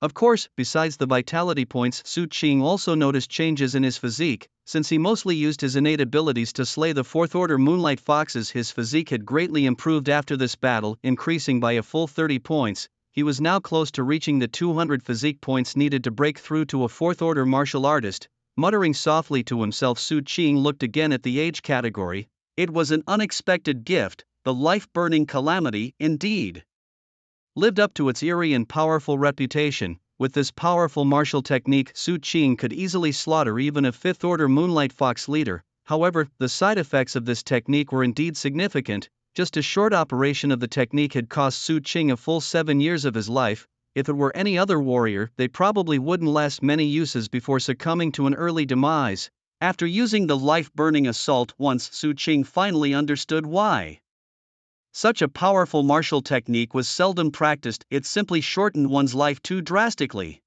Of course, besides the vitality points, Su Cheng also noticed changes in his physique. Since he mostly used his innate abilities to slay the 4th order Moonlight Foxes, his physique had greatly improved after this battle, increasing by a full 30 points. He was now close to reaching the 200 physique points needed to break through to a 4th order martial artist. Muttering softly to himself, Su Cheng looked again at the age category. It was an unexpected gift. The life-burning calamity, indeed, lived up to its eerie and powerful reputation. With this powerful martial technique, Su Qing could easily slaughter even a fifth-order Moonlight Fox leader. However, the side effects of this technique were indeed significant. Just a short operation of the technique had cost Su Qing a full 7 years of his life. If it were any other warrior, they probably wouldn't last many uses before succumbing to an early demise. After using the life-burning assault once, Su Qing finally understood why such a powerful martial technique was seldom practiced. It simply shortened one's life too drastically.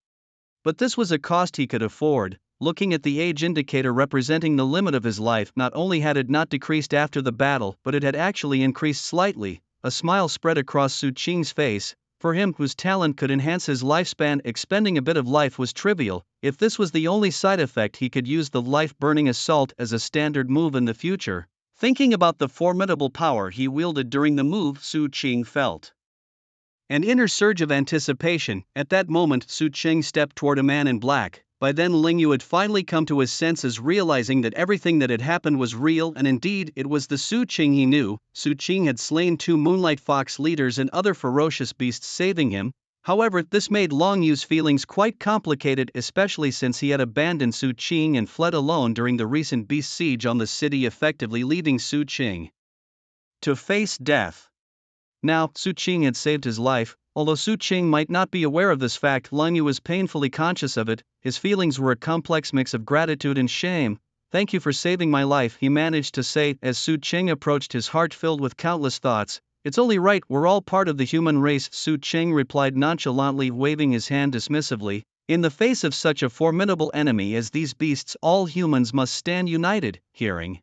But this was a cost he could afford. Looking at the age indicator representing the limit of his life, not only had it not decreased after the battle, but it had actually increased slightly. A smile spread across Su Qing's face. For him, whose talent could enhance his lifespan, expending a bit of life was trivial. If this was the only side effect, he could use the life-burning assault as a standard move in the future. Thinking about the formidable power he wielded during the move, Su Qing felt an inner surge of anticipation. At that moment, Su Qing stepped toward a man in black. By then Ling Yu had finally come to his senses, realizing that everything that had happened was real, and indeed, it was the Su Qing he knew. Su Qing had slain 2 Moonlight Fox leaders and other ferocious beasts, saving him. However, this made Long Yu's feelings quite complicated, especially since he had abandoned Su Qing and fled alone during the recent beast siege on the city, effectively leaving Su Qing to face death. Now, Su Qing had saved his life. Although Su Qing might not be aware of this fact, Long Yu was painfully conscious of it. His feelings were a complex mix of gratitude and shame. "Thank you for saving my life," he managed to say as Su Qing approached, his heart filled with countless thoughts. "It's only right, we're all part of the human race," Su Qing replied nonchalantly, waving his hand dismissively. In the face of such a formidable enemy as these beasts, all humans must stand united. Hearing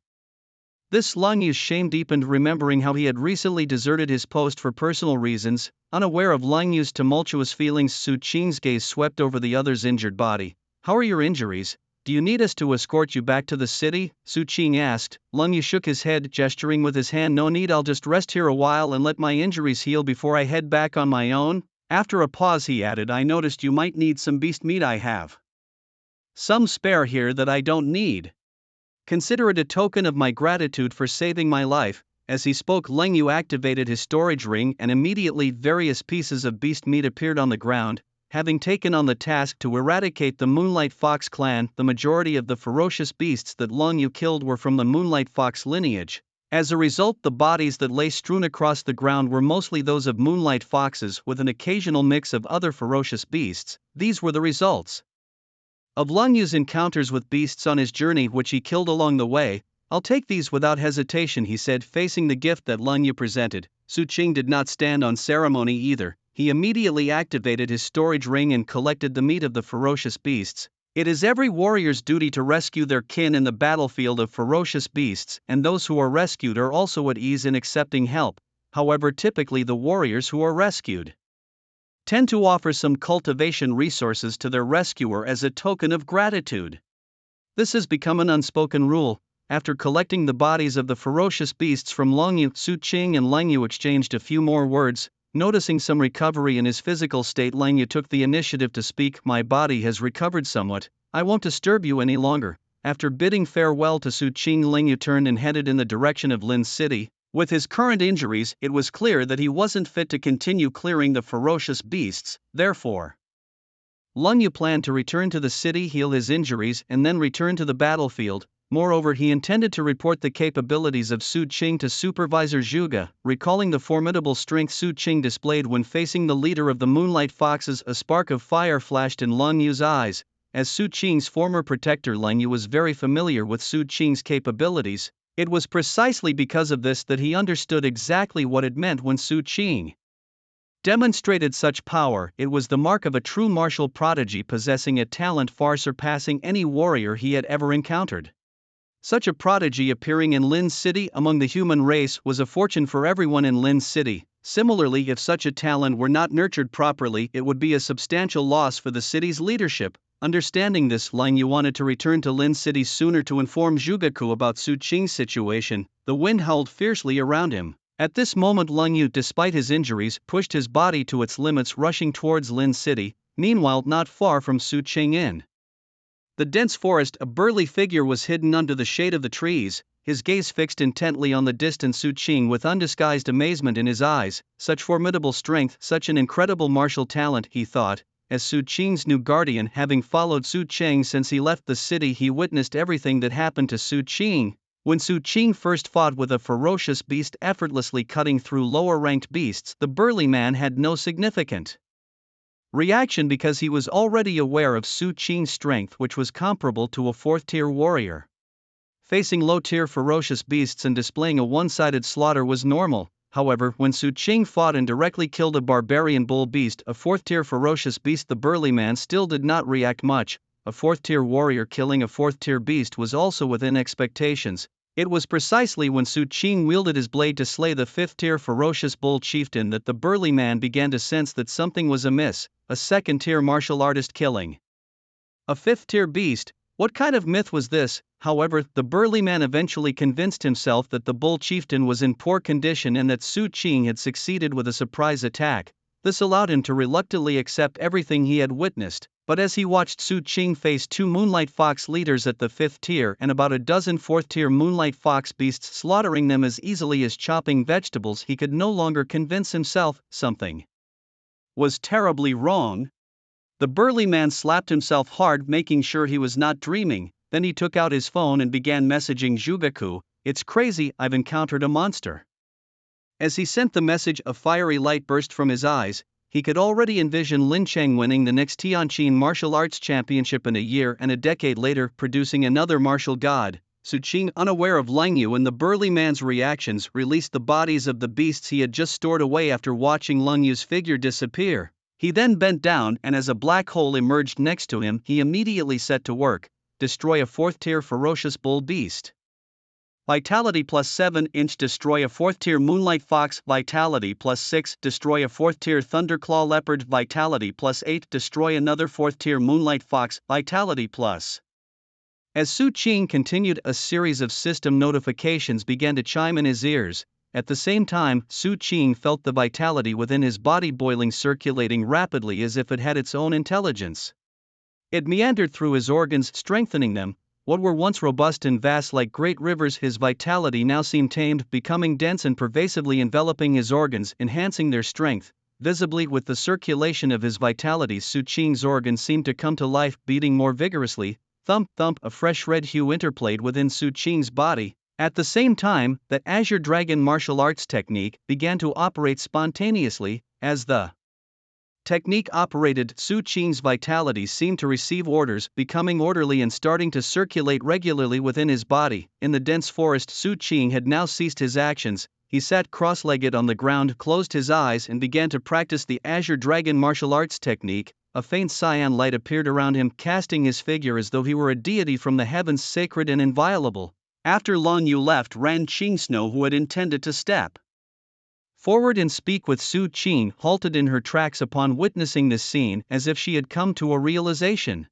this, Long Yu's shame deepened, remembering how he had recently deserted his post for personal reasons. Unaware of Long Yu's tumultuous feelings, Su Qing's gaze swept over the other's injured body. "How are your injuries? Do you need us to escort you back to the city?" Su Qing asked. Long Yu shook his head, gesturing with his hand. "No need, I'll just rest here a while and let my injuries heal before I head back on my own." After a pause he added, "I noticed you might need some beast meat. I have some spare here that I don't need. Consider it a token of my gratitude for saving my life." As he spoke, Ling Yu activated his storage ring, and immediately various pieces of beast meat appeared on the ground. Having taken on the task to eradicate the Moonlight Fox clan, the majority of the ferocious beasts that Long Yu killed were from the Moonlight Fox lineage. As a result, the bodies that lay strewn across the ground were mostly those of Moonlight Foxes, with an occasional mix of other ferocious beasts. These were the results of Long Yu's encounters with beasts on his journey, which he killed along the way. "I'll take these without hesitation," he said, facing the gift that Long Yu presented. Su Qing did not stand on ceremony either. He immediately activated his storage ring and collected the meat of the ferocious beasts. It is every warrior's duty to rescue their kin in the battlefield of ferocious beasts, and those who are rescued are also at ease in accepting help. However, typically the warriors who are rescued tend to offer some cultivation resources to their rescuer as a token of gratitude. This has become an unspoken rule. After collecting the bodies of the ferocious beasts from Long Yu, Su Qing and Ling Yu exchanged a few more words. Noticing some recovery in his physical state, Ling Yu took the initiative to speak. "My body has recovered somewhat. I won't disturb you any longer." After bidding farewell to Su Qing, Ling Yu turned and headed in the direction of Lin's city. With his current injuries, it was clear that he wasn't fit to continue clearing the ferocious beasts. Therefore, Ling Yu planned to return to the city, heal his injuries, and then return to the battlefield. Moreover, he intended to report the capabilities of Su Qing to Supervisor Zhuge. Recalling the formidable strength Su Qing displayed when facing the leader of the Moonlight Foxes, a spark of fire flashed in Ling Yu's eyes. As Su Qing's former protector, Ling Yu was very familiar with Su Qing's capabilities. It was precisely because of this that he understood exactly what it meant when Su Qing demonstrated such power. It was the mark of a true martial prodigy, possessing a talent far surpassing any warrior he had ever encountered. Such a prodigy appearing in Lin's city among the human race was a fortune for everyone in Lin's city. Similarly, if such a talent were not nurtured properly, it would be a substantial loss for the city's leadership. Understanding this, Ling Yu wanted to return to Lin's city sooner to inform Zhuge about Su Qing's situation. The wind howled fiercely around him. At this moment, Ling Yu, despite his injuries, pushed his body to its limits, rushing towards Lin's city. Meanwhile, not far from Su Qing in the dense forest, a burly figure was hidden under the shade of the trees, his gaze fixed intently on the distant Su Qing with undisguised amazement in his eyes. Such formidable strength, such an incredible martial talent, he thought. as Su Qing's new guardian. Having followed Su Cheng since he left the city, he witnessed everything that happened to Su Qing. When Su Qing first fought with a ferocious beast, effortlessly cutting through lower-ranked beasts, the burly man had no significant reaction because he was already aware of Su Qing's strength, which was comparable to a fourth-tier warrior. Facing low-tier ferocious beasts and displaying a one-sided slaughter was normal. However, when Su Qing fought and directly killed a barbarian bull beast, a fourth-tier ferocious beast, the burly man still did not react much. A fourth-tier warrior killing a fourth-tier beast was also within expectations. It was precisely when Su Qing wielded his blade to slay the fifth-tier ferocious bull chieftain that the burly man began to sense that something was amiss. A second-tier martial artist killing a fifth-tier beast. What kind of myth was this? However, the burly man eventually convinced himself that the bull chieftain was in poor condition and that Su Qing had succeeded with a surprise attack. This allowed him to reluctantly accept everything he had witnessed, but as he watched Su Qing face 2 Moonlight Fox leaders at the 5th tier and about a dozen 4th-tier Moonlight Fox beasts, slaughtering them as easily as chopping vegetables, he could no longer convince himself something was terribly wrong. The burly man slapped himself hard, making sure he was not dreaming. Then he took out his phone and began messaging Zhugeku. "It's crazy, I've encountered a monster." As he sent the message, a fiery light burst from his eyes. He could already envision Lin Cheng winning the next Tianjin Martial Arts Championship in a year and a decade later producing another martial god. Su Qing, unaware of Lang Yu and the burly man's reactions, released the bodies of the beasts he had just stored away after watching Lang Yu's figure disappear. He then bent down, and as a black hole emerged next to him, he immediately set to work. Destroy a 4th-tier ferocious bull beast. Vitality plus 7-inch. Destroy a 4th-tier Moonlight Fox. Vitality plus 6. Destroy a 4th-tier Thunderclaw Leopard. Vitality plus 8. Destroy another 4th-tier Moonlight Fox. Vitality plus. As Su Qing continued, a series of system notifications began to chime in his ears. At the same time, Su Qing felt the vitality within his body boiling, circulating rapidly as if it had its own intelligence. It meandered through his organs, strengthening them. What were once robust and vast like great rivers, his vitality now seemed tamed, becoming dense and pervasively enveloping his organs, enhancing their strength. Visibly, with the circulation of his vitality, Su Qing's organs seemed to come to life, beating more vigorously. Thump, thump, a fresh red hue interplayed within Su Qing's body. At the same time, that Azure Dragon martial arts technique began to operate spontaneously. As the technique operated, Su Qing's vitality seemed to receive orders, becoming orderly and starting to circulate regularly within his body. In the dense forest, Su Qing had now ceased his actions. He sat cross-legged on the ground, closed his eyes, and began to practice the Azure Dragon martial arts technique. A faint cyan light appeared around him, casting his figure as though he were a deity from the heavens, sacred and inviolable. After Lang Yu left, Ran Qingsnow, who had intended to step forward and speak with Su Qing, halted in her tracks upon witnessing this scene, as if she had come to a realization.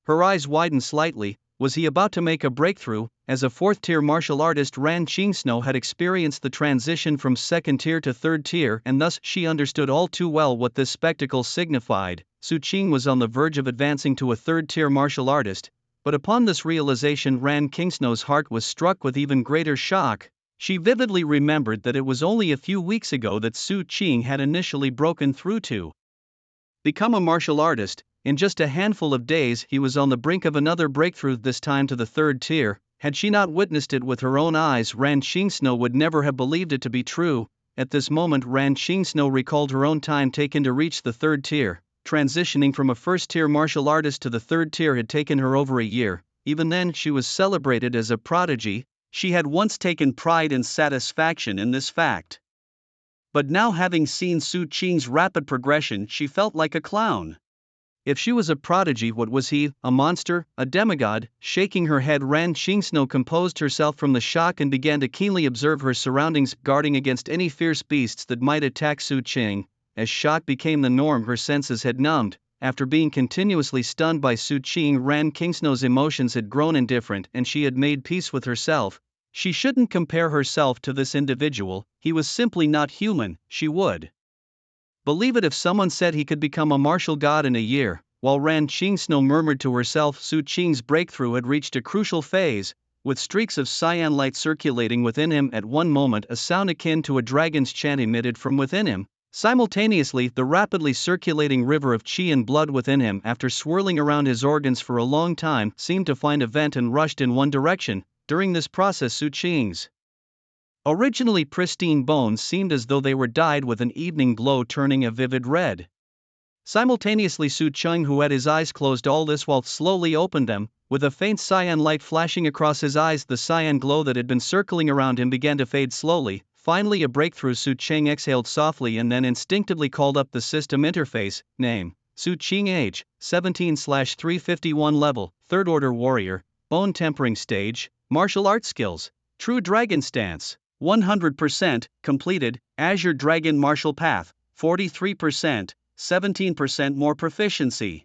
Her eyes widened slightly. Was he about to make a breakthrough? As a 4th-tier martial artist, Ran Qingsnow had experienced the transition from 2nd tier to 3rd tier, and thus she understood all too well what this spectacle signified. Su Qing was on the verge of advancing to a 3rd-tier martial artist. But upon this realization, Ran Qingsnow's heart was struck with even greater shock. She vividly remembered that it was only a few weeks ago that Su Qing had initially broken through to become a martial artist. In just a handful of days, he was on the brink of another breakthrough, this time to the 3rd tier. Had she not witnessed it with her own eyes, Ran Qingsnow would never have believed it to be true. At this moment, Ran Qingsnow recalled her own time taken to reach the 3rd tier. Transitioning from a 1st-tier martial artist to the 3rd tier had taken her over a year. Even then, she was celebrated as a prodigy. She had once taken pride and satisfaction in this fact. But now, having seen Su Qing's rapid progression, she felt like a clown. If she was a prodigy, what was he? A monster? A demigod? Shaking her head, Ran Qingsnow composed herself from the shock and began to keenly observe her surroundings, guarding against any fierce beasts that might attack Su Qing. As shock became the norm, her senses had numbed. After being continuously stunned by Su Qing, Ran Qingsnow's emotions had grown indifferent, and she had made peace with herself. She shouldn't compare herself to this individual. He was simply not human. She would believe it if someone said he could become a martial god in a year. While Ran Qingsnow murmured to herself, Su Qing's breakthrough had reached a crucial phase. With streaks of cyan light circulating within him, at one moment a sound akin to a dragon's chant emitted from within him. Simultaneously, the rapidly circulating river of qi and blood within him, after swirling around his organs for a long time, seemed to find a vent and rushed in one direction. During this process, Su Qing's originally pristine bones seemed as though they were dyed with an evening glow, turning a vivid red. Simultaneously, Su Qing, who had his eyes closed all this while, slowly opened them. With a faint cyan light flashing across his eyes, the cyan glow that had been circling around him began to fade slowly. Finally, a breakthrough. Su Qing exhaled softly and then instinctively called up the system interface. Name: Su Qing. Age: 17/351. Level: 3rd Order Warrior. Bone Tempering Stage. Martial Arts Skills: True Dragon Stance, 100%, completed. Azure Dragon Martial Path, 43%, 17% more proficiency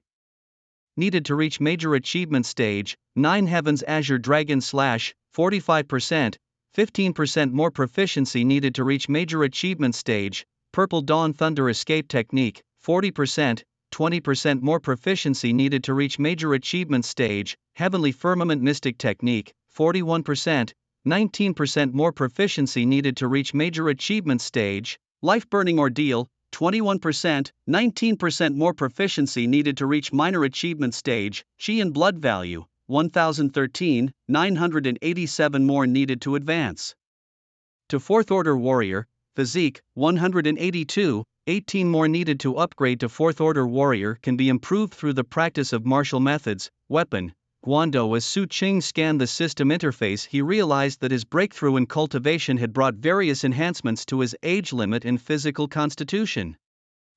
needed to reach Major Achievement Stage. 9 Heavens Azure Dragon Slash, 45%, 15% more proficiency needed to reach Major Achievement Stage. Purple Dawn Thunder Escape Technique, 40%, 20% more proficiency needed to reach Major Achievement Stage. Heavenly Firmament Mystic Technique, 41%, 19% more proficiency needed to reach Major Achievement Stage. Life Burning Ordeal, 21%, 19% more proficiency needed to reach Minor Achievement Stage. Qi and Blood Value, 1013, 987 more needed to advance to 4th Order Warrior. Physique, 182, 18 more needed to upgrade to 4th Order Warrior. Can be improved through the practice of martial methods. Weapon, Guando. As Su Qing scanned the system interface, he realized that his breakthrough in cultivation had brought various enhancements to his age limit and physical constitution.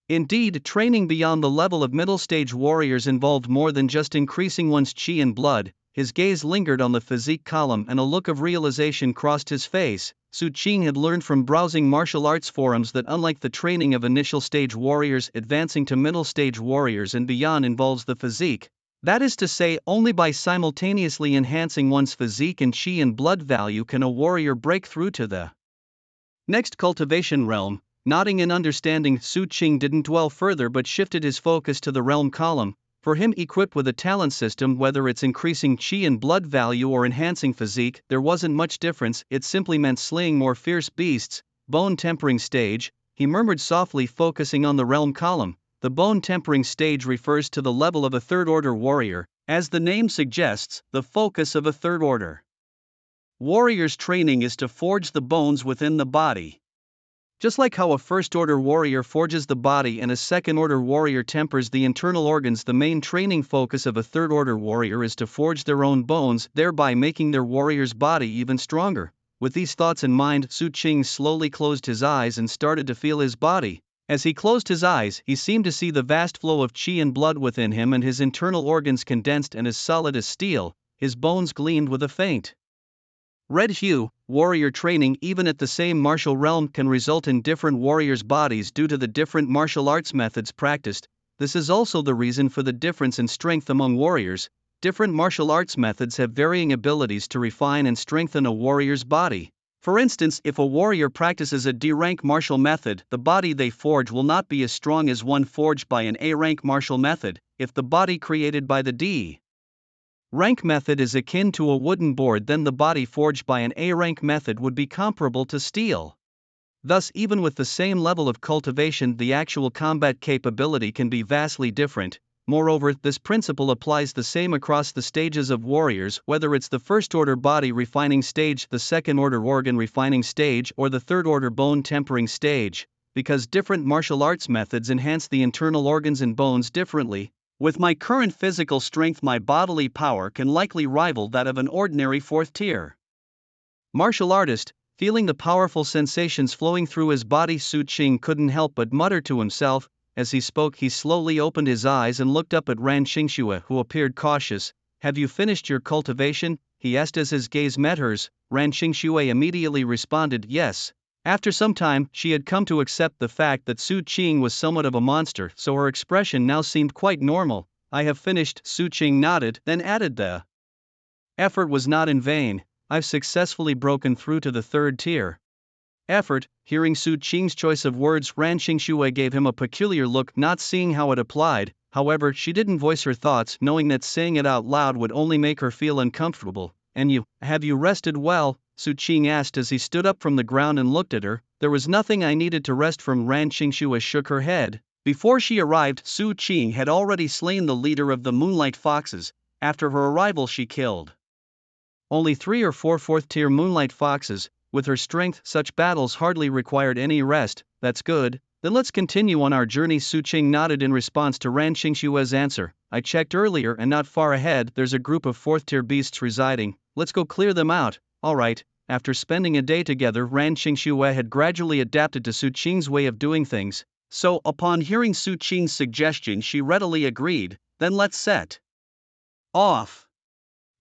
Indeed, training beyond the level of middle-stage warriors involved more than just increasing one's qi and blood. His gaze lingered on the physique column and a look of realization crossed his face. Su Qing had learned from browsing martial arts forums that unlike the training of initial-stage warriors, advancing to middle-stage warriors and beyond involves the physique. That is to say, only by simultaneously enhancing one's physique and qi and blood value can a warrior break through to the next cultivation realm. Nodding in understanding, Su Qing didn't dwell further but shifted his focus to the realm column. For him, equipped with a talent system, whether it's increasing qi and blood value or enhancing physique, there wasn't much difference. It simply meant slaying more fierce beasts. Bone Tempering Stage, he murmured softly, focusing on the realm column. The Bone Tempering Stage refers to the level of a 3rd Order Warrior. As the name suggests, the focus of a 3rd Order Warrior's training is to forge the bones within the body. Just like how a 1st Order Warrior forges the body and a 2nd Order Warrior tempers the internal organs, the main training focus of a 3rd Order Warrior is to forge their own bones, thereby making their warrior's body even stronger. With these thoughts in mind, Su Qing slowly closed his eyes and started to feel his body. As he closed his eyes, he seemed to see the vast flow of qi and blood within him, and his internal organs condensed and as solid as steel. His bones gleamed with a faint red hue. Warrior training, even at the same martial realm, can result in different warriors' bodies due to the different martial arts methods practiced. This is also the reason for the difference in strength among warriors. Different martial arts methods have varying abilities to refine and strengthen a warrior's body. For instance, if a warrior practices a D-rank martial method, the body they forge will not be as strong as one forged by an A-rank martial method. If the body created by the D-rank method is akin to a wooden board, then the body forged by an A-rank method would be comparable to steel. Thus, even with the same level of cultivation, the actual combat capability can be vastly different. Moreover, this principle applies the same across the stages of warriors, whether it's the 1st Order Body Refining Stage, the 2nd Order Organ Refining Stage, or the 3rd Order Bone Tempering Stage, because different martial arts methods enhance the internal organs and bones differently. With my current physical strength, my bodily power can likely rival that of an ordinary 4th-tier martial artist. Feeling the powerful sensations flowing through his body, Su Qing couldn't help but mutter to himself. As he spoke, he slowly opened his eyes and looked up at Ran Xingxue, who appeared cautious. "Have you finished your cultivation?" he asked as his gaze met hers. Ran Xingxue immediately responded, "Yes." After some time, she had come to accept the fact that Su Qing was somewhat of a monster, so her expression now seemed quite normal. "I have finished." Su Qing nodded, then added, "The effort was not in vain. I've successfully broken through to the 3rd tier." Effort. Hearing Su Qing's choice of words, Ran Xingxue gave him a peculiar look, not seeing how it applied. However, she didn't voice her thoughts, knowing that saying it out loud would only make her feel uncomfortable. "And you, have you rested well?" Su Qing asked as he stood up from the ground and looked at her. There was nothing I needed to rest from. Ran Qingxue shook her head. Before she arrived, Su Qing had already slain the leader of the Moonlight Foxes. After her arrival she killed only 3 or 4 fourth-tier Moonlight Foxes. With her strength, such battles hardly required any rest. That's good. Then let's continue on our journey. Su Qing nodded in response to Ran Qingxue's answer. I checked earlier and not far ahead there's a group of 4th-tier beasts residing. Let's go clear them out. Alright. After spending a day together, Ran Qingxue had gradually adapted to Su Qing's way of doing things. So, upon hearing Su Qing's suggestion, she readily agreed. Then let's set off.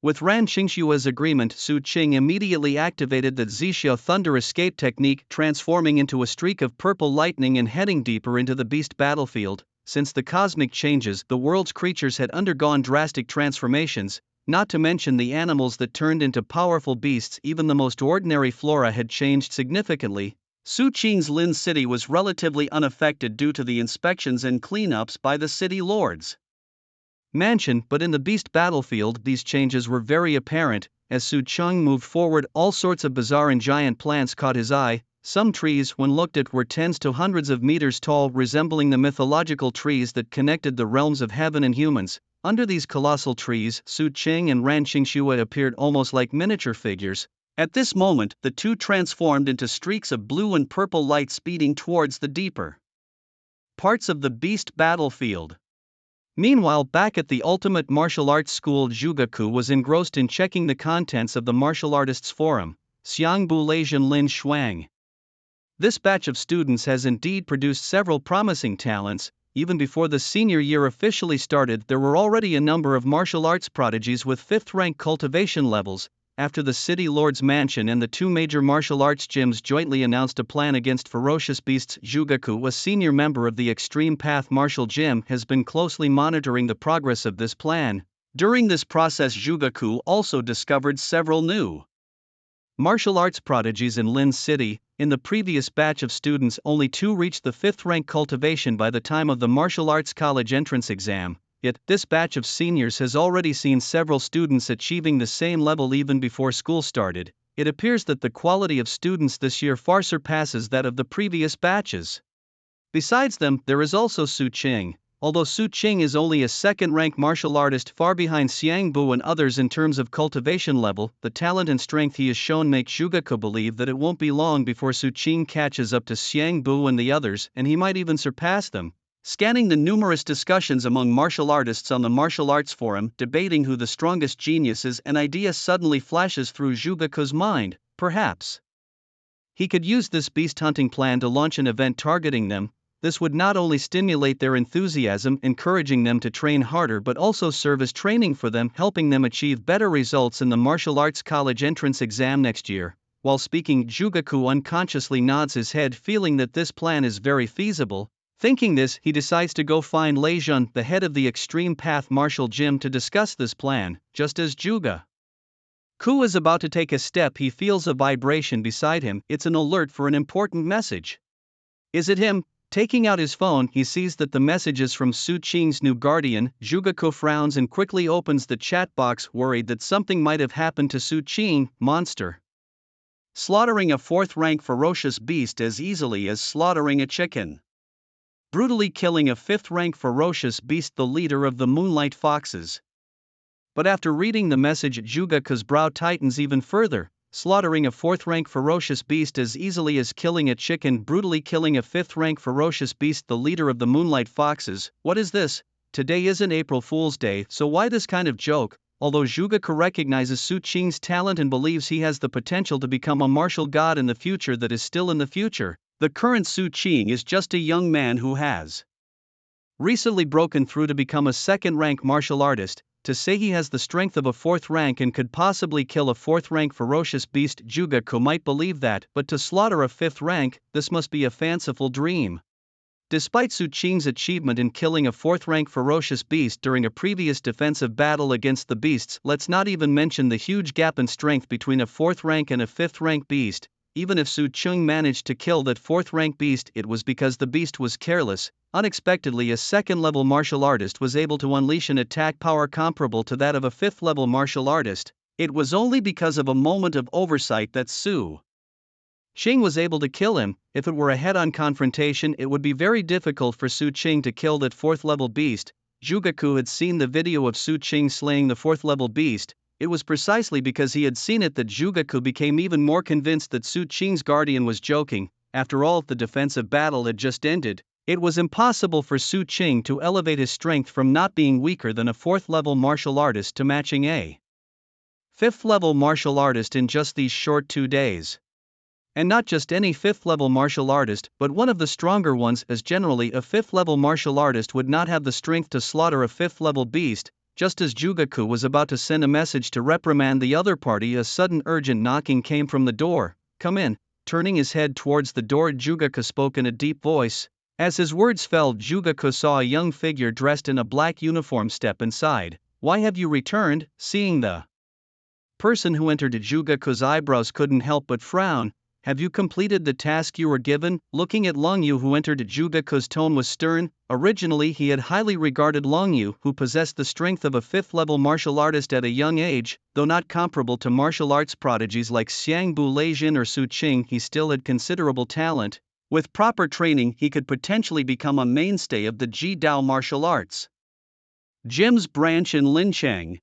With Ran Qingxue's agreement, Su Qing immediately activated the Zixia Thunder Escape technique, transforming into a streak of purple lightning and heading deeper into the beast battlefield. Since the cosmic changes, the world's creatures had undergone drastic transformations, not to mention the animals that turned into powerful beasts. Even the most ordinary flora had changed significantly. Su Qing's Lin City was relatively unaffected due to the inspections and cleanups by the city lords mansion, but in the beast battlefield these changes were very apparent. As Su Qing moved forward, all sorts of bizarre and giant plants caught his eye. Some trees, when looked at, were tens to hundreds of meters tall, resembling the mythological trees that connected the realms of heaven and humans. Under these colossal trees, Su Qing and Ran Qingxue appeared almost like miniature figures. At this moment, the two transformed into streaks of blue and purple light speeding towards the deeper parts of the beast battlefield. Meanwhile, back at the Ultimate Martial Arts School, Zhugeku was engrossed in checking the contents of the Martial Artists Forum. Xiangbu Leijun Lin Shuang. This batch of students has indeed produced several promising talents. Even before the senior year officially started, there were already a number of martial arts prodigies with 5th rank cultivation levels. After the City Lord's Mansion and the 2 major martial arts gyms jointly announced a plan against ferocious beasts, Zhugeku, a senior member of the Extreme Path Martial Gym, has been closely monitoring the progress of this plan. During this process, Zhugeku also discovered several new martial arts prodigies in Lin City. In the previous batch of students, only 2 reached the 5th rank cultivation by the time of the martial arts college entrance exam. Yet, this batch of seniors has already seen several students achieving the same level even before school started. It appears that the quality of students this year far surpasses that of the previous batches. Besides them, there is also Su Qing. Although Su Qing is only a 2nd-rank martial artist, far behind Xiangbu and others in terms of cultivation level, the talent and strength he has shown make Zhugeku believe that it won't be long before Su Qing catches up to Xiangbu and the others, and he might even surpass them. Scanning the numerous discussions among martial artists on the martial arts forum, debating who the strongest genius is, an idea suddenly flashes through Zhugeku's mind. Perhaps he could use this beast hunting plan to launch an event targeting them. This would not only stimulate their enthusiasm, encouraging them to train harder, but also serve as training for them, helping them achieve better results in the martial arts college entrance exam next year. While speaking, Zhugeku unconsciously nods his head, feeling that this plan is very feasible. Thinking this, he decides to go find Leijun, the head of the Extreme Path Martial Gym, to discuss this plan. Just as Zhugeku is about to take a step, he feels a vibration beside him. It's an alert for an important message. Is it him? Taking out his phone, he sees that the message is from Su Qing's new guardian. Zhugeku frowns and quickly opens the chat box, worried that something might have happened to Su Qing. Monster. Slaughtering a 4th-rank ferocious beast as easily as slaughtering a chicken. Brutally killing a 5th-rank ferocious beast, the leader of the Moonlight Foxes. But after reading the message, Zhugeku's brow tightens even further. Slaughtering a 4th-rank ferocious beast as easily as killing a chicken, brutally killing a 5th-rank ferocious beast, the leader of the Moonlight Foxes. What is this? Today isn't April Fool's Day, so why this kind of joke? Although Zhugeku recognizes Su Qing's talent and believes he has the potential to become a martial god in the future that is still in the future, the current Su Qing is just a young man who has recently broken through to become a 2nd-rank martial artist. To say he has the strength of a 4th rank and could possibly kill a 4th-rank ferocious beast, Zhugeku might believe that, but to slaughter a 5th rank, this must be a fanciful dream. Despite Su Qing's achievement in killing a 4th-rank ferocious beast during a previous defensive battle against the beasts, let's not even mention the huge gap in strength between a 4th-rank and a 5th-rank beast. Even if Su Qing managed to kill that 4th-rank beast, it was because the beast was careless. Unexpectedly, a 2nd-level martial artist was able to unleash an attack power comparable to that of a 5th-level martial artist. It was only because of a moment of oversight that Su Qing was able to kill him. If it were a head-on confrontation, it would be very difficult for Su Qing to kill that 4th-level beast. Jugaku had seen the video of Su Qing slaying the 4th-level beast. It was precisely because he had seen it that Jugaku became even more convinced that Su Qing's guardian was joking. After all, the defensive battle had just ended. It was impossible for Su Qing to elevate his strength from not being weaker than a 4th-level martial artist to matching a 5th-level martial artist in just these short 2 days. And not just any 5th-level martial artist, but one of the stronger ones, as generally a 5th-level martial artist would not have the strength to slaughter a 5th-level beast. Just as Jugaku was about to send a message to reprimand the other party, a sudden urgent knocking came from the door. "Come in." Turning his head towards the door, Jugaku spoke in a deep voice. As his words fell, Jugaku saw a young figure dressed in a black uniform step inside. "Why have you returned?" Seeing the person who entered, Jugaku's eyebrows couldn't help but frown. "Have you completed the task you were given?" Looking at Long Yu, who entered, Jugaku's tone was stern. Originally he had highly regarded Long Yu, who possessed the strength of a 5th-level martial artist at a young age. Though not comparable to martial arts prodigies like Xiangbu Leijin or Su Qing, he still had considerable talent. With proper training, he could potentially become a mainstay of the Ji Dao martial arts Jim's branch in Linchang.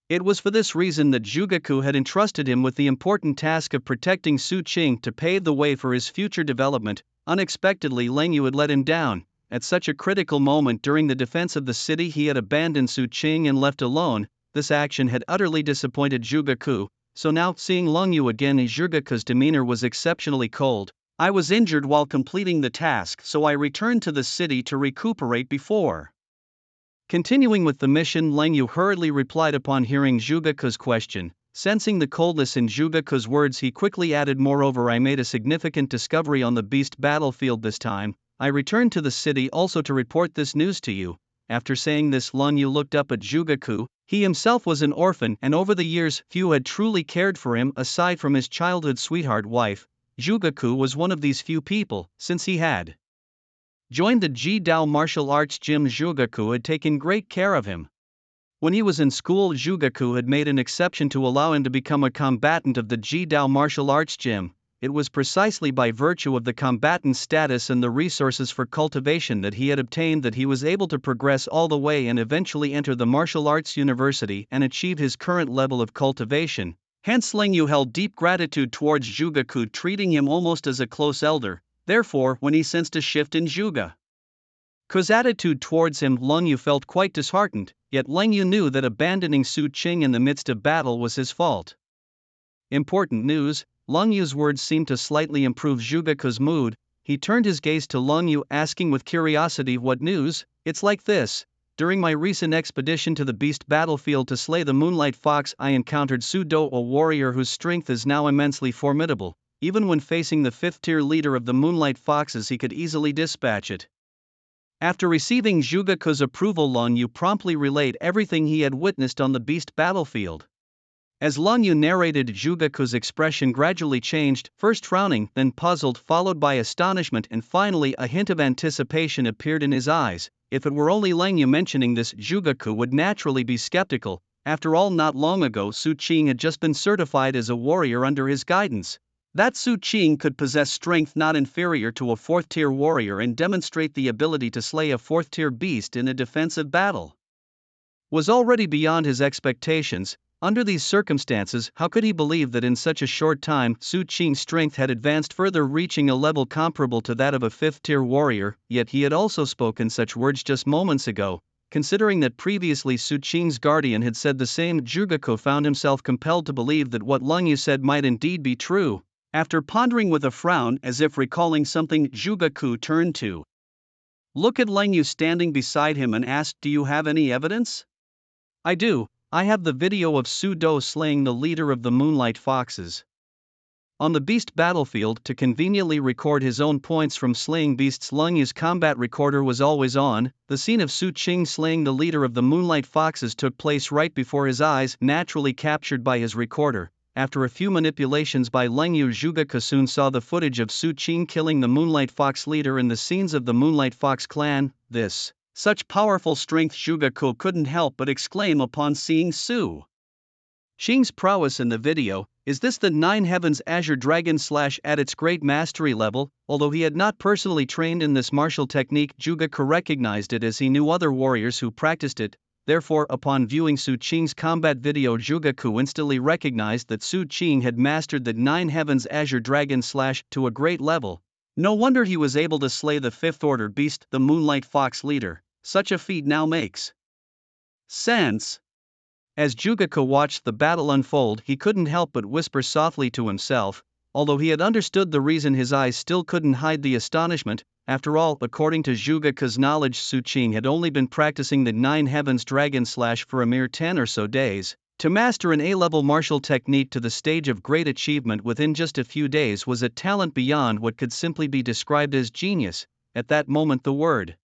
It was for this reason that Jugaku had entrusted him with the important task of protecting Su Qing to pave the way for his future development. Unexpectedly, Leng Yu had let him down. At such a critical moment during the defense of the city, he had abandoned Su Qing and left alone. This action had utterly disappointed Jugaku, so now, seeing Long Yu again, Jugaku's demeanor was exceptionally cold. "I was injured while completing the task, so I returned to the city to recuperate before continuing with the mission." Leng Yu hurriedly replied upon hearing Jugaku's question. Sensing the coldness in Jugaku's words, he quickly added, "Moreover, I made a significant discovery on the beast battlefield this time. I returned to the city also to report this news to you." After saying this, Leng Yu looked up at Jugaku. He himself was an orphan, and over the years, few had truly cared for him aside from his childhood sweetheart wife. Jugaku was one of these few people. Since he had joined the Ji Dao martial arts gym, Jugaku had taken great care of him. When he was in school, Jugaku had made an exception to allow him to become a combatant of the Ji Dao martial arts gym. It was precisely by virtue of the combatant status and the resources for cultivation that he had obtained that he was able to progress all the way and eventually enter the martial arts university and achieve his current level of cultivation. Hence, Leng Yu held deep gratitude towards Jugaku, treating him almost as a close elder. Therefore, when he sensed a shift in Jugaku's attitude towards him, Leng Yu felt quite disheartened. Yet Leng Yu knew that abandoning Su Qing in the midst of battle was his fault. Important news. Leng Yu's words seemed to slightly improve Jugaku's mood. He turned his gaze to Leng Yu, asking with curiosity, "What news?" "It's like this. During my recent expedition to the beast battlefield to slay the Moonlight Fox, I encountered Su Do, a warrior whose strength is now immensely formidable. Even when facing the 5th-tier leader of the Moonlight Foxes, he could easily dispatch it." After receiving Jugaku's approval, Leng Yu promptly relayed everything he had witnessed on the beast battlefield. As Leng Yu narrated, Jugaku's expression gradually changed, first frowning, then puzzled, followed by astonishment, and finally a hint of anticipation appeared in his eyes. If it were only Leng Yu mentioning this, Jugaku would naturally be skeptical. After all, not long ago Su Qing had just been certified as a warrior under his guidance. That Su Qing could possess strength not inferior to a 4th-tier warrior and demonstrate the ability to slay a 4th-tier beast in a defensive battle was already beyond his expectations. Under these circumstances, how could he believe that in such a short time Su Qing's strength had advanced further, reaching a level comparable to that of a 5th-tier warrior? Yet he had also spoken such words just moments ago. Considering that previously Su Qing's guardian had said the same, Jugaku found himself compelled to believe that what Leng Yu said might indeed be true. After pondering with a frown, as if recalling something, Jugaku turned to look at Leng Yu standing beside him and asked, "Do you have any evidence?" "I do. I have the video of Su Do slaying the leader of the Moonlight Foxes on the beast battlefield." To conveniently record his own points from slaying beasts, Leng Yu's combat recorder was always on. The scene of Su Qing slaying the leader of the Moonlight Foxes took place right before his eyes, naturally captured by his recorder. After a few manipulations by Leng Yu, Jugaku soon saw the footage of Su Qing killing the Moonlight Fox leader and the scenes of the Moonlight Fox clan. Such powerful strength, Jugaku couldn't help but exclaim upon seeing Su Xing's prowess in the video: is this the Nine Heavens Azure Dragon / at its great mastery level? Although he had not personally trained in this martial technique, Jugaku recognized it as he knew other warriors who practiced it. Therefore, upon viewing Su Qing's combat video, Jugaku instantly recognized that Su Qing had mastered the Nine Heavens Azure Dragon / to a great level. No wonder he was able to slay the Fifth Order beast, the Moonlight Fox leader. Such a feat now makes sense. As Jugaku watched the battle unfold, he couldn't help but whisper softly to himself. Although he had understood the reason, his eyes still couldn't hide the astonishment. After all, according to Jugaku's knowledge, Su Qing had only been practicing the Nine Heavens Dragon / for a mere 10 or so days. To master an A-level martial technique to the stage of great achievement within just a few days was a talent beyond what could simply be described as genius. At that moment the word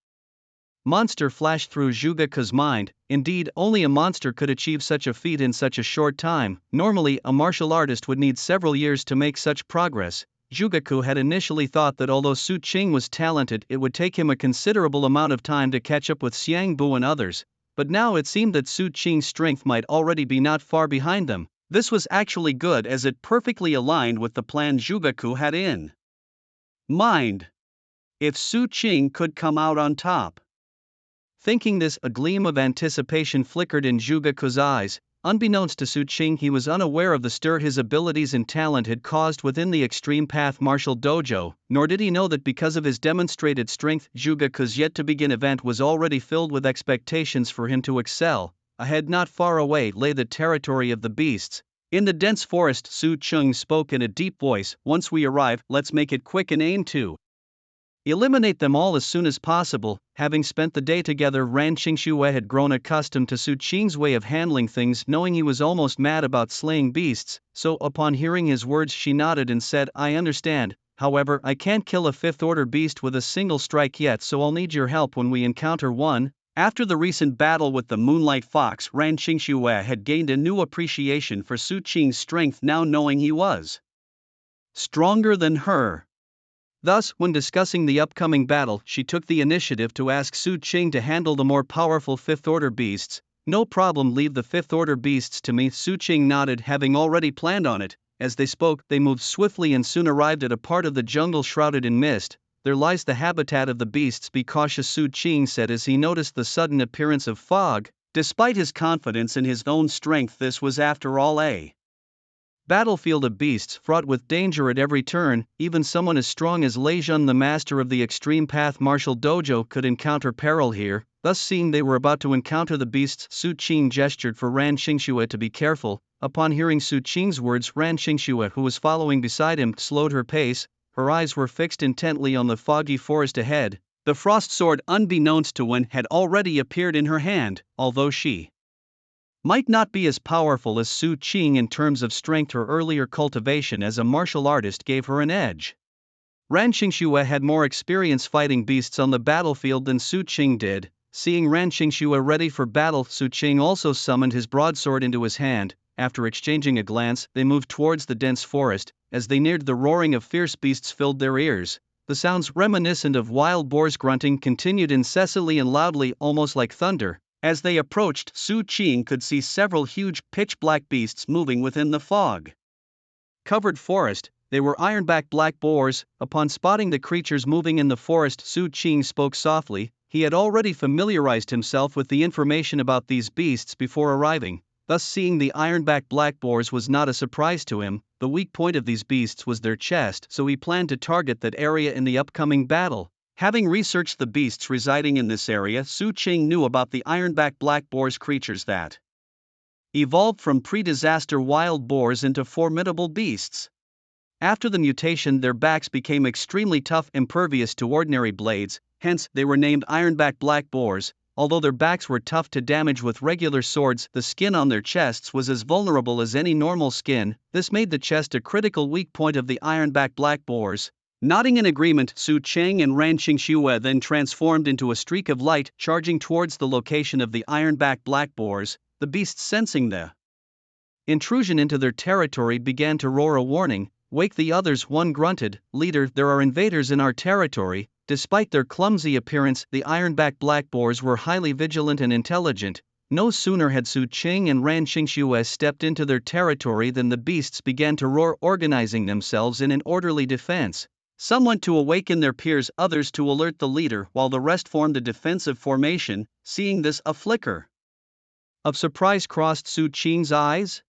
monster flashed through Jugaku's mind. Indeed, only a monster could achieve such a feat in such a short time. Normally, a martial artist would need several years to make such progress. Jugaku had initially thought that although Su Qing was talented, it would take him a considerable amount of time to catch up with Xiang Bu and others. But now it seemed that Su Qing's strength might already be not far behind them. This was actually good, as it perfectly aligned with the plan Jugaku had in mind. If Su Qing could come out on top. Thinking this, a gleam of anticipation flickered in Jugaku's eyes. Unbeknownst to Su Qing, he was unaware of the stir his abilities and talent had caused within the Extreme Path Martial Dojo, nor did he know that because of his demonstrated strength, Jugaku's yet-to-begin event was already filled with expectations for him to excel. Ahead, not far away, lay the territory of the beasts. In the dense forest, Su Qing spoke in a deep voice. Once we arrive, let's make it quick and aim to eliminate them all as soon as possible. Having spent the day together, Ran Qingxue had grown accustomed to Su Qing's way of handling things, knowing he was almost mad about slaying beasts. So, upon hearing his words, she nodded and said, I understand. However, I can't kill a Fifth Order beast with a single strike yet, so I'll need your help when we encounter one. After the recent battle with the Moonlight Fox, Ran Qingxue had gained a new appreciation for Su Qing's strength, now knowing he was stronger than her. Thus, when discussing the upcoming battle, she took the initiative to ask Su Qing to handle the more powerful Fifth Order beasts. No problem, leave the Fifth Order beasts to me. Su Qing nodded, having already planned on it. As they spoke, they moved swiftly and soon arrived at a part of the jungle shrouded in mist. There lies the habitat of the beasts. Be cautious, Su Qing said as he noticed the sudden appearance of fog. Despite his confidence in his own strength, this was after all a battlefield of beasts fraught with danger at every turn. Even someone as strong as Lei Jun, the master of the Extreme Path Martial Dojo, could encounter peril here. Thus, seeing they were about to encounter the beasts, Su Qing gestured for Ran Qingxue to be careful. Upon hearing Su Qing's words, Ran Qingxue, who was following beside him, slowed her pace. Her eyes were fixed intently on the foggy forest ahead. The frost sword, unbeknownst to Wen, had already appeared in her hand. Although she might not be as powerful as Su Qing in terms of strength, her earlier cultivation as a martial artist gave her an edge. Ran Qingxue had more experience fighting beasts on the battlefield than Su Qing did. Seeing Ran Qingxue ready for battle, Su Qing also summoned his broadsword into his hand. After exchanging a glance, they moved towards the dense forest. As they neared, the roaring of fierce beasts filled their ears. The sounds, reminiscent of wild boars grunting, continued incessantly and loudly, almost like thunder. As they approached, Su Qing could see several huge, pitch-black beasts moving within the fog-covered forest. They were ironback black boars. Upon spotting the creatures moving in the forest, Su Qing spoke softly. He had already familiarized himself with the information about these beasts before arriving. Thus, seeing the ironback black boars was not a surprise to him. The weak point of these beasts was their chest, so he planned to target that area in the upcoming battle. Having researched the beasts residing in this area, Su Qing knew about the ironback black boars, creatures that evolved from pre-disaster wild boars into formidable beasts. After the mutation, their backs became extremely tough, impervious to ordinary blades, hence they were named ironback black boars. Although their backs were tough to damage with regular swords, the skin on their chests was as vulnerable as any normal skin. This made the chest a critical weak point of the ironback black boars. Nodding in agreement, Su Qing and Ran Qingxue then transformed into a streak of light, charging towards the location of the ironback black boars. The beasts, sensing the intrusion into their territory, began to roar a warning. Wake the others, one grunted. Leader, there are invaders in our territory. Despite their clumsy appearance, the ironback black boars were highly vigilant and intelligent. No sooner had Su Qing and Ran Qingshuo stepped into their territory than the beasts began to roar, organizing themselves in an orderly defense. Some went to awaken their peers, others to alert the leader, while the rest formed a defensive formation. Seeing this, a flicker of surprise crossed Su Qing's eyes.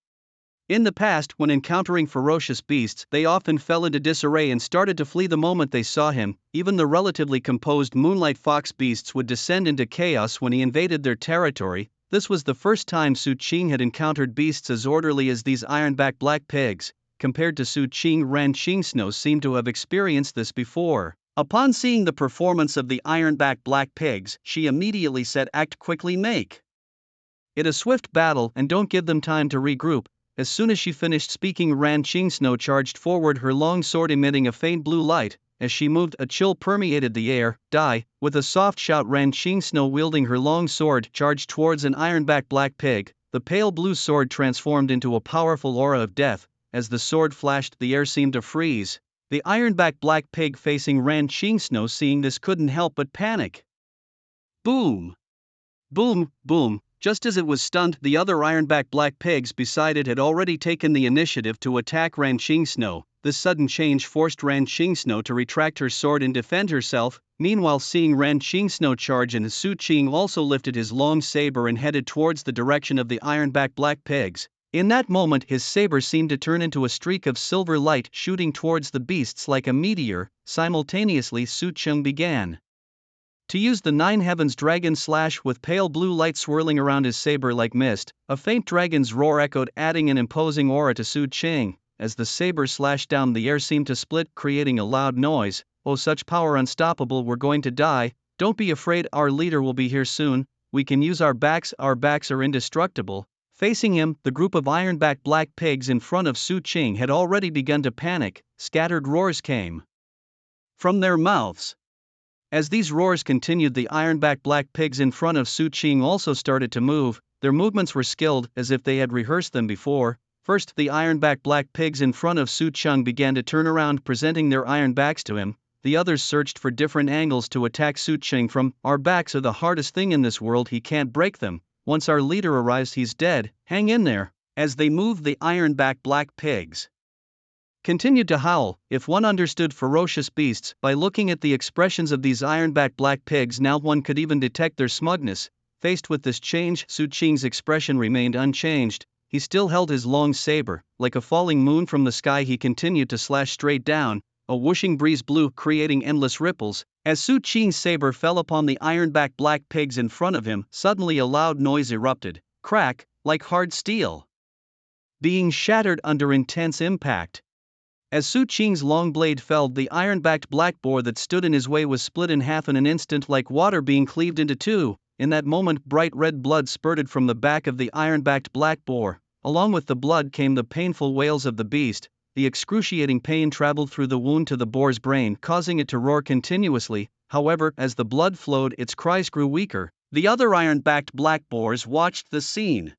In the past, when encountering ferocious beasts, they often fell into disarray and started to flee the moment they saw him. Even the relatively composed moonlight fox beasts would descend into chaos when he invaded their territory. This was the first time Su Qing had encountered beasts as orderly as these ironback black pigs. Compared to Su Qing, Ran Qingsno seemed to have experienced this before. Upon seeing the performance of the ironback black pigs, she immediately said, "Act quickly, make it a swift battle and don't give them time to regroup." As soon as she finished speaking, Ran Qingsno charged forward, her long sword emitting a faint blue light. As she moved, a chill permeated the air. Die! With a soft shout, Ran Qingsno, wielding her long sword, charged towards an ironback black pig. The pale blue sword transformed into a powerful aura of death. As the sword flashed, the air seemed to freeze. The ironback black pig facing Ran Qingsno, seeing this, couldn't help but panic. Boom! Boom! Boom! Just as it was stunned, the other ironback black pigs beside it had already taken the initiative to attack Ran Qingsno. This sudden change forced Ran Qingsno to retract her sword and defend herself. Meanwhile, seeing Ran Qingsno charge, and Su Qing also lifted his long saber and headed towards the direction of the ironback black pigs. In that moment, his saber seemed to turn into a streak of silver light, shooting towards the beasts like a meteor. Simultaneously, Su Qing began to use the Nine Heavens Dragon Slash, with pale blue light swirling around his saber like mist. A faint dragon's roar echoed, adding an imposing aura to Su Qing. As the saber slashed down, the air seemed to split, creating a loud noise. "Oh, such power, unstoppable, we're going to die. Don't be afraid, our leader will be here soon. We can use our backs are indestructible." Facing him, the group of ironback black pigs in front of Su Qing had already begun to panic. Scattered roars came from their mouths. As these roars continued, the ironback black pigs in front of Su Qing also started to move. Their movements were skilled, as if they had rehearsed them before. First, the ironback black pigs in front of Su Qing began to turn around, presenting their iron backs to him. The others searched for different angles to attack Su Qing from. "Our backs are the hardest thing in this world, he can't break them. Once our leader arrives, he's dead. Hang in there." As they moved, the ironback black pigs continued to howl. If one understood ferocious beasts by looking at the expressions of these ironback black pigs, now one could even detect their smugness. Faced with this change, Su Qing's expression remained unchanged. He still held his long saber. Like a falling moon from the sky, he continued to slash straight down. A whooshing breeze blew, creating endless ripples. As Su Qing's saber fell upon the ironback black pigs in front of him, suddenly a loud noise erupted. Crack, like hard steel being shattered under intense impact. As Su Qing's long blade fell, the iron-backed black boar that stood in his way was split in half in an instant, like water being cleaved into two. In that moment, bright red blood spurted from the back of the iron-backed black boar. Along with the blood came the painful wails of the beast. The excruciating pain traveled through the wound to the boar's brain, causing it to roar continuously. However, as the blood flowed, its cries grew weaker. The other iron-backed black boars watched the scene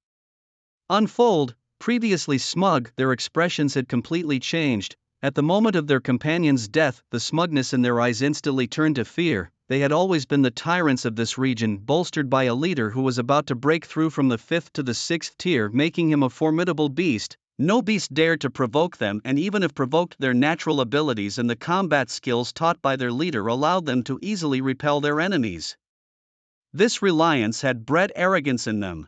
unfold. Previously smug, their expressions had completely changed. At the moment of their companion's death, the smugness in their eyes instantly turned to fear. They had always been the tyrants of this region, bolstered by a leader who was about to break through from the 5th to the 6th tier, making him a formidable beast. No beast dared to provoke them, and even if provoked, their natural abilities and the combat skills taught by their leader allowed them to easily repel their enemies. This reliance had bred arrogance in them.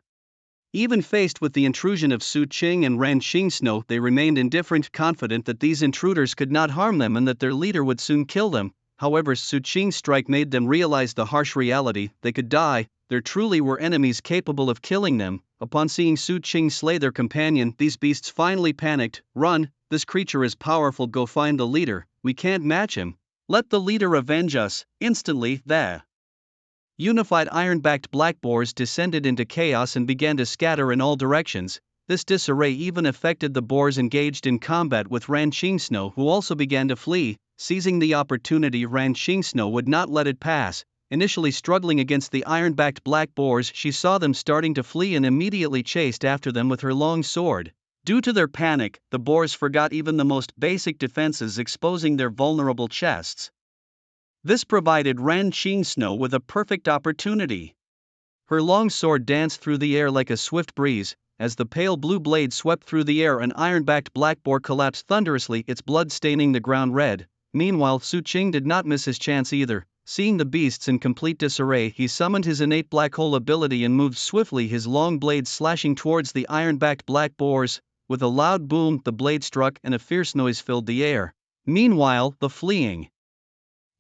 Even faced with the intrusion of Su Qing and Ran Qingsno, they remained indifferent, confident that these intruders could not harm them and that their leader would soon kill them. However, Su Qing's strike made them realize the harsh reality: they could die. There truly were enemies capable of killing them. Upon seeing Su Qing slay their companion, these beasts finally panicked. "Run, this creature is powerful, go find the leader, we can't match him. Let the leader avenge us." Instantly, the unified iron-backed black boars descended into chaos and began to scatter in all directions. This disarray even affected the boars engaged in combat with Ran Qingsno, who also began to flee. Seizing the opportunity, Ran Qingsno would not let it pass. Initially struggling against the iron-backed black boars, she saw them starting to flee and immediately chased after them with her long sword. Due to their panic, the boars forgot even the most basic defenses, exposing their vulnerable chests. This provided Ran Qingsno with a perfect opportunity. Her long sword danced through the air like a swift breeze. As the pale blue blade swept through the air, an iron-backed black boar collapsed thunderously, its blood staining the ground red. Meanwhile, Su Qing did not miss his chance either. Seeing the beasts in complete disarray, he summoned his innate black hole ability and moved swiftly, his long blade slashing towards the iron-backed black boars. With a loud boom, the blade struck and a fierce noise filled the air. Meanwhile, the fleeing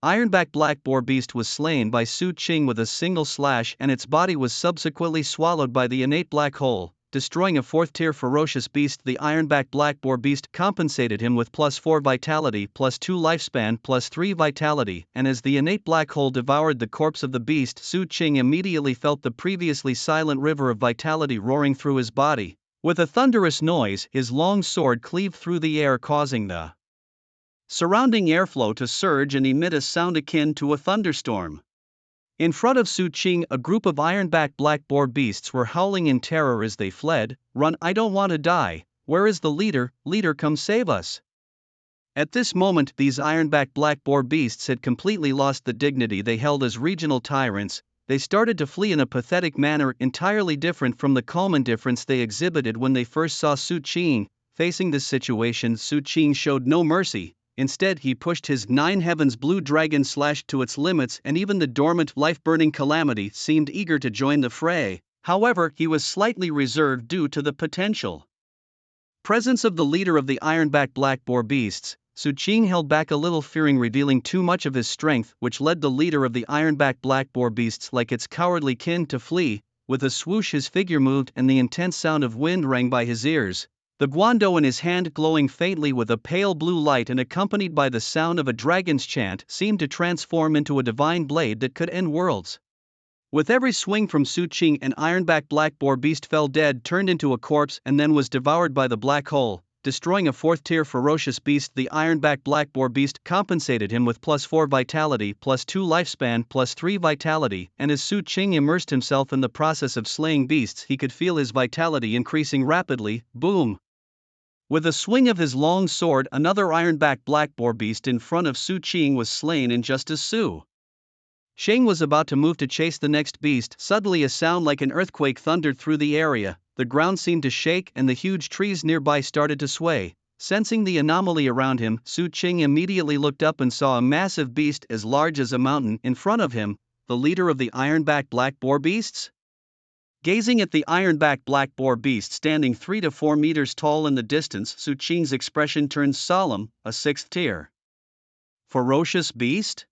ironback black boar beast was slain by Su Qing with a single slash, and its body was subsequently swallowed by the innate black hole, destroying a 4th-tier ferocious beast. The ironback black boar beast compensated him with +4 vitality, +2 lifespan, +3 vitality, and as the innate black hole devoured the corpse of the beast, Su Qing immediately felt the previously silent river of vitality roaring through his body. With a thunderous noise, his long sword cleaved through the air, causing the surrounding airflow to surge and emit a sound akin to a thunderstorm. In front of Su Qing, a group of ironback black boar beasts were howling in terror as they fled. "Run, I don't want to die. Where is the leader? Leader, come save us." At this moment, these ironback black boar beasts had completely lost the dignity they held as regional tyrants. They started to flee in a pathetic manner, entirely different from the calm indifference they exhibited when they first saw Su Qing. Facing this situation, Su Qing showed no mercy. Instead, he pushed his 9 heavens blue dragon slash to its limits, and even the dormant, life-burning calamity seemed eager to join the fray. However, he was slightly reserved due to the potential presence of the leader of the ironback black boar beasts. Su Qing held back a little, fearing revealing too much of his strength, which led the leader of the ironback black boar beasts, like its cowardly kin, to flee. With a swoosh, his figure moved, and the intense sound of wind rang by his ears. The guando in his hand, glowing faintly with a pale blue light and accompanied by the sound of a dragon's chant, seemed to transform into a divine blade that could end worlds. With every swing from Su Qing, an ironback black boar beast fell dead, turned into a corpse, and then was devoured by the black hole, destroying a 4th-tier ferocious beast. The ironback black boar beast compensated him with +4 vitality, +2 lifespan, +3 vitality, and as Su Qing immersed himself in the process of slaying beasts, he could feel his vitality increasing rapidly. Boom! With a swing of his long sword, another ironback black boar beast in front of Su Qing was slain, and just as Su Qing was about to move to chase the next beast, suddenly a sound like an earthquake thundered through the area. The ground seemed to shake, and the huge trees nearby started to sway. Sensing the anomaly around him, Su Qing immediately looked up and saw a massive beast as large as a mountain in front of him. The leader of the ironback black boar beasts? Gazing at the ironback black boar beast standing 3 to 4 meters tall in the distance, Su Qing's expression turned solemn. A 6th-tier ferocious beast?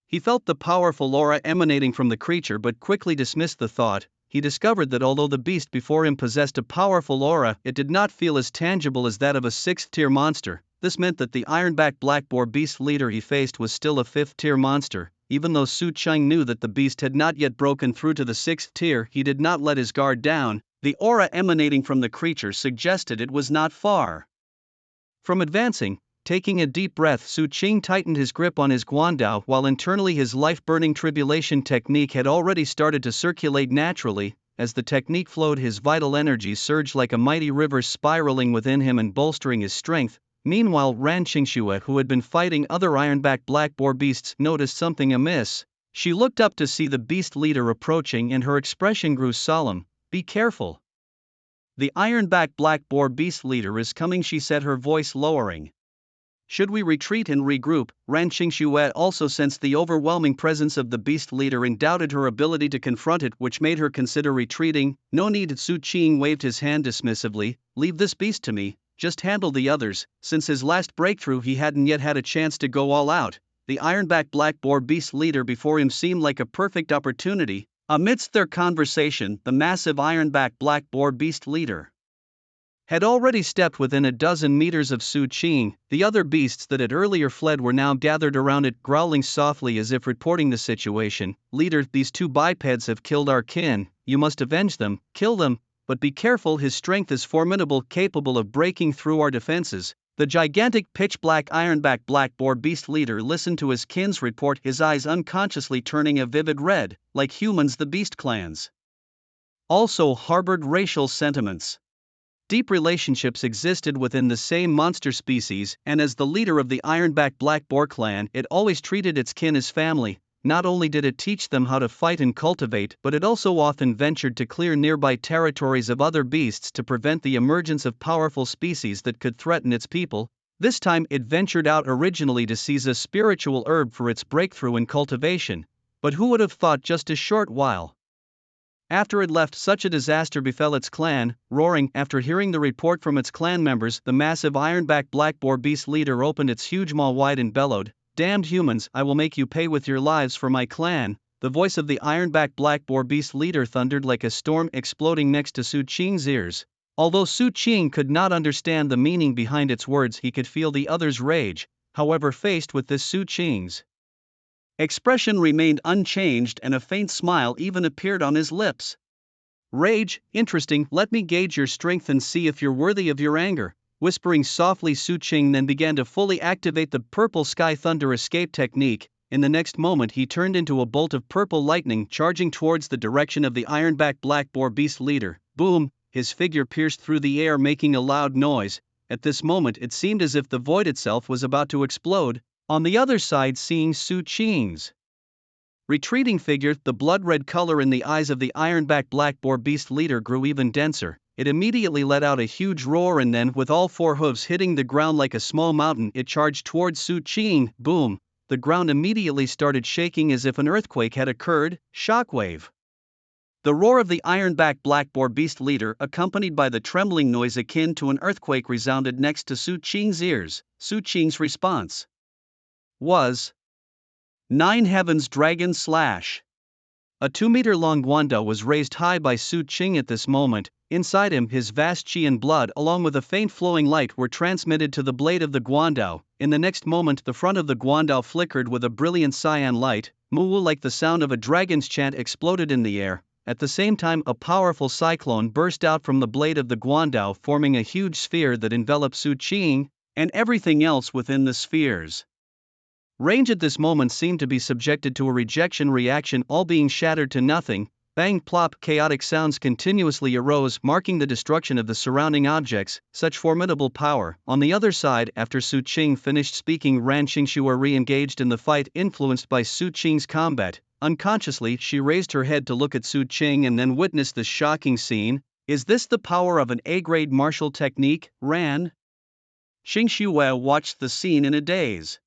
He felt the powerful aura emanating from the creature, but quickly dismissed the thought. He discovered that although the beast before him possessed a powerful aura, it did not feel as tangible as that of a 6th-tier monster. This meant that the ironback black boar beast leader he faced was still a 5th-tier monster. Even though Su Qing knew that the beast had not yet broken through to the 6th tier, he did not let his guard down. The aura emanating from the creature suggested it was not far from advancing. Taking a deep breath, Su Qing tightened his grip on his guandao, while internally his life-burning tribulation technique had already started to circulate naturally. As the technique flowed, his vital energy surged like a mighty river, spiraling within him and bolstering his strength. Meanwhile, Ran Qingxue, who had been fighting other ironback black boar beasts, noticed something amiss. She looked up to see the beast leader approaching, and her expression grew solemn. "Be careful. The ironback black boar beast leader is coming," she said, her voice lowering. "Should we retreat and regroup?" Ran Qingxue also sensed the overwhelming presence of the beast leader and doubted her ability to confront it, which made her consider retreating. "No need," Su Qing waved his hand dismissively. "Leave this beast to me. Just handle the others." Since his last breakthrough, he hadn't yet had a chance to go all out. The ironback black boar beast leader before him seemed like a perfect opportunity. Amidst their conversation, the massive ironback black boar beast leader had already stepped within a dozen meters of Su Qing. The other beasts that had earlier fled were now gathered around it, growling softly as if reporting the situation. "Leader, these 2 bipeds have killed our kin. You must avenge them. Kill them. But be careful, his strength is formidable, capable of breaking through our defenses." The gigantic pitch-black ironback black boar beast leader listened to his kin's report, his eyes unconsciously turning a vivid red. Like humans, the beast clans also harbored racial sentiments. Deep relationships existed within the same monster species, and as the leader of the ironback black boar clan, it always treated its kin as family. not only did it teach them how to fight and cultivate, but it also often ventured to clear nearby territories of other beasts to prevent the emergence of powerful species that could threaten its people. This time it ventured out originally to seize a spiritual herb for its breakthrough in cultivation, but who would have thought just a short while after it left, such a disaster befell its clan. Roaring, after hearing the report from its clan members, the massive ironback black boar beast leader opened its huge maw wide and bellowed, "Damned humans, I will make you pay with your lives for my clan." The voice of the ironback black boar beast leader thundered like a storm exploding next to Su Qing's ears. Although Su Qing could not understand the meaning behind its words, he could feel the other's rage. However, faced with this, Su Qing's expression remained unchanged and a faint smile even appeared on his lips. "Rage, interesting, let me gauge your strength and see if you're worthy of your anger." Whispering softly, Su Qing then began to fully activate the purple sky thunder escape technique. In the next moment he turned into a bolt of purple lightning charging towards the direction of the ironback black boar beast leader. Boom! His figure pierced through the air making a loud noise. At this moment it seemed as if the void itself was about to explode. On the other side, seeing Su Qing's retreating figure, the blood-red color in the eyes of the ironback black boar beast leader grew even denser. It immediately let out a huge roar and then, with all four hooves hitting the ground like a small mountain, it charged towards Su Qing. Boom! The ground immediately started shaking as if an earthquake had occurred. Shockwave! The roar of the ironback black boar beast leader, accompanied by the trembling noise akin to an earthquake, resounded next to Su Qing's ears. Su Qing's response was Nine Heavens Dragon Slash. A 2-meter-long guandao was raised high by Su Qing at this moment. Inside him, his vast qi and blood along with a faint flowing light were transmitted to the blade of the guandao. In the next moment the front of the guandao flickered with a brilliant cyan light. Moo, like the sound of a dragon's chant, exploded in the air. At the same time a powerful cyclone burst out from the blade of the guandao, forming a huge sphere that enveloped Su Qing and everything else within the sphere's range at this moment seemed to be subjected to a rejection reaction, all being shattered to nothing. Bang plop, chaotic sounds continuously arose, marking the destruction of the surrounding objects. Such formidable power. On the other side, after Su Qing finished speaking, Ran Qingxue re-engaged in the fight, influenced by Su Qing's combat. Unconsciously, she raised her head to look at Su Qing and then witnessed the shocking scene. Is this the power of an A-grade martial technique? Ran Qingxue watched the scene in a daze.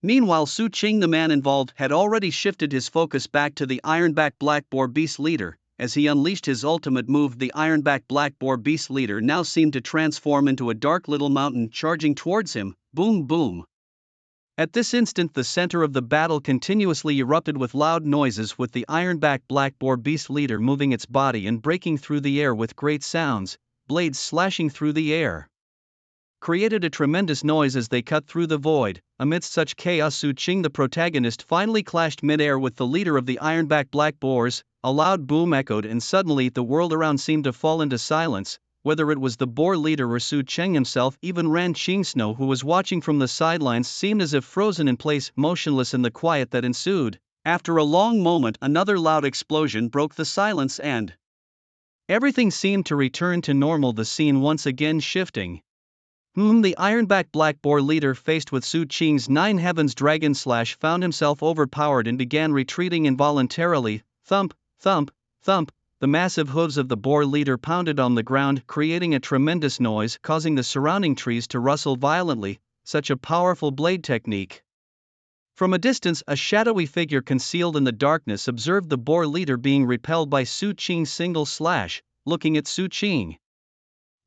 Meanwhile, Su Qing, the man involved, had already shifted his focus back to the ironback black boar beast leader. As he unleashed his ultimate move, the ironback black boar beast leader now seemed to transform into a dark little mountain charging towards him. Boom boom. At this instant the center of the battle continuously erupted with loud noises, with the ironback black boar beast leader moving its body and breaking through the air with great sounds. Blades slashing through the air created a tremendous noise as they cut through the void. Amidst such chaos, Su Qing, the protagonist, finally clashed mid-air with the leader of the ironback black boars. A loud boom echoed and suddenly the world around seemed to fall into silence. Whether it was the boar leader or Su Qing himself, even Ran Qingxue, who was watching from the sidelines, seemed as if frozen in place, motionless in the quiet that ensued. After a long moment, another loud explosion broke the silence and everything seemed to return to normal, the scene once again shifting. The ironback black boar leader, faced with Su Qing's Nine Heavens Dragon Slash, found himself overpowered and began retreating involuntarily. Thump, thump, thump. The massive hooves of the boar leader pounded on the ground, creating a tremendous noise, causing the surrounding trees to rustle violently. Such a powerful blade technique. From a distance, a shadowy figure concealed in the darkness observed the boar leader being repelled by Su Qing's single slash. Looking at Su Qing,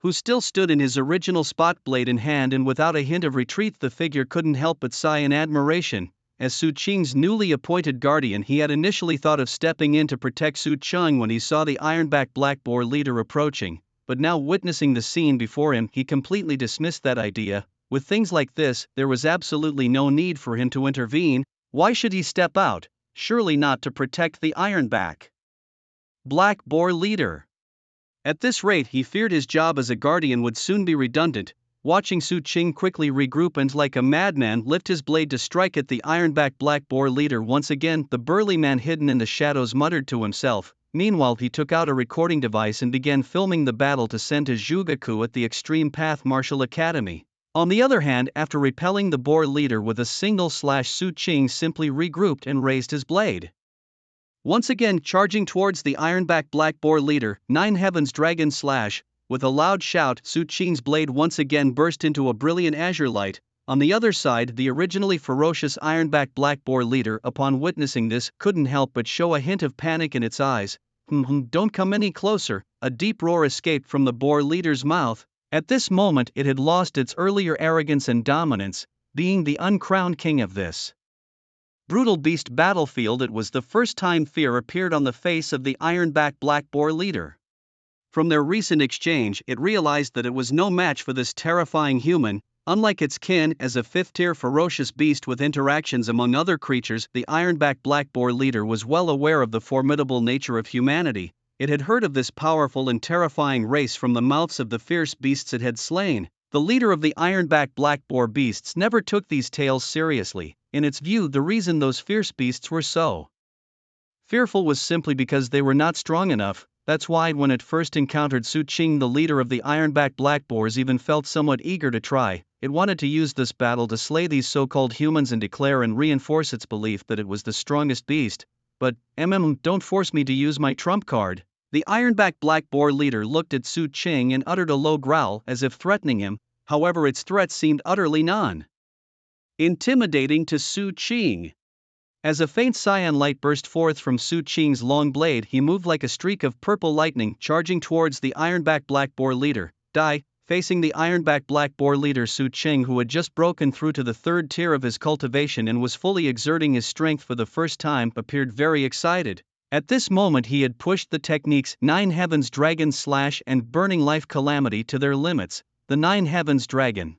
who still stood in his original spot, blade in hand and without a hint of retreat, the figure couldn't help but sigh in admiration. As Su Qing's newly appointed guardian, he had initially thought of stepping in to protect Su Qing when he saw the ironback black boar leader approaching, but now witnessing the scene before him, he completely dismissed that idea. With things like this, there was absolutely no need for him to intervene. Why should he step out? Surely not to protect the ironback black boar leader. At this rate, he feared his job as a guardian would soon be redundant. Watching Su Qing quickly regroup and like a madman lift his blade to strike at the ironback black boar leader once again, the burly man hidden in the shadows muttered to himself. Meanwhile, he took out a recording device and began filming the battle to send to Zhugaku at the Extreme Path Martial Academy. On the other hand, after repelling the boar leader with a single slash, Su Qing simply regrouped and raised his blade. Once again charging towards the ironback black boar leader, 9 Heavens Dragon Slash. With a loud shout, Su Qing's blade once again burst into a brilliant azure light. On the other side, the originally ferocious ironback black boar leader, upon witnessing this, couldn't help but show a hint of panic in its eyes. Don't come any closer. A deep roar escaped from the boar leader's mouth. At this moment it had lost its earlier arrogance and dominance, being the uncrowned king of this brutal beast battlefield. It was the first time fear appeared on the face of the ironback black boar leader. From their recent exchange, it realized that it was no match for this terrifying human. Unlike its kin as a fifth-tier ferocious beast with interactions among other creatures, the ironback black boar leader was well aware of the formidable nature of humanity. It had heard of this powerful and terrifying race from the mouths of the fierce beasts it had slain. The leader of the ironback black boar beasts never took these tales seriously. In its view, the reason those fierce beasts were so fearful was simply because they were not strong enough. That's why when it first encountered Su Qing, the leader of the ironback black boars even felt somewhat eager to try. It wanted to use this battle to slay these so-called humans and declare and reinforce its belief that it was the strongest beast. But, don't force me to use my trump card. The ironback black boar leader looked at Su Qing and uttered a low growl as if threatening him. However, its threat seemed utterly non-intimidating to Su Qing. As a faint cyan light burst forth from Su Qing's long blade, he moved like a streak of purple lightning, charging towards the ironback black boar leader. Facing the ironback black boar leader, Su Qing, who had just broken through to the third tier of his cultivation and was fully exerting his strength for the first time, appeared very excited. At this moment he had pushed the techniques 9 Heavens Dragon Slash and Burning Life Calamity to their limits. The 9 Heavens Dragon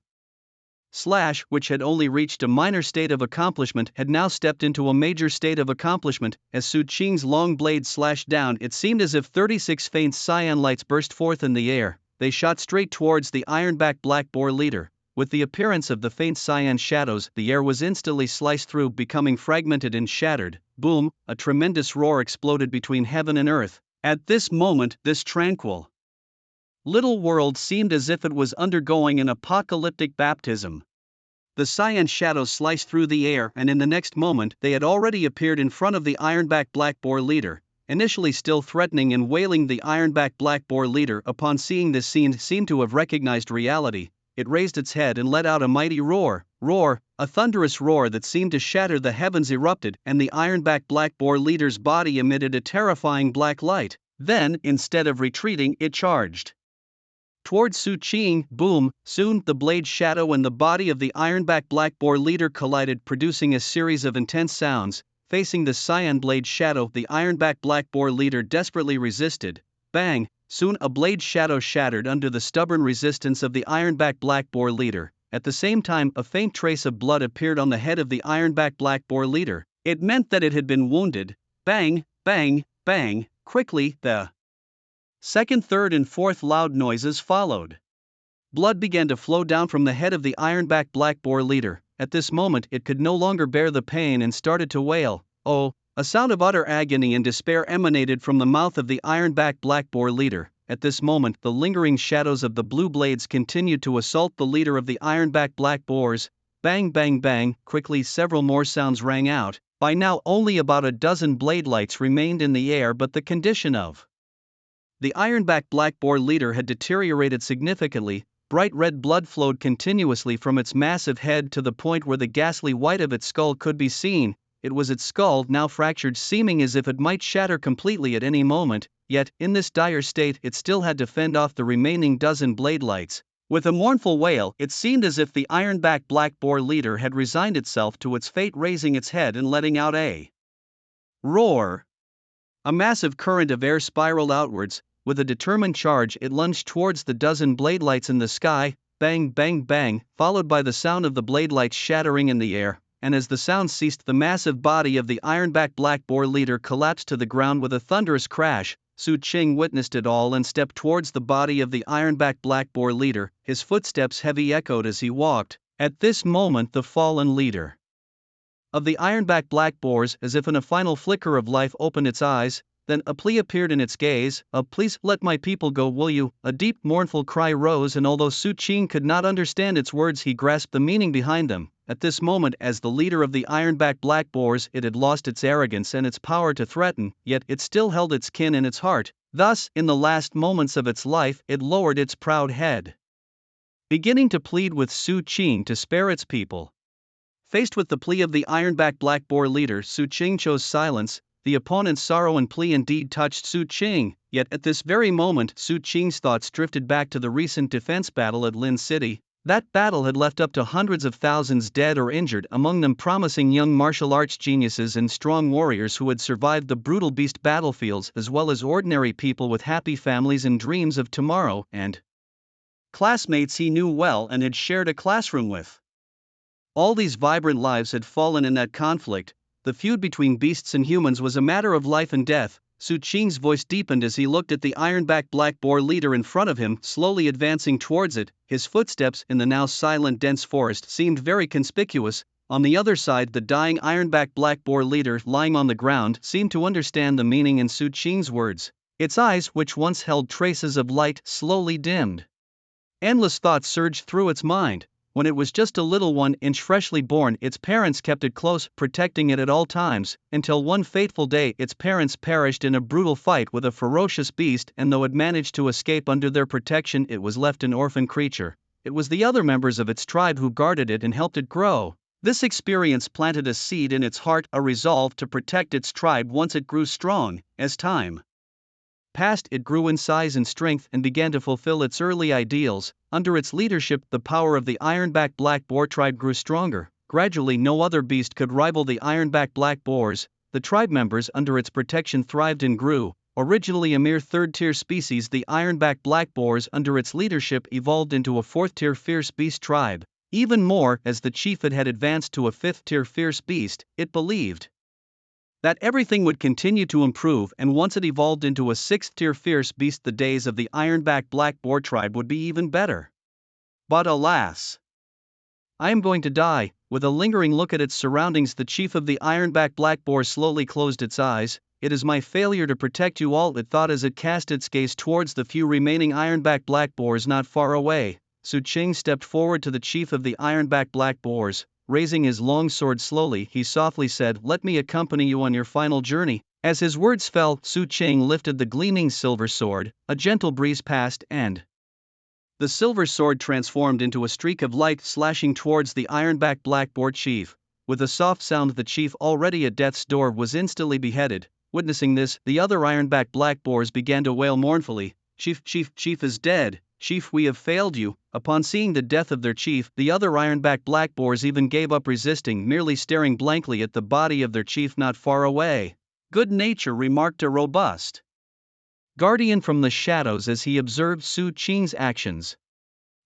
Slash, which had only reached a minor state of accomplishment, had now stepped into a major state of accomplishment. As Su Qing's long blade slashed down, it seemed as if 36 faint cyan lights burst forth in the air. They shot straight towards the ironback black boar leader. With the appearance of the faint cyan shadows, the air was instantly sliced through, becoming fragmented and shattered. Boom! A tremendous roar exploded between heaven and earth. At this moment, this tranquil little world seemed as if it was undergoing an apocalyptic baptism. The cyan shadows sliced through the air, and in the next moment they had already appeared in front of the ironback black boar leader. Initially still threatening and wailing, the ironback black boar leader, upon seeing this scene, seemed to have recognized reality. It raised its head and let out a mighty roar. A thunderous roar that seemed to shatter the heavens erupted, and the ironback black boar leader's body emitted a terrifying black light. Then, instead of retreating, it charged towards Su Qing. Boom! Soon, the blade shadow and the body of the ironback black boar leader collided, producing a series of intense sounds. Facing the cyan blade shadow, the ironback black boar leader desperately resisted. Bang! Soon a blade shadow shattered under the stubborn resistance of the ironback black boar leader. At the same time, a faint trace of blood appeared on the head of the ironback black boar leader. It meant that it had been wounded. Bang! Bang! Bang! Quickly, the second, third, and fourth loud noises followed. Blood began to flow down from the head of the ironback black boar leader. At this moment it could no longer bear the pain and started to wail. Oh! A sound of utter agony and despair emanated from the mouth of the ironback black boar leader. At this moment the lingering shadows of the blue blades continued to assault the leader of the ironback black boars. Bang! Bang! Bang! Quickly several more sounds rang out. By now only about a dozen blade lights remained in the air, but the condition of the ironback black boar leader had deteriorated significantly. Bright red blood flowed continuously from its massive head to the point where the ghastly white of its skull could be seen. It was its skull, now fractured, seeming as if it might shatter completely at any moment. Yet, in this dire state, it still had to fend off the remaining dozen blade lights. With a mournful wail, it seemed as if the ironback black boar leader had resigned itself to its fate, raising its head and letting out a roar. A massive current of air spiraled outwards. With a determined charge, it lunged towards the dozen blade lights in the sky. Bang! Bang! Bang! Followed by the sound of the blade lights shattering in the air. And as the sound ceased, the massive body of the ironback black boar leader collapsed to the ground with a thunderous crash. Su Qing witnessed it all and stepped towards the body of the ironback black boar leader. His footsteps heavy echoed as he walked. At this moment the fallen leader of the ironback black boars, as if in a final flicker of life, opened its eyes. Then a plea appeared in its gaze, please let my people go, will you? A deep mournful cry rose, and although Su Qing could not understand its words, he grasped the meaning behind them. At this moment, as the leader of the ironback black boars, it had lost its arrogance and its power to threaten, yet it still held its kin in its heart. Thus, in the last moments of its life, it lowered its proud head, beginning to plead with Su Qing to spare its people. Faced with the plea of the ironback black boar leader, Su Qing chose silence. The opponent's sorrow and plea indeed touched Su Qing, yet at this very moment Su Qing's thoughts drifted back to the recent defense battle at Lin City. That battle had left up to hundreds of thousands dead or injured, among them promising young martial arts geniuses and strong warriors who had survived the brutal beast battlefields, as well as ordinary people with happy families and dreams of tomorrow, and classmates he knew well and had shared a classroom with. All these vibrant lives had fallen in that conflict. The feud between beasts and humans was a matter of life and death. Su Qing's voice deepened as he looked at the ironback black boar leader in front of him, slowly advancing towards it. His footsteps in the now silent dense forest seemed very conspicuous. On the other side, the dying ironback black boar leader, lying on the ground, seemed to understand the meaning in Su Qing's words. Its eyes, which once held traces of light, slowly dimmed. Endless thoughts surged through its mind. When it was just a little 1 inch freshly born, its parents kept it close, protecting it at all times, until one fateful day its parents perished in a brutal fight with a ferocious beast, and though it managed to escape under their protection, it was left an orphan creature. It was the other members of its tribe who guarded it and helped it grow. This experience planted a seed in its heart, a resolve to protect its tribe. Once it grew strong, as time passed, it grew in size and strength and began to fulfill its early ideals. Under its leadership, the power of the ironback black boar tribe grew stronger. Gradually, no other beast could rival the ironback black boars. The tribe members under its protection thrived and grew. Originally a mere third-tier species, the ironback black boars under its leadership evolved into a fourth-tier fierce beast tribe. Even more, as the chief had advanced to a fifth-tier fierce beast, it believed that everything would continue to improve, and once it evolved into a sixth-tier fierce beast, the days of the ironback black boar tribe would be even better. But alas, I am going to die. With a lingering look at its surroundings, the chief of the ironback black boar slowly closed its eyes. It is my failure to protect you all, it thought as it cast its gaze towards the few remaining ironback black boars not far away. Su Qing stepped forward to the chief of the ironback black boars. Raising his long sword slowly, he softly said, "Let me accompany you on your final journey." As his words fell, Su Qing lifted the gleaming silver sword. A gentle breeze passed, and the silver sword transformed into a streak of light, slashing towards the ironback black boar chief. With a soft sound, the chief, already at death's door, was instantly beheaded. Witnessing this, the other ironback black boars began to wail mournfully, Chief is dead. Chief, we have failed you." Upon seeing the death of their chief, the other ironback black boars even gave up resisting, merely staring blankly at the body of their chief not far away. "Good nature," remarked a robust guardian from the shadows as he observed Su Qing's actions.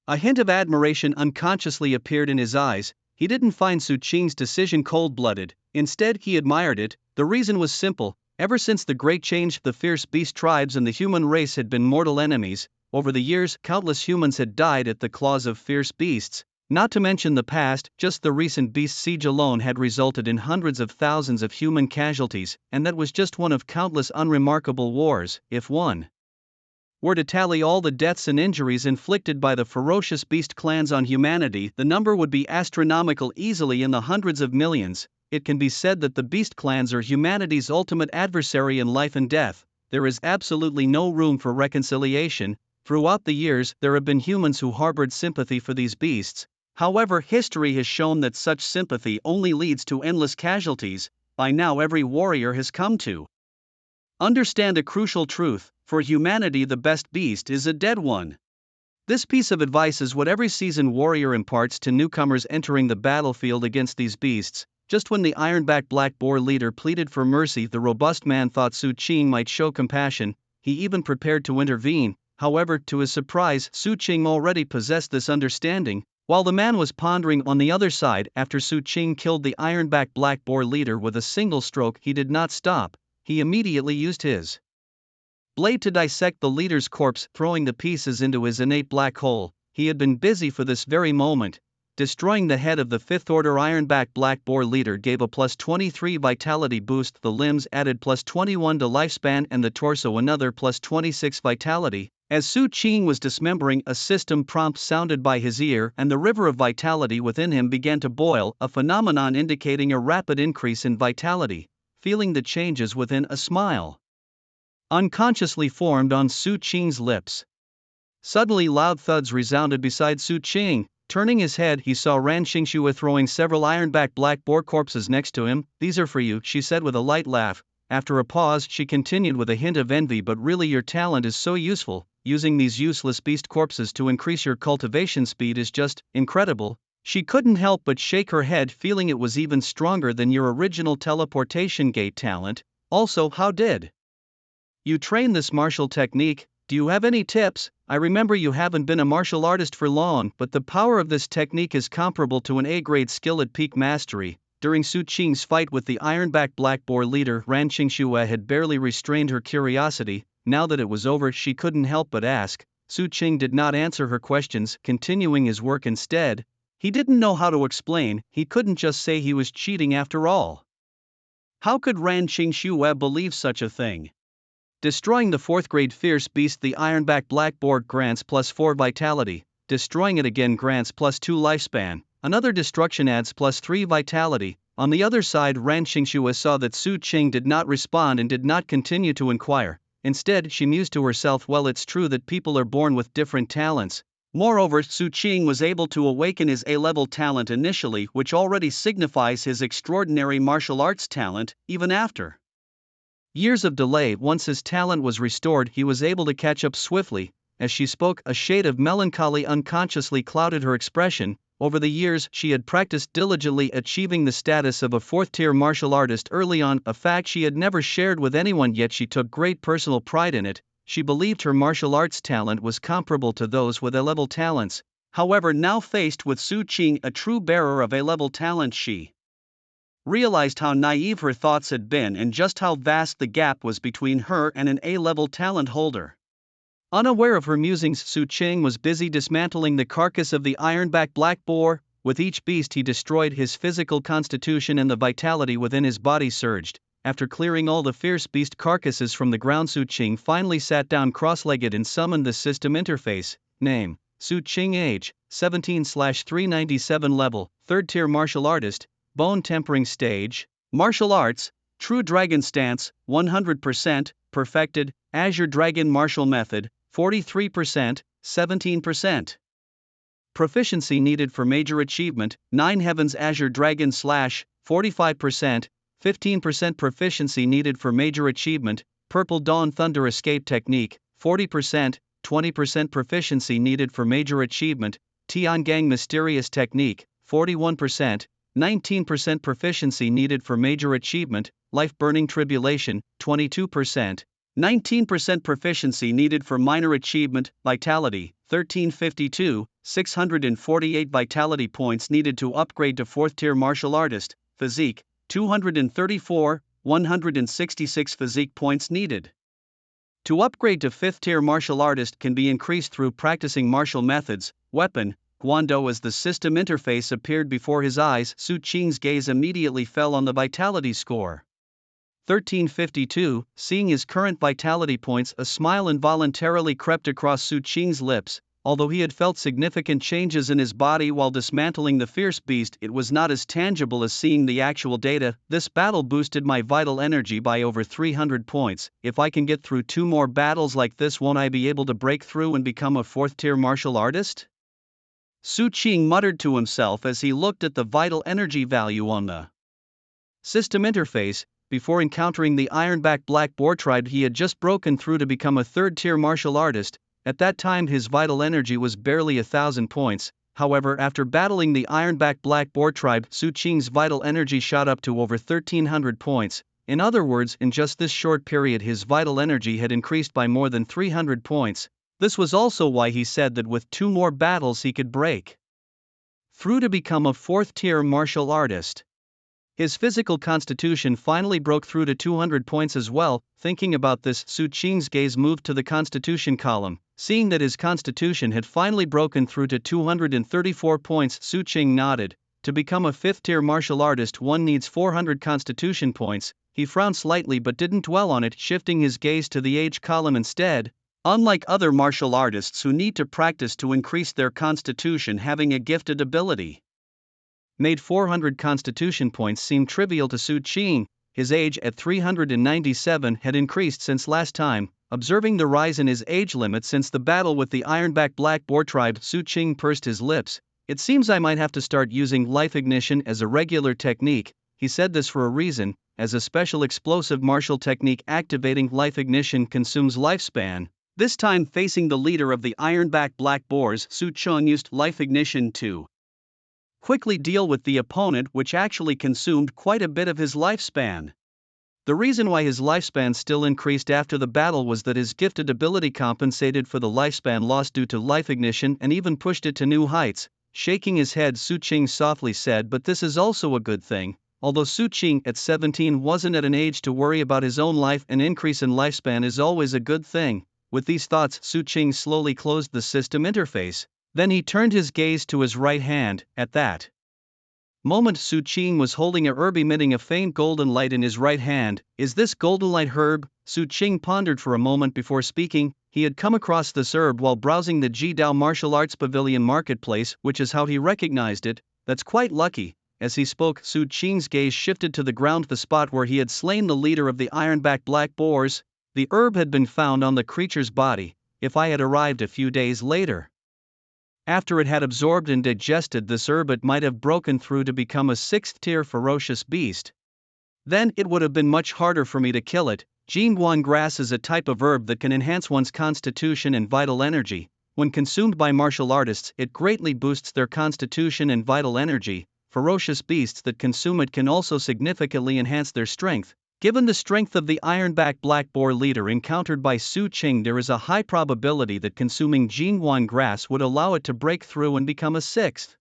A hint of admiration unconsciously appeared in his eyes. He didn't find Su Qing's decision cold-blooded, instead he admired it. The reason was simple. Ever since the Great Change, the fierce beast tribes and the human race had been mortal enemies. Over the years, countless humans had died at the claws of fierce beasts. Not to mention the past, just the recent beast siege alone had resulted in hundreds of thousands of human casualties, and that was just one of countless unremarkable wars. If one were to tally all the deaths and injuries inflicted by the ferocious beast clans on humanity, the number would be astronomical, easily in the hundreds of millions. It can be said that the beast clans are humanity's ultimate adversary in life and death. There is absolutely no room for reconciliation. Throughout the years, there have been humans who harbored sympathy for these beasts. However, history has shown that such sympathy only leads to endless casualties. By now, every warrior has come to understand a crucial truth: for humanity, the best beast is a dead one. This piece of advice is what every seasoned warrior imparts to newcomers entering the battlefield against these beasts. Just when the ironback black boar leader pleaded for mercy, the robust man thought Su Qing might show compassion. He even prepared to intervene. However, to his surprise, Su Qing already possessed this understanding. While the man was pondering on the other side, after Su Qing killed the ironback black boar leader with a single stroke, he did not stop. He immediately used his blade to dissect the leader's corpse, throwing the pieces into his innate black hole. He had been busy for this very moment. Destroying the head of the 5th Order Ironback Black Boar leader gave a plus 23 vitality boost, the limbs added plus 21 to lifespan and the torso another plus 26 vitality. As Su Qing was dismembering, a system prompt sounded by his ear and the river of vitality within him began to boil, a phenomenon indicating a rapid increase in vitality. Feeling the changes within, a smile unconsciously formed on Su Qing's lips. Suddenly loud thuds resounded beside Su Qing. Turning his head, he saw Ran Xingxue throwing several ironback black boar corpses next to him. "These are for you," she said with a light laugh. After a pause, she continued with a hint of envy, "But really your talent is so useful. Using these useless beast corpses to increase your cultivation speed is just incredible." She couldn't help but shake her head, feeling it was even stronger than your original teleportation gate talent. "Also, how did you train this martial technique? Do you have any tips? I remember you haven't been a martial artist for long, but the power of this technique is comparable to an A-grade skill at peak mastery." During Su Qing's fight with the Ironback Black Boar leader, Ran Xingxue had barely restrained her curiosity. Now that it was over, she couldn't help but ask. Su Qing did not answer her questions, continuing his work instead. He didn't know how to explain, he couldn't just say he was cheating after all. How could Ran Xingxue believe such a thing? Destroying the 4th grade fierce beast, the Ironback Black Boar, grants plus 4 vitality. Destroying it again grants plus 2 lifespan. Another destruction adds plus 3 vitality. On the other side, Ran Xingxue saw that Su Qing did not respond and did not continue to inquire. Instead, she mused to herself, "Well, it's true that people are born with different talents. Moreover, Su Qing was able to awaken his A-level talent initially, which already signifies his extraordinary martial arts talent. Even after years of delay, once his talent was restored, he was able to catch up swiftly." As she spoke, a shade of melancholy unconsciously clouded her expression. Over the years, she had practiced diligently, achieving the status of a 4th-tier martial artist early on, a fact she had never shared with anyone, yet she took great personal pride in it. She believed her martial arts talent was comparable to those with A-level talents. However, now faced with Su Qing, a true bearer of A-level talent, she realized how naive her thoughts had been and just how vast the gap was between her and an A-level talent holder. Unaware of her musings, Su Qing was busy dismantling the carcass of the Ironback Black Boar. With each beast he destroyed, his physical constitution and the vitality within his body surged. After clearing all the fierce beast carcasses from the ground, Su Qing finally sat down cross-legged and summoned the system interface. Name: Su Qing. Age: 17/397. Level: 3rd tier martial artist. Bone tempering stage. Martial arts: True Dragon Stance, 100%, perfected. Azure Dragon Martial Method, 43%, 17%. Proficiency needed for major achievement: 9 Heavens Azure Dragon Slash, 45%, 15% proficiency needed for major achievement. Purple Dawn Thunder Escape Technique, 40%, 20% proficiency needed for major achievement. Tiangang Mysterious Technique, 41%, 19% proficiency needed for major achievement. Life Burning Tribulation, 22%, 19% proficiency needed for minor achievement. Vitality, 1352, 648 vitality points needed to upgrade to 4th tier martial artist. Physique, 234, 166 physique points needed to upgrade to 5th tier martial artist can be increased through practicing martial methods. Weapon, Guando. As the system interface appeared before his eyes, Su Qing's gaze immediately fell on the vitality score. 1352. Seeing his current vitality points, a smile involuntarily crept across Su Qing's lips. Although he had felt significant changes in his body while dismantling the fierce beast, it was not as tangible as seeing the actual data. "This battle boosted my vital energy by over 300 points. If I can get through 2 more battles like this, won't I be able to break through and become a 4th tier martial artist?" Su Qing muttered to himself as he looked at the vital energy value on the system interface. Before encountering the Ironback Black Boar tribe, he had just broken through to become a 3rd tier martial artist. At that time his vital energy was barely 1,000 points. However, after battling the Ironback Black Boar tribe, Su Qing's vital energy shot up to over 1,300 points. In other words, in just this short period his vital energy had increased by more than 300 points. This was also why he said that with 2 more battles he could break through to become a 4th tier martial artist. His physical constitution finally broke through to 200 points as well. Thinking about this, Su Qing's gaze moved to the constitution column. Seeing that his constitution had finally broken through to 234 points, Su Qing nodded. To become a 5th-tier martial artist one needs 400 constitution points. He frowned slightly but didn't dwell on it, shifting his gaze to the age column instead. Unlike other martial artists who need to practice to increase their constitution, having a gifted ability made 400 constitution points seem trivial to Su Qing. His age at 397 had increased since last time. Observing the rise in his age limit since the battle with the Ironback Black Boar tribe, Su Qing pursed his lips. It seems I might have to start using life ignition as a regular technique. He said this for a reason, as a special explosive martial technique activating life ignition consumes lifespan. This time facing the leader of the Ironback Black Boars, Su Qing used life ignition to quickly deal with the opponent, which actually consumed quite a bit of his lifespan. The reason why his lifespan still increased after the battle was that his gifted ability compensated for the lifespan lost due to life ignition and even pushed it to new heights. Shaking his head, Su Qing softly said, "But this is also a good thing." Although Su Qing at 17 wasn't at an age to worry about his own life, an increase in lifespan is always a good thing. With these thoughts, Su Qing slowly closed the system interface. Then he turned his gaze to his right hand. At that moment, Su Qing was holding a herb emitting a faint golden light in his right hand. Is this golden light herb? Su Qing pondered for a moment before speaking. He had come across this herb while browsing the Jidao Martial Arts Pavilion marketplace, which is how he recognized it. That's quite lucky. As he spoke, Su Qing's gaze shifted to the ground, the spot where he had slain the leader of the Ironback Black Boars. The herb had been found on the creature's body. If I had arrived a few days later, after it had absorbed and digested this herb, it might have broken through to become a 6th-tier ferocious beast. Then it would have been much harder for me to kill it. Jingguan grass is a type of herb that can enhance one's constitution and vital energy. When consumed by martial artists, it greatly boosts their constitution and vital energy. Ferocious beasts that consume it can also significantly enhance their strength. Given the strength of the Ironback Black Boar leader encountered by Su Qing, there is a high probability that consuming Jingguan grass would allow it to break through and become a 6th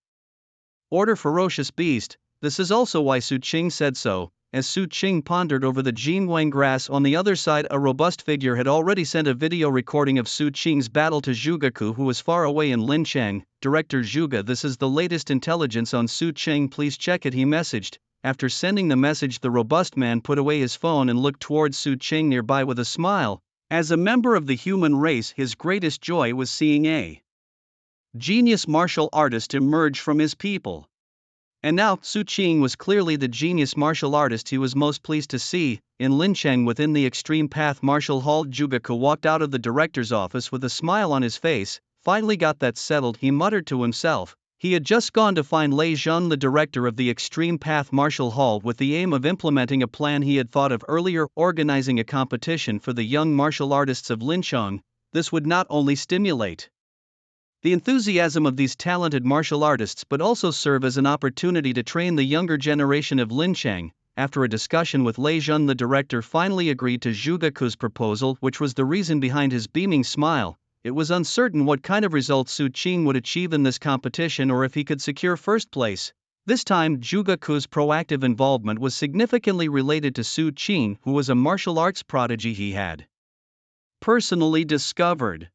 order ferocious beast. This is also why Su Qing said so. As Su Qing pondered over the Jingguan grass, on the other side a robust figure had already sent a video recording of Su Qing's battle to Zhugaku, who was far away in Lincheng. "Director Zhuge, this is the latest intelligence on Su Qing, please check it," he messaged. After sending the message, the robust man put away his phone and looked towards Su Qing nearby with a smile. As a member of the human race, his greatest joy was seeing a genius martial artist emerge from his people. And now, Su Qing was clearly the genius martial artist he was most pleased to see. In Lincheng, within the Extreme Path Martial Hall, Zhugaku walked out of the director's office with a smile on his face. Finally got that settled, he muttered to himself. He had just gone to find Lei Zhang, the director of the Extreme Path Martial Hall, with the aim of implementing a plan he had thought of earlier, organizing a competition for the young martial artists of Lincheng. This would not only stimulate the enthusiasm of these talented martial artists but also serve as an opportunity to train the younger generation of Lincheng. After a discussion with Lei Zhang, the director finally agreed to Zhugaku's proposal, which was the reason behind his beaming smile. It was uncertain what kind of results Su Qing would achieve in this competition or if he could secure first place. This time, Zhugaku's proactive involvement was significantly related to Su Qing, who was a martial arts prodigy he had personally discovered.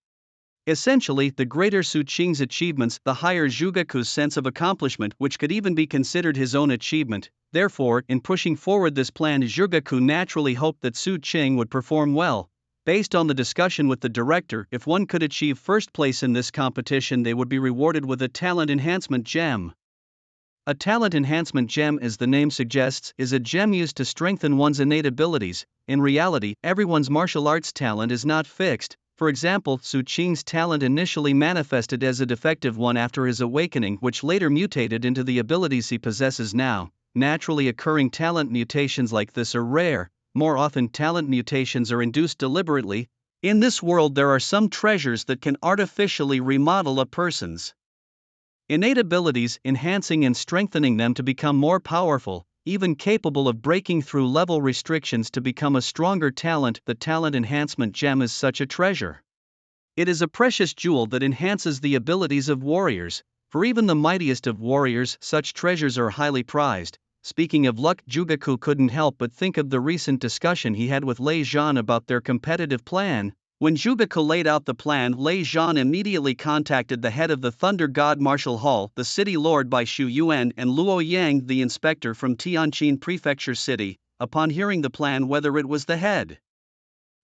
Essentially, the greater Su Qing's achievements, the higher Zhugaku's sense of accomplishment, which could even be considered his own achievement. Therefore, in pushing forward this plan, Zhugaku naturally hoped that Su Qing would perform well. Based on the discussion with the director, if one could achieve first place in this competition, they would be rewarded with a talent enhancement gem. A talent enhancement gem, as the name suggests, is a gem used to strengthen one's innate abilities. In reality, everyone's martial arts talent is not fixed. For example, Su Qing's talent initially manifested as a defective one after his awakening, which later mutated into the abilities he possesses now. Naturally occurring talent mutations like this are rare. More often, talent mutations are induced deliberately. In this world, there are some treasures that can artificially remodel a person's innate abilities, enhancing and strengthening them to become more powerful, even capable of breaking through level restrictions to become a stronger talent. The talent enhancement gem is such a treasure. It is a precious jewel that enhances the abilities of warriors. For even the mightiest of warriors, such treasures are highly prized. Speaking of luck, Zhugaku couldn't help but think of the recent discussion he had with Lei Zhang about their competitive plan. When Zhuge laid out the plan, Lei Zhan immediately contacted the head of the Thunder God Martial Hall, the city lord by Xu Yuan, and Luo Yang, the inspector from Tianjin Prefecture City, upon hearing the plan whether it was the head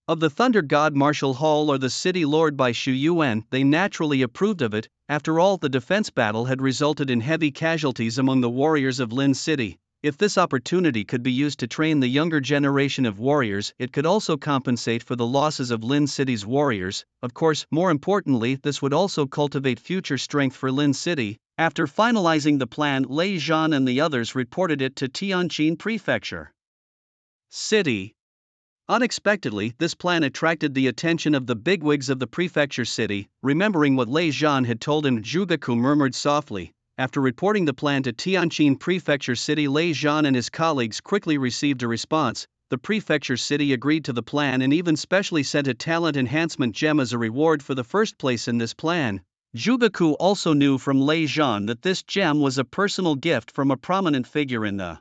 of the Thunder God Martial Hall or the city lord by Xu Yuan. They naturally approved of it. After all, the defense battle had resulted in heavy casualties among the warriors of Lin City. If this opportunity could be used to train the younger generation of warriors, it could also compensate for the losses of Lin City's warriors. Of course, more importantly, this would also cultivate future strength for Lin City. After finalizing the plan, Lei Zhan and the others reported it to Tianjin Prefecture City. Unexpectedly, this plan attracted the attention of the bigwigs of the prefecture city. Remembering what Lei Zhan had told him, Zhuge murmured softly. After reporting the plan to Tianjin Prefecture City, Lei Zhan and his colleagues quickly received a response. The Prefecture City agreed to the plan and even specially sent a talent enhancement gem as a reward for the first place in this plan. Zhuge also knew from Lei Zhan that this gem was a personal gift from a prominent figure in the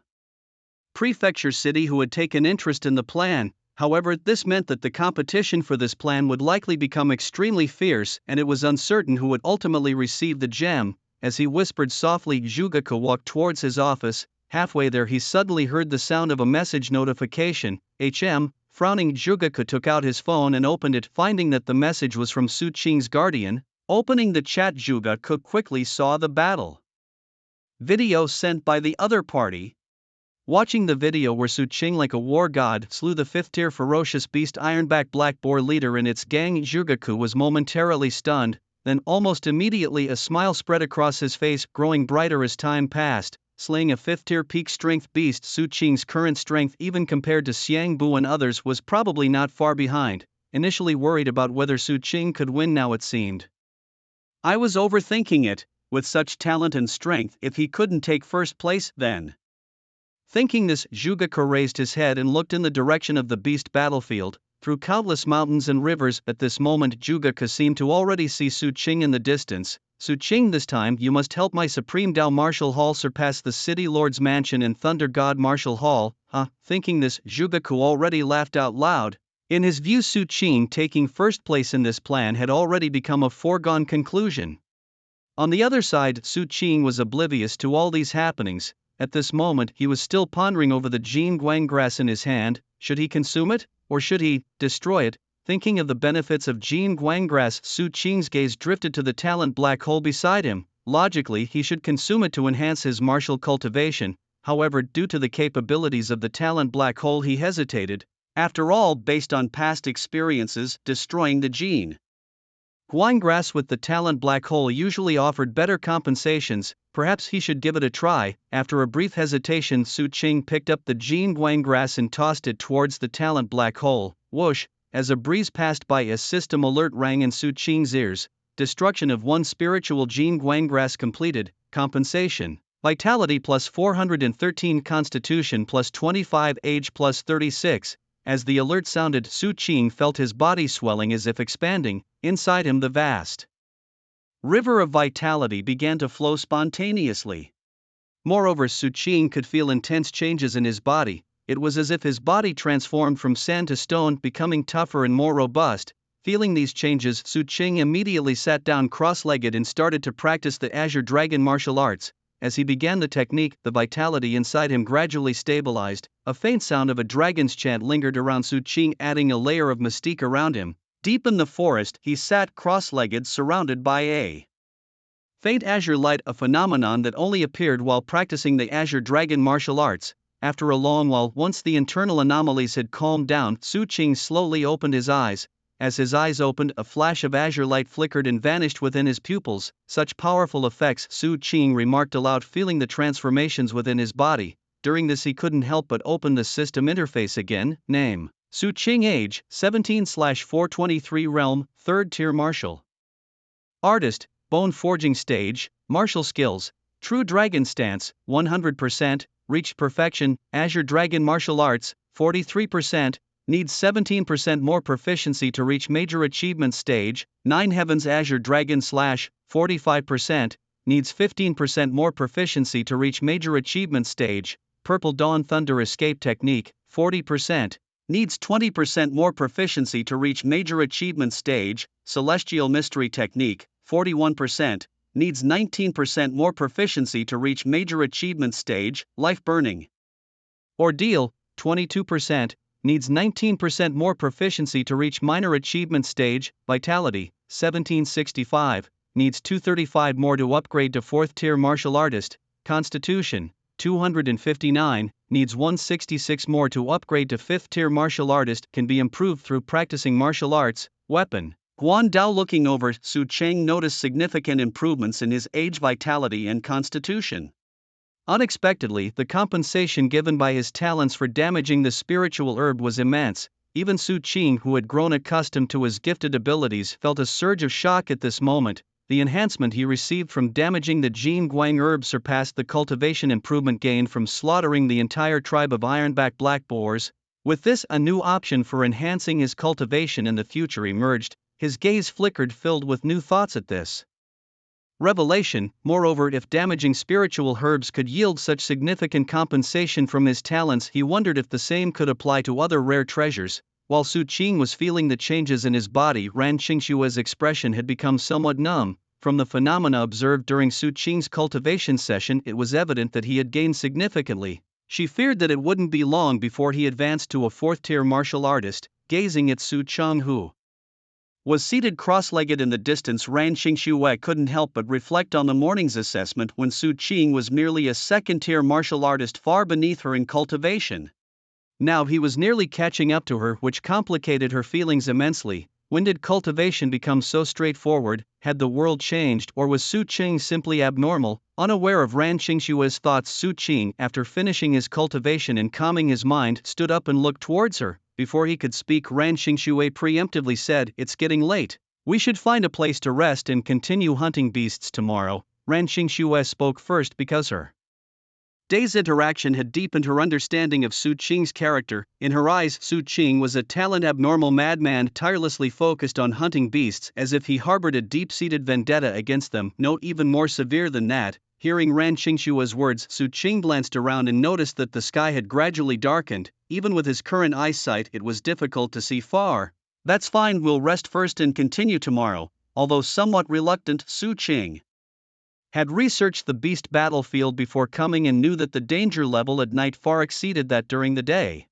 Prefecture City who had taken interest in the plan. However, this meant that the competition for this plan would likely become extremely fierce, and it was uncertain who would ultimately receive the gem. As he whispered softly, Zhuge walked towards his office. Halfway there, he suddenly heard the sound of a message notification. Frowning, Zhuge took out his phone and opened it, finding that the message was from Su Qing's guardian. Opening the chat, Zhuge quickly saw the battle video sent by the other party. Watching the video where Su Qing, like a war god, slew the 5th-tier ferocious beast Ironback Black Boar leader and its gang, Zhuge was momentarily stunned. Then almost immediately a smile spread across his face, growing brighter as time passed. Slaying a 5th-tier peak strength beast, Su Qing's current strength, even compared to Xiang Bu and others, was probably not far behind. Initially worried about whether Su Qing could win, now it seemed I was overthinking it. With such talent and strength, if he couldn't take first place, then. Thinking this, Zhuge raised his head and looked in the direction of the beast battlefield. Through countless mountains and rivers, at this moment Zhuge seemed to already see Su Qing in the distance. Su Qing, this time you must help my Supreme Dao Martial Hall surpass the City Lord's Mansion and Thunder God Martial Hall. Thinking this, Zhuge already laughed out loud. In his view, Su Qing taking first place in this plan had already become a foregone conclusion. On the other side, Su Qing was oblivious to all these happenings. At this moment, he was still pondering over the Jin Guang grass in his hand. Should he consume it, or should he destroy it? Thinking of the benefits of Jin Guang grass, Su Qing's gaze drifted to the talent black hole beside him. Logically, he should consume it to enhance his martial cultivation. However, due to the capabilities of the talent black hole, he hesitated. After all, based on past experiences, destroying the Jin Guang grass with the talent black hole usually offered better compensations. Perhaps he should give it a try. After a brief hesitation, Su Qing picked up the Jin Guang grass and tossed it towards the talent black hole. Whoosh! As a breeze passed by, a system alert rang in Su Qing's ears. Destruction of 1 spiritual Jin Guang grass completed. Compensation: Vitality plus 413, Constitution plus 25, Age plus 36. As the alert sounded, Su Qing felt his body swelling as if expanding. Inside him, the vast river of vitality began to flow spontaneously. Moreover, Su Qing could feel intense changes in his body. It was as if his body transformed from sand to stone, becoming tougher and more robust. Feeling these changes, Su Qing immediately sat down cross-legged and started to practice the Azure Dragon martial arts. As he began the technique, the vitality inside him gradually stabilized. A faint sound of a dragon's chant lingered around Su Qing, adding a layer of mystique around him. Deep in the forest, he sat cross-legged, surrounded by a faint azure light, a phenomenon that only appeared while practicing the Azure Dragon martial arts. After a long while, once the internal anomalies had calmed down, Su Qing slowly opened his eyes. As his eyes opened, a flash of azure light flickered and vanished within his pupils. Such powerful effects, Su Qing remarked aloud, feeling the transformations within his body. During this, he couldn't help but open the system interface again. Name: Su Qing. Age: 17/423. Realm: 3rd tier martial artist. Bone forging stage. Martial skills: True Dragon Stance, 100%. Reached perfection. Azure Dragon martial arts, 43%. Needs 17% more proficiency to reach Major Achievement stage. 9 Heavens Azure Dragon Slash, 45%. Needs 15% more proficiency to reach Major Achievement stage. Purple Dawn Thunder Escape Technique, 40%. needs 20% more proficiency to reach Major Achievement Stage, Celestial Mystery Technique, 41%, needs 19% more proficiency to reach Major Achievement Stage, Life Burning Ordeal, 22%, needs 19% more proficiency to reach Minor Achievement Stage, Vitality, 1765, needs 235 more to upgrade to 4th Tier Martial Artist, Constitution, 259, needs 166 more to upgrade to 5th Tier Martial Artist, can be improved through practicing martial arts, weapon. Guan Dao looking over Su Cheng noticed significant improvements in his age, vitality and constitution. Unexpectedly, the compensation given by his talents for damaging the spiritual herb was immense. Even Su Qing, who had grown accustomed to his gifted abilities, felt a surge of shock at this moment. The enhancement he received from damaging the Jin Guang herb surpassed the cultivation improvement gained from slaughtering the entire tribe of ironback black boars. With this, a new option for enhancing his cultivation in the future emerged. His gaze flickered, filled with new thoughts at this revelation. Moreover, if damaging spiritual herbs could yield such significant compensation from his talents, he wondered if the same could apply to other rare treasures. While Su Qing was feeling the changes in his body, Ran Qingshua's expression had become somewhat numb. From the phenomena observed during Su Qing's cultivation session, it was evident that he had gained significantly. She feared that it wouldn't be long before he advanced to a 4th-tier martial artist. Gazing at Su Cheng, who was seated cross-legged in the distance, Ran Qingxue couldn't help but reflect on the morning's assessment when Su Qing was merely a 2nd-tier martial artist far beneath her in cultivation. Now he was nearly catching up to her, which complicated her feelings immensely. When did cultivation become so straightforward? Had the world changed, or was Su Qing simply abnormal? Unaware of Ran Qingshue's thoughts, Su Qing, after finishing his cultivation and calming his mind, stood up and looked towards her. Before he could speak, Ran Qingxue preemptively said, "It's getting late. We should find a place to rest and continue hunting beasts tomorrow." Ran Qingxue spoke first because her day's interaction had deepened her understanding of Su Qing's character. In her eyes, Su Qing was a talented abnormal madman, tirelessly focused on hunting beasts, as if he harbored a deep-seated vendetta against them. No, even more severe than that. Hearing Ran Qingshue's words, Su Qing glanced around and noticed that the sky had gradually darkened. Even with his current eyesight, it was difficult to see far. "That's fine, we'll rest first and continue tomorrow." Although somewhat reluctant, Su Qing had researched the beast battlefield before coming and knew that the danger level at night far exceeded that during the day.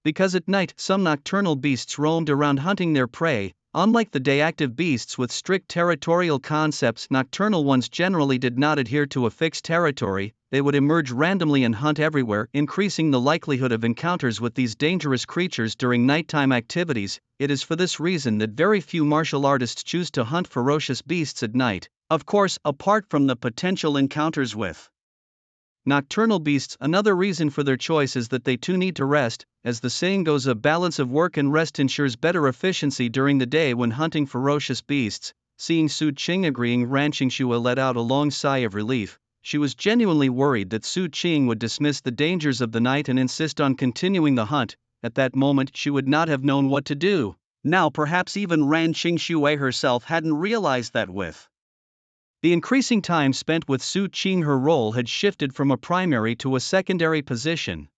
Because at night, some nocturnal beasts roamed around hunting their prey. Unlike the day-active beasts with strict territorial concepts, nocturnal ones generally did not adhere to a fixed territory. They would emerge randomly and hunt everywhere, increasing the likelihood of encounters with these dangerous creatures during nighttime activities. It is for this reason that very few martial artists choose to hunt ferocious beasts at night. Of course, apart from the potential encounters with nocturnal beasts, another reason for their choice is that they too need to rest. As the saying goes, a balance of work and rest ensures better efficiency during the day when hunting ferocious beasts. Seeing Su Qing agreeing, Ran Qingxue let out a long sigh of relief. She was genuinely worried that Su Qing would dismiss the dangers of the night and insist on continuing the hunt. At that moment, she would not have known what to do. Now perhaps even Ran Qingxue herself hadn't realized that with the increasing time spent with Su Qing, her role had shifted from a primary to a secondary position.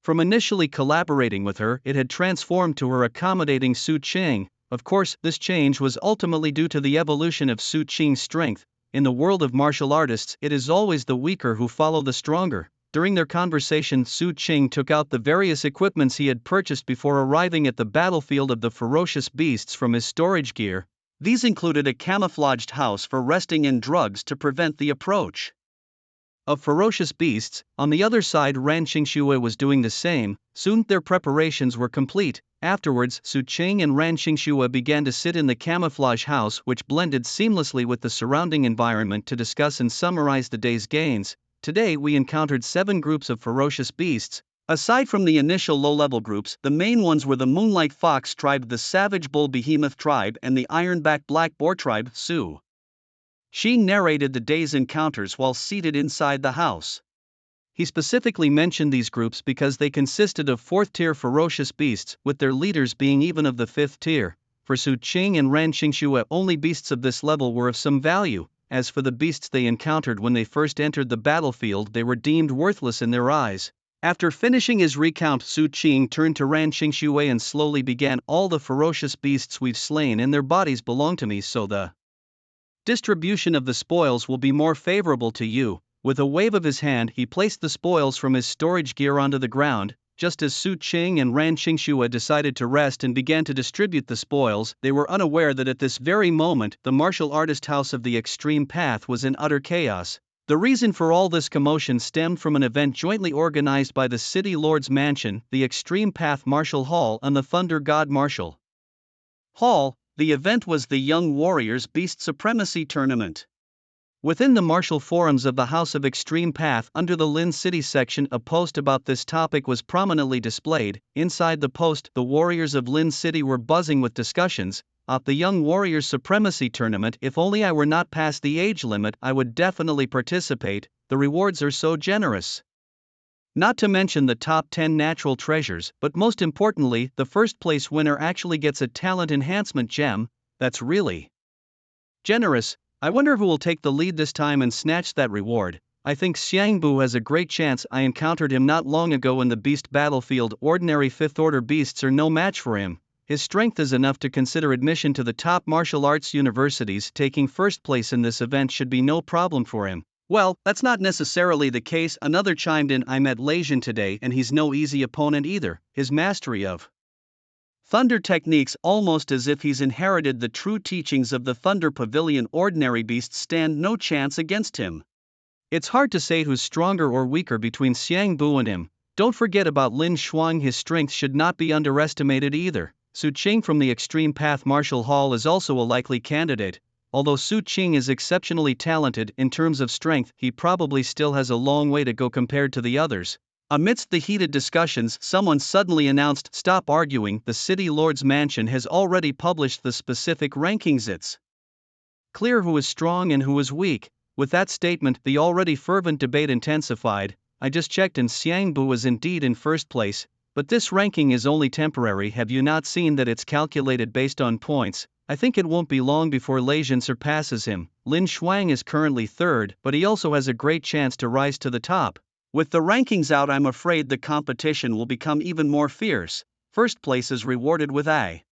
From initially collaborating with her, it had transformed to her accommodating Su Qing. Of course, this change was ultimately due to the evolution of Su Qing's strength. In the world of martial artists, it is always the weaker who follow the stronger. During their conversation, Su Qing took out the various equipments he had purchased before arriving at the battlefield of the ferocious beasts from his storage gear. These included a camouflaged house for resting and drugs to prevent the approach of ferocious beasts. On the other side, Ran Qingxue was doing the same. Soon, their preparations were complete. Afterwards, Su Qing and Ran Qingxue began to sit in the camouflage house, which blended seamlessly with the surrounding environment, to discuss and summarize the day's gains. Today we encountered 7 groups of ferocious beasts. Aside from the initial low-level groups, the main ones were the Moonlight Fox tribe, the Savage Bull Behemoth tribe, and the Ironback Black Boar tribe. Su Qing narrated the day's encounters while seated inside the house. He specifically mentioned these groups because they consisted of 4th-tier ferocious beasts, with their leaders being even of the 5th tier. For Su Qing and Ran Qingxue, only beasts of this level were of some value. As for the beasts they encountered when they first entered the battlefield, they were deemed worthless in their eyes. After finishing his recount, Su Qing turned to Ran Qingshui and slowly began, "All the ferocious beasts we've slain and their bodies belong to me, so the distribution of the spoils will be more favorable to you." With a wave of his hand, he placed the spoils from his storage gear onto the ground. Just as Su Qing and Ran Qingshui decided to rest and began to distribute the spoils, they were unaware that at this very moment the martial artist house of the Extreme Path was in utter chaos. The reason for all this commotion stemmed from an event jointly organized by the City Lord's Mansion, the Extreme Path Martial Hall, and the Thunder God Martial Hall. The event was the Young Warriors Beast Supremacy Tournament. Within the martial forums of the House of Extreme Path under the Lin City section, a post about this topic was prominently displayed. Inside the post, the warriors of Lin City were buzzing with discussions. At the Young Warriors Supremacy Tournament, if only I were not past the age limit, I would definitely participate. The rewards are so generous. Not to mention the top 10 natural treasures, but most importantly, the first place winner actually gets a talent enhancement gem. That's really generous. I wonder who will take the lead this time and snatch that reward. I think Xiangbu has a great chance. I encountered him not long ago in the beast battlefield. Ordinary 5th order beasts are no match for him. His strength is enough to consider admission to the top martial arts universities. Taking first place in this event should be no problem for him. Well, that's not necessarily the case. Another chimed in, "I met Leijin today and he's no easy opponent either. His mastery of thunder techniques, almost as if he's inherited the true teachings of the Thunder Pavilion. Ordinary beasts stand no chance against him." It's hard to say who's stronger or weaker between Xiangbu and him. Don't forget about Lin Shuang. His strength should not be underestimated either. Su Qing from the Extreme Path Martial Hall is also a likely candidate. Although Su Qing is exceptionally talented in terms of strength, he probably still has a long way to go compared to the others. Amidst the heated discussions, someone suddenly announced, "Stop arguing, the City Lord's Mansion has already published the specific rankings. It's clear who is strong and who is weak." With that statement, the already fervent debate intensified. I just checked and Xiangbu was indeed in first place, but this ranking is only temporary. Have you not seen that it's calculated based on points? I think it won't be long before Leijin surpasses him. Lin Shuang is currently third, but he also has a great chance to rise to the top. With the rankings out, I'm afraid the competition will become even more fierce. First place is rewarded with a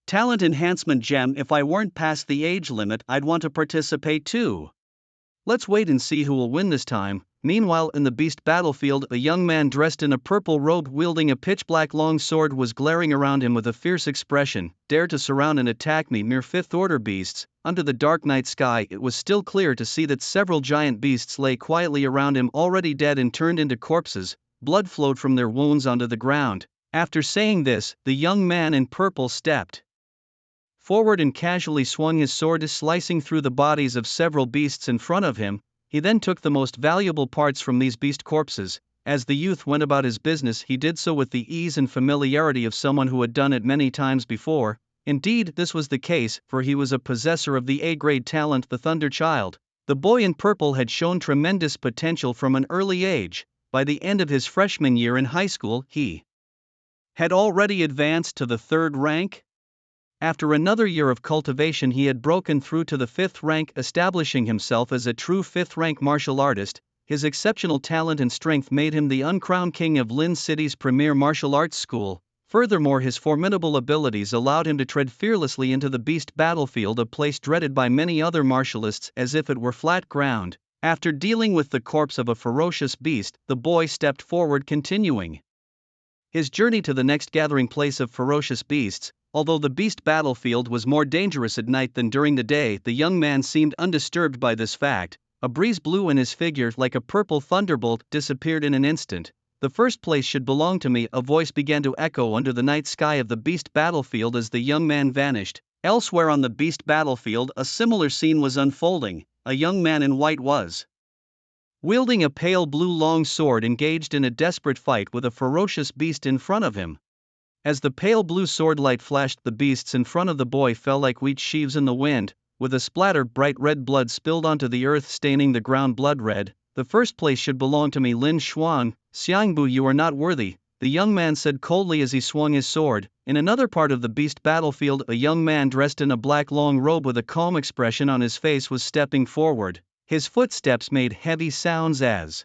talent enhancement gem. If I weren't past the age limit, I'd want to participate too. Let's wait and see who will win this time. Meanwhile, in the beast battlefield, a young man dressed in a purple robe wielding a pitch-black long sword was glaring around him with a fierce expression. "Dare to surround and attack me, mere 5th order beasts." Under the dark night sky, it was still clear to see that several giant beasts lay quietly around him, already dead and turned into corpses. Blood flowed from their wounds onto the ground. After saying this, the young man in purple stepped forward and casually swung his sword, slicing through the bodies of several beasts in front of him. He then took the most valuable parts from these beast corpses. As the youth went about his business, he did so with the ease and familiarity of someone who had done it many times before. Indeed, this was the case, for he was a possessor of the A-grade talent, the Thunder Child. The boy in purple had shown tremendous potential from an early age. By the end of his freshman year in high school, he had already advanced to the 3rd rank. After another year of cultivation, he had broken through to the 5th rank, establishing himself as a true 5th rank martial artist. His exceptional talent and strength made him the uncrowned king of Lin City's premier martial arts school. Furthermore, his formidable abilities allowed him to tread fearlessly into the beast battlefield, a place dreaded by many other martialists as if it were flat ground. After dealing with the corpse of a ferocious beast, the boy stepped forward, continuing his journey to the next gathering place of ferocious beasts. Although the beast battlefield was more dangerous at night than during the day, the young man seemed undisturbed by this fact. A breeze blew and his figure, like a purple thunderbolt, disappeared in an instant. "The first place should belong to me," a voice began to echo under the night sky of the beast battlefield as the young man vanished. Elsewhere on the beast battlefield, a similar scene was unfolding. A young man in white was wielding a pale blue long sword, engaged in a desperate fight with a ferocious beast in front of him. As the pale blue sword light flashed, the beasts in front of the boy fell like wheat sheaves in the wind. With a splatter, bright red blood spilled onto the earth, staining the ground blood red. "The first place should belong to me, Lin Shuang." "Xiangbu, you are not worthy," the young man said coldly as he swung his sword. In another part of the beast battlefield, a young man dressed in a black long robe with a calm expression on his face was stepping forward. His footsteps made heavy sounds as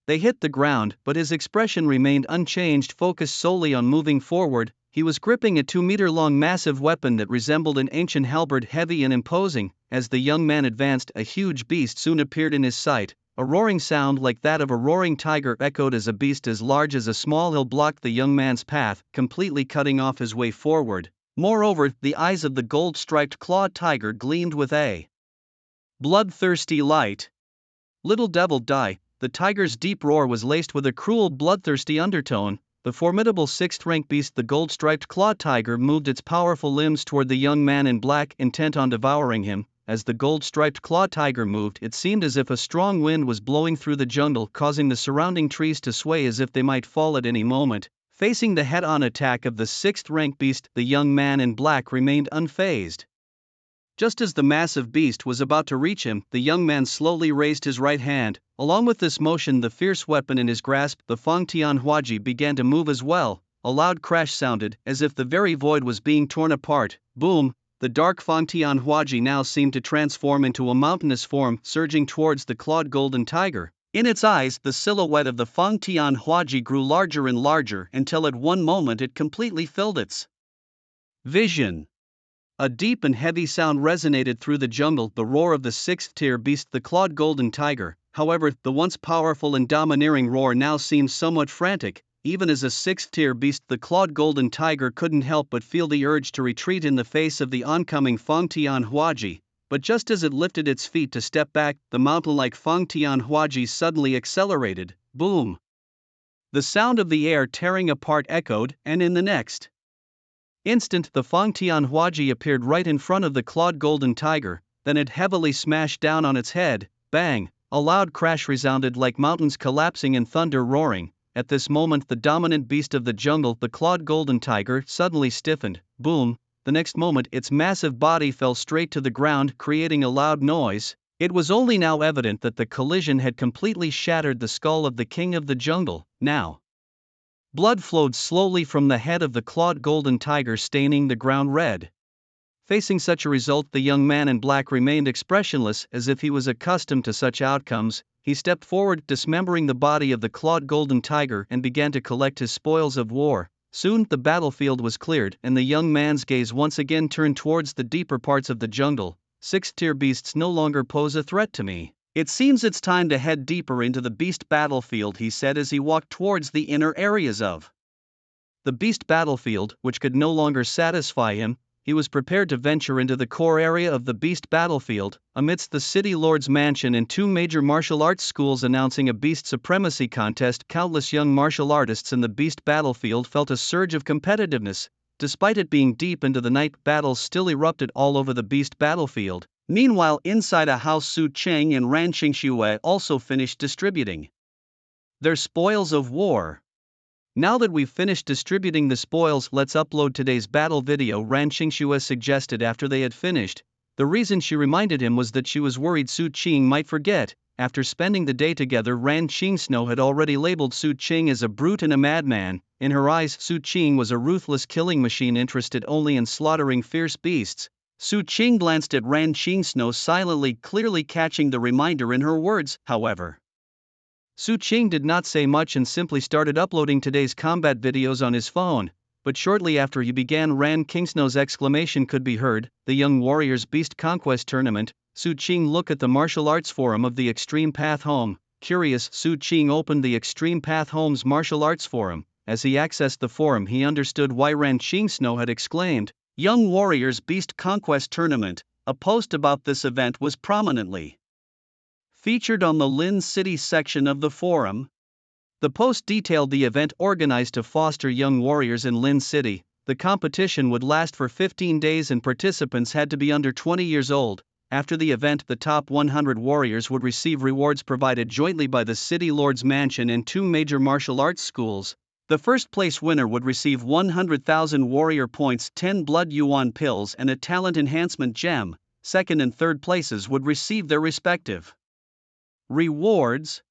They hit the ground, but his expression remained unchanged, focused solely on moving forward. He was gripping a 2-meter-long massive weapon that resembled an ancient halberd, heavy and imposing. As the young man advanced, a huge beast soon appeared in his sight. A roaring sound like that of a roaring tiger echoed as a beast as large as a small hill blocked the young man's path, completely cutting off his way forward. Moreover, the eyes of the gold-striped clawed tiger gleamed with a bloodthirsty light. "Little devil, die!" The tiger's deep roar was laced with a cruel, bloodthirsty undertone. The formidable sixth-rank beast, the gold-striped clawed tiger, moved its powerful limbs toward the young man in black, intent on devouring him. As the gold-striped clawed tiger moved, it seemed as if a strong wind was blowing through the jungle, causing the surrounding trees to sway as if they might fall at any moment. Facing the head-on attack of the sixth-rank beast, the young man in black remained unfazed. Just as the massive beast was about to reach him, the young man slowly raised his right hand. Along with this motion, the fierce weapon in his grasp, the Fang Tian Huaji, began to move as well. A loud crash sounded, as if the very void was being torn apart. Boom! The dark Fang Tian Huaji now seemed to transform into a mountainous form, surging towards the clawed golden tiger. In its eyes, the silhouette of the Fang Tian Huaji grew larger and larger until at one moment it completely filled its vision. A deep and heavy sound resonated through the jungle, the roar of the sixth-tier beast, the clawed golden tiger. However, the once powerful and domineering roar now seemed somewhat frantic. Even as a sixth-tier beast, the clawed golden tiger couldn't help but feel the urge to retreat in the face of the oncoming Fang Tian Huaji. But just as it lifted its feet to step back, the mountain-like Fang Tian Huaji suddenly accelerated. Boom! The sound of the air tearing apart echoed, and in the next instant, the Fang Tian Huaji appeared right in front of the clawed golden tiger. Then it heavily smashed down on its head. Bang! A loud crash resounded like mountains collapsing and thunder roaring. At this moment, the dominant beast of the jungle, the clawed golden tiger, suddenly stiffened. Boom! The next moment, its massive body fell straight to the ground, creating a loud noise. It was only now evident that the collision had completely shattered the skull of the king of the jungle. Now blood flowed slowly from the head of the clawed golden tiger, staining the ground red. Facing such a result, the young man in black remained expressionless, as if he was accustomed to such outcomes. He stepped forward, dismembering the body of the clawed golden tiger, and began to collect his spoils of war. Soon, the battlefield was cleared, and the young man's gaze once again turned towards the deeper parts of the jungle. Sixth-tier beasts no longer pose a threat to me. It seems it's time to head deeper into the beast battlefield, he said as he walked towards the inner areas of the beast battlefield, which could no longer satisfy him. He was prepared to venture into the core area of the beast battlefield. Amidst the city lord's mansion and two major martial arts schools announcing a beast supremacy contest, countless young martial artists in the beast battlefield felt a surge of competitiveness. Despite it being deep into the night, battles still erupted all over the beast battlefield. Meanwhile, inside a house, Su Cheng and Ran Qingxue also finished distributing their spoils of war. "Now that we've finished distributing the spoils, let's upload today's battle video," Ran Qingxue suggested after they had finished. The reason she reminded him was that she was worried Su Cheng might forget. After spending the day together, Ran Qingxue had already labeled Su Cheng as a brute and a madman. In her eyes, Su Cheng was a ruthless killing machine interested only in slaughtering fierce beasts. Su Cheng glanced at Ran Qingxue silently, clearly catching the reminder in her words. However, Su Cheng did not say much and simply started uploading today's combat videos on his phone. But shortly after he began, Ran Qingxue's exclamation could be heard, "The Young Warriors Beast Conquest Tournament." Su Cheng looked at the martial arts forum of the Extreme Path Home. Curious, Su Cheng opened the Extreme Path Home's martial arts forum. As he accessed the forum, he understood why Ran Qingxue had exclaimed, "Young Warriors Beast Conquest Tournament." A post about this event was prominently featured on the Lin City section of the forum. The post detailed the event organized to foster young warriors in Lin City. The competition would last for 15 days and participants had to be under 20 years old. After the event, the top 100 warriors would receive rewards provided jointly by the City Lord's Mansion and two major martial arts schools. The first place winner would receive 100,000 warrior points, 10 blood yuan pills, and a talent enhancement gem. Second and third places would receive their respective rewards.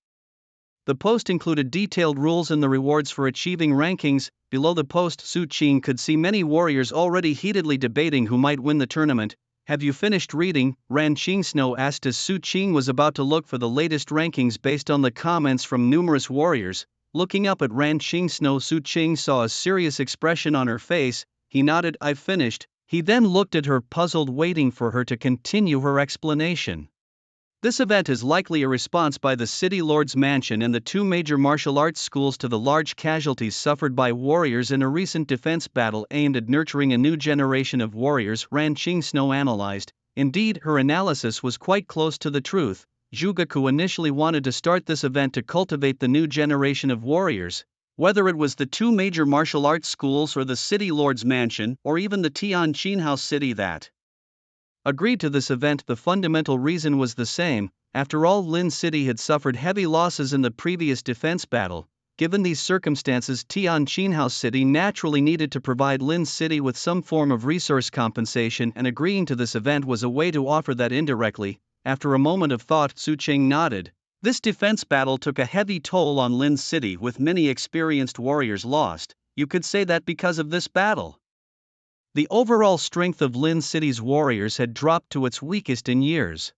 The post included detailed rules and the rewards for achieving rankings. Below the post, Su Cheng could see many warriors already heatedly debating who might win the tournament. Have you finished reading? Ran Qingsno asked as Su Qing was about to look for the latest rankings based on the comments from numerous warriors. Looking up at Ran Qingsno, Su Qing saw a serious expression on her face. He nodded, "I've finished." He then looked at her, puzzled, waiting for her to continue her explanation. This event is likely a response by the City Lord's Mansion and the two major martial arts schools to the large casualties suffered by warriors in a recent defense battle aimed at nurturing a new generation of warriors, Ran Qingsno analyzed. Indeed, her analysis was quite close to the truth. Jugaku initially wanted to start this event to cultivate the new generation of warriors. Whether it was the two major martial arts schools or the City Lord's Mansion or even the Tianjin House City that agreed to this event, the fundamental reason was the same. After all, Lin City had suffered heavy losses in the previous defense battle. Given these circumstances, Tianjin House City naturally needed to provide Lin City with some form of resource compensation, and agreeing to this event was a way to offer that indirectly. After a moment of thought, Su Qing nodded. This defense battle took a heavy toll on Lin City, with many experienced warriors lost. You could say that because of this battle, the overall strength of Lin City's warriors had dropped to its weakest in years.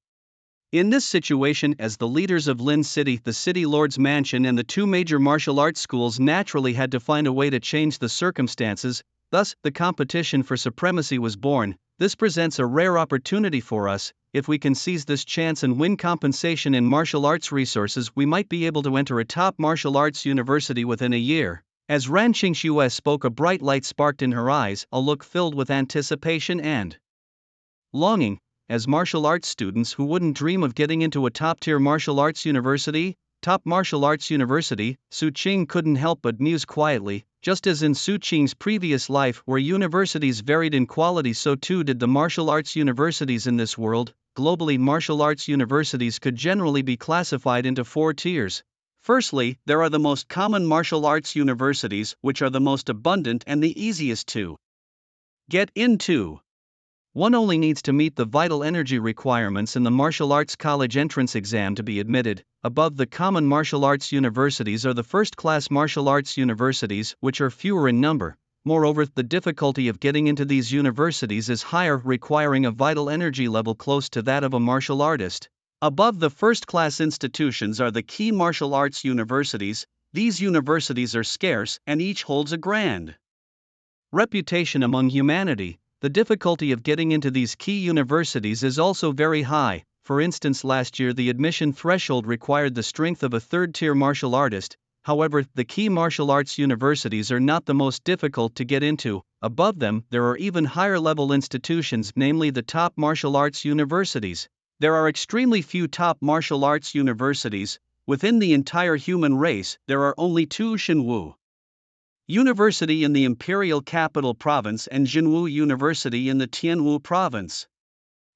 In this situation, as the leaders of Lin City, the City Lord's Mansion and the two major martial arts schools naturally had to find a way to change the circumstances. Thus, the competition for supremacy was born. This presents a rare opportunity for us. If we can seize this chance and win compensation in martial arts resources, we might be able to enter a top martial arts university within a year. As Ran Qingxue spoke, a bright light sparked in her eyes, a look filled with anticipation and longing. As martial arts students, who wouldn't dream of getting into a top-tier martial arts university? Top martial arts university, Su Qing couldn't help but muse quietly. Just as in Su Qing's previous life, where universities varied in quality, so too did the martial arts universities in this world. Globally, martial arts universities could generally be classified into 4 tiers. Firstly, there are the most common martial arts universities, which are the most abundant and the easiest to get into. One only needs to meet the vital energy requirements in the martial arts college entrance exam to be admitted. Above the common martial arts universities are the first-class martial arts universities, which are fewer in number. Moreover, the difficulty of getting into these universities is higher, requiring a vital energy level close to that of a martial artist. Above the first-class institutions are the key martial arts universities. These universities are scarce, and each holds a grand reputation among humanity. The difficulty of getting into these key universities is also very high. For instance, last year the admission threshold required the strength of a third-tier martial artist. However, the key martial arts universities are not the most difficult to get into. Above them, there are even higher-level institutions, namely the top martial arts universities. There are extremely few top martial arts universities. Within the entire human race, there are only 2: Shenwu University in the Imperial Capital Province and Jinwu University in the Tianwu Province.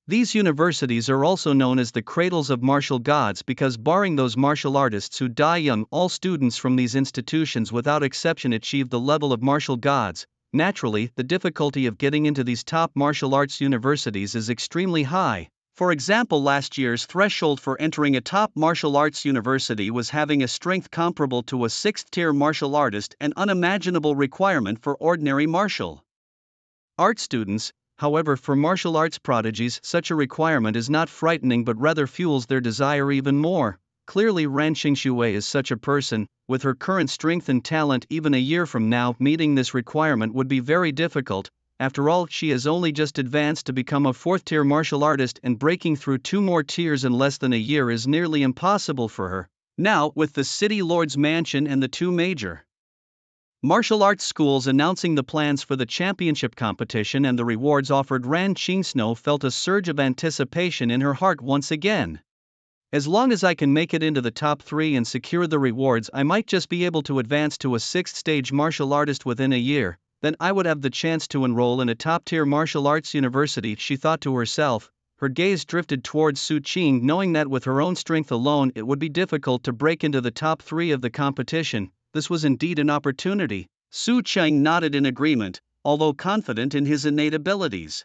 These universities are also known as the cradles of martial gods because, barring those martial artists who die young, all students from these institutions without exception achieve the level of martial gods. Naturally, the difficulty of getting into these top martial arts universities is extremely high. For example, last year's threshold for entering a top martial arts university was having a strength comparable to a 6th-tier martial artist, an unimaginable requirement for ordinary martial art students. However, for martial arts prodigies, such a requirement is not frightening but rather fuels their desire even more. Clearly, Ran Qingxue is such a person. With her current strength and talent, even a year from now, meeting this requirement would be very difficult. After all, she has only just advanced to become a 4th-tier martial artist, and breaking through 2 more tiers in less than a year is nearly impossible for her. Now, with the City Lord's Mansion and the 2 major martial arts schools announcing the plans for the championship competition and the rewards offered, Ran Qingsno felt a surge of anticipation in her heart once again. As long as I can make it into the top 3 and secure the rewards, I might just be able to advance to a 6th-stage martial artist within a year. Then I would have the chance to enroll in a top-tier martial arts university, she thought to herself. Her gaze drifted towards Su Qing, knowing that with her own strength alone it would be difficult to break into the top 3 of the competition. This was indeed an opportunity. Su Qing nodded in agreement, although confident in his innate abilities,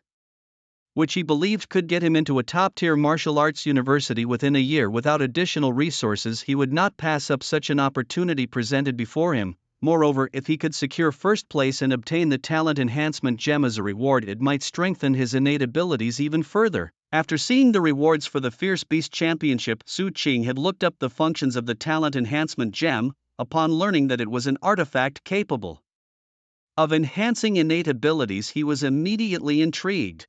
which he believed could get him into a top-tier martial arts university within a year without additional resources. He would not pass up such an opportunity presented before him. Moreover, if he could secure first place and obtain the talent enhancement gem as a reward, it might strengthen his innate abilities even further. After seeing the rewards for the Fierce Beast Championship, Su Qing had looked up the functions of the talent enhancement gem. Upon learning that it was an artifact capable of enhancing innate abilities, he was immediately intrigued.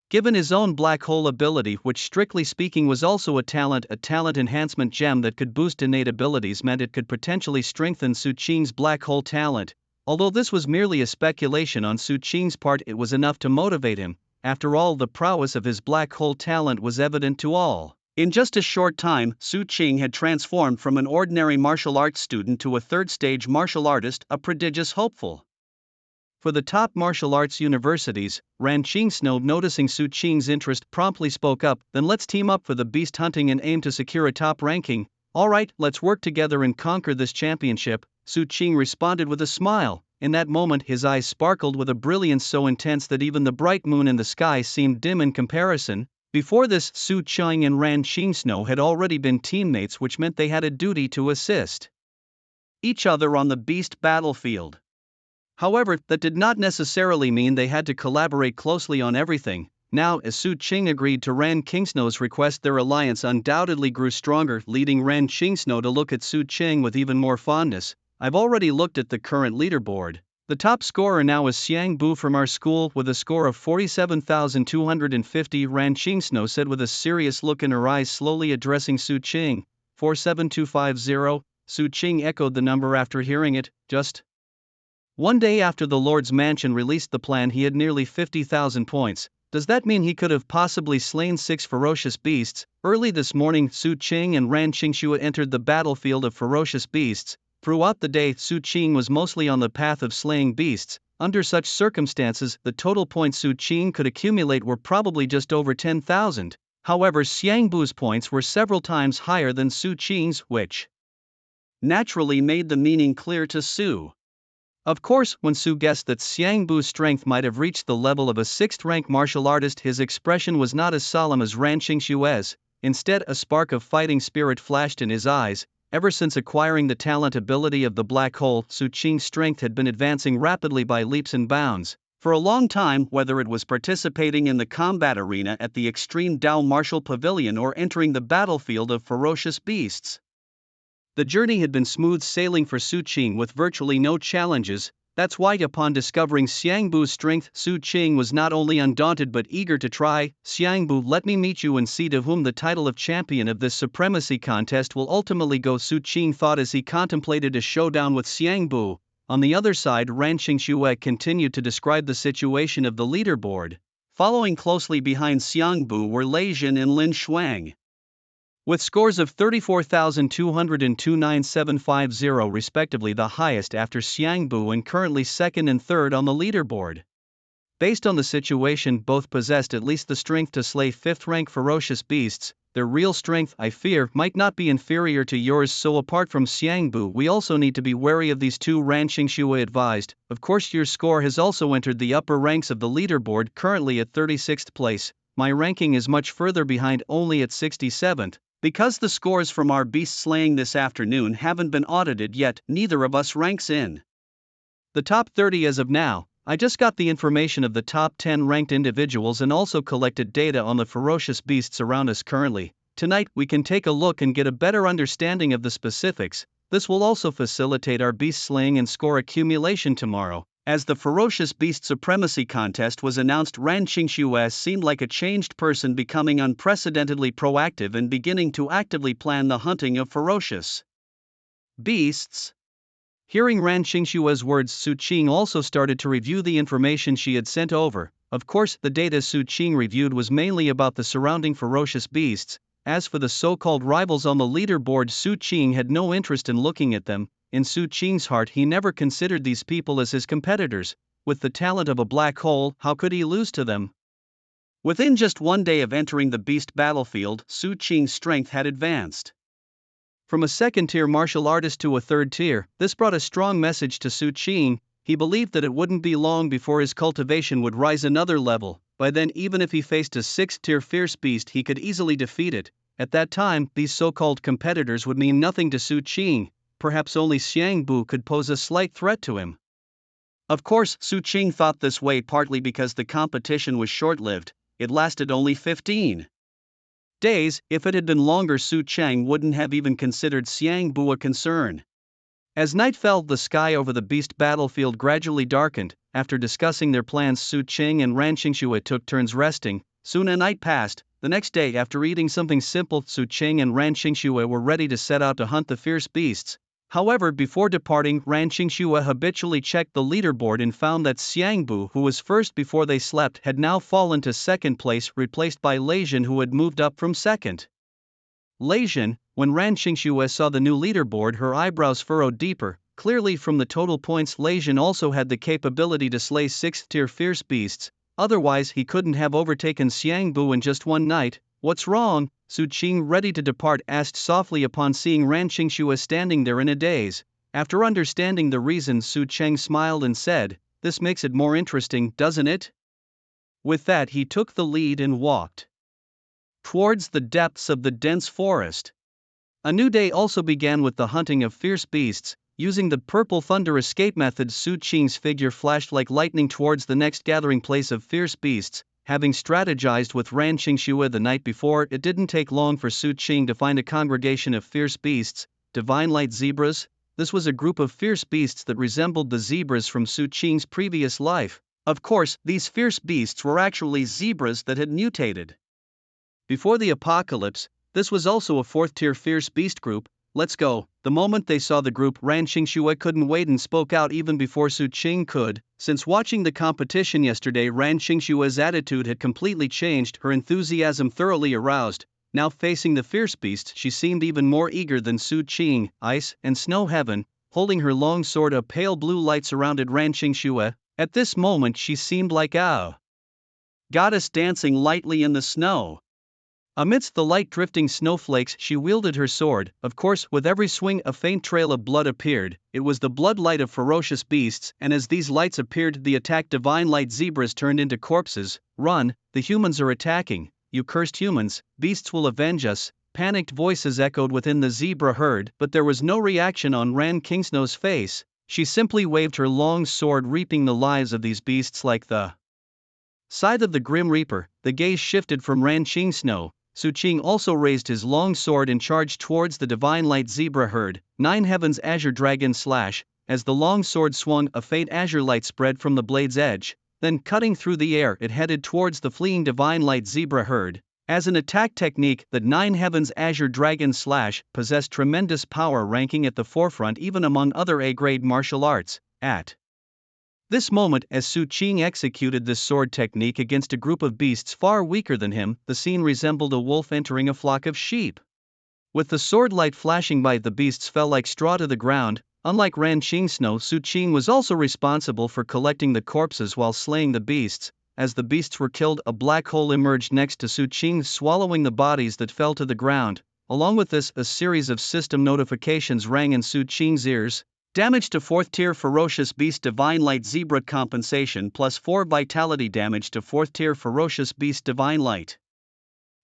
Given his own black hole ability, which strictly speaking was also a talent enhancement gem that could boost innate abilities, meant it could potentially strengthen Su Qing's black hole talent. Although this was merely a speculation on Su Qing's part, it was enough to motivate him. After all, the prowess of his black hole talent was evident to all. In just a short time, Su Qing had transformed from an ordinary martial arts student to a third-stage martial artist, a prodigious hopeful. For the top martial arts universities, Ran Qingsno, noticing Su Qing's interest, promptly spoke up, "Then let's team up for the beast hunting and aim to secure a top ranking." "Alright, let's work together and conquer this championship," Su Qing responded with a smile. In that moment his eyes sparkled with a brilliance so intense that even the bright moon in the sky seemed dim in comparison. Before this, Su Qing and Ran Qingsno had already been teammates, which meant they had a duty to assist each other on the beast battlefield. However, that did not necessarily mean they had to collaborate closely on everything. Now, as Su Qing agreed to Ran Qingsno's request, their alliance undoubtedly grew stronger, leading Ran Qingsno to look at Su Qing with even more fondness. "I've already looked at the current leaderboard. The top scorer now is Xiang Bu from our school with a score of 47,250, Ran Qingsno said with a serious look in her eyes, slowly addressing Su Qing. 47250, Su Qing echoed the number after hearing it. Just one day after the Lord's Mansion released the plan, he had nearly 50,000 points. Does that mean he could have possibly slain 6 ferocious beasts? Early this morning, Su Qing and Ran Qingxue entered the battlefield of ferocious beasts. Throughout the day, Su Qing was mostly on the path of slaying beasts. Under such circumstances, the total points Su Qing could accumulate were probably just over 10,000. However, Xiang Bu's points were several times higher than Su Qing's, which naturally made the meaning clear to Su. Of course, when Su guessed that Xiang Bu's strength might have reached the level of a 6th-rank martial artist, his expression was not as solemn as Ran Qingxue's. Instead, a spark of fighting spirit flashed in his eyes. Ever since acquiring the talent ability of the black hole, Su Qing's strength had been advancing rapidly by leaps and bounds. For a long time, whether it was participating in the combat arena at the Extreme Dao Martial Pavilion or entering the battlefield of ferocious beasts, the journey had been smooth sailing for Su Qing with virtually no challenges. That's why, upon discovering Xiang Bu's strength, Su Qing was not only undaunted but eager to try. "Xiang Bu, let me meet you and see to whom the title of champion of this supremacy contest will ultimately go," Su Qing thought as he contemplated a showdown with Xiang Bu. On the other side, Ran Qingxue continued to describe the situation of the leaderboard. Following closely behind Xiang Bu were Lei Jin and Lin Shuang, with scores of 34,200 and 29750 respectively, the highest after Xiang Bu and currently second and third on the leaderboard. Based on the situation, both possessed at least the strength to slay 5th-rank ferocious beasts. Their real strength, I fear, might not be inferior to yours, so apart from Xiang Bu, we also need to be wary of these two, Ran Qingxue advised. Of course, your score has also entered the upper ranks of the leaderboard, currently at 36th place. My ranking is much further behind, only at 67th. Because the scores from our beast slaying this afternoon haven't been audited yet, neither of us ranks in the top 30 as of now. I just got the information of the top 10 ranked individuals and also collected data on the ferocious beasts around us currently. Tonight, we can take a look and get a better understanding of the specifics. This will also facilitate our beast slaying and score accumulation tomorrow. As the ferocious beast supremacy contest was announced, Ran Qingxue seemed like a changed person, becoming unprecedentedly proactive and beginning to actively plan the hunting of ferocious beasts. Hearing Ran Qingxue's words, Su Qing also started to review the information she had sent over. Of course, the data Su Qing reviewed was mainly about the surrounding ferocious beasts. As for the so-called rivals on the leaderboard, Su Qing had no interest in looking at them. In Su Qing's heart, he never considered these people as his competitors. With the talent of a black hole, how could he lose to them? Within just one day of entering the beast battlefield, Su Qing's strength had advanced from a second-tier martial artist to a third-tier. This brought a strong message to Su Qing. He believed that it wouldn't be long before his cultivation would rise another level. By then, even if he faced a 6th-tier fierce beast, he could easily defeat it. At that time, these so-called competitors would mean nothing to Su Qing. perhaps only Xiangbu could pose a slight threat to him. Of course, Su Qing thought this way partly because the competition was short-lived. It lasted only 15 days. If it had been longer, Su Cheng wouldn't have even considered Xiangbu a concern. As night fell, the sky over the beast battlefield gradually darkened. After discussing their plans, Su Qing and Ran Qingxue took turns resting. Soon a night passed. The next day, after eating something simple, Su Qing and Ran Qingxue were ready to set out to hunt the fierce beasts. However, before departing, Ran Qingxue habitually checked the leaderboard and found that Xiangbu, who was first before they slept, had now fallen to second place, replaced by Leijin, who had moved up from second. Leijin, when Ran Qingxue saw the new leaderboard, her eyebrows furrowed deeper. Clearly, from the total points, Leijin also had the capability to slay 6th-tier fierce beasts, otherwise he couldn't have overtaken Xiangbu in just one night. What's wrong? Su Qing, ready to depart, asked softly upon seeing Ran Qingxue standing there in a daze. After understanding the reason, Su Cheng smiled and said, "This makes it more interesting, doesn't it?" With that, he took the lead and walked towards the depths of the dense forest. A new day also began with the hunting of fierce beasts. Using the purple thunder escape method, Su Qing's figure flashed like lightning towards the next gathering place of fierce beasts. Having strategized with Ran Qingxue the night before, it didn't take long for Su Qing to find a congregation of fierce beasts, divine light zebras. This was a group of fierce beasts that resembled the zebras from Su Qing's previous life. Of course, these fierce beasts were actually zebras that had mutated. Before the apocalypse, this was also a 4th-tier fierce beast group. "Let's go." The moment they saw the group, Ran Qingxue couldn't wait and spoke out even before Su Qing could. Since watching the competition yesterday, Ran Qingxue's attitude had completely changed, her enthusiasm thoroughly aroused. Now facing the fierce beasts, she seemed even more eager than Su Qing. Ice and Snow Heaven, holding her long sword, a pale blue light surrounded Ran Qingxue. At this moment she seemed like a goddess dancing lightly in the snow. Amidst the light drifting snowflakes, she wielded her sword. Of course, with every swing a faint trail of blood appeared. It was the blood light of ferocious beasts, and as these lights appeared, the attacked divine light zebras turned into corpses. "Run, the humans are attacking. You cursed humans, beasts will avenge us." Panicked voices echoed within the zebra herd, but there was no reaction on Ran Qingxue's face. She simply waved her long sword, reaping the lives of these beasts like the scythe of the Grim Reaper. The gaze shifted from Ran Qingxue. Su Qing also raised his long sword and charged towards the divine light zebra herd. 9 Heavens Azure Dragon Slash. As the long sword swung, a faint azure light spread from the blade's edge. Then, cutting through the air, it headed towards the fleeing divine light zebra herd. As an attack technique, the 9 Heavens Azure Dragon Slash possessed tremendous power, ranking at the forefront even among other A-grade martial arts. At this moment, as Su Qing executed this sword technique against a group of beasts far weaker than him, the scene resembled a wolf entering a flock of sheep. With the sword light flashing by, the beasts fell like straw to the ground. Unlike Ran Qingxue, Su Qing was also responsible for collecting the corpses while slaying the beasts. As the beasts were killed, a black hole emerged next to Su Qing, swallowing the bodies that fell to the ground. Along with this, a series of system notifications rang in Su Qing's ears. Damage to 4th-tier ferocious beast divine light zebra compensation plus 4 vitality. Damage to 4th-tier ferocious beast divine light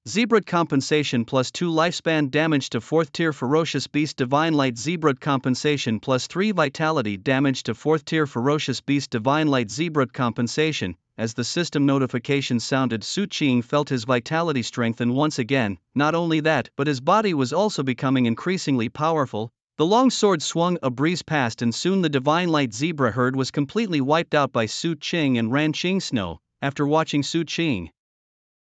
zebra compensation plus 2 lifespan. Damage to 4th-tier ferocious beast divine light zebra compensation plus 3 vitality. Damage to 4th-tier ferocious beast divine light zebra compensation. As the system notification sounded, Su Qing felt his vitality strengthen once again. Not only that, but his body was also becoming increasingly powerful. The long sword swung, a breeze passed, and soon the divine light zebra herd was completely wiped out by Su Qing and Ran Qingxue. After watching Su Qing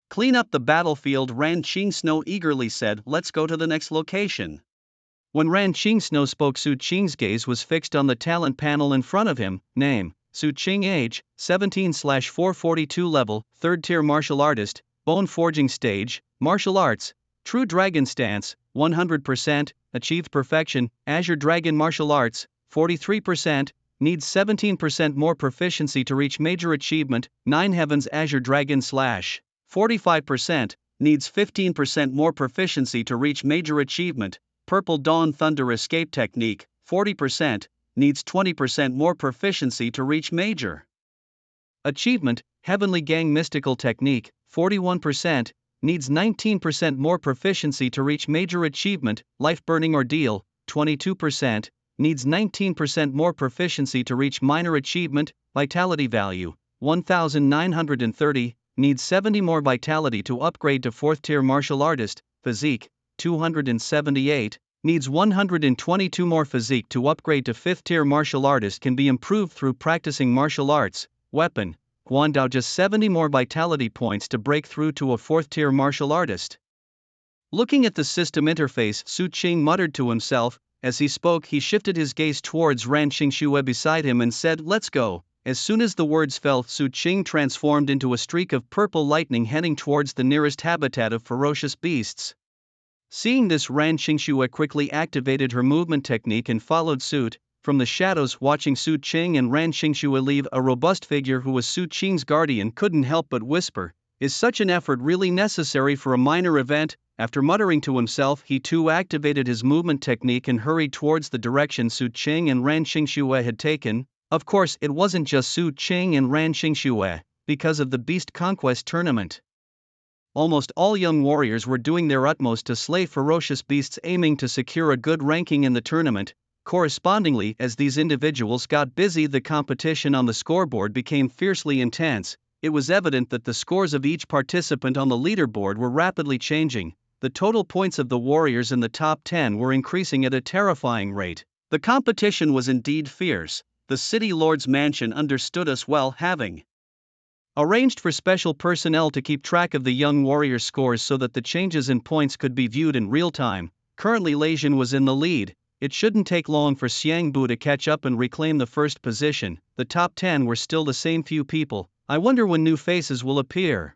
clean up the battlefield, Ran Qingxue eagerly said, "Let's go to the next location." When Ran Qingxue spoke, Su Qing's gaze was fixed on the talent panel in front of him. Name: Su Qing. Age: 17/442. Level: 3rd tier martial artist. Bone forging stage, martial arts. True Dragon Stance, 100%, achieved perfection. Azure Dragon Martial Arts, 43%, needs 17% more proficiency to reach major achievement. 9 Heavens Azure Dragon Slash, 45%, needs 15% more proficiency to reach major achievement. Purple Dawn Thunder Escape Technique, 40%, needs 20% more proficiency to reach major achievement. Heavenly Gang Mystical Technique, 41%, needs 19% more proficiency to reach major achievement. Life Burning Ordeal, 22%, needs 19% more proficiency to reach minor achievement, vitality value, 1930, needs 70 more vitality to upgrade to 4th tier martial artist, physique, 278, needs 122 more physique to upgrade to 5th tier martial artist, can be improved through practicing martial arts, weapon, Guandao just 70 more vitality points to break through to a 4th tier martial artist. Looking at the system interface, Su Qing muttered to himself. As he spoke, he shifted his gaze towards Ran Xingxue beside him and said, "Let's go." As soon as the words fell, Su Qing transformed into a streak of purple lightning heading towards the nearest habitat of ferocious beasts. Seeing this, Ran Xingxue quickly activated her movement technique and followed suit. From the shadows, watching Su Qing and Ran Xingxue leave, a robust figure who was Su Qing's guardian couldn't help but whisper, "Is such an effort really necessary for a minor event?" After muttering to himself, he too activated his movement technique and hurried towards the direction Su Qing and Ran Xingxue had taken. Of course, it wasn't just Su Qing and Ran Xingxue, because of the Beast Conquest tournament. Almost all young warriors were doing their utmost to slay ferocious beasts, aiming to secure a good ranking in the tournament. Correspondingly, as these individuals got busy, the competition on the scoreboard became fiercely intense. It was evident that the scores of each participant on the leaderboard were rapidly changing. The total points of the warriors in the top 10 were increasing at a terrifying rate. The competition was indeed fierce. The city lord's mansion understood us well, having arranged for special personnel to keep track of the young warriors' scores so that the changes in points could be viewed in real time. Currently, Leijin was in the lead. It shouldn't take long for Xiangbu to catch up and reclaim the first position. The top 10 were still the same few people. I wonder when new faces will appear.